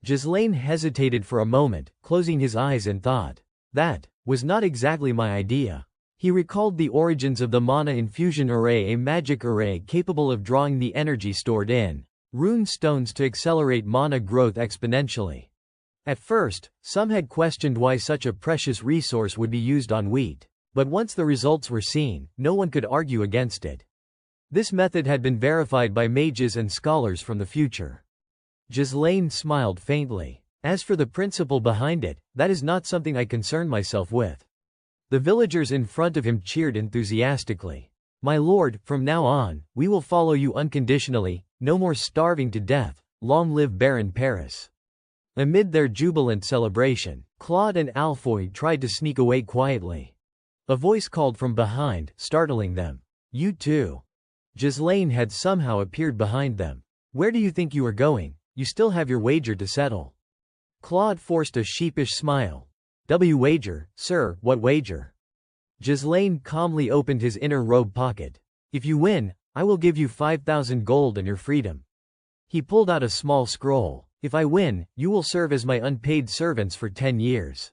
[SPEAKER 1] Ghislaine hesitated for a moment, closing his eyes in thought. That was not exactly my idea. He recalled the origins of the mana infusion array, a magic array capable of drawing the energy stored in rune stones to accelerate mana growth exponentially. At first, some had questioned why such a precious resource would be used on wheat, but once the results were seen, no one could argue against it. This method had been verified by mages and scholars from the future. Ghislaine smiled faintly. As for the principle behind it, that is not something I concern myself with. The villagers in front of him cheered enthusiastically. My lord, from now on, we will follow you unconditionally, no more starving to death, long live Baron Paris. Amid their jubilant celebration, Claude and Alfoy tried to sneak away quietly. A voice called from behind, startling them. You too. Ghislaine had somehow appeared behind them. Where do you think you are going? You still have your wager to settle. Claude forced a sheepish smile. Wager, sir, what wager? Ghislaine calmly opened his inner robe pocket. If you win, I will give you 5,000 gold and your freedom. He pulled out a small scroll. If I win, you will serve as my unpaid servants for 10 years.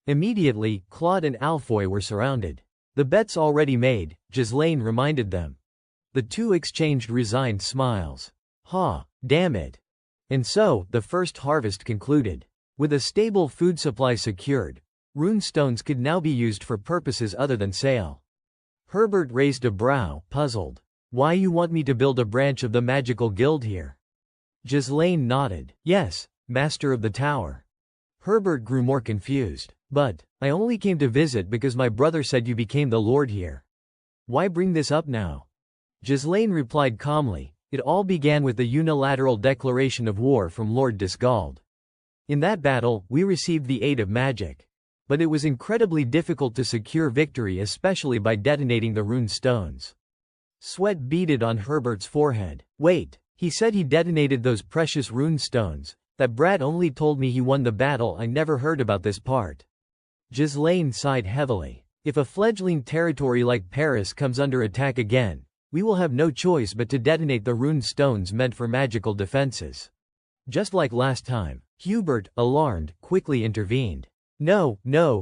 [SPEAKER 1] Immediately, Claude and Alfoy were surrounded. The bet's already made, Ghislaine reminded them. The two exchanged resigned smiles. Damn it. And so, the first harvest concluded. With a stable food supply secured, runestones could now be used for purposes other than sale. Herbert raised a brow, puzzled. Why you want me to build a branch of the magical guild here? Ghislaine nodded. Yes, master of the tower. Herbert grew more confused. But I only came to visit because my brother said you became the lord here. Why bring this up now? Ghislaine replied calmly. It all began with the unilateral declaration of war from Lord Disgald. In that battle, we received the aid of magic. But it was incredibly difficult to secure victory, especially by detonating the rune stones. Sweat beaded on Herbert's forehead. Wait, he said he detonated those precious rune stones. That brat only told me he won the battle. I never heard about this part. Ghislaine sighed heavily. If a fledgling territory like Paris comes under attack again, we will have no choice but to detonate the rune stones meant for magical defenses. Just like last time. Hubert, alarmed, quickly intervened. No,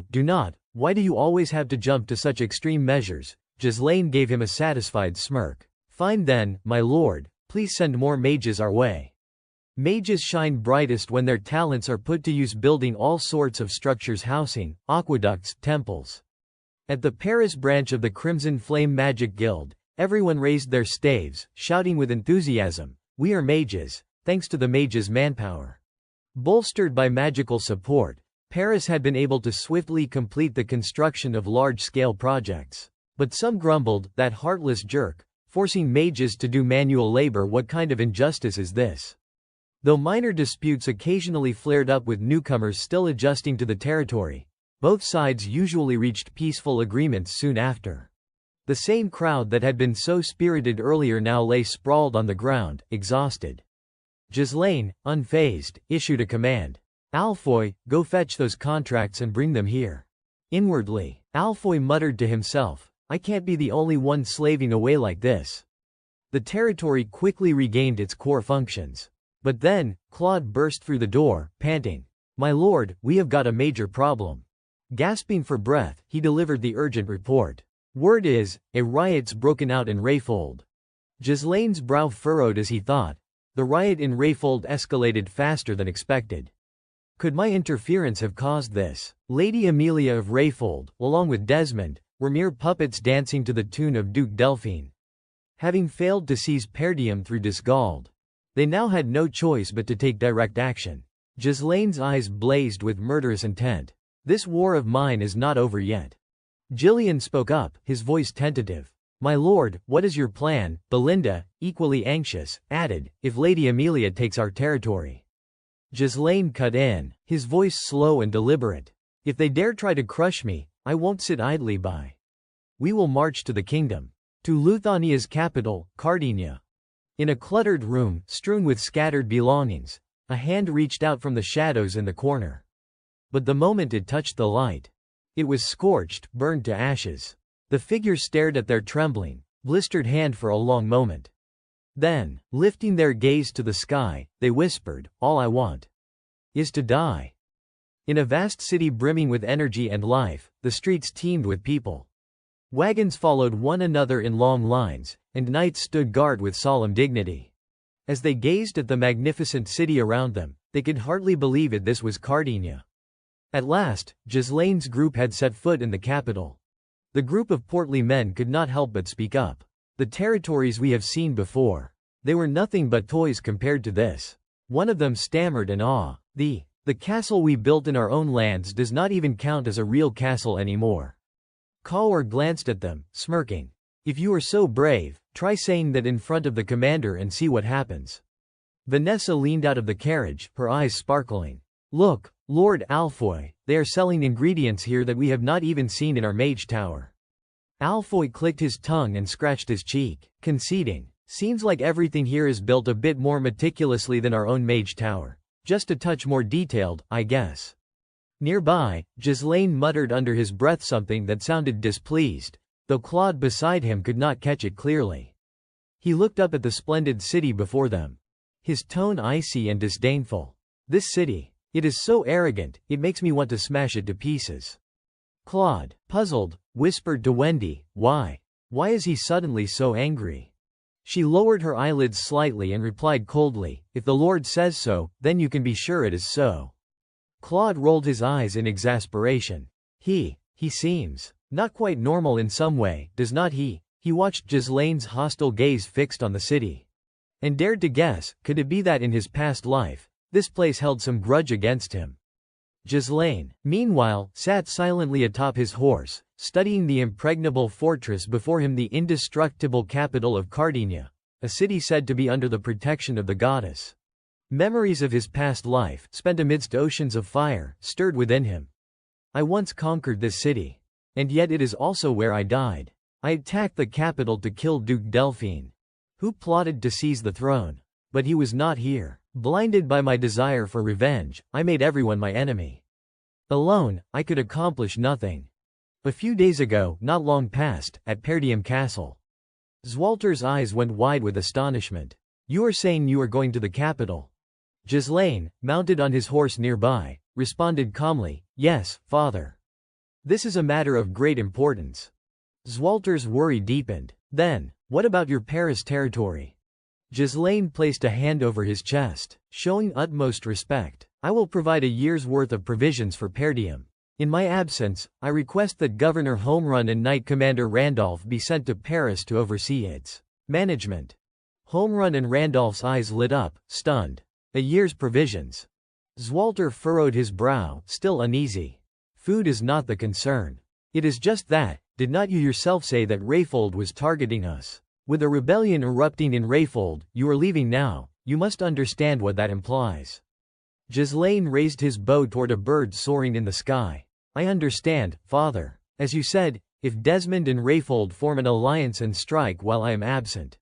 [SPEAKER 1] do not. Why do you always have to jump to such extreme measures? Ghislaine gave him a satisfied smirk. Fine then, my lord, please send more mages our way. Mages shine brightest when their talents are put to use building all sorts of structures, housing, aqueducts, temples. At the Paris branch of the Crimson Flame Magic Guild, everyone raised their staves, shouting with enthusiasm, we are mages, thanks to the mages' manpower. Bolstered by magical support, Paris had been able to swiftly complete the construction of large-scale projects. But some grumbled, that heartless jerk, forcing mages to do manual labor. What kind of injustice is this? Though minor disputes occasionally flared up with newcomers still adjusting to the territory, both sides usually reached peaceful agreements soon after. The same crowd that had been so spirited earlier now lay sprawled on the ground, exhausted. Ghislaine, unfazed, issued a command. Alfoy, go fetch those contracts and bring them here. Inwardly, Alfoy muttered to himself, I can't be the only one slaving away like this. The territory quickly regained its core functions. But then, Claude burst through the door, panting. My lord, we have got a major problem. Gasping for breath, he delivered the urgent report. Word is, a riot's broken out in Rayfold. Ghislaine's brow furrowed as he thought. The riot in Rayfold escalated faster than expected. Could my interference have caused this? Lady Amelia of Rayfold, along with Desmond, were mere puppets dancing to the tune of Duke Delphine. Having failed to seize Perdium through Disgald, they now had no choice but to take direct action. Ghislaine's eyes blazed with murderous intent. This war of mine is not over yet. Gillian spoke up, his voice tentative. My lord, what is your plan? Belinda, equally anxious, added, if Lady Amelia takes our territory. Ghislaine cut in, his voice slow and deliberate. If they dare try to crush me, I won't sit idly by. We will march to the kingdom. To Luthania's capital, Cardinia. In a cluttered room, strewn with scattered belongings, a hand reached out from the shadows in the corner. But the moment it touched the light, it was scorched, burned to ashes. The figure stared at their trembling, blistered hand for a long moment. Then, lifting their gaze to the sky, they whispered, all I want is to die. In a vast city brimming with energy and life, the streets teemed with people. Wagons followed one another in long lines, and knights stood guard with solemn dignity. As they gazed at the magnificent city around them, they could hardly believe it. This was Cardinia. At last, Ghislaine's group had set foot in the capital. The group of portly men could not help but speak up. The territories we have seen before. They were nothing but toys compared to this. One of them stammered in awe. The castle we built in our own lands does not even count as a real castle anymore. Kaur glanced at them, smirking. If you are so brave, try saying that in front of the commander and see what happens. Vanessa leaned out of the carriage, her eyes sparkling. Look, Lord Alfoy, they are selling ingredients here that we have not even seen in our mage tower. Alfoy clicked his tongue and scratched his cheek, conceding. Seems like everything here is built a bit more meticulously than our own mage tower. Just a touch more detailed, I guess. Nearby, Ghislaine muttered under his breath something that sounded displeased, though Claude beside him could not catch it clearly. He looked up at the splendid city before them. His tone icy and disdainful. This city. It is so arrogant, it makes me want to smash it to pieces. Claude, puzzled, whispered to Wendy, why? Why is he suddenly so angry? She lowered her eyelids slightly and replied coldly, if the Lord says so, then you can be sure it is so. Claude rolled his eyes in exasperation. He seems not quite normal in some way, does not he? He watched Ghislaine's hostile gaze fixed on the city. And dared to guess, could it be that in his past life, this place held some grudge against him? Ghislaine, meanwhile, sat silently atop his horse, studying the impregnable fortress before him, the indestructible capital of Cardinia, a city said to be under the protection of the goddess. Memories of his past life, spent amidst oceans of fire, stirred within him. I once conquered this city. And yet it is also where I died. I attacked the capital to kill Duke Delphine, who plotted to seize the throne. But he was not here. Blinded by my desire for revenge, I made everyone my enemy. Alone, I could accomplish nothing. A few days ago, not long past, at Perdium Castle. Zwalter's eyes went wide with astonishment. You are saying you are going to the capital? Ghislaine, mounted on his horse nearby, responded calmly, yes, father. This is a matter of great importance. Zwalter's worry deepened. Then, what about your Paris territory? Ghislaine placed a hand over his chest, showing utmost respect. I will provide a year's worth of provisions for Perdium. In my absence, I request that Governor Homerun and Knight Commander Randolph be sent to Paris to oversee its management. Homerun and Randolph's eyes lit up, stunned. A year's provisions. Zwalter furrowed his brow, still uneasy. Food is not the concern. It is just that, did not you yourself say that Rayfold was targeting us? With a rebellion erupting in Rayfold, you are leaving now. You must understand what that implies. Ghislaine raised his bow toward a bird soaring in the sky. I understand, father. As you said, If Desmond and Rayfold form an alliance and strike while I am absent,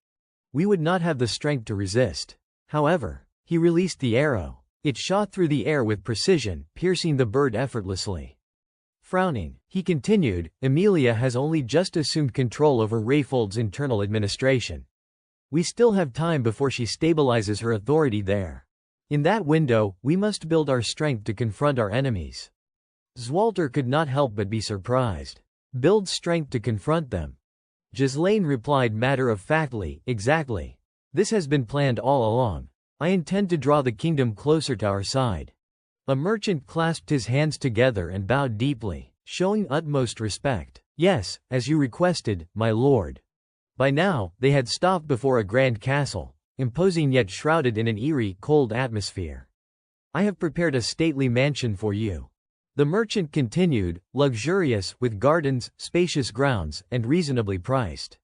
[SPEAKER 1] we would not have the strength to resist. However, he released the arrow. It shot through the air with precision, piercing the bird effortlessly. Frowning, he continued, Emilia has only just assumed control over Rayfold's internal administration. We still have time before she stabilizes her authority there. In that window, we must build our strength to confront our enemies. Zwalter could not help but be surprised. Build strength to confront them. Ghislaine replied matter-of-factly, exactly. This has been planned all along. I intend to draw the kingdom closer to our side. A merchant clasped his hands together and bowed deeply, showing utmost respect. Yes, as you requested, my lord. By now, they had stopped before a grand castle, imposing yet shrouded in an eerie, cold atmosphere. I have prepared a stately mansion for you. The merchant continued, luxurious, with gardens, spacious grounds, and reasonably priced.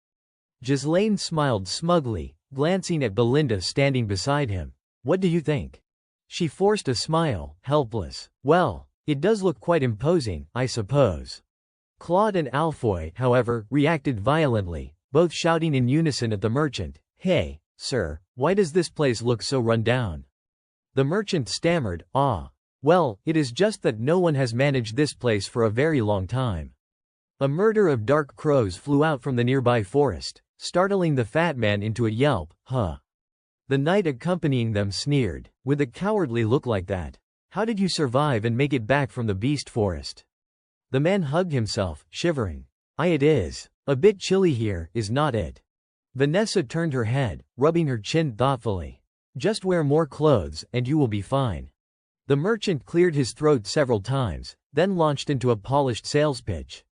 [SPEAKER 1] Ghislaine smiled smugly, glancing at Belinda standing beside him. What do you think? She forced a smile, helpless. Well, it does look quite imposing, I suppose. Claude and Alfoy, however, reacted violently, both shouting in unison at the merchant, Hey, sir, why does this place look so run down? The merchant stammered, Well, it is just that no one has managed this place for a very long time. A murder of dark crows flew out from the nearby forest, startling the fat man into a yelp, Huh. The knight accompanying them sneered, with a cowardly look like that. How did you survive and make it back from the beast forest? The man hugged himself, shivering. It is. A bit chilly here, is not it? Vanessa turned her head, rubbing her chin thoughtfully. Just wear more clothes, and you will be fine. The merchant cleared his throat several times, then launched into a polished sales pitch.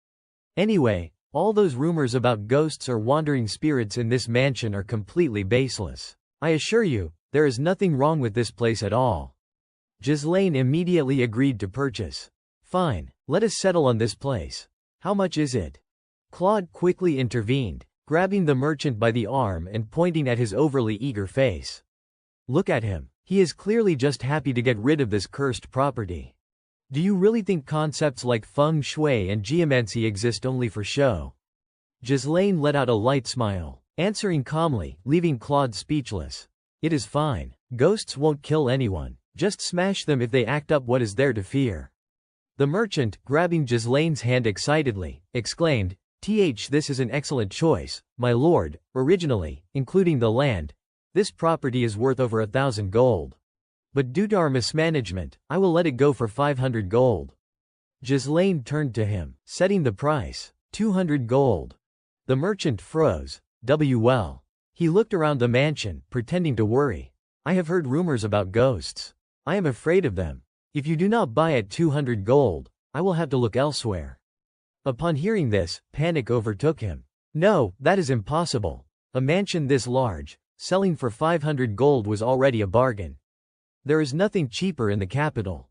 [SPEAKER 1] Anyway, all those rumors about ghosts or wandering spirits in this mansion are completely baseless. I assure you, there is nothing wrong with this place at all. Ghislaine immediately agreed to purchase. Fine, let us settle on this place. How much is it? Claude quickly intervened, grabbing the merchant by the arm and pointing at his overly eager face. Look at him. He is clearly just happy to get rid of this cursed property. Do you really think concepts like feng shui and geomancy exist only for show? Ghislaine let out a light smile, answering calmly, leaving Claude speechless. It is fine. Ghosts won't kill anyone. Just smash them if they act up. What is there to fear? The merchant, grabbing Ghislaine's hand excitedly, exclaimed, This is an excellent choice, my lord. Originally, including the land, this property is worth over 1,000 gold. But due to our mismanagement, I will let it go for 500 gold. Ghislaine turned to him, setting the price, 200 gold. The merchant froze. Well. He looked around the mansion, pretending to worry. I have heard rumors about ghosts. I am afraid of them. If you do not buy at 200 gold, I will have to look elsewhere. Upon hearing this, panic overtook him. No, that is impossible. A mansion this large, selling for 500 gold was already a bargain. There is nothing cheaper in the capital.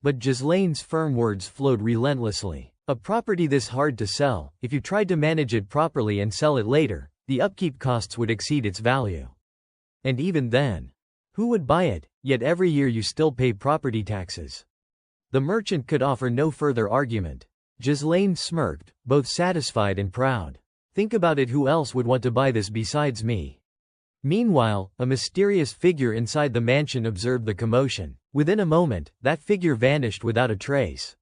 [SPEAKER 1] But Ghislaine's firm words flowed relentlessly. A property this hard to sell, if you tried to manage it properly and sell it later, the upkeep costs would exceed its value. And even then, who would buy it? Yet every year you still pay property taxes. The merchant could offer no further argument. Ghislaine smirked, both satisfied and proud. Think about it, who else would want to buy this besides me? Meanwhile, a mysterious figure inside the mansion observed the commotion. Within a moment, that figure vanished without a trace.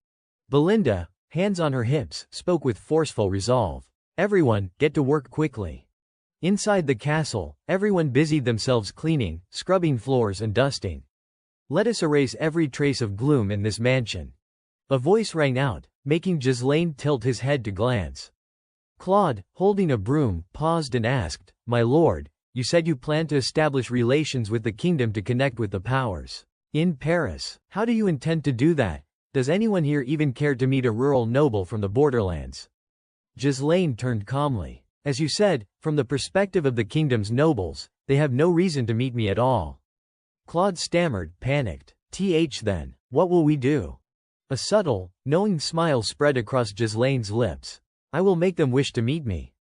[SPEAKER 1] Belinda, hands on her hips, spoke with forceful resolve. Everyone, get to work quickly. Inside the castle, everyone busied themselves cleaning, scrubbing floors and dusting. Let us erase every trace of gloom in this mansion. A voice rang out, making Ghislaine tilt his head to glance. Claude, holding a broom, paused and asked, My lord, you said you planned to establish relations with the kingdom to connect with the powers in Paris. How do you intend to do that? Does anyone here even care to meet a rural noble from the borderlands? Ghislaine turned calmly. As you said, from the perspective of the kingdom's nobles, they have no reason to meet me at all. Claude stammered, panicked. Then, what will we do? A subtle, knowing smile spread across Ghislaine's lips. I will make them wish to meet me.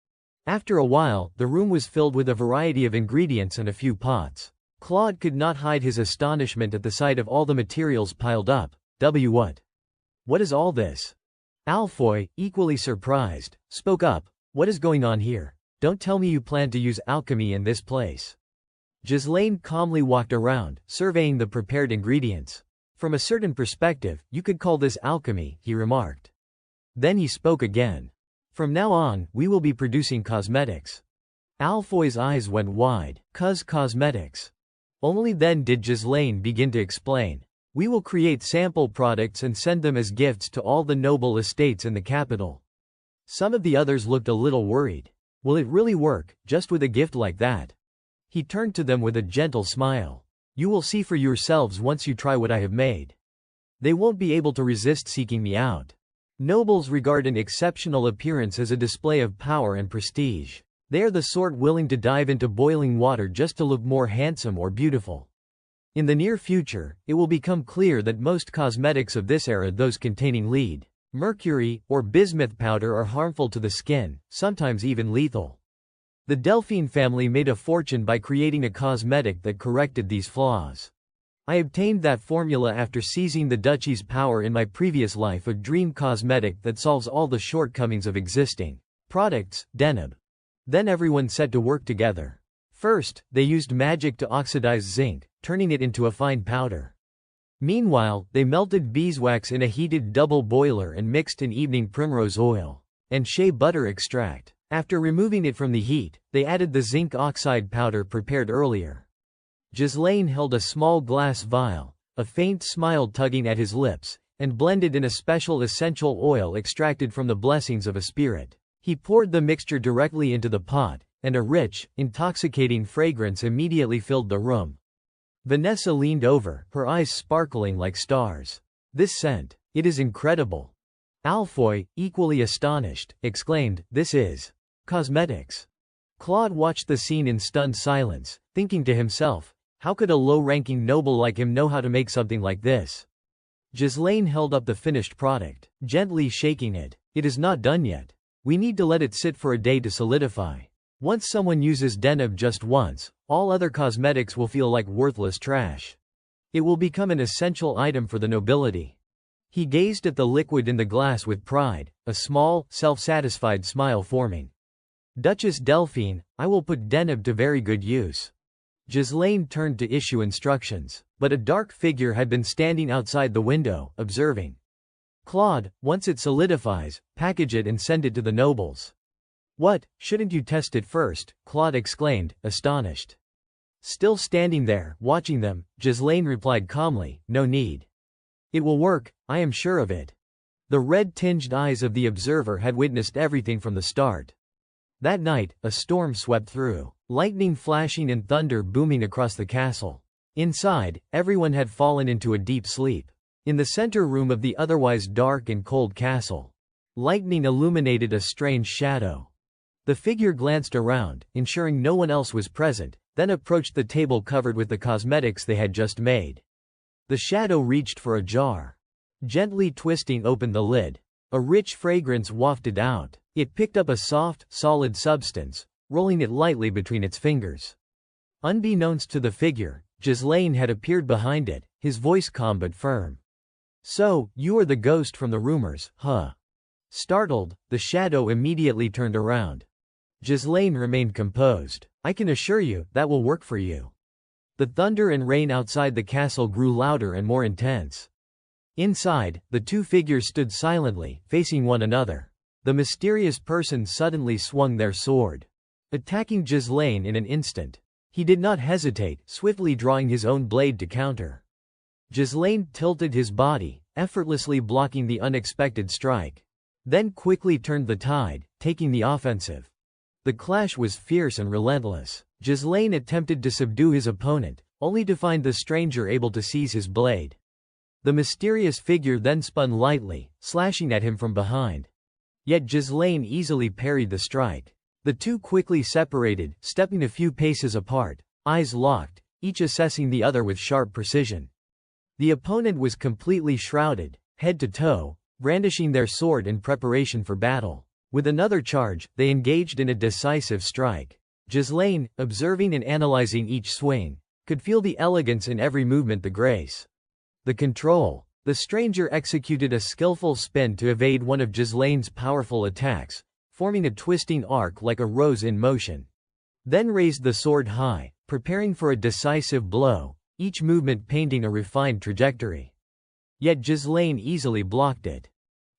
[SPEAKER 1] After a while, the room was filled with a variety of ingredients and a few pots. Claude could not hide his astonishment at the sight of all the materials piled up. What? What is all this? Alfoy, equally surprised, spoke up. What is going on here? Don't tell me you plan to use alchemy in this place. Ghislaine calmly walked around, surveying the prepared ingredients. From a certain perspective, you could call this alchemy, he remarked. Then he spoke again. From now on, we will be producing cosmetics. Alfoy's eyes went wide. Cosmetics. Only then did Ghislaine begin to explain. We will create sample products and send them as gifts to all the noble estates in the capital. Some of the others looked a little worried. Will it really work, just with a gift like that? He turned to them with a gentle smile. You will see for yourselves once you try what I have made. They won't be able to resist seeking me out. Nobles regard an exceptional appearance as a display of power and prestige. They are the sort willing to dive into boiling water just to look more handsome or beautiful. In the near future, it will become clear that most cosmetics of this era, those containing lead, mercury, or bismuth powder, are harmful to the skin, sometimes even lethal. The Delphine family made a fortune by creating a cosmetic that corrected these flaws. I obtained that formula after seizing the duchy's power in my previous life, a dream cosmetic that solves all the shortcomings of existing products, Deneb. Then everyone set to work together. First, they used magic to oxidize zinc, turning it into a fine powder. Meanwhile, they melted beeswax in a heated double boiler and mixed in evening primrose oil and shea butter extract. After removing it from the heat, they added the zinc oxide powder prepared earlier. Ghislaine held a small glass vial, a faint smile tugging at his lips, and blended in a special essential oil extracted from the blessings of a spirit. He poured the mixture directly into the pot, and a rich, intoxicating fragrance immediately filled the room. Vanessa leaned over, her eyes sparkling like stars. This scent, it is incredible. Alfoy, equally astonished, exclaimed, this is cosmetics. Claude watched the scene in stunned silence, thinking to himself, how could a low-ranking noble like him know how to make something like this? Ghislaine held up the finished product, gently shaking it. It is not done yet. We need to let it sit for a day to solidify. Once someone uses Deneb just once, all other cosmetics will feel like worthless trash. It will become an essential item for the nobility. He gazed at the liquid in the glass with pride, a small, self-satisfied smile forming. Duchess Delphine, I will put Deneb to very good use. Ghislaine turned to issue instructions, but a dark figure had been standing outside the window, observing. Claude, once it solidifies, package it and send it to the nobles. What, shouldn't you test it first? Claude exclaimed, astonished. Still standing there, watching them, Ghislaine replied calmly, no need. It will work, I am sure of it. The red-tinged eyes of the observer had witnessed everything from the start. That night, a storm swept through, lightning flashing and thunder booming across the castle. Inside, everyone had fallen into a deep sleep. In the center room of the otherwise dark and cold castle, lightning illuminated a strange shadow. The figure glanced around, ensuring no one else was present, then approached the table covered with the cosmetics they had just made. The shadow reached for a jar. Gently twisting open the lid, a rich fragrance wafted out. It picked up a soft, solid substance, rolling it lightly between its fingers. Unbeknownst to the figure, Ghislaine had appeared behind it, his voice calm but firm. So, you are the ghost from the rumors, huh? Startled, the shadow immediately turned around. Ghislaine remained composed. I can assure you, that will work for you. The thunder and rain outside the castle grew louder and more intense. Inside, the two figures stood silently, facing one another. The mysterious person suddenly swung their sword, attacking Ghislaine in an instant. He did not hesitate, swiftly drawing his own blade to counter. Ghislaine tilted his body, effortlessly blocking the unexpected strike. Then quickly turned the tide, taking the offensive. The clash was fierce and relentless. Ghislaine attempted to subdue his opponent, only to find the stranger able to seize his blade. The mysterious figure then spun lightly, slashing at him from behind. Yet Ghislaine easily parried the strike. The two quickly separated, stepping a few paces apart, eyes locked, each assessing the other with sharp precision. The opponent was completely shrouded, head to toe, brandishing their sword in preparation for battle. With another charge, they engaged in a decisive strike. Ghislaine, observing and analyzing each swing, could feel the elegance in every movement, the grace, the control. The stranger executed a skillful spin to evade one of Ghislaine's powerful attacks, forming a twisting arc like a rose in motion. Then raised the sword high, preparing for a decisive blow, each movement painting a refined trajectory. Yet Ghislaine easily blocked it.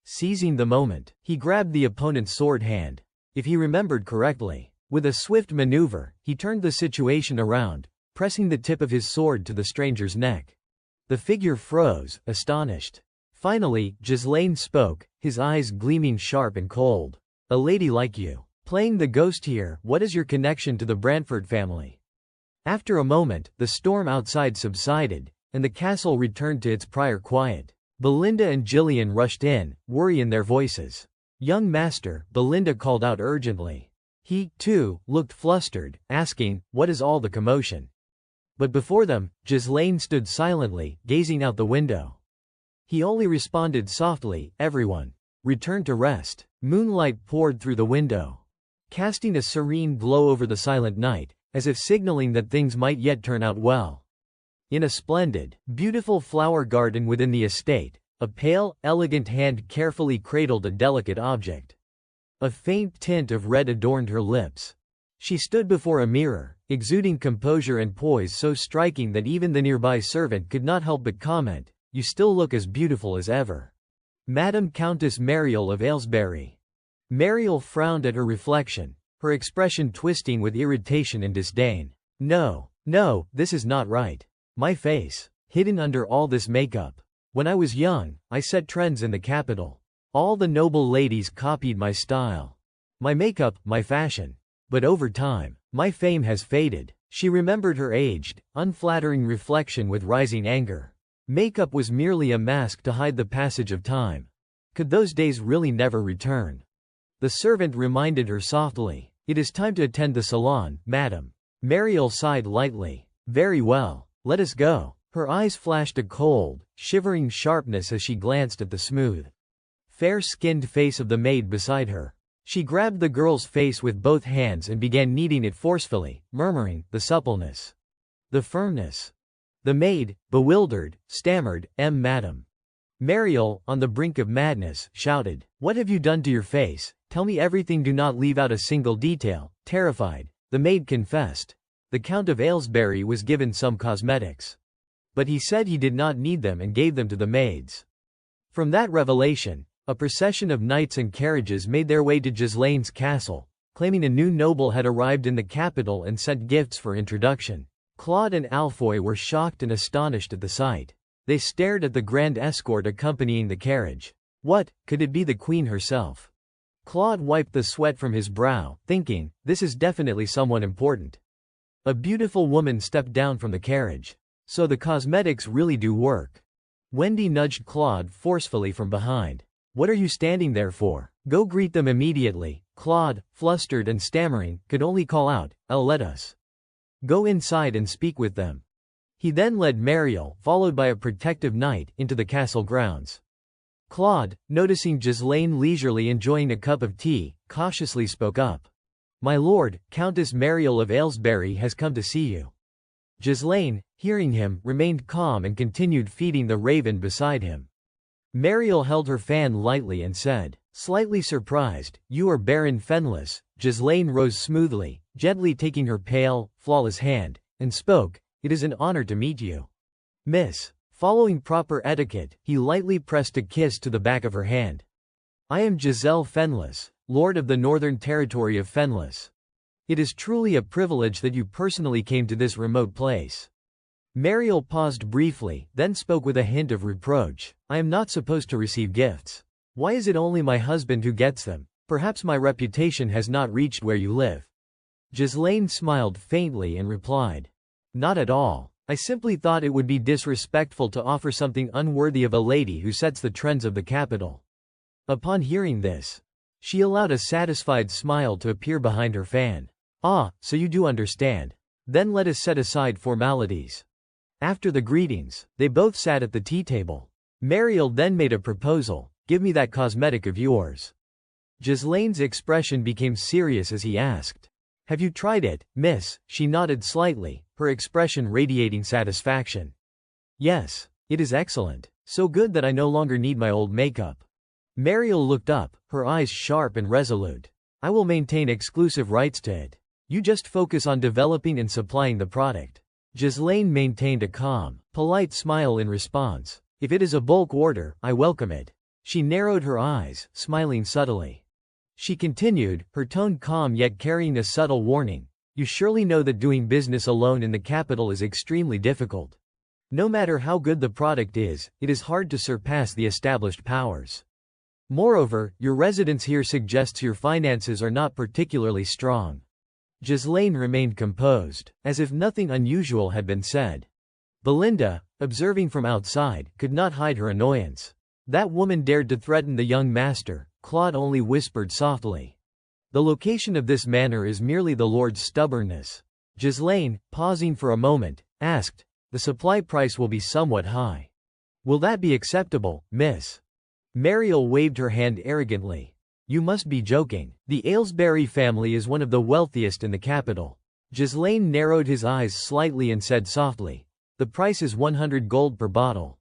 [SPEAKER 1] Seizing the moment, he grabbed the opponent's sword hand. If he remembered correctly, with a swift maneuver, he turned the situation around, pressing the tip of his sword to the stranger's neck. The figure froze, astonished. Finally, Ghislaine spoke, his eyes gleaming sharp and cold. "A lady like you. Playing the ghost here, what is your connection to the Brantford family?" After a moment, the storm outside subsided, and the castle returned to its prior quiet. Belinda and Gillian rushed in, worry in their voices. "Young master," Belinda called out urgently. He, too, looked flustered, asking, "What is all the commotion?" But before them, Ghislaine stood silently, gazing out the window. He only responded softly, "Everyone. Return to rest." Moonlight poured through the window, casting a serene glow over the silent night, as if signaling that things might yet turn out well. In a splendid, beautiful flower garden within the estate, a pale, elegant hand carefully cradled a delicate object. A faint tint of red adorned her lips. She stood before a mirror, exuding composure and poise so striking that even the nearby servant could not help but comment, "You still look as beautiful as ever." Madame Countess Mariel of Aylesbury. Mariel frowned at her reflection, her expression twisting with irritation and disdain. No, this is not right. My face, hidden under all this makeup. When I was young, I set trends in the capital. All the noble ladies copied my style. My makeup, my fashion. But over time, my fame has faded. She remembered her aged, unflattering reflection with rising anger. Makeup was merely a mask to hide the passage of time. Could those days really never return? The servant reminded her softly, "It is time to attend the salon, madam." Mariel sighed lightly. "Very well, let us go." Her eyes flashed a cold, shivering sharpness as she glanced at the smooth, fair-skinned face of the maid beside her. She grabbed the girl's face with both hands and began kneading it forcefully, murmuring, "The suppleness. The firmness." The maid, bewildered, stammered, Madam." Mariel, on the brink of madness, shouted, "What have you done to your face? Tell me everything, do not leave out a single detail." Terrified, the maid confessed. The Count of Aylesbury was given some cosmetics, but he said he did not need them and gave them to the maids. From that revelation, a procession of knights and carriages made their way to Ghislaine's castle, claiming a new noble had arrived in the capital and sent gifts for introduction. Claude and Alfoy were shocked and astonished at the sight. They stared at the grand escort accompanying the carriage. What, could it be the Queen herself? Claude wiped the sweat from his brow, thinking, this is definitely someone important. A beautiful woman stepped down from the carriage. So the cosmetics really do work. Wendy nudged Claude forcefully from behind. What are you standing there for? Go greet them immediately. Claude, flustered and stammering, could only call out, let us go inside and speak with them. He then led Mariel, followed by a protective knight, into the castle grounds. Claude, noticing Ghislaine leisurely enjoying a cup of tea, cautiously spoke up. My lord, Countess Mariel of Aylesbury has come to see you. Ghislaine, hearing him, remained calm and continued feeding the raven beside him. Mariel held her fan lightly and said, slightly surprised, you are Baron Fenless. Ghislaine rose smoothly, gently taking her pale, flawless hand, and spoke, it is an honor to meet you. Miss. Following proper etiquette, he lightly pressed a kiss to the back of her hand. I am Giselle Fenless, Lord of the Northern Territory of Fenless. It is truly a privilege that you personally came to this remote place. Mariel paused briefly, then spoke with a hint of reproach. I am not supposed to receive gifts. Why is it only my husband who gets them? Perhaps my reputation has not reached where you live. Ghislaine smiled faintly and replied, not at all. I simply thought it would be disrespectful to offer something unworthy of a lady who sets the trends of the capital. Upon hearing this, she allowed a satisfied smile to appear behind her fan. Ah, so you do understand. Then let us set aside formalities. After the greetings, they both sat at the tea table. Mariel then made a proposal, give me that cosmetic of yours. Ghislaine's expression became serious as he asked, have you tried it, miss? She nodded slightly, her expression radiating satisfaction. Yes, it is excellent. So good that I no longer need my old makeup. Mariel looked up, her eyes sharp and resolute. I will maintain exclusive rights to it. You just focus on developing and supplying the product. Ghislaine maintained a calm, polite smile in response. If it is a bulk order, I welcome it. She narrowed her eyes, smiling subtly. She continued, her tone calm yet carrying a subtle warning. You surely know that doing business alone in the capital is extremely difficult. No matter how good the product is, it is hard to surpass the established powers. Moreover, your residence here suggests your finances are not particularly strong. Ghislaine remained composed, as if nothing unusual had been said. Belinda, observing from outside, could not hide her annoyance. That woman dared to threaten the young master. Claude only whispered softly. The location of this manor is merely the Lord's stubbornness. Ghislaine, pausing for a moment, asked, the supply price will be somewhat high. Will that be acceptable, miss? Mariel waved her hand arrogantly. You must be joking. The Aylesbury family is one of the wealthiest in the capital. Ghislaine narrowed his eyes slightly and said softly, the price is 100 gold per bottle.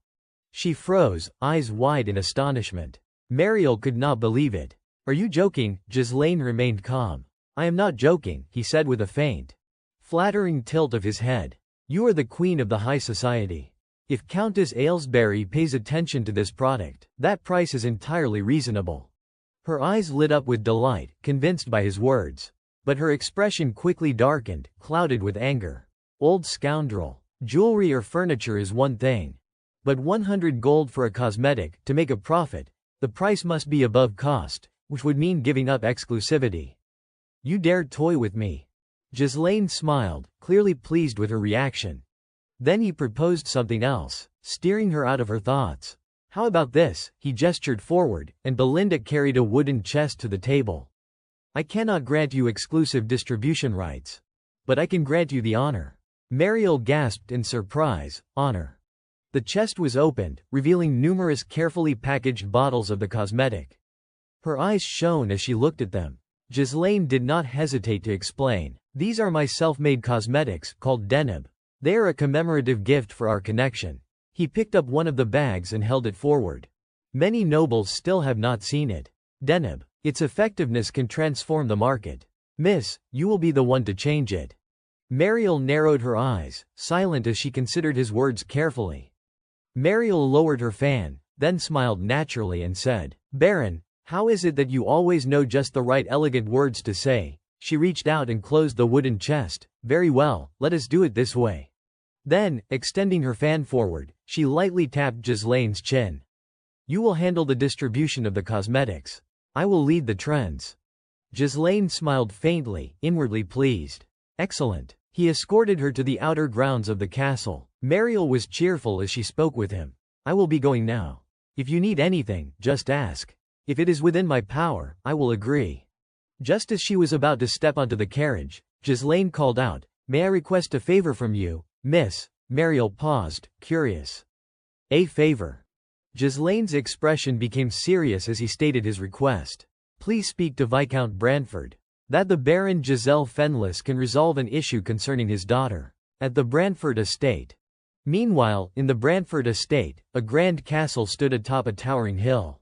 [SPEAKER 1] She froze, eyes wide in astonishment. Mariel could not believe it. Are you joking? Ghislaine remained calm. I am not joking, he said with a faint, flattering tilt of his head. You are the queen of the high society. If Countess Aylesbury pays attention to this product, that price is entirely reasonable. Her eyes lit up with delight, convinced by his words. But her expression quickly darkened, clouded with anger. Old scoundrel. Jewelry or furniture is one thing. But 100 gold for a cosmetic, to make a profit, the price must be above cost, which would mean giving up exclusivity. You dare toy with me. Ghislaine smiled, clearly pleased with her reaction. Then he proposed something else, steering her out of her thoughts. How about this? He gestured forward, and Belinda carried a wooden chest to the table. I cannot grant you exclusive distribution rights. But I can grant you the honor. Mariel gasped in surprise, honor. The chest was opened, revealing numerous carefully packaged bottles of the cosmetic. Her eyes shone as she looked at them. Ghislaine did not hesitate to explain. These are my self-made cosmetics, called Deneb. They are a commemorative gift for our connection. He picked up one of the bags and held it forward. Many nobles still have not seen it. Deneb. Its effectiveness can transform the market. Miss, you will be the one to change it. Mariel narrowed her eyes, silent as she considered his words carefully. Mariel lowered her fan, then smiled naturally and said, Baron, how is it that you always know just the right elegant words to say? She reached out and closed the wooden chest. Very well, let us do it this way. Then, extending her fan forward, she lightly tapped Ghislaine's chin. You will handle the distribution of the cosmetics. I will lead the trends. Ghislaine smiled faintly, inwardly pleased. Excellent. He escorted her to the outer grounds of the castle. Mariel was cheerful as she spoke with him. I will be going now. If you need anything, just ask. If it is within my power, I will agree. Just as she was about to step onto the carriage, Ghislaine called out, May I request a favor from you, miss? Mariel paused, curious. A favor. Ghislaine's expression became serious as he stated his request. Please speak to Viscount Brantford. That the Baron Giselle Fenless can resolve an issue concerning his daughter. At the Brantford estate. Meanwhile, in the Brantford estate, a grand castle stood atop a towering hill.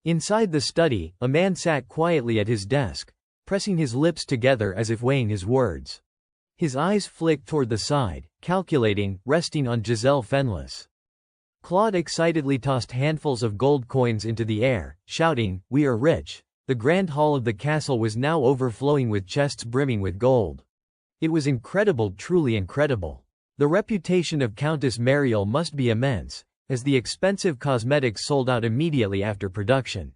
[SPEAKER 1] Inside the study, a man sat quietly at his desk, pressing his lips together as if weighing his words. His eyes flicked toward the side, calculating, resting on Giselle Fenless. Claude excitedly tossed handfuls of gold coins into the air, shouting, We are rich. The grand hall of the castle was now overflowing with chests brimming with gold. It was incredible, truly incredible. The reputation of Countess Mariel must be immense, as the expensive cosmetics sold out immediately after production.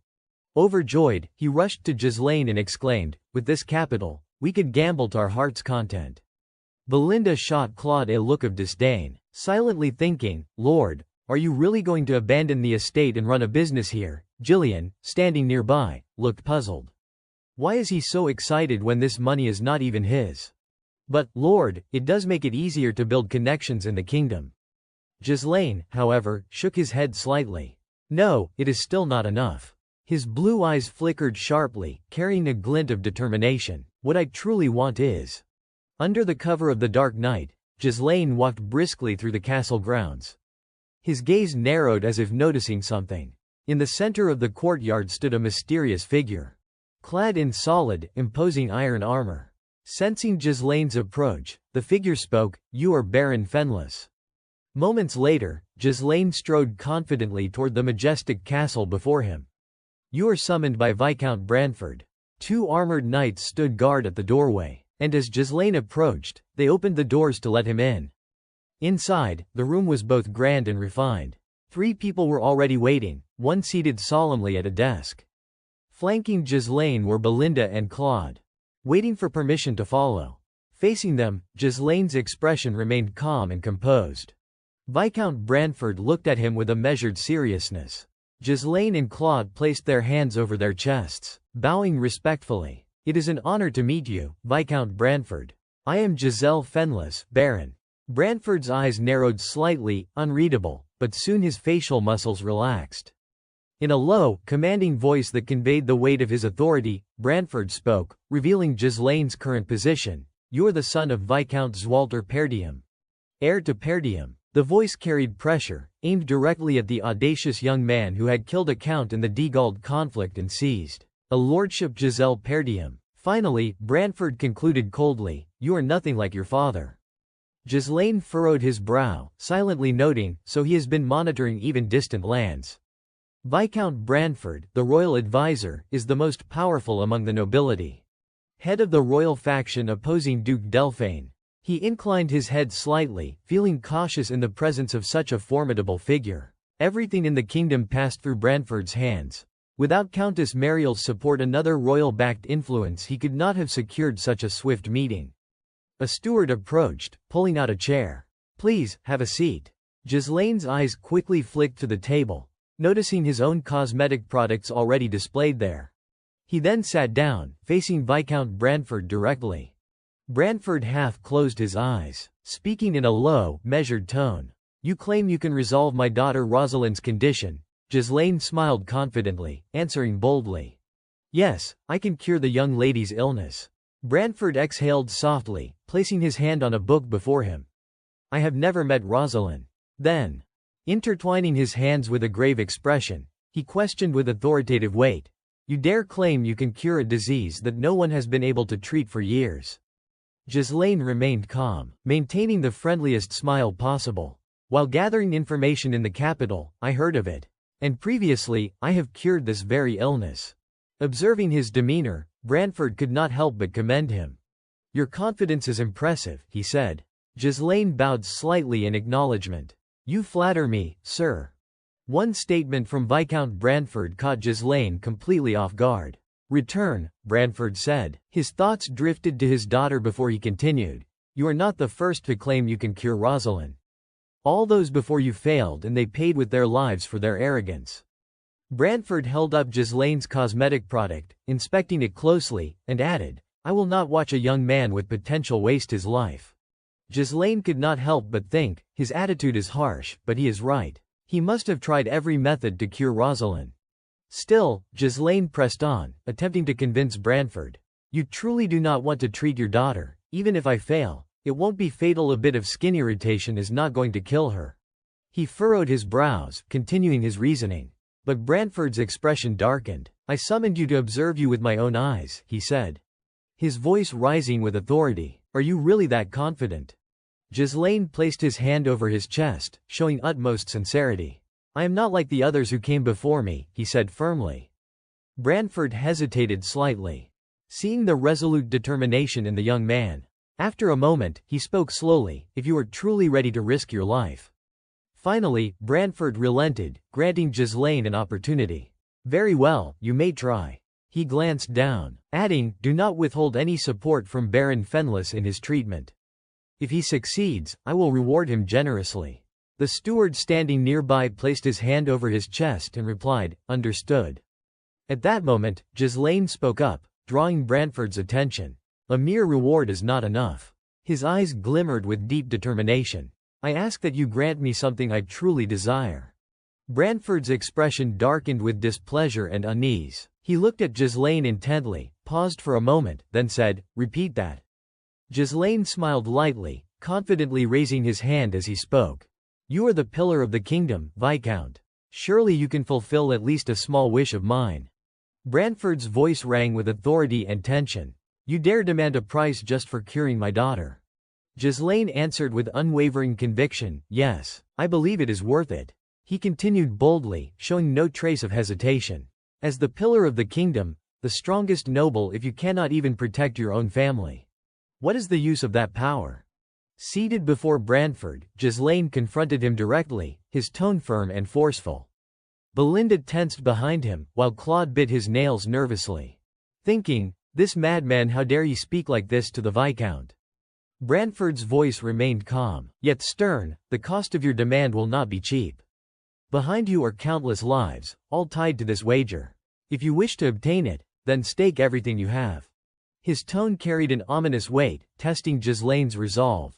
[SPEAKER 1] Overjoyed, he rushed to Ghislaine and exclaimed, With this capital, we could gamble to our heart's content. Belinda shot Claude a look of disdain, silently thinking, Lord, are you really going to abandon the estate and run a business here? Gillian, standing nearby, looked puzzled. Why is he so excited when this money is not even his? But, Lord, it does make it easier to build connections in the kingdom. Ghislaine, however, shook his head slightly. No, it is still not enough. His blue eyes flickered sharply, carrying a glint of determination. What I truly want is. Under the cover of the dark night, Ghislaine walked briskly through the castle grounds. His gaze narrowed as if noticing something. In the center of the courtyard stood a mysterious figure, clad in solid, imposing iron armor. Sensing Ghislaine's approach, the figure spoke, "You are Baron Fenlis." Moments later, Ghislaine strode confidently toward the majestic castle before him. "You are summoned by Viscount Branford." Two armored knights stood guard at the doorway, and as Ghislaine approached, they opened the doors to let him in. Inside, the room was both grand and refined. 3 people were already waiting, one seated solemnly at a desk. Flanking Ghislaine were Belinda and Claude, waiting for permission to follow. Facing them, Ghislaine's expression remained calm and composed. Viscount Branford looked at him with a measured seriousness. Ghislaine and Claude placed their hands over their chests, bowing respectfully. "It is an honor to meet you, Viscount Branford. I am Giselle Fenlis, Baron." Branford's eyes narrowed slightly, unreadable, but soon his facial muscles relaxed. In a low, commanding voice that conveyed the weight of his authority, Branford spoke, revealing Ghislaine's current position. "You are the son of Viscount Zwalter Perdium, heir to Perdium." The voice carried pressure, aimed directly at the audacious young man who had killed a count in the Degald conflict and seized a lordship Giselle Perdium. Finally, Branford concluded coldly, "You are nothing like your father." Ghislaine furrowed his brow, silently noting, "So he has been monitoring even distant lands." Viscount Branford, the royal advisor, is the most powerful among the nobility. Head of the royal faction opposing Duke Delphine. He inclined his head slightly, feeling cautious in the presence of such a formidable figure. Everything in the kingdom passed through Branford's hands. Without Countess Mariel's support, another royal-backed influence, he could not have secured such a swift meeting. A steward approached, pulling out a chair. "Please, have a seat." Ghislaine's eyes quickly flicked to the table, noticing his own cosmetic products already displayed there. He then sat down, facing Viscount Branford directly. Branford half closed his eyes, speaking in a low, measured tone. "You claim you can resolve my daughter Rosalind's condition." Ghislaine smiled confidently, answering boldly, "Yes, I can cure the young lady's illness." Branford exhaled softly, placing his hand on a book before him. "I have never met Rosalind." Then, intertwining his hands with a grave expression, he questioned with authoritative weight, "You dare claim you can cure a disease that no one has been able to treat for years?" Ghislaine remained calm, maintaining the friendliest smile possible. "While gathering information in the capital, I heard of it. And previously, I have cured this very illness." Observing his demeanor, Branford could not help but commend him. "Your confidence is impressive," he said. Ghislaine bowed slightly in acknowledgement. "You flatter me, sir." One statement from Viscount Branford caught Ghislaine completely off guard. "Return," Branford said. His thoughts drifted to his daughter before he continued. "You are not the first to claim you can cure Rosalind. All those before you failed, and they paid with their lives for their arrogance." Branford held up Ghislaine's cosmetic product, inspecting it closely, and added, "I will not watch a young man with potential waste his life." Ghislaine could not help but think, his attitude is harsh, but he is right. He must have tried every method to cure Rosalind. Still, Ghislaine pressed on, attempting to convince Branford. "You truly do not want to treat your daughter. Even if I fail, it won't be fatal. A bit of skin irritation is not going to kill her." He furrowed his brows, continuing his reasoning. But Branford's expression darkened. "I summoned you to observe you with my own eyes," he said, his voice rising with authority. "Are you really that confident?" Ghislaine placed his hand over his chest, showing utmost sincerity. "I am not like the others who came before me," he said firmly. Branford hesitated slightly, seeing the resolute determination in the young man. After a moment, he spoke slowly, "If you are truly ready to risk your life." Finally, Branford relented, granting Ghislaine an opportunity. "Very well, you may try." He glanced down, adding, "Do not withhold any support from Baron Fenlis in his treatment. If he succeeds, I will reward him generously." The steward standing nearby placed his hand over his chest and replied, "Understood." At that moment, Ghislaine spoke up, drawing Branford's attention. "A mere reward is not enough." His eyes glimmered with deep determination. "I ask that you grant me something I truly desire." Branford's expression darkened with displeasure and unease. He looked at Ghislaine intently, paused for a moment, then said, "Repeat that." Ghislaine smiled lightly, confidently raising his hand as he spoke. You are the pillar of the kingdom, Viscount. Surely you can fulfill at least a small wish of mine. Branford's voice rang with authority and tension. You dare demand a price just for curing my daughter? Ghislaine answered with unwavering conviction, yes, I believe it is worth it. He continued boldly, showing no trace of hesitation. As the pillar of the kingdom, the strongest noble if you cannot even protect your own family. What is the use of that power? Seated before Branford, Ghislaine confronted him directly, his tone firm and forceful. Belinda tensed behind him, while Claude bit his nails nervously. Thinking, this madman, how dare he speak like this to the Viscount? Branford's voice remained calm, yet stern, the cost of your demand will not be cheap. Behind you are countless lives, all tied to this wager. If you wish to obtain it, then stake everything you have. His tone carried an ominous weight, testing Ghislaine's resolve.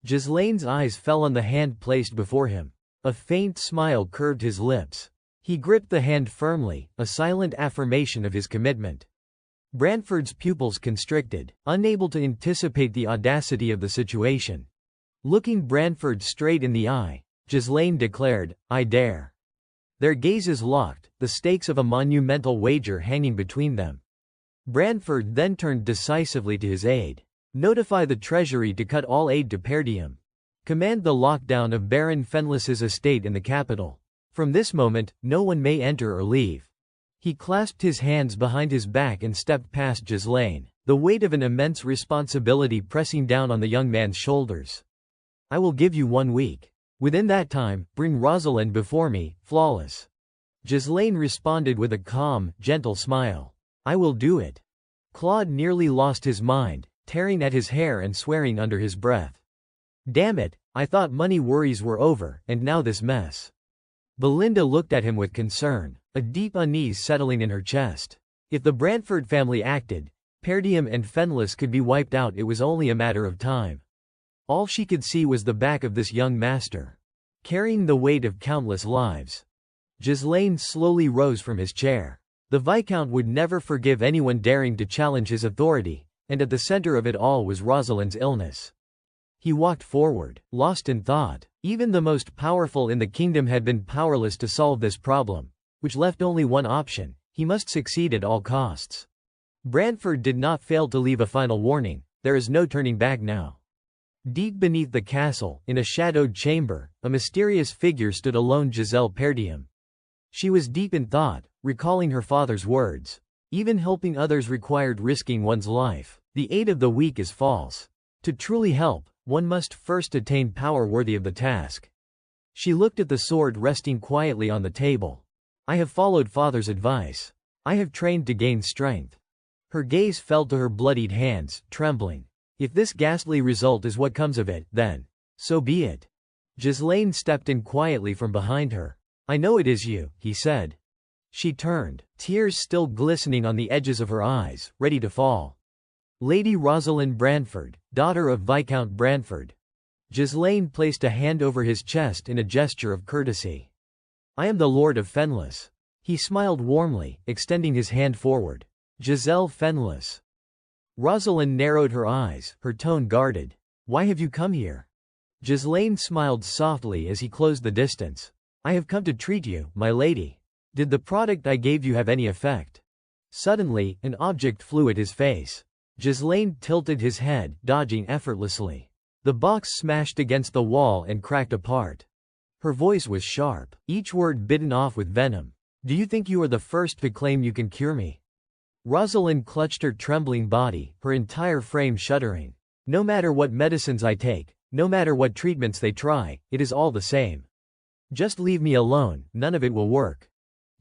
[SPEAKER 1] Ghislaine's eyes fell on the hand placed before him. A faint smile curved his lips. He gripped the hand firmly, a silent affirmation of his commitment. Branford's pupils constricted, unable to anticipate the audacity of the situation. Looking Branford straight in the eye, Ghislaine declared, I dare. Their gazes locked, the stakes of a monumental wager hanging between them. Branford then turned decisively to his aide. Notify the Treasury to cut all aid to Per Diem. Command the lockdown of Baron Fenless's estate in the capital. From this moment, no one may enter or leave. He clasped his hands behind his back and stepped past Ghislaine, the weight of an immense responsibility pressing down on the young man's shoulders. I will give you 1 week. Within that time, bring Rosalind before me, flawless. Ghislaine responded with a calm, gentle smile. I will do it. Claude nearly lost his mind, tearing at his hair and swearing under his breath. Damn it, I thought money worries were over, and now this mess. Belinda looked at him with concern, a deep unease settling in her chest. If the Branford family acted, Per Diem and Fenless could be wiped out. It was only a matter of time. All she could see was the back of this young master, carrying the weight of countless lives. Ghislaine slowly rose from his chair. The Viscount would never forgive anyone daring to challenge his authority, and at the center of it all was Rosalind's illness. He walked forward, lost in thought. Even the most powerful in the kingdom had been powerless to solve this problem, which left only one option: he must succeed at all costs. Branford did not fail to leave a final warning: there is no turning back now. Deep beneath the castle, in a shadowed chamber, a mysterious figure stood alone: Giselle Per Diem. She was deep in thought, recalling her father's words. Even helping others required risking one's life. The aid of the weak is false. To truly help, one must first attain power worthy of the task. She looked at the sword resting quietly on the table. I have followed father's advice. I have trained to gain strength. Her gaze fell to her bloodied hands, trembling. If this ghastly result is what comes of it, then so be it. Ghislaine stepped in quietly from behind her. I know it is you, he said. She turned, tears still glistening on the edges of her eyes, ready to fall. Lady Rosalind Branford, daughter of Viscount Branford. Ghislaine placed a hand over his chest in a gesture of courtesy. I am the Lord of Fenless. He smiled warmly, extending his hand forward. Giselle Fenless. Rosalind narrowed her eyes, her tone guarded. Why have you come here? Ghislaine smiled softly as he closed the distance. I have come to treat you, my lady. Did the product I gave you have any effect? Suddenly, an object flew at his face. Ghislaine tilted his head, dodging effortlessly. The box smashed against the wall and cracked apart. Her voice was sharp, each word bitten off with venom. Do you think you are the first to claim you can cure me? Rosalind clutched her trembling body, her entire frame shuddering. No matter what medicines I take, no matter what treatments they try, it is all the same. Just leave me alone, none of it will work.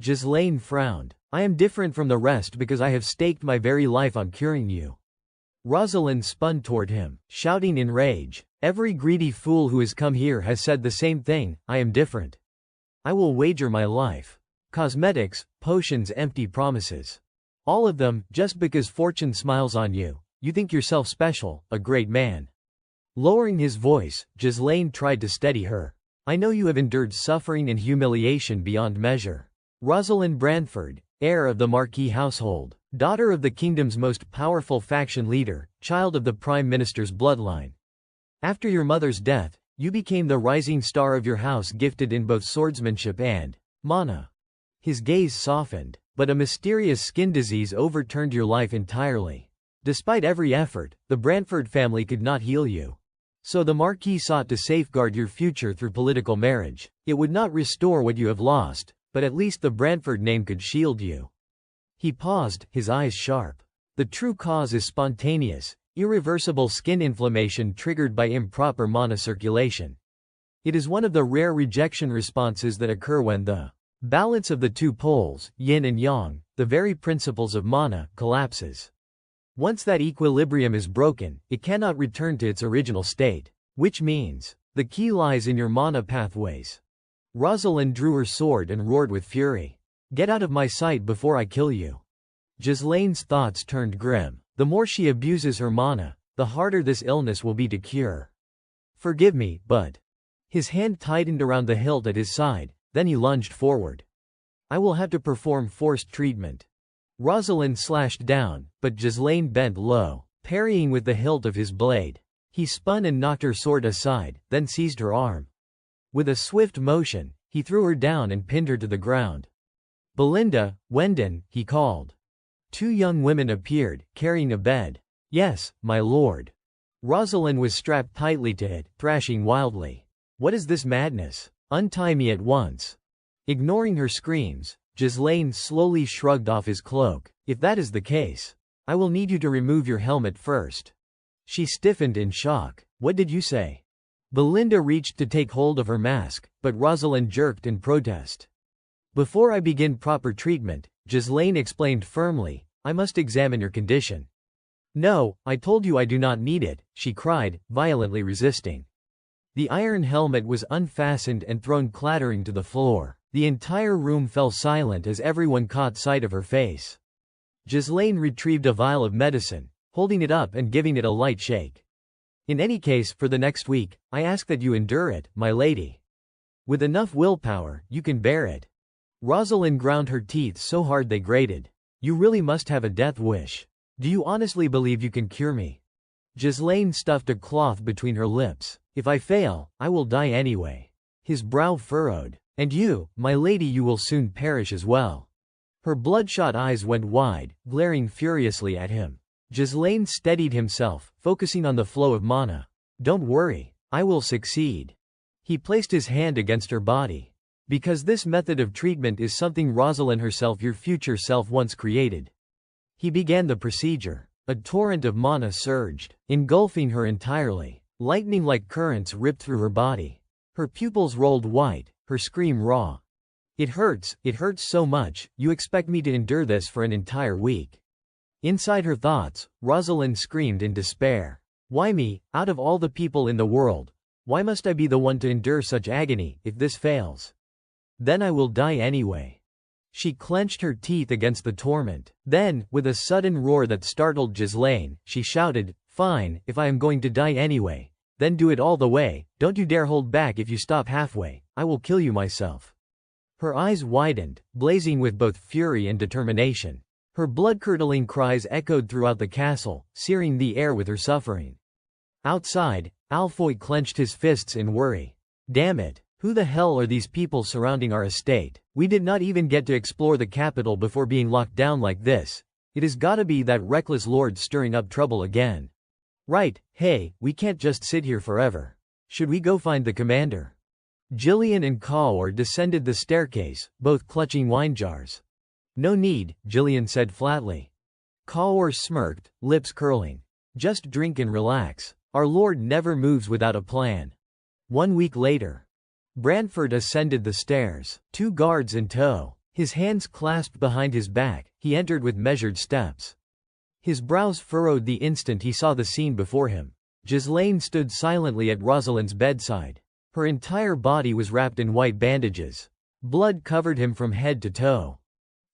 [SPEAKER 1] Ghislaine frowned. I am different from the rest because I have staked my very life on curing you. Rosalind spun toward him, shouting in rage. Every greedy fool who has come here has said the same thing: I am different. I will wager my life. Cosmetics, potions, empty promises. All of them, just because fortune smiles on you. You think yourself special, a great man. Lowering his voice, Ghislaine tried to steady her. I know you have endured suffering and humiliation beyond measure. Rosalind Branford, heir of the Marquis household, daughter of the kingdom's most powerful faction leader, child of the Prime Minister's bloodline. After your mother's death, You became the rising star of your house, gifted in both swordsmanship and mana. His gaze softened, but a mysterious skin disease overturned your life entirely. Despite every effort, the Brantford family could not heal you. So the Marquis sought to safeguard your future through political marriage. It would not restore what you have lost, but at least the Brantford name could shield you. He paused, his eyes sharp. The true cause is spontaneous, irreversible skin inflammation triggered by improper mana circulation. It is one of the rare rejection responses that occur when the balance of the two poles, yin and yang, the very principles of mana, collapses. Once that equilibrium is broken, it cannot return to its original state. Which means, the key lies in your mana pathways. Rosalind drew her sword and roared with fury. Get out of my sight before I kill you. Ghislaine's thoughts turned grim. The more she abuses her mana, the harder this illness will be to cure. Forgive me, but... His hand tightened around the hilt at his side, then he lunged forward. I will have to perform forced treatment. Rosalind slashed down, but Ghislaine bent low, parrying with the hilt of his blade. He spun and knocked her sword aside, then seized her arm. With a swift motion, he threw her down and pinned her to the ground. Belinda, Wendon, he called. Two young women appeared, carrying a bed. Yes, my lord. Rosalind was strapped tightly to it, thrashing wildly. What is this madness? Untie me at once. Ignoring her screams, Ghislaine slowly shrugged off his cloak. If that is the case, I will need you to remove your helmet first. She stiffened in shock. What did you say? Belinda reached to take hold of her mask, but Rosalind jerked in protest. Before I begin proper treatment, Ghislaine explained firmly, I must examine your condition. No, I told you I do not need it, she cried, violently resisting. The iron helmet was unfastened and thrown clattering to the floor. The entire room fell silent as everyone caught sight of her face. Ghislaine retrieved a vial of medicine, holding it up and giving it a light shake. In any case, for the next week, I ask that you endure it, my lady. With enough willpower, you can bear it. Rosalind ground her teeth so hard they grated. You really must have a death wish. Do you honestly believe you can cure me? Ghislaine stuffed a cloth between her lips. If I fail, I will die anyway. His brow furrowed. And you, my lady, you will soon perish as well. Her bloodshot eyes went wide, glaring furiously at him. Ghislaine steadied himself, focusing on the flow of mana. Don't worry, I will succeed. He placed his hand against her body. Because this method of treatment is something Rosalind herself, your future self, once created. He began the procedure. A torrent of mana surged, engulfing her entirely. Lightning-like currents ripped through her body. Her pupils rolled white, her scream raw. It hurts so much, you expect me to endure this for an entire week. Inside her thoughts, Rosalind screamed in despair. Why me, out of all the people in the world? Why must I be the one to endure such agony? If this fails, then I will die anyway. She clenched her teeth against the torment. Then, with a sudden roar that startled Ghislaine, she shouted, Fine, if I am going to die anyway, then do it all the way. Don't you dare hold back. If you stop halfway, I will kill you myself. Her eyes widened, blazing with both fury and determination. Her blood-curdling cries echoed throughout the castle, searing the air with her suffering. Outside, Alfoy clenched his fists in worry. Damn it, who the hell are these people surrounding our estate? We did not even get to explore the capital before being locked down like this. It has gotta be that reckless lord stirring up trouble again. Right, hey, we can't just sit here forever. Should we go find the commander? Gillian and Cawor descended the staircase, both clutching wine jars. No need, Gillian said flatly. Cawor smirked, lips curling. Just drink and relax. Our lord never moves without a plan. 1 week later. Brantford ascended the stairs, 2 guards in tow. His hands clasped behind his back, he entered with measured steps. His brows furrowed the instant he saw the scene before him. Ghislaine stood silently at Rosalind's bedside. Her entire body was wrapped in white bandages. Blood covered him from head to toe.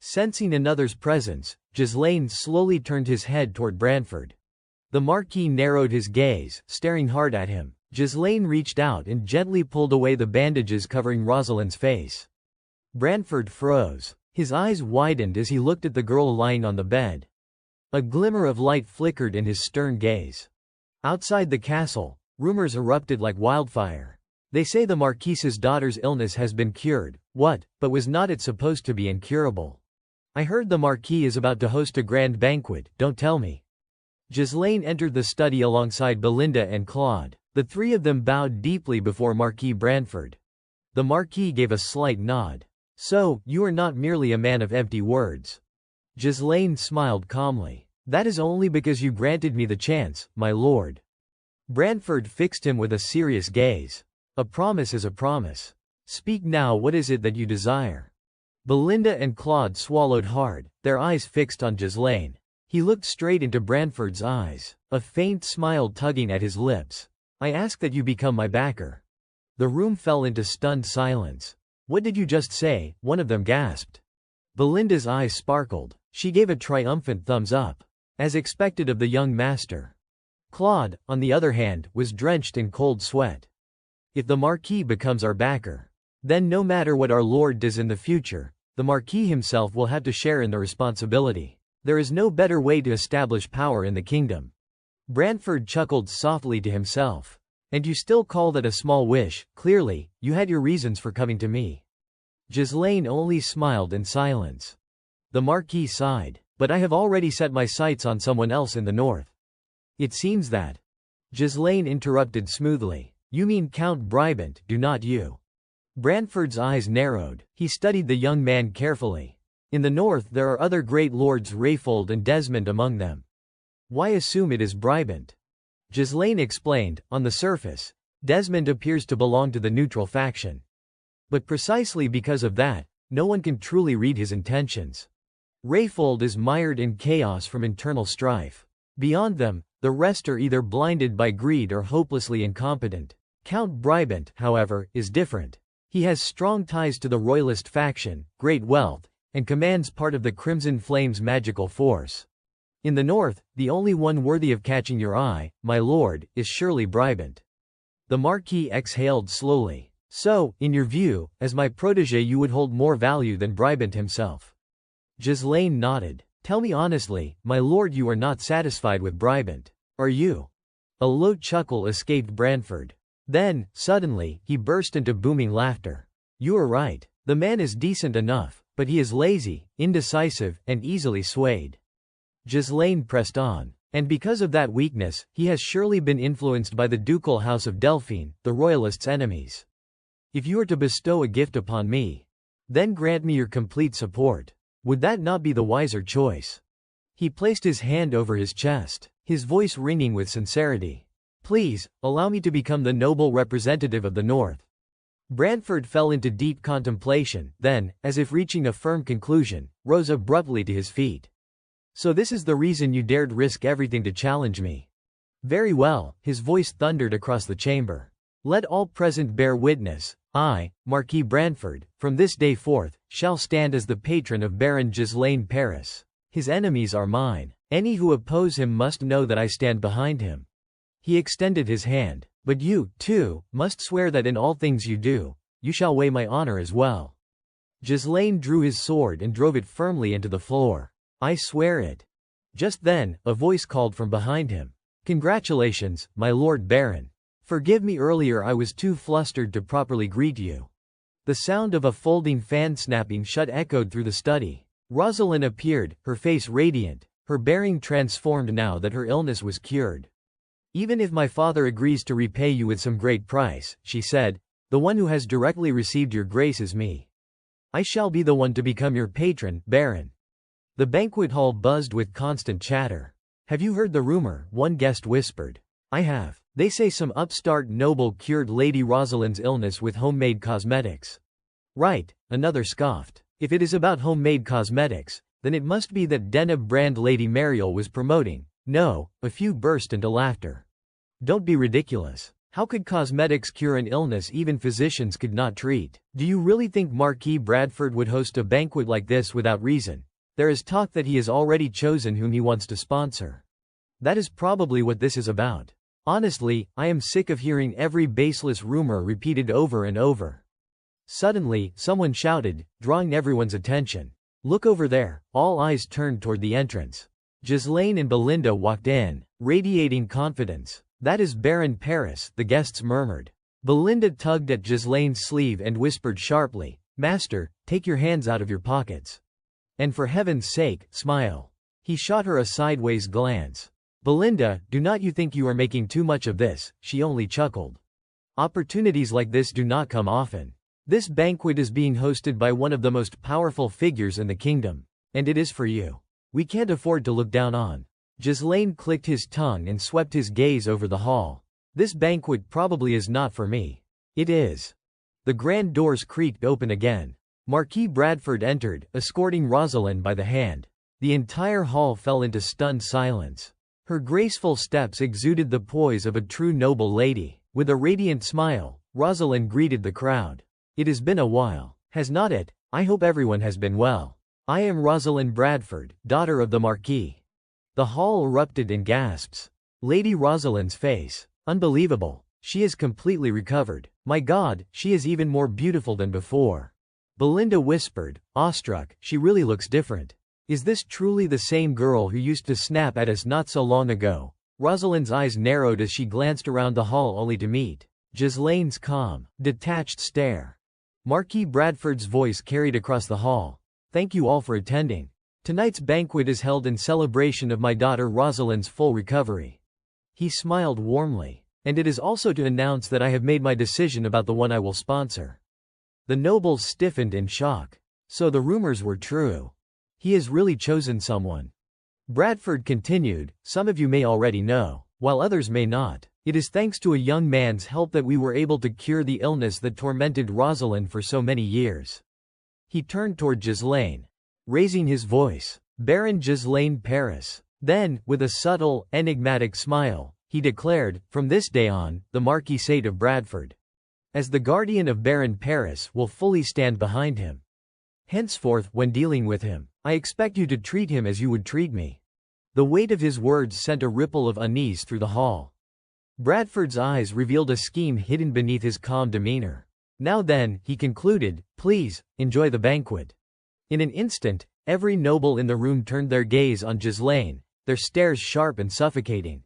[SPEAKER 1] Sensing another's presence, Ghislaine slowly turned his head toward Brantford. The Marquis narrowed his gaze, staring hard at him. Ghislaine reached out and gently pulled away the bandages covering Rosalind's face. Brantford froze. His eyes widened as he looked at the girl lying on the bed. A glimmer of light flickered in his stern gaze. Outside the castle, Rumors erupted like wildfire. They say the Marquise's daughter's illness has been cured. What, but was not it supposed to be incurable? I heard the Marquis is about to host a grand banquet, don't tell me. Ghislaine entered the study alongside Belinda and Claude. The three of them bowed deeply before Marquis Brantford. The Marquis gave a slight nod. So, you are not merely a man of empty words. Ghislaine smiled calmly. That is only because you granted me the chance, my lord. Brantford fixed him with a serious gaze. A promise is a promise. Speak now, what is it that you desire? Belinda and Claude swallowed hard, their eyes fixed on Ghislaine. He looked straight into Brantford's eyes, a faint smile tugging at his lips. I ask that you become my backer. The room fell into stunned silence. What did you just say? One of them gasped. Belinda's eyes sparkled. She gave a triumphant thumbs up. As expected of the young master. Claude, on the other hand, was drenched in cold sweat. If the Marquis becomes our backer, then no matter what our lord does in the future, the Marquis himself will have to share in the responsibility. There is no better way to establish power in the kingdom. Brantford chuckled softly to himself. And you still call that a small wish? Clearly, you had your reasons for coming to me. Ghislaine only smiled in silence. The Marquis sighed. But I have already set my sights on someone else in the north. It seems that. Ghislaine interrupted smoothly. You mean Count Brabant, do not you? Brantford's eyes narrowed. He studied the young man carefully. In the north there are other great lords, Rayfold and Desmond among them. Why assume it is Brabant? Ghislaine explained. On the surface, Desmond appears to belong to the neutral faction. But precisely because of that, no one can truly read his intentions. Rayfold is mired in chaos from internal strife. Beyond them, the rest are either blinded by greed or hopelessly incompetent. Count Brabant, however, is different. He has strong ties to the royalist faction, great wealth, and commands part of the Crimson Flame's magical force. In the north, the only one worthy of catching your eye, my lord, is surely Brabant. The Marquis exhaled slowly. So, in your view, as my protégé you would hold more value than Brabant himself. Ghislaine nodded. Tell me honestly, my lord, you are not satisfied with Brabant, are you? A low chuckle escaped Brantford. Then, suddenly, he burst into booming laughter. You are right. The man is decent enough, but he is lazy, indecisive, and easily swayed. Ghislaine pressed on. And because of that weakness, he has surely been influenced by the ducal house of Delphine, the royalists' enemies. If you are to bestow a gift upon me, then grant me your complete support. Would that not be the wiser choice? He placed his hand over his chest, his voice ringing with sincerity. Please, allow me to become the noble representative of the North. Brantford fell into deep contemplation, then, as if reaching a firm conclusion, rose abruptly to his feet. So this is the reason you dared risk everything to challenge me. Very well, his voice thundered across the chamber. Let all present bear witness, I, Marquis Brantford, from this day forth, shall stand as the patron of Baron Ghislaine Paris. His enemies are mine. Any who oppose him must know that I stand behind him. He extended his hand. But you, too, must swear that in all things you do, you shall weigh my honor as well. Ghislaine drew his sword and drove it firmly into the floor. I swear it. Just then, a voice called from behind him. Congratulations, my lord Baron. Forgive me, earlier I was too flustered to properly greet you. The sound of a folding fan snapping shut echoed through the study. Rosalind appeared, her face radiant, her bearing transformed now that her illness was cured. Even if my father agrees to repay you with some great price, she said, the one who has directly received your grace is me. I shall be the one to become your patron, Baron. The banquet hall buzzed with constant chatter. Have you heard the rumor? One guest whispered. I have. They say some upstart noble cured Lady Rosalind's illness with homemade cosmetics. Right, another scoffed. If it is about homemade cosmetics, then it must be that Deneb brand Lady Mariel was promoting. No, a few burst into laughter. Don't be ridiculous. How could cosmetics cure an illness even physicians could not treat? Do you really think Marquis Bradford would host a banquet like this without reason? There is talk that he has already chosen whom he wants to sponsor. That is probably what this is about. Honestly, I am sick of hearing every baseless rumor repeated over and over. Suddenly, someone shouted, drawing everyone's attention. Look over there. All eyes turned toward the entrance. Ghislaine and Belinda walked in, radiating confidence. That is Baron Paris, the guests murmured. Belinda tugged at Ghislaine's sleeve and whispered sharply, "Master, take your hands out of your pockets. And for heaven's sake, smile." He shot her a sideways glance. "Belinda, do not you think you are making too much of this?" She only chuckled. "Opportunities like this do not come often. This banquet is being hosted by one of the most powerful figures in the kingdom. And it is for you. We can't afford to look down on." Ghislaine clicked his tongue and swept his gaze over the hall. "This banquet probably is not for me." "It is." The grand doors creaked open again. Marquis Bradford entered, escorting Rosalind by the hand. The entire hall fell into stunned silence. Her graceful steps exuded the poise of a true noble lady. With a radiant smile, Rosalind greeted the crowd. "It has been a while, has not it? I hope everyone has been well. I am Rosalind Bradford, daughter of the Marquis." The hall erupted in gasps. Lady Rosalind's face. "Unbelievable. She is completely recovered. My God, she is even more beautiful than before." Belinda whispered, awestruck, "She really looks different. Is this truly the same girl who used to snap at us not so long ago?" Rosalind's eyes narrowed as she glanced around the hall only to meet Ghislaine's calm, detached stare. Marquis Bradford's voice carried across the hall. "Thank you all for attending. Tonight's banquet is held in celebration of my daughter Rosalind's full recovery." He smiled warmly. "And it is also to announce that I have made my decision about the one I will sponsor." The nobles stiffened in shock. So the rumors were true. He has really chosen someone. Bradford continued, "Some of you may already know, while others may not. It is thanks to a young man's help that we were able to cure the illness that tormented Rosalind for so many years." He turned toward Ghislaine, raising his voice, "Baron Ghislaine Paris." Then, with a subtle, enigmatic smile, he declared, "From this day on, the Marquisate of Bradford, as the guardian of Baron Paris, will fully stand behind him. Henceforth, when dealing with him, I expect you to treat him as you would treat me." The weight of his words sent a ripple of unease through the hall. Bradford's eyes revealed a scheme hidden beneath his calm demeanor. "Now then," he concluded, "please, enjoy the banquet." In an instant, every noble in the room turned their gaze on Ghislaine, their stares sharp and suffocating.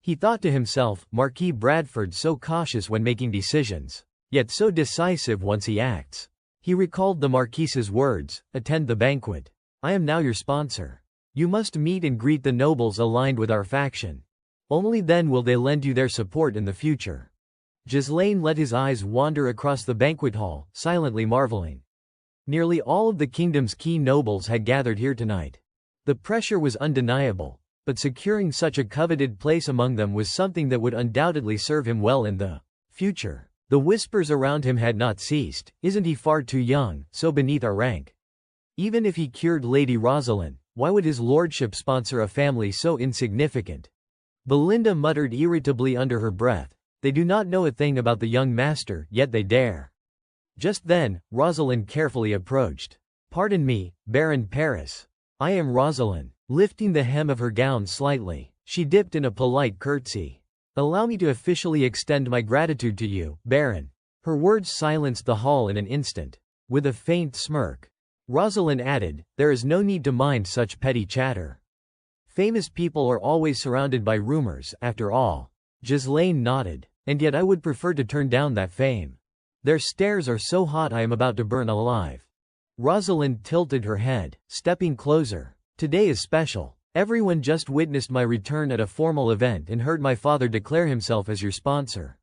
[SPEAKER 1] He thought to himself, Marquis Bradford so cautious when making decisions, yet so decisive once he acts. He recalled the Marquise's words, "Attend the banquet. I am now your sponsor. You must meet and greet the nobles aligned with our faction. Only then will they lend you their support in the future." Ghislaine let his eyes wander across the banquet hall, silently marveling. Nearly all of the kingdom's key nobles had gathered here tonight. The pressure was undeniable, but securing such a coveted place among them was something that would undoubtedly serve him well in the future. The whispers around him had not ceased. "Isn't he far too young, so beneath our rank? Even if he cured Lady Rosalind, why would his lordship sponsor a family so insignificant?" Belinda muttered irritably under her breath, "They do not know a thing about the young master, yet they dare." Just then, Rosalind carefully approached. "Pardon me, Baron Paris. I am Rosalind." Lifting the hem of her gown slightly, she dipped in a polite curtsy. "Allow me to officially extend my gratitude to you, Baron." Her words silenced the hall in an instant. With a faint smirk, Rosalind added, "There is no need to mind such petty chatter. Famous people are always surrounded by rumors, after all." Ghislaine nodded. "And yet I would prefer to turn down that fame. Their stares are so hot I am about to burn alive." Rosalind tilted her head, stepping closer. "Today is special. Everyone just witnessed my return at a formal event and heard my father declare himself as your sponsor.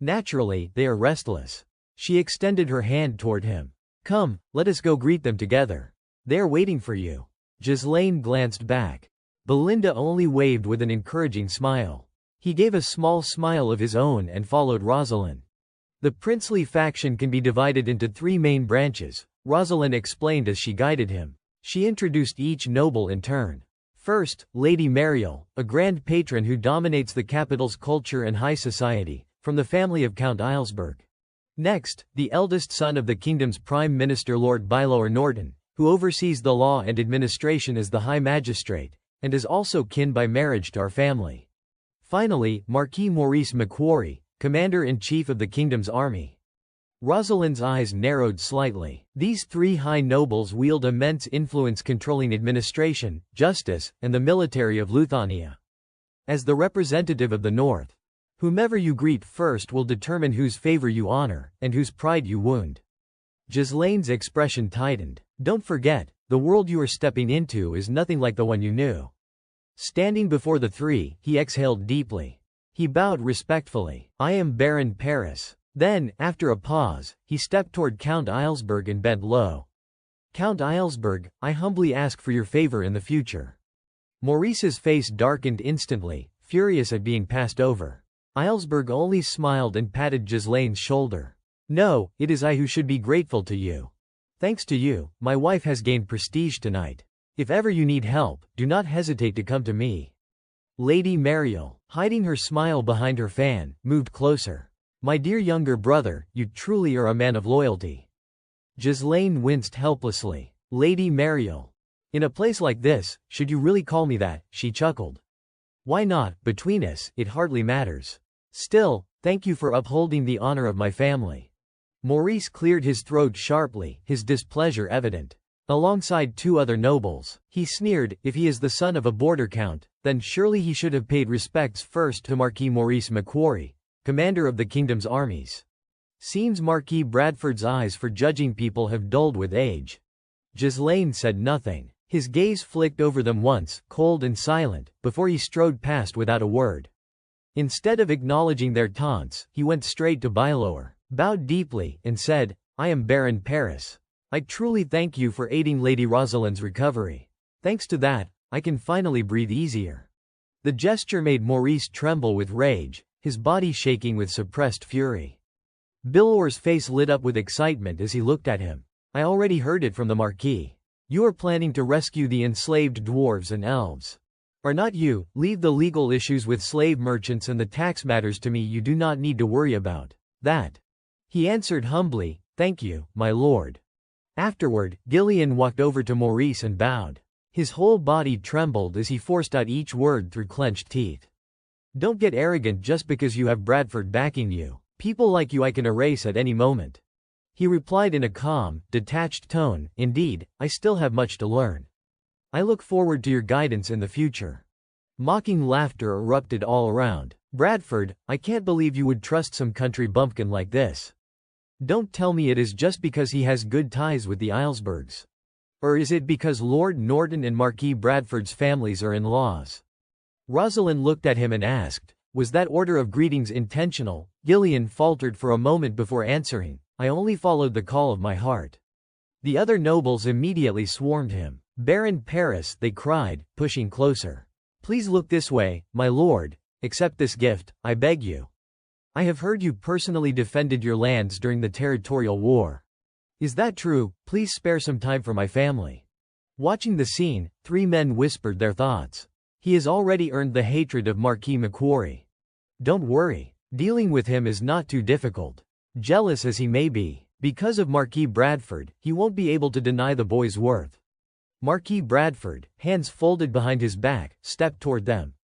[SPEAKER 1] Naturally, they are restless." She extended her hand toward him. "Come, let us go greet them together. They are waiting for you." Ghislaine glanced back. Belinda only waved with an encouraging smile. He gave a small smile of his own and followed Rosalind. "The princely faction can be divided into 3 main branches," Rosalind explained as she guided him. She introduced each noble in turn. First, Lady Mariel, a grand patron who dominates the capital's culture and high society, from the family of Count Aylesburg. Next, the eldest son of the kingdom's prime minister Lord Bylower Norton, who oversees the law and administration as the High Magistrate, and is also kin by marriage to our family. Finally, Marquis Maurice Macquarie, Commander-in-Chief of the kingdom's army. Rosalind's eyes narrowed slightly. These 3 high nobles wield immense influence controlling administration, justice, and the military of Luthania. As the representative of the North, Whomever you greet first will determine whose favor you honor, and whose pride you wound. Ghislaine's expression tightened. Don't forget, the world you are stepping into is nothing like the one you knew. Standing before the three, he exhaled deeply. He bowed respectfully. I am Baron Paris. Then, after a pause, he stepped toward Count Eilsberg and bent low. Count Eilsberg, I humbly ask for your favor in the future. Maurice's face darkened instantly, furious at being passed over. Eilsberg only smiled and patted Ghislaine's shoulder. No, it is I who should be grateful to you. Thanks to you, my wife has gained prestige tonight. If ever you need help, do not hesitate to come to me. Lady Mariel, hiding her smile behind her fan, moved closer. My dear younger brother, you truly are a man of loyalty. Ghislaine winced helplessly. Lady Mariel. In a place like this, should you really call me that? She chuckled. Why not? Between us, it hardly matters. Still, thank you for upholding the honor of my family. Maurice cleared his throat sharply, his displeasure evident. Alongside two other nobles, he sneered, if he is the son of a border count, then surely he should have paid respects first to Marquis Maurice Macquarie, commander of the kingdom's armies. Seems Marquis Bradford's eyes for judging people have dulled with age. Ghislaine said nothing. His gaze flicked over them once, cold and silent, before he strode past without a word. Instead of acknowledging their taunts, he went straight to Bylower, bowed deeply, and said, I am Baron Paris. I truly thank you for aiding Lady Rosalind's recovery. Thanks to that, I can finally breathe easier. The gesture made Maurice tremble with rage, his body shaking with suppressed fury. Bylower's face lit up with excitement as he looked at him. I already heard it from the Marquis. You are planning to rescue the enslaved dwarves and elves. Are not you? Leave the legal issues with slave merchants and the tax matters to me. You do not need to worry about that. He answered humbly, thank you, my lord. Afterward, Gillian walked over to Maurice and bowed. His whole body trembled as he forced out each word through clenched teeth. Don't get arrogant just because you have Bradford backing you. People like you I can erase at any moment. He replied in a calm, detached tone, indeed, I still have much to learn. I look forward to your guidance in the future. Mocking laughter erupted all around. Bradford, I can't believe you would trust some country bumpkin like this. Don't tell me it is just because he has good ties with the Eilsbergs. Or is it because Lord Norton and Marquis Bradford's families are in-laws? Rosalind looked at him and asked, was that order of greetings intentional? Gillian faltered for a moment before answering, I only followed the call of my heart. The other nobles immediately swarmed him. Baron Paris, they cried, pushing closer. Please look this way, my lord. Accept this gift, I beg you. I have heard you personally defended your lands during the territorial war. Is that true? Please spare some time for my family. Watching the scene, three men whispered their thoughts. He has already earned the hatred of Marquis Macquarie. Don't worry. Dealing with him is not too difficult. Jealous as he may be, because of Marquis Bradford, he won't be able to deny the boy's worth. Marquis Bradford, hands folded behind his back, stepped toward them.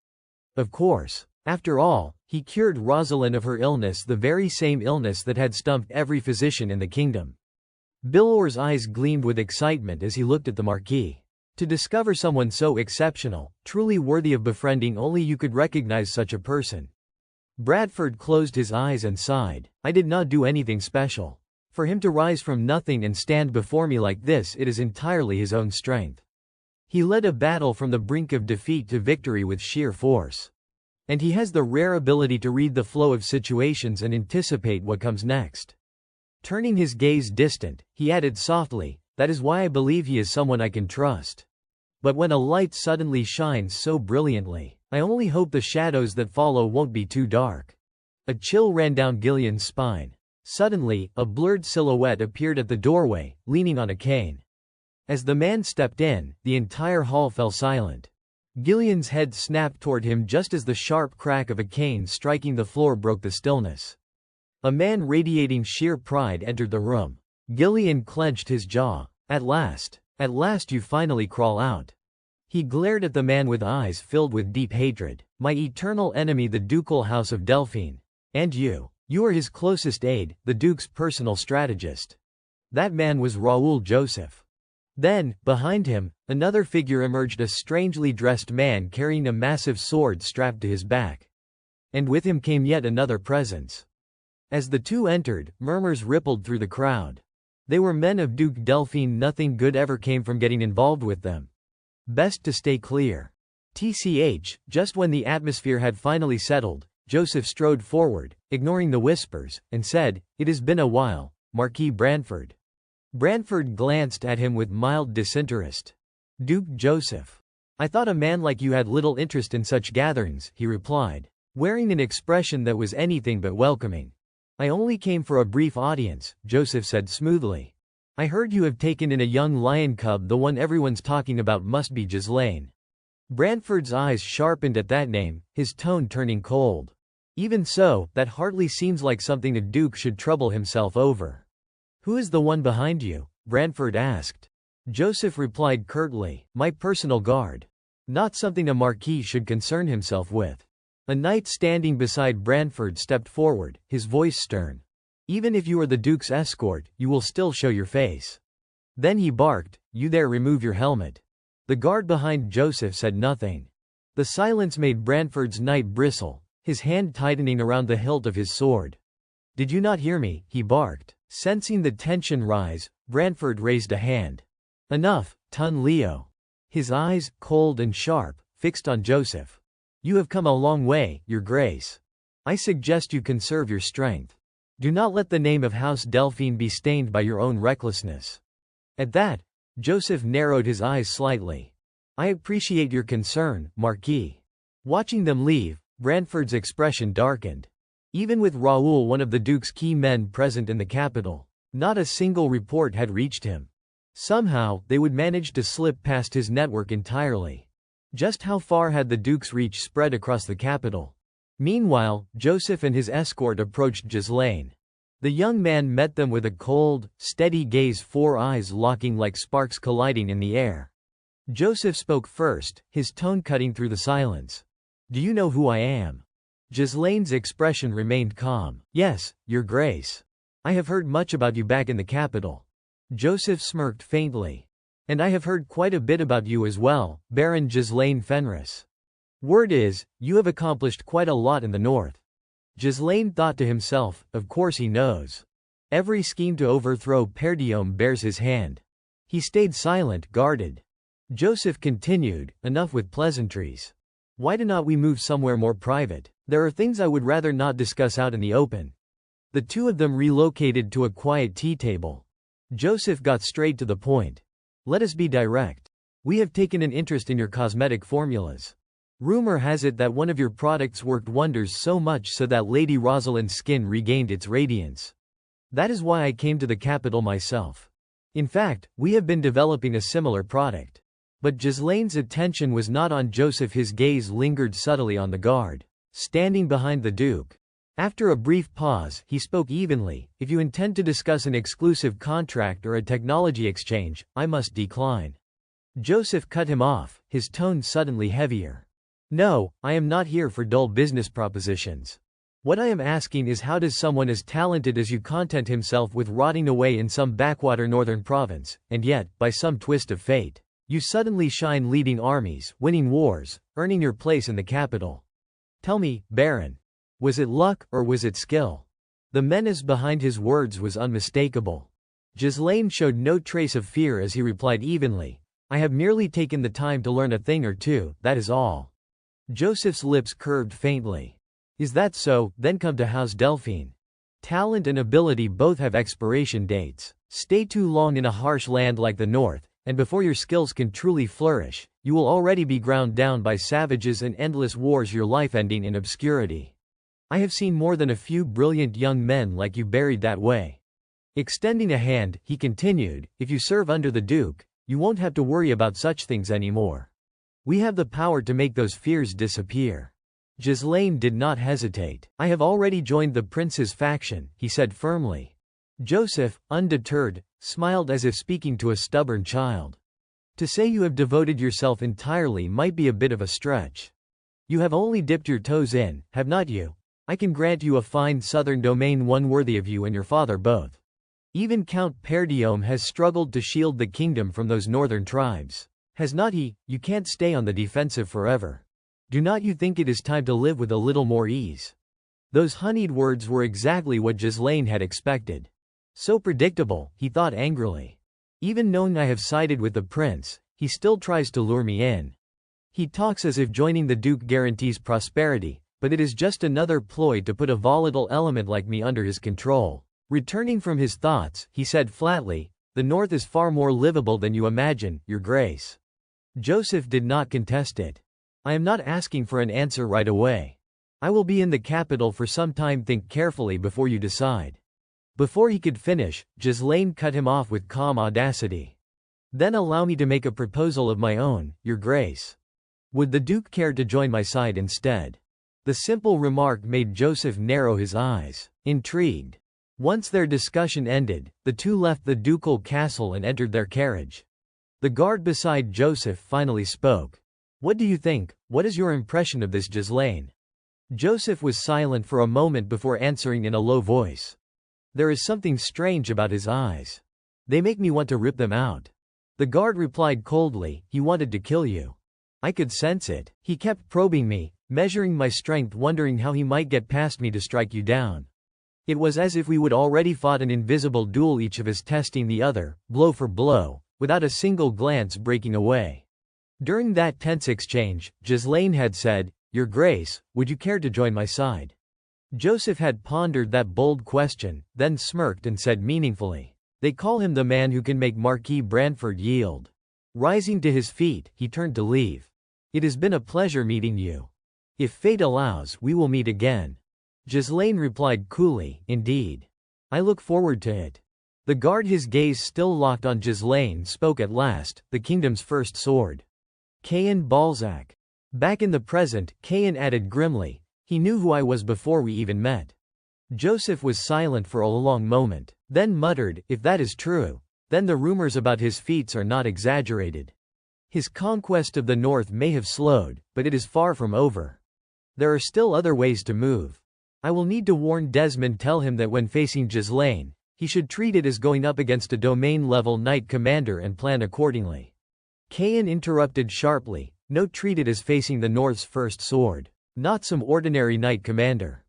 [SPEAKER 1] Of course. After all, he cured Rosalind of her illness, the very same illness that had stumped every physician in the kingdom. Bylower's eyes gleamed with excitement as he looked at the Marquis. To discover someone so exceptional, truly worthy of befriending, only you could recognize such a person. Bradford closed his eyes and sighed. I did not do anything special. For him to rise from nothing and stand before me like this, it is entirely his own strength. He led a battle from the brink of defeat to victory with sheer force. And he has the rare ability to read the flow of situations and anticipate what comes next. Turning his gaze distant, he added softly, that is why I believe he is someone I can trust. But when a light suddenly shines so brilliantly, I only hope the shadows that follow won't be too dark. A chill ran down Gillian's spine. Suddenly, a blurred silhouette appeared at the doorway, leaning on a cane. As the man stepped in, the entire hall fell silent. Gillian's head snapped toward him just as the sharp crack of a cane striking the floor broke the stillness. A man radiating sheer pride entered the room. Gillian clenched his jaw. At last you finally crawl out. He glared at the man with eyes filled with deep hatred. My eternal enemy, the ducal house of Delphine. And you are his closest aide, the Duke's personal strategist. That man was Raoul Joseph. Then, behind him, another figure emerged, a strangely dressed man carrying a massive sword strapped to his back. And with him came yet another presence. As the two entered, murmurs rippled through the crowd. They were men of Duke Delphine. Nothing good ever came from getting involved with them. Best to stay clear. TCH, just when the atmosphere had finally settled, Joseph strode forward, ignoring the whispers, and said, "It has been a while, Marquis Brantford." Brantford glanced at him with mild disinterest. "Duke Joseph. I thought a man like you had little interest in such gatherings," he replied, wearing an expression that was anything but welcoming. "I only came for a brief audience," Joseph said smoothly. "I heard you have taken in a young lion cub. The one everyone's talking about must be Ghislaine." Brantford's eyes sharpened at that name, his tone turning cold. "Even so, that hardly seems like something a duke should trouble himself over." "Who is the one behind you?" Brantford asked. Joseph replied curtly, "My personal guard. Not something a marquis should concern himself with." A knight standing beside Brantford stepped forward, his voice stern. "Even if you are the duke's escort, you will still show your face." Then he barked, "You there, remove your helmet." The guard behind Joseph said nothing. The silence made Brantford's knight bristle, his hand tightening around the hilt of his sword. "Did you not hear me?" he barked. Sensing the tension rise, Brantford raised a hand. "Enough, Tun Leo." His eyes, cold and sharp, fixed on Joseph. "You have come a long way, Your Grace. I suggest you conserve your strength. Do not let the name of House Delphine be stained by your own recklessness." At that, Joseph narrowed his eyes slightly. "I appreciate your concern, Marquis." Watching them leave, Brantford's expression darkened. Even with Raoul, one of the Duke's key men present in the capital, not a single report had reached him. Somehow, they would manage to slip past his network entirely. Just how far had the Duke's reach spread across the capital? Meanwhile, Joseph and his escort approached Ghislaine. The young man met them with a cold, steady gaze, four eyes locking like sparks colliding in the air. Joseph spoke first, his tone cutting through the silence. "Do you know who I am?" Ghislaine's expression remained calm. "Yes, Your Grace. I have heard much about you back in the capital." Joseph smirked faintly. "And I have heard quite a bit about you as well, Baron Ghislaine Fenris. Word is, you have accomplished quite a lot in the north." Ghislaine thought to himself, of course he knows. Every scheme to overthrow Père bears his hand. He stayed silent, guarded. Joseph continued, "Enough with pleasantries. Why do not we move somewhere more private? There are things I would rather not discuss out in the open." The two of them relocated to a quiet tea table. Joseph got straight to the point. "Let us be direct. We have taken an interest in your cosmetic formulas. Rumor has it that one of your products worked wonders, so much so that Lady Rosalind's skin regained its radiance. That is why I came to the capital myself. In fact, we have been developing a similar product." But Ghislaine's attention was not on Joseph. His gaze lingered subtly on the guard, standing behind the Duke. After a brief pause, he spoke evenly, "If you intend to discuss an exclusive contract or a technology exchange, I must decline." Joseph cut him off, his tone suddenly heavier. "No, I am not here for dull business propositions. What I am asking is, how does someone as talented as you content himself with rotting away in some backwater northern province, and yet, by some twist of fate, you suddenly shine leading armies, winning wars, earning your place in the capital? Tell me, Baron. Was it luck, or was it skill?" The menace behind his words was unmistakable. Ghislaine showed no trace of fear as he replied evenly, "I have merely taken the time to learn a thing or two, that is all." Joseph's lips curved faintly. "Is that so? Then come to House Delphine. Talent and ability both have expiration dates. Stay too long in a harsh land like the North, and before your skills can truly flourish, you will already be ground down by savages and endless wars, your life ending in obscurity. I have seen more than a few brilliant young men like you buried that way." Extending a hand, he continued, "If you serve under the Duke, you won't have to worry about such things anymore. We have the power to make those fears disappear." Ghislaine did not hesitate. "I have already joined the prince's faction," he said firmly. Joseph, undeterred, smiled as if speaking to a stubborn child. "To say you have devoted yourself entirely might be a bit of a stretch. You have only dipped your toes in, have not you? I can grant you a fine southern domain, one worthy of you and your father both. Even Count Père has struggled to shield the kingdom from those northern tribes. Has not he? You can't stay on the defensive forever." Do not you think it is time to live with a little more ease? Those honeyed words were exactly what Ghislaine had expected. So predictable, he thought angrily. Even knowing I have sided with the prince, he still tries to lure me in. He talks as if joining the Duke guarantees prosperity, but it is just another ploy to put a volatile element like me under his control. Returning from his thoughts, he said flatly, "The north is far more livable than you imagine, Your Grace." Joseph did not contest it. "I am not asking for an answer right away. I will be in the capital for some time. Think carefully before you decide." Before he could finish, Ghislaine cut him off with calm audacity. "Then allow me to make a proposal of my own, Your Grace. Would the Duke care to join my side instead?" The simple remark made Joseph narrow his eyes, intrigued. Once their discussion ended, the two left the ducal castle and entered their carriage. The guard beside Joseph finally spoke. "What do you think? What is your impression of this Ghislaine?" Joseph was silent for a moment before answering in a low voice. "There is something strange about his eyes. They make me want to rip them out." The guard replied coldly, "He wanted to kill you. I could sense it. He kept probing me, measuring my strength, wondering how he might get past me to strike you down. It was as if we would already fought an invisible duel, each of us testing the other, blow for blow, without a single glance breaking away." During that tense exchange, Ghislaine had said, "Your Grace, would you care to join my side?" Joseph had pondered that bold question, then smirked and said meaningfully, "They call him the man who can make Marquis Brantford yield." Rising to his feet, he turned to leave. "It has been a pleasure meeting you. If fate allows, we will meet again." Ghislaine replied coolly, "Indeed. I look forward to it." The guard, his gaze still locked on Ghislaine, spoke at last, "The kingdom's first sword. Caen Balzac." Back in the present, Caen added grimly, "He knew who I was before we even met." Joseph was silent for a long moment, then muttered, "If that is true, then the rumors about his feats are not exaggerated. His conquest of the north may have slowed, but it is far from over. There are still other ways to move. I will need to warn Desmond, tell him that when facing Ghislaine, he should treat it as going up against a domain-level knight commander and plan accordingly." Caen interrupted sharply, "No, treat it as facing the north's first sword. Not some ordinary knight commander."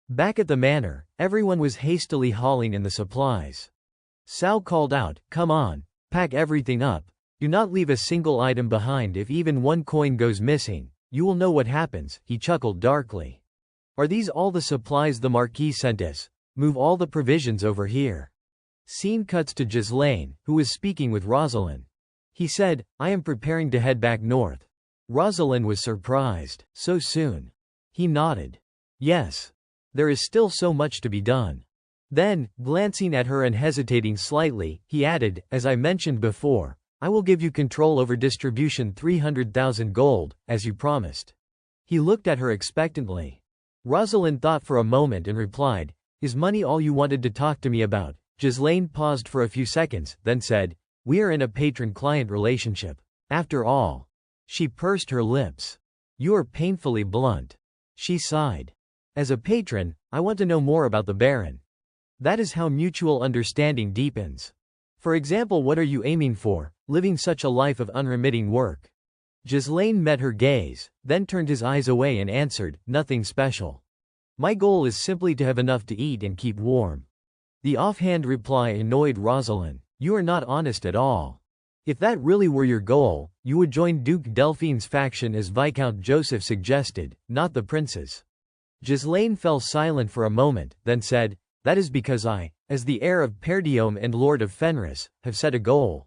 [SPEAKER 1] Back at the manor, everyone was hastily hauling in the supplies. Sal called out, "Come on, pack everything up. Do not leave a single item behind. If even one coin goes missing, you will know what happens." He chuckled darkly. "Are these all the supplies the Marquis sent us? Move all the provisions over here." Scene cuts to Ghislaine, who was speaking with Rosalind. He said, "I am preparing to head back north." Rosalind was surprised. "So soon?" He nodded. "Yes. There is still so much to be done." Then, glancing at her and hesitating slightly, he added, "As I mentioned before, I will give you control over distribution, 300,000 gold, as you promised." He looked at her expectantly. Rosalind thought for a moment and replied, "Is money all you wanted to talk to me about?" Ghislaine paused for a few seconds, then said, "We are in a patron-client relationship. After all." She pursed her lips. "You are painfully blunt." She sighed. "As a patron, I want to know more about the Baron. That is how mutual understanding deepens. For example, what are you aiming for, living such a life of unremitting work?" Ghislaine met her gaze, then turned his eyes away and answered, "Nothing special. My goal is simply to have enough to eat and keep warm." The offhand reply annoyed Rosalind. "You are not honest at all. If that really were your goal, you would join Duke Delphine's faction, as Viscount Joseph suggested, not the prince's." Ghislaine fell silent for a moment, then said, "That is because I, as the heir of Perdiomme and Lord of Fenris, have set a goal.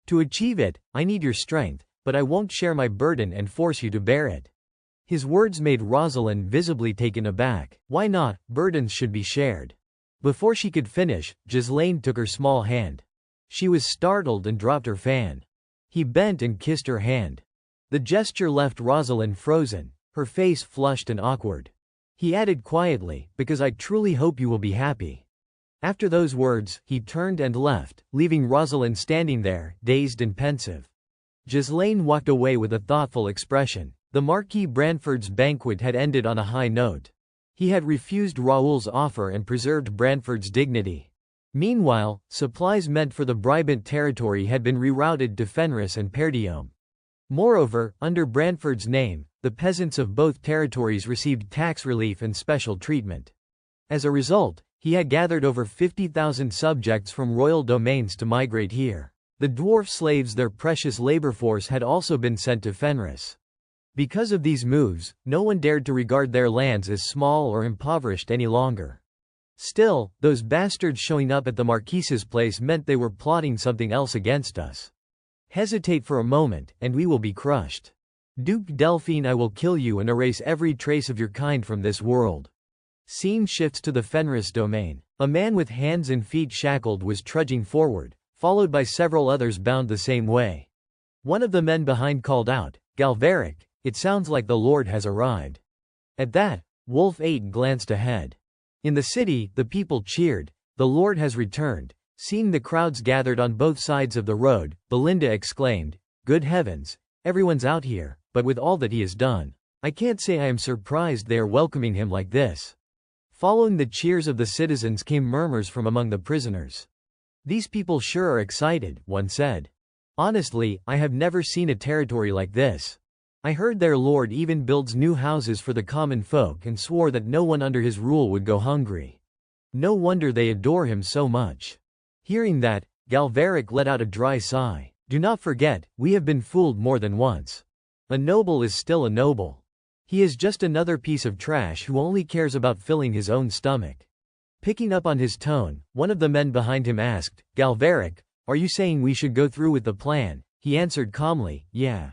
[SPEAKER 1] To achieve it, I need your strength, but I won't share my burden and force you to bear it." His words made Rosalind visibly taken aback. "Why not? Burdens should be shared." Before she could finish, Ghislaine took her small hand. She was startled and dropped her fan. He bent and kissed her hand. The gesture left Rosalind frozen, her face flushed and awkward. He added quietly, "Because I truly hope you will be happy." After those words, he turned and left, leaving Rosalind standing there, dazed and pensive. Ghislaine walked away with a thoughtful expression. The Marquis Brantford's banquet had ended on a high note. He had refused Raoul's offer and preserved Brantford's dignity. Meanwhile, supplies meant for the Brabant territory had been rerouted to Fenris and Perdiomme. Moreover, under Brantford's name, the peasants of both territories received tax relief and special treatment. As a result, he had gathered over 50,000 subjects from royal domains to migrate here. The dwarf slaves, their precious labor force, had also been sent to Fenris. Because of these moves, no one dared to regard their lands as small or impoverished any longer. Still, those bastards showing up at the Marquise's place meant they were plotting something else against us. Hesitate for a moment, and we will be crushed. Duke Delphine, I will kill you and erase every trace of your kind from this world. Scene shifts to the Fenris domain. A man with hands and feet shackled was trudging forward, followed by several others bound the same way. One of the men behind called out, "Galveric, it sounds like the Lord has arrived." At that, Wolf 8 glanced ahead. In the city, the people cheered, "The Lord has returned." Seeing the crowds gathered on both sides of the road, Belinda exclaimed, "Good heavens, everyone's out here, but with all that he has done, I can't say I am surprised they are welcoming him like this." Following the cheers of the citizens came murmurs from among the prisoners. "These people sure are excited," one said. "Honestly, I have never seen a territory like this. I heard their lord even builds new houses for the common folk and swore that no one under his rule would go hungry. No wonder they adore him so much." Hearing that, Galveric let out a dry sigh. "Do not forget, we have been fooled more than once. A noble is still a noble. He is just another piece of trash who only cares about filling his own stomach." Picking up on his tone, one of the men behind him asked, "Galveric, are you saying we should go through with the plan?" He answered calmly, "Yeah.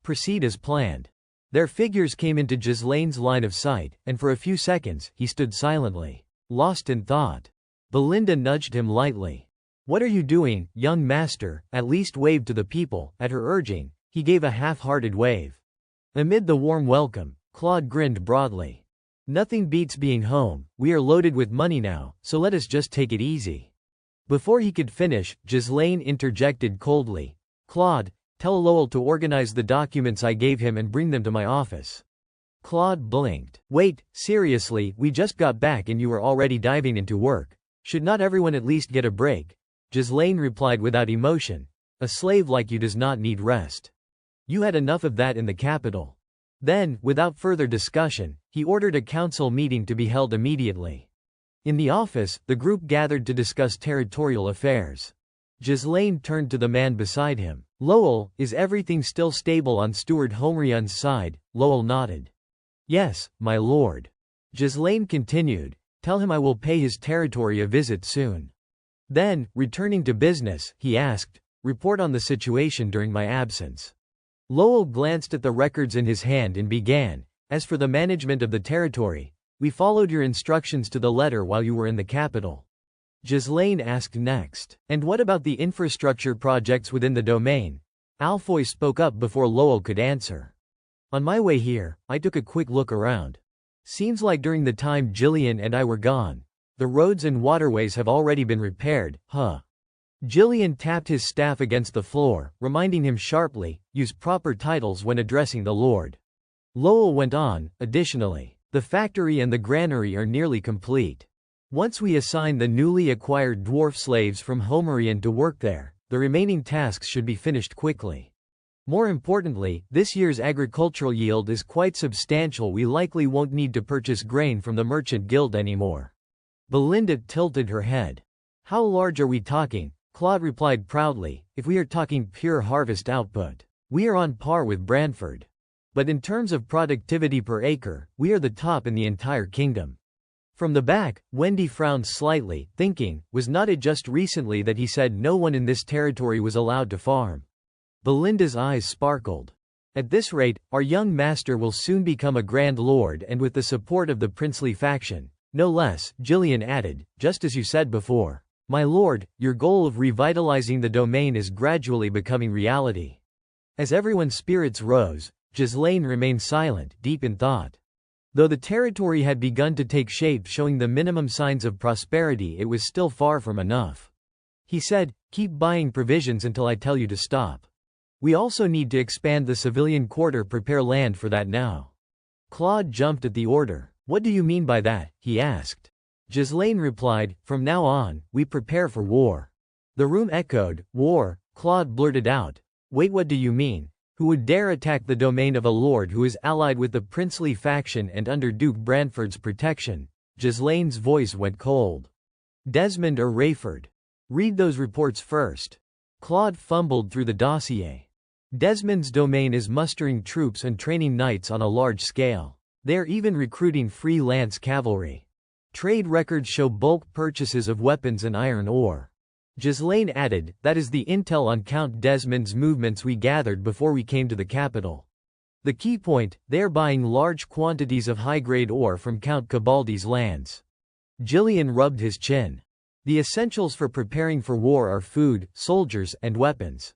[SPEAKER 1] Proceed as planned." Their figures came into Ghislaine's line of sight, and for a few seconds, he stood silently, lost in thought. Belinda nudged him lightly. "What are you doing, young master? At least wave to the people." At her urging, he gave a half-hearted wave. Amid the warm welcome, Claude grinned broadly. "Nothing beats being home. We are loaded with money now, so let us just take it easy." Before he could finish, Ghislaine interjected coldly, "Claude, tell Lowell to organize the documents I gave him and bring them to my office." Claude blinked. "Wait, seriously, we just got back and you are already diving into work. Should not everyone at least get a break?" Ghislaine replied without emotion, "A slave like you does not need rest. You had enough of that in the capital." Then, without further discussion, he ordered a council meeting to be held immediately. In the office, the group gathered to discuss territorial affairs. Ghislaine turned to the man beside him. "Lowell, is everything still stable on Steward Homerion's side?" Lowell nodded. "Yes, my lord." Ghislaine continued, "Tell him I will pay his territory a visit soon." Then, returning to business, he asked, "Report on the situation during my absence." Lowell glanced at the records in his hand and began, "As for the management of the territory, we followed your instructions to the letter while you were in the capital." Ghislaine asked next, "And what about the infrastructure projects within the domain?" Alfoy spoke up before Lowell could answer. "On my way here, I took a quick look around. Seems like during the time Jillian and I were gone, the roads and waterways have already been repaired, huh?" Jillian tapped his staff against the floor, reminding him sharply, "Use proper titles when addressing the Lord." Lowell went on, "Additionally, the factory and the granary are nearly complete. Once we assign the newly acquired dwarf slaves from Homerion to work there, the remaining tasks should be finished quickly. More importantly, this year's agricultural yield is quite substantial. We likely won't need to purchase grain from the Merchant Guild anymore." Belinda tilted her head. "How large are we talking?" Claude replied proudly, "If we are talking pure harvest output, we are on par with Brantford. But in terms of productivity per acre, we are the top in the entire kingdom." From the back, Wendy frowned slightly, thinking, was not it just recently that he said no one in this territory was allowed to farm? Belinda's eyes sparkled. "At this rate, our young master will soon become a Grand Lord, and with the support of the princely faction. No less," Jillian added, "just as you said before. My lord, your goal of revitalizing the domain is gradually becoming reality." As everyone's spirits rose, Ghislaine remained silent, deep in thought. Though the territory had begun to take shape, showing the minimum signs of prosperity, it was still far from enough. He said, "Keep buying provisions until I tell you to stop. We also need to expand the civilian quarter. Prepare land for that now." Claude jumped at the order. "What do you mean by that?" he asked. Ghislaine replied, "From now on, we prepare for war." The room echoed, "War?" Claude blurted out. "Wait, what do you mean? Who would dare attack the domain of a lord who is allied with the princely faction and under Duke Branford's protection? Ghislaine's voice went cold. Desmond or Rayford? Read those reports first. Claude fumbled through the dossier. Desmond's domain is mustering troops and training knights on a large scale. They are even recruiting freelance cavalry. Trade records show bulk purchases of weapons and iron ore. Ghislaine added, that is the intel on Count Desmond's movements we gathered before we came to the capital. The key point, they are buying large quantities of high-grade ore from Count Cabaldi's lands. Gillian rubbed his chin. The essentials for preparing for war are food, soldiers, and weapons.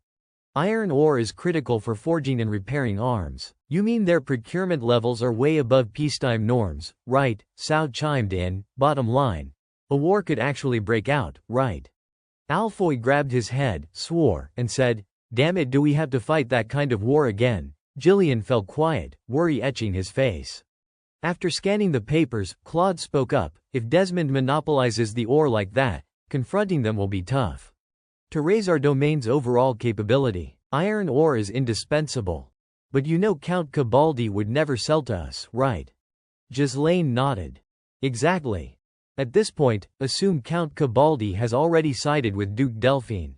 [SPEAKER 1] Iron ore is critical for forging and repairing arms. You mean their procurement levels are way above peacetime norms, right? Sao chimed in. Bottom line, a war could actually break out, right? Alfoy grabbed his head, swore, and said, damn it, do we have to fight that kind of war again? Gillian fell quiet, worry etching his face. After scanning the papers, Claude spoke up, if Desmond monopolizes the ore like that, confronting them will be tough. To raise our domain's overall capability, iron ore is indispensable. But you know Count Cabaldi would never sell to us, right? Ghislaine nodded. Exactly. At this point, assume Count Cabaldi has already sided with Duke Delphine.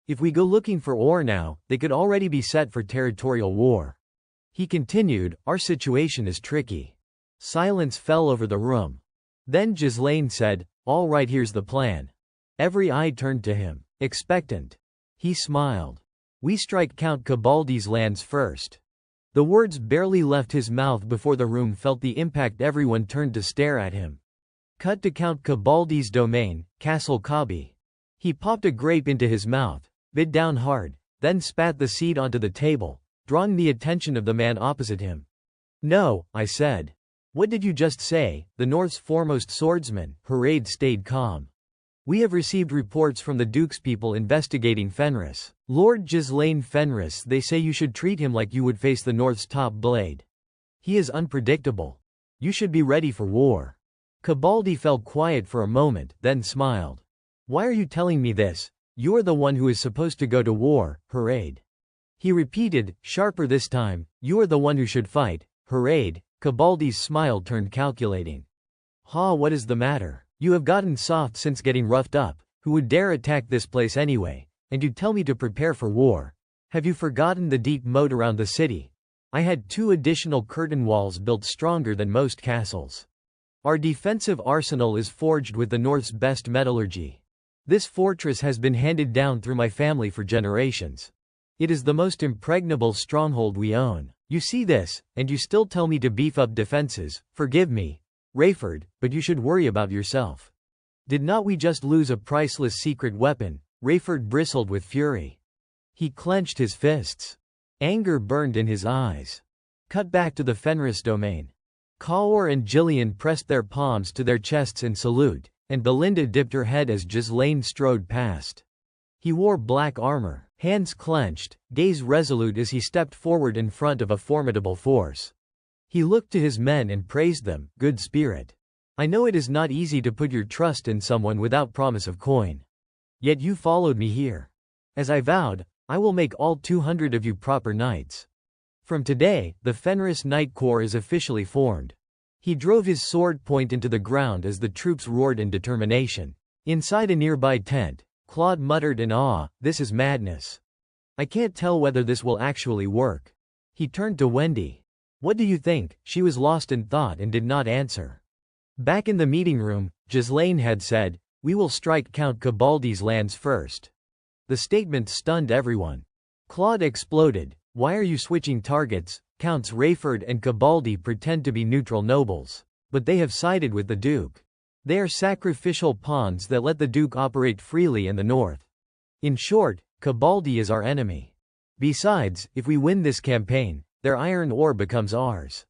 [SPEAKER 1] If we go looking for ore now, they could already be set for territorial war. He continued, our situation is tricky. Silence fell over the room. Then Ghislaine said, all right, here's the plan. Every eye turned to him, expectant. He smiled. We strike Count Cabaldi's lands first. The words barely left his mouth before the room felt the impact. Everyone turned to stare at him. Cut to Count Cabaldi's domain, Castle Cabi. He popped a grape into his mouth, bit down hard, then spat the seed onto the table, drawing the attention of the man opposite him. No, I said. What did you just say? The North's foremost swordsman, Harade, stayed calm. We have received reports from the Duke's people investigating Fenris. Lord Ghislaine Fenris, they say you should treat him like you would face the North's top blade. He is unpredictable. You should be ready for war. Cabaldi fell quiet for a moment, then smiled. Why are you telling me this? You are the one who is supposed to go to war, Harade. He repeated, sharper this time, you are the one who should fight, Harade. Cabaldi's smile turned calculating. What is the matter? You have gotten soft since getting roughed up. Who would dare attack this place anyway? And you tell me to prepare for war. Have you forgotten the deep moat around the city? I had 2 additional curtain walls built stronger than most castles. Our defensive arsenal is forged with the North's best metallurgy. This fortress has been handed down through my family for generations. It is the most impregnable stronghold we own. You see this, and you still tell me to beef up defenses. Forgive me, Rayford, but you should worry about yourself. Did not we just lose a priceless secret weapon? Rayford bristled with fury. He clenched his fists. Anger burned in his eyes. Cut back to the Fenris domain. Kaur and Gillian pressed their palms to their chests in salute, and Belinda dipped her head as Ghislaine strode past. He wore black armor, hands clenched, gaze resolute as he stepped forward in front of a formidable force. He looked to his men and praised them, good spirit. I know it is not easy to put your trust in someone without promise of coin. Yet you followed me here. As I vowed, I will make all 200 of you proper knights. From today, the Fenris Knight Corps is officially formed. He drove his sword point into the ground as the troops roared in determination. Inside a nearby tent, Claude muttered in awe, this is madness. I can't tell whether this will actually work. He turned to Wendy. What do you think? She was lost in thought and did not answer. Back in the meeting room, Ghislaine had said, we will strike Count Cabaldi's lands first. The statement stunned everyone. Claude exploded. Why are you switching targets? Counts Rayford and Cabaldi pretend to be neutral nobles. But they have sided with the Duke. They are sacrificial pawns that let the Duke operate freely in the north. In short, Cabaldi is our enemy. Besides, if we win this campaign, their iron ore becomes ours.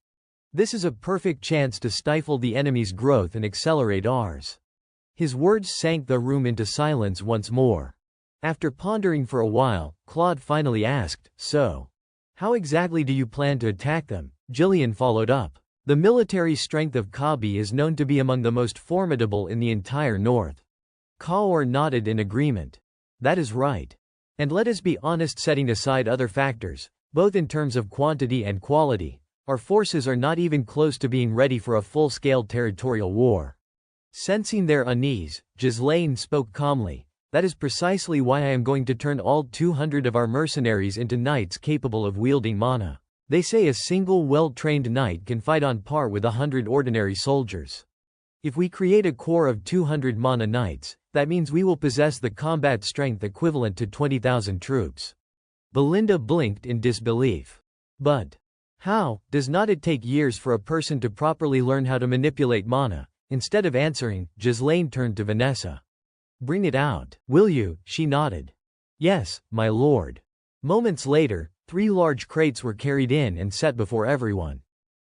[SPEAKER 1] This is a perfect chance to stifle the enemy's growth and accelerate ours. His words sank the room into silence once more. After pondering for a while, Claude finally asked, so, how exactly do you plan to attack them? Gillian followed up. The military strength of Cabi is known to be among the most formidable in the entire north. Kaur nodded in agreement. That is right. And let us be honest, setting aside other factors, Both in terms of quantity and quality, our forces are not even close to being ready for a full-scale territorial war. Sensing their unease, Ghislaine spoke calmly. That is precisely why I am going to turn all 200 of our mercenaries into knights capable of wielding mana. They say a single well-trained knight can fight on par with 100 ordinary soldiers. If we create a corps of 200 mana knights, that means we will possess the combat strength equivalent to 20,000 troops. Belinda blinked in disbelief. But how? Does not it take years for a person to properly learn how to manipulate mana? Instead of answering, Ghislaine turned to Vanessa. Bring it out, will you? She nodded. Yes, my lord. Moments later, 3 large crates were carried in and set before everyone.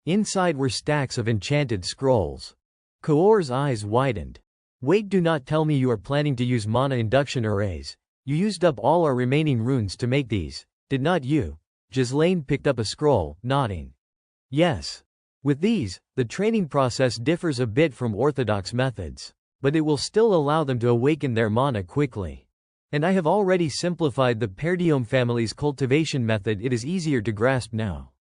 [SPEAKER 1] Inside were stacks of enchanted scrolls. Kaor's eyes widened. Wait, do not tell me you are planning to use mana induction arrays. You used up all our remaining runes to make these, did not you? Ghislaine picked up a scroll, nodding. Yes. With these, the training process differs a bit from orthodox methods, but it will still allow them to awaken their mana quickly. And I have already simplified the Perdiome family's cultivation method. It is easier to grasp now.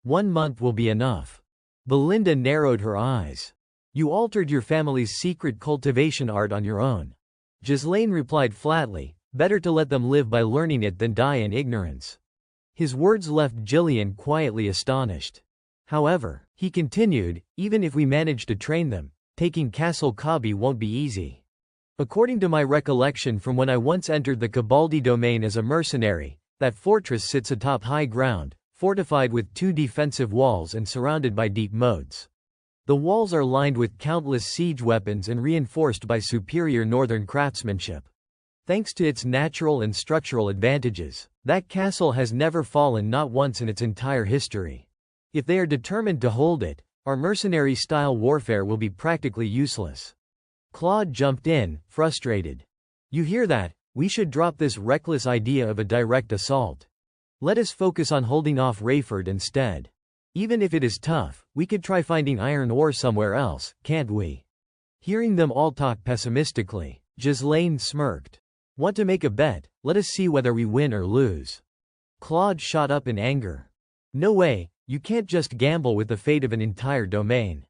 [SPEAKER 1] 1 month will be enough. Belinda narrowed her eyes. You altered your family's secret cultivation art on your own. Ghislaine replied flatly, better to let them live by learning it than die in ignorance. His words left Jillian quietly astonished. However, he continued, even if we manage to train them, taking Castle Kabi won't be easy. According to my recollection from when I once entered the Cabaldi domain as a mercenary, that fortress sits atop high ground, fortified with 2 defensive walls and surrounded by deep moats. The walls are lined with countless siege weapons and reinforced by superior northern craftsmanship. Thanks to its natural and structural advantages, that castle has never fallen, not once in its entire history. If they are determined to hold it, our mercenary-style warfare will be practically useless. Claude jumped in, frustrated. You hear that? We should drop this reckless idea of a direct assault. Let us focus on holding off Rayford instead. Even if it is tough, we could try finding iron ore somewhere else, can't we? Hearing them all talk pessimistically, Ghislaine smirked. Want to make a bet? Let us see whether we win or lose. Claude shot up in anger. No way, you can't just gamble with the fate of an entire domain.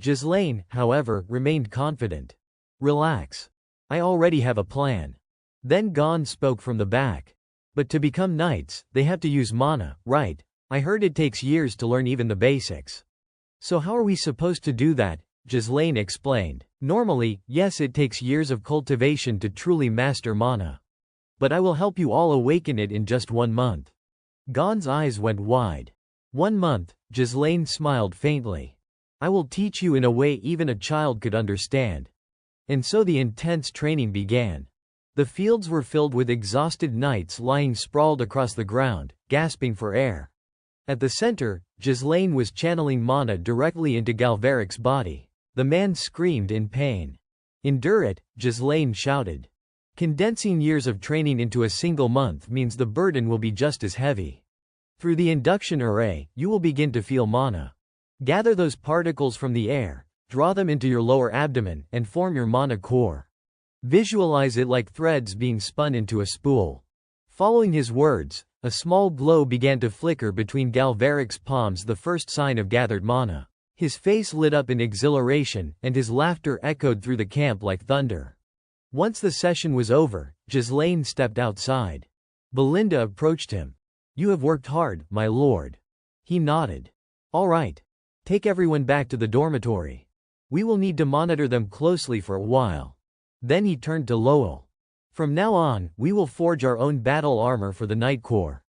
[SPEAKER 1] Ghislaine, however, remained confident. Relax. I already have a plan. Then Gon spoke from the back. But to become knights, they have to use mana, right? I heard it takes years to learn even the basics. So how are we supposed to do that? Ghislaine explained. Normally, yes, it takes years of cultivation to truly master mana. But I will help you all awaken it in just 1 month. Gon's eyes went wide. 1 month, Ghislaine smiled faintly. I will teach you in a way even a child could understand. And so the intense training began. The fields were filled with exhausted knights lying sprawled across the ground, gasping for air. At the center, Ghislaine was channeling mana directly into Galvaric's body. The man screamed in pain. Endure it, Ghislaine shouted. Condensing years of training into a single month means the burden will be just as heavy. Through the induction array, you will begin to feel mana. Gather those particles from the air, draw them into your lower abdomen, and form your mana core. Visualize it like threads being spun into a spool. Following his words, a small glow began to flicker between Galvaric's palms, the first sign of gathered mana. His face lit up in exhilaration, and his laughter echoed through the camp like thunder. Once the session was over, Ghislaine stepped outside. Belinda approached him. You have worked hard, my lord. He nodded. All right. Take everyone back to the dormitory. We will need to monitor them closely for a while. Then he turned to Lowell. From now on, we will forge our own battle armor for the Night Corps.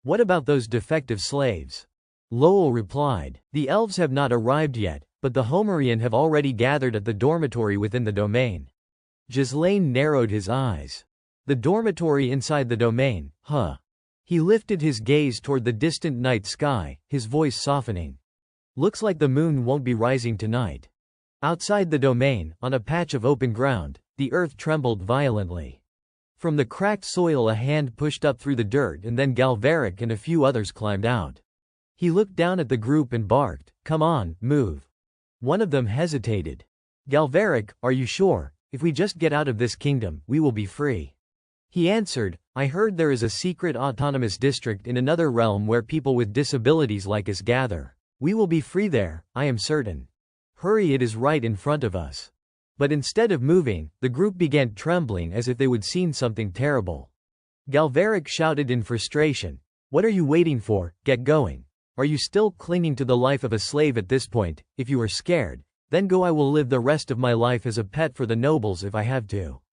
[SPEAKER 1] What about those defective slaves? Lowell replied. The elves have not arrived yet, but the Homerian have already gathered at the dormitory within the domain. Ghislaine narrowed his eyes. The dormitory inside the domain, huh? He lifted his gaze toward the distant night sky, his voice softening. Looks like the moon won't be rising tonight. Outside the domain, on a patch of open ground, the earth trembled violently. From the cracked soil a hand pushed up through the dirt, and then Galvaric and a few others climbed out. He looked down at the group and barked, "Come on, move." One of them hesitated. "Galvaric, are you sure? If we just get out of this kingdom, we will be free." He answered, I heard there is a secret autonomous district in another realm where people with disabilities like us gather. We will be free there, I am certain. Hurry, it is right in front of us. But instead of moving, the group began trembling as if they would seen something terrible. Galveric shouted in frustration, What are you waiting for? Get going. Are you still clinging to the life of a slave at this point? If you are scared, then go. I will live the rest of my life as a pet for the nobles if I have to.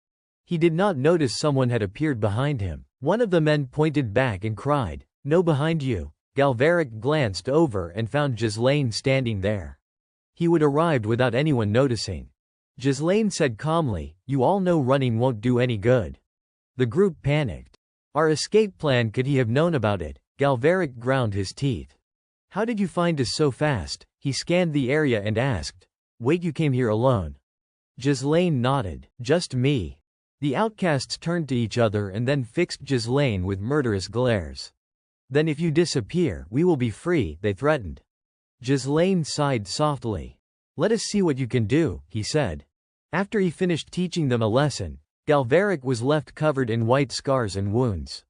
[SPEAKER 1] He did not notice someone had appeared behind him. One of the men pointed back and cried, No, behind you. Galveric glanced over and found Ghislaine standing there. He would arrived without anyone noticing. Ghislaine said calmly, You all know running won't do any good. The group panicked. Our escape plan, could he have known about it? Galveric ground his teeth. How did you find us so fast? He scanned the area and asked. Wait, you came here alone? Ghislaine nodded. Just me. The outcasts turned to each other and then fixed Ghislaine with murderous glares. Then if you disappear, we will be free, they threatened. Ghislaine sighed softly. Let us see what you can do, he said. After he finished teaching them a lesson, Galveric was left covered in white scars and wounds.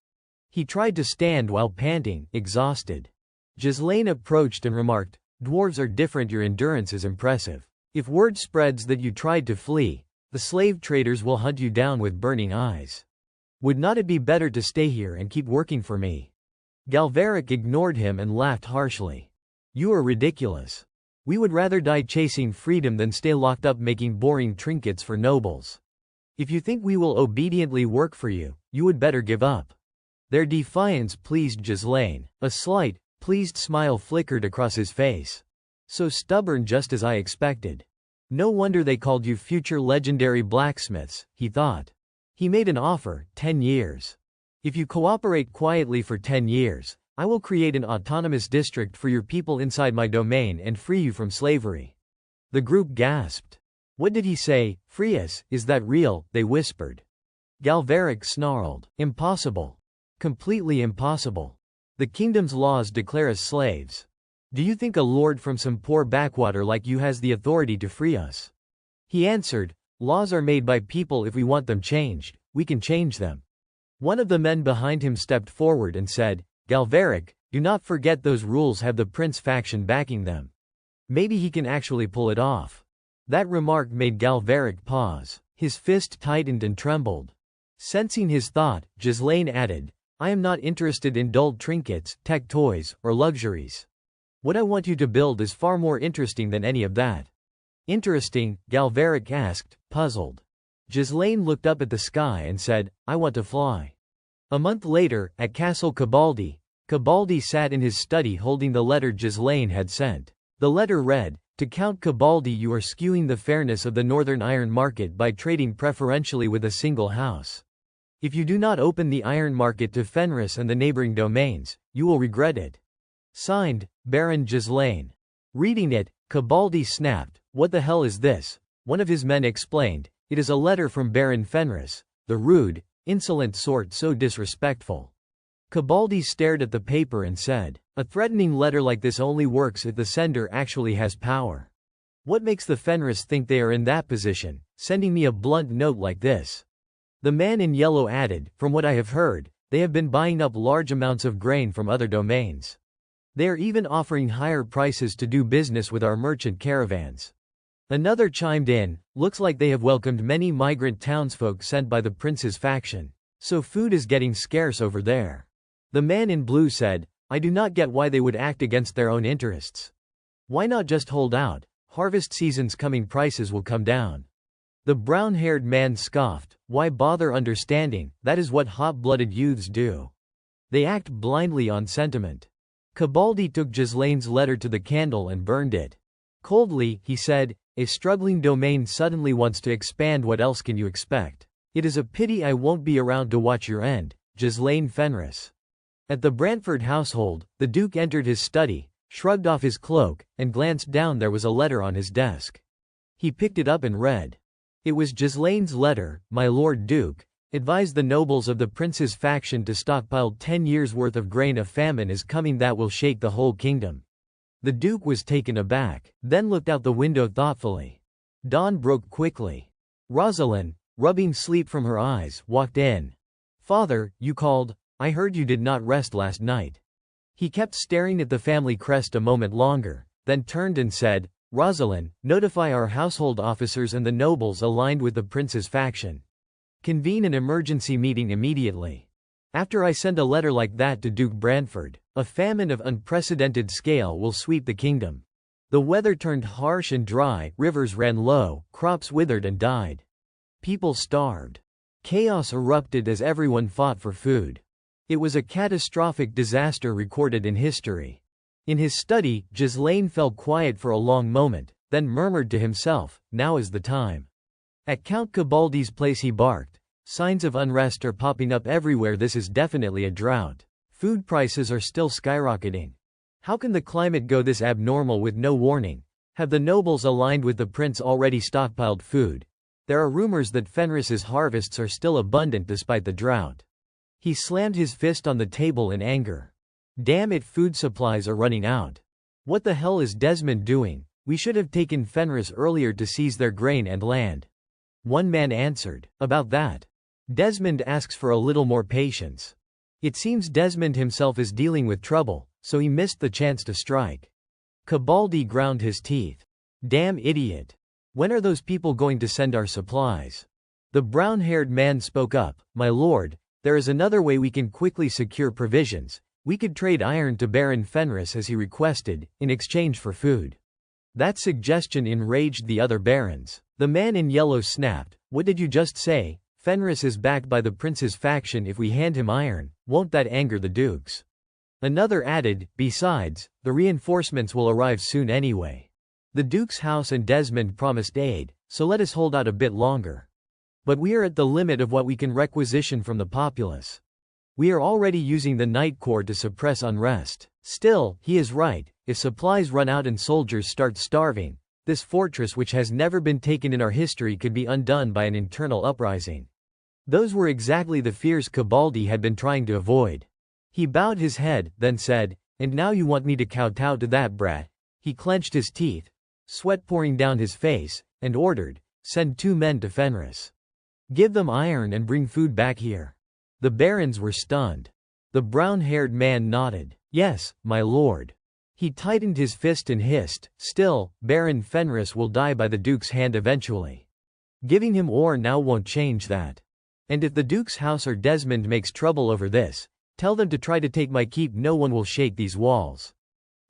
[SPEAKER 1] He tried to stand while panting, exhausted. Ghislaine approached and remarked, Dwarves are different, your endurance is impressive. If word spreads that you tried to flee, the slave traders will hunt you down with burning eyes. Would not it be better to stay here and keep working for me? Galveric ignored him and laughed harshly. You are ridiculous. We would rather die chasing freedom than stay locked up making boring trinkets for nobles. If you think we will obediently work for you, you would better give up. Their defiance pleased Ghislaine. A slight, pleased smile flickered across his face. So stubborn, just as I expected. No wonder they called you future legendary blacksmiths, he thought. He made an offer, 10 years. If you cooperate quietly for 10 years, I will create an autonomous district for your people inside my domain and free you from slavery. The group gasped. What did he say? Free us? Is that real? They whispered. Galveric snarled. Impossible. Completely impossible. The kingdom's laws declare us slaves. Do you think a lord from some poor backwater like you has the authority to free us? He answered, Laws are made by people. If we want them changed, we can change them. One of the men behind him stepped forward and said, Galveric, do not forget those rules have the prince faction backing them. Maybe he can actually pull it off. That remark made Galveric pause. His fist tightened and trembled. Sensing his thought, Ghislaine added, I am not interested in dull trinkets, tech toys, or luxuries. What I want you to build is far more interesting than any of that. Interesting? Galveric asked, puzzled. Ghislaine looked up at the sky and said, I want to fly. A month later, at Castle Cabaldi, Cabaldi sat in his study holding the letter Ghislaine had sent. The letter read, To Count Cabaldi, you are skewing the fairness of the northern iron market by trading preferentially with a single house. If you do not open the iron market to Fenris and the neighboring domains, you will regret it. Signed, Baron Ghislaine. Reading it, Cabaldi snapped, What the hell is this? One of his men explained, It is a letter from Baron Fenris, the rude, insolent sort, so disrespectful. Cabaldi stared at the paper and said, A threatening letter like this only works if the sender actually has power. What makes the Fenris think they are in that position, sending me a blunt note like this? The man in yellow added, From what I have heard, they have been buying up large amounts of grain from other domains. They are even offering higher prices to do business with our merchant caravans. Another chimed in, Looks like they have welcomed many migrant townsfolk sent by the prince's faction. So food is getting scarce over there. The man in blue said, I do not get why they would act against their own interests. Why not just hold out? Harvest season's coming, prices will come down. The brown-haired man scoffed, Why bother understanding? That is what hot-blooded youths do. They act blindly on sentiment. Cabaldi took Ghislaine's letter to the candle and burned it. Coldly, he said, A struggling domain suddenly wants to expand. What else can you expect? It is a pity I won't be around to watch your end, Ghislaine Fenris. At the Brantford household, the Duke entered his study, shrugged off his cloak, and glanced down. There was a letter on his desk. He picked it up and read. It was Ghislaine's letter. My Lord Duke, advise the nobles of the prince's faction to stockpile 10 years' worth of grain. A famine is coming that will shake the whole kingdom. The Duke was taken aback, then looked out the window thoughtfully. Dawn broke quickly. Rosalind, rubbing sleep from her eyes, walked in. "Father, you called. I heard you did not rest last night." He kept staring at the family crest a moment longer, then turned and said, "Rosalind, notify our household officers and the nobles aligned with the prince's faction. Convene an emergency meeting immediately. After I send a letter like that to Duke Branford, a famine of unprecedented scale will sweep the kingdom. The weather turned harsh and dry, rivers ran low, crops withered and died. People starved. Chaos erupted as everyone fought for food. It was a catastrophic disaster recorded in history." In his study, Ghislaine fell quiet for a long moment, then murmured to himself, "Now is the time." At Count Cabaldi's place he barked, "Signs of unrest are popping up everywhere. This is definitely a drought. Food prices are still skyrocketing. How can the climate go this abnormal with no warning? Have the nobles aligned with the prince already stockpiled food? There are rumors that Fenris's harvests are still abundant despite the drought." He slammed his fist on the table in anger. "Damn it, food supplies are running out. What the hell is Desmond doing? We should have taken Fenris earlier to seize their grain and land." One man answered, "About that. Desmond asks for a little more patience. It seems Desmond himself is dealing with trouble, so he missed the chance to strike." Cabaldi ground his teeth. "Damn idiot. When are those people going to send our supplies?" The brown-haired man spoke up, "My lord, there is another way we can quickly secure provisions. We could trade iron to Baron Fenris as he requested, in exchange for food." That suggestion enraged the other barons. The man in yellow snapped, "What did you just say? Fenris is backed by the prince's faction. If we hand him iron, won't that anger the dukes?" Another added, "Besides, the reinforcements will arrive soon anyway. The duke's house and Desmond promised aid, so let us hold out a bit longer. But we are at the limit of what we can requisition from the populace. We are already using the Night Corps to suppress unrest." Still, he is right. If supplies run out and soldiers start starving, this fortress which has never been taken in our history could be undone by an internal uprising. Those were exactly the fears Cabaldi had been trying to avoid. He bowed his head, then said, "And now you want me to kowtow to that brat?" He clenched his teeth, sweat pouring down his face, and ordered, "Send 2 men to Fenris. Give them iron and bring food back here." The barons were stunned. The brown-haired man nodded. "Yes, my lord." He tightened his fist and hissed, "Still, Baron Fenris will die by the duke's hand eventually. Giving him ore now won't change that. And if the duke's house or Desmond makes trouble over this, tell them to try to take my keep. No one will shake these walls."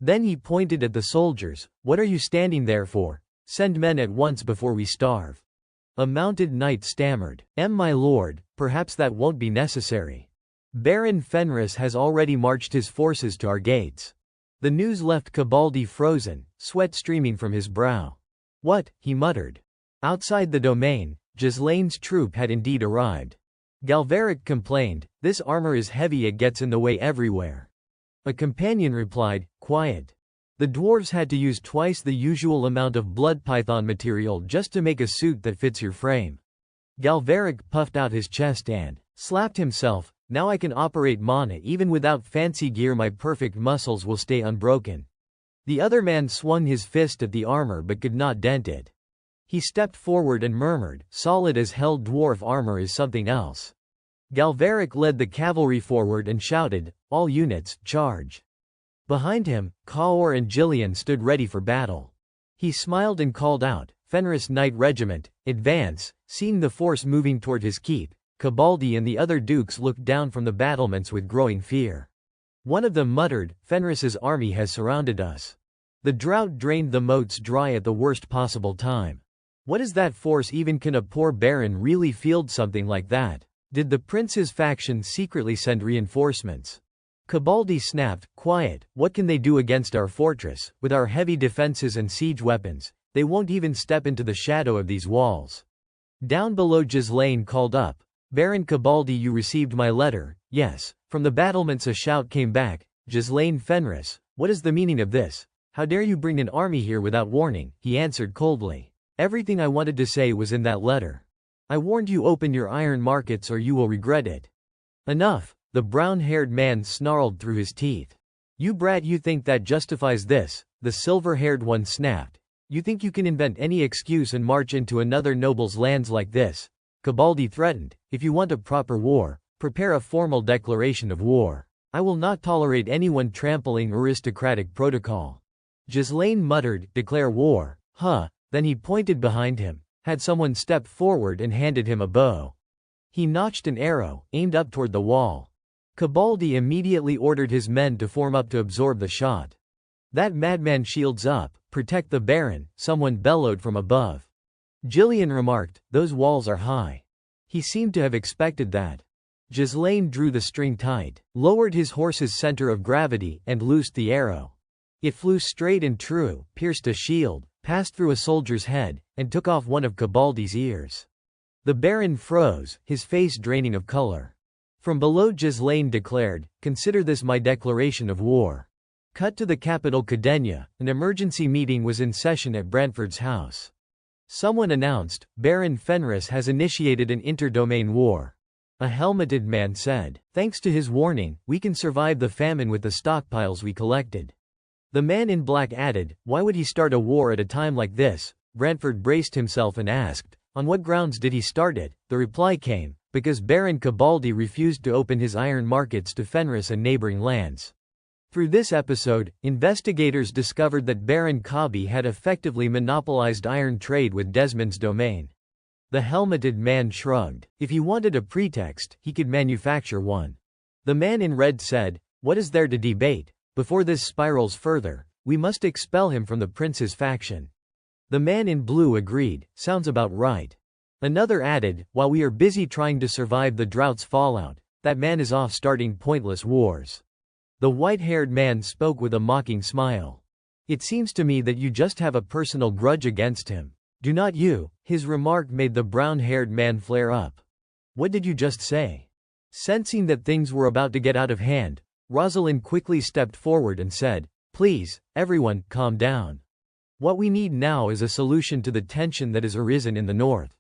[SPEAKER 1] Then he pointed at the soldiers, "What are you standing there for? Send men at once before we starve." A mounted knight stammered, My lord, perhaps that won't be necessary. Baron Fenris has already marched his forces to our gates." The news left Cabaldi frozen, sweat streaming from his brow. "What?" he muttered. Outside the domain, Ghislaine's troop had indeed arrived. Galveric complained, "This armor is heavy, it gets in the way everywhere." A companion replied, "Quiet. The dwarves had to use twice the usual amount of blood python material just to make a suit that fits your frame." Galveric puffed out his chest and slapped himself, "Now I can operate mana even without fancy gear. My perfect muscles will stay unbroken." The other man swung his fist at the armor but could not dent it. He stepped forward and murmured, "Solid as hell. Dwarf armor is something else." Galveric led the cavalry forward and shouted, "All units, charge." Behind him, Kaor and Gillian stood ready for battle. He smiled and called out, "Fenris Knight Regiment, advance." Seeing the force moving toward his keep, Cabaldi and the other dukes looked down from the battlements with growing fear. One of them muttered, "Fenris's army has surrounded us." The drought drained the moats dry at the worst possible time. What is that force even? Can a poor baron really field something like that? Did the prince's faction secretly send reinforcements? Cabaldi snapped, "Quiet, what can they do against our fortress? With our heavy defenses and siege weapons, they won't even step into the shadow of these walls." Down below, Ghislaine called up, "Baron Cabaldi, you received my letter?" "Yes." From the battlements a shout came back, "Ghislaine Fenris, what is the meaning of this? How dare you bring an army here without warning?" He answered coldly, "Everything I wanted to say was in that letter. I warned you, open your iron markets or you will regret it." "Enough," the brown-haired man snarled through his teeth. "You brat, you think that justifies this?" The silver-haired one snapped. "You think you can invent any excuse and march into another noble's lands like this?" Cabaldi threatened, "If you want a proper war, Prepare a formal declaration of war. I will not tolerate anyone trampling aristocratic protocol. Ghislaine muttered, declare war, huh? Then he pointed behind him, had someone step forward and handed him a bow. He notched an arrow, aimed up toward the wall. Cabaldi immediately ordered his men to form up to absorb the shot. That madman shields up, protect the Baron, someone bellowed from above. Gillian remarked, those walls are high. He seemed to have expected that. Ghislaine drew the string tight, lowered his horse's center of gravity, and loosed the arrow. It flew straight and true, pierced a shield, passed through a soldier's head, and took off one of Cabaldi's ears. The Baron froze, his face draining of color. From below, Ghislaine declared, consider this my declaration of war. Cut to the capital Cadena, an emergency meeting was in session at Brantford's house. Someone announced, Baron Fenris has initiated an interdomain war. A helmeted man said, thanks to his warning, we can survive the famine with the stockpiles we collected. The man in black added, why would he start a war at a time like this? Brantford braced himself and asked, on what grounds did he start it? The reply came, because Baron Cabaldi refused to open his iron markets to Fenris and neighboring lands. Through this episode, investigators discovered that Baron Cabi had effectively monopolized iron trade with Desmond's domain. The helmeted man shrugged. If he wanted a pretext, he could manufacture one. The man in red said, what is there to debate? Before this spirals further, we must expel him from the prince's faction. The man in blue agreed, sounds about right. Another added, while we are busy trying to survive the drought's fallout, that man is off starting pointless wars. The white-haired man spoke with a mocking smile. It seems to me that you just have a personal grudge against him. Do not you? His remark made the brown-haired man flare up. What did you just say? Sensing that things were about to get out of hand, Rosalind quickly stepped forward and said, please, everyone, calm down. What we need now is a solution to the tension that has arisen in the north.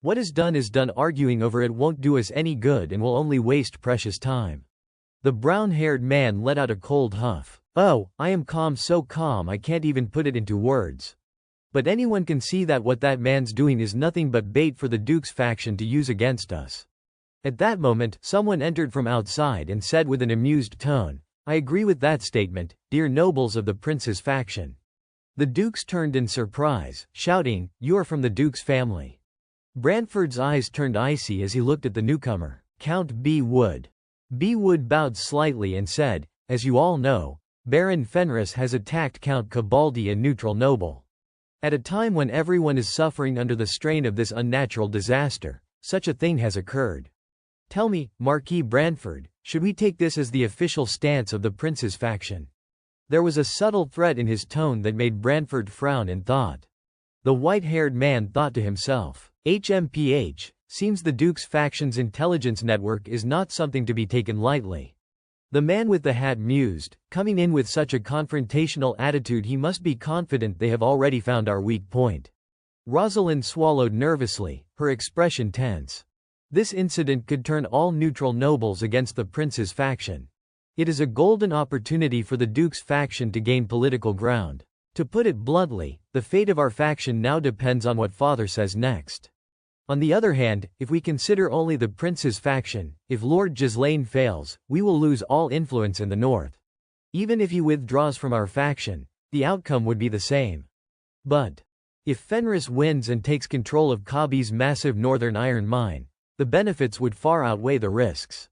[SPEAKER 1] What is done, arguing over it won't do us any good and will only waste precious time. The brown-haired man let out a cold huff. Oh, I am calm, so calm I can't even put it into words. But anyone can see that what that man's doing is nothing but bait for the Duke's faction to use against us. At that moment, someone entered from outside and said with an amused tone, I agree with that statement, dear nobles of the prince's faction. The Dukes turned in surprise, shouting, you are from the Duke's family. Brantford's eyes turned icy as he looked at the newcomer, Count B. Wood. B. Wood bowed slightly and said, as you all know, Baron Fenris has attacked Count Cabaldi, a neutral noble. At a time when everyone is suffering under the strain of this unnatural disaster, such a thing has occurred. Tell me, Marquis Brantford, should we take this as the official stance of the prince's faction? There was a subtle threat in his tone that made Brantford frown in thought. The white-haired man thought to himself, HMPH, seems the Duke's faction's intelligence network is not something to be taken lightly. The man with the hat mused, coming in with such a confrontational attitude he must be confident they have already found our weak point. Rosalind swallowed nervously, her expression tense. This incident could turn all neutral nobles against the prince's faction. It is a golden opportunity for the Duke's faction to gain political ground. To put it bluntly, the fate of our faction now depends on what Father says next. On the other hand, if we consider only the prince's faction, if Lord Ghislaine fails, we will lose all influence in the north. Even if he withdraws from our faction, the outcome would be the same. But if Fenris wins and takes control of Cabi's massive northern iron mine, the benefits would far outweigh the risks.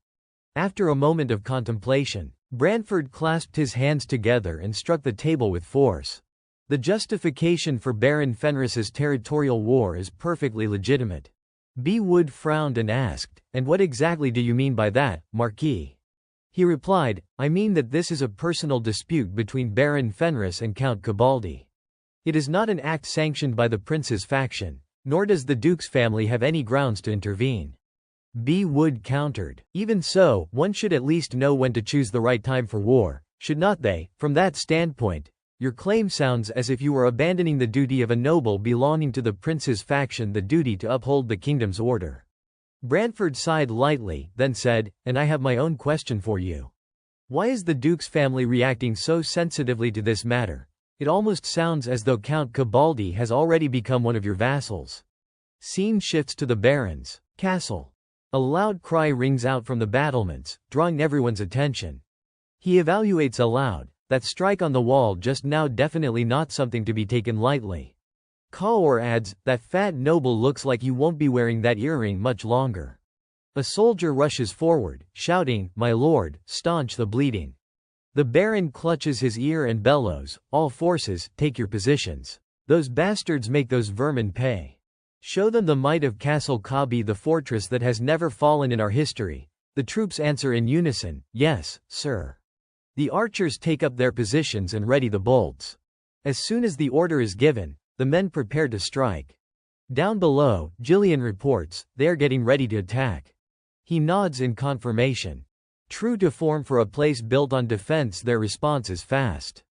[SPEAKER 1] After a moment of contemplation, Brantford clasped his hands together and struck the table with force. The justification for Baron Fenris's territorial war is perfectly legitimate. B. Wood frowned and asked, and what exactly do you mean by that, Marquis? He replied, I mean that this is a personal dispute between Baron Fenris and Count Cabaldi. It is not an act sanctioned by the prince's faction, nor does the Duke's family have any grounds to intervene. B. Wood countered, even so, one should at least know when to choose the right time for war, should not they? From that standpoint, your claim sounds as if you were abandoning the duty of a noble belonging to the prince's faction, the duty to uphold the kingdom's order. Brantford sighed lightly, then said, and I have my own question for you. Why is the Duke's family reacting so sensitively to this matter? It almost sounds as though Count Cabaldi has already become one of your vassals. Scene shifts to the Baron's castle. A loud cry rings out from the battlements, drawing everyone's attention. He evaluates aloud, that strike on the wall just now definitely not something to be taken lightly. Kaor adds, that fat noble looks like you won't be wearing that earring much longer. A soldier rushes forward, shouting, "My lord, staunch the bleeding." The baron clutches his ear and bellows, "All forces, take your positions. Those bastards make those vermin pay. Show them the might of Castle Kabi, the fortress that has never fallen in our history." The troops answer in unison, "Yes, sir." The archers take up their positions and ready the bolts. As soon as the order is given, the men prepare to strike. Down below, Jillian reports, they are getting ready to attack. He nods in confirmation. True to form for a place built on defense, their response is fast.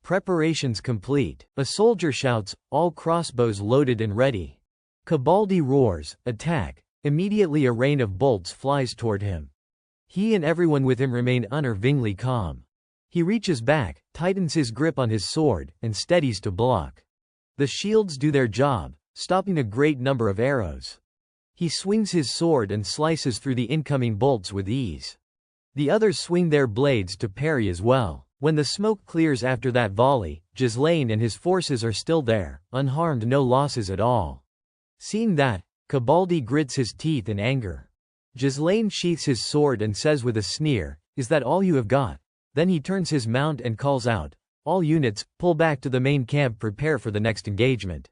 [SPEAKER 1] Preparations complete. A soldier shouts, "All crossbows loaded and ready." Cabaldi roars, "Attack." Immediately a rain of bolts flies toward him. He and everyone with him remain unnervingly calm. He reaches back, tightens his grip on his sword, and steadies to block. The shields do their job, stopping a great number of arrows. He swings his sword and slices through the incoming bolts with ease. The others swing their blades to parry as well. When the smoke clears after that volley, Ghislaine and his forces are still there, unharmed, no losses at all. Seeing that, Cabaldi grits his teeth in anger. Ghislaine sheaths his sword and says with a sneer, "Is that all you have got?" Then he turns his mount and calls out, "All units, pull back to the main camp, prepare for the next engagement."